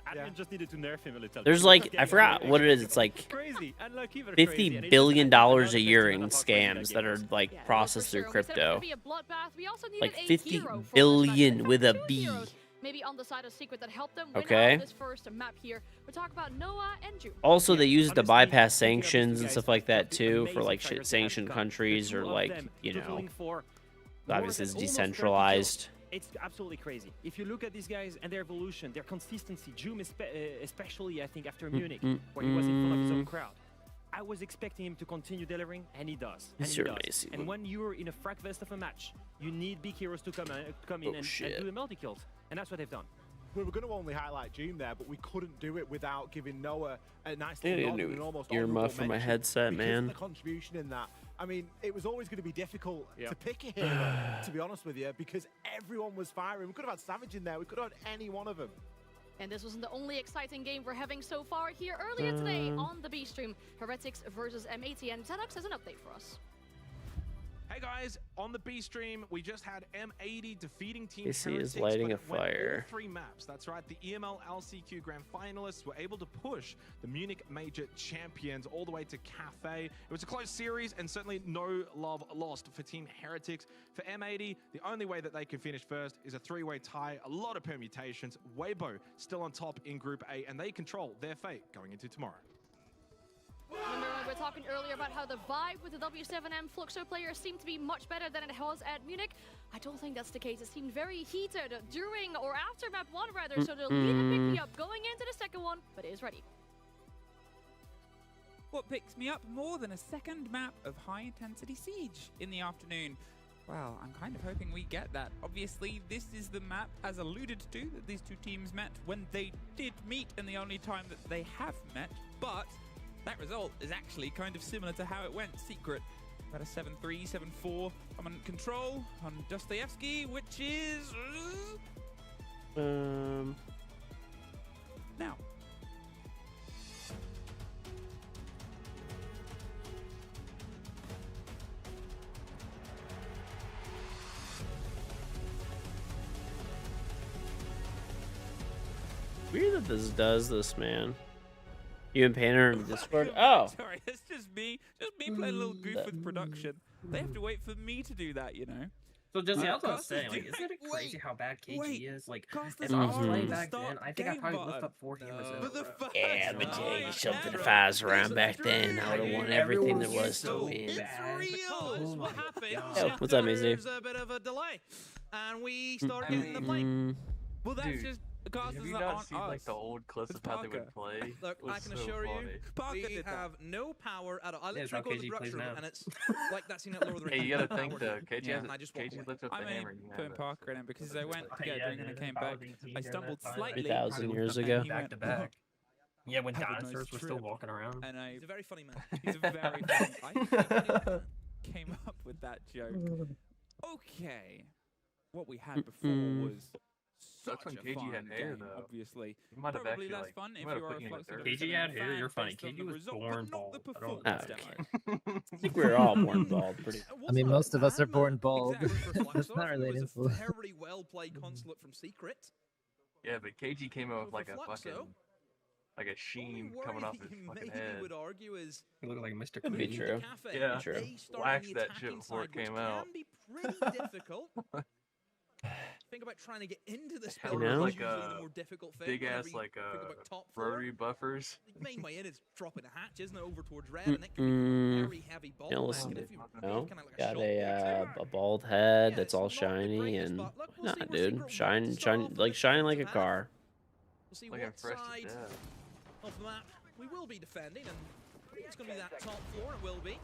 Admin just needed to nerf him a little.
There's like, I forgot what it is, it's like
Crazy, unlucky, but crazy.
$50
And it
billion
just
a year in scams that are like processed through crypto. Like 50 billion with a B.
Maybe on the side of Secret that helped them win
Okay.
out this first map here. We're talking about Noah and June.
Also, they use it to bypass sanctions and stuff like that too, for like sanctioned countries or like, you know, obviously it's decentralized.
It's absolutely crazy. If you look at these guys and their evolution, their consistency, Joom especially, I think, after Munich, where he was in front of his own crowd. I was expecting him to continue delivering, and he does. And he
Sure,
does.
Macy.
And when you're in a frag vest of a match, you need big heroes to come in and do the multi-kills. And that's what they've done.
We were going to only highlight June there, but we couldn't do it without giving Noah a nice
I need
little
a
nod and
new
an almost
earmuff
honourable
for my
mention
headset,
because
man.
of the contribution in that. I mean, it was always going to be difficult to pick a hero, to be honest with you, because everyone was firing. We could have had Savage in there. We could have had any one of them.
And this wasn't the only exciting game we're having so far here earlier today on the B stream. Heretics versus M80, and Xenox has an update for us.
Hey guys, on the B stream, we just had M80 defeating Team
AC is
Heretics,
lighting
but
a
it went all
fire.
3 maps. That's right, the EML LCQ Grand Finalists were able to push the Munich Major Champions all the way to Cafe. It was a close series and certainly no love lost for Team Heretics. For M80, the only way that they can finish first is a 3-way tie, a lot of permutations. Weibo still on top in Group A, and they control their fate going into tomorrow.
Remember when we were talking earlier about how the vibe with the W7M Fluxo players seemed to be much better than it was at Munich? I don't think that's the case. It seemed very heated during or after map 1 rather, so the lead and pick me up going into the second one, but it is ready.
What picks me up more than a second map of high-intensity siege in the afternoon? Well, I'm kind of hoping we get that. Obviously, this is the map, as alluded to, that these two teams met when they did meet, and the only time that they have met, but that result is actually kind of similar to how it went. Secret got a 7-3, 7-4 on control on Dostoevsky, which is now.
Weird that this does this, man. You and Painter in Discord? Oh.
Sorry, it's just me playing a little goof with production. They have to wait for me to do that, you know.
So Jesse, I was gonna
Costa's
say, like,
doing-
isn't it crazy how bad KG is? Like,
Costa's
if I was
on
playing
the
back
start
then, I think I
game
probably
button.
lift up 4 cameras in a row.
Yeah, let me tell you something. If I was around back then, I would have won everything there was to win.
It's real. What happened?
Yo, what's up, Macy?
There's a bit of a delay, and we started getting the plane.
Well, that's
Dude,
just
have you not seen like the old clips of how they would play?
Look,
It was
I can
so
assure
funny.
you, we have no power at all. I
Yeah, it's
literally
how
go to the
KG plays
production room,
now.
and it's like that scene at Lord of the Rings.
Hey, you gotta
No
think
power.
though. KG
Yeah,
has
and I just
KG
walk
lifted up
I'm
the hammer.
only
and you have
putting
it.
Parker in because I went to get a drink and I came back. I stumbled slightly.
3,000 years
and
ago.
he went,
Back to back. Yeah, when
have a nice
dinosaurs were still
trip.
walking around.
And
He's a very funny man.
he's a very funny. I think anyone came up with that joke. Okay, what we had before was
That's when
such a
KG
fun
had hair,
game,
though.
obviously.
You might have
Probably
actually,
less
like,
fun
you
if
might have
you are
put
a
me in the
Flux
third.
KG had hair,
fan
you're funny.
based on
KG
the
was
result,
born
but not
bald.
the
I don't
performance
Okay.
demo.
I think we were all born bald. Pretty.
I mean, most of us are born bald.
Exactly.
That's not really an
It was a
influence.
very well played consulate from Secret.
Yeah, but KG came out with
For
like a
Fluxo,
fucking, like a sheen coming off his fucking head.
would argue is
You look like Mr.
Could be
Clean.
true.
Cafe,
Yeah,
True.
they start
waxed
on the
that shit
attacking
before it
side, which
came out.
can be pretty difficult. Think about trying to get into the spell.
You know?
Like the more difficult thing.
Big
whenever
ass
you
like
think about top floor.
rotary buffers.
The main way in is dropping a hatch, isn't it, over towards red, and it can be a very heavy ball.
Can't listen
and
to
if you
no.
kinda like
Got
shot there,
a bald head
Yeah,
that's
it's
all
not the
shiny
greatest,
and
but look, we'll
nah,
see where
dude,
Secret wants
shine,
to start
shine,
off
like
with
shining
the
like a
path.
car.
We'll see
Like I'm
what
fresh to
side
death.
of the map we will be defending, and I think it's going to be that top floor. It will be.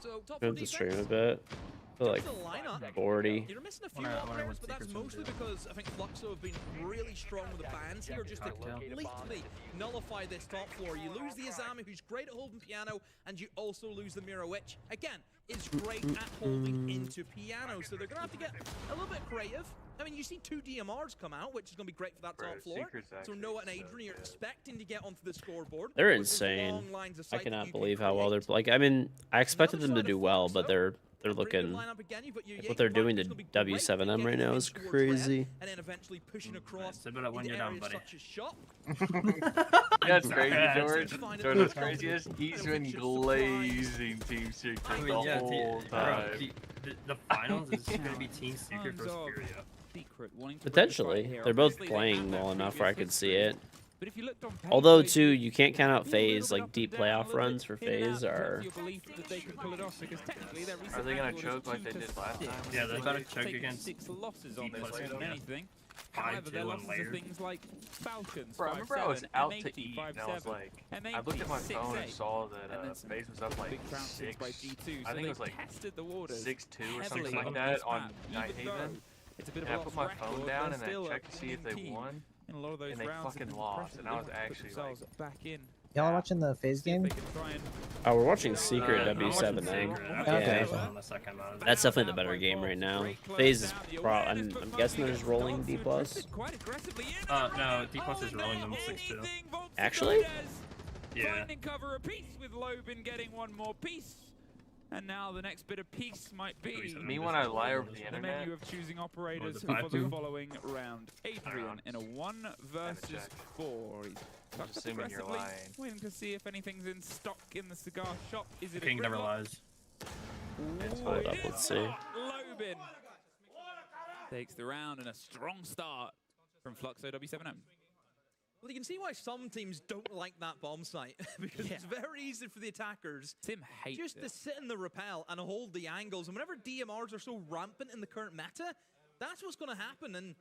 So top floor
Go to the stream a
defense.
bit. I feel like
Just the lineup.
40.
You're missing a few
Wonder what
operators, but that's
Secret's gonna
mostly
do.
because I think Fluxo have been really strong with the bans here, just to completely nullify this top floor. You lose the Izami, who's great at holding piano, and you also lose the Mirror Witch. Again, is great at holding into piano, so they're going to have to get a little bit creative. I mean, you see 2 DMRs come out, which is going to be great for that top floor. So Noah and Adrian, you're expecting to get onto the scoreboard.
They're
with those
insane.
long lines of
I
sight that
cannot
you can
believe how well they're
create.
like. I mean, I expected them to do well, but they're looking.
Lineup again, you've got your
Like what they're
Jaeger
doing to
Fighters gonna be great at
W7M right
getting
now
in
is
towards
crazy.
red, and then eventually pushing across
Sip it up when
into
you're done,
areas
buddy.
such as shop.
That's crazy, George.
Find
George,
a
what's
good
crazy is
confidence.
he's
I
been
think it's
glazing Team Secret
I mean,
the
yeah,
whole
bro,
time.
the finals is going to be Team Secret versus Furia.
Secret wanting to
Potentially, they're both
Obviously, they
playing
had that
well enough where I could see
history.
it.
But if you looked on paper,
Although
they
too,
did
you can't count out
feel a little
phase
bit
like
up
deep
and down, a
playoff
little bit
runs for
in and out
phase
in terms
are.
of your belief that they can pull it off, because technically their recent
Are they gonna
record is
choke like
2
they
to
did last
6.
time?
Yeah, they're going to choke
Taking
against
6 losses on
deep
this more
players,
than
yeah.
anything.
5-2
However, their
and
losses are
later.
things like Falcons,
Bro, I remember I was
5-7,
out
M80,
to eat and I was
5-7,
like, I
M80,
looked at my phone and
6-8,
saw
and then
that
some
FaZe was up like
big trouncings
6.
by G2.
I
So
think it
they
was like
tested the waters
6-2 or
heavily
something like
on
that
this
on
map,
Night
even though
Haven.
it's a bit of
And
a
I put
lost
my
record,
phone
they're
down and I
still a
checked to see if they
winning team
won.
in a lot of those
And they
rounds,
fucking
and the
lost,
pressure
and
that
I
they
was
have to put
actually
themselves
like,
back in.
Y'all watching the phase
See if
game?
they can try and
Oh, we're watching Secret
I'm watching
W7M.
Secret.
Yeah,
On the second mode.
that's definitely the better game right now. FaZe is I'm guessing they're just rolling D plus.
No, D plus is rolling them 6-2.
Actually?
Yeah.
Finding cover a piece with Lobin getting one more piece. And now the next bit of peace might be
Me when I lie over the
the
internet.
menu of choosing operators
the
for the
5-2?
following round. Adrian in a 1 versus 4. He's tucked up
assuming you're
aggressively,
lying.
waiting to see if anything's in stock in the cigar shop. Is it
King
a
never
Grimlock?
lies.
Hold up, let's see.
Lobin takes the round and a strong start from Fluxo W7M.
Well, you can see why some teams don't like that bomb site, because it's very easy for the attackers
Tim hates
just to
it.
sit in the rappel and hold the angles. And whenever DMRs are so rampant in the current meta, that's what's going to happen. And,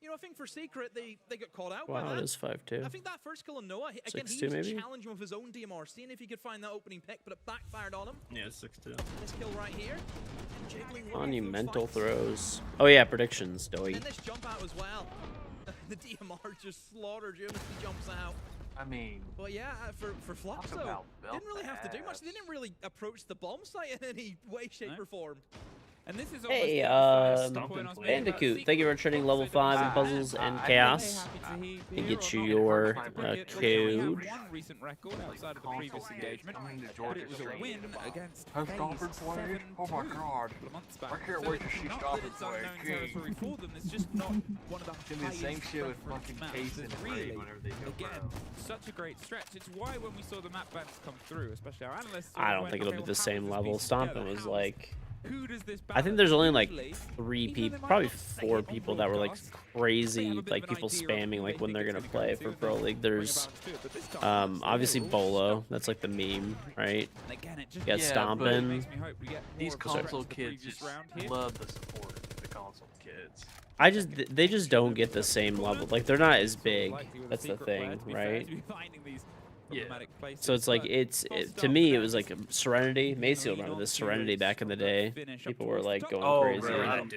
you know, I think for Secret, they got caught out by
Wow,
that.
it is 5-2.
I think that first kill on Noah, again,
6-2
he was
maybe?
challenging with his own DMR, seeing if he could find that opening pick, but it backfired on him.
Yeah, it's 6-2.
This kill right here. And jiggling one of those
Monumental
fights.
throws. Oh yeah, predictions, Doey.
And this jump out as well. The DMR just slaughtered him as he jumps out.
I mean,
But yeah, for Fluxo,
about
didn't really have to do much.
ass.
They didn't really approach the bomb site in any way, shape, or form.
And this is
Hey,
Bandicoot,
thank you for trading level 5 in puzzles and chaos. And get you your code.
One recent record outside of the previous engagement, but it was a win against
Has
FaZe
Dolphin played?
7-2
Oh my god.
a couple of months back.
I can't
So
wait to
it's
see
not
Dolphin
that it's
play.
unknown
King.
territory for them, it's just not one of the
Give me the same
highest
shit with
preference
fucking
maps.
Case
It's
and
really,
Raid whenever they go
again,
pro.
such a great stretch. It's why when we saw the map bans come through, especially our analysts,
I don't
went,
think it'll
okay,
be
well,
the
how
same
does this
level.
piece
Stomping
together?
was
How
like.
who does this
I think there's only like
usually,
3
even
people,
they might
probably
not say
4
it on
people that were like
broadcast,
crazy,
they have a bit
like
of an
people
idea of
spamming
who
like
they
when they're
think
gonna
it's
play
gonna
for
go
Pro
to,
League.
bring
There's
about to it, but this time,
obviously
still,
Bolo, that's like the meme, right?
and again, it just
You got
Yeah,
Stompin'.
makes me hope we get
These
more of a stretch
console
to the
kids
previous
just
round here.
love the support. The console kids.
They just don't get the same level. Like they're not as big.
Likely with a
That's the
secret player,
thing,
to be fair,
right?
to be finding these problematic places.
So it's like to me it was like a Serenity. Macy will remember this Serenity back in the day. People were like going crazy.
Really?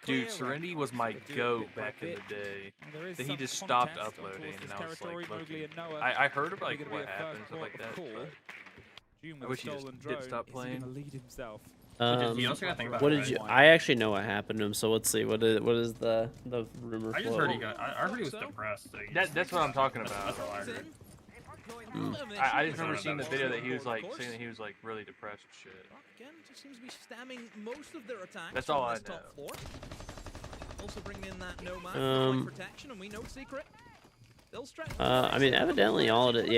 Dude, Serenity was my goat back in the day. Then he just stopped uploading, and I was like, I heard about like what happened and stuff like that. But I wish he just didn't stop playing.
What did you? I actually know what happened to him. So let's see. What is the rumor?
I just heard he got. I heard he was depressed. So that's what I'm talking about. That's all I heard. I just remember seeing the video that he was like saying that he was like really depressed and shit.
Again, just seems to be stemming most of their attacks.
That's all
on
I
this
know.
top floor. Also bringing in that nomad protection, and we know Secret.
I mean, evidently all it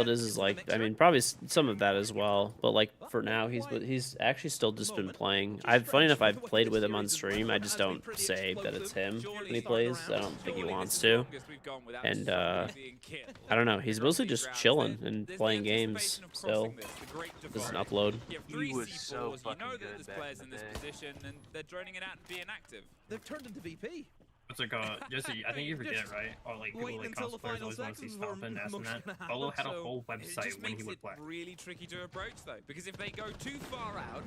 is like, I mean, probably some of that as well. But like for now, he's actually still just been playing. Funny enough, I've played with him on stream. I just don't say that it's him when he plays. I don't think he wants to. And I don't know. He's mostly just chilling and playing games. Still doesn't upload.
He was so fucking good
back in the day. And they're droning it out and being active.
They've turned into VP.
What's it called? Jesse, I think you forget, right? Or like people like cospllayers always want to see Stomp and asking that. Polo had a whole website when he would play.
It really tricky to approach though, because if they go too far out,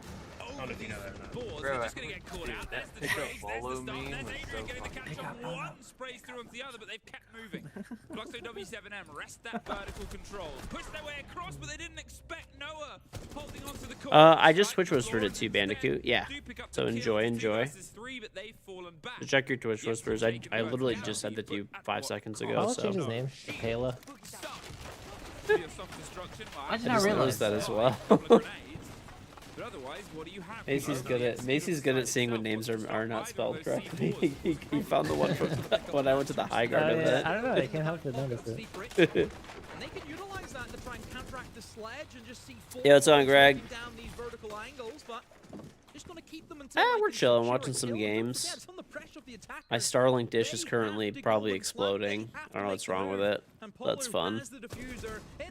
over these boards,
Bro,
they're just gonna get caught out. There's the trace, there's the stop, there's Adrian getting the catch on one, sprays through onto the other, but they've kept moving. Fluxo W7M rest that vertical control, push their way across, but they didn't expect Noah holding on to the corner.
I just Twitch whispered it to Bandicoot. Yeah. So enjoy. Check your Twitch whispers. I literally just sent it to you 5 seconds ago.
I'll
so.
change his name. Kayla.
I just noticed that as well. Macy's good at seeing when names are not spelled correctly. he found the one from when I went to the high guard event.
I don't know. I can't help but notice it.
And they can utilize that to try and counteract the sledge and just see
Yeah, what's on, Greg?
down these vertical angles, but just gonna keep them until
We're chilling, watching some games. My Starlink dish is currently probably exploding. I don't know what's wrong with it. That's fun.
Great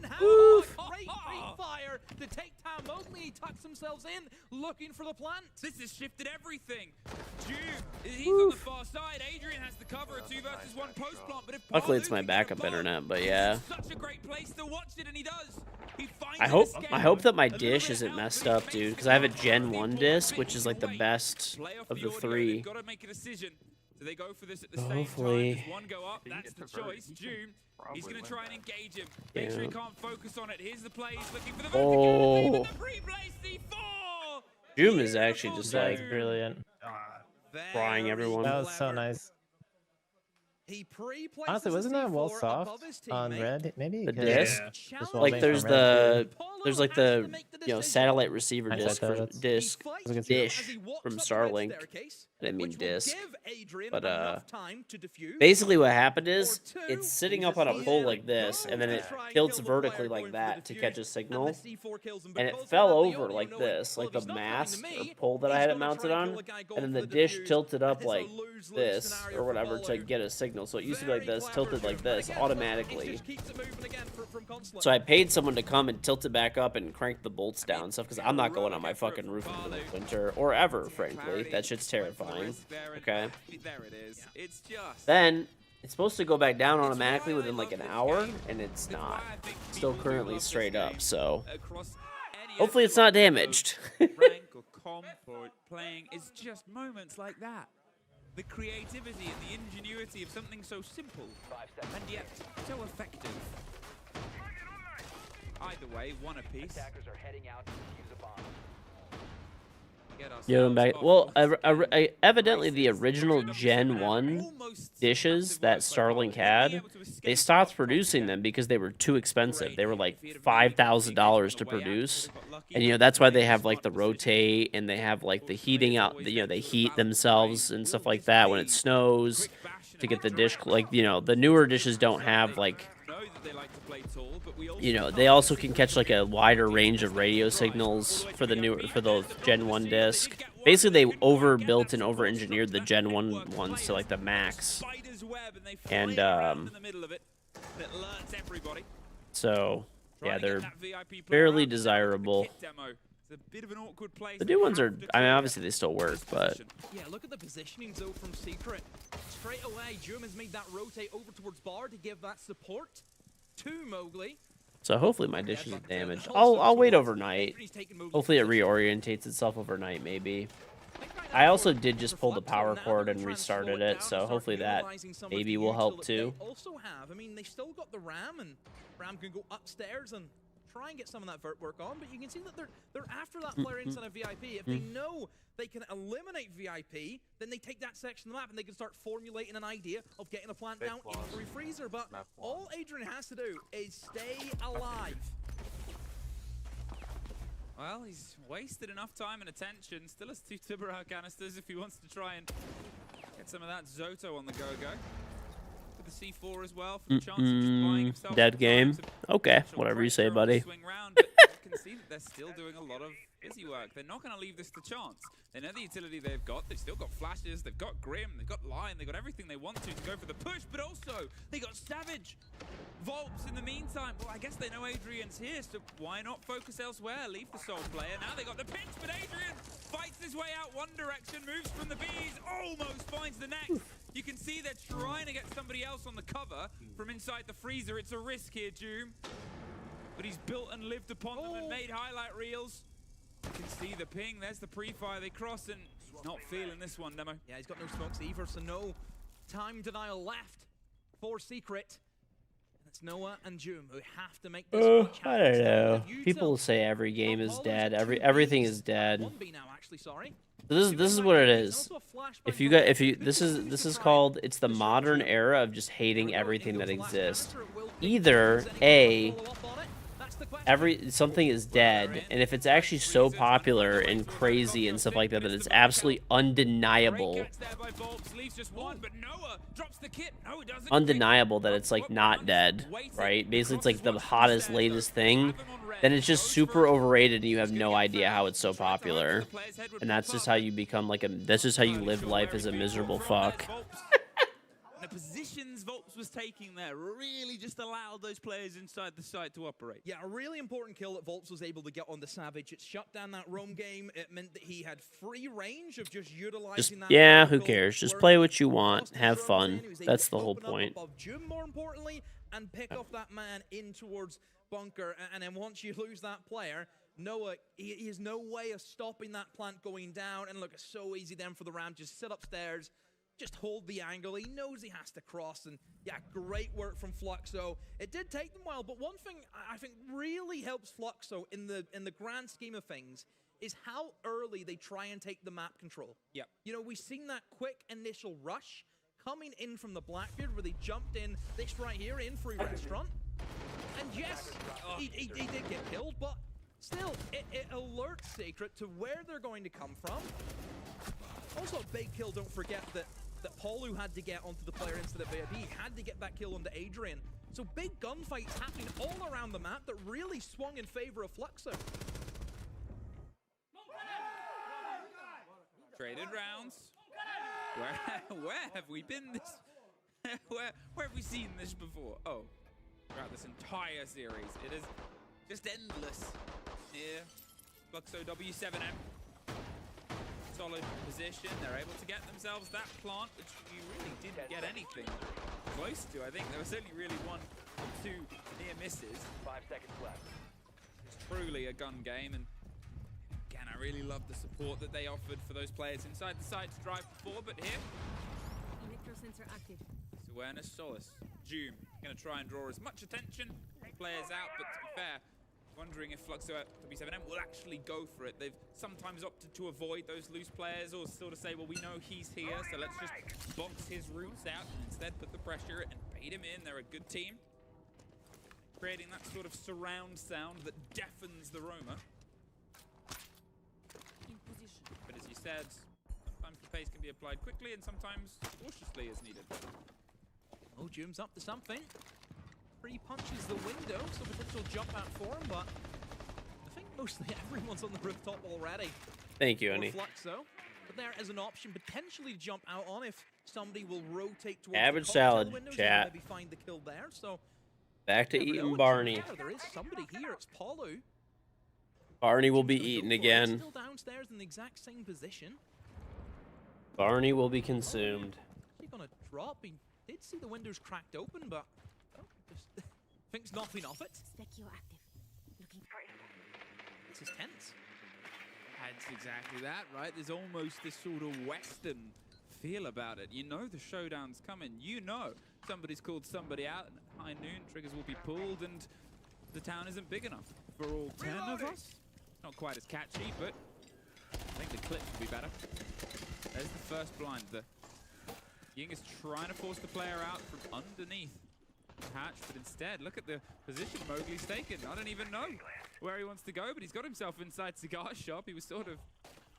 fire to take down Mowgli. He tucks themselves in, looking for the plant.
This has shifted everything. Jude, he's on the far side. Adrian has the cover, a 2 versus 1 post plant. But if
Luckily, it's my backup internet, but yeah.
Such a great place to watch it, and he does. He finds
I hope that my dish isn't messed up, dude, because I have a Gen 1 disc, which is like the best of the 3.
Got to make a decision. Do they go for this at the same
Hopefully.
time? Does one go up? That's the choice. June, he's going to try and engage him. Make sure he can't focus on it. Here's the play. He's looking for the
Oh.
pre-play C4.
Doom is actually just like
brilliant.
frying everyone.
That was so nice. Honestly, wasn't that well soft on red? Maybe
The
because
disc,
just
like
welding
there's
from red.
like the satellite receiver
I
disc
thought
for
that's-
dish from Starlink. I didn't mean disc, but basically what happened is it's sitting up on a pole like this, and then it tilts vertically like that to catch a signal, and it fell over like this, like the mast or pole that I had it mounted on, and then the dish tilted up like this or whatever to get a signal. So it used to be like this, tilted like this automatically. So I paid someone to come and tilt it back up and crank the bolts down and stuff because I'm not going on my fucking roof in the winter or ever, frankly. That shit's terrifying. Okay.
There it is. It's just.
Then it's supposed to go back down automatically within like an hour, and it's not. Still currently straight up, so hopefully it's not damaged.
Rank or comp or playing is just moments like that. The creativity and the ingenuity of something so simple and yet so effective. Either way, one apiece.
Attackers are heading out to defuse a bomb.
Yeah, I'm back. Well, evidently the original Gen 1 dishes that Starlink had, they stopped producing them because they were too expensive. They were like $5,000 to produce. And, you know, that's why they have like the rotate and they have like the heating out, you know, they heat themselves and stuff like that when it snows to get the dish. Like, you know, the newer dishes don't have like, you know, they also can catch like a wider range of radio signals for the Gen 1 disc. Basically, they overbuilt and over-engineered the Gen 1 ones to like the max. And so yeah, they're fairly desirable. The new ones are, I mean, obviously they still work, but
Yeah, look at the positioning though from Secret. Straight away, Jum has made that rotate over towards Bar to give that support to Mowgli.
So hopefully my dish isn't damaged. I'll wait overnight. Hopefully it reorientates itself overnight, maybe. I also did just pull the power cord and restarted it, so hopefully that maybe will help too.
They also have, I mean, they still got the Ram, and Ram can go upstairs and try and get some of that vert work on, but you can see that they're after that player inside of VIP. If they know they can eliminate VIP, then they take that section of the map and they can start formulating an idea of getting a plant down in free freezer. But all Adrian has to do is stay alive.
Well, he's wasted enough time and attention. Still has 2 Tiburon canisters if he wants to try and get some of that Zoto on the go-go. With the C4 as well for the chance of just buying himself
Dead game. Okay, whatever you say, buddy.
swing round, but you can see that they're still doing a lot of busy work. They're not going to leave this to chance. They know the utility they've got. They've still got flashes. They've got Grim. They've got Lion. They've got everything they want to go for the push, but also they got Savage. Volps in the meantime. Well, I guess they know Adrian's here, so why not focus elsewhere? Leave the Soul player. Now they got the pinch, but Adrian fights his way out one direction, moves from the B's, almost finds the next. You can see they're trying to get somebody else on the cover from inside the freezer. It's a risk here, Doom. But he's built and lived upon them and made highlight reels. You can see the ping. There's the pre-fire. They cross and not feeling this one, Demo.
Yeah, he's got no smokes either, so no time denial left for Secret. It's Noah and Doom who have to make this much
I don't know. People say every game is dead. Everything is dead.
1B now, actually, sorry.
This is what it is. This is called, it's the modern era of just hating everything that exists. Either something is dead, and if it's actually so popular and crazy and stuff like that, that it's absolutely undeniable that it's like not dead, right? Basically it's like the hottest, latest thing, then it's just super overrated and you have no idea how it's so popular. And that's just how you become like that's just how you live life as a miserable fuck.
The positions Volps was taking there really just allowed those players inside the site to operate.
Yeah, a really important kill that Volps was able to get on the Savage. It shut down that roam game. It meant that he had free range of just utilizing that.
Yeah, who cares? Just play what you want. Have fun. That's the whole point.
Doom, more importantly, and pick off that man in towards bunker. And then once you lose that player, Noah, he has no way of stopping that plant going down. And look, it's so easy then for the Ram. Just sit upstairs. Just hold the angle. He knows he has to cross, and yeah, great work from Fluxo. It did take them a while, but one thing I think really helps Fluxo in the grand scheme of things is how early they try and take the map control.
Yep.
You know, we've seen that quick initial rush coming in from the Blackbeard where they jumped in this right here in Free Restaurant. And yes, he did get killed, but still, it alerts Secret to where they're going to come from. Also, a big kill, don't forget that Paulu had to get onto the player instead of VIP. He had to get that kill onto Adrian. So big gunfights happening all around the map that really swung in favor of Fluxo.
Traded rounds. Where have we been this? where have we seen this before? Oh, throughout this entire series. It is just endless. Here, Fluxo W7M. Solid position. They're able to get themselves that plant, which you really didn't get anything close to. I think there was only really 1 or 2 near misses.
5 seconds left.
It's truly a gun game, and again, I really love the support that they offered for those players inside the site to drive before. But here,
Sensor active.
it's awareness, solace. Doom going to try and draw as much attention players out, but to be fair, wondering if Fluxo at W7M will actually go for it. They've sometimes opted to avoid those loose players or sort of say, well, we know he's here, so let's just box his routes out and instead put the pressure and bait him in. They're a good team. Creating that sort of surround sound that deafens the roamer. But as you said, sometimes the pace can be applied quickly and sometimes cautiously as needed.
Oh, Doom's up to something. Punches the window, so potential jump out for him, but I think mostly everyone's on the rooftop already.
Thank you, Annie.
Fluxo, but there is an option potentially to jump out on if somebody will rotate towards
Average
the
salad,
windows
chat.
and maybe find the kill there. So
back to eating Barney.
There is somebody here. It's Paulu.
Barney will be eaten again.
Still downstairs in the exact same position.
Barney will be consumed.
He's gonna drop. He did see the windows cracked open, but thinks nothing of it. This is tense.
That's exactly that, right? There's almost this sort of Western feel about it. You know the showdown's coming. You know somebody's called somebody out, and at high noon, triggers will be pulled, and the town isn't big enough for all 10 of us. Not quite as catchy, but I think the clips will be better. There's the first blind. The Ying is trying to force the player out from underneath the hatch, but instead, look at the position Mowgli's taken. I don't even know where he wants to go, but he's got himself inside Cigar Shop. He was sort of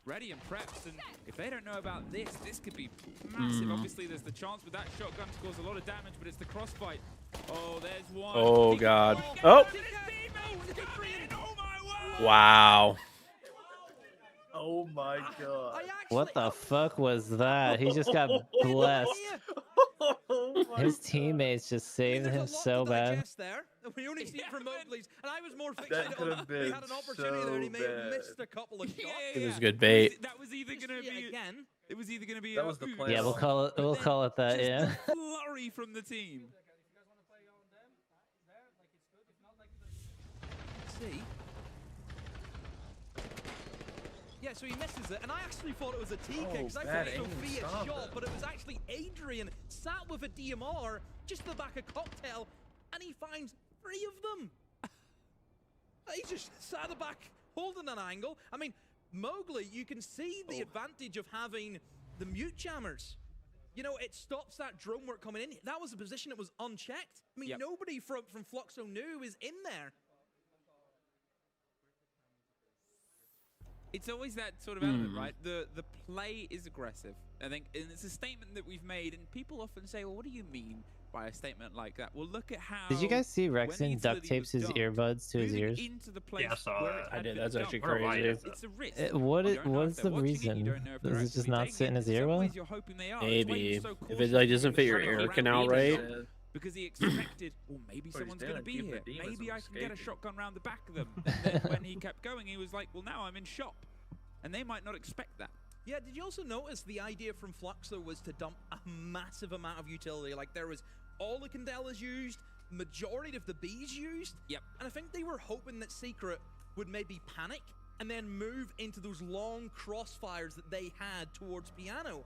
ready and prepped, and if they don't know about this, this could be massive. Obviously, there's the chance with that shotgun to cause a lot of damage, but it's the crossfight. Oh, there's one.
Oh, God. Oh! Wow.
Oh my god.
What the fuck was that? He just got blessed. His teammates just saved him so bad.
There. We only see it from Mowgli's, and I was more
That
fixated
could
on
have
that. He
been
had an opportunity there, and he may have
so
missed a couple of shots.
It was good bait.
That was either gonna be
again.
It was either gonna be
That was the plan.
Yeah, we'll call it that. Yeah.
flurry from the team.
See. Yeah, so he misses it, and I actually thought it was a TK because I thought Sophia shot, but it was actually Adrian sat with a DMR just in the back of Cocktail, and he finds 3 of them. He just sat at the back holding an angle. I mean, Mowgli, you can see the advantage of having the mute jammers. You know, it stops that drone work coming in. That was a position that was unchecked. I mean, nobody from Fluxo knew is in there.
It's always that sort of element, right? The play is aggressive. I think, and it's a statement that we've made, and people often say, well, what do you mean by a statement like that? Well, look at how...
Did you guys see Rexon duct tapes his earbuds to his ears?
Yeah, I saw that.
I did. That's actually crazy.
It's a risk.
What's the reason? Does it just not sit in his ear well?
Maybe. If it like doesn't fit your ear canal right.
Because he expected, well, maybe someone's going to be here. Maybe I can get a shotgun round the back of them. And then when he kept going, he was like, well, now I'm in shop. And they might not expect that.
Yeah, did you also notice the idea from Fluxo was to dump a massive amount of utility? Like, there was all the Candelas used, majority of the Bs used.
Yep.
And I think they were hoping that Secret would maybe panic and then move into those long crossfires that they had towards Piano.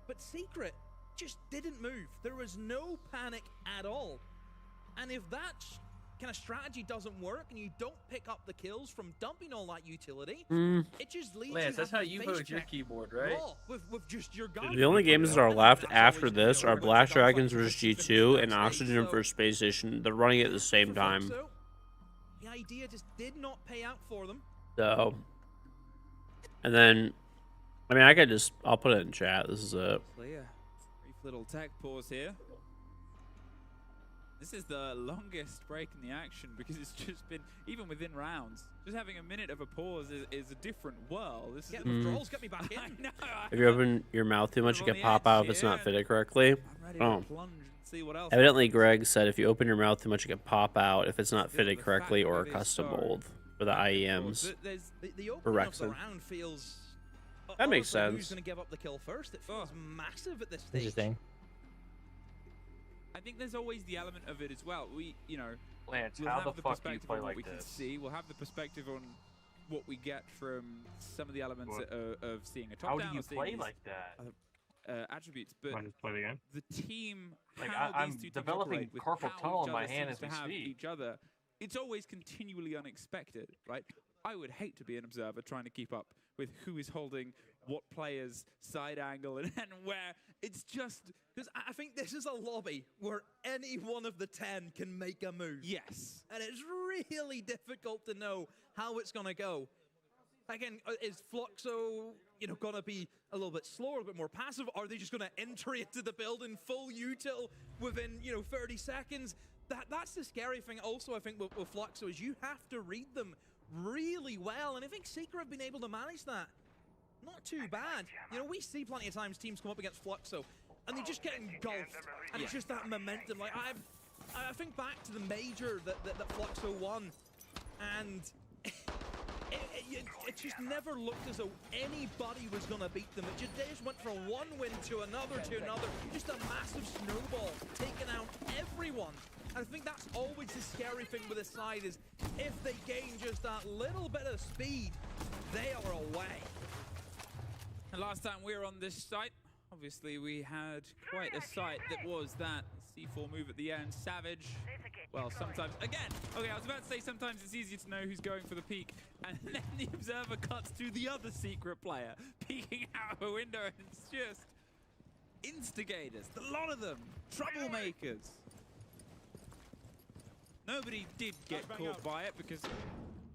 But Secret just didn't move. There was no panic at all. And if that kind of strategy doesn't work and you don't pick up the kills from dumping all that utility, it just leaves
Lance,
you
that's how
having
you
to
vote
face
your
check
keyboard, right?
with just your gun.
The only games that are left after this are Black Dragons vs G2 and Oxygen vs Space Station. They're running at the same time.
The idea just did not pay out for them.
So, and then, I mean, I'll put it in chat. This is it.
Clear. Brief little tech pause here. This is the longest break in the action because it's just been, even within rounds, just having a minute of a pause is a different world. This is
withdrawals, get me back in.
I know.
If you open your mouth too much, you can pop out if it's not fitted correctly. Oh.
See what else
Evidently, Greg said if you open your mouth too much, you can pop out if it's not fitted correctly or custom mold for the IEMs.
The
For
opening of the
Rexon.
round feels...
That makes
honestly,
sense.
Who's going to give up the kill first? It feels massive at this stage.
Interesting.
I think there's always the element of it as well. We, you know,
Lance,
we'll
how
have
the
the
fuck do you
perspective
play
on what
like
we can
this?
see. We'll have the perspective on what we get from some of the elements of seeing a top
How
down
do you
or seeing
play
these,
like that?
attributes, but
Wanna just play the game?
the team,
Like,
how
I'm
these two teams
developing
operate with
carpal
how
tunnel
each
in my
other
hand
seems
as we
to have
speak.
each other, it's always continually unexpected, right? I would hate to be an observer trying to keep up with who is holding what player's side angle and where. It's just...
Because I think this is a lobby where any one of the 10 can make a move.
Yes.
And it's really difficult to know how it's going to go. Again, is Fluxo, going to be a little bit slower, a bit more passive? Are they just going to enter into the building full util within, 30 seconds? That's the scary thing also, I think, with Fluxo, is you have to read them really well. And I think Secret have been able to manage that. Not too bad. We see plenty of times teams come up against Fluxo, and they just get engulfed. And it's just that momentum. Like, I think back to the major that Fluxo won, and it just never looked as though anybody was going to beat them. They just went from one win to another. Just a massive snowball, taking out everyone. I think that's always the scary thing with this side is if they gain just that little bit of speed, they are away.
And last time we were on this site, obviously we had quite a sight that was that C4 move at the end. Savage, well, sometimes, again, okay, I was about to say sometimes it's easier to know who's going for the peak, and then the observer cuts to the other secret player, peeking out of a window, and it's just instigators, a lot of them, troublemakers. Nobody did get caught by it because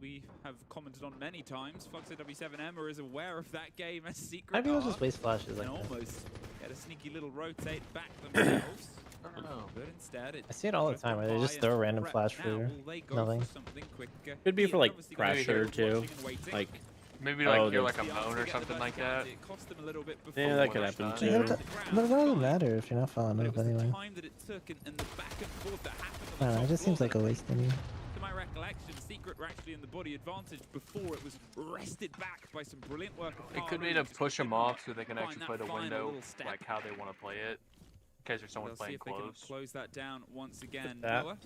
we have commented on many times. Fluxo W7M is aware of that game as secret.
Why do people just waste flashes like
and
that?
almost get a sneaky little rotate back themselves. But instead,
I see it all the time where they just throw a random flash for nothing.
Could be for like pressure too, like
maybe like you're like a moan or something like that.
Yeah, that could happen
But
too.
it doesn't matter if you're not following up anyway. I don't know, it just seems like a waste to me.
To my recollection, Secret were actually in the body advantage before it was wrested back by some brilliant work.
It could be to push them off so they can actually play the window like how they want to play it. In case there's someone playing close.
Close that down once again.
That.
Noah.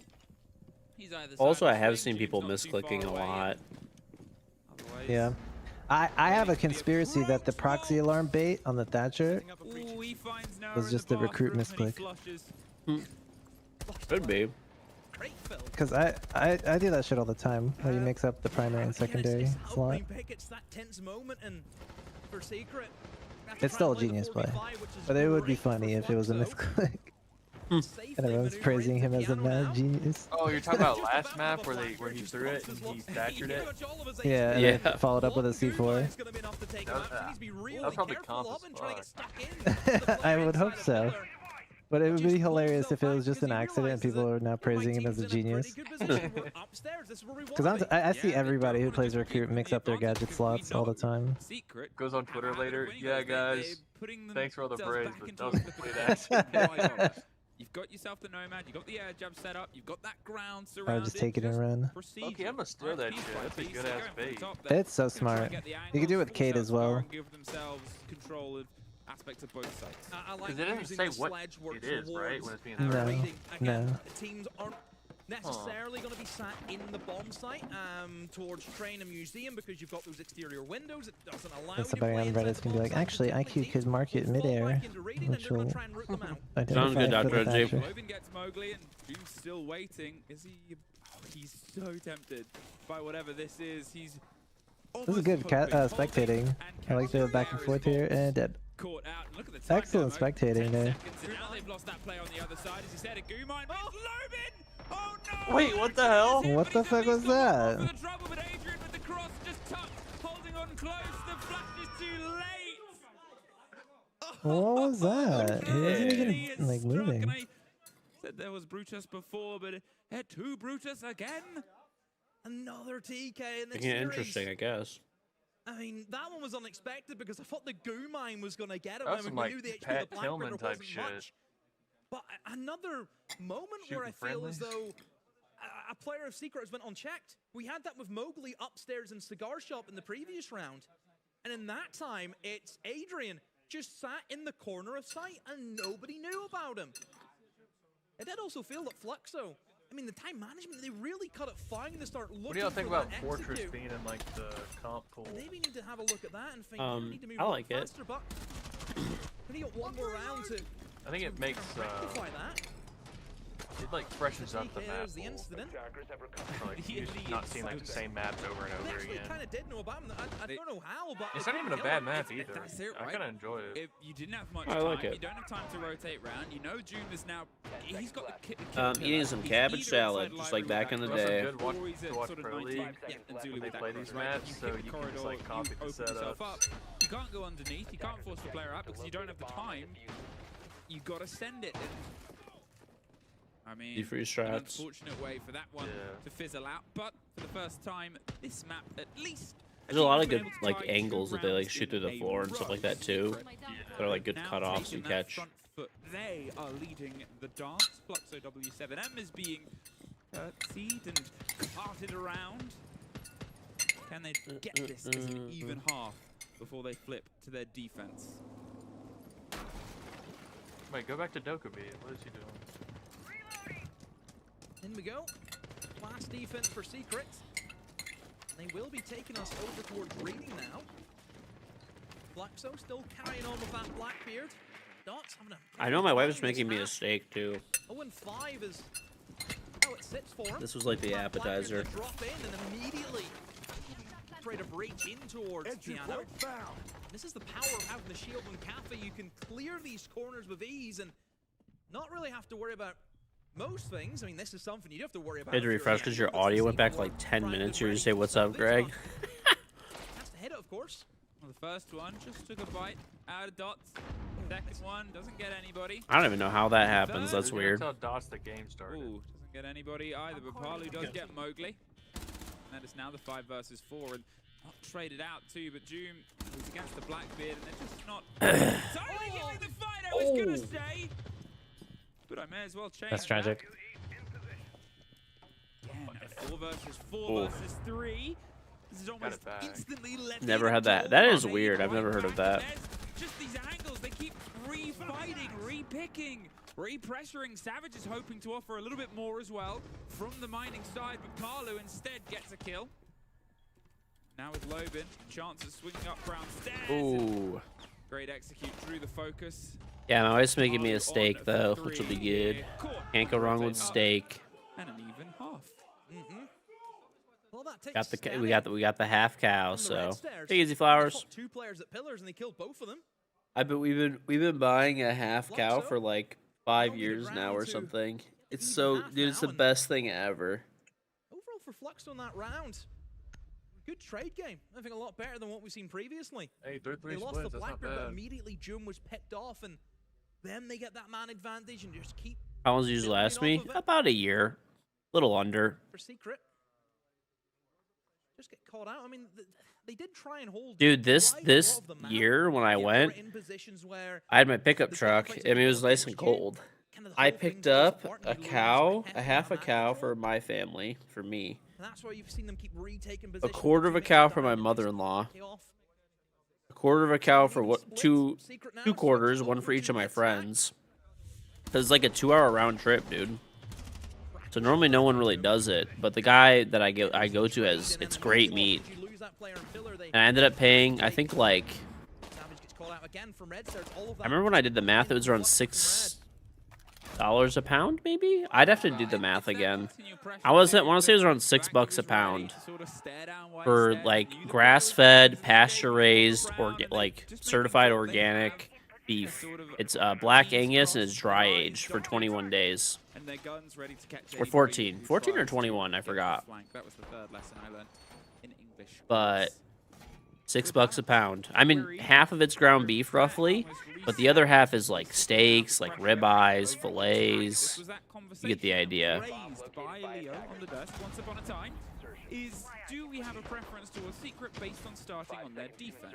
He's either
Also,
side
I
of the
have
screen,
seen people
June's not too
misclicking a
far away.
lot.
Yeah. I have a conspiracy that the proxy alarm bait on the Thatcher
Ooh, he finds Noah
was
in
just
the
a recruit
bathroom and he
misclick.
flushes.
Could be.
Because I do that shit all the time, where you mix up the primary and secondary slot.
It's that tense moment, and for Secret,
It's still a genius play, but it would be funny if it was a misclick. And everyone's praising him as a mad genius.
Oh, you're talking about last map where he threw it and he Thatchered it?
Yeah, and then followed up with a C4.
That was probably comp as fuck.
I would hope so. But it would be hilarious if it was just an accident and people are now praising him as a genius. Because I see everybody who plays recruit mix up their gadget slots all the time.
Goes on Twitter later. Yeah, guys. Thanks for all the praise, but doesn't play that.
You've got yourself the Nomad, you've got the air jab set up, you've got that ground
I
surrounded.
would just take it and run.
Okay, I'm gonna steal that shit. That's a good ass bait.
It's so smart. You can do it with Kate as well.
Give themselves control of aspects of both sides.
Because it doesn't say what it is, right? When it's being
No.
Teams aren't necessarily going to be sat in the bomb site towards Train and Museum because you've got those exterior windows. It doesn't allow
And somebody on Reddit's gonna be like, actually, IQ could mark it midair, which will identify it for the Thatcher.
Logan gets Mowgli and June's still waiting. Is he? Oh, he's so tempted by whatever this is. He's
This is good spectating. I like the back and forth here, and dead.
Caught out. Look at the time
Excellent spectating there.
and now they've lost that play on the other side. As you said, a goo mine. Oh, Lobin! Oh no!
Wait, what the hell?
What the fuck was that?
For the trouble, but Adrian with the cross just tucked, holding on close. The flash is too late.
What was that? He wasn't
He
even
is
like
struck,
moving.
and I said there was Brutus before, but to Brutus again.
Another TK in this
Making it
series.
interesting, I guess.
I mean, that one was unexpected because I thought the goo mine was going to get it
That was
when
some,
we
like,
knew the HP
Pat
of the
Tillman
Blackbird
type
wasn't
shit.
much. But another moment where I
Shooting
feel as
friendlies.
though a player of Secret has went unchecked. We had that with Mowgli upstairs in Cigar Shop in the previous round. And in that time, it's Adrian just sat in the corner of sight and nobody knew about him. It did also feel that Fluxo, I mean, the time management, they really cut it fine to start looking
What do y'all think
for
about
that
Fortress
execute.
being in like the comp pool?
Maybe need to have a look at that and think we need to move
I
a
like
lot
it.
faster, but we need one more round to
I think it makes
rectify that.
it like freshens up the map.
There's the incident.
Or, like you just not seeing like the same maps over and
They
over
actually
again.
kind of did know about him. I don't know how, but
It's not even a bad map either.
That's it,
I
right?
kind of enjoy it.
If you didn't have much
I
time,
like it.
you don't have time to rotate round. You know June is now. He's got the
Eating some cabbage salad, just like back in the
It's also
day.
good to watch Pro League when they play these maps, so you can just like copy the setups.
You can't go underneath. You can't force the player out because you don't have the time. You got to send it. I mean,
Defree
an
strats.
unfortunate way for that one to fizzle out, but for the first time, this map at least.
There's a lot of good like angles that they like shoot through the floor and stuff like that too. They're like good cutoffs you catch.
But they are leading the dance. Fluxo W7M is being curtsied and carted around. Can they get this as an even half before they flip to their defense?
Wait, go back to Dokkaebi. What is he doing?
In we go. Class defense for Secret. They will be taking us over towards reading now. Fluxo still carrying on with that Blackbeard. Dots having a...
I know my wife's making me a steak too.
0-5 is how it sits for him.
This was like the appetizer.
Drop in and immediately try to break in towards Piano. This is the power of having the shield on Cafe. You can clear these corners with ease and not really have to worry about most things. I mean, this is something you do have to worry about.
I had to refresh because your audio went back like 10 minutes. You just say, "What's up, Greg?"
Has to hit it, of course.
Well, the first one just took a bite out of Dots. Second one doesn't get anybody.
I don't even know how that happens. That's weird.
That's how Dots the game started.
Ooh, doesn't get anybody either, but Palu does get Mowgli. And that is now the 5 versus 4, and not traded out too, but Doom is against the Blackbeard, and they're just not totally giving the fight, I was gonna say. But I may as well change.
That's tragic.
Again, 4 versus 4 versus 3. This is almost instantly left.
Never had that. That is weird. I've never heard of that.
Just these angles, they keep re-fighting, re-picking, re-pressuring. Savage is hoping to offer a little bit more as well from the mining side, but Palu instead gets a kill. Now with Lobin, chance of swinging up brown stairs.
Ooh.
Great execute, drew the focus.
Yeah, my wife's making me a steak though, which will be good. Can't go wrong with steak.
And an even half.
Well, that takes
Got the we got the half cow. So take easy, Flowers.
2 players at pillars and they killed both of them.
We've been buying a half cow for like 5 years now or something. It's so, dude, it's the best thing ever.
Overall for Flux on that round, good trade game. I think a lot better than what we've seen previously.
Hey,
they lost the Blackbeard, but immediately June was picked off, and then they get that man advantage and just keep.
How long does it usually last me? About a year, little under.
For Secret, just get caught out. I mean, they did try and hold.
Dude, this year when I went, I had my pickup truck. I mean, it was nice and cold. I picked up a cow, a half a cow for my family, for me.
That's why you've seen them keep retaking
A quarter of a cow for my mother-in-law. A quarter of a cow for what? Two quarters, one for each of my friends. Cause it's like a 2-hour round trip, dude. So normally no one really does it, but the guy that I go to has it's great meat. And I ended up paying, I think like, I remember when I did the math, it was around $6 a pound, maybe. I'd have to do the math again. I want to say it was around $6 a pound for like grass-fed, pasture-raised, or like certified organic beef. It's black Angus and it's dry aged for 21 days. Or 14 or 21, I forgot.
That was the third lesson I learned in English.
But $6 a pound. I mean, half of it's ground beef roughly, but the other half is like steaks, like ribeyes, fillets. You get the idea.
Raised by Leo on the dust once upon a time is, do we have a preference towards Secret based on starting on their defense?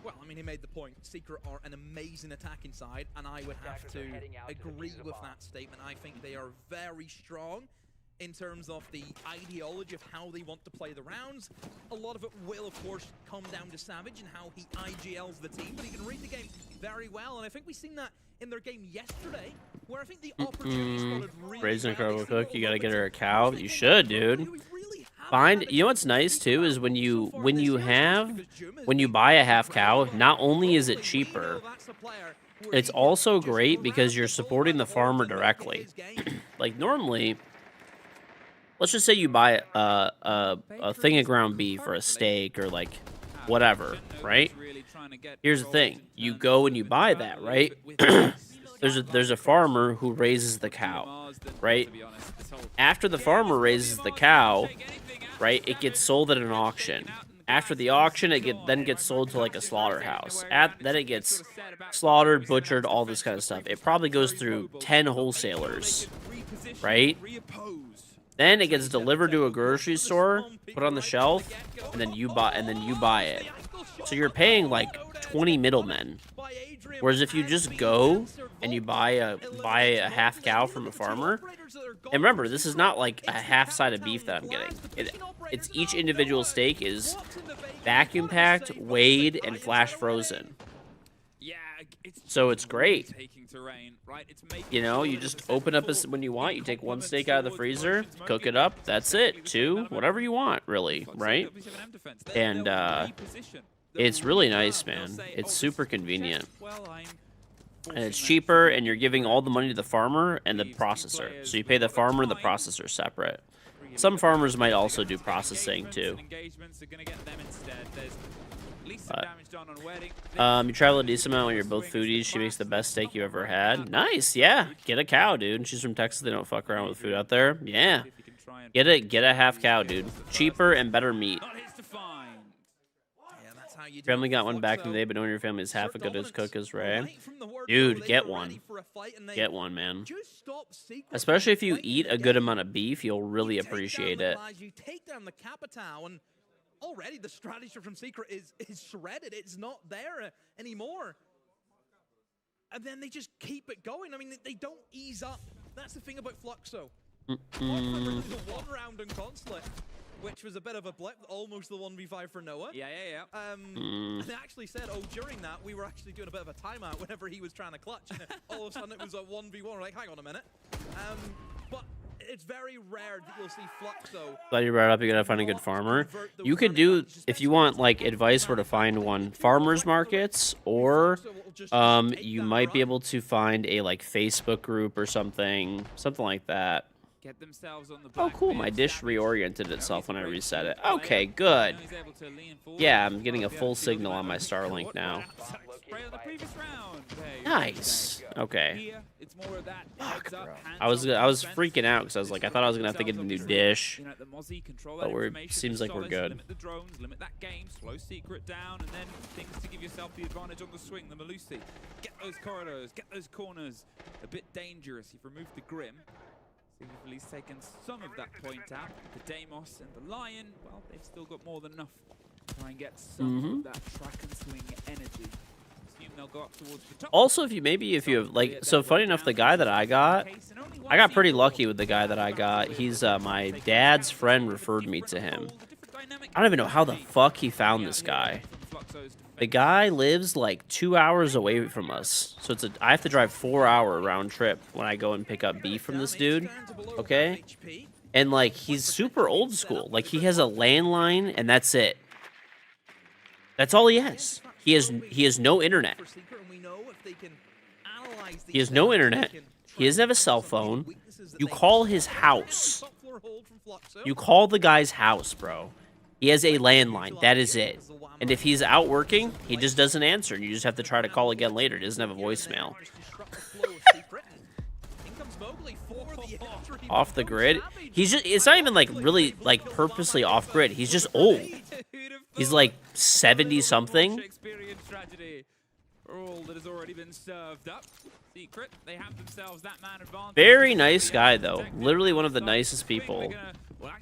Well, I mean, he made the point. Secret are an amazing attacking side, and I would have to agree with that statement. I think they are very strong in terms of the ideology of how they want to play the rounds. A lot of it will, of course, come down to Savage and how he IGLs the team, but he can read the game very well, and I think we've seen that in their game yesterday, where I think the opportunity spotted really
Raising a incredible cook, you gotta get her a cow. You should, dude. You know what's nice too is when you buy a half cow, not only is it cheaper, it's also great because you're supporting the farmer directly. Like normally, let's just say you buy a thing of ground beef or a steak or like whatever, right? Here's the thing: you go and you buy that, right? There's a farmer who raises the cow, right? After the farmer raises the cow, right, it gets sold at an auction. After the auction, it then gets sold to like a slaughterhouse. Then it gets slaughtered, butchered, all this kind of stuff. It probably goes through 10 wholesalers, right? Then it gets delivered to a grocery store, put on the shelf, and then you buy it. So you're paying like 20 middlemen. Whereas if you just go and you buy a half cow from a farmer, and remember, this is not like a half side of beef that I'm getting. It's each individual steak is vacuum packed, weighed, and flash frozen.
Yeah,
So it's great.
Taking terrain, right? It's
You know, you just open up when you want. You take one steak out of the freezer, cook it up. That's it. Two, whatever you want, really, right? And it's really nice, man. It's super convenient. And it's cheaper, and you're giving all the money to the farmer and the processor. So you pay the farmer and the processor separate. Some farmers might also do processing too. You travel a decent amount when you're both foodies. She makes the best steak you ever had. Nice, yeah. Get a cow, dude. She's from Texas. They don't fuck around with food out there. Yeah. Get a half cow, dude. Cheaper and better meat. Family got one back in the day, but knowing your family is half as good as cook as Ray. Dude, get one. Get one, man. Especially if you eat a good amount of beef, you'll really appreciate it.
You take down the Capitao, and already the strategy from Secret is shredded. It's not there anymore. And then they just keep it going. I mean, they don't ease up. That's the thing about Fluxo. The one round in Consulate, which was a bit of a blip, almost the 1v5 for Noah.
Yeah.
And they actually said, during that, we were actually doing a bit of a timeout whenever he was trying to clutch. And all of a sudden, it was a 1v1. We're like, hang on a minute. But it's very rare that you'll see Fluxo.
Glad you brought it up. You gotta find a good farmer. You could do, if you want like advice where to find one, farmers markets, or you might be able to find a like Facebook group or something like that.
Get themselves on the
Oh, cool. My dish reoriented itself when I reset it. Okay, good. Yeah, I'm getting a full signal on my Starlink now. Nice. Okay. Fuck, bro. I was freaking out because I was like, I thought I was gonna have to get a new dish, but seems like we're good.
Limit the drones, limit that game, slow Secret down, and then things to give yourself the advantage on the swing. The Malusi, get those corridors, get those corners. A bit dangerous. You've removed the Grim. We've at least taken some of that point out. The Deimos and the Lion, well, they've still got more than enough to try and get some of that track and swing energy. Assume they'll go up towards the top.
Also, if you have like, so funny enough, the guy that I got pretty lucky with the guy that I got. He's my dad's friend referred me to him. I don't even know how the fuck he found this guy. The guy lives like 2 hours away from us, so I have to drive 4-hour round trip when I go and pick up beef from this dude. Okay, and like he's super old school. Like he has a landline, and that's it. That's all he has. He has no internet. He has no internet. He doesn't have a cell phone. You call his house. You call the guy's house, bro. He has a landline. That is it. And if he's out working, he just doesn't answer. And you just have to try to call again later. He doesn't have a voicemail. Off the grid? It's not even like really like purposely off grid. He's just old. He's like 70 something.
All that has already been served up. Secret, they have themselves that man advantage.
Very nice guy though. Literally one of the nicest people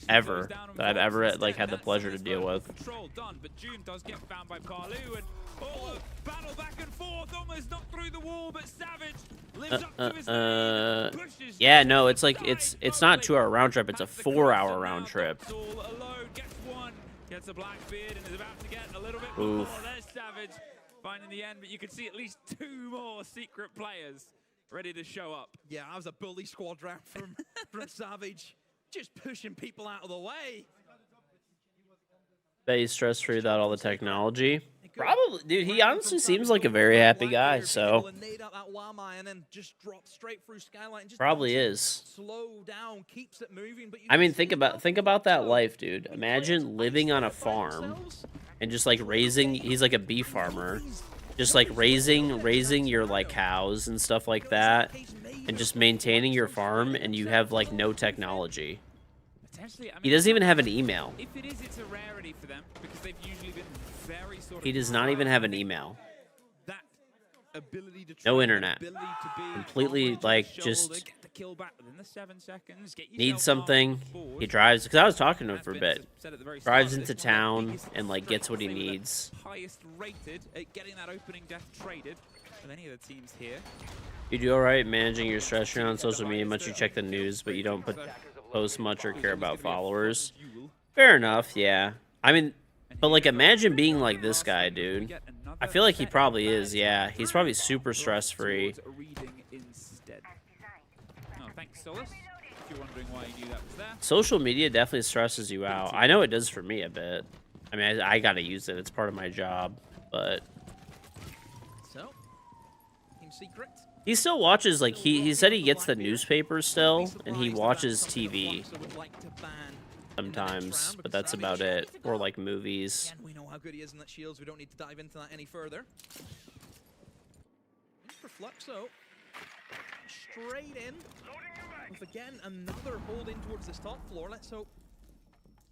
ever that I've ever like had the pleasure to deal with.
But June does get found by Carlu, and battle back and forth, almost not through the wall, but Savage lives up to his name.
Yeah, no, it's like it's not a 2-hour round trip, it's a 4-hour round trip.
Gets a Blackbeard and is about to get a little bit
more.
There's Savage finding the end, but you can see at least 2 more Secret players ready to show up.
Yeah, that was a bully squad round from Savage, just pushing people out of the way.
Bet he's stress-free without all the technology. Probably, dude. He honestly seems like a very happy guy. So probably is. I mean, think about that life, dude. Imagine living on a farm and just like raising. He's like a beef farmer, just like raising your like cows and stuff like that, and just maintaining your farm, and you have like no technology. He doesn't even have an email.
If it is, it's a rarity for them because they've usually been very sort of.
He does not even have an email.
That ability to
no internet. Completely like just
get the kill back within the 7 seconds.
Needs something. He drives because I was talking to him for a bit. Drives into town and like gets what he needs.
Highest rated at getting that opening death traded with any of the teams here.
You do alright managing your stress on social media. Much you check the news, but you don't post much or care about followers. Fair enough, yeah. I mean, but like imagine being like this guy, dude. I feel like he probably is, yeah. He's probably super stress-free.
Oh, thanks, Solus. If you're wondering why you knew that was there.
Social media definitely stresses you out. I know it does for me a bit. I mean, I gotta use it. It's part of my job, but...
So, Team Secret.
He still watches, like, he said he gets the newspaper still, and he watches TV sometimes, but that's about it. Or, like, movies.
Again, we know how good he is in that shields. We don't need to dive into that any further. For Fluxo. Straight in. With, again, another hold in towards this top floor. Let's hope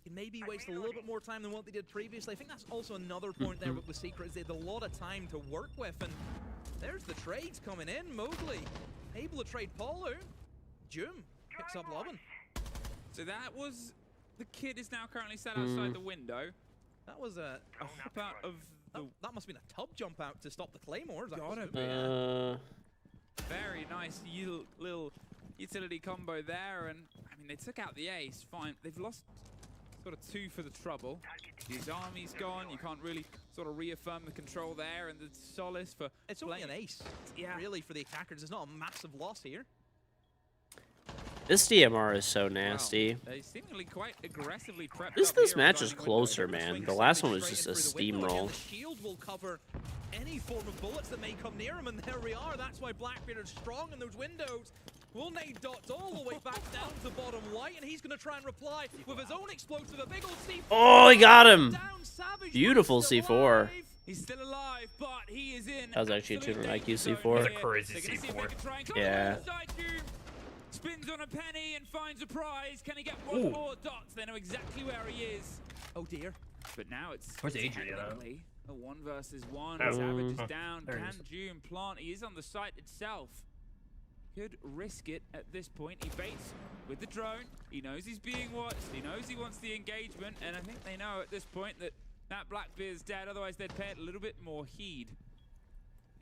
he maybe waste a little bit more time than what they did previously. I think that's also another point there with Secret, is they had a lot of time to work with, and there's the trades coming in. Mowgli able to trade Paulo. Joom picks up Lobbin.
So that was... The kid is now currently sat outside the window.
That was a
hop out of the...
That must have been a tub jump out to stop the Claymores.
Gotta be. Very nice little utility combo there, and I mean, they took out the ace, fine. They've lost sort of 2 for the trouble. His army's gone, you can't really sort of reaffirm the control there, and the Solace for...
It's only an ace, really, for the attackers. It's not a massive loss here.
This DMR is so nasty.
They seemingly quite aggressively prepped
This match is closer, man. The last one was just a steamroll.
The shield will cover any form of bullets that may come near him, and there we are. That's why Blackbeard is strong in those windows. Will nade dots all the way back down to bottom white, and he's going to try and reply with his own explosive, a big old C4.
Oh, he got him! Beautiful C4.
He's still alive, but he is in.
That was actually a 200 IQ C4.
That's a crazy C4.
Yeah.
Spins on a penny and finds a prize. Can he get one more dots? They know exactly where he is.
Oh dear.
But now it's
Where's Adrian?
A 1 versus 1.
Oh.
Savage is down.
There he
Can
is.
June plant? He is on the site itself. Could risk it at this point. He baits with the drone. He knows he's being watched. He knows he wants the engagement. And I think they know at this point that Blackbeard's dead. Otherwise, they'd pay it a little bit more heed.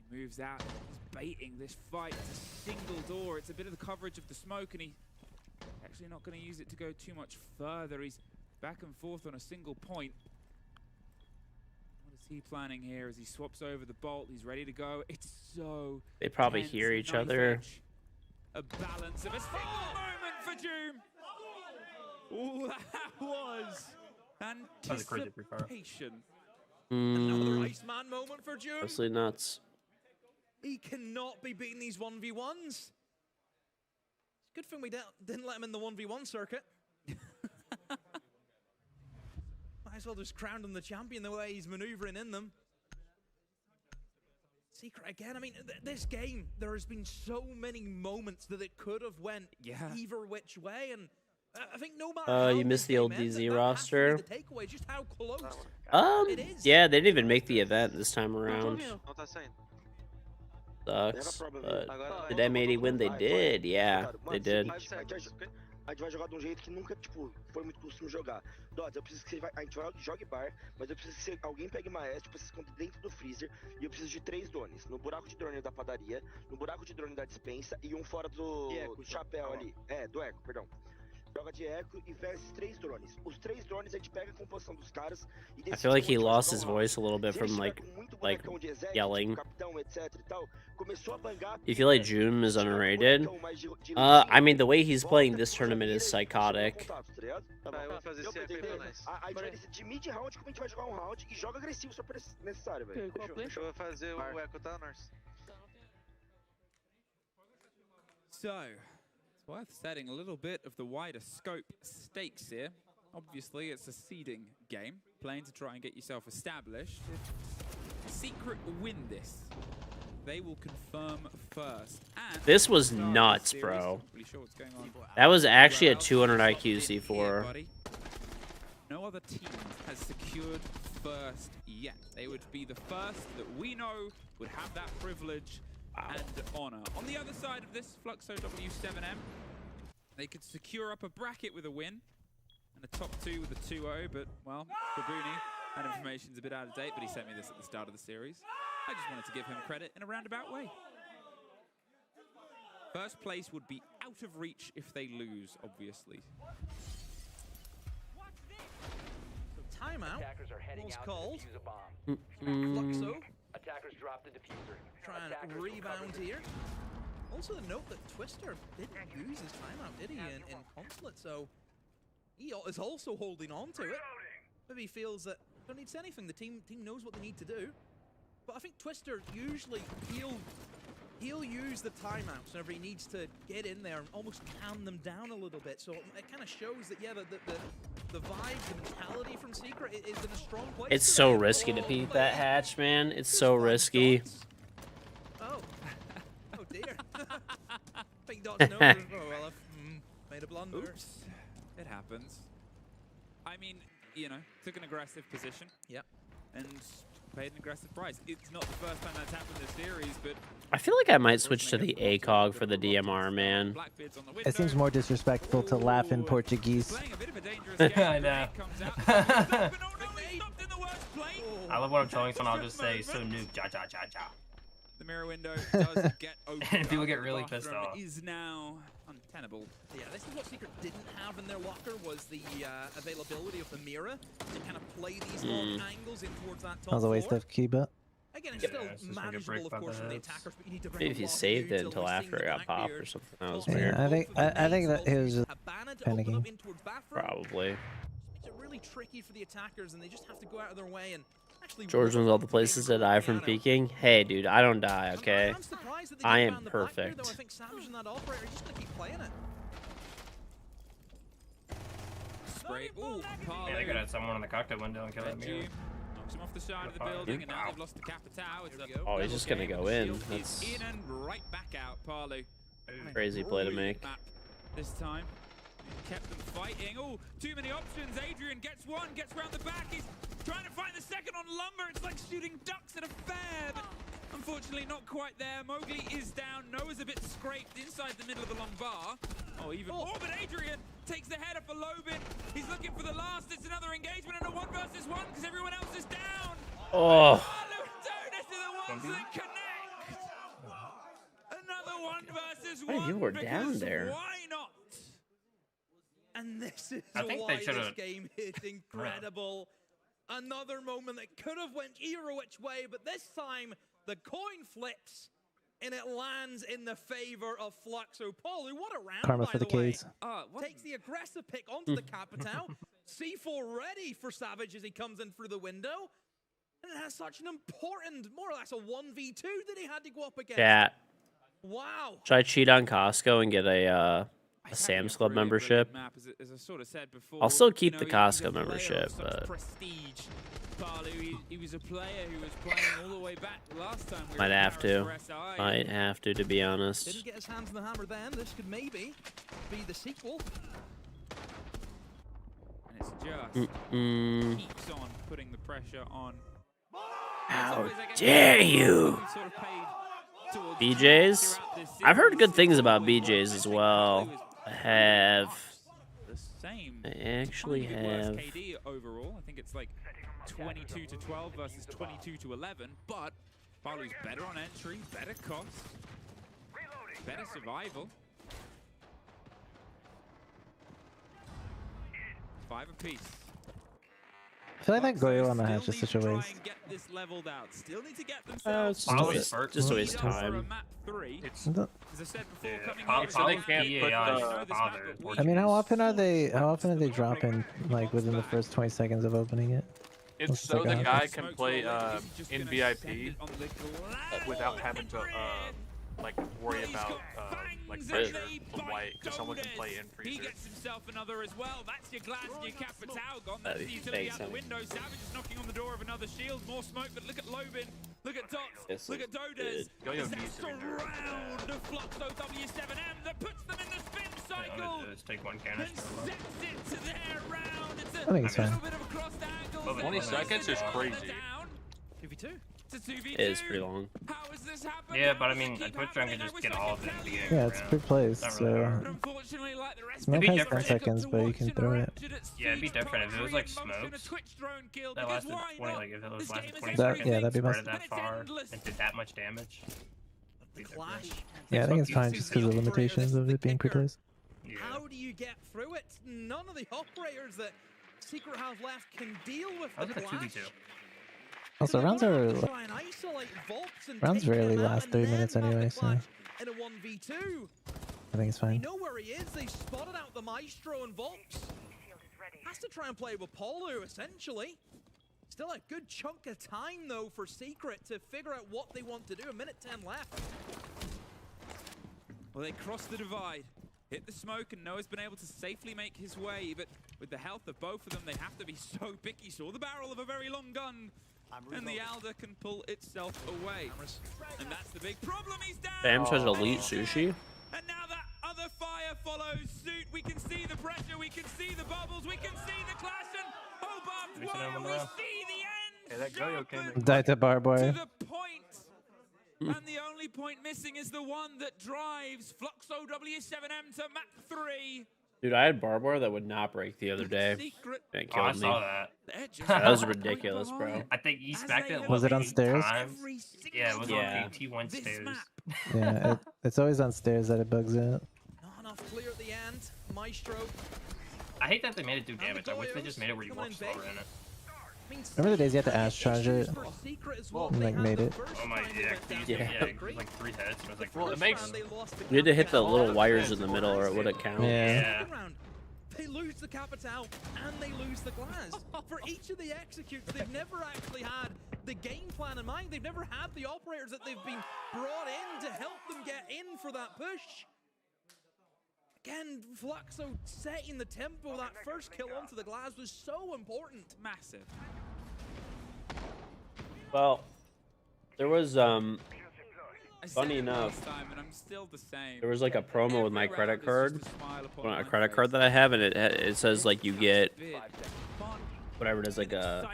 He moves out. He's baiting this fight. It's a single door. It's a bit of the coverage of the smoke, and he's actually not going to use it to go too much further. He's back and forth on a single point. What is he planning here as he swaps over the bolt? He's ready to go. It's so
They probably
tense,
hear
a
each
knife
other.
edge, a balance of a single moment for Doom. Oh, that was
That's a crazy pre-fire.
anticipation.
Another Iceman moment for June.
Mostly nuts.
He cannot be beating these 1v1s. It's a good thing we didn't let him in the 1v1 circuit. Might as well just crown him the champion the way he's maneuvering in them. Secret again. I mean, this game, there has been so many moments that it could have went either which way, and I think no matter how
You missed the old DZ roster.
the takeaway, just how close it is.
Yeah, they didn't even make the event this time around. Sucks, but did M80 win? They did, yeah, they did.
A gente vai jogar de um jeito que nunca, tipo, foi muito costume jogar. Dots, eu preciso que a gente jogue bar, mas eu preciso que alguém pegue maestro pra se esconder dentro do freezer, e eu preciso de 3 drones. No buraco de drone da padaria, no buraco de drone da dispensa e um fora do chapéu ali. É, do eco, perdão. Joga de eco e pega esses 3 drones. Os 3 drones a gente pega a composição dos caras e
I feel like he lost his voice a little bit from like yelling. You feel like June is underrated? I mean, the way he's playing this tournament is psychotic.
Aí a gente vai decidir mid-round como a gente vai jogar um round e joga agressivo se for necessário, velho.
Deixa eu fazer o eco, tá, Nars?
So, it's worth setting a little bit of the wider scope stakes here. Obviously, it's a seeding game, playing to try and get yourself established. If Secret win this, they will confirm first. And
This was nuts, bro. That was actually a 200 IQ C4.
No other team has secured first yet. They would be the first that we know would have that privilege and honor. On the other side of this, Fluxo W7M, they could secure up a bracket with a win and a top 2 with a 2-0, but, well, Babooni, that information's a bit out of date, but he sent me this at the start of the series. I just wanted to give him credit in a roundabout way. First place would be out of reach if they lose, obviously.
Timeout.
Attackers are heading
Was
out
called.
to defuse a bomb.
Fluxo
Attackers dropped the diffuser.
Try and
Attackers will
rebound
cover the
here. Also, the note that Twister didn't use his timeout, did he, in Consulate? So he is also holding on to it. Maybe he feels that don't need to say anything. The team knows what they need to do. But I think Twister usually he'll use the timeouts whenever he needs to get in there and almost calm them down a little bit. So it kind of shows that the vibe, the mentality from Secret is in a strong place.
It's so risky to beat that hatch, man. It's so risky.
Oh. Oh dear. Pink Dot's knows. Oh well, I've made a blunder.
Oops. It happens. I mean, you know, took an aggressive position.
Yep.
And paid an aggressive price. It's not the first time that's happened this series, but
I feel like I might switch to the ACOG for the DMR, man.
It seems more disrespectful to laugh in Portuguese.
I know. I love when I'm trolling someone, I'll just say, so noob, ja ja ja ja.
The mirror window does get open.
And people get really pissed
Bathroom
off.
is now untenable.
Yeah, this is what Secret didn't have in their locker, was the availability of the mirror to kind of play these long angles in towards that top
That was a waste
floor.
of Kiba.
Again, it's still manageable, of course, from the attackers, but you need to bring
Maybe if he saved it until after it got popped or something. That was
Yeah,
weird.
I think that he was just panicking.
Probably.
Makes it really tricky for the attackers, and they just have to go out of their way and actually
George knows all the places to die from peeking. Hey, dude, I don't die, okay? I am perfect.
I think Savage and that operator are just gonna keep playing it.
Spray. Ooh,
Yeah, they could have someone in the cockpit window and kill that mirror.
Knocks him off the side of the building, and now they've lost the Capitao. It's a
Oh, he's just gonna
level
go
game.
in.
The shield
That's
is in and right back out, Parlu.
crazy play to make.
Map this time. Kept them fighting. Oh, too many options. Adrian gets one, gets round the back. He's trying to find the second on Lumber. It's like shooting ducks at a fair, but unfortunately not quite there. Mowgli is down. Noah's a bit scraped inside the middle of the long bar. Oh, even more, but Adrian takes the header for Lobin. He's looking for the last. It's another engagement and a 1 versus 1 because everyone else is down.
Oh.
Parlu and Donis are the ones that connect. Another 1 versus 1.
Hey, you were down
because
there.
Why not?
And this is
I think
why
they
this
should've-
game is incredible. Another moment that could have went either which way, but this time the coin flips and it lands in the favor of Fluxo. Paul, what a round,
Karma
by
for the
way.
Ks.
Takes the aggressive pick onto the Capitao. C4 ready for Savage as he comes in through the window. And it has such an important, more or less a 1v2 that he had to go up against.
Chat.
Wow.
Should I cheat on Costco and get a Sam's Club membership?
Map, as I sort of said before,
I'll still keep
you
the
know, he's
Costco
a player of
membership,
such
but
prestige. Parlu, he was a player who was playing all the way back last time. We
might
were in
have to.
Paris for SI.
Might have to be honest.
Didn't get his hands on the hammer then. This could maybe be the sequel.
And it's just keeps on putting the pressure on.
How dare you? BJ's? I've heard good things about BJ's as well. I have. I actually have.
KD overall. I think it's like 22 to 12 versus 22 to 11. But Parlu's better on entry, better cost, better survival. 5 apiece.
I feel like that Goyo on the hatch is such a waste.
Get this leveled out. Still need to get
It's
themselves.
just a waste of time.
It's,
The-
as I said before, coming
So they
here,
can't put
I mean, how often are they dropping like within the first 20 seconds of opening it?
It's
What's
so
like
the
a-
guy can play in VIP without having to like worry about like pressure from white, because someone can play in
He
freezer.
gets himself another as well. That's your glass and your Capitao gone. That's
That'd
the
be
utility out
fake,
the window. Savage is knocking on the door of another shield. More smoke, but look at Lobin. Look at Dots.
This
Look
is
at Dodes.
good.
Is that surround of Fluxo W7M that puts them in the spin cycle
Just take one
and
canister.
sets it to their round. It's
I think it's
a
fine.
little bit of a crossed angle.
20 seconds is crazy.
2v2.
It's a 2v2.
It is pretty long.
How has this happened?
Yeah, but I mean, a Twitch run can just get all of it in the game.
Yeah, it's quick plays,
Not
so
really hard.
Unfortunately, like the rest
it's not
of
be
past
different
10
if-
seconds, but you can throw it.
Yeah, it'd be different if it was like smokes. That lasted 20, like if it was lasted 20
That-
seconds,
yeah, that'd be
spread
possible.
it that far, and did that much damage.
The clash.
Yeah, I think it's fine just because of the limitations of it being quick plays.
How do you get through it? None of the operators that Secret have left can deal with
I was
the
at a
clash.
2v2.
Also, rounds rarely last 3 minutes anyway, so
in a 1v2.
I think it's fine.
We know where he is. They spotted out the Maestro and Volks. Has to try and play with Polu, essentially. Still a good chunk of time, though, for Secret to figure out what they want to do. 1:10 left.
Well, they crossed the divide, hit the smoke, and Noah's been able to safely make his way. But with the health of both of them, they have to be so picky. Saw the barrel of a very long gun, and the Alder can pull itself away. And that's the big problem. He's down.
Bam says elite sushi.
And now that other fire follows suit. We can see the pressure, we can see the bubbles, we can see the clash, and Hobart, we see the end.
Hey, that Goyo came in.
Die to barbed wire.
To the point. And the only point missing is the one that drives Fluxo W7M to map 3.
Dude, I had barbed wire that would not break the other day. And it killed
I
me.
saw that.
That was ridiculous, bro.
I think he smacked it.
Was it on stairs?
Yeah, it was on T1 stairs.
Yeah, it's always on stairs that it bugs out.
Not enough clear at the end. Maestro.
I hate that they made it do damage. I wish they just made it where you walk slower in it.
Remember the days you had to ash charge it? And like made it?
Oh my, yeah, like 3 hits. I was like, well, it makes.
You had to hit the little wires in the middle or it wouldn't count.
Yeah.
They lose the Capital and they lose the glass. For each of the executes, they've never actually had the game plan in mind. They've never had the operators that they've been brought in to help them get in for that push. Again, Fluxo setting the tempo. That first kill onto the glass was so important.
Massive.
Well, there was funny enough,
and I'm still the same.
there was like a promo with my credit card, a credit card that I have, and it says like you get whatever it is, like a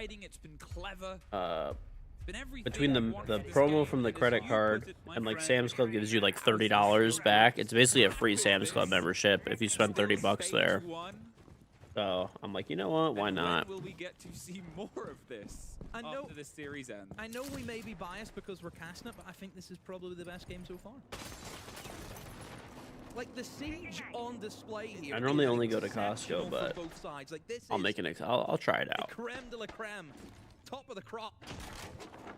between the promo from the credit card and like Sam's Club gives you like $30 back. It's basically a free Sam's Club membership if you spend $30 there. So I'm like, you know what? Why not?
Will we get to see more of this after the series ends?
I know we may be biased because we're casting it, but I think this is probably the best game so far. Like the siege on display here.
I normally only go to Costco, but
like,
I'll make an. I'll try it out.
Creme de la creme, top of the crop.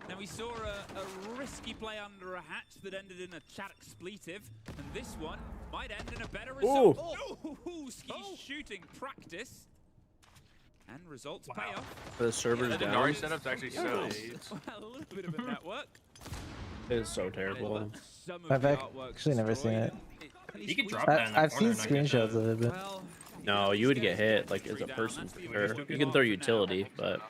Now we saw a risky play under a hatch that ended in a chat expletive, and this one might end in a better result. Oh, Ski's shooting practice, and results pay off.
The server's down.
Nari setup's actually so.
Well, a little bit of a network.
It is so terrible.
I've actually never seen it.
You can drop that in the
I've
corner
seen
and
screenshots of it, but
No, you would get hit like as a person. Or you can throw utility, but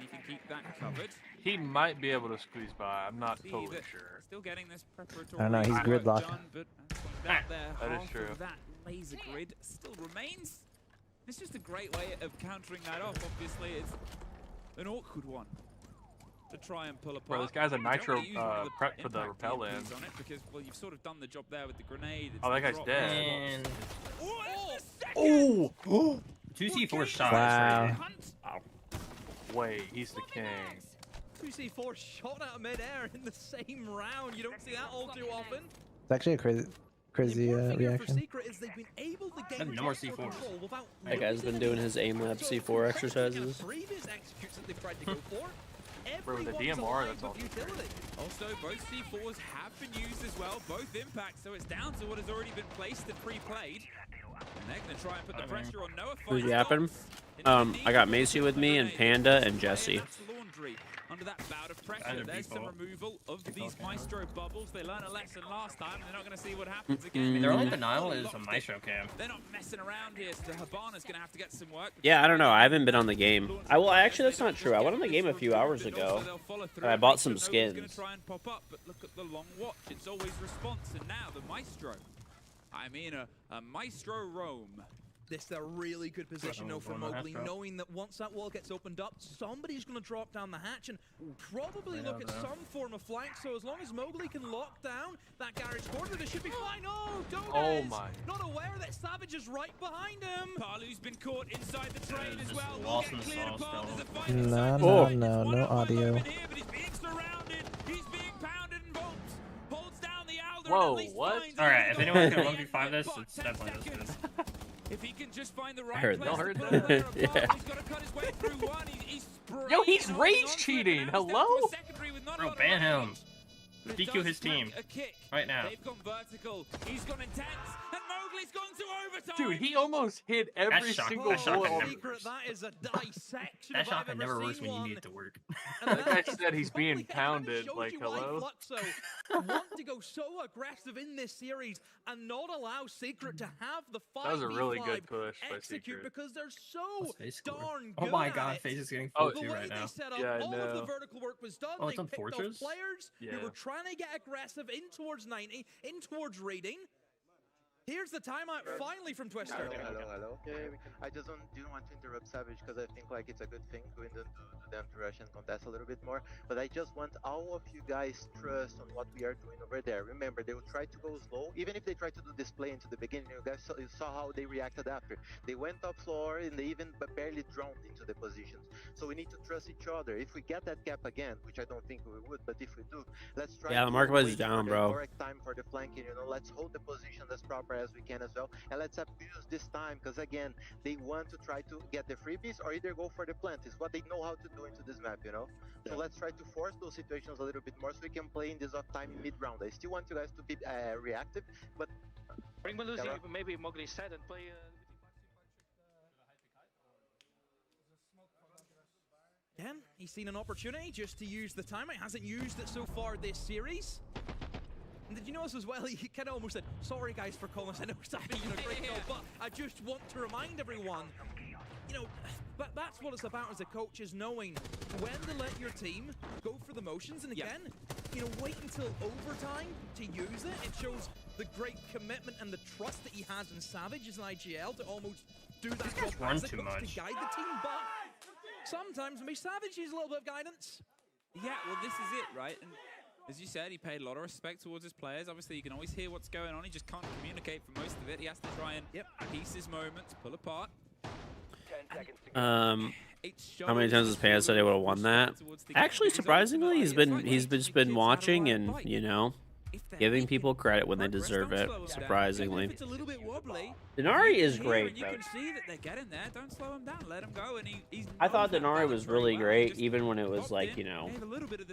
You can keep that covered.
He might be able to squeeze by. I'm not totally sure.
Still getting this preparatory.
I don't know. He's gridlocked.
That is true.
That laser grid still remains. It's just a great way of countering that off. Obviously, it's an awkward one to try and pull apart.
Bro, this guy's a nitro prep for the
impact
repel in.
on it because, well, you've sort of done the job there with the grenade.
Oh, that guy's dead.
And
oh,
2C4 shots.
Wow.
Wow. Wait, he's the king.
2C4 shot out of midair in the same round. You don't see that all too often.
it's actually a crazy reaction.
No more C4s.
that guy's been doing his aim lab C4 exercises.
Bro, the DMR, that's all.
Also, both C4s have been used as well, both impacts, so it's down to what has already been placed and pre-played. And they're going to try and put the pressure on Noah.
Who's yapping? I got Macy with me and Panda and Jesse.
Under that bout of pressure, there's some removal of these Maestro bubbles. They learned a lesson last time, and they're not going to see what happens again.
Their only denial is a Maestro cam.
They're not messing around here, so Habana's going to have to get some work.
Yeah, I don't know. I haven't been on the game. Actually, that's not true. I went on the game a few hours ago. And I bought some skins.
Going to try and pop up, but look at the long watch. It's always response, and now the Maestro. I mean, a Maestro roam.
This is a really good position though from Mowgli, knowing that once that wall gets opened up, somebody's going to drop down the hatch and probably look at some form of flank. So as long as Mowgli can lock down that garage corner, they should be fine. Oh, Dodo not aware that Savage is right behind him.
Palu's been caught inside the train as well. We'll get cleared apart. There's a fight
No audio.
Here, but he's being surrounded. He's being pounded and bolts. Holds down the Alder.
Whoa, what?
Alright, if anyone can 1v5 this, it's definitely this dude.
If he can just find the right
heard
place
that.
to put it
Yeah.
He's got to cut his way through one. He
Yo, he's rage cheating. Hello?
Bro, ban him. DQ his team right now.
They've gone vertical. He's gone intense, and Mowgli's gone to overtime.
Dude, he almost hit every single
that shotgun
wall.
never works.
That is a dissection.
That shotgun never works when you need it to work.
That guy said he's being pounded. Like, hello?
Fluxo want to go so aggressive in this series and not allow Secret to have the 5v5
That was a really good push by
execute
Secret.
because they're so darn good.
Oh my god,
at
FaZe
it.
is getting
Oh,
4-2 right now.
Set up,
Yeah, I
all of the
know.
vertical work was done.
Oh,
They
it's on
picked
Fortress?
off players who
Yeah.
were trying to get aggressive in towards 90, in towards reading. Here's the timeout finally from Twister.
Hello. I just didn't want to interrupt Savage because I think like it's a good thing going to them to rush and contest a little bit more. But I just want all of you guys trust on what we are doing over there. Remember, they will try to go slow, even if they try to do display into the beginning. You guys saw how they reacted after. They went top floor and they even barely drowned into the positions. So we need to trust each other. If we get that gap again, which I don't think we would, but if we do, let's try.
Yeah,
to
the marketplace
wait
is down,
for the
bro.
correct time for the flanking. Let's hold the position as proper as we can as well, and let's abuse this time because again they want to try to get the freebies or either go for the plant. It's what they know how to do into this map, so let's try to force those situations a little bit more so we can play in this off time in mid round. I still want you guys to be reactive, but
Bring Malusi, maybe Mowgli said and play
Again, he's seen an opportunity just to use the timeout. Hasn't used it so far this series. And did you notice as well, he kind of almost said, sorry guys for calling us, I know it's not being a great call, but I just want to remind everyone, but that's what it's about as a coach, is knowing when to let your team go for the motions. And again, wait until overtime to use it. It shows the great commitment and the trust that he has in Savage as an IGL to almost do that job
run
as a
too
coach
much.
to guide the team, but sometimes maybe Savage needs a little bit of guidance.
Yeah, well, this is it, right? And as you said, he paid a lot of respect towards his players. Obviously, you can always hear what's going on. He just can't communicate for most of it. He has to try and piece his moments, pull apart.
How many times has Pan said he would have won that? Actually, surprisingly, he's just been watching and giving people credit when they deserve it. Surprisingly,
It's a little bit wobbly.
Denari is great.
You can see that they're getting there. Don't slow him down. Let him go. And he's.
I thought Denari was really great, even when it was like he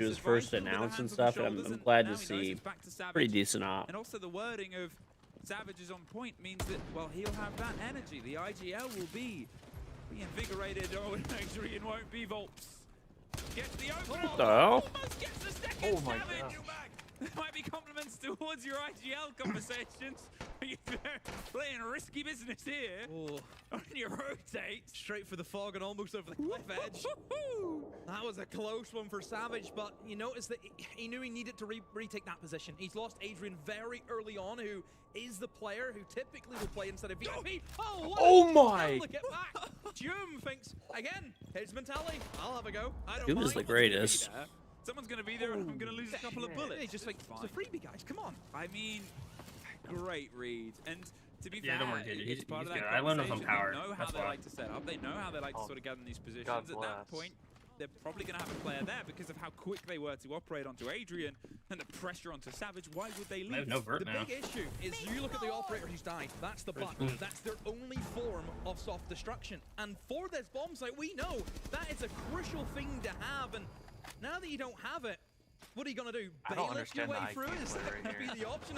was first announced and stuff. And I'm glad to see pretty decent op.
And also the wording of Savage is on point means that he'll have that energy. The IGL will be reinvigorated. Oh, and Adrian won't be Volps. Gets the open.
What the hell?
Almost gets the second
Oh my
Savage.
gosh.
There might be compliments towards your IGL conversations. You're playing risky business here. On your rotate.
Straight for the fog and almost over the cliff edge. That was a close one for Savage, but you notice that he knew he needed to retake that position. He's lost Adrian very early on, who is the player who typically will play instead of VIP.
Oh my!
Get back. Doom thinks, again, his mentality. I'll have a go. I don't
Doom
mind.
is the greatest.
Someone's going to be there and I'm going to lose a couple of bullets.
It's just like, it's a freebie, guys. Come on.
I mean, great read. And to be
Yeah,
fair,
don't worry, dude.
it's part
He's
of that
good. I learned him from
conversation.
Power.
They know how
That's
they
why.
like to set up. They know how they like to sort of gather these positions.
God
At that
bless.
point, they're probably going to have a player there because of how quick they were to operate onto Adrian and the pressure onto Savage. Why would they leave?
They have no vert
The
now.
big issue is you look at the operator who's died. That's the button. That's their only form of soft destruction. And for this bomb site, we know that is a crucial thing to have. And now that you don't have it, what are you going to do?
I don't
Bailiff your
understand
way
the
through?
IQ
Is that
play right
going to be
here.
the option?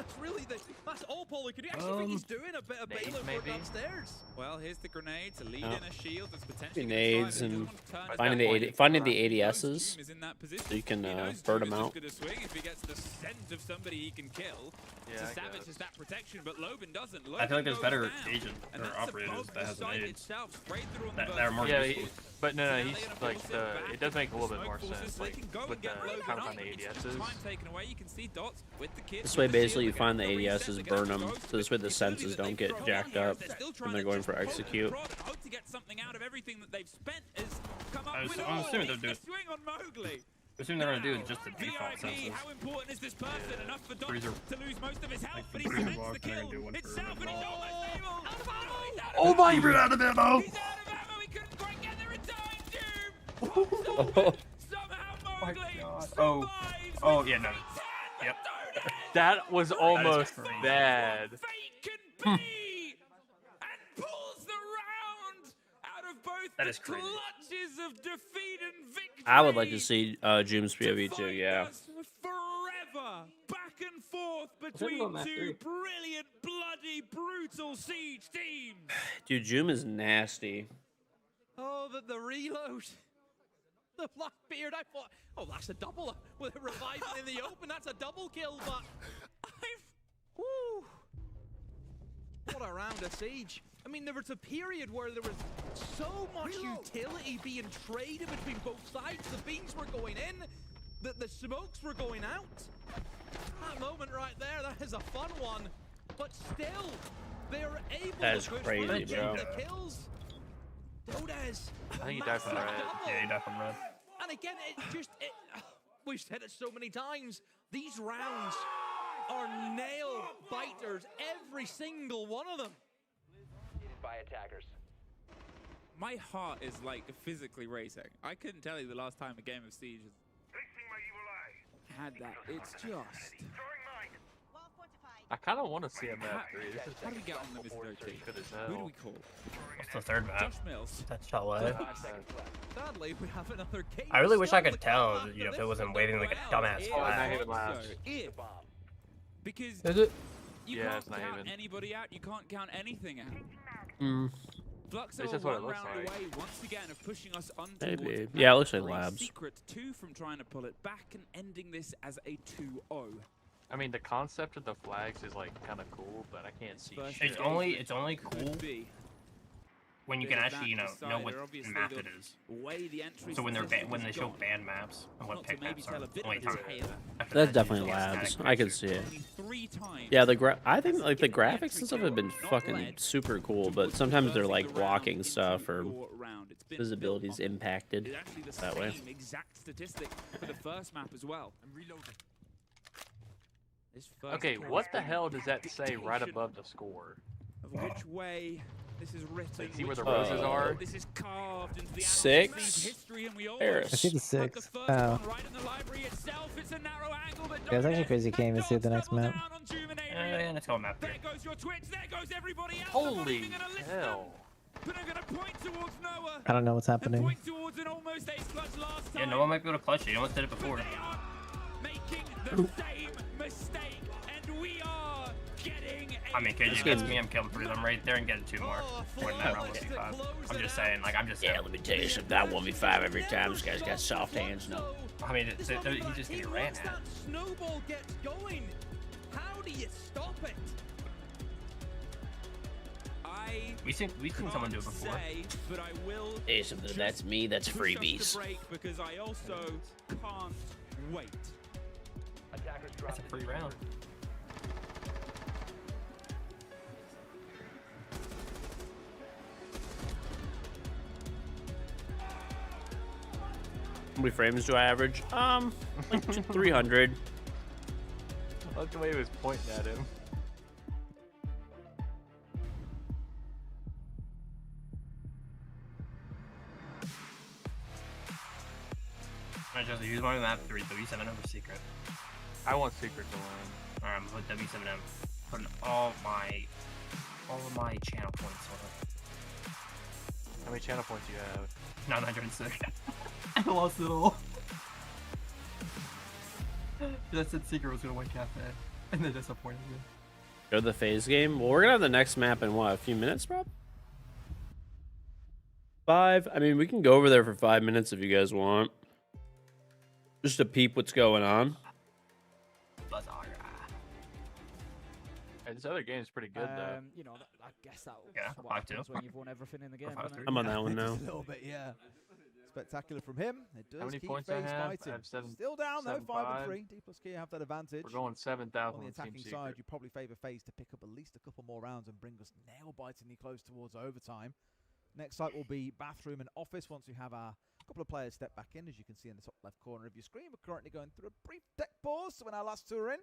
That's all Paulie could do. I actually think he's doing a bit of
Nades,
bailiff
maybe?
work upstairs.
Well, here's the grenade to lead
Oh.
in a shield that's potentially
Grenades
gonna
and
try to
finding the ADSs
is in that position.
so you can
He knows
burn
Doom
them
is
out.
just gonna swing if he gets the scent of somebody he can kill.
Yeah,
so
I
Savage
guess.
has that protection, but Lobin doesn't.
I feel like there's
Lobin
better
goes down,
agent
and
or
that's
operators
above
that
the
has an
site
aid.
itself, straight through on the
That are more
Yeah,
useful.
but no,
Now
he's
they're gonna
like
force it back
it does make a little bit
smoke
more
forces,
sense,
so they
like
can go
with
and
the
get Lobin
count
up.
on the
It's just
ADSs.
time taken away. You can see Dots with the kid.
This way,
with the
basically, you
shield.
find the
They're gonna
ADSs,
reset,
burn
they're
them,
gonna go
so this way the
it's ability
senses
that
don't
they've
get
thrown
jacked
out.
up
They're still
when
trying
they're
to
going
just
for
poke and
execute.
prod and hope to get something out of everything that they've spent is come up
I'm
with
assuming they'll do
the swing on Mowgli.
Assuming they're gonna do just the default
VIP,
senses.
how important is this person? Enough for Dots
Freezer.
to lose most of his health,
Like
but
the
he
freezer
cements
block,
the
they're
kill
gonna do one for
itself, and he's
everyone.
almost able. Out of ammo! He's out of
Oh my
ammo!
god! Out of ammo!
He's out of ammo! He couldn't quite get there in time, Doom! Somehow Mowgli survives
Oh
with
yeah, no.
3-10.
Yep.
That was almost
crazy.
bad.
Can be and pulls the round out of both
That
the
is crazy.
clutches of defeat and victory.
I would like to see Joom's POV too. Yeah.
Forever back and forth between two brilliant, bloody, brutal Siege teams.
Dude, Joom is nasty.
Oh, the reload. The Blackbeard, I thought, oh, that's a double. With a revival in the open, that's a double kill, but woo. What a round of Siege. I mean, there was a period where there was so much utility being traded between both sides. The beams were going in, the smokes were going out. That moment right there, that is a fun one. But still, they're able
That is
to push
crazy, bro.
the kills. Dodes.
I think he died from red.
Yeah, he died from red.
And again, we've said it so many times, these rounds are nail biters, every single one of them.
By attackers.
My heart is like physically racing. I couldn't tell you the last time a game of Siege had that. It's just.
I kind of want to see a map 3. This is
How do we get on them as their team?
good as
Who do
hell.
we call?
What's the third map?
Josh Mills.
That's Chalet.
Sadly, we have another game.
I really wish I could tell, you know, if it wasn't waiting like a dumbass
Oh,
flag.
Night Haven Labs.
Because
Is it?
you
Yeah,
can't
it's Night
count
Haven.
anybody out. You can't count anything out.
Mm.
Fluxo
It's
are
just what it
one
looks
round
like.
away once again of pushing us on
Maybe.
towards
Yeah, it looks
map
like
three.
Labs.
Secret 2 from trying to pull it back and ending this as a 2-0.
I mean, the concept of the flags is like kind of cool, but I can't see shit.
It's only cool when you can actually, you know what map it is. So when when they show banned maps and what pick maps are, only time.
That's definitely Labs. I can see it. Yeah, I think like the graphics and stuff have been fucking super cool, but sometimes they're like blocking stuff or visibility's impacted that way.
Exact statistic for the first map as well.
Okay, what the hell does that say right above the score?
Of which way this is written.
Like, see where the roses are?
This is carved into the
6.
history, and we all
Paris.
I see the 6. Oh.
right in the library itself. It's a narrow angle that
Yeah, it's actually crazy. Can't even see the next map.
And let's go map 3.
There goes your Twitch. There goes everybody else.
Holy hell!
But I'm gonna point towards Noah.
I don't know what's happening.
Point towards an almost ace clutch last time.
Yeah, no one might be able to clutch it. You almost did it before.
Making the same mistake, and we are getting.
I mean, KG, that's me. I'm killing 3 of them right there and getting 2 more. When that round was 5. I'm just saying, like, I'm just saying.
Yeah, let me tell you something. That 1v5 every time. This guy's got soft hands. No.
I mean, he just getting ran
Once that snowball gets going, how do you stop it?
We've seen someone do it before.
But I will
Hey, something that's me. That's
push us
freebies.
to break because I also can't wait.
That's a free round.
How many frames do I average? Like 300.
I like the way he was pointing at him.
I just use my map 3, W7M over Secret.
I want Secret to win.
Alright, I'm gonna put W7M. Putting all of my channel points on it.
How many channel points do you have?
906. I lost it all. I said Secret was gonna win Cafe, and they disappointed me.
Go to the phase game. Well, we're gonna have the next map in what, a few minutes, Rob? 5. I mean, we can go over there for 5 minutes if you guys want, just to peep what's going on.
Hey, this other game is pretty good though.
You know, I guess that
Yeah,
what
5-2.
happens when you've won everything in the game.
Or
isn't it?
I'm on that one now.
Just a little bit, yeah. Spectacular from him. It does
How many
keep
points I
FaZe
have?
fighting.
I have
Still down though,
7-5.
5-3. D plus K have that advantage.
We're going 7,000
On the
on
attacking
Team
side,
Secret.
you probably favour FaZe to pick up at least a couple more rounds and bring us nail-bitingly close towards overtime. Next site will be bathroom and office once we have our couple of players step back in. As you can see in the top left corner of your screen, we're currently going through a brief tech pause. So when our last two are in,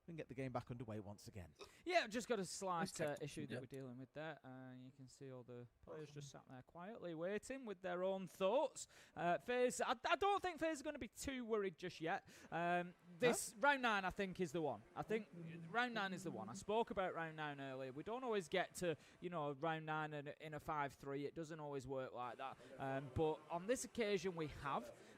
we can get the game back underway once again.
Yeah, just got a slight issue that we're dealing with there. You can see all the players just sat there quietly waiting with their own thoughts. FaZe, I don't think FaZe is going to be too worried just yet. This round 9, I think, is the one. I think round 9 is the one. I spoke about round 9 earlier. We don't always get to, you know, round 9 in a 5-3. It doesn't always work like that. But on this occasion, we have.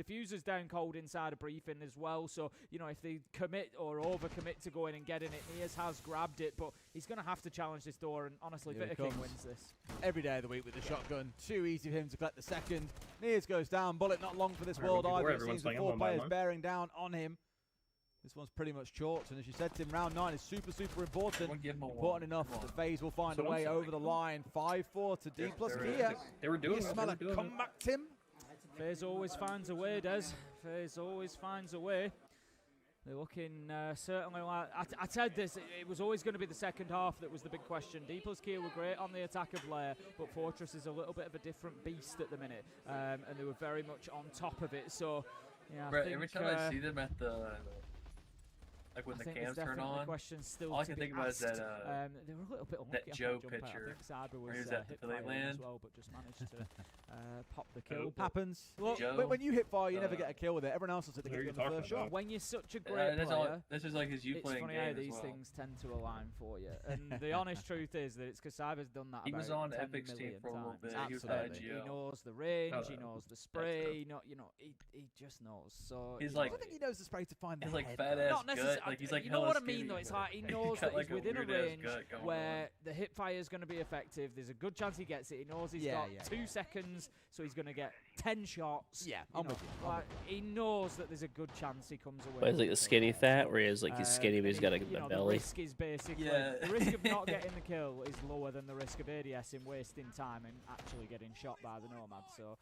Diffuser's down cold inside a briefing as well, so, you know, if they commit or overcommit to going and getting it, Nias has grabbed it, but he's going to have to challenge this door, and honestly,
Here
Bitter
he
King
comes.
wins this.
Every day of the week with the shotgun. Too easy for him to collect the second. Nias goes down. Bullet not long for this
Alright,
world
well,
either. It
everyone's
seems with
playing
4
one by
players
one.
bearing down on him. This one's pretty much chalked, and as you said, Tim, round 9 is super, super important. Important enough that FaZe will find a way over the line. 5-4 to D plus Kia.
They were doing
You
it.
smell
They
a
were doing it.
comeback, Tim?
FaZe always finds a way, Des. FaZe always finds a way. They're looking certainly like... I said this, it was always going to be the second half that was the big question. D plus Kia were great on the attack of Lair, but Fortress is a little bit of a different beast at the minute, and they were very much on top of it. So, yeah, I think,
every time I see them at the... Like when the cams turn on,
still
all I can think about is that
they were a little bit
that Joe picture
where
he was at the Philly land,
as well, but just managed to pop the kill.
Happens.
Look,
when you hit fire, you never get a kill with it. Everyone else will hit the kill on the first shot.
When you're such a great player,
this is like his you playing
funny
game
how these things tend to align for you. And the honest truth is that it's because Cyber's done that
he
about
was on
10
Epic's team
million
for a little
times.
bit.
Absolutely. He knows the range, he knows the spray, he just knows. So
he's
I think he knows the spray to find the
he's like
head,
fat ass gut. Like he's like
you know what I mean
skinny,
though? It's
but
like he knows that
like
he's within a range where
on.
the hip fire is going to be effective. There's a good chance he gets it. He knows he's got 2 seconds, so he's going to get 10 shots.
Yeah, I'm with you.
Like, he knows that there's a good chance he comes away.
But it's like the skinny fat, where he's like he's skinny, but he's got a
The
belly.
risk is basically the risk of not getting the kill is lower than the risk of ADS in wasting time and actually getting shot by the Nomad. So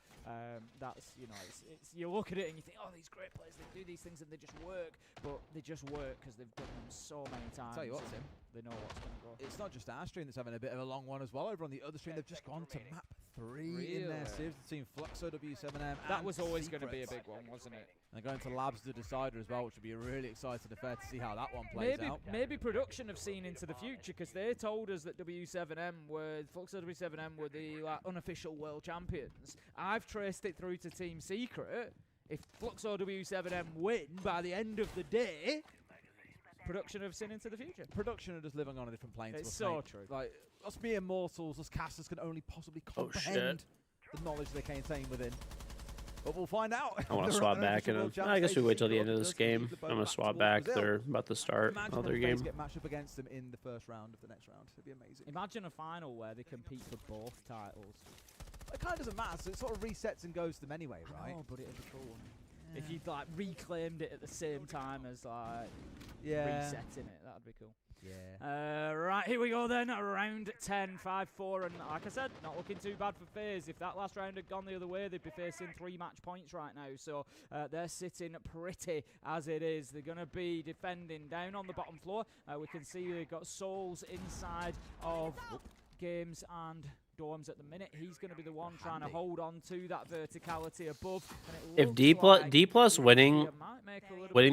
that's it's you look at it and you think, oh, these great players, they do these things and they just work, but they just work because they've done them so many times.
Tell you what, Tim,
they know what's going to go.
It's not just our stream that's having a bit of a long one as well. Over on the other stream, they've just gone to map 3 in their series between Fluxo, W7M.
That was always going to be a big one, wasn't it?
And going to Labs the Decider as well, which would be a really exciting affair to see how that one plays out.
Maybe production have seen into the future because they told us that W7M were Fluxo W7M were the unofficial world champions. I've traced it through to Team Secret. If Fluxo W7M win by the end of the day, production have seen into the future.
Production are just living on a different plane.
It's so true.
Like us being mortals, us casters can only possibly comprehend the knowledge they contain within. But we'll find out.
I want to swap back, and I guess we wait till the end of this game. I'm gonna swap back. They're about to start another game.
Get matched up against them in the first round of the next round. It'd be amazing.
Imagine a final where they compete for both titles.
It kind of doesn't matter. So it sort of resets and goes to them anyway, right?
Oh, but it'd be cool. Yeah. If you'd like reclaimed it at the same time as like resetting it, that'd be cool.
Yeah.
Right, here we go then. Round 10, 5-4, and like I said, not looking too bad for FaZe. If that last round had gone the other way, they'd be facing 3 match points right now. So they're sitting pretty as it is. They're going to be defending down on the bottom floor. We can see they've got Souls inside of games and Dorms at the minute. He's going to be the one trying to hold on to that verticality above.
If D plus winning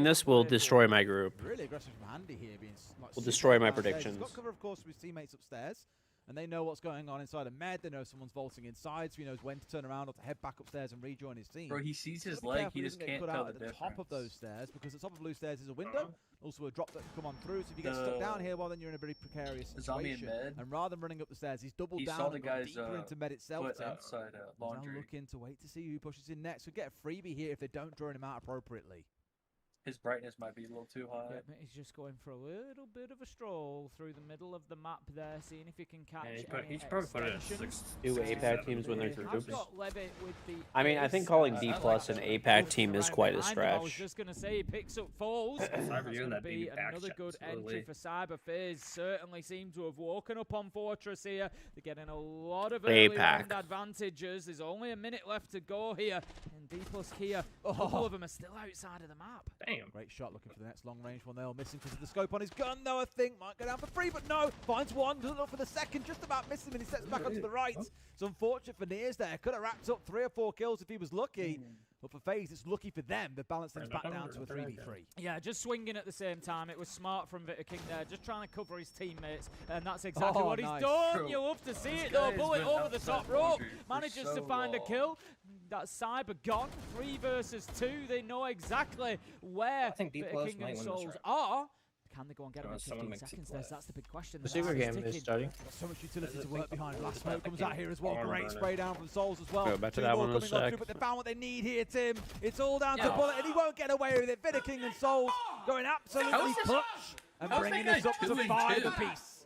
this will destroy my group.
Really aggressive from Handy here, being
will destroy my predictions.
He's got cover, of course, with his teammates upstairs, and they know what's going on inside of Med. They know someone's vaulting inside, so he knows when to turn around or to head back upstairs and rejoin his team.
Bro, he sees his leg, he just can't tell the difference.
Top of those stairs, because the top of blue stairs is a window, also a drop that can come on through. So if you get stuck down here, well, then you're in a very precarious situation. And rather than running up the stairs, he's doubled down and gone deeper into Med itself.
Outside laundry.
Now looking to wait to see who pushes in next. So get a freebie here if they don't draw him out appropriately.
His brightness might be a little too high.
Yeah, he's just going for a little bit of a stroll through the middle of the map there, seeing if he can catch
He's probably put it at 2 APAC teams when they're through groups.
I
mean, I think calling D plus an APAC team is quite a
I was
stretch.
just going to say he picks up Falls. That's going to be another good entry for Cyber. FaZe certainly seem to have woken up on Fortress here. They're getting a lot of early round advantages. There's only a minute left to go here. And D plus Kia, a couple of them are still outside of the map.
Damn. Great shot, looking for the next long range one. They're all missing because of the scope on his gun, though. I think might go down for 3, but no. Finds one, doesn't look for the second, just about misses him, and he steps back onto the right. It's unfortunate for Nears there. Could have racked up 3 or 4 kills if he was lucky. But for FaZe, it's lucky for them. They've balanced things back down to a 3v3.
Yeah, just swinging at the same time. It was smart from Vita King there, just trying to cover his teammates, and that's exactly what he's done. You love to see it, though. Bullet over the top rope, manages to find a kill. That's Cyber gone. 3 versus 2. They know exactly where Vita King and Souls are. Can they go and get him in 15 seconds there? So that's the big question.
The secret game is starting.
So much utility to work behind. Last smoke comes out here as well. Great spray down from Souls as well.
Go back to that one in a sec.
But they found what they need here, Tim. It's all down to Bullet, and he won't get away with it. Vita King and Souls going absolutely clutch and bringing us up to 5 apiece.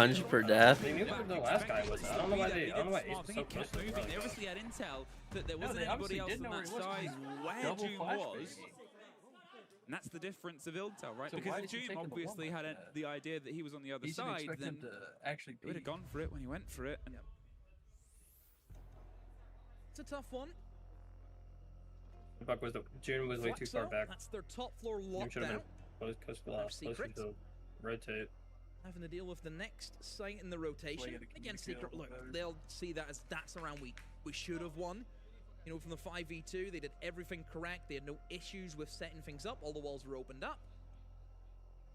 punch per death.
They knew who the last guy was. I don't know why Ace was so close to the
They obviously had intel that there wasn't anybody else on that side where June was. And that's the difference of Iltel, right?
So why
because
is
if
he
Doom
taking the
obviously
one
had
like that?
the idea that he was on the other
You didn't
side,
expect
then
him to actually
he would have gone for it when he went for it. And
It's a tough one.
Buck was June was way too far
Flaxo,
back.
That's their top floor
You should have
lockdown.
been closer to rotate.
Having to deal with the next site in the rotation. Again, Secret, look, they'll see that as that's around we should have won. You know, from the 5v2, they did everything correct. They had no issues with setting things up. All the walls were opened up.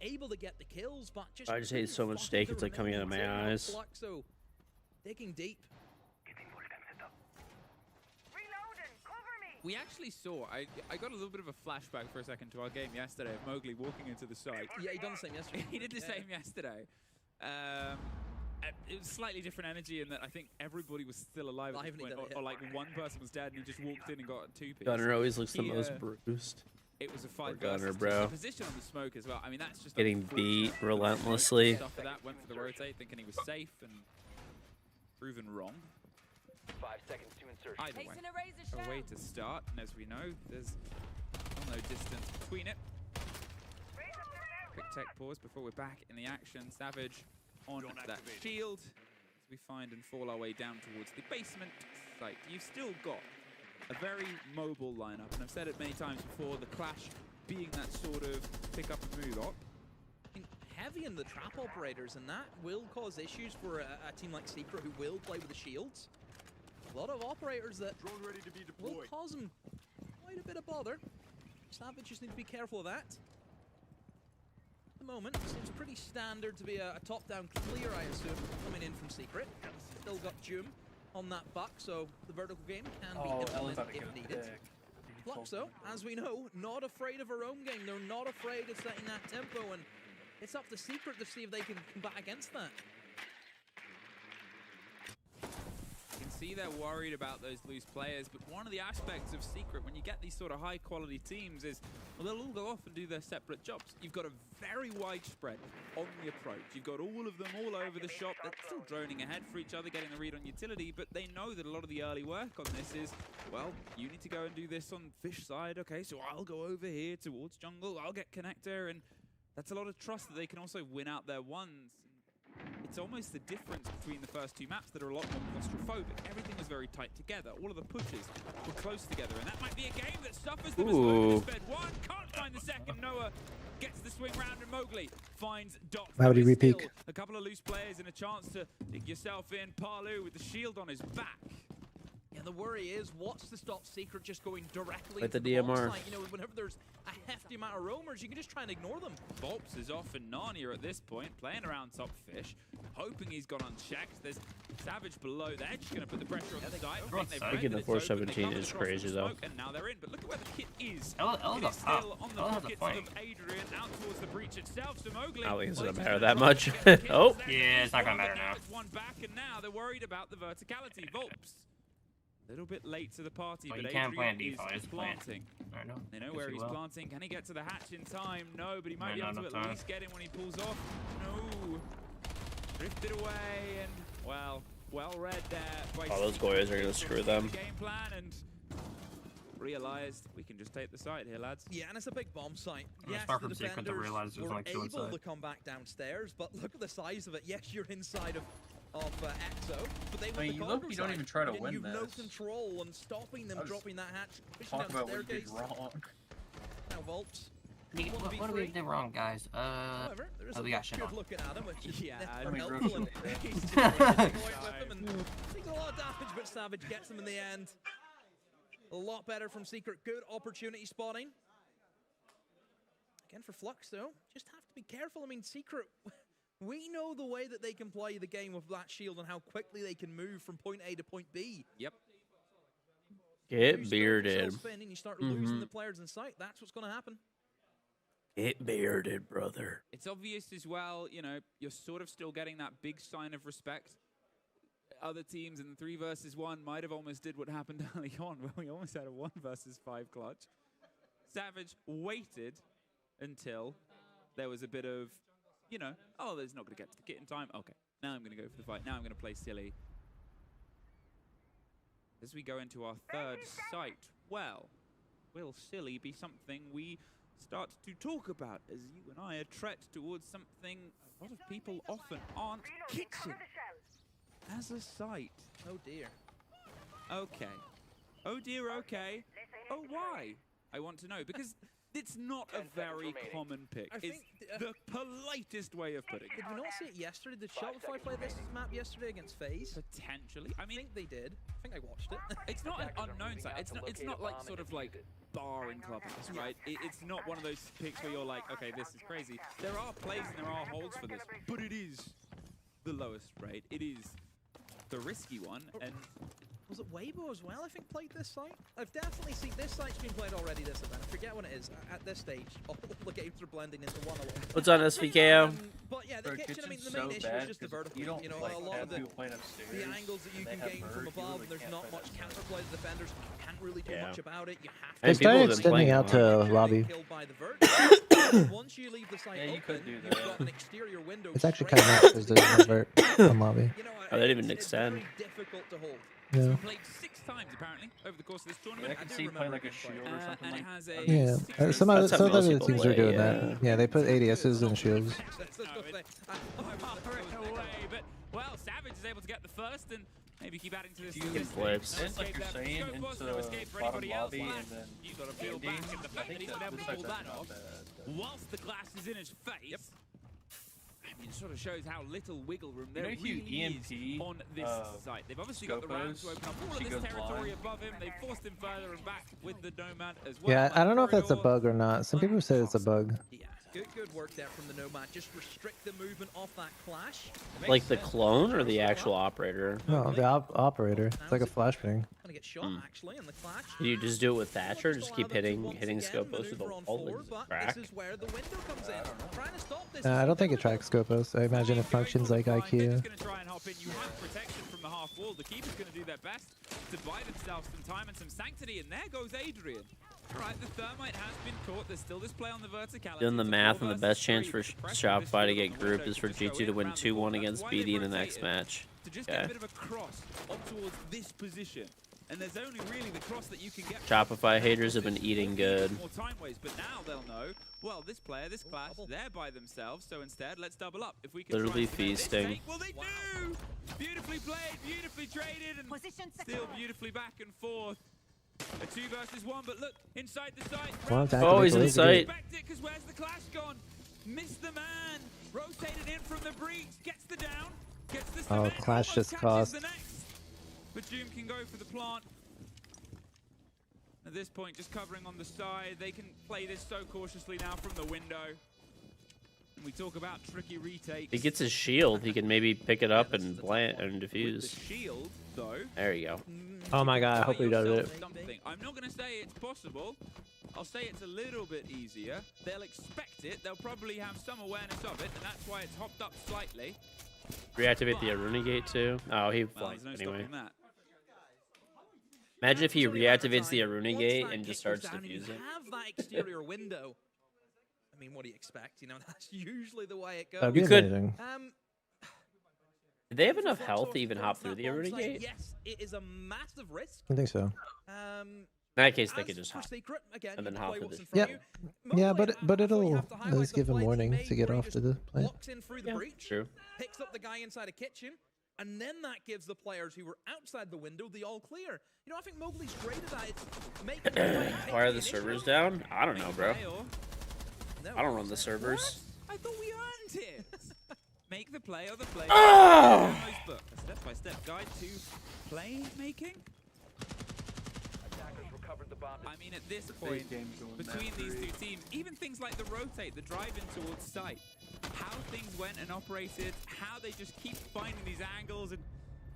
Able to get the kills, but just
I just hate so much steak. It's like coming out of my eyes.
So, digging deep.
we actually saw, I got a little bit of a flashback for a second to our game yesterday of Mowgli walking into the site.
Yeah, he done the same yesterday.
He did the same yesterday. It was slightly different energy in that I think everybody was still alive at this point, or like one person was dead and he just walked in and got a 2-piece.
Gunner always looks the most bruised.
It was a 5
Gunner,
versus
bro.
position on the smoke as well. I mean, that's just
Getting beat relentlessly.
Stuff for that, went for the rotate, thinking he was safe and proven wrong.
5 seconds to insert.
Either way, a way to start, and as we know, there's no distance between it. Quick tech pause before we're back in the action. Savage on that shield as we find and fall our way down towards the basement site. You've still got a very mobile lineup, and I've said it many times before, the Clash being that sort of pick up and move up.
Heavy in the trap operators, and that will cause issues for a team like Secret, who will play with the shields. A lot of operators that
ready to be
will cause them quite a bit of bother. Savage just need to be careful of that. At the moment, it seems pretty standard to be a top-down clear, I assume, coming in from Secret. Still got Doom on that buck, so the vertical game can be implemented if needed. Fluxo, as we know, not afraid of her own game. They're not afraid of setting that tempo, and it's up to Secret to see if they can combat against that.
You can see they're worried about those loose players, but one of the aspects of Secret, when you get these sort of high-quality teams, is well, they'll all go off and do their separate jobs. You've got a very wide spread on the approach. You've got all of them all over the shop. They're still droning ahead for each other, getting the read on utility, but they know that a lot of the early work on this is, well, you need to go and do this on fish side. Okay, so I'll go over here towards jungle. I'll get connector, and that's a lot of trust that they can also win out their ones. It's almost the difference between the first two maps that are a lot more claustrophobic. Everything was very tight together. All of the pushes were close together, and that might be a game that suffers them as Mowgli sped one. Can't find the second. Noah gets the swing round, and Mowgli finds Dot.
Why would he repeak?
A couple of loose players and a chance to dig yourself in. Palu with the shield on his back.
Yeah, the worry is, what's to stop Secret just going directly
Like
into
the
bomb
DMR.
site? You know, whenever there's a hefty amount of roamers, you can just try and ignore them.
Volps is off and Narnia at this point, playing around top fish, hoping he's gone unchecked. There's Savage below there, just going to put the pressure on the side.
Thinking the 417 is crazy though.
And now they're in, but look at where the kit is.
Ella's
It is
up
still on the
top. Ella's a
pockets
flank.
of Adrian, out towards the breach itself. So Mowgli,
I don't think it's
well,
gonna
he's
matter
gonna
that
try
much.
to get the kills.
Oh.
There's
Yeah, it's not gonna
one,
matter
but
now.
It's one back, and now they're worried about the verticality. Volps. A little bit late to the party,
Well,
but
you can't
Adrian
plant default,
is
just plant.
planting.
I know.
They know
Guess
where
he
he's
will.
planting. Can he get to the hatch in time? No, but he might
Might
be able
not
to
have
at
time.
least get in when he pulls off. No. Drifted away, and, well read there. By
Oh, those
Secret.
Goyas are gonna screw them.
Game plan, and realized we can just take the site here, lads.
Yeah, and it's a big bomb site. Yes,
smart
the
from Secret to
defenders
realize there's
were
only two
able
inside.
to come back downstairs, but look at the size of it. Yes, you're inside of Exo, but they went
I mean,
the
you
cargo
look, you don't
side,
even try to
and
win
you've no
this.
control on stopping them
I was
dropping that hatch, pushing
Talk
down
about
the
what you did
staircase.
wrong.
Now Volps.
What do we do wrong, guys?
However, there is
Oh,
a
we got shit
good
on.
looking at him, which is
Yeah, I
never
mean,
helpful. And
Roach-
he's just going with them and takes a lot of damage, but Savage gets him in the end. A lot better from Secret. Good opportunity spotting. Again for Flux, though, just have to be careful. I mean, Secret, we know the way that they can play the game with that shield and how quickly they can move from point A to point B.
Yep.
Get bearded.
And you start losing the players in sight. That's what's going to happen.
Get bearded, brother.
It's obvious as well, you know, you're sort of still getting that big sign of respect. Other teams in the 3 versus 1 might have almost did what happened early on, where we almost had a 1 versus 5 clutch. Savage waited until there was a bit of, you know, oh, there's not going to get to the kit in time. Okay, now I'm going to go for the fight. Now I'm going to play silly. As we go into our third site, well, will silly be something we start to talk about as you and I tread towards something a lot of people often aren't: kitchen as a site.
Oh dear.
Okay. Oh dear, okay. Oh, why? I want to know, because it's not a very common pick. It's the politest way of putting it.
Did we not see it yesterday? Did Shopify play this map yesterday against FaZe?
Potentially. I mean,
think they did. I think I watched it.
It's not an unknown site. It's not like sort of like bar in Clubhouse, right? It's not one of those picks where you're like, okay, this is crazy. There are plays and there are holds for this, but it is the lowest rate. It is the risky one, and
was it Weibo as well, I think, played this site? I've definitely seen this site's been played already this event. I forget when it is. At this stage, all the games are blending into one alone.
What's on SVKO?
But yeah, the kitchen, I mean, the main issue is just the vertical. You know, a lot of the angles that you can gain from above, and there's not much counterplay. The defenders can't really do much about it. You have to.
They started extending out to lobby.
Once you leave the site open, you've got an exterior window.
It's actually kind of nice because there's no vert on lobby.
Oh, they didn't even extend.
Difficult to hold.
Yeah.
we played 6 times apparently over the course of this tournament.
I can see playing like a shield or something.
And it has a
Yeah, some other teams are doing that. Yeah, they put ADSs and shields.
But well, Savage is able to get the first and maybe keep adding to this.
Flips.
It's like you're saying into bottom lobby and then
you've got to feel back in the fact that he's been able to pull that off whilst the glass is in his face. I mean, it sort of shows how little wiggle room there really is on this site. They've obviously got the round to open up all of this territory above him. They've forced him further and back with the Nomad as well.
Yeah, I don't know if that's a bug or not. Some people say it's a bug.
Yeah, good work there from the Nomad. Just restrict the movement off that clash.
Like the clone or the actual operator?
No, the operator. It's like a flashbang.
Gonna get shot actually in the clash.
You just do it with Thatcher, just keep hitting Scopos with the wall and crack.
This is where the window comes in. Trying to stop this.
I don't think it tracks Scopos. I imagine it functions like IQ.
Gonna try and hop in. You have protection from the half wall. The keeper's gonna do their best to buy themselves some time and some sanctity, and there goes Adrian. Right, the Thermite has been caught. There's still this play on the verticality.
Doing the math, and the best chance for Shopify to get group is for G2 to win 2-1 against BD in the next match.
To just get a bit of a cross up towards this position. And there's only really the cross that you can get.
Shopify haters have been eating good.
More time waste, but now they'll know. Well, this player, this clash, they're by themselves. So instead, let's double up. If we can
literally feasting.
Well, they do. Beautifully played, beautifully traded, and still beautifully back and forth. A 2 versus 1, but look inside the site.
Oh, he's in sight.
Because where's the clash gone? Missed the man. Rotated in from the breach. Gets the down. Gets the
Oh, clash just cost.
But Doom can go for the plant. At this point, just covering on the side. They can play this so cautiously now from the window. And we talk about tricky retakes.
He gets his shield. He can maybe pick it up and plant and defuse.
With the shield, though.
There you go.
Oh my god, I hope he does it.
I'm not going to say it's possible. I'll say it's a little bit easier. They'll expect it. They'll probably have some awareness of it, and that's why it's hopped up slightly.
Reactivate the Aruna gate too. Oh, he flies anyway. Imagine if he reactivates the Aruna gate and just starts defusing.
Have that exterior window. I mean, what do you expect? You know, that's usually the way it goes.
That'd be amazing.
Did they have enough health to even hop through the Aruna gate?
Yes, it is a massive risk.
I think so.
In that case, they could just hop and then hop for this.
Yeah, yeah, but it'll at least give him warning to get off to the plant.
Walks in through the breach,
true.
Picks up the guy inside a kitchen, and then that gives the players who were outside the window the all clear. You know, I think Mowgli's great at that. It's making
Why are the servers down? I don't know, bro. I don't run the servers.
I thought we earned it. Make the play or the play.
Oh!
A step-by-step guide to play making. I mean, at this point, between these two teams, even things like the rotate, the drive in towards sight, how things went and operated, how they just keep finding these angles, and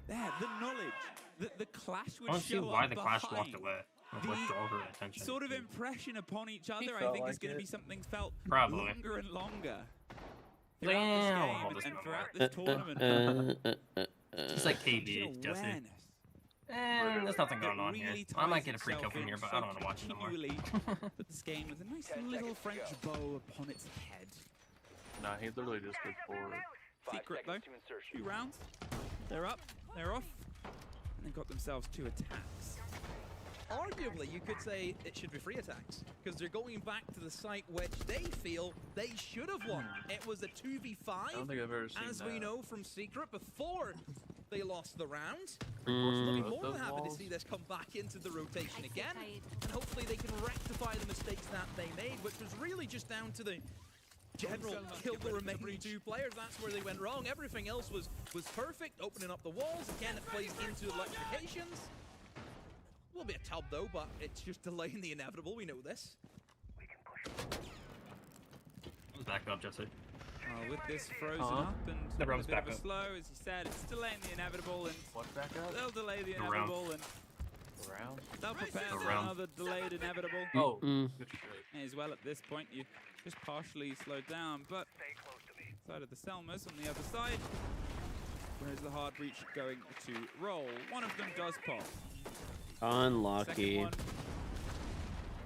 there, the knowledge, the clash would
I don't see
show
why
up
the clash
behind.
walked away. What draw her attention?
Sort of impression upon each other, I
felt
think,
like
is going to
it.
be something felt
Probably.
longer and longer.
Damn.
Throughout this tournament.
It's like KB, Jesse. There's nothing going on here. I might get a free kill from here, but I don't want to watch it anymore.
Put this game with a nice little French bow upon its head.
Nah, he literally just goes forward.
Secret though. 2 rounds. They're up. They're off. And they got themselves 2 attacks.
arguably, you could say it should be free attacks, because they're going back to the site which they feel they should have won. It was a 2v5,
I don't think I've ever seen
as
that.
we know from Secret, before they lost the round. We'll be more than happy to see this come back into the rotation again, and hopefully they can rectify the mistakes that they made, which was really just down to the general kill the remaining 2 players. That's where they went wrong. Everything else was perfect, opening up the walls. Again, it plays into electrifications. Will be a tub though, but it's just delaying the inevitable. We know this.
Back up, Jesse.
With this frozen up and
Never
a
runs
bit
back
of a
up.
slow, as you said, it's delaying the inevitable, and
What's back up?
they'll delay the
Around.
inevitable, and
Around?
they'll prepare for
Around.
another delayed inevitable.
Oh, good shit.
As well, at this point, you just partially slowed down, but side of the Selmas on the other side, where's the hard breach going to roll? One of them does pop.
Unlucky.
Second one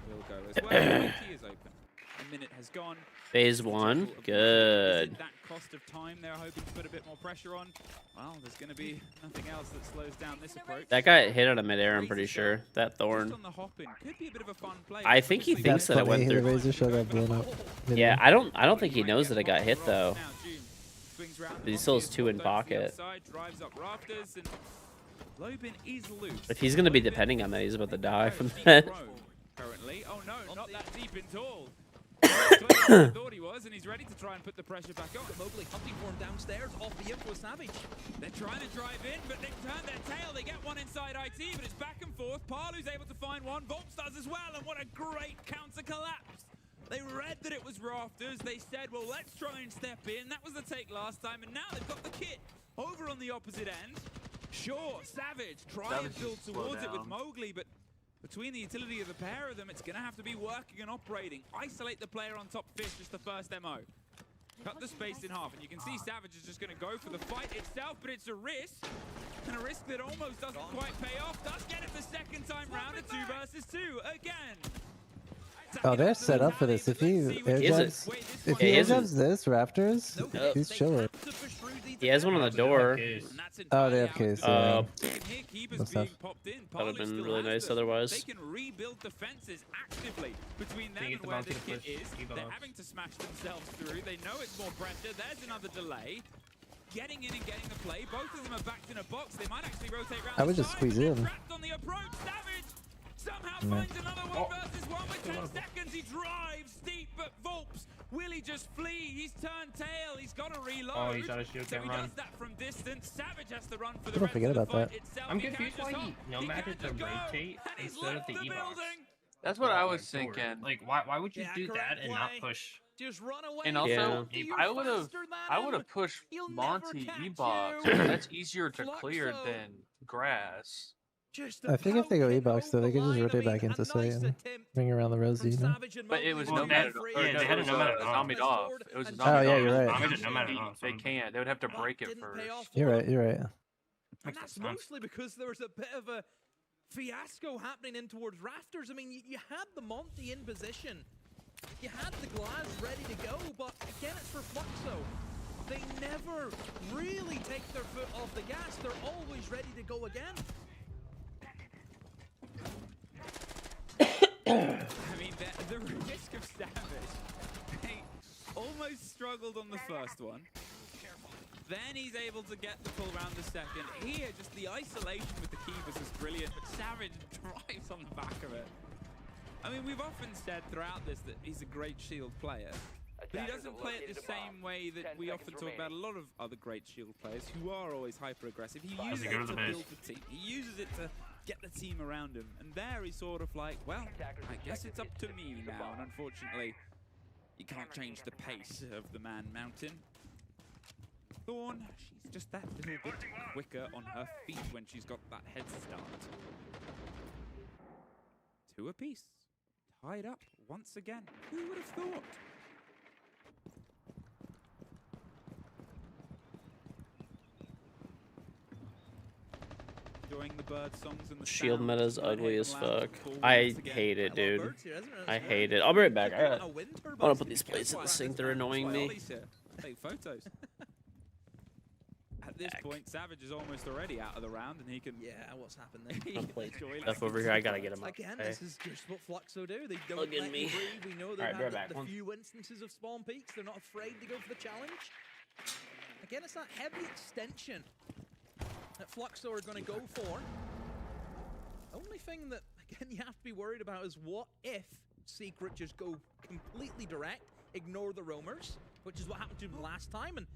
will go as well. The key is open. A minute has gone.
Phase 1, good.
Is it that cost of time they're hoping to put a bit more pressure on? Well, there's going to be nothing else that slows down this approach.
That got hit out of midair, I'm pretty sure. That thorn.
On the hop-in. Could be a bit of a fun play.
I think he thinks that it went
The
through.
razor shell got blown up.
Yeah, I don't think he knows that it got hit though. But he still has 2 in pocket.
Drives up rafters, and Lobin is loose.
If he's gonna be depending on that, he's about to die from that.
Currently, oh no, not that deep in all. I thought he was, and he's ready to try and put the pressure back on.
Mowgli hunting for him downstairs, off the info Savage.
They're trying to drive in, but they turn their tail. They get one inside IT, but it's back and forth. Palu's able to find one. Volps does as well, and what a great counter collapse. They read that it was rafters. They said, well, let's try and step in. That was the take last time, and now they've got the kit over on the opposite end. Sure, Savage try and build towards it with Mowgli, but between the utility of the pair of them, it's going to have to be working and operating. Isolate the player on top fish, just the first MO. Cut the space in half, and you can see Savage is just going to go for the fight itself, but it's a risk. And a risk that almost doesn't quite pay off. Does get it the second time round, a 2 versus 2 again.
Oh, they're set up for this. If he airdrops, this Raptors, he's chilling.
He has one on the door.
Oh, they have case.
That
That
would have been really nice otherwise.
They can rebuild defenses actively between them and where this kit is. They're having to smash themselves through. They know it's more pressure. There's another delay. Getting in and getting the play. Both of them are backed in a box. They might actually rotate around.
I would just squeeze in.
Trapped on the approach. Savage somehow finds another 1 versus 1 with 10 seconds. He drives deep, but Volps, will he just flee? He's turned tail. He's got to reload.
Oh, he's out of shield,
So he
can't
does that from distance. Savage has to run for the
Don't
rest
forget
of the
about
fight
that.
itself.
I'm
He
confused
can't
why
just
he
hop.
nomaded to
can't just go.
rotate
And he's
instead of
left
the E-box.
building.
That's what I was thinking.
Like, why would you
Yeah,
do that
correct
and not
play.
push?
Just run away.
And also,
You're
I would have
faster than him.
pushed
He'll never
Monty
catch
E-box.
you.
That's easier to clear
Fluxo.
than grass.
I think if they go E-box, though, they can just rotate back into site and bring around the Rosie, you know?
But it was
Well,
nomad.
yeah, they had a nomad on.
Zombied off. It was a
Oh,
zombie
yeah,
off.
you're right.
I'm just nomad on.
They can't. They would have to break it first.
You're right, you're right.
And that's mostly because there was a bit of a fiasco happening in towards rafters. I mean, you had the Monty in position. You had the glass ready to go, but again, it's for Fluxo. They never really take their foot off the gas. They're always ready to go again.
I mean, the risk of Savage, they almost struggled on the first one. Then he's able to get the pull round the second. Here, just the isolation with the Keybus is brilliant, but Savage drives on the back of it. I mean, we've often said throughout this that he's a great shield player, but he doesn't play it the same way that we often talk about a lot of other great shield players who are always hyper-aggressive. He uses it to build the team. He uses it to get the team around him. And there he's sort of like, well, I guess it's up to me now. And unfortunately, you can't change the pace of the Man Mountain. Thorn, she's just that little bit quicker on her feet when she's got that head start. 2 apiece. Tied up once again. Who would have thought? Enjoying the bird songs and the
Shield
sound.
meta's
Right
ugly
hand
as
loud
fuck.
full
I
once again.
hate it, dude.
Birds here, isn't it?
I hate it. I'll be right back. I wanna put these plates in the sink. They're annoying me.
Take photos. At At this point, Savage is almost already out of the round, and he can.
Yeah, what's happened there?
I'll play stuff over here. I gotta get him up.
Again,
Okay.
this is just what Fluxo do. They don't
Plug in
let
me.
you breathe. We know they've
Alright,
had
back.
the few instances of spawn peaks. They're not afraid to go for the challenge. Again, it's that heavy extension that Fluxo are going to go for. Only thing that, again, you have to be worried about is what if Secret just go completely direct, ignore the roamers, which is what happened to him last time, and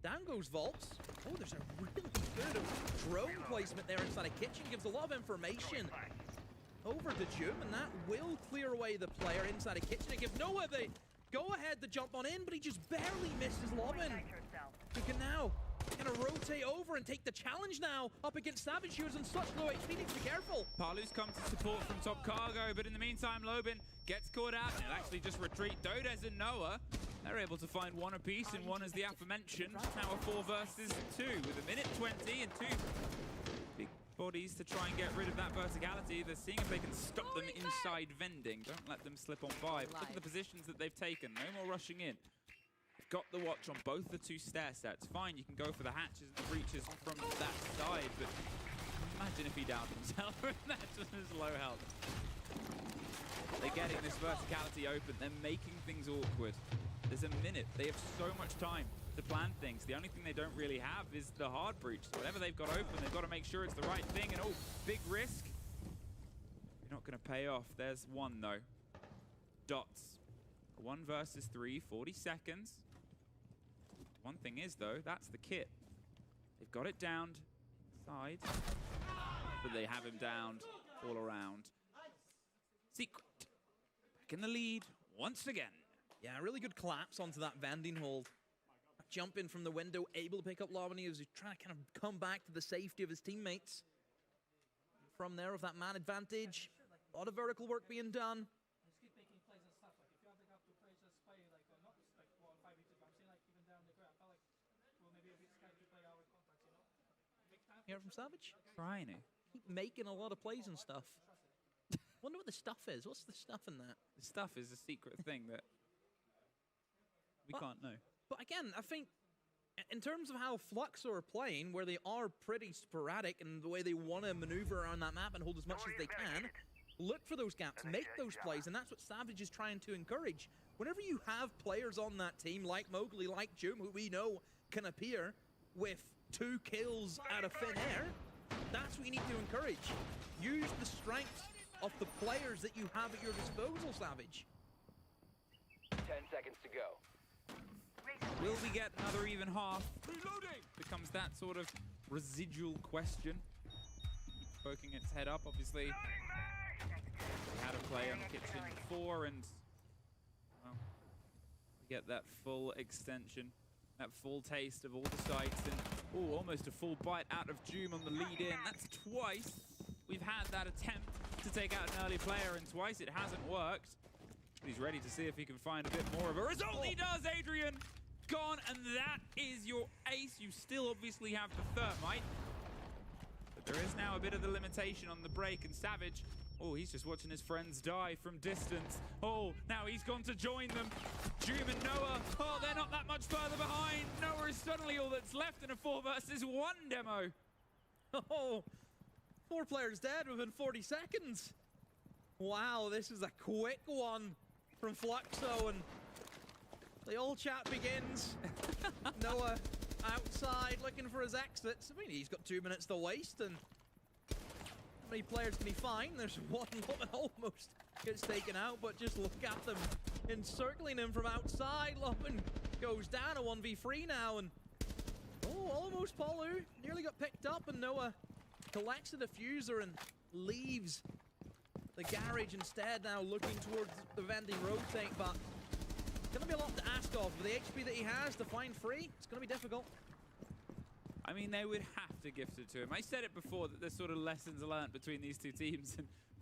down goes Volts. Oh, there's a really good drone placement there inside a kitchen. Gives a lot of information over to Jum, and that will clear away the player inside a kitchen. It gives Noah the go-ahead to jump on in, but he just barely misses Lobbin. He can now kind of rotate over and take the challenge now up against Savage, who's in such low HP. Needs to be careful.
Palu's come to support from top cargo, but in the meantime, Lobin gets caught out and he'll actually just retreat. Dodes and Noah, they're able to find one apiece, and one is the aforementioned. Now a 4 versus 2 with a minute 20 and 2 big bodies to try and get rid of that verticality. They're seeing if they can stop them inside vending. Don't let them slip on by. But look at the positions that they've taken. No more rushing in. Got the watch on both the 2 stair sets. Fine, you can go for the hatches and the breaches from that side, but imagine if he downed himself and that was his low health. They're getting this verticality open. They're making things awkward. There's a minute. They have so much time to plan things. The only thing they don't really have is the hard breach. So whatever they've got open, they've got to make sure it's the right thing. And oh, big risk. You're not going to pay off. There's one, though. Dots. 1 versus 3, 40 seconds. One thing is, though, that's the kit. They've got it downed side, but they have him downed all around. Secret back in the lead once again.
Yeah, really good collapse onto that vending hold. Jump in from the window, able to pick up Lobany as he's trying to kind of come back to the safety of his teammates. From there, with that man advantage, a lot of vertical work being done. Hear from Savage?
Trying to.
Keep making a lot of plays and stuff. Wonder what the stuff is. What's the stuff in that?
The stuff is a secret thing that we can't know.
But again, I think in terms of how Fluxo are playing, where they are pretty sporadic in the way they want to maneuver around that map and hold as much as they can, look for those gaps, make those plays, and that's what Savage is trying to encourage. Whenever you have players on that team like Mowgli, like Jum, who we know can appear with 2 kills out of thin air, that's what you need to encourage. Use the strengths of the players that you have at your disposal, Savage.
10 seconds to go.
Will we get another even half? Reloading! Becomes that sort of residual question. Poking its head up, obviously. We had a play on the kitchen before, and well, we get that full extension. That full taste of all the sites, and oh, almost a full bite out of Doom on the lead in. That's twice we've had that attempt to take out an early player, and twice it hasn't worked. But he's ready to see if he can find a bit more of a result. He does, Adrian! Gone, and that is your ace. You still obviously have the thermite, but there is now a bit of the limitation on the break, and Savage, oh, he's just watching his friends die from distance. Oh, now he's gone to join them. Doom and Noah, oh, they're not that much further behind. Noah is suddenly all that's left in a 4 versus 1 demo.
Oh, 4 players dead within 40 seconds. Wow, this is a quick one from Fluxo, and the old chat begins. Noah outside looking for his exits. I mean, he's got 2 minutes to waste, and how many players can he find? There's one that almost gets taken out, but just look at them encircling him from outside. Loppin goes down, a 1v3 now, and oh, almost Palu nearly got picked up, and Noah collects the diffuser and leaves the garage instead, now looking towards the vending rotate, but gonna be a lot to ask of. With the HP that he has to find free, it's gonna be difficult.
I mean, they would have to gift it to him. I said it before that there's sort of lessons learned between these 2 teams,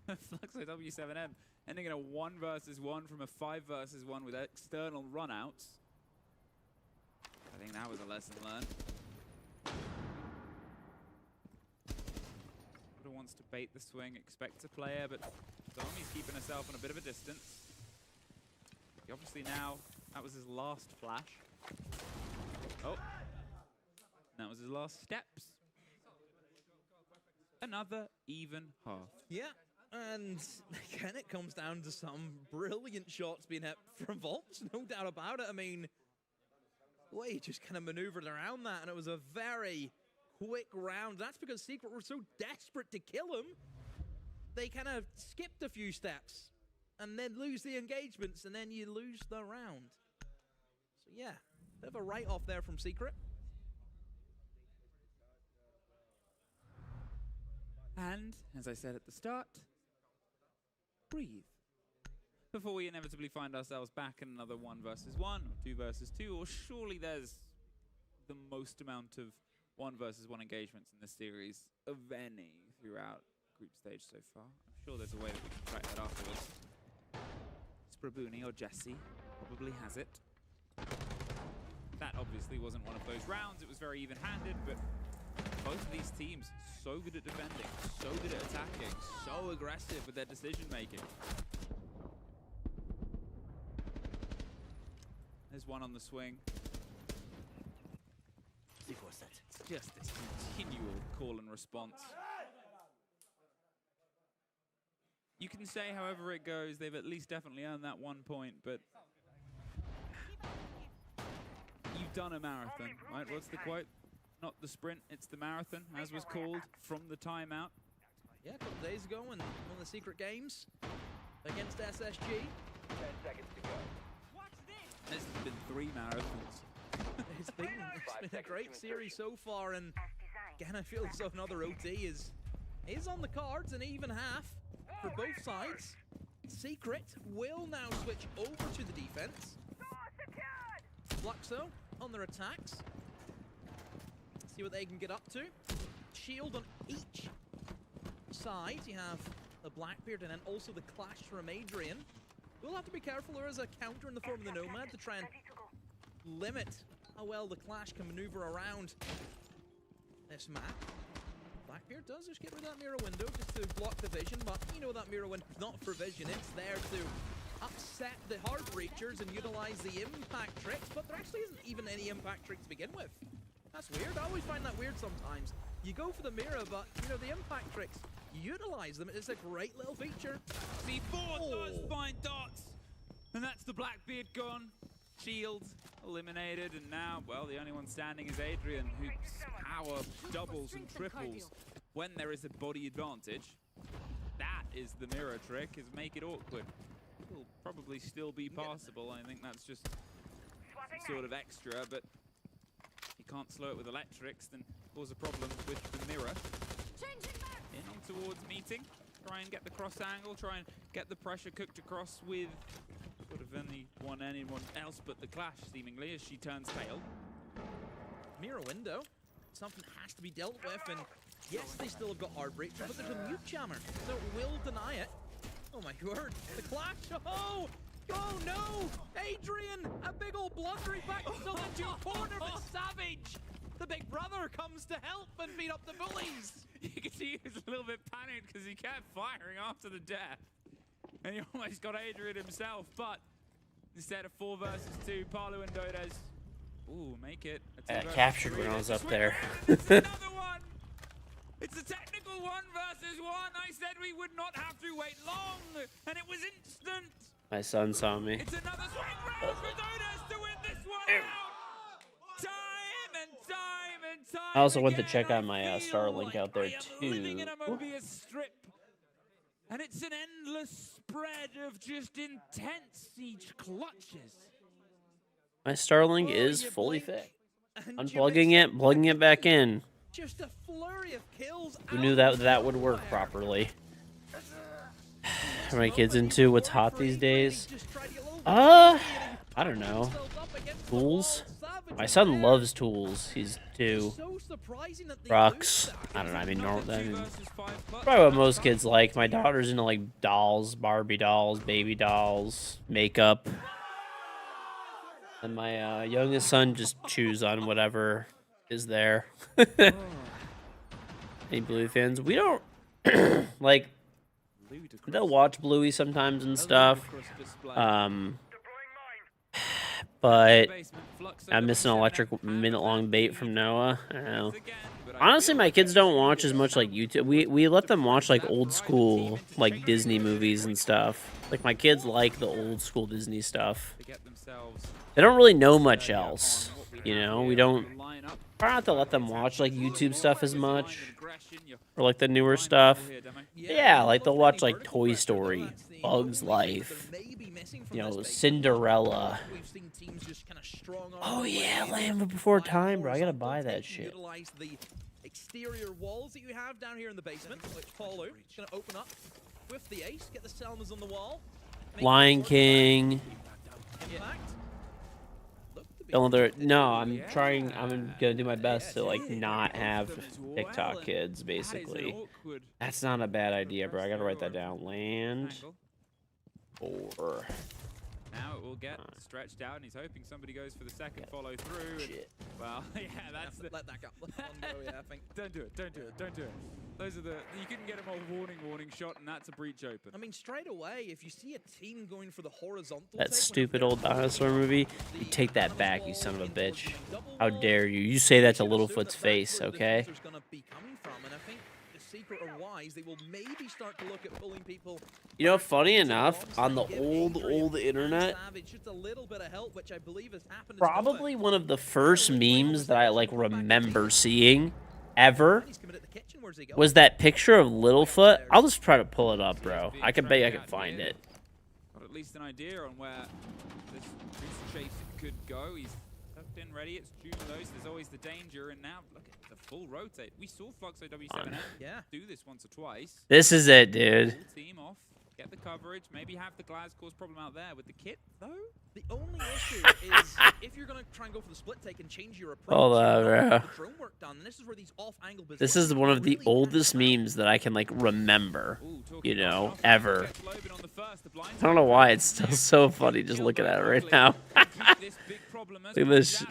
and Fluxo W7M ending in a 1 versus 1 from a 5 versus 1 with external runouts. I think that was a lesson learned. Buddha wants to bait the swing, expects a player, but Zomi's keeping herself on a bit of a distance. He obviously now, that was his last flash. Oh. That was his last steps. Another even half.
Yeah, and again, it comes down to some brilliant shots being hit from Volts, no doubt about it. I mean, the way he just kind of maneuvered around that, and it was a very quick round. That's because Secret were so desperate to kill him, they kind of skipped a few steps, and then lose the engagements, and then you lose the round. So yeah, bit of a write-off there from Secret.
And, as I said at the start, breathe. Before we inevitably find ourselves back in another 1 versus 1, or 2 versus 2, or surely there's the most amount of 1 versus 1 engagements in this series of any throughout group stage so far. I'm sure there's a way that we can track that afterwards. Sprabuni or Jesse probably has it. That obviously wasn't one of those rounds. It was very even-handed, but both of these teams so good at defending, so good at attacking, so aggressive with their decision-making. There's one on the swing. It's just this continual call and response. You can say however it goes, they've at least definitely earned that 1 point, but you've done a marathon, right? What's the quote? Not the sprint, it's the marathon, as was called from the timeout.
Yeah, a couple days ago in one of the Secret games against SSG.
10 seconds to go.
There's been 3 marathons.
It's been a great series so far, and again, I feel as though another OT is on the cards, an even half for both sides. Secret will now switch over to the defense. Fluxo on their attacks. See what they can get up to. Shield on each side. You have the Blackbeard and then also the Clash from Adrian. We'll have to be careful. There is a counter in the form of the Nomad to try and limit how well the Clash can maneuver around this map. Blackbeard does just get rid of that mirror window just to block the vision, but you know that mirror window's not for vision. It's there to upset the hard breachers and utilize the impact tricks, but there actually isn't even any impact tricks to begin with. That's weird. I always find that weird sometimes. You go for the mirror, but, you know, the impact tricks, you utilize them. It's a great little feature.
C4 does find dots. And that's the Blackbeard gone. Shield eliminated. And now, well, the only one standing is Adrian, whose power doubles and triples when there is a body advantage. That is the mirror trick, is make it awkward. It'll probably still be passable. I think that's just sort of extra, but you can't slow it with electrics, then cause a problem with the mirror. In on towards meeting. Try and get the cross angle, try and get the pressure cooked across with sort of anyone else but the Clash, seemingly, as she turns tail.
Mirror window. Something has to be dealt with, and yes, they still have got hard breacher, but there's a mute jammer, so it will deny it. Oh my word, the Clash, oh! Oh no! Adrian! A big old blundering back to the two corner, but Savage! The big brother comes to help and beat up the bullies!
You can see he was a little bit panicked because he kept firing after the death. And he almost got Adrian himself, but instead of 4 versus 2, Palu and Dodes. Ooh, make it.
Captured when I was up there.
It's another one! It's a technical 1 versus 1. I said we would not have to wait long, and it was instant.
My son saw me.
It's another swing round for Dodes to win this one out. Time and time and time.
I also went to check out my Starlink out there
Living in
too.
a Mobius strip. And it's an endless spread of just intense siege clutches.
My Starlink is fully fit. Unplugging it, plugging it back in.
Just a flurry of kills.
Who knew that would work properly? Are my kids into what's hot these days? I don't know. Tools? My son loves tools. He's 2. Rocks. I don't know. I mean, probably what most kids like. My daughter's into like dolls, Barbie dolls, baby dolls, makeup. And my youngest son just chews on whatever is there. Any Bluey fans? We don't like. They'll watch Bluey sometimes and stuff. but I'm missing an electric minute-long bait from Noah. I don't know. Honestly, my kids don't watch as much like YouTube. We let them watch like old school like Disney movies and stuff. Like my kids like the old school Disney stuff. They don't really know much else. You know, we don't try not to let them watch like YouTube stuff as much or like the newer stuff. Yeah, like they'll watch like Toy Story, Bugs Life, you know, Cinderella. Oh yeah, Land Before Time, bro. I gotta buy that shit.
Exterior walls that you have down here in the basement, which Paulo is going to open up with the ace, get the Selmas on the wall.
Lion King. No, I'm trying. I'm gonna do my best to like not have TikTok kids. Basically, that's not a bad idea, bro. I gotta write that down. Land. Or.
Now it will get stretched out, and he's hoping somebody goes for the second follow through. And, well, yeah, that's the...
Let that go. Let one go, yeah, I think.
Don't do it, don't do it, don't do it. Those are the... You couldn't get him a warning shot, and that's a breach open.
I mean, straight away, if you see a team going for the horizontal...
That stupid old dinosaur movie, you take that back, you son of a bitch. How dare you? You say that to Littlefoot's face, okay?
Secret or wise, they will maybe start to look at pulling people.
You know, funny enough, on the old internet, probably one of the first memes that I like remember seeing ever was that picture of Littlefoot. I'll just try to pull it up, bro. I can bet you I can find it.
Got at least an idea on where this chase could go. He's tucked in ready. It's June though, so there's always the danger. And now look at the full rotate. We saw Fluxo W7 do this once or twice.
This is it, dude.
Full team off. Get the coverage. Maybe have the Glaz cause problem out there with the kit, though.
The only issue is if you're going to try and go for the split take and change your approach.
Hold on, bro.
The drone work done. And this is where these off-angle
This is one of the oldest memes that I can like remember, you know, ever. I don't know why it's still so funny just looking at it right now. Look at this.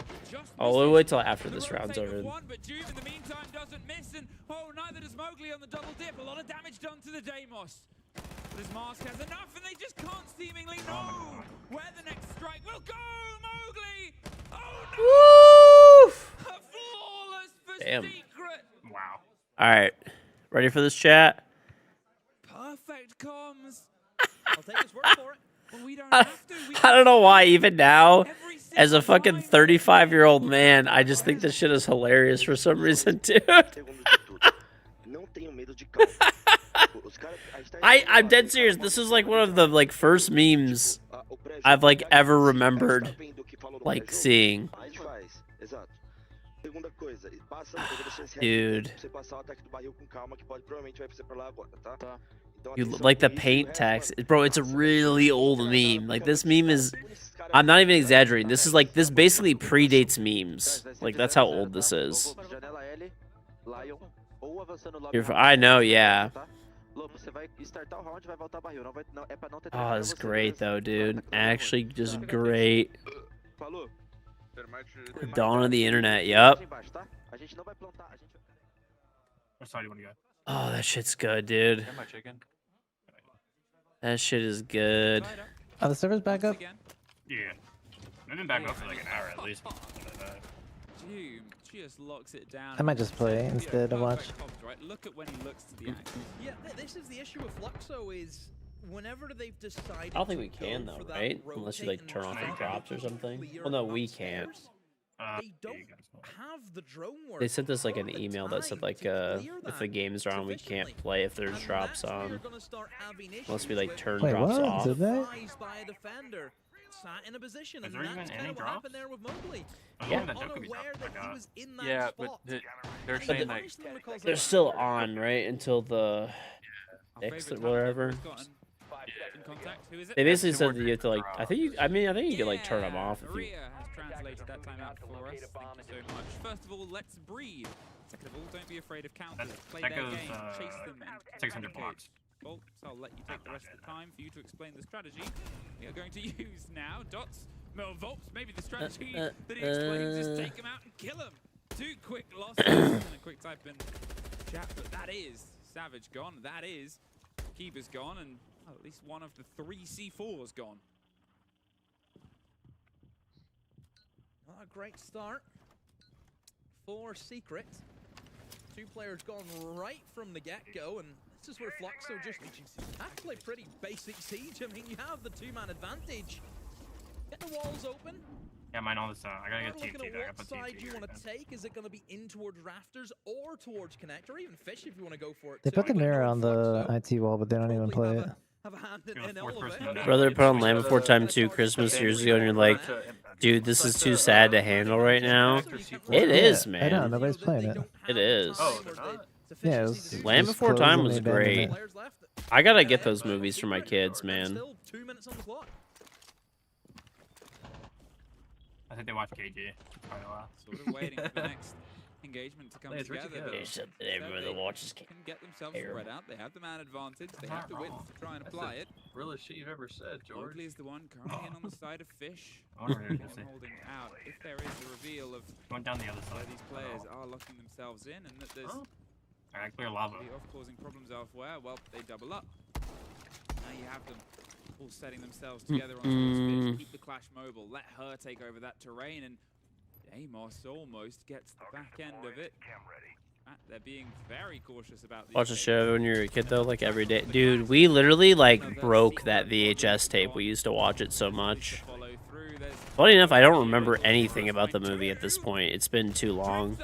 Oh, we'll wait till after this round's over.
But Juve in the meantime doesn't miss, and neither does Mowgli on the double dip. A lot of damage done to the Deimos. But his mask has enough, and they just can't seemingly know where the next strike will go. Mowgli! Oh no!
Woo!
A flawless for
Damn.
secret.
Wow.
All right, ready for this chat?
Perfect comms.
I'll take his word for it.
Well, we don't have to.
I don't know why even now, as a fucking 35-year-old man, I just think this shit is hilarious for some reason, dude. I'm dead serious. This is like one of the like first memes I've like ever remembered like seeing. Dude. You like the paint text, bro. It's a really old meme. Like this meme is, I'm not even exaggerating. This is like, this basically predates memes. Like that's how old this is. I know, yeah. Oh, it's great though, dude. Actually, just great. The dawn of the internet. Yup. Oh, that shit's good, dude. That shit is good.
Are the servers back up?
Yeah. They've been back up for like an hour at least.
Doom just locks it down.
I might just play instead of watch.
Right? Look at when he looks to the action.
Yeah, this is the issue with Fluxo is whenever they've decided.
I don't think we can though, right? Unless you like turn off the drops or something. Well, no, we can't.
They don't have the drone work.
They sent us like an email that said like if the games are on, we can't play if there's drops on. Unless we like turn drops off.
Did they?
Sat in a position, and
there
that's
even
kind
any
of what
drops?
happened there with Mowgli.
Yeah.
Unaware that he was in that
Yeah,
spot.
but they're saying like
They're still on, right? Until the 6th or whatever. They basically said that you have to like. I think you can like turn them off if you.
Has translated that time out for us. Thank you so much. First of all, let's breathe. Second of all, don't be afraid of counters. Play their game, chase them, and
600 blocks.
Well, so I'll let you take the rest of the time for you to explain the strategy we are going to use now. Dots, Volps, maybe the strategy that he explains is take him out and kill him. 2 quick losses and a quick type in chat, but that is Savage gone. That is Keeper's gone, and at least one of the 3 C4s gone.
Not a great start for Secret. 2 players gone right from the get-go, and this is where Fluxo just actually pretty basic siege. I mean, you have the 2-man advantage. Get the walls open.
Yeah, mine all this. I gotta get
Looking
TFT.
at
I gotta
what
put
side
TFT
you
here
want to
again.
take. Is it going to be in towards Rafters or towards Connect, or even Fish if you want to go for it?
They put the mirror on the IT wall, but they don't even play it.
Have a hand in all of it.
Brother put on Land Before Time 2 Christmas years ago, and you're like, dude, this is too sad to handle right now. It is, man.
I know, nobody's playing it.
It is.
Oh, they're not?
Yeah, it was,
Land
just
Before
closed
Time
and
was
they abandoned
great.
it.
I gotta get those movies for my kids, man.
Still 2 minutes on the clock.
I think they watch KG quite a while.
Sort of waiting for the next engagement to come together. But
There's something everyone that watches
can get themselves spread out. They have the man advantage. They have the width to try and apply it.
Realest shit you've ever said, George.
Mowgli is the one currently in on the side of Fish.
I wonder what you're gonna say.
Holding out. If there is a reveal of
Going down the other
where
side.
these players are locking themselves in, and that there's
Alright, clear lava.
of causing problems elsewhere, well, they double up. Now you have them all setting themselves together on towards Fish. Keep the Clash mobile. Let her take over that terrain, and Amos almost gets the back end of it. They're being very cautious about these
Watch the show when you're a kid, though, like every day. Dude, we literally, like, broke that VHS tape. We used to watch it so much. Funny enough, I don't remember anything about the movie at this point. It's been too long.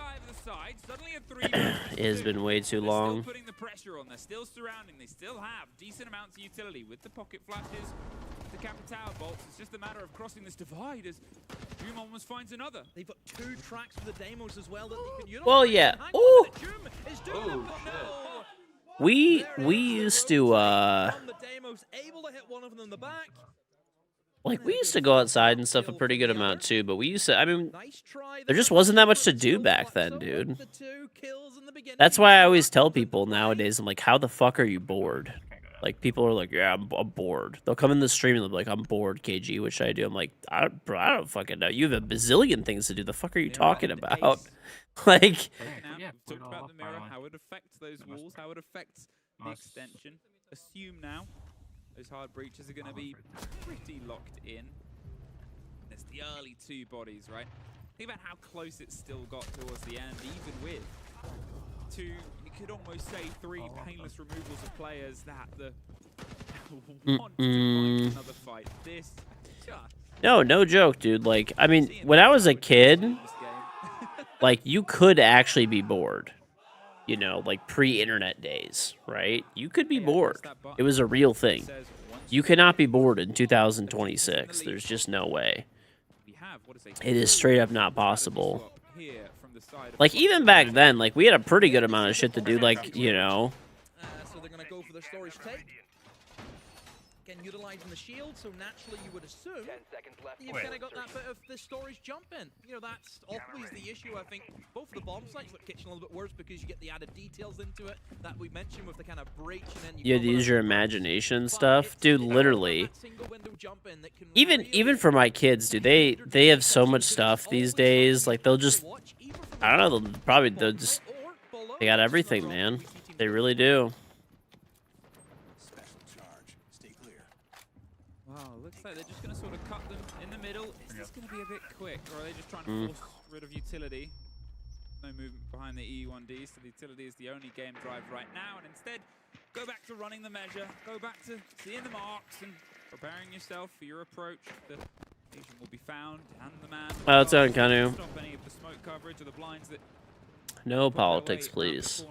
It has been way too long.
Putting the pressure on. They're still surrounding. They still have decent amounts of utility with the pocket flashes, the Capital bolts. It's just a matter of crossing this divide as Doom almost finds another.
They've got 2 tracks for the Deimos as well that they can utilize.
Well, yeah. Ooh. We used to like we used to go outside and stuff a pretty good amount too, but we used to, I mean, there just wasn't that much to do back then, dude. That's why I always tell people nowadays, I'm like, how the fuck are you bored? Like, people are like, yeah, I'm bored. They'll come in the stream and they'll be like, I'm bored, KG. What should I do? I'm like, bro, I don't fucking know. You have a bazillion things to do. The fuck are you talking about? Like,
We've talked about the mirror, how it affects those walls, how it affects the extension. Assume now those hard breaches are going to be pretty locked in. There's the early 2 bodies, right? Think about how close it still got towards the end, even with 2, you could almost say 3 painless removals of players that the want to find another fight. This just...
no joke, dude. Like, I mean, when I was a kid, like, you could actually be bored. You know, like pre-internet days, right? You could be bored. It was a real thing. You cannot be bored in 2026. There's just no way. It is straight up not possible. Like, even back then, like, we had a pretty good amount of shit to do, like, you know.
So they're going to go for the storage take. Again, utilizing the shield, so naturally you would assume you've kind of got that bit of the storage jump in. You know, that's always the issue, I think. Both of the bomb sites look Kitchen a little bit worse because you get the added details into it that we mentioned with the kind of breach and then
you had to use your imagination and stuff. Dude, literally. Even for my kids, dude, they have so much stuff these days. Like, they'll just, I don't know, they got everything, man. They really do.
Looks like they're just going to sort of cut them in the middle. Is this going to be a bit quick, or are they just trying to force rid of utility? No movement behind the E1D, so the utility is the only game drive right now, and instead, go back to running the measure, go back to seeing the marks, and preparing yourself for your approach. The agent will be found, and the man
Oh, it's on Kanu.
stop any of the smoke coverage or the blinds that
No politics, please.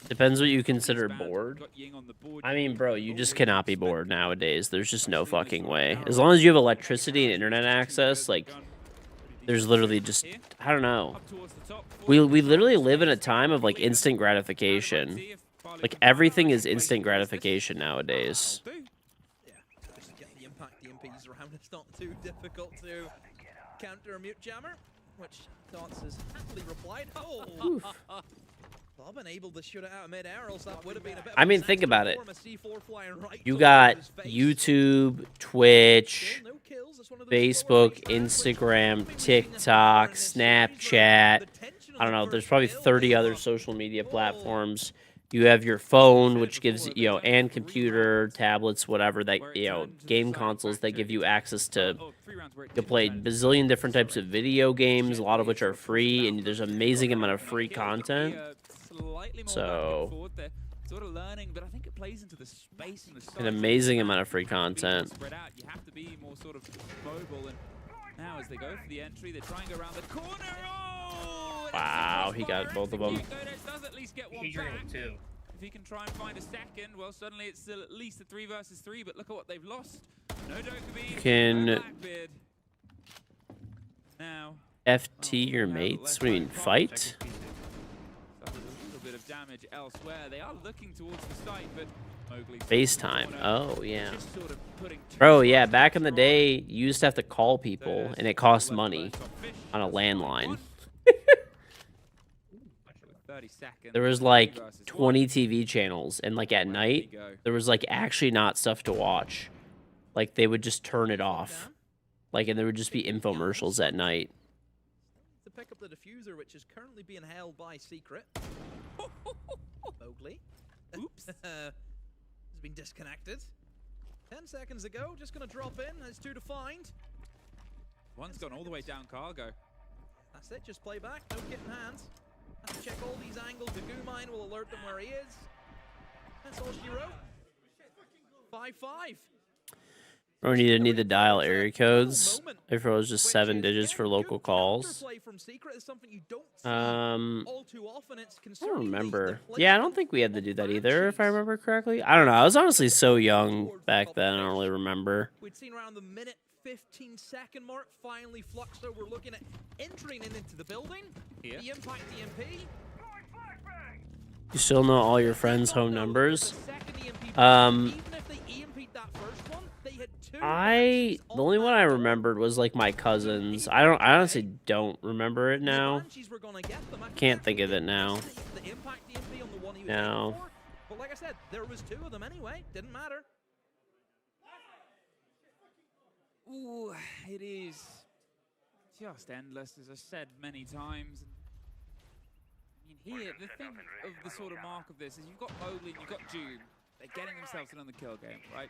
Depends what you consider bored. I mean, bro, you just cannot be bored nowadays. There's just no fucking way. As long as you have electricity and internet access, like, there's literally just, I don't know. We literally live in a time of, like, instant gratification. Like, everything is instant gratification nowadays.
Yeah, just get the impact the MPs around. It's not too difficult to counter a mute jammer, which Dance has happily replied. Oh, Bob unable to shoot it out of mid-air, else that would have been a bit.
I mean, think about it. You got YouTube, Twitch, Facebook, Instagram, TikTok, Snapchat. I don't know. There's probably 30 other social media platforms. You have your phone, which gives, you know, and computer, tablets, whatever, that, you know, game consoles that give you access to play bazillion different types of video games, a lot of which are free, and there's an amazing amount of free content. So,
sort of learning, but I think it plays into the space and the
an amazing amount of free content.
Spread out. You have to be more sort of mobile, and now as they go for the entry, they're trying to go around the corner. Oh!
Wow, he got both of them.
Does at least get one back. Too. If he can try and find a second, well, suddenly it's still at least a 3 versus 3. But look at what they've lost. No Dokkaebi,
Can
no Blackbeard. Now
FT your mates? What do you mean, fight?
A little bit of damage elsewhere. They are looking towards the site, but
FaceTime. Oh, yeah. Bro, yeah, back in the day, you used to have to call people, and it cost money on a landline. There was like 20 TV channels, and like at night, there was like actually not stuff to watch. Like they would just turn it off. Like, and there would just be infomercials at night.
To pick up the diffuser, which is currently being held by Secret. Mowgli. Oops. Has been disconnected. 10 seconds ago, just going to drop in. There's 2 to find.
One's gone all the way down cargo.
That's it, just play back. No kit in hand. Have to check all these angles. The goo mine will alert them where he is. That's all she wrote. 5-5.
Or need to dial area codes. If it was just 7 digits for local calls. I don't remember. Yeah, I don't think we had to do that either, if I remember correctly. I don't know. I was honestly so young back then. I don't really remember.
We'd seen around the minute 15-second mark. Finally, Fluxo, we're looking at entering into the building. The impact EMP.
You still know all your friends' home numbers? The only one I remembered was like my cousins. I honestly don't remember it now. Can't think of it now. No.
But like I said, there was 2 of them anyway. Didn't matter.
Ooh, it is just endless, as I said many times. I mean, here, the thing of the sort of mark of this is you've got Mowgli and you've got June. They're getting themselves another kill game, right?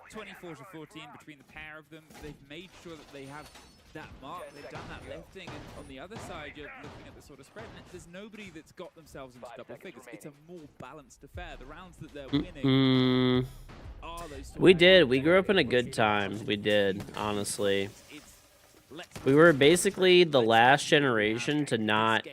24 to 14 between the pair of them. They've made sure that they have that mark. They've done that lifting, and on the other side, you're looking at the sort of spread. And there's nobody that's got themselves into double figures. It's a more balanced affair. The rounds that they're winning.
We did. We grew up in a good time. We did, honestly. We were basically the last generation to not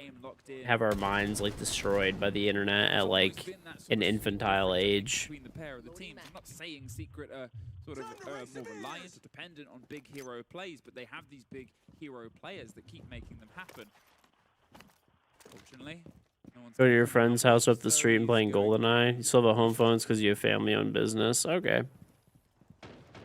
have our minds like destroyed by the internet at like an infantile age.
Between the pair of the teams, I'm not saying Secret are sort of more reliant or dependent on big hero plays, but they have these big hero players that keep making them happen. Fortunately,
go to your friend's house up the street and playing GoldenEye. You still have a home phone because you have family-owned business. Okay.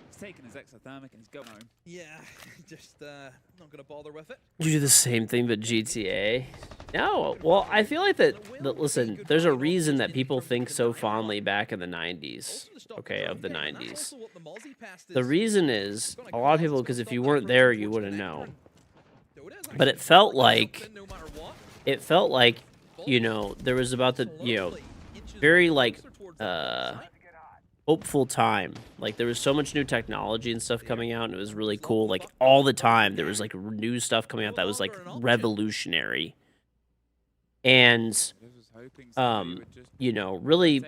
He's taking his exothermic and he's going home.
Yeah, just not gonna bother with it.
You do the same thing, but GTA. No, well, I feel like that. Listen, there's a reason that people think so fondly back in the '90s. Okay, of the '90s. The reason is a lot of people, because if you weren't there, you wouldn't know. But it felt like, you know, there was about the, you know, very like hopeful time. Like there was so much new technology and stuff coming out, and it was really cool. Like all the time, there was like new stuff coming out that was like revolutionary. And you know, really,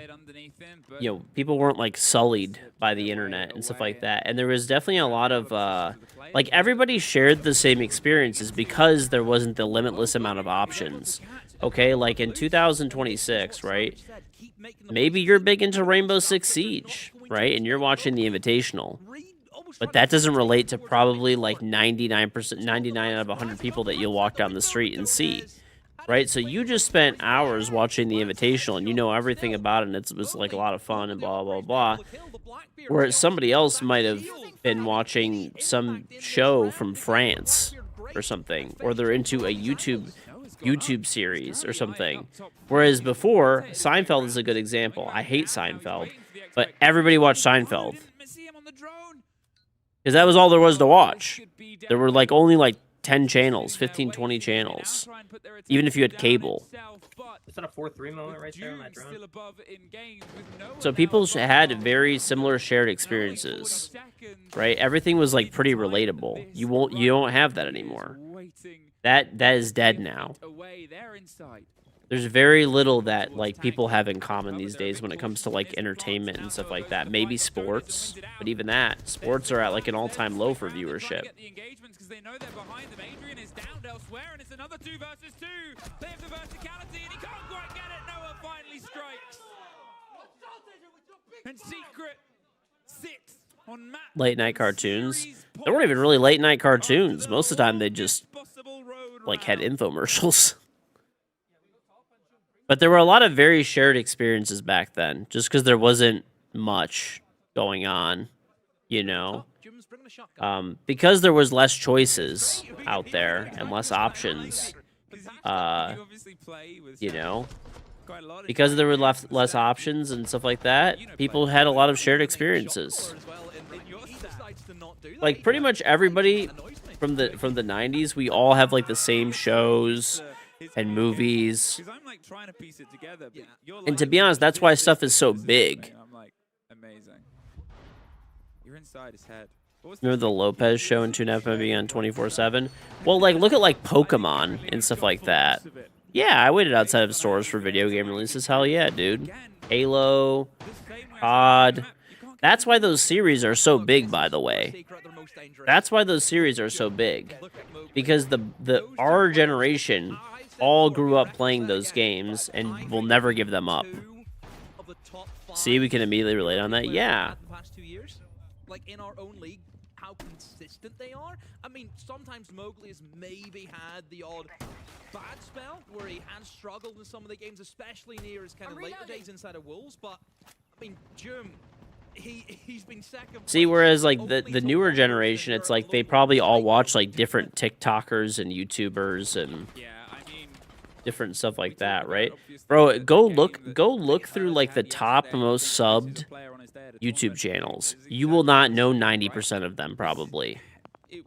you know, people weren't like sullied by the internet and stuff like that. And there was definitely a lot of like everybody shared the same experiences because there wasn't the limitless amount of options. Okay, like in 2026, right? Maybe you're big into Rainbow Six Siege, right? And you're watching the Invitational. But that doesn't relate to probably like 99%, 99 out of 100 people that you'll walk down the street and see. Right? So you just spent hours watching the Invitational and you know everything about it, and it was like a lot of fun and blah, blah, blah. Whereas somebody else might have been watching some show from France or something, or they're into a YouTube series or something. Whereas before, Seinfeld is a good example. I hate Seinfeld, but everybody watched Seinfeld. Because that was all there was to watch. There were like only like 10 channels, 15, 20 channels, even if you had cable.
Is that a 4-3 moment right there on that drone?
So people had very similar shared experiences, right? Everything was like pretty relatable. You don't have that anymore. That is dead now. There's very little that like people have in common these days when it comes to like entertainment and stuff like that. Maybe sports, but even that, sports are at like an all-time low for viewership.
They know they're behind them. Adrian is down elsewhere, and it's another 2 versus 2. They have the verticality, and he can't quite get it. Noah finally strikes. And Secret sits on Matt.
Late night cartoons. They weren't even really late night cartoons. Most of the time, they just like had infomercials. But there were a lot of very shared experiences back then, just because there wasn't much going on, you know. Because there was less choices out there and less options, you know, because there were less options and stuff like that, people had a lot of shared experiences. Like pretty much everybody from the 90s, we all have like the same shows and movies. And to be honest, that's why stuff is so big.
Amazing. You're inside his head.
Remember the Lopez show in 2.5 being on 24/7? Well, like, look at, like, Pokemon and stuff like that. Yeah, I waited outside of stores for video game releases. Hell yeah, dude. Halo, COD. That's why those series are so big, by the way. That's why those series are so big. Because our generation all grew up playing those games and will never give them up. See, we can immediately relate on that? Yeah.
Like, in our own league, how consistent they are. I mean, sometimes Mowgli has maybe had the odd bad spell where he has struggled in some of the games, especially near his kind of later days inside of Wolves. But, I mean, Jum, he's been second.
See, whereas, like, the newer generation, it's like they probably all watch, like, different TikTokers and YouTubers and different stuff like that, right? Bro, go look through, like, the top most subbed YouTube channels. You will not know 90% of them, probably. You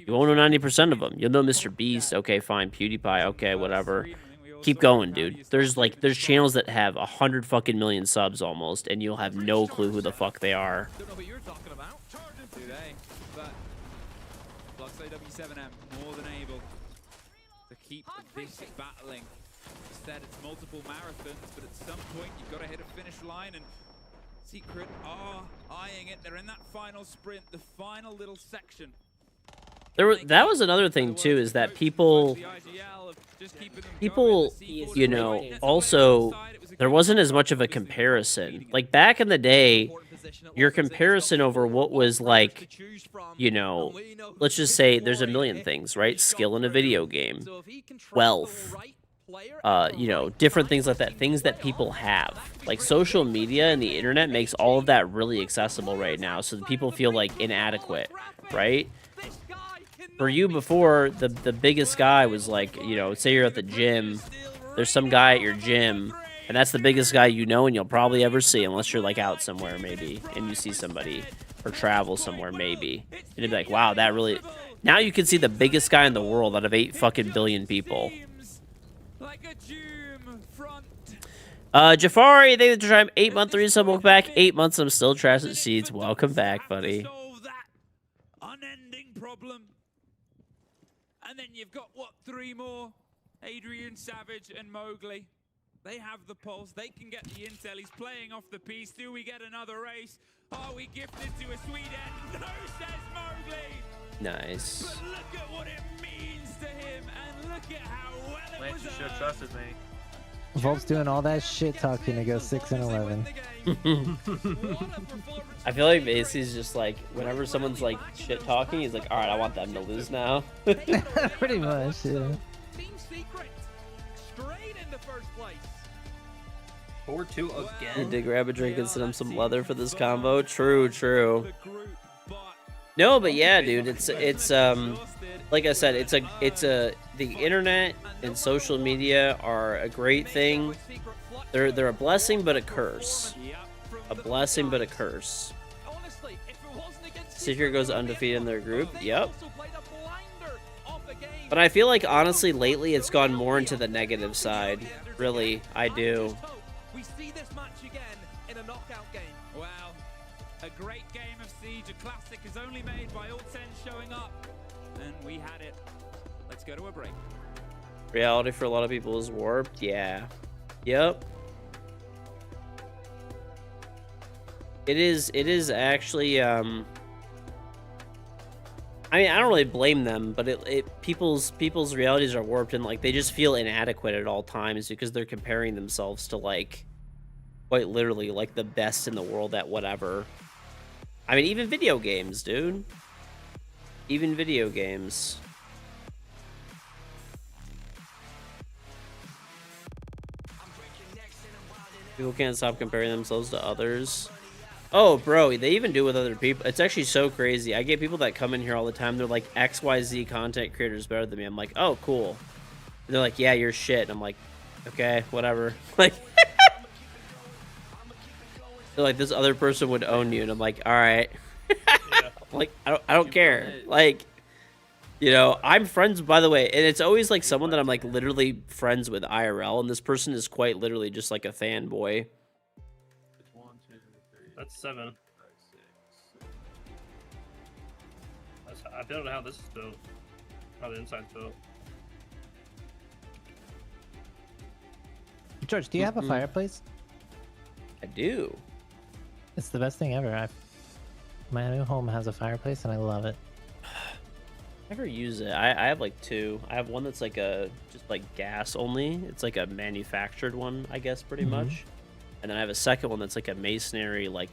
won't know 90% of them. You'll know Mr. Beast. Okay, fine. PewDiePie. Okay, whatever. Keep going, dude. There's channels that have 100 fucking million subs almost, and you'll have no clue who the fuck they are.
Don't know what you're talking about. Do they? But Fluxo W7M more than able to keep this battling. Instead, it's multiple marathons, but at some point you've got to hit a finish line, and Secret are eyeing it. They're in that final sprint, the final little section.
That was another thing too, is that people, you know, also there wasn't as much of a comparison. Like back in the day, your comparison over what was like, you know, let's just say there's a million things, right? Skill in a video game, wealth, you know, different things like that, things that people have. Like social media and the internet makes all of that really accessible right now, so that people feel like inadequate, right? For you before, the biggest guy was like, you know, say you're at the gym, there's some guy at your gym, and that's the biggest guy you know and you'll probably ever see, unless you're like out somewhere maybe, and you see somebody, or travel somewhere maybe. And you'd be like, wow, that really... Now you can see the biggest guy in the world out of 8 fucking billion people. Jafari, thank you for trying 8-month resub. Welcome back. 8 months, I'm still trash at seeds. Welcome back, buddy.
Unending problem. And then you've got, what, 3 more? Adrian, Savage, and Mowgli. They have the pulse. They can get the intel. He's playing off the piece. Do we get another race? Are we gifted to a sweet end? No, says Mowgli.
Nice.
But look at what it means to him, and look at how well it was
You should have trusted me.
Volp's doing all that shit talking to go 6-11.
I feel like Macy's just like, whenever someone's like shit talking, he's like, all right, I want them to lose now.
Pretty much, yeah.
Team Secret straight into first place.
4-2
He
again.
did grab a drink and send him some leather for this combo. True, true. No, but yeah, dude, it's like I said, the internet and social media are a great thing. They're a blessing but a curse. A blessing but a curse. Secret goes undefeated in their group. Yep. But I feel like, honestly, lately it's gone more into the negative side. Really, I do.
We see this match again in a knockout game. Wow. A great game of Siege. A classic is only made by all 10 showing up. And we had it. Let's go to a break.
Reality for a lot of people is warped. Yeah. Yep. It is actually, I mean, I don't really blame them, but people's realities are warped, and like they just feel inadequate at all times because they're comparing themselves to, like, quite literally, like, the best in the world at whatever. I mean, even video games, dude. Even video games. People can't stop comparing themselves to others. Oh, bro, they even do it with other people. It's actually so crazy. I get people that come in here all the time. They're like, XYZ content creators better than me. I'm like, oh, cool. And they're like, yeah, you're shit. And I'm like, okay, whatever. Like, they're like, this other person would own you. And I'm like, all right. Like, I don't care. Like, you know, I'm friends, by the way, and it's always like someone that I'm like literally friends with IRL, and this person is quite literally just like a fanboy.
That's 7. I don't know how this is built. How the inside's built.
George, do you have a fireplace?
I do.
It's the best thing ever. My new home has a fireplace, and I love it.
Never use it. I have like 2. I have one that's like just like gas only. It's like a manufactured one, I guess, pretty much. And then I have a second one that's like a masonry, like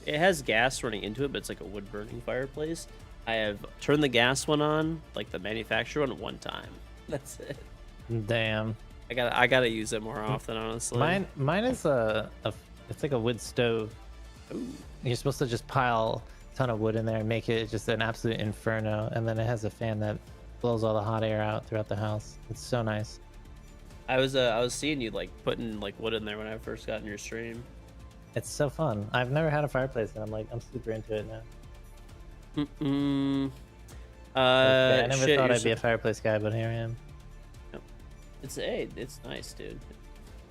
it has gas running into it, but it's like a wood burning fireplace. I have turned the gas one on, like the manufactured one time. That's it.
Damn.
I gotta use it more often, honestly.
Mine is it's like a wood stove.
Ooh.
You're supposed to just pile a ton of wood in there and make it just an absolute inferno, and then it has a fan that blows all the hot air out throughout the house. It's so nice.
I was seeing you like putting like wood in there when I first got in your stream.
It's so fun. I've never had a fireplace, and I'm super into it now. I never thought I'd be a fireplace guy, but here I am.
Yep. It's nice, dude.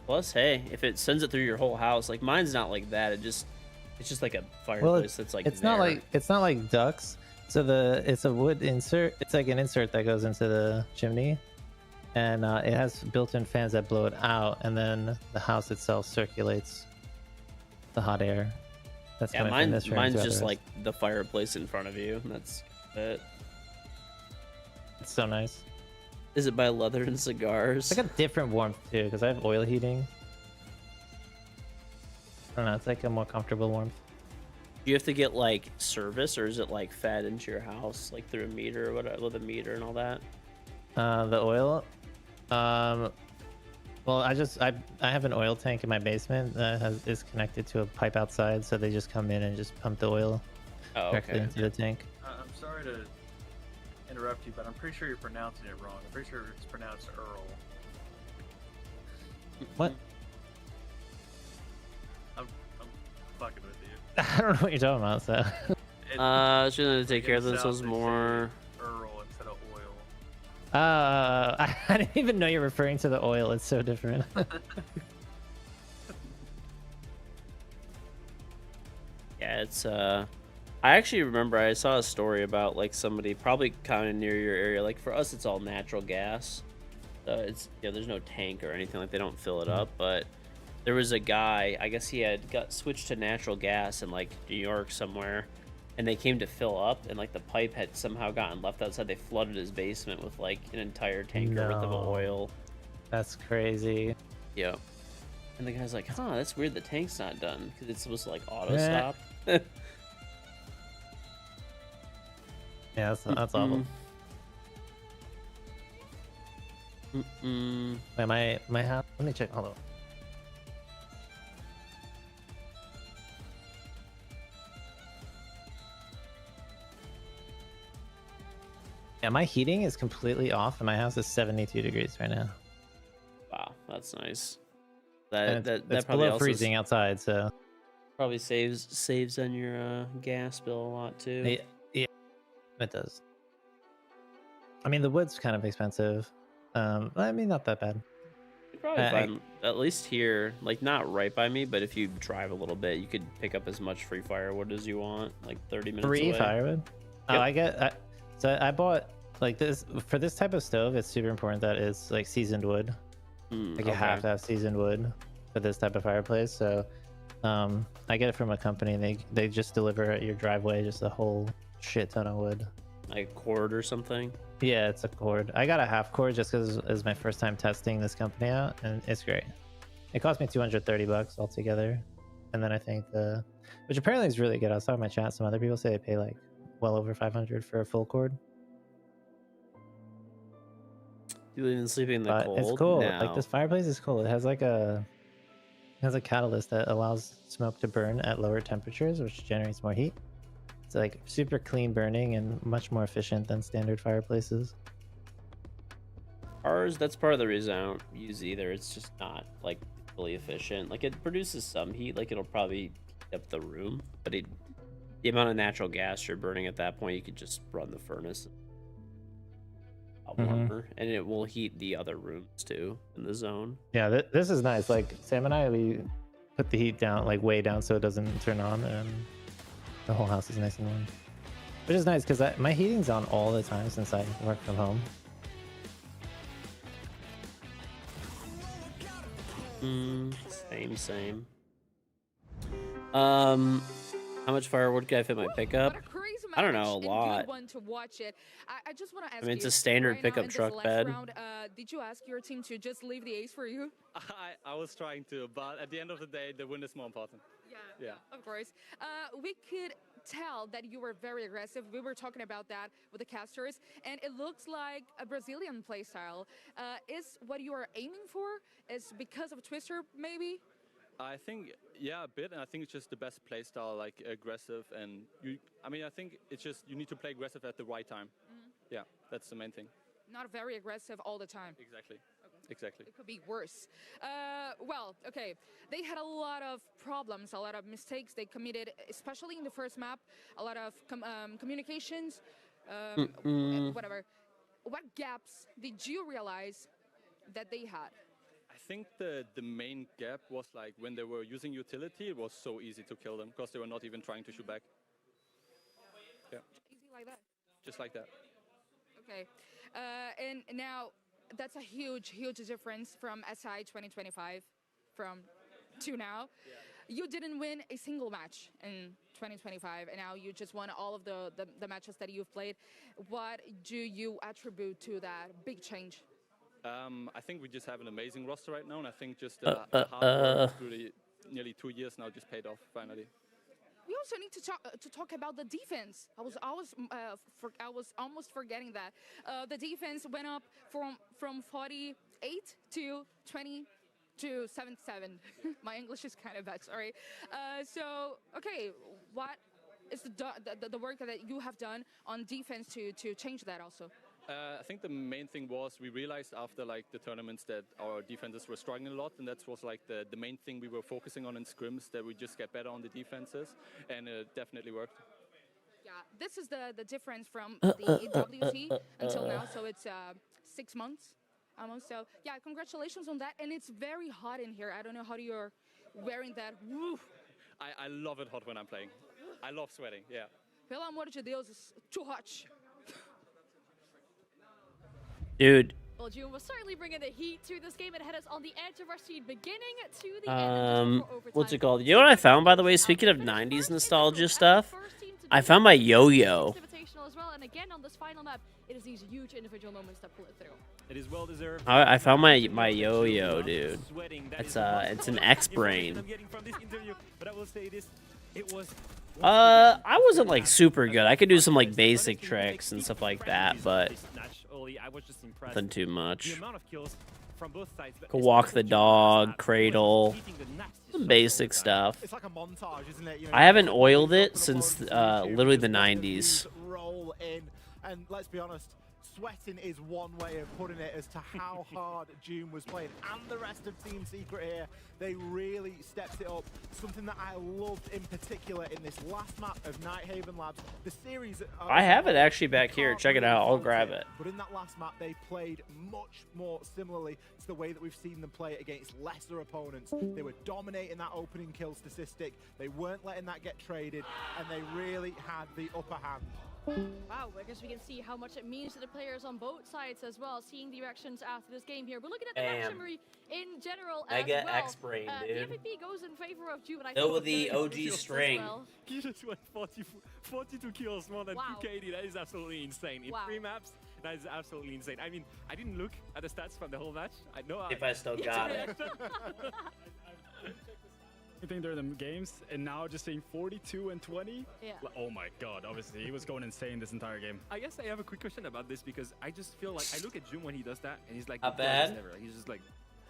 Plus, hey, if it sends it through your whole house, like mine's not like that. It's just like a fireplace that's like.
It's not like ducts. So it's a wood insert. It's like an insert that goes into the chimney. And it has built-in fans that blow it out, and then the house itself circulates the hot air. That's coming from this room.
Mine's just like the fireplace in front of you. That's it.
It's so nice.
Is it by Leather and Cigars?
It's like a different warmth too, because I have oil heating. I don't know. It's like a more comfortable warmth.
Do you have to get like service, or is it like fed into your house, like through a meter or whatever, with a meter and all that?
The oil. Well, I have an oil tank in my basement that is connected to a pipe outside, so they just come in and just pump the oil directly into the tank.
I'm sorry to interrupt you, but I'm pretty sure you're pronouncing it wrong. I'm pretty sure it's pronounced Earl.
What?
I'm fucking with you.
I don't know what you're talking about, so.
Shouldn't they take care of themselves more?
Earl instead of oil.
I didn't even know you're referring to the oil. It's so different.
Yeah, it's I actually remember I saw a story about like somebody probably kind of near your area. Like for us, it's all natural gas. It's there's no tank or anything, like they don't fill it up. But there was a guy, I guess he had got switched to natural gas in like New York somewhere. And they came to fill up, and like the pipe had somehow gotten left outside. They flooded his basement with like an entire tanker worth of oil.
That's crazy.
Yep. And the guy's like, "Huh, that's weird. The tank's not done because it's supposed to like auto stop."
Yeah, that's awful. Wait, my house. Let me check. Hold on. Yeah, my heating is completely off, and my house is 72 degrees right now.
Wow, that's nice.
That
That probably
below
also
freezing outside, so
probably saves on your gas bill a lot too.
Yeah, it does. I mean, the wood's kind of expensive. I mean, not that bad.
You'd probably find, at least here, like not right by me, but if you drive a little bit, you could pick up as much free firewood as you want, like 30 minutes away.
Free firewood?
Yep.
Oh, so I bought like this for this type of stove. It's super important that it's like seasoned wood. Like you have to have seasoned wood for this type of fireplace. So I get it from a company. And they just deliver at your driveway just a whole shit ton of wood.
Like a cord or something?
Yeah, it's a cord. I got a half cord just because it was my first time testing this company out, and it's great. It cost me $230 altogether, and then I think which apparently is really good. I was talking in my chat. Some other people say they pay like well over 500 for a full cord.
You even sleeping in the cold?
It's cool.
No.
Like this fireplace is cool. It has like a catalyst that allows smoke to burn at lower temperatures, which generates more heat. It's like super clean burning and much more efficient than standard fireplaces.
Ours, that's part of the reason I don't use either. It's just not like fully efficient. Like it produces some heat, like it'll probably heat up the room, but the amount of natural gas you're burning at that point, you could just run the furnace warmer, and it will heat the other rooms too in the zone.
Yeah, this is nice. Like Sam and I, we put the heat down, like way down, so it doesn't turn on, and the whole house is nice and warm. Which is nice because my heating's on all the time since I work from home.
Same. How much firewood can I fit my pickup? I don't know, a lot.
I just want to ask
I mean, it's
you,
a standard
right now
pickup
in this
truck
last
bed.
round, did you ask your team to just leave the ace for you?
I was trying to, but at the end of the day, the win is more important. Yeah.
Of course. We could tell that you were very aggressive. We were talking about that with the casters, and it looks like a Brazilian playstyle. Is what you are aiming for? Is because of Twister, maybe?
I think, yeah, a bit, and I think it's just the best play style, like aggressive, and I think it's just you need to play aggressive at the right time. Yeah, that's the main thing.
Not very aggressive all the time.
Exactly. Exactly.
It could be worse. Well, okay. They had a lot of problems, a lot of mistakes they committed, especially in the first map. A lot of communications, whatever. What gaps did you realize that they had?
I think the main gap was like when they were using utility, it was so easy to kill them because they were not even trying to shoot back. Yeah.
Easy like that.
Just like that.
Okay. And now that's a huge difference from SI 2025 to now. Yeah. You didn't win a single match in 2025, and now you just won all of the matches that you've played. What do you attribute to that big change?
I think we just have an amazing roster right now, and I think just the hard work through the nearly 2 years now just paid off finally.
We also need to talk about the defense. I was almost forgetting that. The defense went up from 48 to 20 to 77. My English is kind of bad, sorry. So okay, what is the work that you have done on defense to change that also?
I think the main thing was we realized after like the tournaments that our defenses were struggling a lot, and that was like the main thing we were focusing on in scrims, that we just get better on the defenses, and it definitely worked.
Yeah, this is the difference from the EWT until now, so it's 6 months almost. So yeah, congratulations on that, and it's very hot in here. I don't know how you're wearing that. Woo.
I love it hot when I'm playing. I love sweating, yeah.
Pelo amor de Deus, it's too hot.
Dude.
Belgium was certainly bringing the heat to this game and had us on the edge of our seat beginning to the end.
What's it called? You know what I found, by the way? Speaking of 90s nostalgia stuff, I found my yo-yo.
As well, and again on this final map, it is these huge individual moments that pull it through.
It is well deserved.
I found my yo-yo, dude. It's an X-Brain. I wasn't like super good. I could do some like basic tricks and stuff like that, but nothing too much. Could walk the dog, cradle, some basic stuff.
It's like a montage, isn't it? You know,
I haven't oiled it since literally the 90s.
Roll in, and let's be honest, sweating is one way of putting it as to how hard June was playing, and the rest of Team Secret here. They really stepped it up. Something that I loved in particular in this last map of Nighthaven Labs, the series.
I have it actually back here. Check it out. I'll grab it.
But in that last map, they played much more similarly to the way that we've seen them play against lesser opponents. They were dominating that opening kill statistic. They weren't letting that get traded, and they really had the upper hand.
Wow, I guess we can see how much it means to the players on both sides as well, seeing the reactions after this game here. But looking at the match summary in general as well,
X-Brain, dude.
the MVP goes in favor of June.
Still with the OG string.
He just went 42 kills, more than 2KD. That is absolutely insane. In 3 maps, that is absolutely insane. I mean, I didn't look at the stats from the whole match. I know
if I still got it.
I think during the games, and now just seeing 42 and 20.
Yeah.
Oh my God! Obviously, he was going insane this entire game.
I guess I have a quick question about this because I just feel like I look at June when he does that, and he's like,
not bad.
He's just like,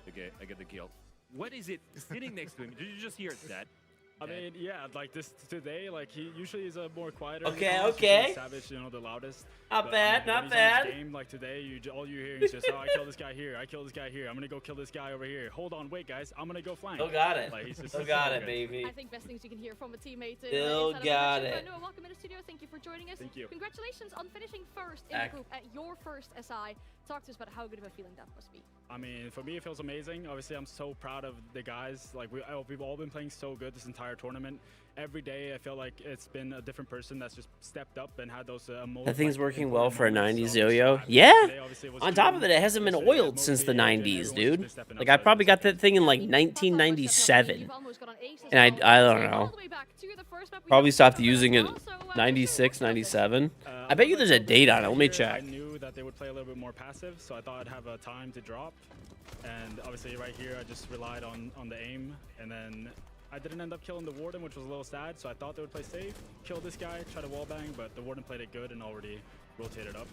okay, I get the kill. What is it sitting next to him? Did you just hear that?
I mean, yeah, like this today, like he usually is a more quieter.
Okay.
Savage, you know, the loudest.
Not bad, not bad.
Game like today, all you hear is just, oh, I kill this guy here, I kill this guy here, I'm gonna go kill this guy over here. Hold on, wait, guys, I'm gonna go flank.
Still got it.
Like, he's just
Still got it, baby.
I think best things you can hear from a teammate.
Still got it.
Noah, welcome in the studio. Thank you for joining us.
Thank you.
Congratulations on finishing first in the group at your first SI. Talk to us about how good of a feeling that must be.
I mean, for me, it feels amazing. Obviously, I'm so proud of the guys. Like, we've all been playing so good this entire tournament. Every day, I feel like it's been a different person that's just stepped up and had those
That thing's working well for a 90s yo-yo. Yeah. On top of it, it hasn't been oiled since the 90s, dude. Like, I probably got that thing in, like, 1997. And I don't know. Probably stopped using it 96, 97. I bet you there's a date on it. Let me check.
I knew that they would play a little bit more passive, so I thought I'd have a time to drop. And obviously right here, I just relied on the aim. And then I didn't end up killing the Warden, which was a little sad, so I thought they would play safe, kill this guy, try to wallbang, but the Warden played it good and already rotated up.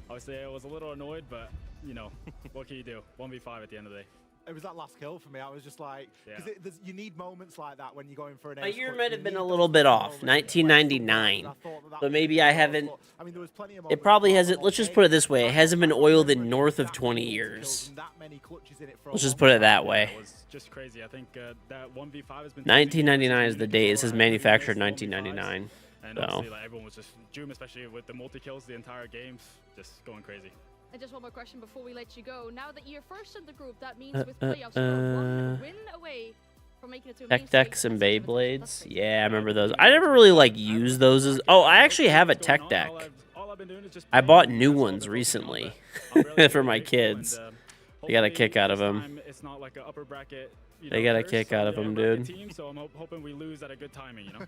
Obviously, I was a little annoyed, but, you know, what can you do? 1v5 at the end of the day.
It was that last kill for me. I was just like, because you need moments like that when you're going for an.
My year might have been a little bit off, 1999, but maybe I haven't.
I mean, there was plenty of
it probably hasn't. Let's just put it this way: it hasn't been oiled in north of 20 years. Let's just put it that way.
It was just crazy. I think that 1v5 has been.
1999 is the date. It says manufactured 1999.
And
so.
obviously, like, everyone was just Doom, especially with the multi kills, the entire game's just going crazy.
And just one more question before we let you go. Now that you're first in the group, that means with playoffs, you're 1 win away from making it to a
Tech decks and Beyblades. Yeah, I remember those. I never really like used those as. Oh, I actually have a tech deck. I bought new ones recently for my kids. They got a kick out of them.
It's not like an upper bracket.
They got a kick out of them, dude.
Team, so I'm hoping we lose at a good timing, you know.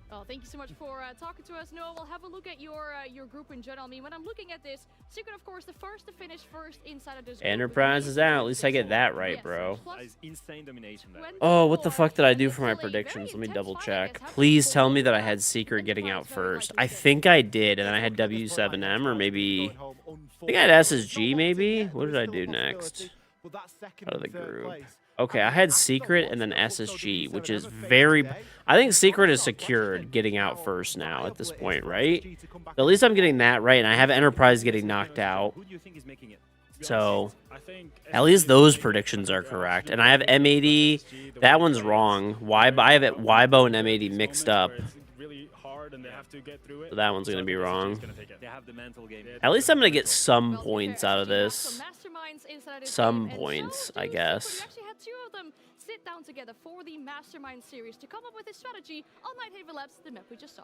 Well, thank you so much for talking to us, Noah. We'll have a look at your group in general. I mean, when I'm looking at this, Secret, of course, the first to finish first inside of this group.
Enterprise is out. At least I get that right, bro.
Insane domination.
Oh, what the fuck did I do for my predictions? Let me double check. Please tell me that I had Secret getting out first. I think I did, and then I had W7M, or maybe. I think I had SSG, maybe. What did I do next? Out of the group. Okay, I had Secret and then SSG, which is very... I think Secret is secured getting out first now at this point, right? At least I'm getting that right, and I have Enterprise getting knocked out. So, at least those predictions are correct. And I have M80. That one's wrong. I have Weibo and M80 mixed up. So that one's going to be wrong. At least I'm going to get some points out of this. Some points, I guess.
We actually had 2 of them sit down together for the Mastermind series to come up with a strategy on Nighthaven Labs, the map we just saw.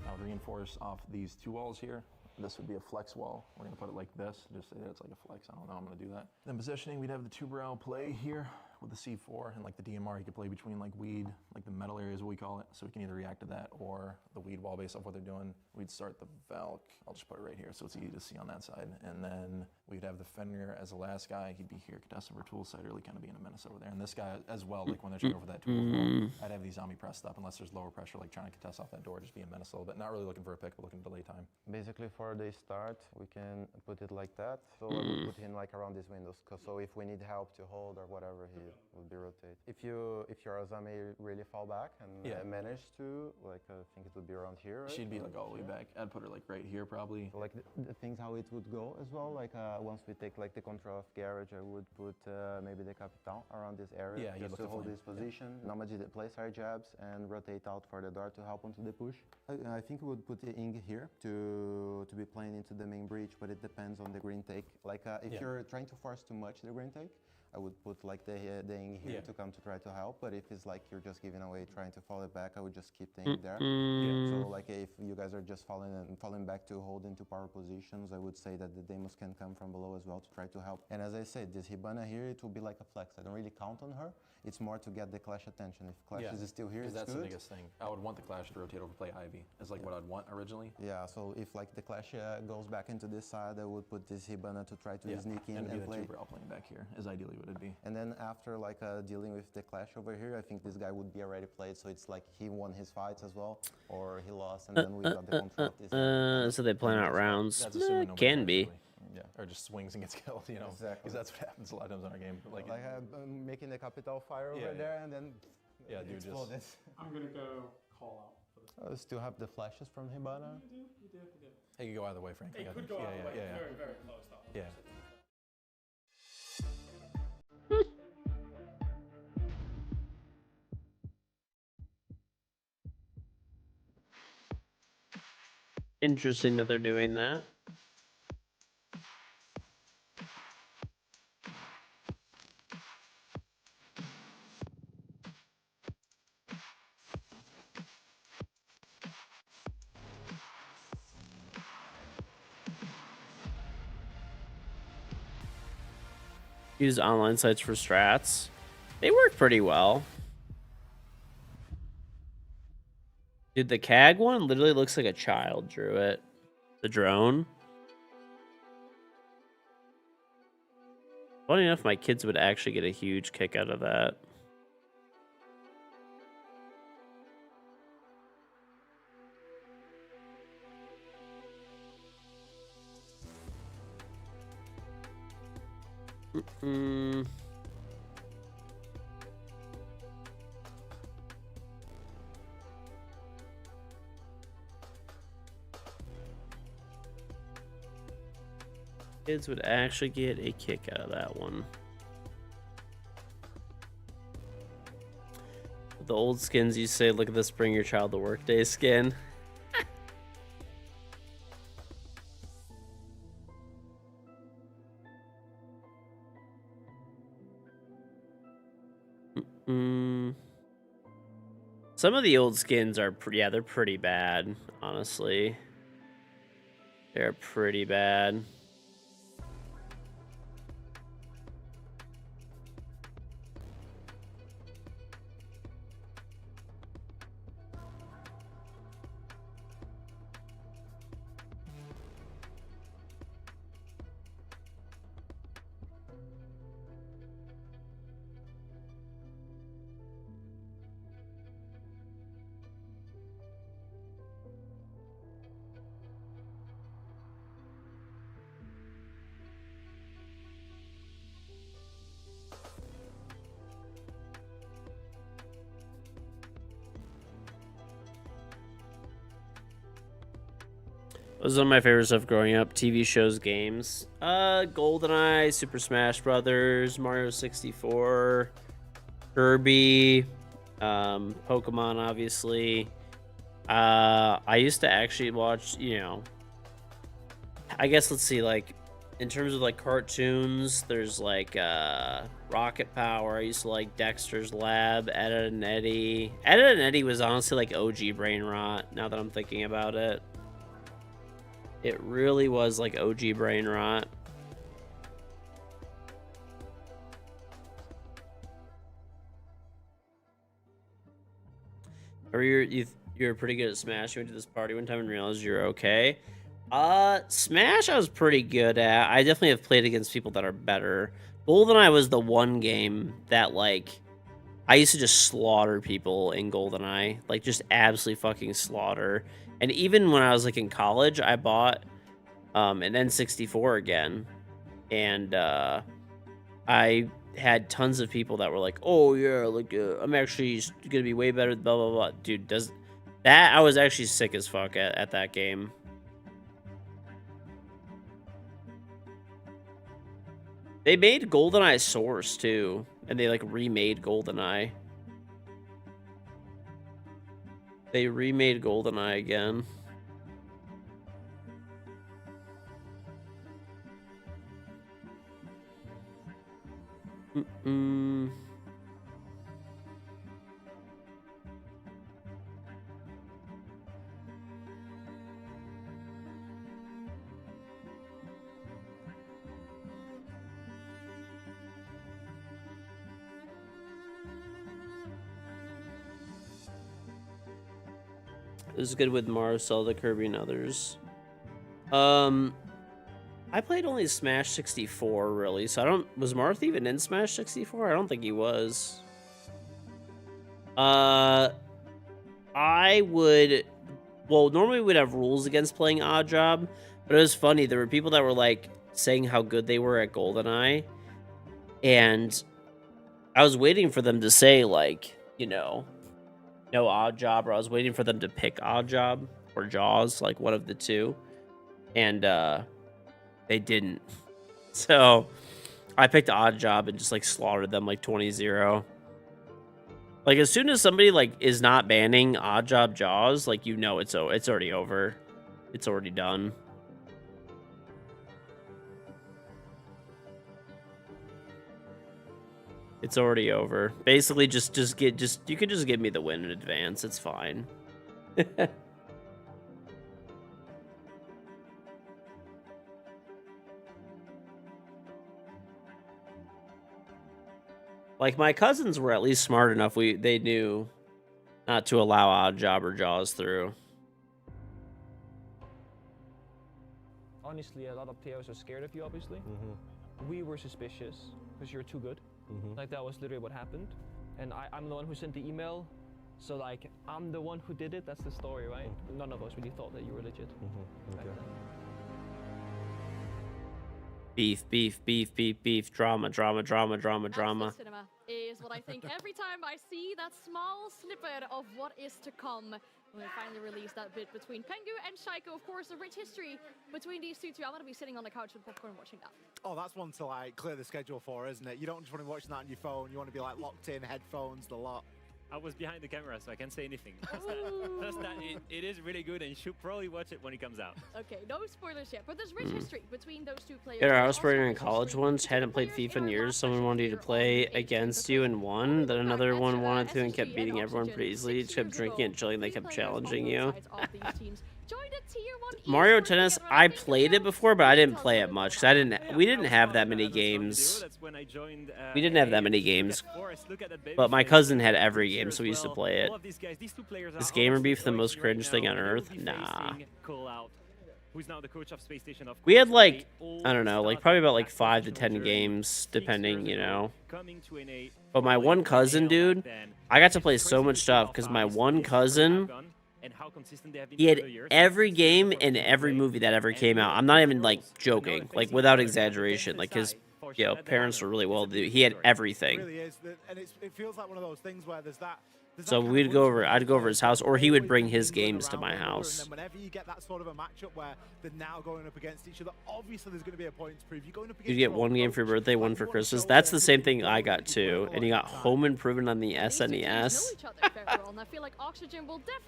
I'll reinforce off these 2 walls here. This would be a flex wall. We're going to put it like this, just say that it's like a flex. I don't know, I'm going to do that. Then positioning, we'd have the 2-brow play here with the C4 and like the DMR. You could play between like weed, like the metal area is what we call it. So we can either react to that or the weed wall based off what they're doing. We'd start the Valk. I'll just put it right here so it's easy to see on that side. And then We'd have the Fenrir as the last guy. He'd be here, contesting for tool side, really kind of being a menace over there. And this guy as well, like when they're trying over that tool as well, I'd have these zombie pressed up unless there's lower pressure, like trying to contest off that door, just being a menace a little bit. Not really looking for a pick, but looking to delay time.
Basically, for the start, we can put it like that. So I would put him like around these windows. So if we need help to hold or whatever, he would be rotate. If your Azami really fall back and manage to, like, I think it would be around here. Right?
She'd be like all the way back. I'd put her like right here probably.
So, like the things how it would go as well. Like once we take like the control of garage, I would put maybe the Capitan around this area just to hold this position. Normally place our jabs and rotate out for the door to help onto the push. I think we would put the Ing here to be playing into the main breach, but it depends on the green take. Like if you're trying to force too much the green take, I would put like the Ing here to come to try to help. But if it's like you're just giving away, trying to fall it back, I would just keep the Ing there. So like if you guys are just falling back to hold into power positions, I would say that the Deimos can come from below as well to try to help. And as I said, this Hibana here, it will be like a flex. I don't really count on her. It's more to get the Clash attention. If Clash is still here, it's
that's
good.
the biggest thing. I would want the Clash to rotate over play Ivy. Is like what I'd want originally.
Yeah, so if like the Clash goes back into this side, I would put this Hibana to try to sneak in and play.
And the 2 playing back here is ideally what it'd be.
And then after like dealing with the Clash over here, I think this guy would be already played. So it's like he won his fights as well, or he lost, and then we got the control of this.
So they plan out rounds. Can be.
Yeah, or just swings and gets killed, you know. Exactly. Because that's what happens a lot of times in our game. Like
making the capital fire over there, and then
dude, just.
I'm gonna go call out for this.
Still have the flashes from Hibana.
You do.
It could go either way, frankly.
It could go either way. Very, very close though.
Yeah.
Interesting that they're doing that. Use online sites for strats. They work pretty well. Dude, the CAG one literally looks like a child drew it. The drone. Funny enough, my kids would actually get a huge kick out of that. Kids would actually get a kick out of that one. The old skins, you say, look at this bring your child to work day skin. Some of the old skins are they're pretty bad, honestly. They're pretty bad. It was one of my favorite stuff growing up. TV shows, games. GoldenEye, Super Smash Brothers, Mario 64, Kirby, Pokemon, obviously. I used to actually watch, I guess, let's see, like, in terms of, like, cartoons, there's, like, Rocket Power. I used to like Dexter's Lab, Ed and Eddie. Ed and Eddie was honestly, like, OG brain rot, now that I'm thinking about it. It really was like OG brain rot. Or you're pretty good at Smash. You went to this party one time and realized you're okay. Smash I was pretty good at. I definitely have played against people that are better. GoldenEye was the one game that, like, I used to just slaughter people in GoldenEye. Like, just absolutely fucking slaughter. And even when I was, like, in college, I bought an N64 again. And I had tons of people that were like, oh, yeah, like, I'm actually gonna be way better, blah, blah, blah. Dude, does that... I was actually sick as fuck at that game. They made GoldenEye Source, too. And they, like, remade GoldenEye. They remade GoldenEye again. This is good with Marcel, the Kirby, and others. I played only Smash 64, really, so I don't... Was Marth even in Smash 64? I don't think he was. I would... Well, normally we'd have rules against playing Odd Job, but it was funny. There were people that were, like, saying how good they were at GoldenEye, and I was waiting for them to say, like, you know, no Odd Job, or I was waiting for them to pick Odd Job or Jaws, like one of the two, and they didn't. So I picked Odd Job and just, like, slaughtered them like 20-0. Like, as soon as somebody, like, is not banning Odd Job Jaws, like, you know it's already over. It's already done. It's already over. Basically, you can just give me the win in advance. It's fine. Like, my cousins were at least smart enough. They knew not to allow Odd Job or Jaws through.
Honestly, a lot of players are scared of you, obviously. We were suspicious because you're too good. Like, that was literally what happened. And I'm the one who sent the email. So, like, I'm the one who did it. That's the story, right? None of us really thought that you were legit.
Beef, beef, beef, beef, beef, drama, drama, drama, drama, drama.
Cinema is what I think every time I see that small snippet of what is to come. When we finally release that bit between Pengu and Shaiko, of course, a rich history between these two. I'm going to be sitting on the couch with popcorn watching that.
Oh, that's one to, like, clear the schedule for, isn't it? You don't just want to be watching that on your phone. You want to be, like, locked in, headphones, the lot.
I was behind the camera, so I can't say anything. Plus that it is really good, and you should probably watch it when it comes out.
Okay, no spoilers yet, but there's rich history between those two players.
Yeah, I was playing in college once, hadn't played FIFA in years. Someone wanted you to play against you and won. Then another one wanted to and kept beating everyone pretty easily. Just kept drinking and chilling. They kept challenging you. Mario Tennis, I played it before, but I didn't play it much because we didn't have that many games. We didn't have that many games, but my cousin had every game, so we used to play it. Is gamer beef the most cringe thing on earth? Nah. We had, like, I don't know, like, probably about, like, 5 to 10 games, depending, you know. But my one cousin, dude, I got to play so much stuff because my one cousin, he had every game and every movie that ever came out. I'm not even, like, joking, like, without exaggeration. Like, his, you know, parents were really well to do. He had everything.
It really is, and it feels like one of those things where there's that.
So I'd go over his house, or he would bring his games to my house.
And then whenever you get that sort of a matchup where they're now going up against each other, obviously there's going to be a point to prove. You're going up against.
You get one game for your birthday, one for Christmas. That's the same thing I got too. And you got Home Improvement on the SNES.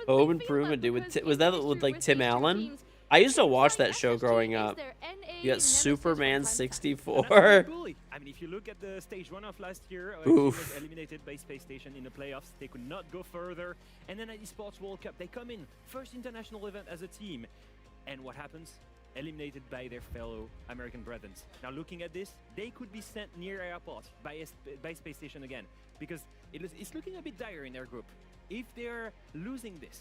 Home Improvement, dude. Was that with, like, Tim Allen? I used to watch that show growing up. You got Superman 64.
I mean, if you look at the stage 1 of last year, it was eliminated by Space Station in the playoffs. They could not go further. And then at the Esports World Cup, they come in first international event as a team. And what happens? Eliminated by their fellow American brethren. Now, looking at this, they could be sent near airport by Space Station again, because it's looking a bit dire in their group. If they're losing this,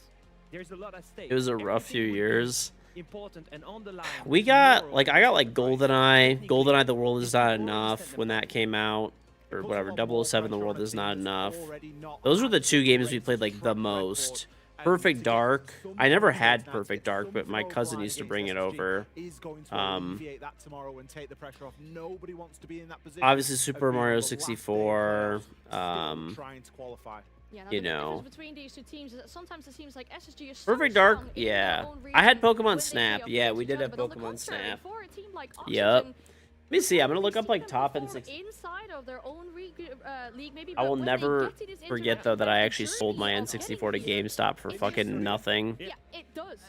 There's a lot at stake.
It was a rough few years.
Important and on the line.
We got, like, I got, like, GoldenEye. GoldenEye The World Is Not Enough when that came out. Or whatever, 007 The World Is Not Enough. Those were the 2 games we played, like, the most. Perfect Dark. I never had Perfect Dark, but my cousin used to bring it over. Obviously, Super Mario 64.
Yeah,
you
the
know.
difference between these 2 teams is that sometimes it seems like SSG is so
Perfect Dark,
strong in
yeah.
their own
I had
region
Pokemon
when they
Snap.
play
Yeah,
up
we did have
against each other, but on the
Pokemon
contrary,
Snap.
for a team like
Yep.
Oxygen,
Let me see. I'm gonna look up like top and six.
inside of their own league, maybe.
I
but
will
when they
never
get to this
forget though that I actually
journey
sold my
of
N64 to
getting
GameStop for fucking nothing.
Yeah, it does.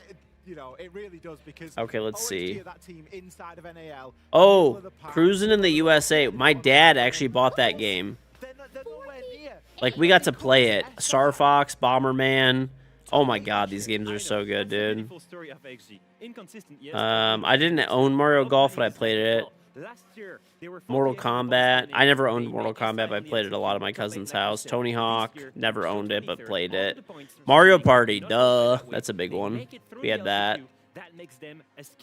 You know, it really does because
Okay, let's
OSG
see.
are that team inside of NAL.
Oh, Cruising in the USA. My dad actually bought that game. Like, we got to play it. Star Fox, Bomberman. Oh my god, these games are so good, dude. I didn't own Mario Golf, but I played it. Mortal Kombat. I never owned Mortal Kombat, but I played it a lot at my cousin's house. Tony Hawk. Never owned it, but played it. Mario Party. Duh. That's a big one. We had that.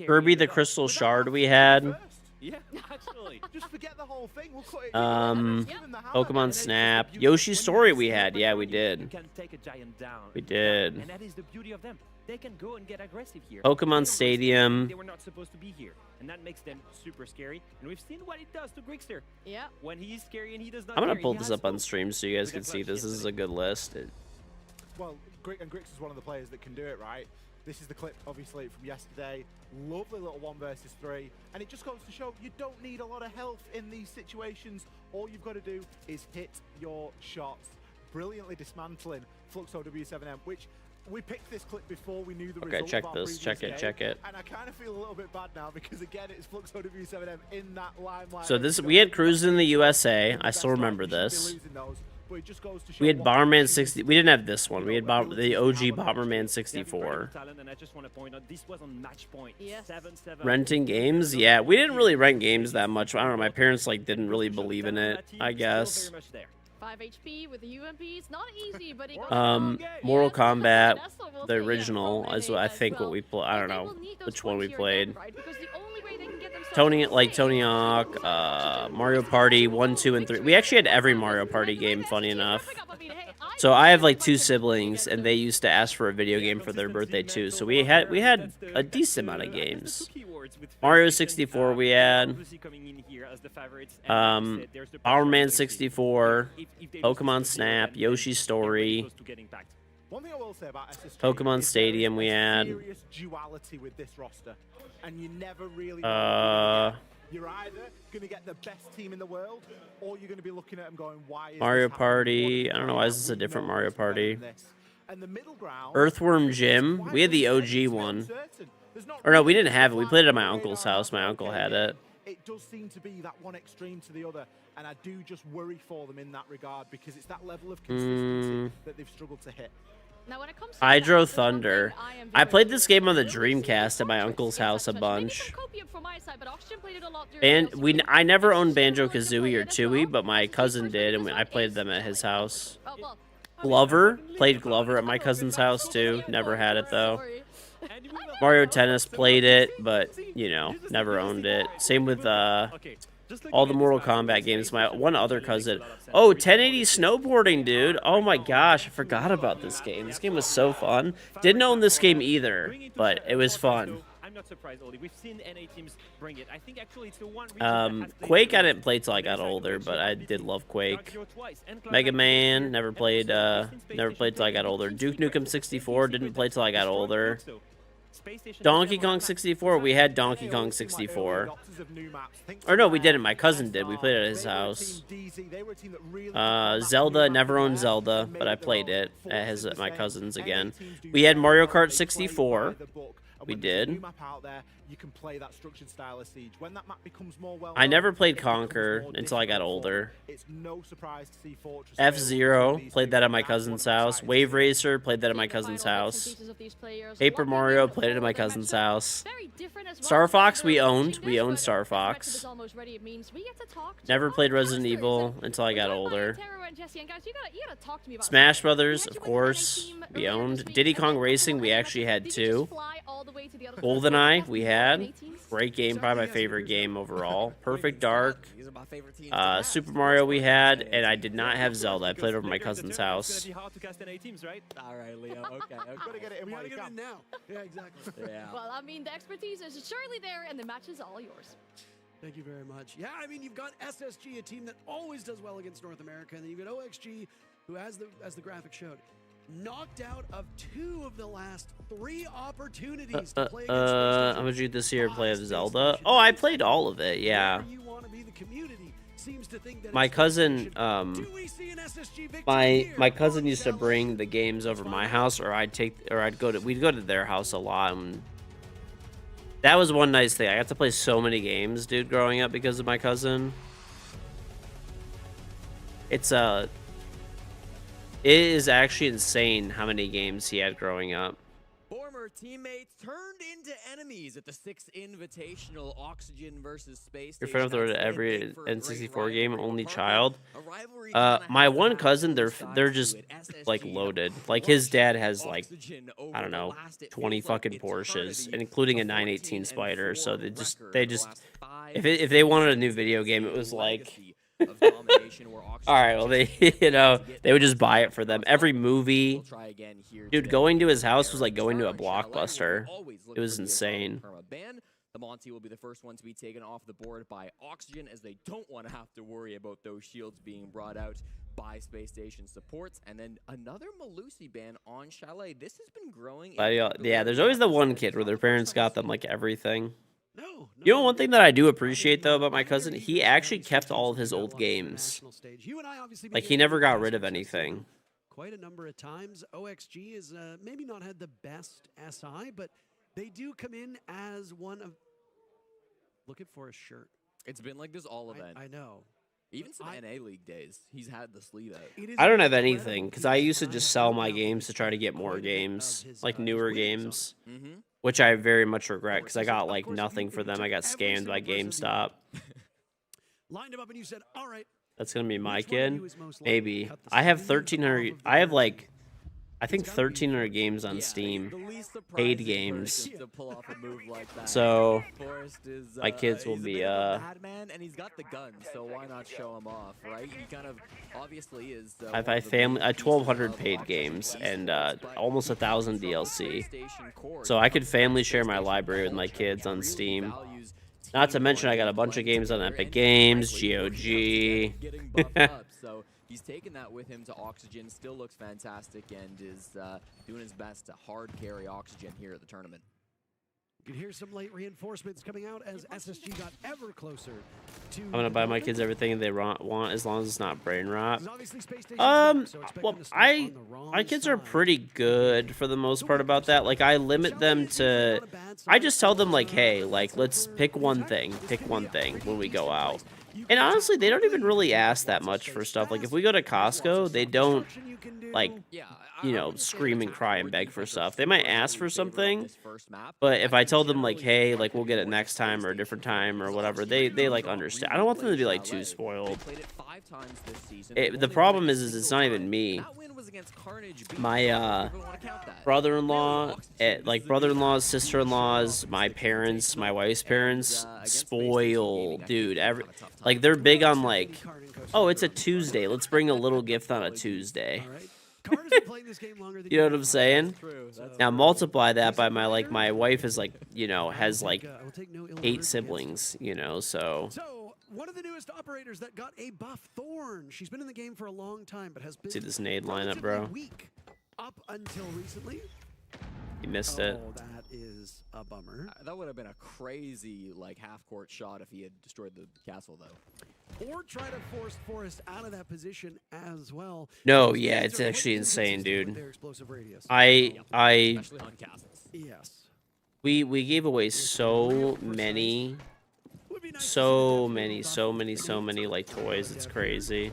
Kirby the Crystal Shard we had.
Yeah, actually. Just forget the whole thing. We'll cut it.
Pokemon Snap. Yoshi's Story we had. Yeah, we did. We did.
And that is the beauty of them. They can go and get aggressive here.
Pokemon Stadium.
They were not supposed to be here, and that makes them super scary. And we've seen what it does to Grixter.
Yeah.
When he's scary and he does not.
I'm gonna
care,
pull
he
this
has
up on
fun.
stream so you guys can see this. This is a good list.
Well, Grix is one of the players that can do it, right? This is the clip, obviously, from yesterday. Lovely little 1 versus 3. And it just goes to show you don't need a lot of health in these situations. All you've got to do is hit your shots. Brilliantly dismantling Fluxo W7M, which we picked this clip before we knew the result.
Okay, check
of our
this.
previous
Check it.
game.
Check it.
And I kind of feel a little bit bad now because, again, it's Fluxo W7M in that limelight.
So this, we had Cruising in the USA. I still remember this. We had Bomberman 60. We didn't have this one. We had the OG Bomberman 64. Renting games? Yeah, we didn't really rent games that much. I don't know. My parents like didn't really believe in it, I guess.
5 HP with the UMP. It's not easy, but it goes
Mortal Kombat, the original, is what I think what we play. I don't know which one we played. Tony Hawk, Mario Party 1, 2, and 3. We actually had every Mario Party game, funny enough. So I have like 2 siblings, and they used to ask for a video game for their birthday too. So we had a decent amount of games. Mario 64 we had. Bomberman 64, Pokemon Snap, Yoshi's Story,
One thing I will say about SSG
Pokemon Stadium we had.
Serious duality with this roster, and you never really you're either going to get the best team in the world, or you're going to be looking at them going, why is
Mario
this
Party. I don't know why is this a different Mario Party.
And the middle ground,
Earthworm Jim. We had the OG one. Or no, we didn't have it. We played it at my uncle's house. My uncle had it.
It does seem to be that one extreme to the other, and I do just worry for them in that regard because it's that level of consistency that they've struggled to hit.
Now, when it comes to
Hydro Thunder. I played this game on the Dreamcast at my uncle's house a bunch. And I never owned Banjo-Kazooie or Tooie, but my cousin did, and I played them at his house. Glover. Played Glover at my cousin's house, too. Never had it, though. Mario Tennis, played it, but, you know, never owned it. Same with all the Mortal Kombat games. My one other cousin. Oh, 1080 snowboarding, dude. Oh my gosh, I forgot about this game. This game was so fun. Didn't own this game either, but it was fun.
I'm not surprised, Oli. We've seen NA teams bring it. I think actually it's the one region
Quake I didn't play till I got older, but I did love Quake. Mega Man, never played till I got older. Duke Nukem 64, didn't play till I got older. Donkey Kong 64, we had Donkey Kong 64. Or no, we didn't. My cousin did. We played it at his house. Zelda, never owned Zelda, but I played it at my cousin's again. We had Mario Kart 64. We did. I never played Conquer until I got older. F-Zero, played that at my cousin's house. Wave Racer, played that at my cousin's house. Paper Mario, played it at my cousin's house. Star Fox, we owned. We owned Star Fox. Never played Resident Evil until I got older. Smash Brothers, of course. we owned. Diddy Kong Racing, we actually had 2. GoldenEye, we had. Great game, probably my favorite game overall. Perfect Dark. Super Mario we had, and I did not have Zelda. I played over my cousin's house.
Hard to cast 10 teams, right? All right, Leo. Okay.
Gotta get it in
We
while
gotta
you
get
can.
it now. Yeah, exactly.
Yeah.
Well, I mean, the expertise is surely there, and the match is all yours.
Thank you very much. Yeah, I mean, you've got SSG, a team that always does well against North America, and then you've got OXG, who, as the graphic showed, knocked out of 2 of the last 3 opportunities to play against
How much you this year play of Zelda? Oh, I played all of it, yeah.
you want to be. The community seems to think that
My
it's
cousin,
Do we see an SSG victory
my
here?
cousin used to bring the games over my house, or we'd go to their house a lot, and that was one nice thing. I got to play so many games, dude, growing up because of my cousin. It is actually insane how many games he had growing up.
Former teammates turned into enemies at the 6th Invitational Oxygen versus Space
Your
Station.
friend with every N64 game, only child. My one cousin, they're just like loaded. Like his dad has like, I don't know, 20 fucking Porsches, including a 918 Spider. So they just if they wanted a new video game, it was like, all right, well they they would just buy it for them. Every movie, dude, going to his house was like going to a Blockbuster. It was insane.
The Monty will be the first one to be taken off the board by Oxygen, as they don't want to have to worry about those shields being brought out by Space Station supports. And then another Malusi ban on Chalet. This has been growing.
Yeah, there's always the one kid where their parents got them like everything. You know, one thing that I do appreciate though about my cousin, he actually kept all of his old games. Like he never got rid of anything.
Quite a number of times. OXG is maybe not had the best SI, but they do come in as one of. Looking for a shirt.
It's been like this all event.
I know.
Even some NA League days, he's had the sleeve out.
I don't have anything because I used to just sell my games to try to get more games, like newer games, which I very much regret because I got like nothing for them. I got scammed by GameStop.
Lined him up and you said, "All right."
That's gonna be my kid. Maybe. I have 1,300. I have like, I think 1,300 games on Steam, paid games. So my kids will be
Madman, and he's got the gun, so why not show him off, right? He kind of obviously is.
I have family 1,200 paid games and almost 1,000 DLC. So I could family share my library with my kids on Steam. Not to mention I got a bunch of games on Epic Games, GOG.
So he's taken that with him to Oxygen, still looks fantastic, and is doing his best to hard carry Oxygen here at the tournament.
You can hear some late reinforcements coming out as SSG got ever closer to.
I'm gonna buy my kids everything they want as long as it's not brain rot. Well, my kids are pretty good for the most part about that. Like I limit them to, I just tell them like, hey, like let's pick one thing when we go out. And honestly, they don't even really ask that much for stuff. Like if we go to Costco, they don't like, you know, scream and cry and beg for stuff. They might ask for something, but if I tell them like, hey, like we'll get it next time or a different time or whatever, they like understand. I don't want them to be like too spoiled. The problem is it's not even me. My brother-in-law, brother-in-laws, sister-in-laws, my parents, my wife's parents, spoil, dude. Like they're big on like, oh, it's a Tuesday. Let's bring a little gift on a Tuesday. You know what I'm saying? Now multiply that by my wife is like, you know, has like 8 siblings, you know, so.
One of the newest operators that got a buff, Thorn. She's been in the game for a long time, but has been
See this nade lineup, bro.
Weak up until recently.
You missed it.
Oh, that is a bummer.
That would have been a crazy like half-court shot if he had destroyed the castle, though.
Or try to force Forrest out of that position as well.
No, yeah, it's actually insane, dude.
Yes.
We gave away so many like toys. It's crazy.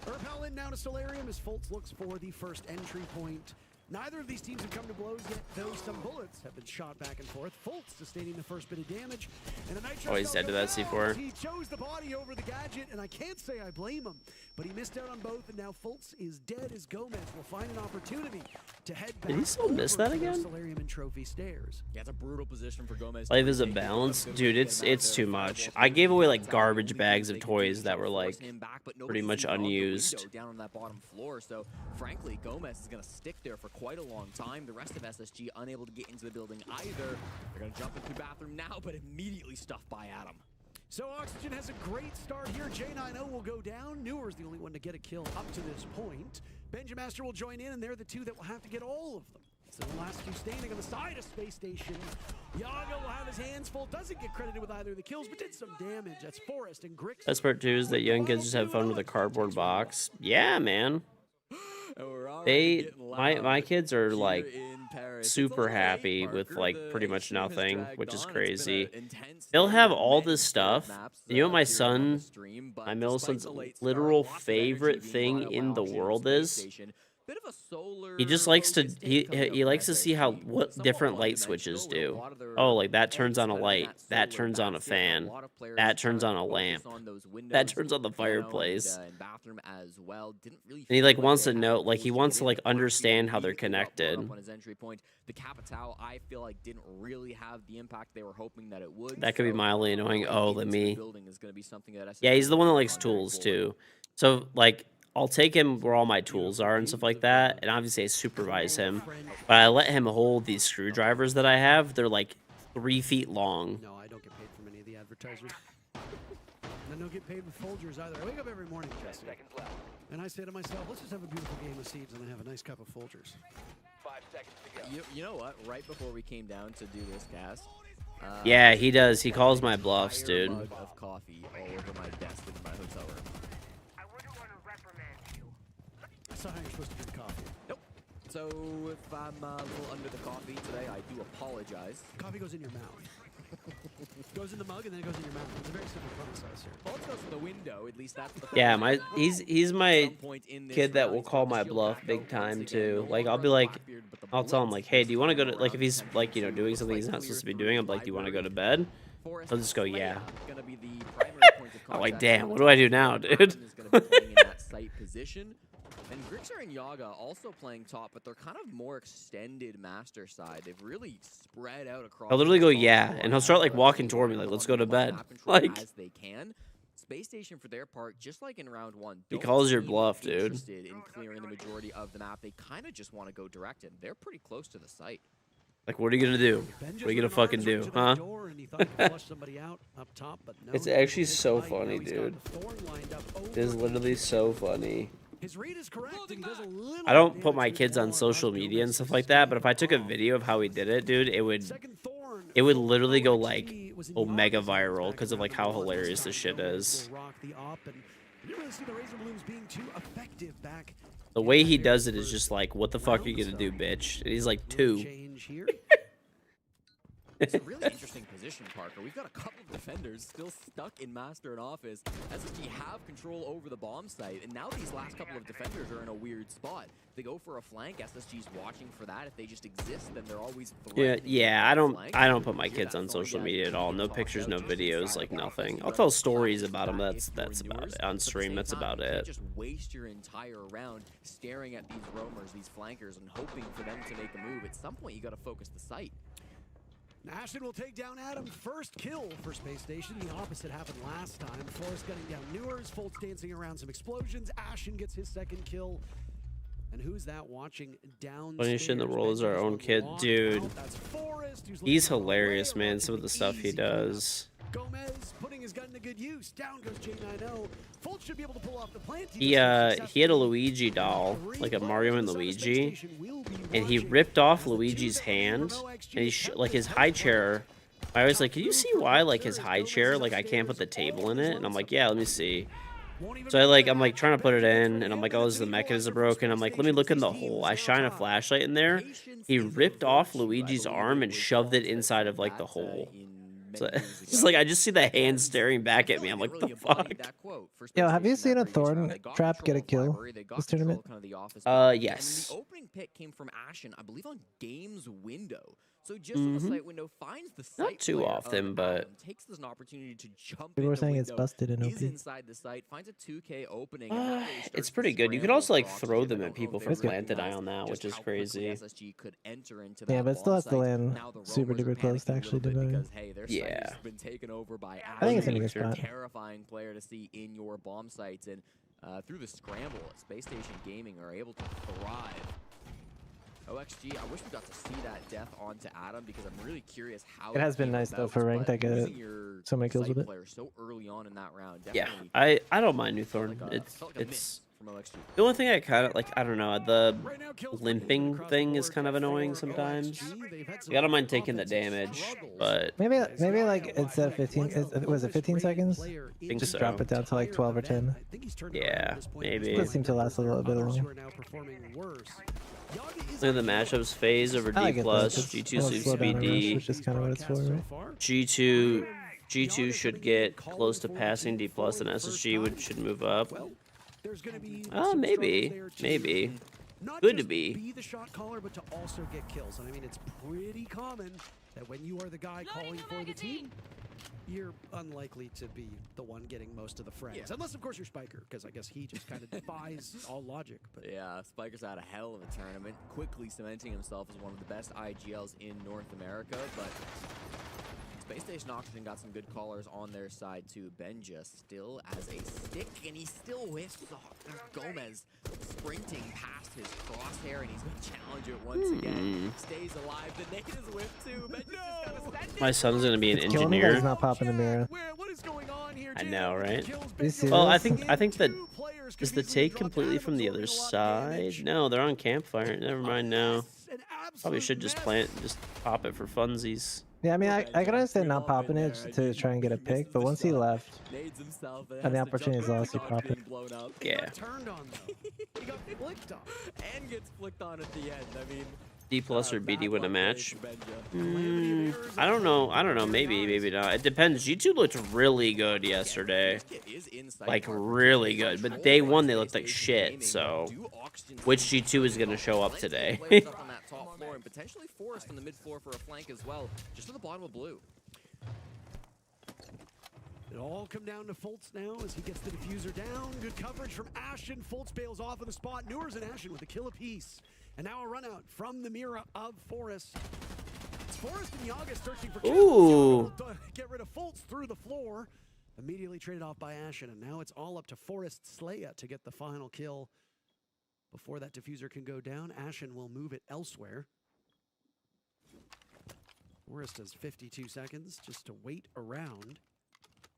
Urpal in now to Solarium as Fultz looks for the first entry point. Neither of these teams have come to blows yet, though some bullets have been shot back and forth. Fultz sustaining the first bit of damage. And a Nitro
he's dead to that C4.
He chose the body over the gadget, and I can't say I blame him, but he missed out on both, and now Fultz is dead as Gomez will find an opportunity to head back
Did he still miss that
over to
again?
those Solarium and Trophy stairs.
Yeah, it's a brutal position for Gomez.
Life is a balance, dude. It's too much. I gave away like garbage bags of toys that were like pretty much unused.
Down on that bottom floor, so frankly, Gomez is going to stick there for quite a long time. The rest of SSG unable to get into the building either. They're going to jump into the bathroom now, but immediately stuffed by Adam.
So Oxygen has a great start here. J90 will go down. Newer's the only one to get a kill up to this point. Benjamaster will join in, and they're the two that will have to get all of them. So the last two standing on the side of Space Station. Yaga will have his hands full. Doesn't get credited with either of the kills, but did some damage. That's Forrest and Grix.
Best part too is that young kids just have fun with a cardboard box. Yeah, man. My kids are like super happy with like pretty much nothing, which is crazy. They'll have all this stuff. You know what my middle son's literal favorite thing in the world is? He just likes to he likes to see what different light switches do. Oh, like that turns on a light, that turns on a fan, that turns on a lamp, that turns on the fireplace. And he like wants to know, like he wants to like understand how they're connected.
The Capitao, I feel like didn't really have the impact they were hoping that it would.
That could be mildly annoying. Oh, let me. Yeah, he's the one that likes tools too. So like, I'll take him where all my tools are and stuff like that, and obviously I supervise him, but I let him hold these screwdrivers that I have. They're like 3 feet long.
No, I don't get paid from any of the advertisers. And I don't get paid with Folgers either. I wake up every morning, Jesse, and I say to myself, let's just have a beautiful game of seeds and then have a nice cup of Folgers.
5 seconds to go.
You know what? Right before we came down to do this cast,
Yeah, he does. He calls my bluffs, dude.
mug of coffee all over my desk in my hotel room.
That's not how you're supposed to drink coffee.
Nope. So if I'm a little under the coffee today, I do apologize.
Coffee goes in your mouth. Goes in the mug and then it goes in your mouth. It's a very simple process here.
Well, it goes in the window. At least that's the
Yeah, he's my kid that will call my bluff big time too. Like I'll be like, I'll tell him like, hey, do you want to go to, like if he's like, you know, doing something he's not supposed to be doing, I'm like, do you want to go to bed? He'll just go, yeah. I'm like, damn, what do I do now, dude?
And Grixer and Yaga also playing top, but they're kind of more extended master side. They've really spread out across.
I'll literally go, yeah, and he'll start like walking toward me, like, let's go to bed. Like,
as they can. Space Station, for their part, just like in round one,
he calls your bluff, dude.
Interested in clearing the majority of the map. They kind of just want to go direct, and they're pretty close to the site.
Like, what are you gonna do? What are you gonna fucking do, huh? It's actually so funny, dude. It is literally so funny.
His read is correct. He does a little
I don't put my kids on social media and stuff like that, but if I took a video of how he did it, dude, it would literally go like mega viral because of like how hilarious this shit is. The way he does it is just like, what the fuck are you gonna do, bitch? And he's like 2.
It's a really interesting position, Parker. We've got a couple of defenders still stuck in Master and Office. SSG have control over the bomb site, and now these last couple of defenders are in a weird spot. If they go for a flank, SSG's watching for that. If they just exist, then they're always
yeah. I don't put my kids on social media at all. No pictures, no videos, like nothing. I'll tell stories about them. That's about it. On stream, that's about it.
Just waste your entire round staring at these roamers, these flankers, and hoping for them to make a move. At some point, you got to focus the site.
Ashton will take down Adam. First kill for Space Station. The opposite happened last time. Forrest gunning down Newers. Foltz dancing around some explosions. Ashton gets his second kill. And who's that watching down?
Funny shit in the world is our own kid, dude. He's hilarious, man. Some of the stuff he does.
Gomez putting his gun to good use. Down goes J90. Foltz should be able to pull off the plant.
He had a Luigi doll, like a Mario and Luigi, and he ripped off Luigi's hand, and he like his high chair. I was like, can you see why like his high chair, like I can't put the table in it? And I'm like, yeah, let me see. So I'm like trying to put it in, and I'm like, oh, this is the mechanism broken. I'm like, let me look in the hole. I shine a flashlight in there. He ripped off Luigi's arm and shoved it inside of like the hole. It's like I just see the hand staring back at me. I'm like, what the fuck?
Yo, have you seen a Thorn trap get a kill this tournament?
Yes.
The opening pick came from Ashen, I believe, on Game's window. So just on the site window, finds the site
Not too often, but
takes this an opportunity to jump
People
in
were
the
saying
window.
it's busted in OP.
He's inside the site, finds a 2K opening. And that really starts
it's
the
pretty good. You could
scramble
also like
for
throw
Oxygen.
them
I
at
don't know
people
if
for
everybody
planted eye
realized
on that, which
just
is
how quickly
crazy.
SSG could enter into
Yeah,
that
but it still
bomb
has to
site.
land
Now the
super
roamers are
duper close to
panicking a
actually
little bit
divine.
because, hey, their site
Yeah.
has been taken over by Ashen.
I think it's in a good
You're a
spot.
terrifying player to see in your bomb sites, and through the scramble, Space Station Gaming are able to thrive. OXG, I wish we got to see that death onto Adam because I'm really curious how
It has been nice though for ranked. I get so many kills with it.
so early on in that round.
Yeah, I don't mind New Thorn. It's the only thing I kind of like. I don't know. The limping thing is kind of annoying sometimes. I don't mind taking the damage, but
maybe like instead of 15, was it 15 seconds?
Think
Just
so.
drop it down to like 12 or 10.
Yeah, maybe.
It seemed to last a little bit longer.
Look at the matchups: Phase over
I like
D
it,
plus,
though, 'cause
G2
it'll
sweeps
slow down a rush,
BD.
which is kind of what it's for, right?
G2 should get close to passing D plus, and SSG should move up. Maybe. Good to be.
the shot caller, but to also get kills. And I mean, it's pretty common that when you are the guy calling for the team, you're unlikely to be the one getting most of the frags. Unless, of course, you're Spiker, because I guess he just kind of defies all logic. But
yeah, Spiker's had a hell of a tournament, quickly cementing himself as one of the best IGLs in North America, but Space Station Oxygen got some good callers on their side too. Benja still as a stick, and he still whiffs off. There's Gomez sprinting past his crosshair, and he's going to challenge it once again. Stays alive. The nade is whiffed too. Benja's just going to send it.
My son's gonna be an
It's killing me that
engineer.
he's not popping the mirror.
I know, right?
You see
Well, I
this?
think that is the take completely from the other side. No, they're on campfire. Never mind now. Probably should just pop it for funsies.
Yeah, I mean, I can understand not popping it to try and get a pick, but once he left, and the opportunity is lost, he popped it.
Yeah.
He got flicked on.
And gets flicked on at the end. I mean,
D plus or BD win a match. I don't know. Maybe not. It depends. G2 looked really good yesterday. Like really good. But day one they looked like shit. So which G2 is gonna show up today?
on that top floor, and potentially Forrest on the mid floor for a flank as well, just to the bottom of blue.
It all come down to Fultz now as he gets the diffuser down. Good coverage from Ashen. Fultz bails off of the spot. Newers and Ashen with a kill apiece. And now a run out from the Mira of Forrest. It's Forrest and Yaga searching for
Ooh.
get rid of Fultz through the floor. Immediately traded off by Ashen, and now it's all up to Forrest Slaya to get the final kill. Before that diffuser can go down, Ashen will move it elsewhere. Forrest has 52 seconds just to wait around.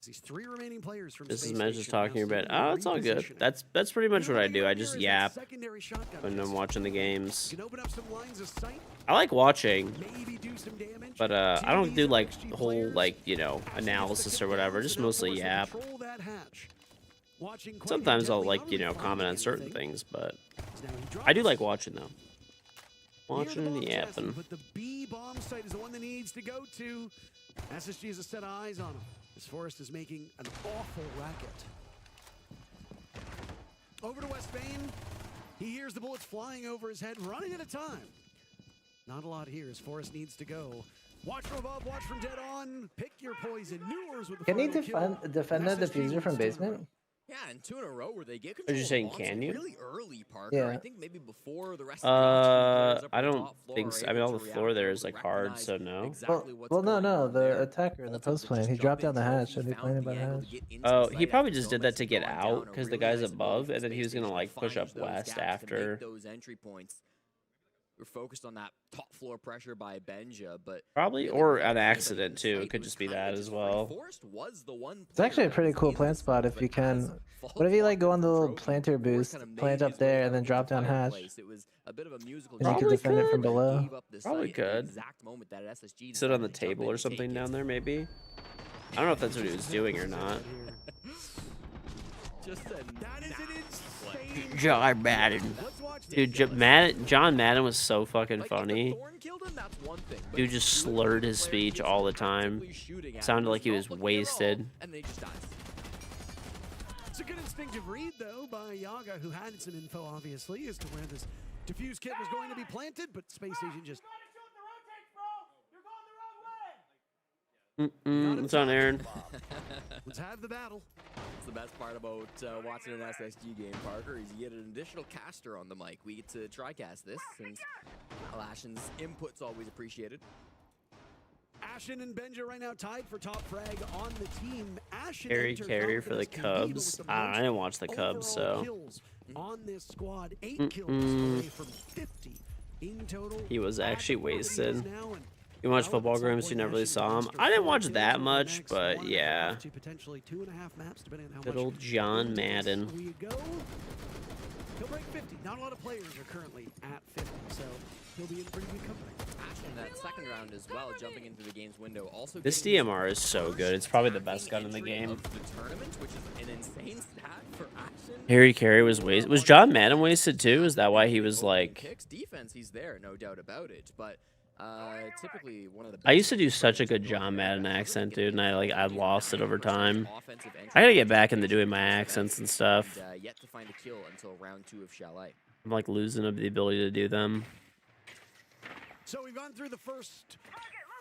He's 3 remaining players from
This is
Space
Mez just
Station.
talking about. Oh, it's all good. That's pretty much what I do. I just yap when I'm watching the games. I like watching, but I don't do like the whole analysis or whatever. Just mostly yap. Sometimes I'll comment on certain things, but I do like watching though. Watching and yapping.
But the B bomb site is the one that needs to go to. SSG has a set of eyes on him. This Forrest is making an awful racket. Over to West Spain. He hears the bullets flying over his head, running out of time. Not a lot here as Forrest needs to go. Watch from above, watch from dead on. Pick your poison. Newers with the
Can he
final kill.
defend the diffuser from basement?
Yeah, and 2 in a row where they get
Are
control.
you saying
of the
can you?
Really early, Parker.
Yeah.
I think maybe before the rest of the
I don't think so. I mean, all the floor there is like hard, so no.
Well, no, the attacker in the post plane, he dropped down the hatch, and he planted by the hatch.
Oh, he probably just did that to get out because the guy's above, and then he was gonna like push up west after.
Those entry points. We're focused on that top floor pressure by Benja, but
Probably, or an accident too. It could just be that as well.
Forrest was the one.
It's actually a pretty cool plant spot if you can. What if you like go on the little planter boost, plant up there, and then drop down hatch?
It was a bit of a musical.
And you could defend it from below.
Probably could. Sit on the table or something down there, maybe. I don't know if that's what he was doing or not.
just a
that is an insane
John Madden. Dude, John Madden was so fucking funny. Dude just slurred his speech all the time. Sounded like he was wasted.
And then he just dies.
It's a good instinctive read, though, by Yaga, who had some info, obviously, as to where this diffuse kit was going to be planted, but Space Station just...
It's on Aaron.
Let's have the battle.
That's the best part about watching an SSG game, Parker, is you get an additional caster on the mic. We get to try cast this, since Ashen's input's always appreciated.
Ashen and Benja right now tied for top frag on the team. Ashen
Harry Carey for the Cubs. I didn't watch the Cubs, so.
Kills on this squad, 8 kills away from 50 in total.
He was actually wasted. You watch football games, you never really saw him. I didn't watch that much, but yeah. Good old John Madden.
He'll break 50. Not a lot of players are currently at 50, so he'll be in pretty good company.
Ashen that second round as well, jumping into the game's window. Also,
This DMR is so good. It's probably the best gun in the game.
the tournament, which is an insane stat for Ashen.
Harry Carey was wasted. Was John Madden wasted too? Is that why he was like...
Kicks defense, he's there, no doubt about it. But typically one of the
I used to do such a good John Madden accent, dude, and I lost it over time. I gotta get back into doing my accents and stuff.
Yet to find a kill until round 2 of Chalet.
I'm like losing the ability to do them.
So we've gone through the first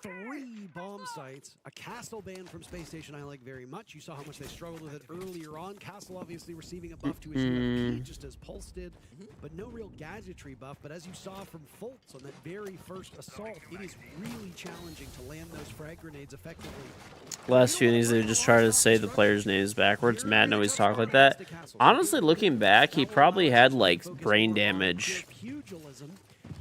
3 bomb sites. A Castle ban from Space Station I like very much. You saw how much they struggled with it earlier on. Castle obviously receiving a buff to his UMP, just as Pulse did, but no real gadgetry buff. But as you saw from Fultz on that very first assault, it is really challenging to land those frag grenades effectively.
Last few innings, they just try to say the player's names backwards. Matt always talk like that. Honestly, looking back, he probably had like brain damage.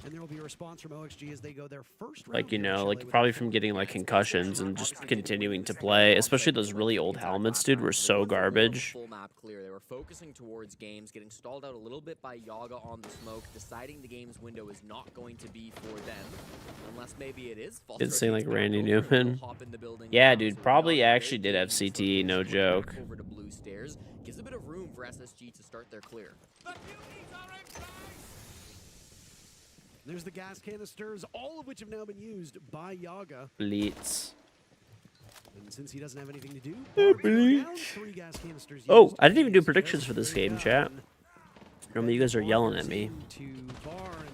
And there will be a response from OXG as they go their first round.
Like, you know, like probably from getting like concussions and just continuing to play. Especially those really old helmets, dude, were so garbage.
Full map clear. They were focusing towards games, getting stalled out a little bit by Yaga on the smoke, deciding the game's window is not going to be for them. Unless maybe it is.
Did say like Randy Newman. Yeah, dude, probably actually did have CTE, no joke.
Over to blue stairs. Gives a bit of room for SSG to start their clear.
There's the gas canisters, all of which have now been used by Yaga.
Blitz.
And since he doesn't have anything to do,
Blitz.
3 gas canisters.
Oh, I didn't even do predictions for this game, chat. Remember, you guys are yelling at me.
To Bar and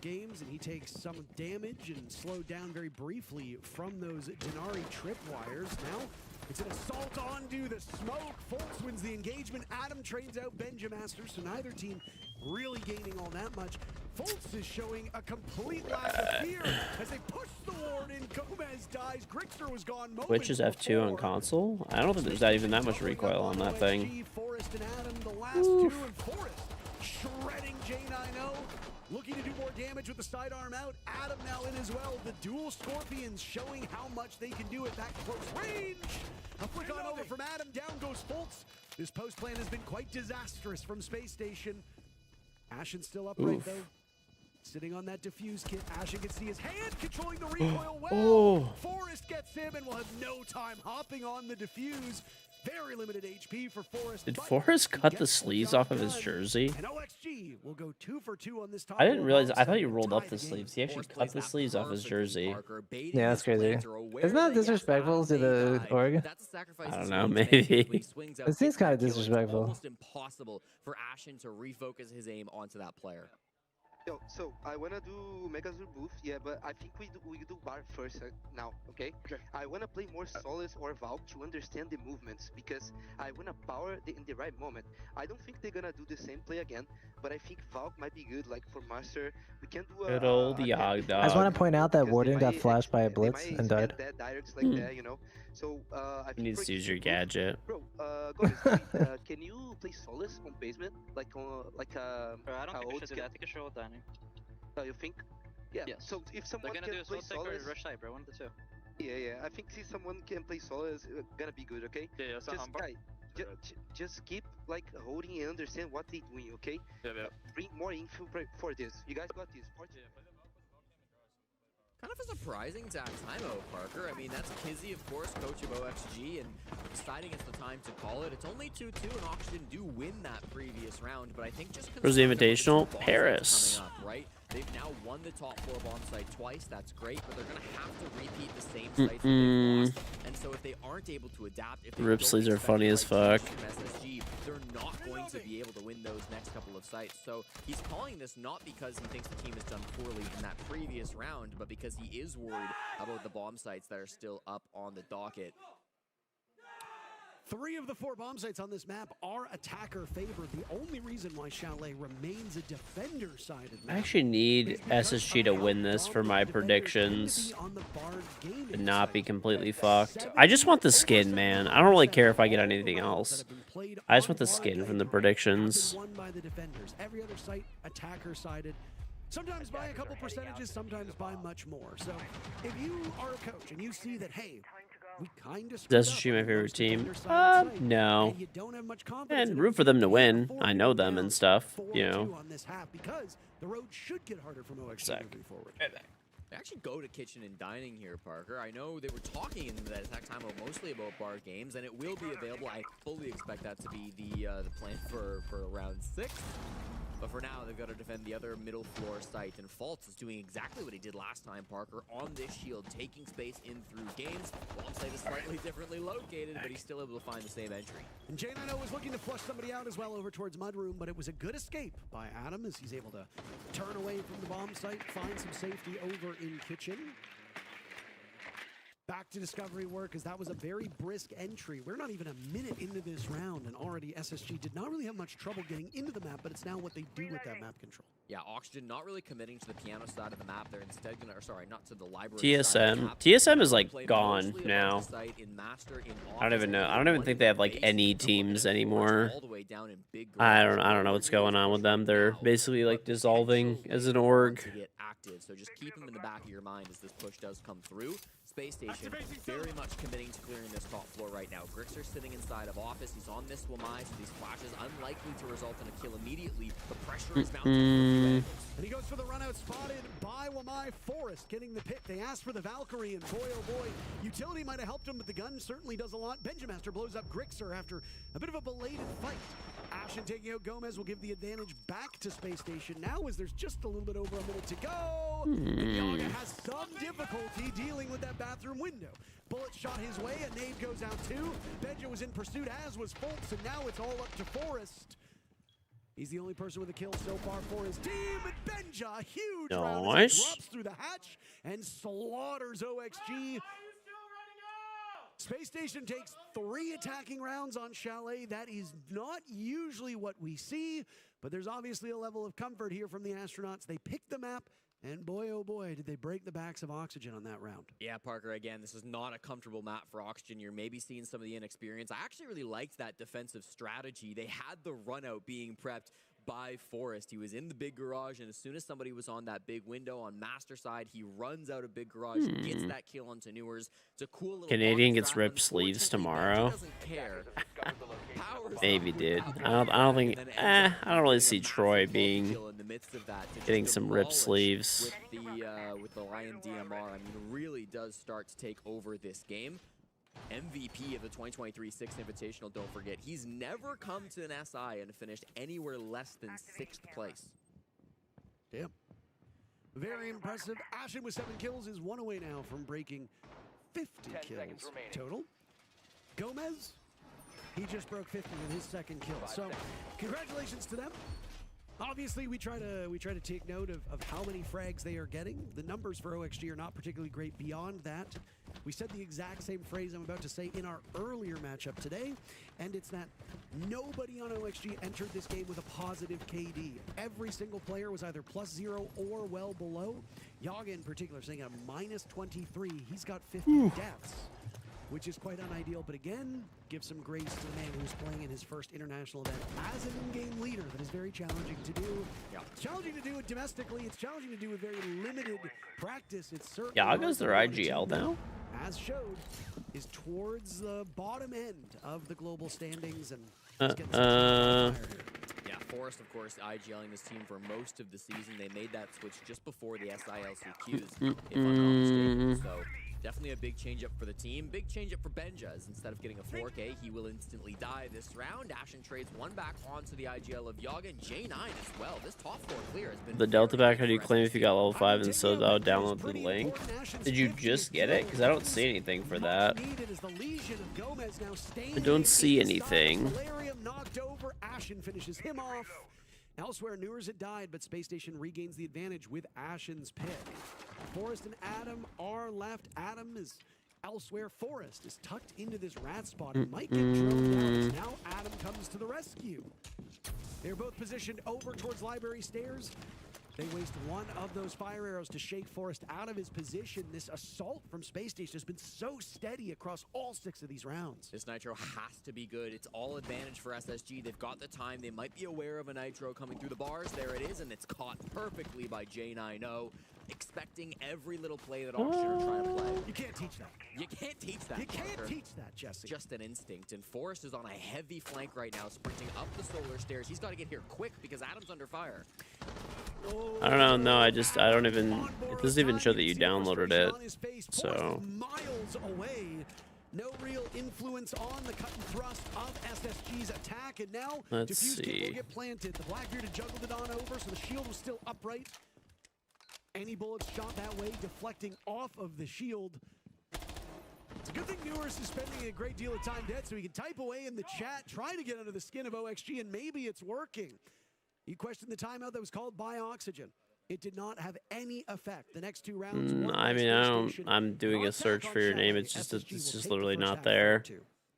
games, and he takes some damage and slowed down very briefly from those Denari tripwires. Now it's an assault onto the smoke. Fultz wins the engagement. Adam trades out Benjamaster, so neither team really gaining all that much. Fultz is showing a complete lack of fear as they push the ward in. Gomez dies. Grixter was gone.
Which is F2 on console? I don't think there's not even that much recoil on that thing.
Forrest and Adam, the last 2, and Forrest shredding J90. Looking to do more damage with the sidearm out. Adam now in as well. The dual Scorpions showing how much they can do at that close range. A flick on over from Adam. Down goes Fultz. This post plan has been quite disastrous from Space Station. Ashen still upright though. Sitting on that diffuse kit. Ashen can see his hand controlling the recoil well. Forrest gets him and will have no time hopping on the diffuse. Very limited HP for Forrest.
Did Forrest cut the sleeves off of his jersey?
And OXG will go 2 for 2 on this top.
I didn't realize. I thought he rolled up the sleeves. He actually cut the sleeves off his jersey.
Yeah, that's crazy. Isn't that disrespectful to the org?
I don't know, maybe.
It seems kind of disrespectful.
Almost impossible for Ashen to refocus his aim onto that player.
Yo, so I wanna do Megazord booth, yeah, but I think we do Bar first now, okay? I wanna play more Solace or Valk to understand the movements because I wanna power in the right moment. I don't think they're gonna do the same play again, but I think Valk might be good, like for Master. We can do a
good old Yog dog.
I just want to point out that Warden got flashed by a blitz and died.
Directs like that, you know. So I think
needs to use your gadget.
Bro, can you play Solace on basement, like on
I don't think
old
I should do that. I think I should hold Danny.
You think? Yeah.
Yes.
So if someone
They're
can
gonna do
play
a soul take or
Solace,
rush side, bro. One of the two.
yeah. I think if someone can play Solace, it's gonna be good, okay?
Yeah,
Just guy, just keep like holding and understand what they're doing, okay?
Yeah.
Bring more info for this. You guys got this.
Kind of surprising to have timeout, Parker. I mean, that's Kizzy, of course, coach of OXG, and deciding it's the time to call it. It's only 2-2, and Oxygen do win that previous round, but I think just
Where's the Invitational? Paris.
Coming up, right? They've now won the top 4 bomb site twice. That's great, but they're going to have to repeat the same sites that they've lost. And so if they aren't able to adapt, if they
Rip sleeves are funny as fuck.
SSG, they're not going to be able to win those next couple of sites. So he's calling this not because he thinks the team has done poorly in that previous round, but because he is worried about the bomb sites that are still up on the docket.
3 of the 4 bomb sites on this map are attacker favored. The only reason why Chalet remains a defender-sided map.
I actually need SSG to win this for my predictions and not be completely fucked. I just want the skin, man. I don't really care if I get anything else. I just want the skin from the predictions.
Won by the defenders. Every other site attacker-sided. Sometimes by a couple percentages, sometimes by much more. So if you are a coach and you see that, hey, we kind of
Is SSG my favorite team? No. And root for them to win. I know them and stuff, you know.
On this half because the road should get harder from OXG moving forward.
They actually go to kitchen and dining here, Parker. I know they were talking in that exact time mostly about bar games, and it will be available. I fully expect that to be the plan for round 6. But for now, they've got to defend the other middle floor site, and Faults is doing exactly what he did last time, Parker, on this shield, taking space in through games. Bomb site is slightly differently located, but he's still able to find the same entry.
And Jane, I know, was looking to flush somebody out as well over towards Mudroom, but it was a good escape by Adam as he's able to turn away from the bomb site, find some safety over in kitchen. Back to discovery work, as that was a very brisk entry. We're not even a minute into this round, and already SSG did not really have much trouble getting into the map, but it's now what they do with that map control.
Yeah, Oxygen not really committing to the piano side of the map. They're instead going to, sorry, not to the library
TSM. TSM is like gone now. I don't even know. I don't even think they have like any teams anymore. I don't know what's going on with them. They're basically like dissolving as an org.
So just keep them in the back of your mind as this push does come through. Space Station very much committing to clearing this top floor right now. Grixer sitting inside of office. He's on Miss Wamai, so these flashes unlikely to result in a kill immediately. The pressure is mounting.
And he goes for the run out spotted by Wamai. Forest getting the pick. They asked for the Valkyrie, and boy, oh boy, utility might have helped him, but the gun certainly does a lot. Benjamaster blows up Grixer after a bit of a belated fight. Ashen taking out Gomez will give the advantage back to Space Station now as there's just a little bit over a minute to go. And Yaga has some difficulty dealing with that bathroom window. Bullet shot his way, a nade goes out too. Benja was in pursuit, as was Foltz, and now it's all up to Forrest. He's the only person with a kill so far for his team, and Benja, huge round as he drops through the hatch and slaughters OXG. Space Station takes 3 attacking rounds on Chalet. That is not usually what we see, but there's obviously a level of comfort here from the astronauts. They picked the map, and boy, oh boy, did they break the backs of Oxygen on that round.
Yeah, Parker, again, this is not a comfortable map for Oxygen. You're maybe seeing some of the inexperience. I actually really liked that defensive strategy. They had the run out being prepped by Forrest. He was in the big garage, and as soon as somebody was on that big window on master side, he runs out of big garage, gets that kill onto Newers. It's a cool little
Canadian gets ripped sleeves tomorrow. Maybe, dude. I don't think. I don't really see Troy getting some ripped sleeves.
With the Lion DMR, I mean, really does start to take over this game. MVP of the 2023 Sixth Invitational, don't forget. He's never come to an SI and finished anywhere less than 6th place.
Damn. Very impressive. Ashen with 7 kills is 1 away now from breaking 50 kills total. Gomez, he just broke 50 with his 2nd kill. So congratulations to them. Obviously, we try to take note of how many frags they are getting. The numbers for OXG are not particularly great beyond that. We said the exact same phrase I'm about to say in our earlier matchup today, and it's that nobody on OXG entered this game with a positive KD. Every single player was either +0 or well below. Yaga in particular saying a -23. He's got 50 deaths, which is quite unideal, but again, give some grace to the man who's playing in his first international event as an in-game leader. That is very challenging to do. Yeah. It's challenging to do it domestically. It's challenging to do with very limited practice. It's certainly
Yaga's their IGL now.
As showed, is towards the bottom end of the global standings and
Yeah, Forest, of course, IGLing this team for most of the season. They made that switch just before the SILCQs, if I'm not mistaken. So definitely a big change-up for the team. Big change-up for Benja, as instead of getting a 4K, he will instantly die this round. Ashen trades one back onto the IGL of Yaga and J9 as well. This top floor clear has been
The Delta back, how do you claim if you got level 5 and so thou download the link? Did you just get it? Because I don't see anything for that. I don't see anything.
Knocked over. Ashen finishes him off. Elsewhere, Newers had died, but Space Station regains the advantage with Ashen's pick. Forest and Adam are left. Adam is elsewhere. Forest is tucked into this rat spot and might get droned out. Now Adam comes to the rescue. They're both positioned over towards Library Stairs. They waste one of those fire arrows to shake Forest out of his position. This assault from Space Station has been so steady across all 6 of these rounds.
This Nitro has to be good. It's all advantage for SSG. They've got the time. They might be aware of a Nitro coming through the bars. There it is, and it's caught perfectly by J90. Expecting every little play that Oxygen are trying to play.
You can't teach that.
You can't teach that.
You can't teach that, Jesse.
Just an instinct. And Forrest is on a heavy flank right now, sprinting up the solar stairs. He's got to get here quick because Adam's under fire.
I don't know. No, I don't even. It doesn't even show that you downloaded it. So.
Miles away. No real influence on the cut and thrust of SSG's attack, and now
Let's
Diffuse Kit will
see.
get planted. The Blackbearded juggled it on over, so the shield was still upright. Any bullets shot that way, deflecting off of the shield. It's a good thing Newers is spending a great deal of time dead, so he can type away in the chat, try to get under the skin of OXG, and maybe it's working. You questioned the timeout that was called by Oxygen. It did not have any effect. The next 2 rounds.
I mean, I don't. I'm doing a search for your name. It's just literally not there.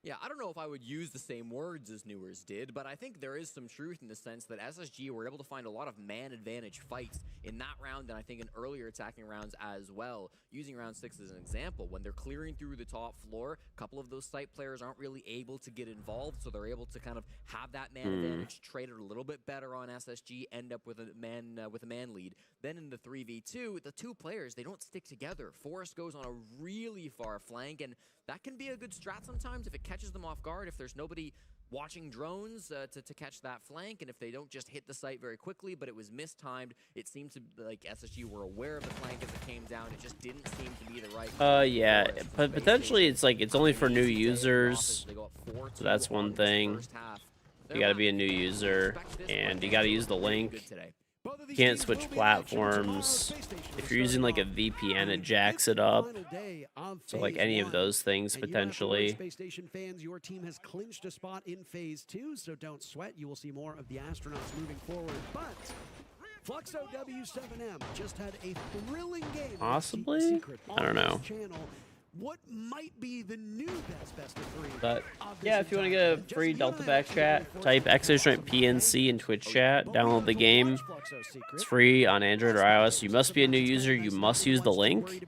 Yeah, I don't know if I would use the same words as Newers did, but I think there is some truth in the sense that SSG were able to find a lot of man advantage fights in that round, and I think in earlier attacking rounds as well. Using round 6 as an example, when they're clearing through the top floor, a couple of those site players aren't really able to get involved, so they're able to kind of have that man advantage traded a little bit better on SSG, end up with a man lead. Then in the 3v2, the 2 players, they don't stick together. Forrest goes on a really far flank, and that can be a good strat sometimes if it catches them off guard, if there's nobody watching drones to catch that flank, and if they don't just hit the site very quickly, but it was mistimed. It seemed to like SSG were aware of the flank as it came down. It just didn't seem to be the right
Yeah, but potentially it's like it's only for new users, so that's one thing. You gotta be a new user, and you gotta use the link. You can't switch platforms. If you're using like a VPN, it jacks it up. So like any of those things potentially.
Space Station fans, your team has clinched a spot in Phase 2, so don't sweat. You will see more of the astronauts moving forward. But Fluxo W7M just had a thrilling game.
Possibly? I don't know.
What might be the new best of 3?
But yeah, if you want to get a free Delta back chat, type PNC in Twitch chat, download the game. It's free on Android or iOS. You must be a new user. You must use the link.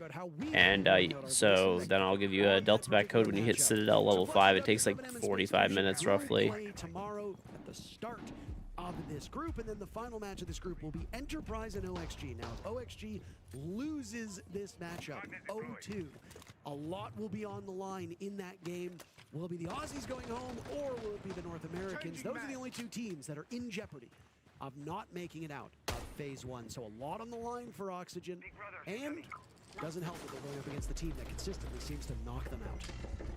And so then I'll give you a Delta back code when you hit Citadel level 5. It takes like 45 minutes roughly.
Tomorrow at the start of this group, and then the final match of this group will be Enterprise and OXG. Now, if OXG loses this matchup 0-2, a lot will be on the line in that game. Will it be the Aussies going home, or will it be the North Americans? Those are the only 2 teams that are in jeopardy of not making it out of Phase 1. So a lot on the line for Oxygen, and doesn't help that they're going up against the team that consistently seems to knock them out.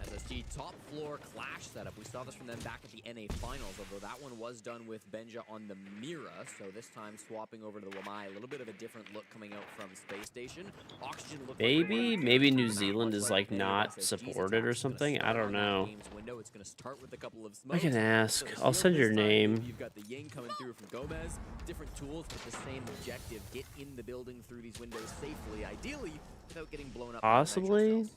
SSG top floor clash setup. We saw this from them back at the NA finals, although that one was done with Benja on the Mira, so this time swapping over to the Wamai. A little bit of a different look coming out from Space Station. Oxygen looked
Maybe New Zealand is like not supported or something. I don't know.
It's going to start with a couple of
I can ask. I'll send your name.
You've got the Ying coming through from Gomez. Different tools, but the same objective. Get in the building through these windows safely, ideally without getting blown up.
Possibly.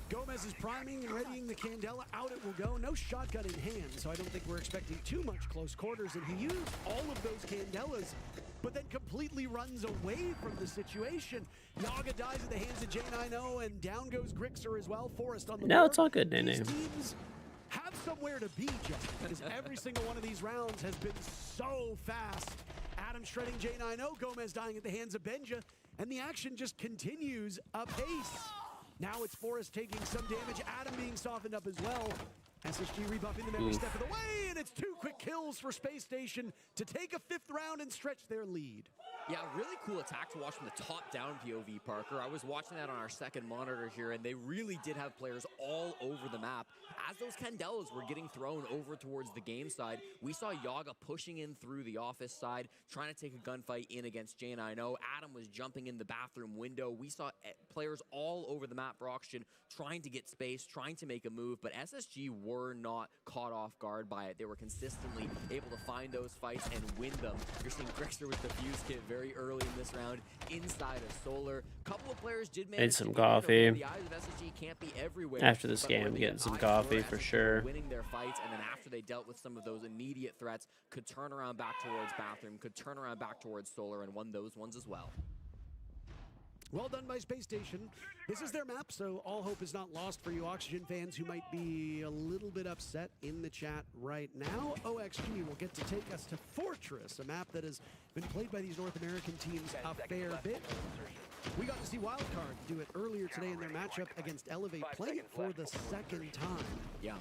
Gomez is priming and readying the Candela. Out it will go. No shotgun in hand, so I don't think we're expecting too much close quarters. And he used all of those Candelas, but then completely runs away from the situation. Yaga dies at the hands of J90, and down goes Grixer as well. Forrest on the board.
It's all good, Nene.
These teams have somewhere to be, Jeff, because every single one of these rounds has been so fast. Adam shredding J90, Gomez dying at the hands of Benja, and the action just continues apace. Now it's Forrest taking some damage, Adam being softened up as well. SSG rebuffing them every step of the way, and it's 2 quick kills for Space Station to take a 5th round and stretch their lead.
Yeah, really cool attack to watch from the top-down POV, Parker. I was watching that on our second monitor here, and they really did have players all over the map. As those Candelas were getting thrown over towards the game side, we saw Yaga pushing in through the office side, trying to take a gunfight in against J9O. Adam was jumping in the bathroom window. We saw players all over the map for Oxygen trying to get space, trying to make a move, but SSG were not caught off guard by it. They were consistently able to find those fights and win them. You're seeing Grixer with the fuse kit very early in this round inside of Solar. Couple of players did manage
some coffee.
The eyes of SSG can't be everywhere.
After this game, getting some coffee for sure.
Winning their fights, and then after they dealt with some of those immediate threats, could turn around back towards Bathroom, could turn around back towards Solar, and won those ones as well.
Well done by Space Station. This is their map, so all hope is not lost for you Oxygen fans who might be a little bit upset in the chat right now. OXG will get to take us to Fortress, a map that has been played by these North American teams a fair bit. We got to see Wildcard do it earlier today in their matchup against Elevate, play it for the 2nd time.
Yeah.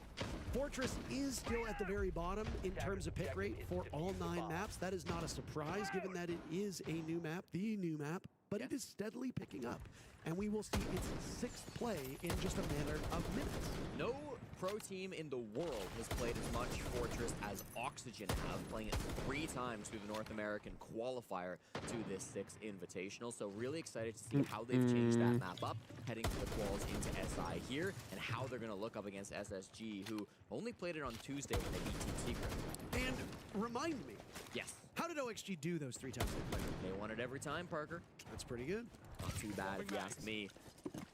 Fortress is still at the very bottom in terms of pick rate for all 9 maps. That is not a surprise given that it is a new map, the new map, but it is steadily picking up. And we will see its 6th play in just a matter of minutes.
No pro team in the world has played as much Fortress as Oxygen have, playing it 3 times through the North American qualifier to this 6th Invitational. So really excited to see how they've changed that map up, heading to the quals into SI here, and how they're going to look up against SSG, who only played it on Tuesday when they beat Team Secret.
And remind me.
Yes.
How did OXG do those 3 times they played?
They won it every time, Parker.
That's pretty good.
Not too bad if you ask me.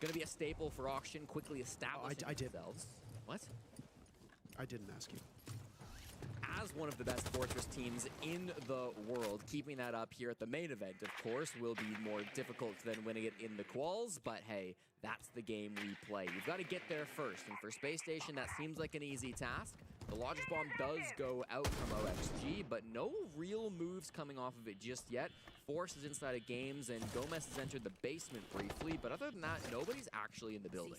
Gonna be a staple for Auction, quickly establishing themselves. What?
I didn't ask you.
As one of the best Fortress teams in the world, keeping that up here at the main event, of course, will be more difficult than winning it in the quals, but hey, that's the game we play. You've got to get there first, and for Space Station, that seems like an easy task. The Logic Bomb does go out from OXG, but no real moves coming off of it just yet. Force is inside of games, and Gomez has entered the basement briefly, but other than that, nobody's actually in the building.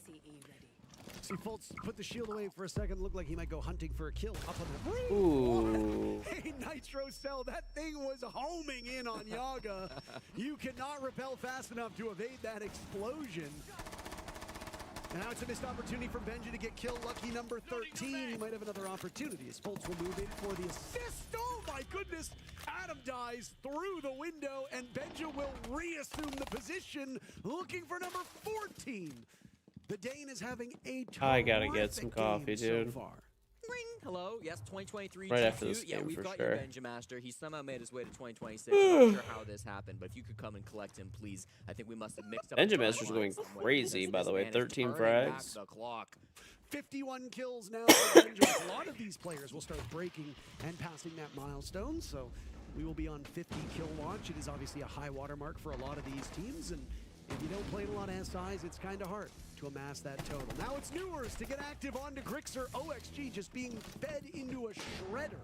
See, Fultz put the shield away for a second, looked like he might go hunting for a kill up on the roof.
Ooh.
Hey, Nitro Cell, that thing was homing in on Yaga. You cannot repel fast enough to evade that explosion. Now it's a missed opportunity from Benji to get killed. Lucky number 13. He might have another opportunity as Fultz will move in for the assist. Oh my goodness! Adam dies through the window, and Benja will reassume the position, looking for number 14. The Dane is having a
I gotta get some coffee, dude.
So far.
Ring. Hello. Yes, 2023
right
G2.
after this game,
yeah, we've
for
got
sure.
your Benja Master. He somehow made his way to 2026. I'm not sure how this happened, but if you could come and collect him, please. I think we must have mixed up.
Benja Master's going crazy, by the way. 13 frags.
51 kills now for Benja. A lot of these players will start breaking and passing that milestone, so we will be on 50 kill watch. It is obviously a high watermark for a lot of these teams, and if you don't play in a lot of SIs, it's kind of hard to amass that total. Now it's Newers to get active onto Grixer. OXG just being fed into a shredder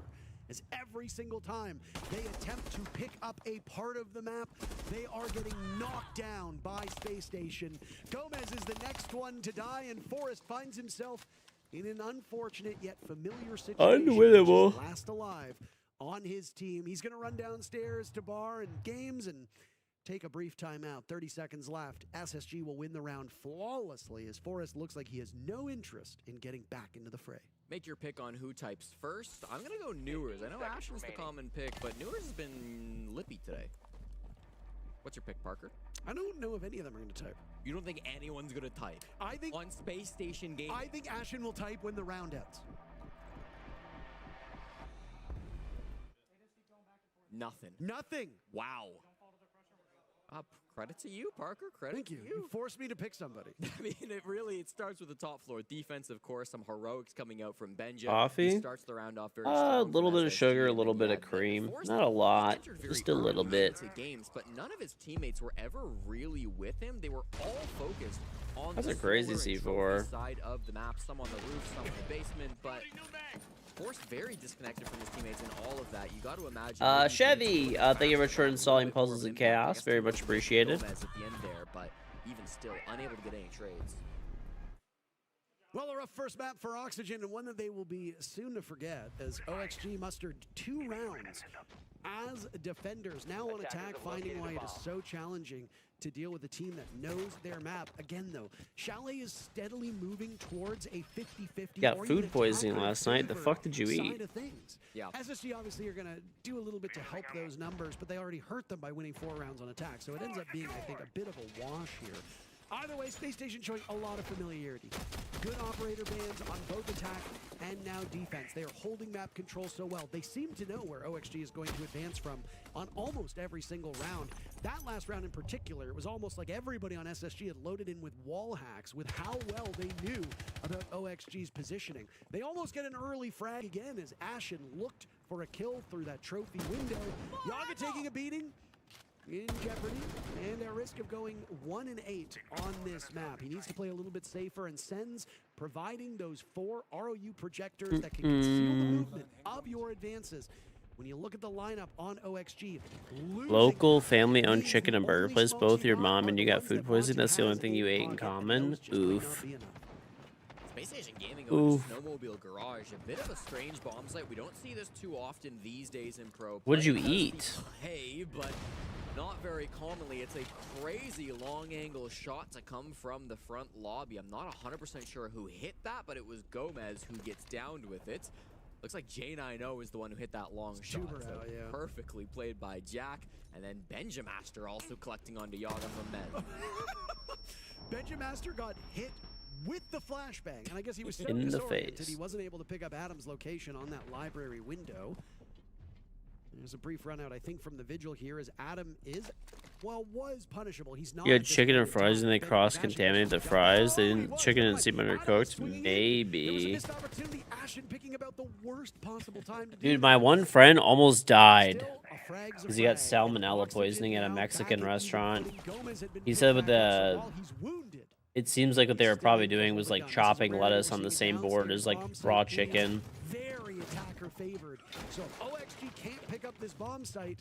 as every single time they attempt to pick up a part of the map, they are getting knocked down by Space Station. Gomez is the next one to die, and Forrest finds himself in an unfortunate yet familiar situation.
Unwinnable.
Last alive on his team. He's going to run downstairs to bar and games and take a brief timeout. 30 seconds left. SSG will win the round flawlessly as Forrest looks like he has no interest in getting back into the fray.
Make your pick on who types first. I'm going to go Newers. I know Ashen's the common pick, but Newers has been lippy today. What's your pick, Parker?
I don't know if any of them are going to type.
You don't think anyone's going to type?
I think
on Space Station Gaming.
I think Ashen will type when the round ends.
Nothing.
Nothing.
Wow. Credit to you, Parker. Credit
Thank you.
to
You forced me to pick somebody.
I mean, it starts with the top floor defense, of course. Some heroics coming out from Benja.
Coffee?
He starts the round off very
A
strong
little bit of
SSG,
sugar, a
and
little
then
bit of
he had
cream.
Force
Not a lot.
entered very
Just a little
early
bit.
into games, but none of his teammates were ever really with him. They were all focused on
That's
the
a crazy
solar and
C4.
trophy side of the map. Some on the roof, some in the basement, but Force very disconnected from his teammates and all of that. You got to imagine.
Chevy, thank you very much for installing Puzzles and Chaos. Very much appreciated.
Gomez at the end there, but even still unable to get any trades.
Well, a rough first map for Oxygen, and one that they will be soon to forget, as OXG mustered 2 rounds as defenders. Now on attack, finding why it is so challenging to deal with a team that knows their map. Again, though, Chalet is steadily moving towards a 50-50.
Got food poisoning last night. The fuck did you eat?
Yeah.
SSG obviously are going to do a little bit to help those numbers, but they already hurt them by winning 4 rounds on attack. So it ends up being, I think, a bit of a wash here. Either way, Space Station showing a lot of familiarity. Good operator bands on both attack and now defense. They are holding map control so well. They seem to know where OXG is going to advance from on almost every single round. That last round in particular, it was almost like everybody on SSG had loaded in with wall hacks with how well they knew about OXG's positioning. They almost get an early frag again as Ashen looked for a kill through that trophy window. Yaga taking a beating. In jeopardy and at risk of going 1-8 on this map. He needs to play a little bit safer, and Sen's providing those 4 ROU projectors that can conceal the movement of your advances. When you look at the lineup on OXG,
Local family-owned chicken and burger place, both your mom and you got food poisoning. That's the only thing you ate in common. Oof.
Space Station Gaming going to Snowmobile Garage, a bit of a strange bomb site. We don't see this too often these days in pro.
What'd you eat?
Hey, but not very commonly. It's a crazy long angle shot to come from the front lobby. I'm not 100% sure who hit that, but it was Gomez who gets downed with it. Looks like J90 is the one who hit that long shot. So perfectly played by Jack. And then Benjamaster also collecting onto Yaga from Men.
Benjamaster got hit with the flashbang, and I guess he was so
in the
disoriented
face.
He wasn't able to pick up Adam's location on that library window. There's a brief run out, I think, from the Vigil here as Adam was punishable. He's not.
You had chicken and fries and they cross-contaminated the fries. They didn't, chicken didn't seem undercooked. Maybe. Dude, my one friend almost died because he got salmonella poisoning at a Mexican restaurant. He said with the... It seems like what they were probably doing was like chopping lettuce on the same board as like raw chicken.
Very attacker favored. So if OXG can't pick up this bomb site,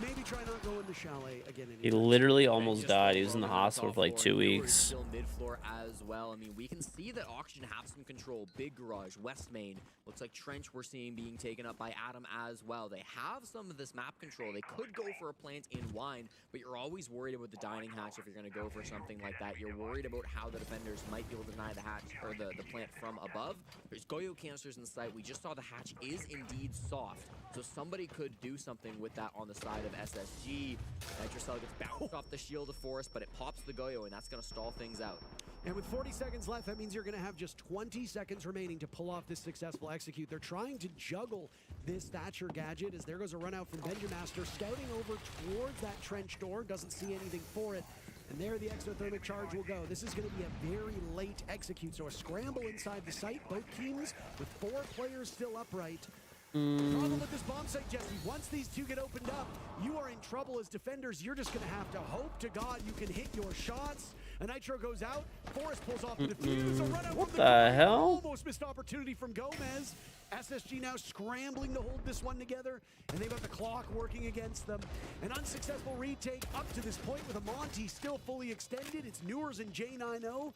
maybe try not going to Chalet again.
He literally almost died. He was in the hospital for like 2 weeks.
Still mid-floor as well. I mean, we can see that Oxygen have some control. Big Garage, West Main. Looks like Trench we're seeing being taken up by Adam as well. They have some of this map control. They could go for a plant in Wine, but you're always worried about the dining hatch if you're going to go for something like that. You're worried about how the defenders might be able to deny the hatch or the plant from above. There's Goyo canisters in sight. We just saw the hatch is indeed soft, so somebody could do something with that on the side of SSG. Nitrocell gets bounced off the shield of Forest, but it pops the Goyo, and that's going to stall things out.
And with 40 seconds left, that means you're going to have just 20 seconds remaining to pull off this successful execute. They're trying to juggle this Thatcher gadget as there goes a run out from Benjamaster, scouting over towards that trench door, doesn't see anything for it. And there the exothermic charge will go. This is going to be a very late execute, so a scramble inside the site. Both teams with 4 players still upright. Problem with this bomb site, Jesse, once these 2 get opened up, you are in trouble as defenders. You're just going to have to hope to God you can hit your shots. A Nitro goes out. Forrest pulls off the defuse. A run out
What
from
the hell?
Almost missed opportunity from Gomez. SSG now scrambling to hold this one together, and they've got the clock working against them. An unsuccessful retake up to this point with a Monty still fully extended. It's Newers and J90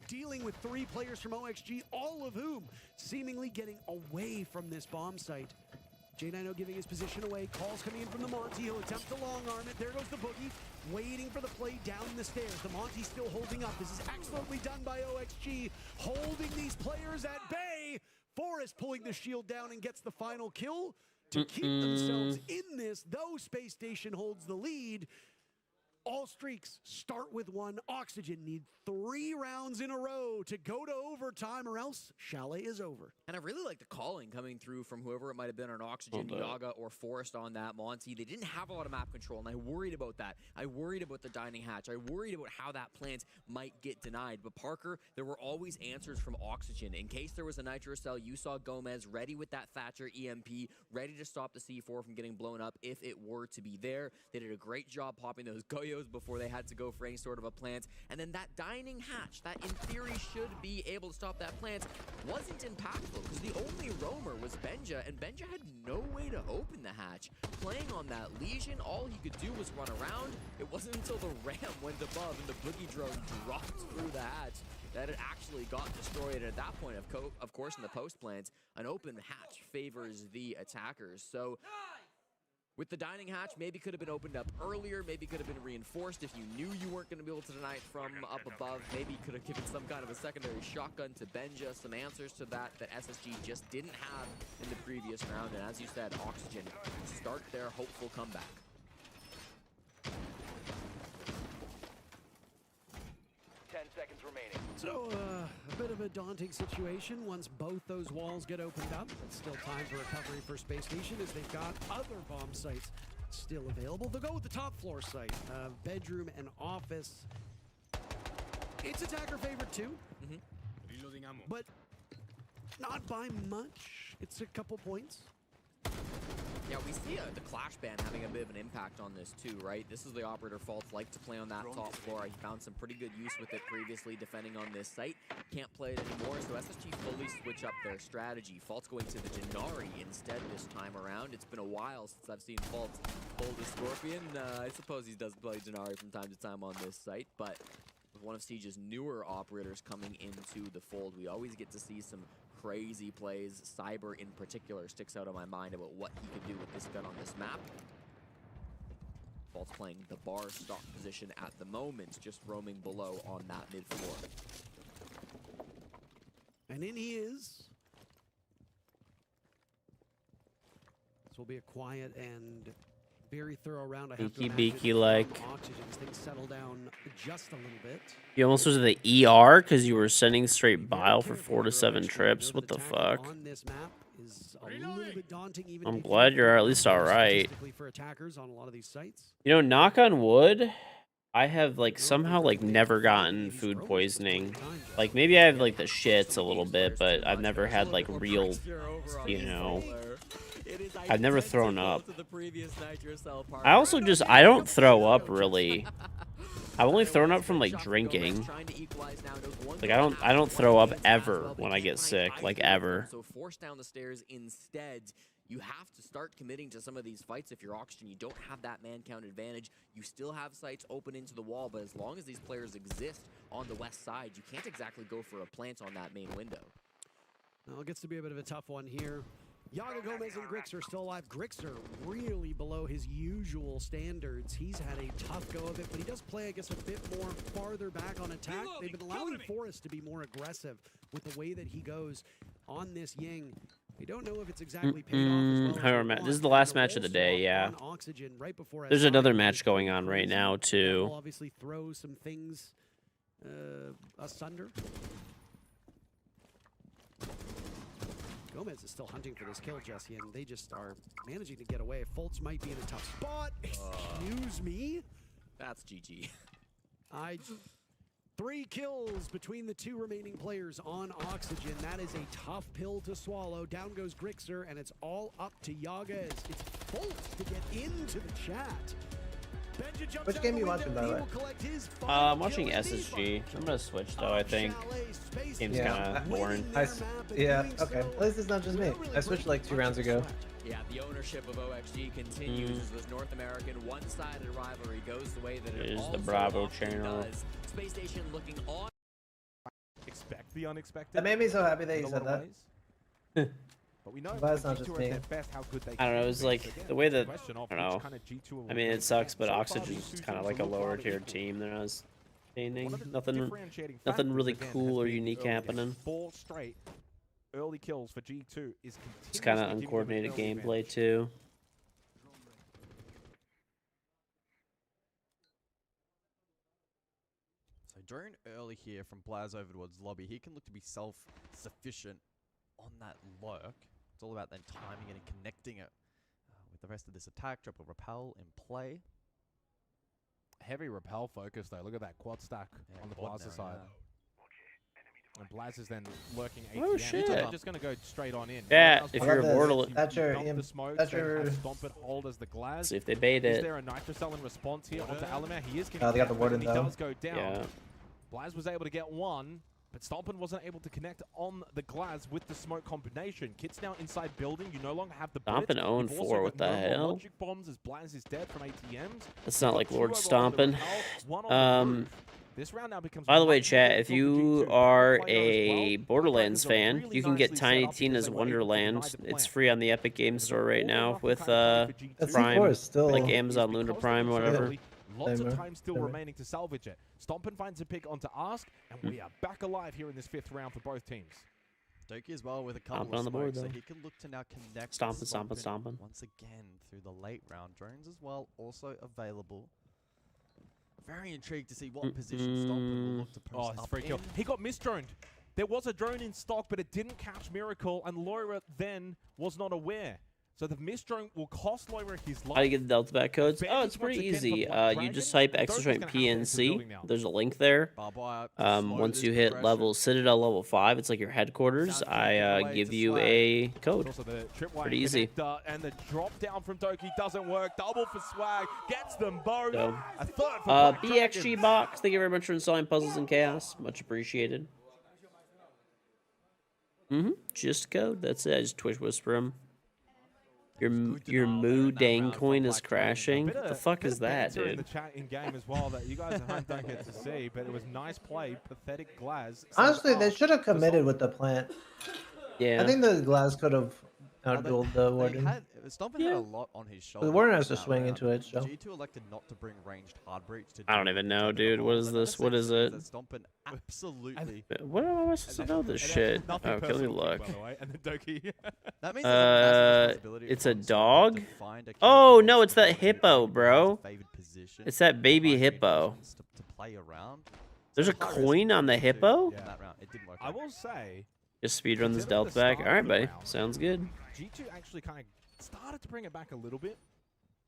dealing with 3 players from OXG, all of whom seemingly getting away from this bomb site. J90 giving his position away. Calls coming in from the Monty. He'll attempt to long arm it. There goes the Boogie, waiting for the play down the stairs. The Monty still holding up. This is excellently done by OXG, holding these players at bay. Forrest pulling the shield down and gets the final kill to keep themselves in this, though Space Station holds the lead. All streaks start with 1. Oxygen need 3 rounds in a row to go to overtime, or else Chalet is over.
And I really like the calling coming through from whoever it might have been on Oxygen, Yaga or Forrest on that Monty. They didn't have a lot of map control, and I worried about that. I worried about the dining hatch. I worried about how that plant might get denied. But Parker, there were always answers from Oxygen. In case there was a Nitro cell, you saw Gomez ready with that Thatcher EMP, ready to stop the C4 from getting blown up if it were to be there. They did a great job popping those Goyos windows before they had to go for any sort of a plant. And then that dining hatch, that in theory should be able to stop that plant, wasn't impactful because the only roamer was Benja, and Benja had no way to open the hatch. Playing on that Legion, all he could do was run around. It wasn't until the ram went above and the boogie drone dropped through the hatch that it actually got destroyed. And at that point, of course, in the post plant, an open hatch favors the attackers. So with the dining hatch, maybe could have been opened up earlier, maybe could have been reinforced if you knew you weren't going to be able to deny it from up above. Maybe could have given some kind of a secondary shotgun to Benja, some answers to that SSG just didn't have in the previous round. And as you said, Oxygen start their hopeful comeback.
So, a bit of a daunting situation once both those walls get opened up. It's still time for recovery for Space Station as they've got other bomb sites still available. They'll go with the top floor site, bedroom and office. It's attacker favorite too, but not by much. It's a couple points.
Yeah, we see the Clash ban having a bit of an impact on this too, right? This is the Operator Fault, like to play on that top floor. He found some pretty good use with it previously defending on this site. Can't play it anymore, so SSG fully switch up their strategy. Fault's going to the Janari instead this time around. It's been a while since I've seen Fault hold the Scorpion. I suppose he does play Janari from time to time on this site, but with one of Siege's newer operators coming into the fold, we always get to see some crazy plays. Cyber in particular sticks out of my mind about what he could do with this gun on this map. Fault's playing the bar stock position at the moment, just roaming below on that mid floor.
And in he is. This will be a quiet and very thorough round. I have to
Beaky like.
Oxygen as things settle down just a little bit.
You almost was the ER because you were sending straight bile for 4 to 7 trips. What the fuck?
On this map is a little bit daunting, even
I'm glad you're at least all right.
for attackers on a lot of these sites.
You know, knock on wood, I have like somehow like never gotten food poisoning. Like maybe I have like the shits a little bit, but I've never had like real, you know. I've never thrown up. I also just, I don't throw up really. I've only thrown up from like drinking. Like I don't throw up ever when I get sick, like ever.
So force down the stairs instead. You have to start committing to some of these fights if you're Oxygen. You don't have that man count advantage. You still have sights open into the wall, but as long as these players exist on the west side, you can't exactly go for a plant on that main window.
Well, it gets to be a bit of a tough one here. Yaga Gomez and Grixer still alive. Grixer really below his usual standards. He's had a tough go of it, but he does play, I guess, a bit more farther back on attack. They've been allowing Forrest to be more aggressive with the way that he goes on this Ying. We don't know if it's exactly paid off as well.
This is the last match of the day, yeah.
Oxygen right before
There's another match going on right now, too.
We'll obviously throw some things asunder. Gomez is still hunting for this kill, Jesse, and they just are managing to get away. Fultz might be in a tough spot. Excuse me?
That's GG.
3 kills between the 2 remaining players on Oxygen. That is a tough pill to swallow. Down goes Grixer, and it's all up to Yaga. It's Fultz to get into the chat.
Which game are you watching, by the way?
I'm watching SSG. I'm gonna switch though. I think game's kind of boring.
Yeah. Okay. At least it's not just me. I switched like 2 rounds ago.
Yeah, the ownership of OXG continues as this North American one-sided rivalry goes the way that it
Here's
also
the Bravo
often
channel.
does. Space Station looking on.
Expect the unexpected.
That made me so happy that you said that.
But we know
But it's not just me.
I don't know. It was like the way that I don't know. I mean, it sucks, but Oxygen's kind of like a lower tier team than us. Nothing really cool or unique happening.
4 straight early kills for G2 is
It's kind of uncoordinated gameplay too.
So drone early here from Blaz over towards lobby. He can look to be self-sufficient on that lurk. It's all about then timing it and connecting it with the rest of this attack. Drop a repel in play.
Heavy repel focus though. Look at that quad stack on the Blaster side. And Blaz is then lurking ATM.
Oh, shit.
They're just going to go straight on in.
Yeah, if you're a mortal.
The smoke, Stomp it, hold as the Glaz.
See if they bait it.
Is there a Nitro Cell in response here onto Alamir? He is getting
they got the warden,
he
though.
does go down.
Yeah.
Blaz was able to get one, but Stompin wasn't able to connect on the Glaz with the smoke combination. Kit's now inside building. You no longer have the
Stompin' 0-4, what the hell?
Logic bombs as Blaz is dead from ATMs.
That's not like Lord Stompin'.
This round now becomes
By the way, chat, if you are a Borderlands fan, you can get Tiny Tina's Wonderland. It's free on the Epic Games Store right now with Prime, like Amazon Lunar Prime or whatever.
Lots of time still remaining to salvage it. Stompin finds a pick onto Ask, and we are back alive here in this 5th round for both teams.
Doki as well with a couple
Stompin'
of
on the board,
smokes, so
though.
he can look to now connect.
Stompin'.
Once again through the late round. Drones as well also available. Very intrigued to see what position Stompin will look to post
Oh, it's
up
free kill. He got misdroned. There was a drone in stock, but it didn't catch Miracle, and Loira then was not aware. So the misdrone will cost Loira his life.
How do you get the Delta back codes? Oh, it's pretty easy. You just type extra strength PNC. There's a link there. Once you hit Citadel level 5, it's like your headquarters. I give you a code. Pretty easy.
And the drop down from Doki doesn't work. Double for Swag. Gets them both.
So,
A third for Black
BXG
Dragons.
Box, thank you very much for installing Puzzles and Chaos. Much appreciated. Just code. That's it. I just Twitch whisper him. Your Moo Dang coin is crashing. What the fuck is that,
In the
dude?
chat in game as well that you guys don't get to see, but it was nice play. Pathetic Glaz.
Honestly, they should have committed with the plant.
Yeah.
I think the Glass could have outdueled the Warden.
Stompin had a lot on his shoulders.
The Warden has to
that
swing
round.
into it, so.
G2 elected not to bring ranged hard breach to
I don't even know, dude. What is this? What is it?
Stompin absolutely.
What am I supposed to know this shit? Oh,
Nothing
okay, let me
personal,
look.
by the way. And then Doki.
That means there's a massive responsibility
It's
for
a
Stompin
dog?
to find a
Oh,
killer
no, it's that
position,
hippo, bro.
favored position,
It's that baby
find
hippo.
positions to play around.
There's a coin on the hippo?
In that round. It didn't work
I
out.
will say,
Just speedrun this
considering
Delta
the
back.
start
Alright,
of the
buddy.
round,
Sounds good.
G2 actually kind of started to bring it back a little bit,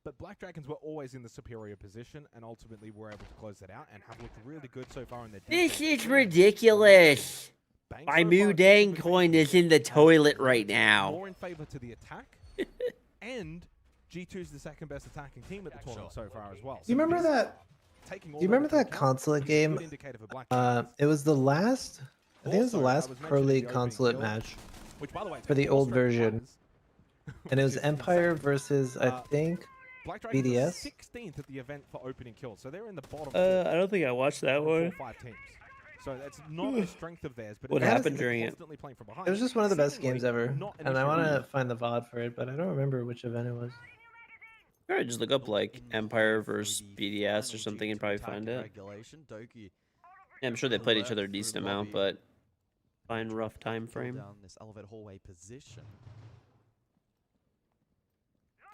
but Black Dragons were always in the superior position and ultimately were able to close it out and have looked really good so far in their defense.
This is ridiculous.
Bang
My
so
Moo
far,
Dang
G2
coin is in the toilet right now.
more in favor to the attack, and G2 is the second best attacking team at the tournament so far as well.
Do you remember that? Do you remember that consulate game? It was the last. I think it was the last Pro League consulate match
Which, by the way,
for the old version, and it was Empire versus I think
Black Dragons are
BDS.
16th at the event for opening kills, so they're in the bottom.
I don't think I watched that one.
4 or 5 teams. So that's not a strength of theirs. But
What
it has
happened
been
during it?
constantly playing from behind.
It was just one of the best
Seemingly
games ever,
not an
and I
issue.
want to find the VOD for it, but I don't remember which event it was.
Alright, just look up like Empire versus BDS or something and probably find it.
Regulation. Doki
Yeah, I'm sure they played each other a decent amount, but fine rough time frame.
down this elevator hallway position.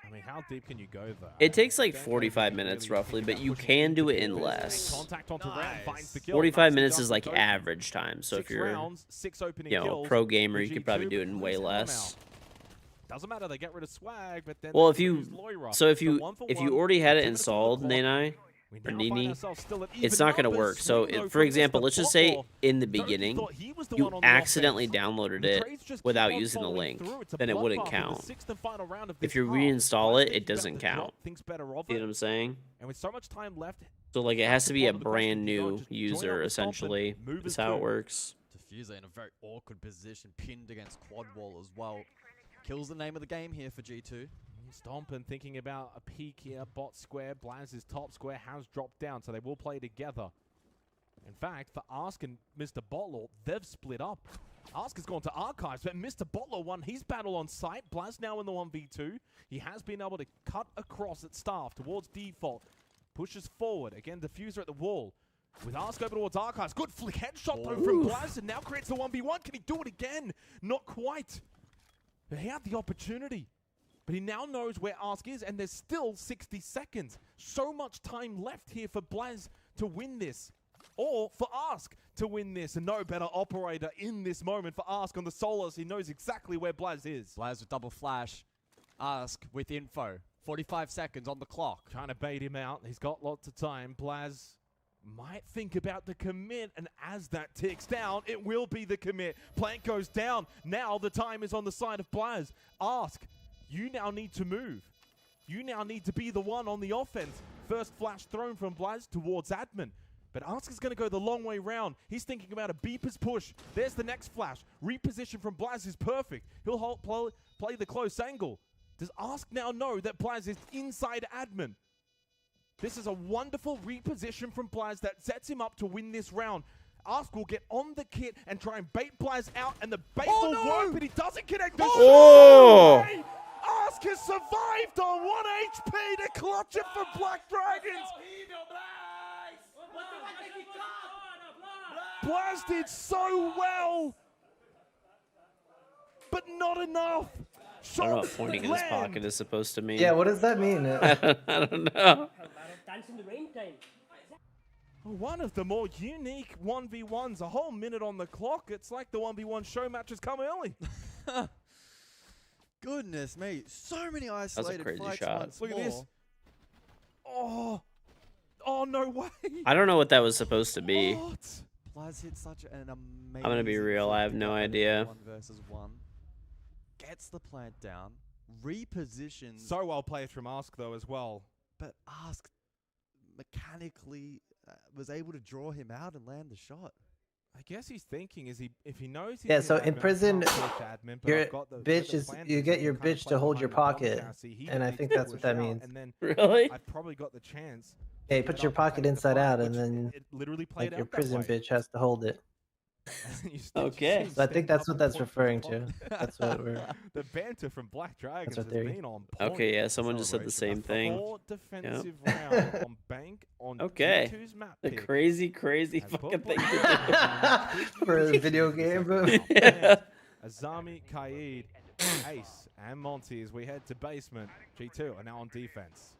I mean, how deep can you go though?
It takes like 45 minutes roughly, but you can do it in less.
Contact onto Ram, finds the kill.
45
Nicely
minutes
done
is
from
like
Doki.
average time, so if
6
you're,
rounds, 6 opening
you know, a
kills
pro gamer,
for
you could probably
G2,
do it in
but
way
please help 'em
less.
out. Doesn't matter, they get rid of Swag, but then
Well,
they
if you,
lose Loira.
so if
So
you
1 for
if you
1,
already had it
2 minutes on the
installed,
clock.
Nanai
We
or
now find
Nini,
ourselves still at
it's
even
not going to
numbers.
work. So,
Swingo
for
from
example,
Mr.
let's just say
Bottle.
in the
Doki
beginning,
thought he was the
you
one on the
accidentally
offense.
downloaded
The
it
trades just
without
keep on
using the
following
link,
through. It's a
then it wouldn't
bloodbath in the
count.
6th and final round of
If
this
you
half.
reinstall
Black
it, it
Dragons
doesn't
better to drop,
count.
thinks better of
See what
it.
I'm saying?
And with so much time left,
So like it has to be a
Bottom of the
brand
question,
new
just join
user
up with Stompin',
essentially.
move
Is
as
how it
two.
works.
Diffuser in a very awkward position, pinned against quad wall as well. Kills the name of the game here for G2.
Stompin' thinking about a peek here. Bot square, Blaz's top square has dropped down, so they will play together. In fact, for Ask and Mr. Bottler, they've split up. Ask has gone to Archives, but Mr. Bottler won his battle on site. Blaz now in the 1v2. He has been able to cut across at staff towards default. Pushes forward. Again, Diffuser at the wall. With Ask over towards Archives. Good flick headshot though from Blaz, and now creates the 1v1. Can he do it again? Not quite. He had the opportunity. But he now knows where Ask is, and there's still 60 seconds. So much time left here for Blaz to win this. Or for Ask to win this. And no better operator in this moment for Ask on the Solos. He knows exactly where Blaz is.
Blaz with double flash. Ask with info. 45 seconds on the clock.
Trying to bait him out. He's got lots of time. Blaz might think about the commit, and as that ticks down, it will be the commit. Plant goes down. Now the time is on the side of Blaz. Ask, you now need to move. You now need to be the one on the offense. First flash thrown from Blaz towards admin. But Ask is going to go the long way round. He's thinking about a beepers push. There's the next flash. Reposition from Blaz is perfect. He'll play the close angle. Does Ask now know that Blaz is inside admin? This is a wonderful reposition from Blaz that sets him up to win this round. Ask will get on the kit and try and bait Blaz out, and the bait will work, but he doesn't connect the shot. Ask has survived on 1 HP to clutch it for Black Dragons. Blaz did so well, but not enough.
I don't know what pointing in his pocket is supposed to mean.
Yeah, what does that mean?
I don't know.
One of the more unique 1v1s, a whole minute on the clock. It's like the 1v1 show matches come early.
Goodness me, so many isolated
crazy
fights
shot.
once
Look at
more.
this. Oh, no way.
I don't know what that was supposed to be.
What?
Blaz hit such an amazing...
I'm gonna be real, I have no idea.
1 versus 1. Gets the plant down, repositions...
So well played from Ask, though, as well.
But Ask mechanically was able to draw him out and land the shot.
I guess he's thinking, is he if he knows he's
Yeah, so in
admin,
prison,
I can't push admin, but
your
I've got the
bitch is
plan
you
to
get your
kind of
bitch
play
to hold your
behind the
pocket,
chassis. He
and I
needs
think
to
that's what
push
that
out,
means.
and then
Really?
I've probably got the chance.
Yeah, you put your pocket inside out, and then
it literally played
like your
out that
prison
way.
bitch has to hold it.
Okay.
So I think that's what that's referring to. That's what we're.
The banter from Black Dragons
what
has
theory.
been on point.
Okay, yeah, someone just said the same thing.
Four defensive round on Bank on
Okay.
G2's map
The
pick.
crazy
Has
fucking
put
thing
Black
to do.
For a video game, bro.
Yeah.
Azami, Kaid, Ace, and Monty as we head to basement. G2 are now on defense.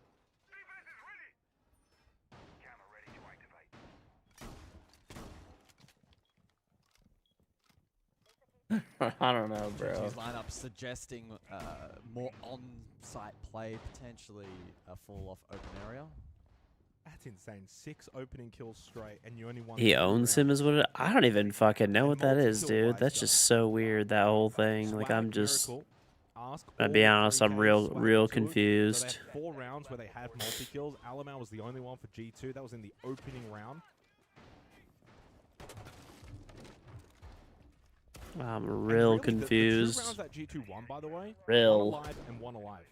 I don't know, bro.
G2's lineup suggesting more on-site play, potentially a fall-off open area.
That's insane. 6 opening kills straight, and you only won.
He owns him is what I don't even fucking know what that is, dude. That's just so weird, that whole thing. Like, I'm just... I'll be honest, I'm real confused.
So they had 4 rounds where they had multi-kills. Alamau was the only one for G2. That was in the opening round.
I'm
And
real
really,
confused.
The 2 rounds that G2 won, by the way,
Real.
1 alive and 1 alive.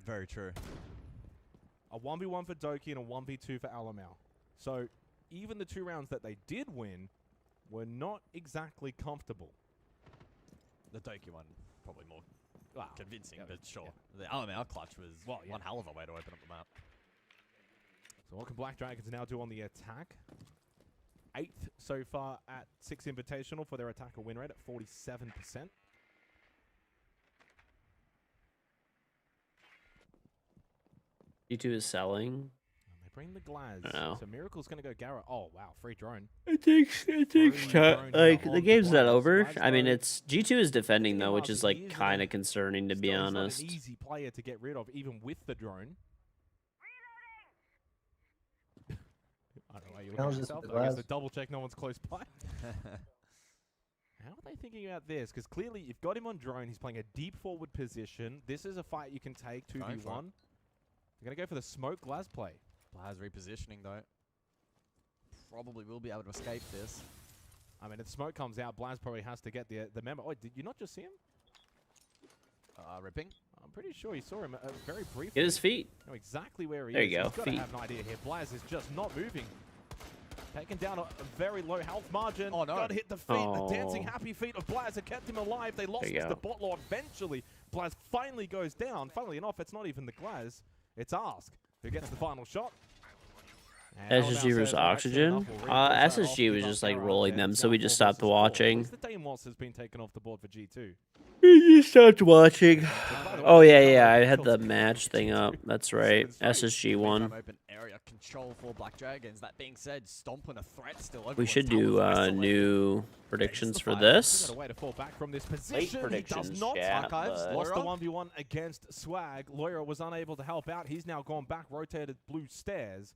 Very true.
A 1v1 for Doki and a 1v2 for Alamau. So even the 2 rounds that they did win were not exactly comfortable.
The Doki one, probably more convincing, but sure. The Alamau clutch was one hell of a way to open up the map.
So what can Black Dragons now do on the attack? 8th so far at 6 Invitational for their attacker win rate at 47%.
G2 is selling.
They bring the Glaz.
I know.
So Miracle's going to go Garrett. Oh, wow. Free drone.
It takes time. Like, the game's not over. I mean, it's... G2 is defending, though, which is, like, kind of concerning, to be
Still, he's
honest.
not an easy player to get rid of, even with the drone. I don't know why you're looking at yourself. I guess to double check no one's close by. How are they thinking about this? Because clearly you've got him on drone. He's playing a deep forward position. This is a fight you can take 2v1. They're going to go for the smoke Glaz play.
Blaz repositioning, though. Probably will be able to escape this.
I mean, if smoke comes out, Blaz probably has to get the memo. Oh, did you not just see him?
Ripping?
I'm pretty sure you saw him very briefly.
Get his feet.
Know exactly where he
There
is.
you go,
He's got to
feet.
have an idea here. Blaz is just not moving. Taking down a very low health margin.
Oh, no.
Got to hit the feet.
Oh.
The dancing happy feet of Blaz have kept him alive. They lost
There you
Mr.
go.
Botlord eventually. Blaz finally goes down. Funnily enough, it's not even the Glaz. It's Ask who gets the final shot. And
SSG
Alamau
versus
says, "All right, soon
Oxygen?
enough, we'll reinforce that off,
SSG was
keep
just
up
like
our
rolling
offense,
them, so we
down
just
4
stopped
versus 4.
watching.
At least the Deimos has been taken off the board for G2.
You stopped watching. Oh, yeah, I had the match thing up. That's right. SSG won.
Open area control for Black Dragons. That being said, Stomp and a threat still.
We should do new predictions for
He's
this.
got a way to fall back from this
Late
position.
predictions,
He does not.
yeah,
Archives
but-
lost the 1v1 against Swag. Lawyer was unable to help out. He's now gone back, rotated blue stairs.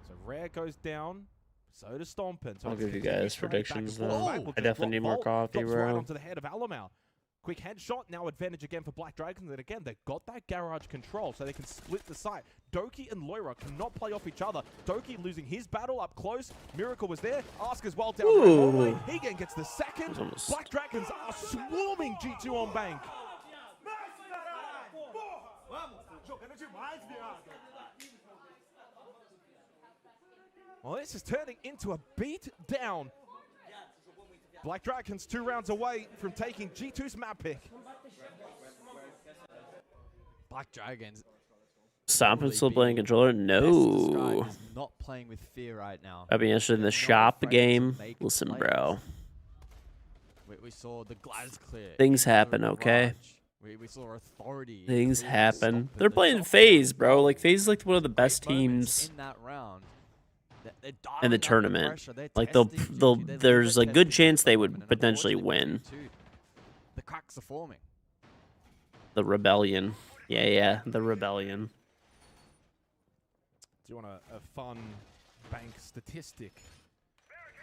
So Rare goes down. So does Stompin. So
I'll
it's
give you
continuing
guys
straight back and
predictions
forth.
though.
Black will
I
just
definitely
drop
need more
Vault,
coffee,
drops right
bro.
onto the head of Alamau. Quick headshot, now advantage again for Black Dragons, and again, they've got that garage control, so they can split the site. Doki and Loira cannot play off each other. Doki losing his battle up close. Miracle was there. Ask as well down right hallway. He again gets the second. Black Dragons are swarming G2 on bank. Well, this is turning into a beat down. Black Dragons 2 rounds away from taking G2's map pick.
Black Dragons.
Stompin still playing controller? No.
Is not playing with fear right now.
I'd be interested in the shop game. Listen, bro.
We saw the glass clear.
Things happen, okay?
We saw authority.
Things happen. They're playing FaZe, bro. Like, FaZe is like one of the best teams
in that round.
in the tournament. Like, there's a good chance they would potentially win.
The cracks are forming.
The Rebellion. Yeah, the Rebellion.
Do you want a fun bank statistic?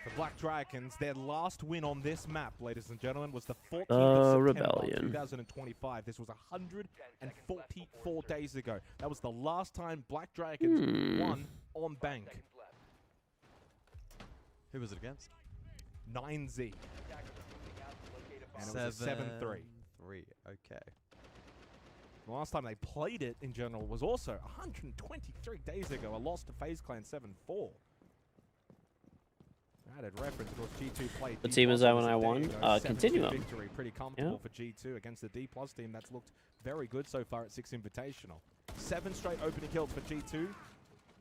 For Black Dragons, their last win on this map, ladies and gentlemen, was the 14th of September
Rebellion.
2025. This was 144 days ago. That was the last time Black Dragons won on bank.
Who was it against?
9Z. And it was a 7-3.
3, okay.
The last time they played it, in general, was also 123 days ago. A loss to FaZe Clan 7-4. Added reference, of course, G2 played.
What team is I when I won? Continuum.
Victory, pretty comfortable for G2 against the D+ team that's looked very good so far at 6 Invitational. 7 straight opening kills for G2.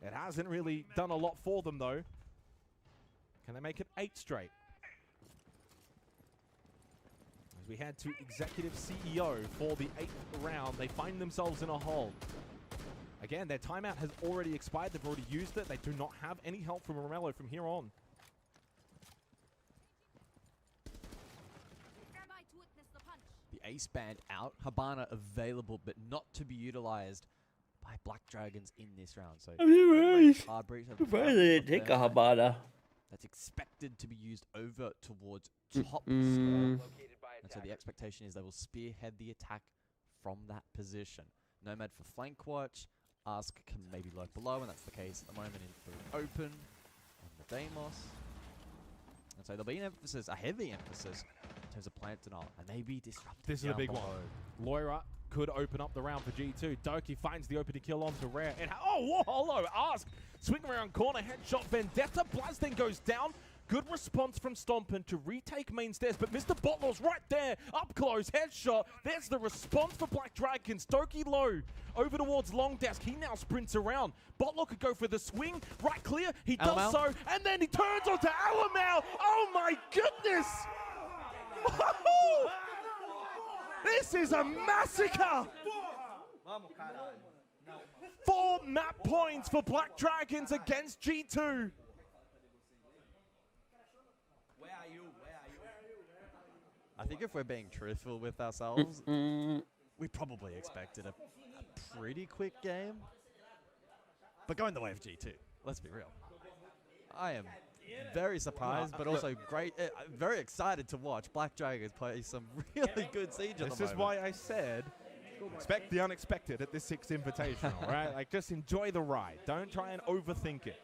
It hasn't really done a lot for them, though. Can they make it 8 straight? As we head to Executive CEO for the 8th round, they find themselves in a hole. Again, their timeout has already expired. They've already used it. They do not have any help from Romello from here on.
The ace band out. Habana available, but not to be utilized by Black Dragons in this round. So
Hard breach. Why did they take a Habana?
That's expected to be used over towards top square. And so the expectation is they will spearhead the attack from that position. Nomad for flank watch. Ask can maybe lurk below, and that's the case at the moment in through open on the Deimos. And so there'll be an emphasis, a heavy emphasis, in terms of plant denial, and maybe disrupt.
This is a big one. Loira could open up the round for G2. Doki finds the opening kill onto Rare. And oh, hello, Ask. Swing around corner, headshot, Vendetta. Blazden goes down. Good response from Stompin to retake main stairs, but Mr. Botlaw's right there. Up close, headshot. There's the response for Black Dragons. Doki low. Over towards long desk. He now sprints around. Botlaw could go for the swing. Right clear. He does so. And then he turns onto Alamau. Oh my goodness. This is a massacre. 4 map points for Black Dragons against G2.
I think if we're being truthful with ourselves, we probably expected a pretty quick game. But going the way of G2, let's be real. I am very surprised, but also very excited to watch Black Dragons play some really good Siege at the moment.
This is why I said, expect the unexpected at this 6th Invitational, right? Like, just enjoy the ride. Don't try and overthink it.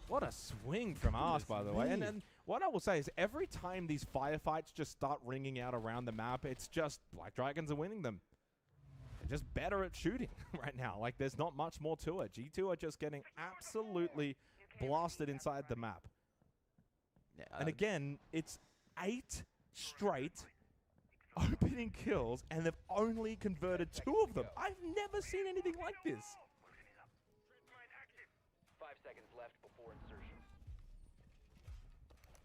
What a swing from Ask, by the way. And what I will say is every time these firefights just start ringing out around the map, it's just Black Dragons are winning them. They're just better at shooting right now. Like, there's not much more to it. G2 are just getting absolutely blasted inside the map. Yeah, and again, it's 8 straight opening kills, and they've only converted 2 of them. I've never seen anything like this.
5 seconds left before insertion.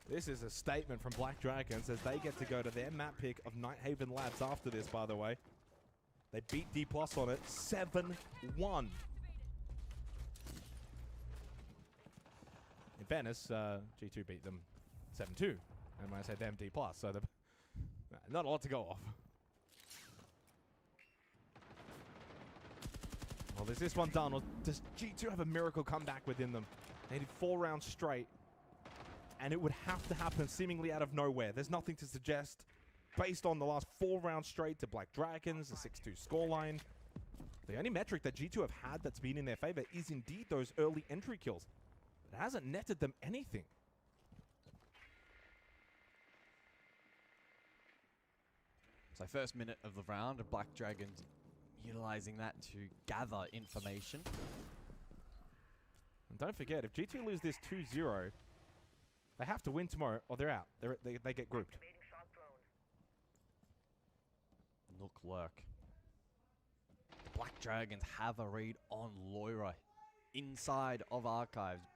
This is a statement from Black Dragons as they get to go to their map pick of Nighthaven Labs after this, by the way. They beat D+ on it 7-1. In fairness, G2 beat them 7-2. And when I say them, D+, so not a lot to go off. Well, Is this one done, or does G2 have a miracle comeback within them? They did 4 rounds straight, and it would have to happen seemingly out of nowhere. There's nothing to suggest, based on the last 4 rounds straight to Black Dragons, the 6-2 scoreline. The only metric that G2 have had that's been in their favor is indeed those early entry kills. It hasn't netted them anything.
So first minute of the round, and Black Dragons utilizing that to gather information.
And don't forget, if G2 lose this 2-0, they have to win tomorrow, or they're out. They get grouped.
Nook lurk. The Black Dragons have a read on Loira inside of Archives.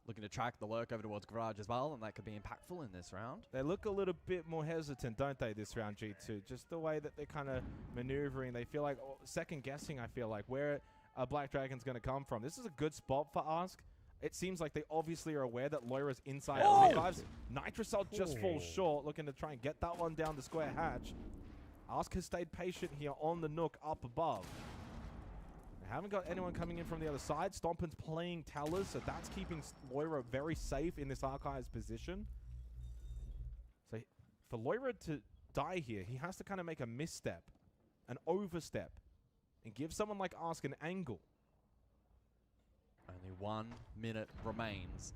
Looking to track the lurk over towards Garage as well, and that could be impactful in this round.
They look a little bit more hesitant, don't they, this round, G2? Just the way that they're kind of maneuvering. They feel like second-guessing, I feel like, where a Black Dragon's going to come from. This is a good spot for Ask. It seems like they obviously are aware that Loira's inside Archives. Nitrocell just falls short, looking to try and get that one down the square hatch. Ask has stayed patient here on the Nook up above. Haven't got anyone coming in from the other side. Stompin's playing towers, so that's keeping Loira very safe in this Archives position. So for Loira to die here, he has to kind of make a misstep, an overstep, and give someone like Ask an angle.
Only 1 minute remains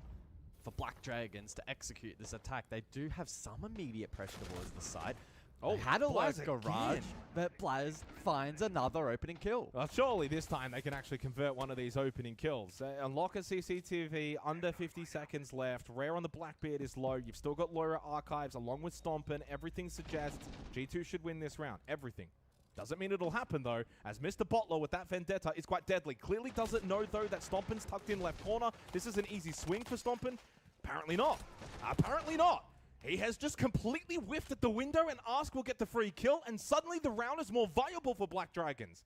for Black Dragons to execute this attack. They do have some immediate pressure towards the side. They had a lurk Garage, but Blaz finds another opening kill.
Well, surely this time they can actually convert one of these opening kills. Unlock a CCTV, under 50 seconds left. Rare on the Blackbeard is low. You've still got Loira Archives along with Stompin. Everything suggests G2 should win this round. Everything. Doesn't mean it'll happen, though, as Mr. Bottler with that Vendetta is quite deadly. Clearly doesn't know, though, that Stompin's tucked in left corner. This is an easy swing for Stompin. Apparently not. Apparently not. He has just completely whiffed at the window, and Ask will get the free kill, and suddenly the round is more viable for Black Dragons.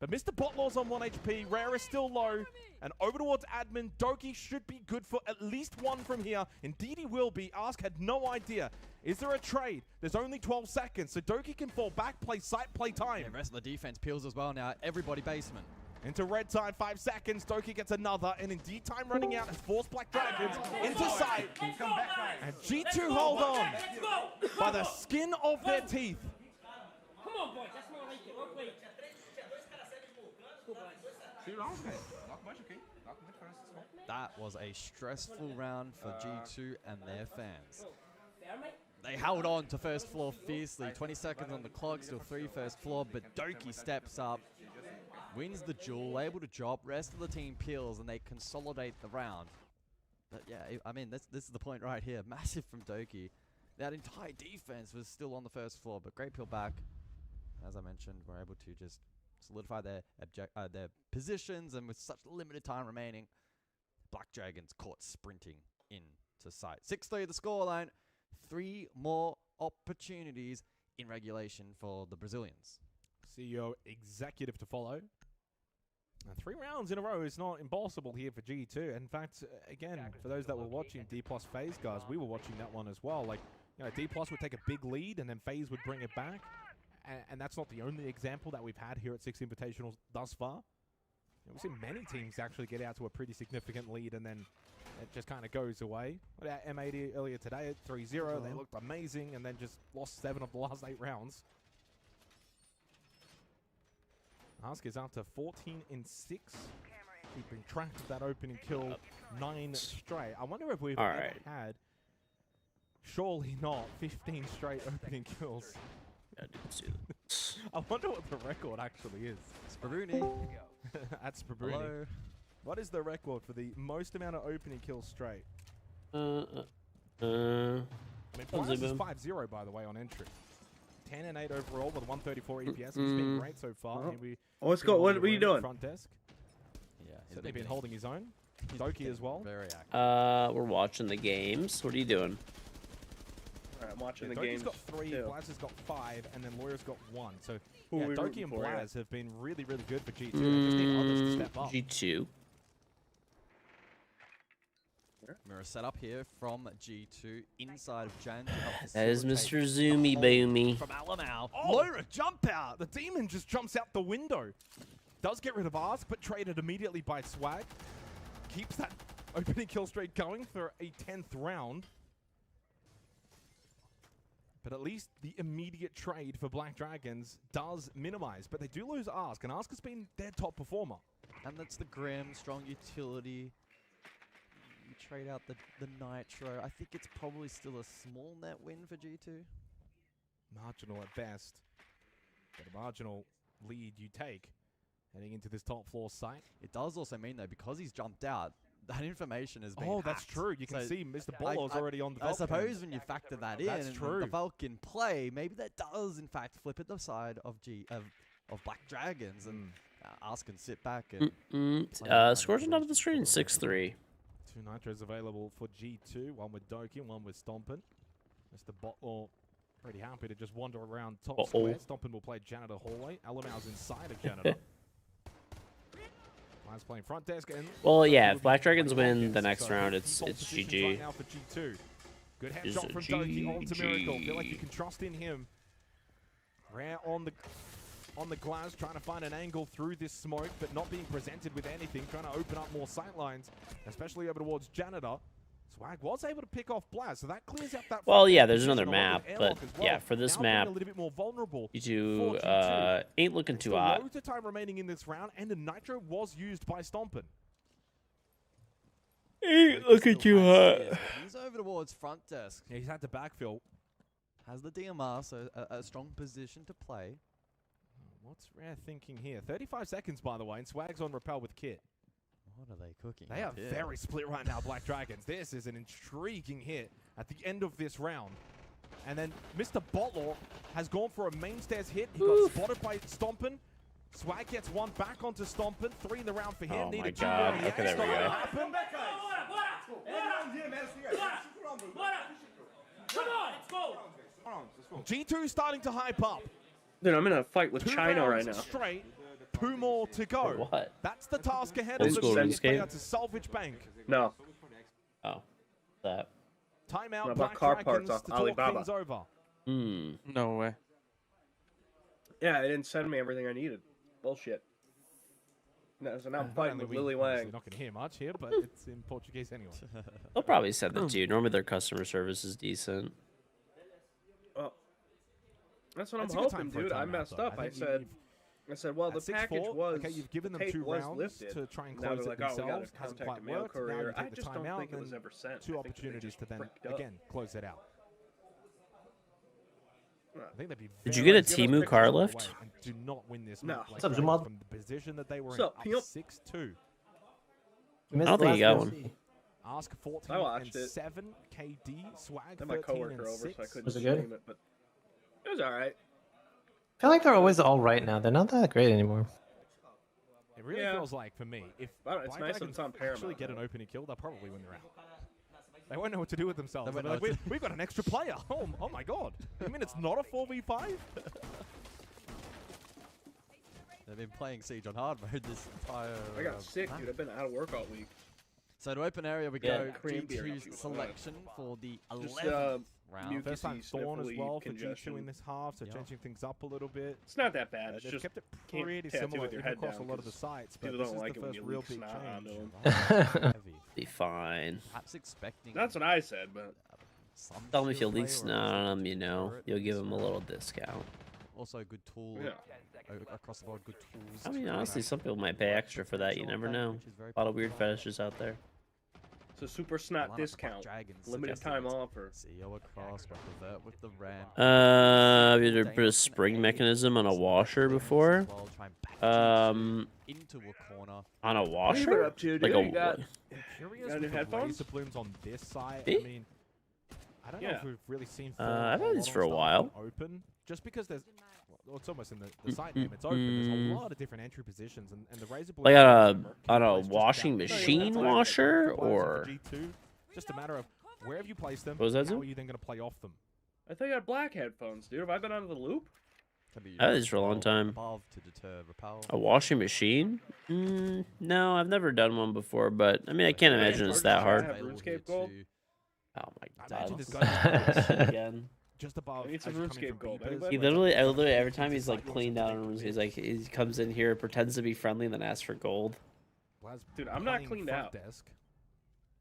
But Mr. Botlaw's on 1 HP, Rare is still low, and over towards Admin, Doki should be good for at least 1 from here. Indeed he will be. Ask had no idea. Is there a trade? There's only 12 seconds, so Doki can fall back, play sight, play time.
Yeah, the rest of the defense peels as well now. Everybody basement.
Into red time, 5 seconds. Doki gets another, and indeed time running out has forced Black Dragons into sight. And G2 hold on by the skin of their teeth.
Come on, boys. That's more like it. Well played.
That was a stressful round for G2 and their fans. They held on to first floor fiercely. 20 seconds on the clock, still 3 first floor, but Doki steps up, wins the duel, able to drop. Rest of the team peels, and they consolidate the round. But yeah, I mean, this is the point right here. Massive from Doki. That entire defense was still on the first floor, but great peel back. As I mentioned, we're able to just solidify their positions, and with such limited time remaining, Black Dragons caught sprinting into sight. 6-3 the scoreline. 3 more opportunities in regulation for the Brazilians.
CEO executive to follow. 3 rounds in a row is not impossible here for G2. In fact, again, for those that were watching D+ FaZe, guys, we were watching that one as well. Like, you know, D+ would take a big lead, and then FaZe would bring it back. And that's not the only example that we've had here at 6 Invitationals thus far. You know, we've seen many teams actually get out to a pretty significant lead, and then it just kind of goes away. What about M80 earlier today at 3-0? They looked amazing, and then just lost 7 of the last 8 rounds. Ask is up to 14-6, keeping track of that opening kill 9 straight. I wonder if we've ever had, surely not, 15 straight opening kills.
I didn't see that.
I wonder what the record actually is.
Sprabooni.
That's Sprabooni.
Hello.
What is the record for the most amount of opening kills straight?
I
mean, Blaz is 5-0, by the way, on entry. 10-8 overall with 134 EPS. He's been great so far.
Oh, Scott, what are you doing?
Front desk.
Yeah,
so they've been holding his own. Doki as well.
Very active.
We're watching the games. What are you doing?
Alright, I'm watching the
Doki's
games.
got 3, Blaz has got 5, and then Lawyer's got 1. So yeah, Doki and Blaz have been really, really good for G2. They just need others to step up.
G2.
Mirror set up here from G2 inside of Jan.
That is Mr. Zoomy Boomy.
From Alamau.
Oh, Loira jump out. The demon just jumps out the window. Does get rid of Ask, but traded immediately by Swag. Keeps that opening kill streak going for a 10th round. But at least the immediate trade for Black Dragons does minimize. But they do lose Ask, and Ask has been their top performer.
And that's the Grim, strong utility. You trade out the Nitro. I think it's probably still a small net win for G2.
Marginal at best. But a marginal lead you take heading into this top floor site.
It does also mean, though, because he's jumped out, that information has been
Oh, that's
hacked.
true. You can see Mr. Bolo's already on the
I
Vulcan.
suppose when you factor that in,
That's true.
the Vulcan play, maybe that does, in fact, flip at the side of Black Dragons, and Ask can sit back and...
Scores on top of the screen, 6-3.
2 Nitros available for G2, one with Doki, one with Stompin. Mr. Botlaw pretty happy to just wander around top square. Stompin will play Janitor Hallway. Alamau's inside of Janitor. Lions playing front desk. And
well, yeah, if Black Dragons win the next round, it's GG.
Right now for G2. Good headshot from Doki onto Miracle. Feel like you can trust in him. Rare on the glass, trying to find an angle through this smoke, but not being presented with anything, trying to open up more sight lines, especially over towards Janitor. Swag was able to pick off Blaz, so that clears up that...
Well, yeah, there's another map, but
well.
yeah, for this
now
map,
a little bit more vulnerable
G2 ain't looking too hot.
Loads of time remaining in this round, and the Nitro was used by Stompin.
Ain't looking too hot.
He's over towards front desk.
Yeah, he's had to backfill.
Has the DMR, so a strong position to play.
What's Rare thinking here? 35 seconds, by the way, and Swag's on Repel with Kit.
What are they cooking?
They are very split right now, Black Dragons. This is an intriguing hit at the end of this round. And then Mr. Botlaw has gone for a main stairs hit. He got spotted by Stompin. Swag gets one back onto Stompin. 3 in the round for him.
Oh my god. Okay, there we go.
Come on, let's go.
G2 starting to hype up.
Dude, I'm in a fight with
2
China right
rounds
now.
Straight. 2 more to go.
What?
That's the task ahead
Old
of the
school
G2
RuneScape?
player to salvage bank.
No.
Oh, that.
Timeout.
What about
Black
car
Dragons
parts
to
off
talk
Alibaba?
things over.
No way.
Yeah, it didn't send me everything I needed. Bullshit. No, so now I'm fighting with Lily Wang.
Not going to hear much here, but it's in Portuguese anyway.
They'll probably send that to you. Normally their customer service is decent.
Well, that's what
That's
I'm
a good
hoping,
time for a
dude. I
timeout,
messed
though.
up.
I
I
think
said, well, the
at 6-4,
package was.
okay, you've given them
tape
2
was
rounds
lifted.
to try and
Now
close
they're
it
like, oh, we
themselves.
gotta
Hasn't
contact
quite
the mail
worked. Now you
courier. I
take the
just don't
timeout
think it
and
was ever sent.
2
I think they
opportunities
just
to then,
fricked up.
again, close it out. I think they'd be
Did you get a
very
Timu
good
car
away
lift?
and do not win this
No.
match.
What's
up,
Dragons
Zumad?
from the position that they were
What's
in,
up,
up
Pimp?
6-2.
You missed
I don't
the
think you
last
got one.
FC.
Ask 14
I watched
and
it.
7, KD, Swag
I had my
13
coworker
and
over,
6.
so I couldn't
Was it good?
stream it, but it was alright.
I feel like they're always all right now. They're not that great anymore.
It really
Yeah.
feels like, for me, if
I don't know, it's
Black
nice when
Dragons
it's on Paramount,
actually get an
man.
opening kill, they'll probably win the round. They won't know what to do with themselves.
They
They'll
won't
be like,
know
we've got an extra player. Oh my god. You mean it's not a 4v5?
They've been playing Siege on hard mode this entire...
I got sick,
map.
dude. I've been out of work all week.
So to open area we
Yeah.
go.
Cream beer,
G2's
if you
selection for the
Just,
11th round.
mucusy,
First time Thorn as
sniffly
well for
congestion.
G2 in this half, so
Yeah.
changing things up a little bit.
It's not that bad. It's
They've
just
kept it
can't
pretty
tattoo
similar
with your
even
head
across a
down
lot of the
'cause
sites, but
people
this
don't
is
like
the
it when
first
you
real
leak
big
snot onto
change.
'em.
Heavy.
Be fine.
Perhaps expecting...
That's what I said, but
some
Tell them if you
shield
leak
play or
snot on them, you know,
turret
you'll give
as
them a
well.
little discount.
Also a good tool.
Yeah.
Across the board, good tools.
I mean,
to
honestly,
interact
some people
with
might pay
the
extra for that. You
potential
never
of that,
know.
which is very
A lot of weird
popular.
fetishes out there.
it's a super
Lineup
snot
for Black
discount.
Dragons
Limited
suggesting
time
it's
offer.
CEO across, revert with the ramp.
Have you ever put a spring mechanism on a washer before?
Into a corner.
On a
What are you
washer?
up to, dude?
Like
You got-
Curious
Got new
with the
headphones?
laser blooms on this side.
Me?
I mean, I don't know
Yeah.
if we've really seen.
I've had
Thorn
these
on
for a
stuff
while.
Open, just because there's. Well, it's almost in the site name. It's open. There's a lot of different entry positions, and the razor blooms
Like on
can
a
place just
washing
about
machine
anywhere.
washer,
Players
or
for G2, just a matter of wherever you place them.
What was that,
How
Zoom?
are you then going to play off them?
I thought you had black headphones, dude. Have I been out of the loop?
Can be
I had
used
these for a long time.
above to deter repel.
A washing machine? No, I've never done one before, but I mean, I can't imagine it's that
I
hard.
have
Available
RuneScape
here
Gold.
to
Oh my
I
god.
imagine this guy
Again.
just above.
I need some
as you come in
RuneScape
from
gold.
Beepers.
Anybody?
He literally, every time he's like cleaned out on he's like, he comes in here, pretends to be friendly, and then asks for gold.
Dude, I'm not
Running
cleaned
front
out.
Desk.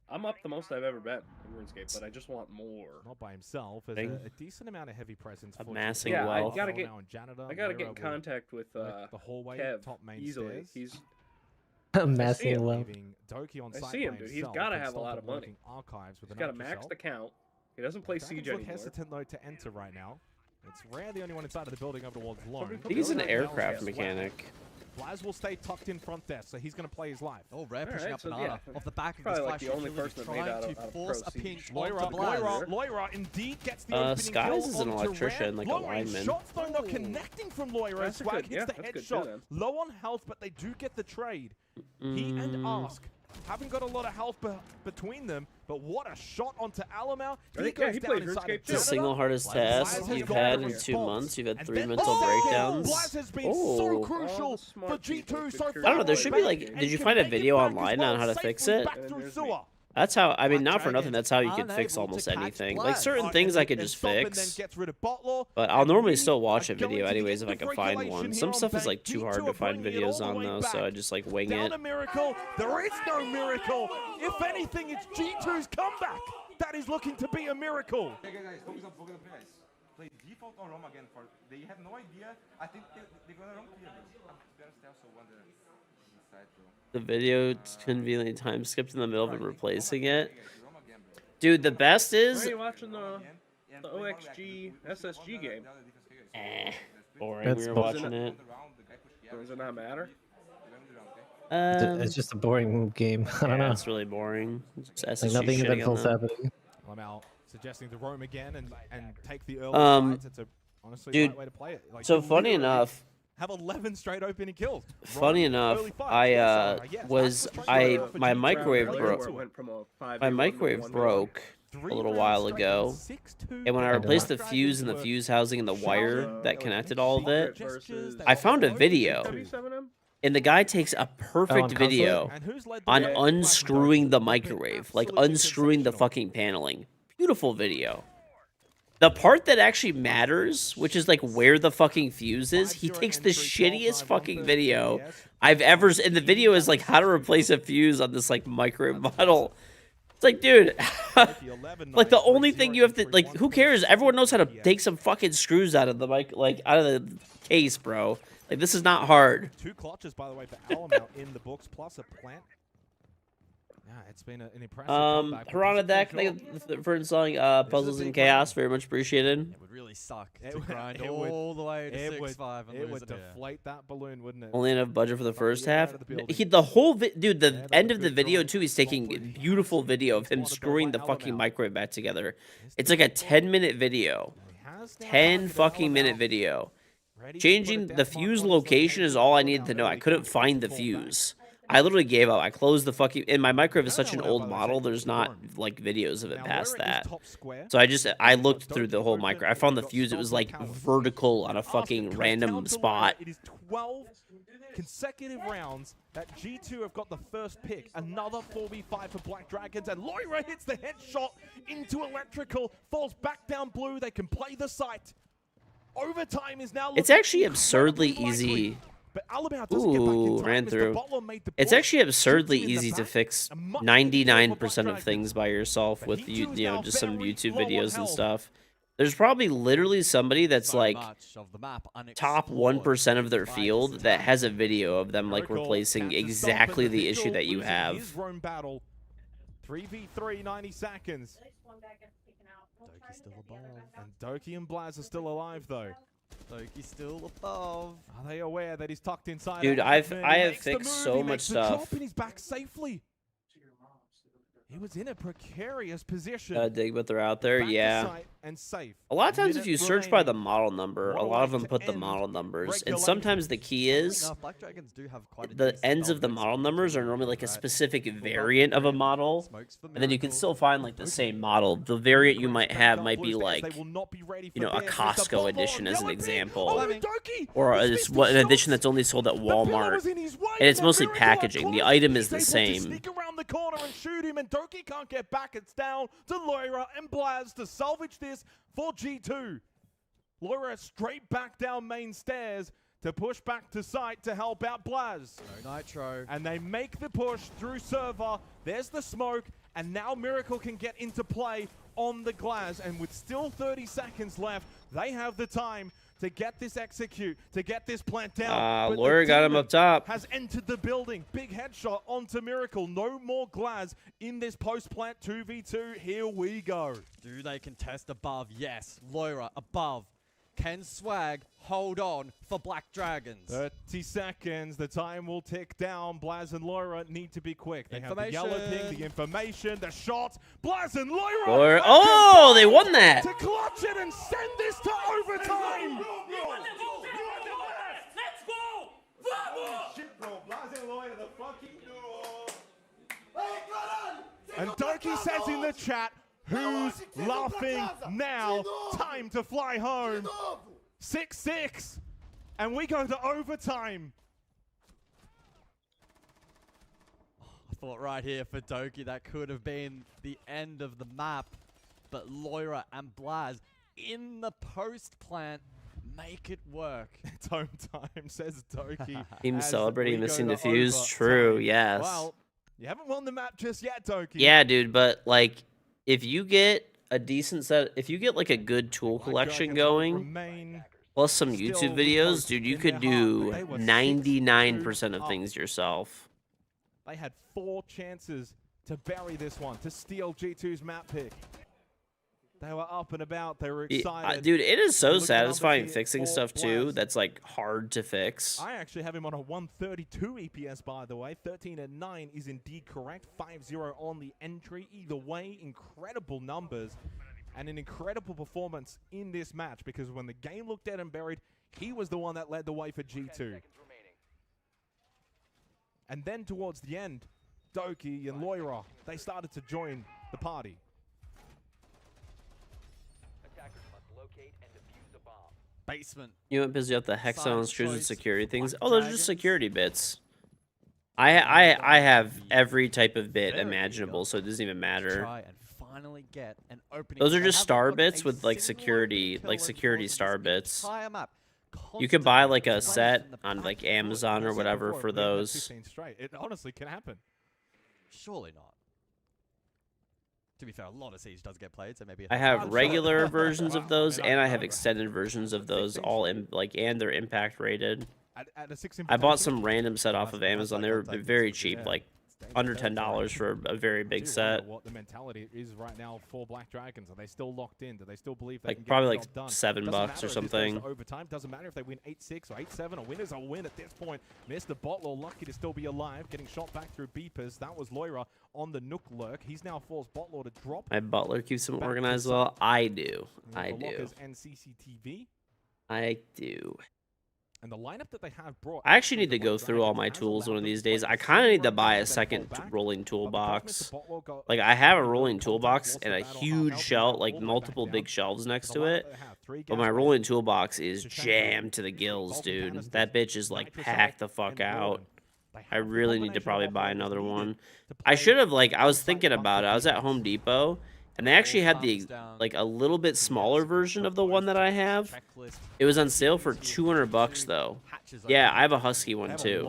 I'm up the most I've ever been in RuneScape, but I just want more.
Not by himself. There's
Thing.
a decent amount of heavy presence. for
Amassing
Janitor.
wealth.
I gotta get.
Now and Janitor,
I gotta get
Moira
in
will
contact with
work the hallway,
Kev
top main
easily.
stairs.
He's
Massive wealth.
Leaving Doki on
I
site
see him,
by
dude. He's
himself
gotta
and
have a lot of
Stomper
money.
working Archives with
He's
an
got a
extra
maxed
shot.
account. He doesn't play
Dragon's
Siege
look
anymore.
hesitant though to enter right now. It's rare the only one inside of the building over towards Lone.
I think he's an
Lone
aircraft
as well.
mechanic.
Blaz will stay tucked in front desk, so he's going to play his life.
Oh, Rare pushing
Alright,
up
so
Banana
yeah,
off the back of
probably
this
like
flash
the only
utility,
person that made
trying
out
to
of
force
Pro
a
Siege.
pinch
Loira,
onto Blaz.
Loira indeed gets the opening
Skies
kill
is an
onto
electrician,
Rare.
like a
Low-range
lineman.
shots though not connecting from Loira.
That's a
Swag
good-
hits
yeah,
the
that's good too,
headshot.
then.
Low on health, but they do get the trade. He and Ask haven't got a lot of health between them, but what a shot onto Alamau.
I think,
goes
he
down
played
inside
RuneScape
of
It's the
too.
single hardest task
has
you've
got
had
the
in 2
response.
months. You've had
And
3
then
mental breakdowns.
Blaz has been so
Oh.
crucial
smart
for G2
people
so
could
far.
I don't know. There should be like.
And
Did you
can
find a
make it
video
back as
online
well
on how to fix
safely
it?
back through
there's
sewer.
That's how. I mean,
Black
not for nothing.
Dragon
That's how you can fix
unable
almost
to catch
anything.
Blaz.
Like certain things I could just
Stomp and then
fix.
gets rid of Bottler.
But I'll
And
normally
we
still watch a
are going
video
to the
anyways if I
end of
can find
regulation
one.
here
Some
on
stuff is
Bank.
like too hard
G2
to
are
find
bringing it all
videos
the
on
way
though, so
back.
I just like wing
Down
it.
a miracle. There is no miracle. If anything, it's G2's comeback. That is looking to be a miracle.
Okay, guys, focus on guys. Play default on Rome again. For they have no idea. I think they're gonna run clear. They also wonder inside though.
The video conveniently time skipped in the middle of him replacing it. Dude, the best
Why
is
are you watching the OXG SSG game?
boring.
That's
We were
bullshit.
watching it.
Or does it not matter?
It's just a boring game. I don't know.
It's really boring. Just
Like
SSG
nothing
shitting on
eventful's
them.
happening.
I'm out suggesting to roam again and take the early fights. It's a honestly
Dude,
right way to play it. Like,
so
you
funny
literally
enough,
have 11 straight opening kills.
funny
Roam,
enough,
early fights.
I
Yes, yes,
was
that's what's trying to go for
my
G2
microwave
where it
broke.
went
from a 5v1
My
to
microwave
1v1.
broke a little while ago, and when I replaced the fuse in the fuse housing and the wire that connected all of it, I found a video. And the guy takes a perfect
console?
video on unscrewing the microwave, like unscrewing the fucking paneling. Beautiful video. The part that actually matters, which is like where the fucking fuse is, he takes the shittiest fucking video I've ever seen. And the video is like how to replace a fuse on this like microwave model. It's like, dude, like the only thing you have to, like, who cares? Everyone knows how to take some fucking screws out of the mic, like out of the case, bro. Like, this is not hard.
2 clutches, by the way, for Alamau in the books, plus a plant. Yeah, it's been an impressive comeback.
Harana Deck, thank you for installing Puzzles in Chaos. Very much appreciated.
It would really suck to grind all the way to 6-5 and
it
lose
would
it here.
deflate that balloon, wouldn't it?
Only enough budget for the first half. The whole dude, the end of the video too. He's taking a beautiful video of him screwing the fucking microwave back together. It's like a 10-minute video, 10 fucking minute video. Changing the fuse location is all I needed to know. I couldn't find the fuse. I literally gave up. I closed the fucking... And my microwave is such an old model, there's not, like, videos of it past that. So I looked through the whole microwave. I found the fuse. It was, like, vertical on a fucking random spot.
It is 12 consecutive rounds that G2 have got the first pick. Another 4v5 for Black Dragons, and Loira hits the headshot into Electrical, falls back down blue. They can play the site. Overtime is now...
It's actually absurdly easy... Ooh, ran through. It's actually absurdly easy to fix 99% of things by yourself with you know, just some YouTube videos and stuff. There's probably literally somebody that's like top 1% of their field that has a video of them like replacing exactly the issue that you have.
3v3, 90 seconds.
Doki's still above.
And Doki and Blaz are still alive though.
Doki's still above.
Are they aware that he's tucked inside?
Dude, I have fixed so much stuff.
And he's back safely. He was in a precarious position.
Gotta dig, but they're out there, yeah.
And safe.
A lot of times if you search by the model number, a lot of them put the model numbers. And sometimes the key is the ends of the model numbers are normally like a specific variant of a model. And then you can still find like the same model. The variant you might have might be like, you know, a Costco edition as an example. Or an edition that's only sold at Walmart. And it's mostly packaging. The item is the same.
the corner and shoot him, and Doki can't get back. It's down to Loira and Blaz to salvage this for G2. Loira straight back down main stairs to push back to site to help out Blaz.
No nitro.
And they make the push through server. There's the smoke, and now Miracle can get into play on the Glaz. And with still 30 seconds left, they have the time to get this execute, to get this plant down. But
Lawyer got him up top.
Has entered the building. Big headshot onto Miracle. No more Glaz in this post-plant 2v2. Here we go.
Do they contest above? Yes. Loira above. Can Swag hold on for Black Dragons?
30 seconds. The time will tick down. Blaz and Loira need to be quick. They have the yellow ping, the information, the shot. Blaz and Loira.
Oh, they won that.
To clutch it and send this to overtime.
Let's go! Vamos!
Shit, bro. Blaz and Loira, the fucking
And Doki says in the chat, who's laughing now? Time to fly home. 6-6. And we go to overtime.
I thought right here for Doki that could have been the end of the map. But Loira and Blaz in the post plant make it work.
It's home time, says Doki.
Team celebrating missing the fuse. True, yes.
Well, you haven't won the map just yet, Doki.
Yeah, dude, but like, if you get a decent set, if you get like a good tool collection going, plus some YouTube videos, dude, you could do 99% of things yourself.
They had 4 chances to bury this one, to steal G2's map pick. They were up and about. They were excited.
Dude, it is so satisfying fixing stuff too that's like hard to fix.
I actually have him on a 132 EPS, by the way. 13 and 9 is indeed correct. 5-0 on the entry. Either way, incredible numbers and an incredible performance in this match, because when the game looked dead and buried, he was the one that led the way for G2. And then towards the end, Doki and Loira, they started to join the party.
Basement.
You went busy up the hexagon screws and security things. Oh, those are just security bits. I have every type of bit imaginable, so it doesn't even matter.
Try and finally get an opening.
Those are just star bits with like security star bits. You could buy like a set on like Amazon or whatever for those.
It honestly can happen.
Surely not. To be fair, a lot of Siege does get played, so maybe.
I have regular versions of those, and I have extended versions of those, all in like, and they're impact rated. I bought some random set off of Amazon. They were very cheap, like under $10 for a very big set.
What the mentality is right now for Black Dragons? Are they still locked in? Do they still believe they
Like
can get
probably
the
like
job done?
$7 or something.
Overtime doesn't matter if they win 8-6 or 8-7. A win is a win at this point. Mr. Bottler lucky to still be alive, getting shot back through beepers. That was Loira on the Nook lurk. He's now forced Bottler to drop.
My butler keeps him organized well. I do. I do.
Lockers and CCTV.
I do.
And the lineup that they have brought.
I actually need to go through all my tools one of these days. I kind of need to buy a second rolling toolbox. Like, I have a rolling toolbox and a huge shelf, like multiple big shelves next to it. But my rolling toolbox is jammed to the gills, dude. That bitch is like packed the fuck out. I really need to probably buy another one. I should have, like, I was thinking about it. I was at Home Depot. And they actually had the, like, a little bit smaller version of the one that I have. It was on sale for $200 though. Yeah, I have a Husky one too.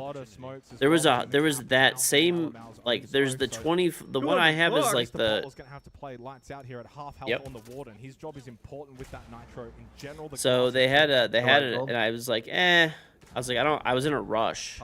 There was that same, like, there's the 20. The one I have is like the. Yep. So they had it, and I was like, eh. I was like, I was in a rush.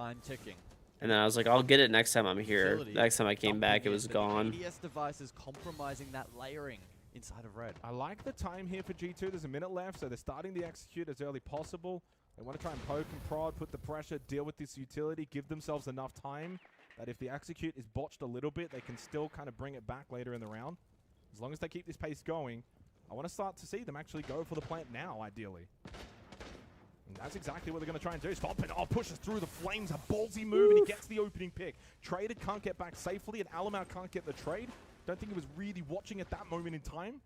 And then I was like, I'll get it next time I'm here. Next time I came back, it was gone.
ADS devices compromising that layering inside of red.
I like the time here for G2. There's a minute left, so they're starting the execute as early possible. They want to try and poke and prod, put the pressure, deal with this utility, give themselves enough time that if the execute is botched a little bit, they can still kind of bring it back later in the round. As long as they keep this pace going, I want to start to see them actually go for the plant now, ideally. And that's exactly what they're going to try and do. Spotpin, pushes through the flames, a ballsy move, and he gets the opening pick. Traded can't get back safely, and Alamau can't get the trade. Don't think he was really watching at that moment in time.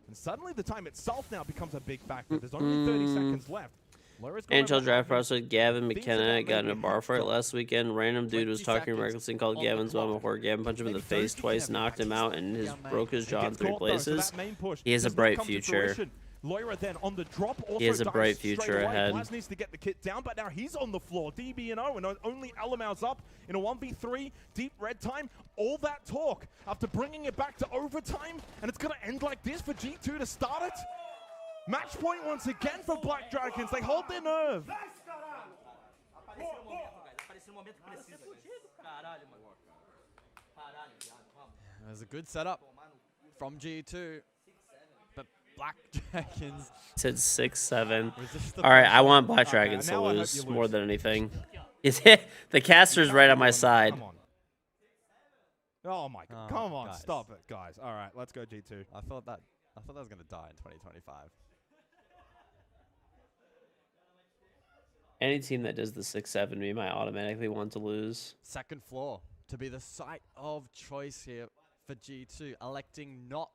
And suddenly the time itself now becomes a big factor. There's only 30 seconds left.
NHL draft prospect Gavin McKenna got in a bar fight last weekend. Random dude was talking recklessly and called Gavin Zwama before Gavin punched him in the face twice, knocked him out, and broke his jaw in 3 places. He has a bright future.
Loira then on the drop. Also
he has a bright future ahead.
Blaz needs to get the kit down, but now he's on the floor. DB&O, and only Alamal's up in a 1v3. Deep red time. All that talk after bringing it back to overtime, and it's going to end like this for G2 to start it. Match point once again for Black Dragons. They hold their nerve.
There's a good setup from G2. But Black Dragons
said 6-7. All right, I want Black Dragons to lose more than anything. The caster's right on my side.
Oh my god! Come on, guys. Stop it, guys. All right, let's go G2.
I thought that was gonna die in 2025.
Any team that does the 6-7 we might automatically want to lose.
Second floor to be the site of choice here for G2, electing not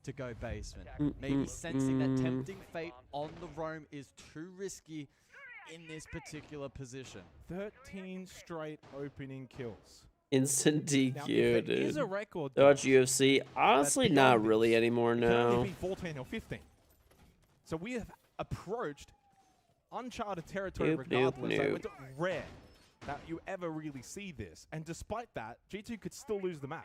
to go basement. Maybe sensing that tempting fate on the roam is too risky in this particular position.
13 straight opening kills.
Instant DQ, dude.
Is a record.
Watch UFC. Honestly, not really anymore now.
14 or 15. So we have approached uncharted territory regardless. It's rare that you ever really see this. And despite that, G2 could still lose the map.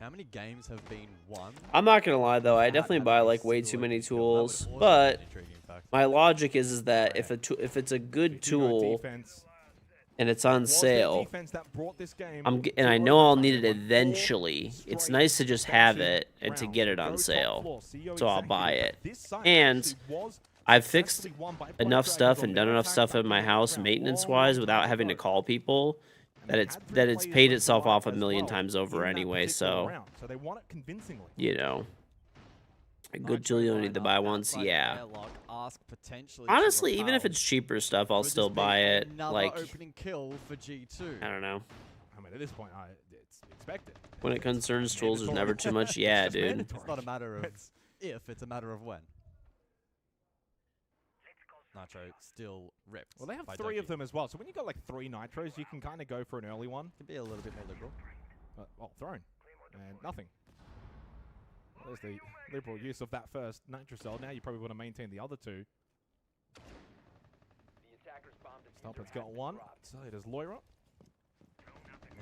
How many games have been won?
I'm not gonna lie though, I definitely buy like way too many tools. But my logic is that if it's a good tool and it's on sale, and I know I'll need it eventually, it's nice to just have it and to get it on sale. So I'll buy it. And I've fixed enough stuff and done enough stuff in my house maintenance-wise without having to call people that it's paid itself off a million times over anyway. So, you know, a good tool you don't need to buy once, yeah. Honestly, even if it's cheaper stuff, I'll still buy it. Like, I don't know.
I mean, at this point, it's expected.
When it concerns tools, there's never too much. Yeah, dude.
It's not a matter of if, it's a matter of when. Nitro still ripped.
Well, they have 3 of them as well. So when you got like 3 nitros, you can kind of go for an early one.
Can be a little bit more liberal.
Well, thrown. And nothing. There's the liberal use of that first nitro cell. Now you probably want to maintain the other 2. Stomper's got 1. So does Loira.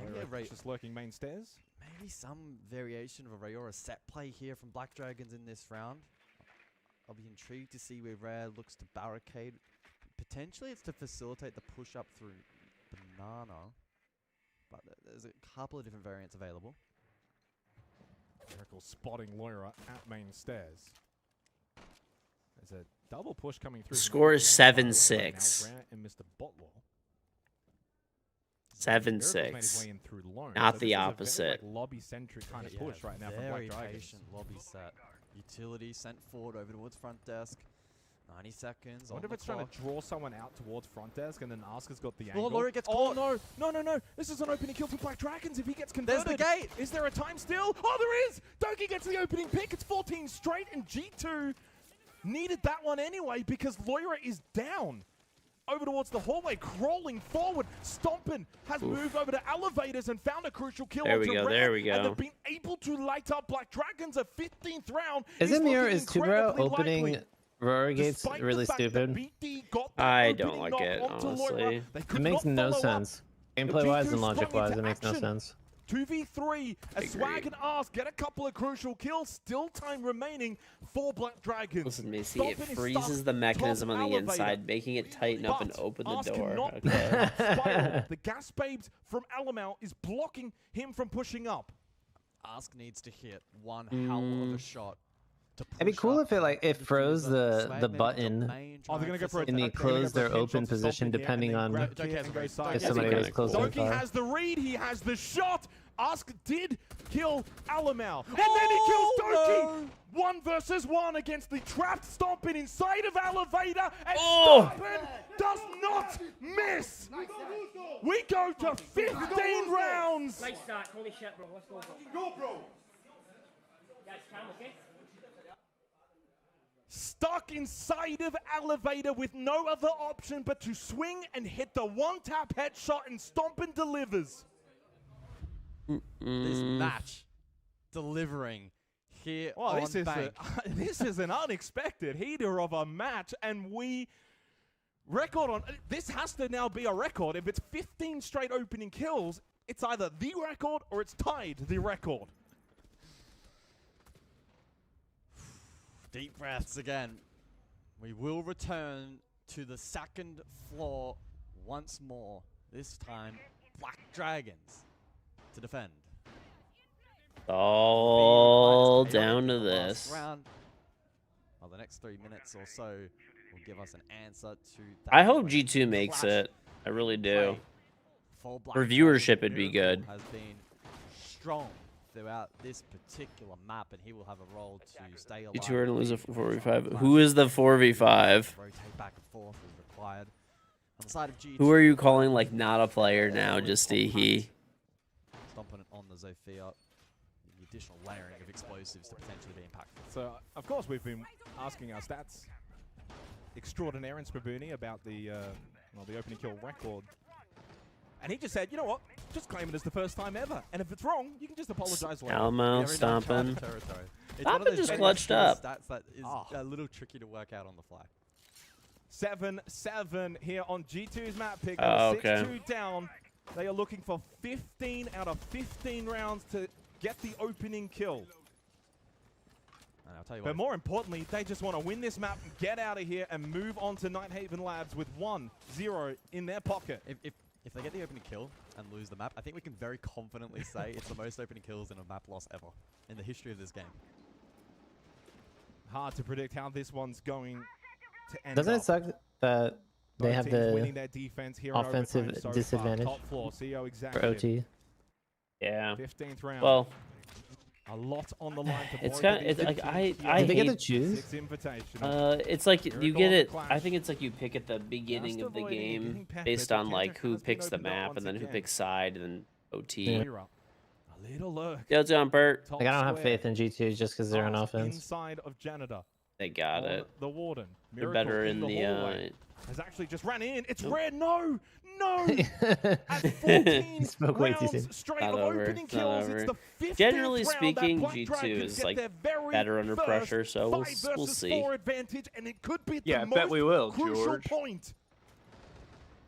Loira just lurking main stairs.
Maybe some variation of a Rayora set play here from Black Dragons in this round. I'll be intrigued to see where Rare looks to barricade. Potentially it's to facilitate the push up through Banana. But there's a couple of different variants available.
Miracle spotting Loira at main stairs. There's a double push coming through.
The score is 7-6. 7-6. Not the opposite.
Lobby-centric kind of push right now from Black Dragons.
Patient lobby set. Utility sent forward over towards front desk. 90 seconds.
I wonder if it's trying to draw someone out towards front desk and then Asker's got the angle.
Loira gets caught.
No. This is an opening kill for Black Dragons if he gets converted.
There's the gate.
Is there a time still? Oh, there is. Doki gets the opening pick. It's 14 straight and G2 needed that one anyway because Loira is down. Over towards the hallway, crawling forward. Stompin has moved over to elevators and found a crucial kill.
There we go.
And they've been able to light up Black Dragons at 15th round.
Isn't Mirror is Tubro opening Aurora gates really stupid?
I don't like it, honestly.
It makes no sense. Gameplay-wise and logic-wise, it makes no sense.
2v3 as Swag and Ask get a couple of crucial kills. Still time remaining for Black Dragons.
Listen, Missy, it freezes the mechanism on the inside, making it tighten up and open the door. Okay.
The gas babes from Alamal is blocking him from pushing up.
Ask needs to hit one hell of a shot.
It'd be cool if it froze the button in the closed or open position depending on if somebody was close to the
Doki has the read, he has the shot. Ask did kill Alamal. And then he kills Doki. 1 versus 1 against the trapped Stompin inside of elevator. And Stompin does not miss. We go to 15 rounds.
Nice start. Holy shit, bro. Let's go, bro. Go, bro. Guys, calm, okay?
stuck inside of elevator with no other option but to swing and hit the one-tap headshot and stomp and delivers.
This match delivering here
Well,
on
this this is an unexpected heater of a match, and we record on this has to now be a record. If it's 15 straight opening kills, it's either the record or it's tied the record.
Deep breaths again. We will return to the second floor once more. This time, Black Dragons to defend.
All down to this.
Round. Well, the next 3 minutes or so will give us an answer to that.
I hope G2 makes it. I really do. For viewership, it'd be good.
Has been strong throughout this particular map, and he will have a role to stay alive.
G2 are gonna lose a 4v5. Who is the 4v5?
Rotate back and forth is required. On the side of G2,
Who are you calling like not a player now? Just he.
Stomping it on the Zofia. The additional layering of explosives to potentially be impactful.
So, of course, we've been asking our stats extraordinaire in Spabuni about the opening kill record. And he just said, you know what, just claim it as the first time ever. And if it's wrong, you can just apologize later.
Alamo stomping. Stomping just clutched up.
Stats that is a little tricky to work out on the fly.
7-7 here on G2's map pick.
Oh, okay.
6-2 down. They are looking for 15 out of 15 rounds to get the opening kill.
And I'll tell you
But
what,
more importantly, they just want to win this map, get out of here, and move on to Nighthaven Labs with 1-0 in their pocket.
If they get the opening kill and lose the map, I think we can very confidently say it's the most opening kills in a map loss ever in the history of this game.
Hard to predict how this one's going to end.
Doesn't it suck that they have the
winning their defense here
offensive
so
disadvantage
Top floor, CEO
for OT?
Yeah.
15th round.
Well,
a lot on the line to
it's kind of, it's like I
Do they
hate,
get to choose?
it's like you get it. I think it's like you pick at the beginning of the game based on like who picks the map and then who picks side and then OT.
Yeah.
A little lurk.
Yeah, what's on Bert?
Like, I don't have faith in G2 just because they're on offense.
Inside of janitor.
They got it.
The warden.
They're better in the
has actually just ran in. It's red. No. At 14 rounds straight of opening kills. It's the 15th
Generally
round
speaking,
that Black
G2
Dragons
is
get
like
their very
better under
first
pressure, so
5
we'll
versus
see.
4 advantage, and it could be
Yeah,
the
I bet
most
we will,
crucial
George.
point.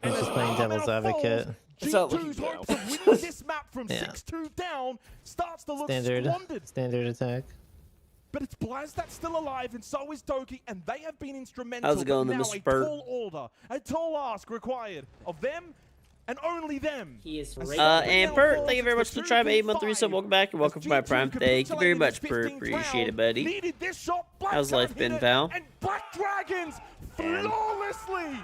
I'm just playing devil's advocate.
G2's hopes of winning this map from 6-2 down starts to look squandered.
Standard attack.
But it's Blaz that's still alive, and so is Doki, and they have been instrumental.
How's it going,
now
Mr.
a
Burt?
tall order, a tall ask required of them, and only them.
He is
and Bert, thank you very much for the tribe. 813 sub, welcome back and welcome to my prime. Thank you very much, Bert. Appreciate it, buddy.
Needed this shot.
How's life been, pal?
And Black Dragons flawlessly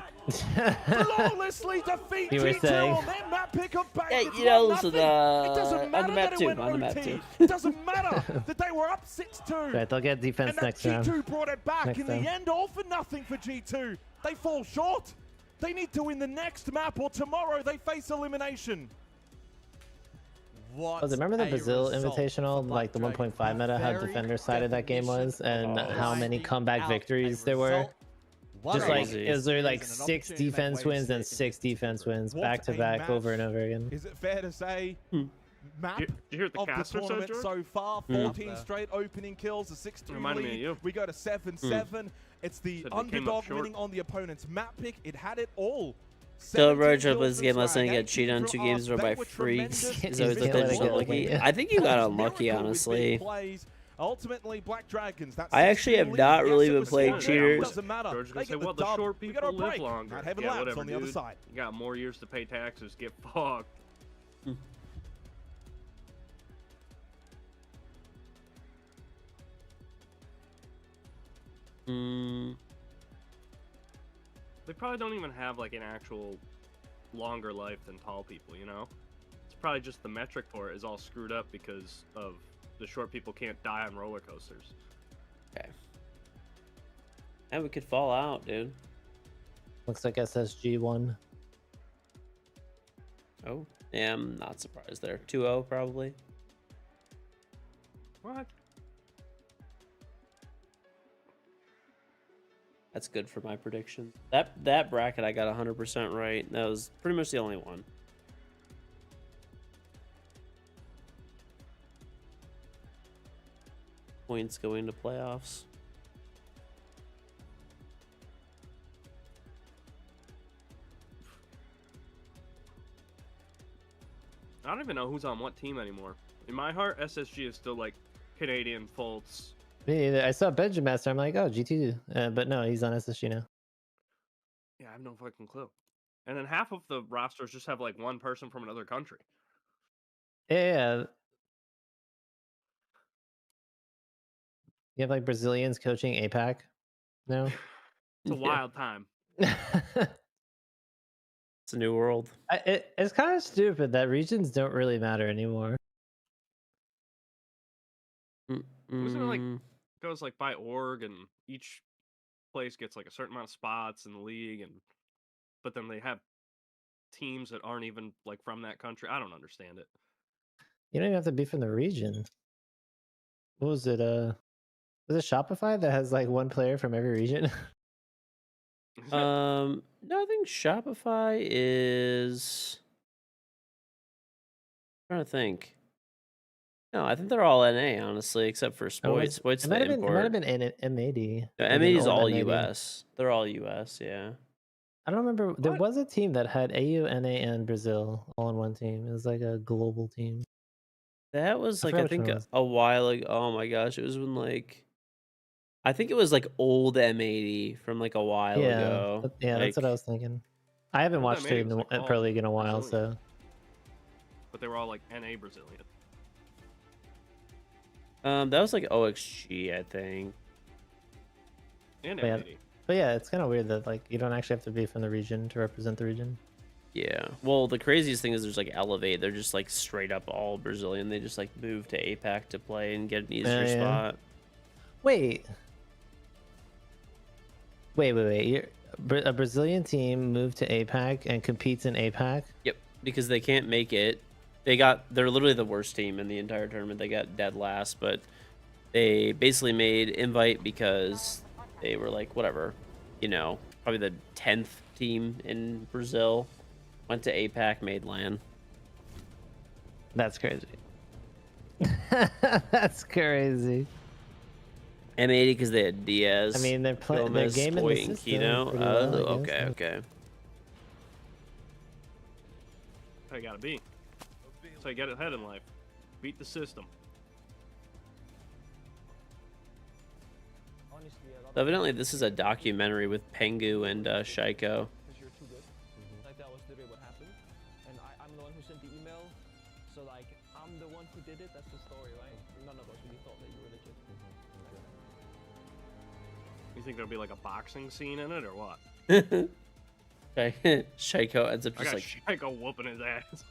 defeat
You were
G2
saying.
on their map pick of back.
Yeah,
It's
you know,
1-0.
listen,
It doesn't
on
matter
the map
that it
too,
went
on the map
OT.
too.
It doesn't matter that they were up 6-2.
Right, they'll get defense
And that
next
G2
round.
brought it back.
Next
In
time.
the end, all for nothing for G2. They fall short. They need to win the next map, or tomorrow they face elimination.
Oh, remember the Brazil Invitational, like the 1.5 meta, how defender-sided that game was, and how many comeback victories there were? Just like, it was literally like 6 defense wins and 6 defense wins, back to back, over and over again.
Is it fair to say, map
Did you hear the
of the
caster
tournament
said,
so far, 14 straight opening kills, a 6-2
Reminded me of
lead.
you.
We go to 7-7. It's the
Said they came up
underdog
short.
winning on the opponent's map pick. It had it all.
Still,
17
Roach up
kills
this game
for
last night and
Swag,
get cheated on 2
18
games
for
or
us.
by
They were
freaks.
tremendous.
He's always
Can't
looked
let it get
unlucky.
lucky.
I think you got unlucky,
Miracle with big
honestly.
plays. Ultimately, Black Dragons. That's
I actually have
6-2
not
lead.
really
Yes, it
been
was
playing
scored.
cheaters.
Doesn't matter.
George
They
gonna say,
get
well, the
dub.
short
We
people
got a
live
break.
longer.
Not Heaven
Yeah,
Labs
whatever,
on the other
dude.
side.
You got more years to pay taxes. Get fucked. They probably don't even have like an actual longer life than tall people, you know? It's probably just the metric for it is all screwed up because of the short people can't die on roller coasters.
Okay. And we could fall out, dude.
Looks like SSG won.
Oh, yeah, I'm not surprised there. 2-0 probably.
What?
That's good for my prediction. That bracket I got 100% right. That was pretty much the only one. Points going to playoffs.
I don't even know who's on what team anymore. In my heart, SSG is still like Canadian Fultz.
Me either. I saw Benjamin Master. I'm like, oh, GT2. But no, he's on SSG now.
Yeah, I have no fucking clue. And then half of the rosters just have like one person from another country.
Yeah. You have like Brazilians coaching APAC now.
It's a wild time.
It's a new world.
It's kind of stupid that regions don't really matter anymore.
Wasn't it like goes like by org and each place gets like a certain amount of spots in the league, and but then they have teams that aren't even like from that country. I don't understand it.
You don't even have to be from the region. What was it? Was it Shopify that has like one player from every region?
No, I think Shopify is. I'm trying to think. No, I think they're all NA, honestly, except for Spoit. Spoit's
it
the
might have
import.
been M80.
No,
Like an
M80 is
old
all
M80.
US. They're all US, yeah.
I don't remember. There was a team that had AU, NA, and Brazil all in one team. It was like a global team.
That was like,
forgot
I
which one
think
it was.
a while ago. Oh my gosh, it was when like. I think it was like old M80 from like a while ago.
That's what I was thinking. I haven't
Old
watched
M80
it
was, like,
in
all
Pro League in a while,
Brazilian.
so.
But they were all like NA Brazilian.
That was like OXG, I think.
And
But yeah,
M80.
but yeah, it's kind of weird that like you don't actually have to be from the region to represent the region.
Yeah. Well, the craziest thing is there's like Elevate. They're just like straight up all Brazilian. They just like move to APAC to play and get an easier
Yeah.
spot.
Wait. A Brazilian team moved to APAC and competes in APAC?
Yep. Because they can't make it. They're literally the worst team in the entire tournament. They got dead last, but they basically made invite because they were like, whatever, you know, probably the 10th team in Brazil. Went to APAC, made LAN.
That's crazy. That's crazy.
M80 because they had Diaz.
I mean, they're playing their
Gomez,
game in
Spoit,
the
and
system.
Kino.
Pretty well, I guess.
Okay, okay.
That's how you gotta be. That's how you get ahead in life. Beat the system.
Evidently, this is a documentary with Pengu and Shaiko.
Because you're too good. Like that was literally what happened. And I'm the one who sent the email. So like I'm the one who did it. That's the story, right? None of us really thought that you were legit.
You think there'll be like a boxing scene in it or what?
Shaiko ends up
I
just
got
like
Shaiko whooping his ass.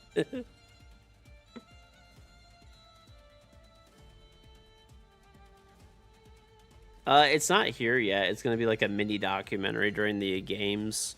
it's not here yet. It's gonna be like a mini documentary during the games.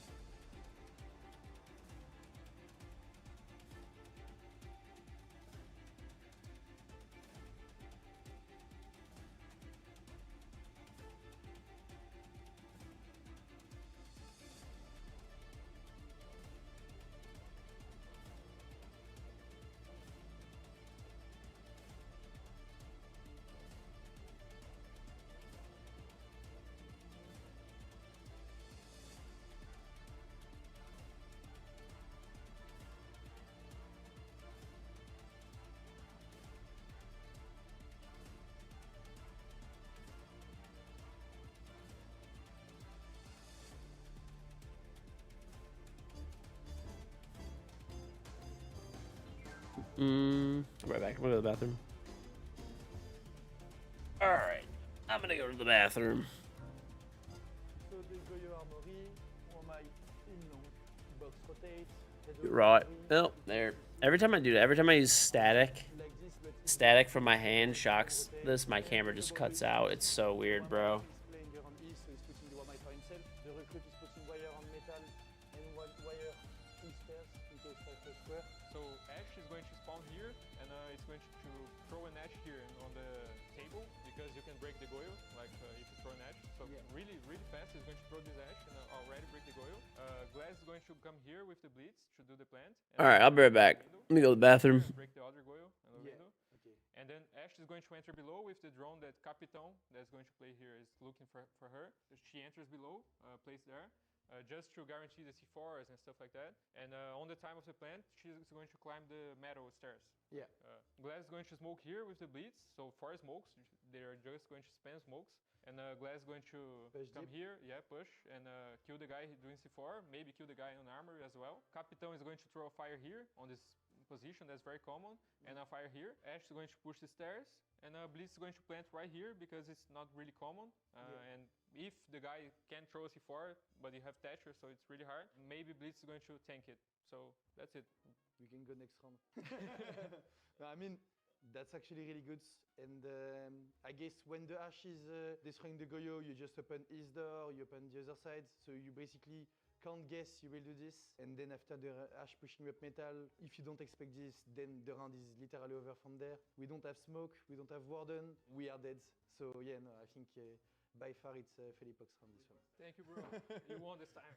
Right back. I'm gonna go to the bathroom. Alright. I'm gonna go to the bathroom. Right. Oh, there. Every time I do that, every time I use static from my hand shocks this, my camera just cuts out. It's so weird, bro.
So Ash is going to spawn here, and it's going to throw an Ash here on the table. because you can break the Goyo, like if you throw an edge. So really, really fast, he's going to throw this edge and already break the Goyo. Glass is going to come here with the Blitz to do the plant.
All right, I'll be right back. Let me go to the bathroom.
Break the other Goyo and the window. Okay. And then Ash is going to enter below with the drone that Capitan that's going to play here is looking for her. She enters below, placed there. Just to guarantee the C4s and stuff like that. And on the time of the plant, she's going to climb the metal stairs.
Yeah.
Glass is going to smoke here with the Blitz, so 4 smokes. They're just going to spam smokes. And Glass is going to come here, push, and kill the guy doing C4, maybe kill the guy on armor as well. Capitan is going to throw a fire here on this position, that's very common, and a fire here. Ash is going to push the stairs, and Blitz is going to plant right here because it's not really common. And if the guy can throw a C4, but you have Thatcher, so it's really hard, maybe Blitz is going to tank it. So that's it.
We can go next round. No, I mean, that's actually really good. And I guess when the Ash is destroying the Goyo, you just open his door, you open the other side. So you basically can't guess you will do this. And then after the Ash pushing up metal, if you don't expect this, then the round is literally over from there. We don't have smoke, we don't have warden, we are dead. So yeah, no, I think by far it's Felipox round this one.
Thank you, bro. You won this time.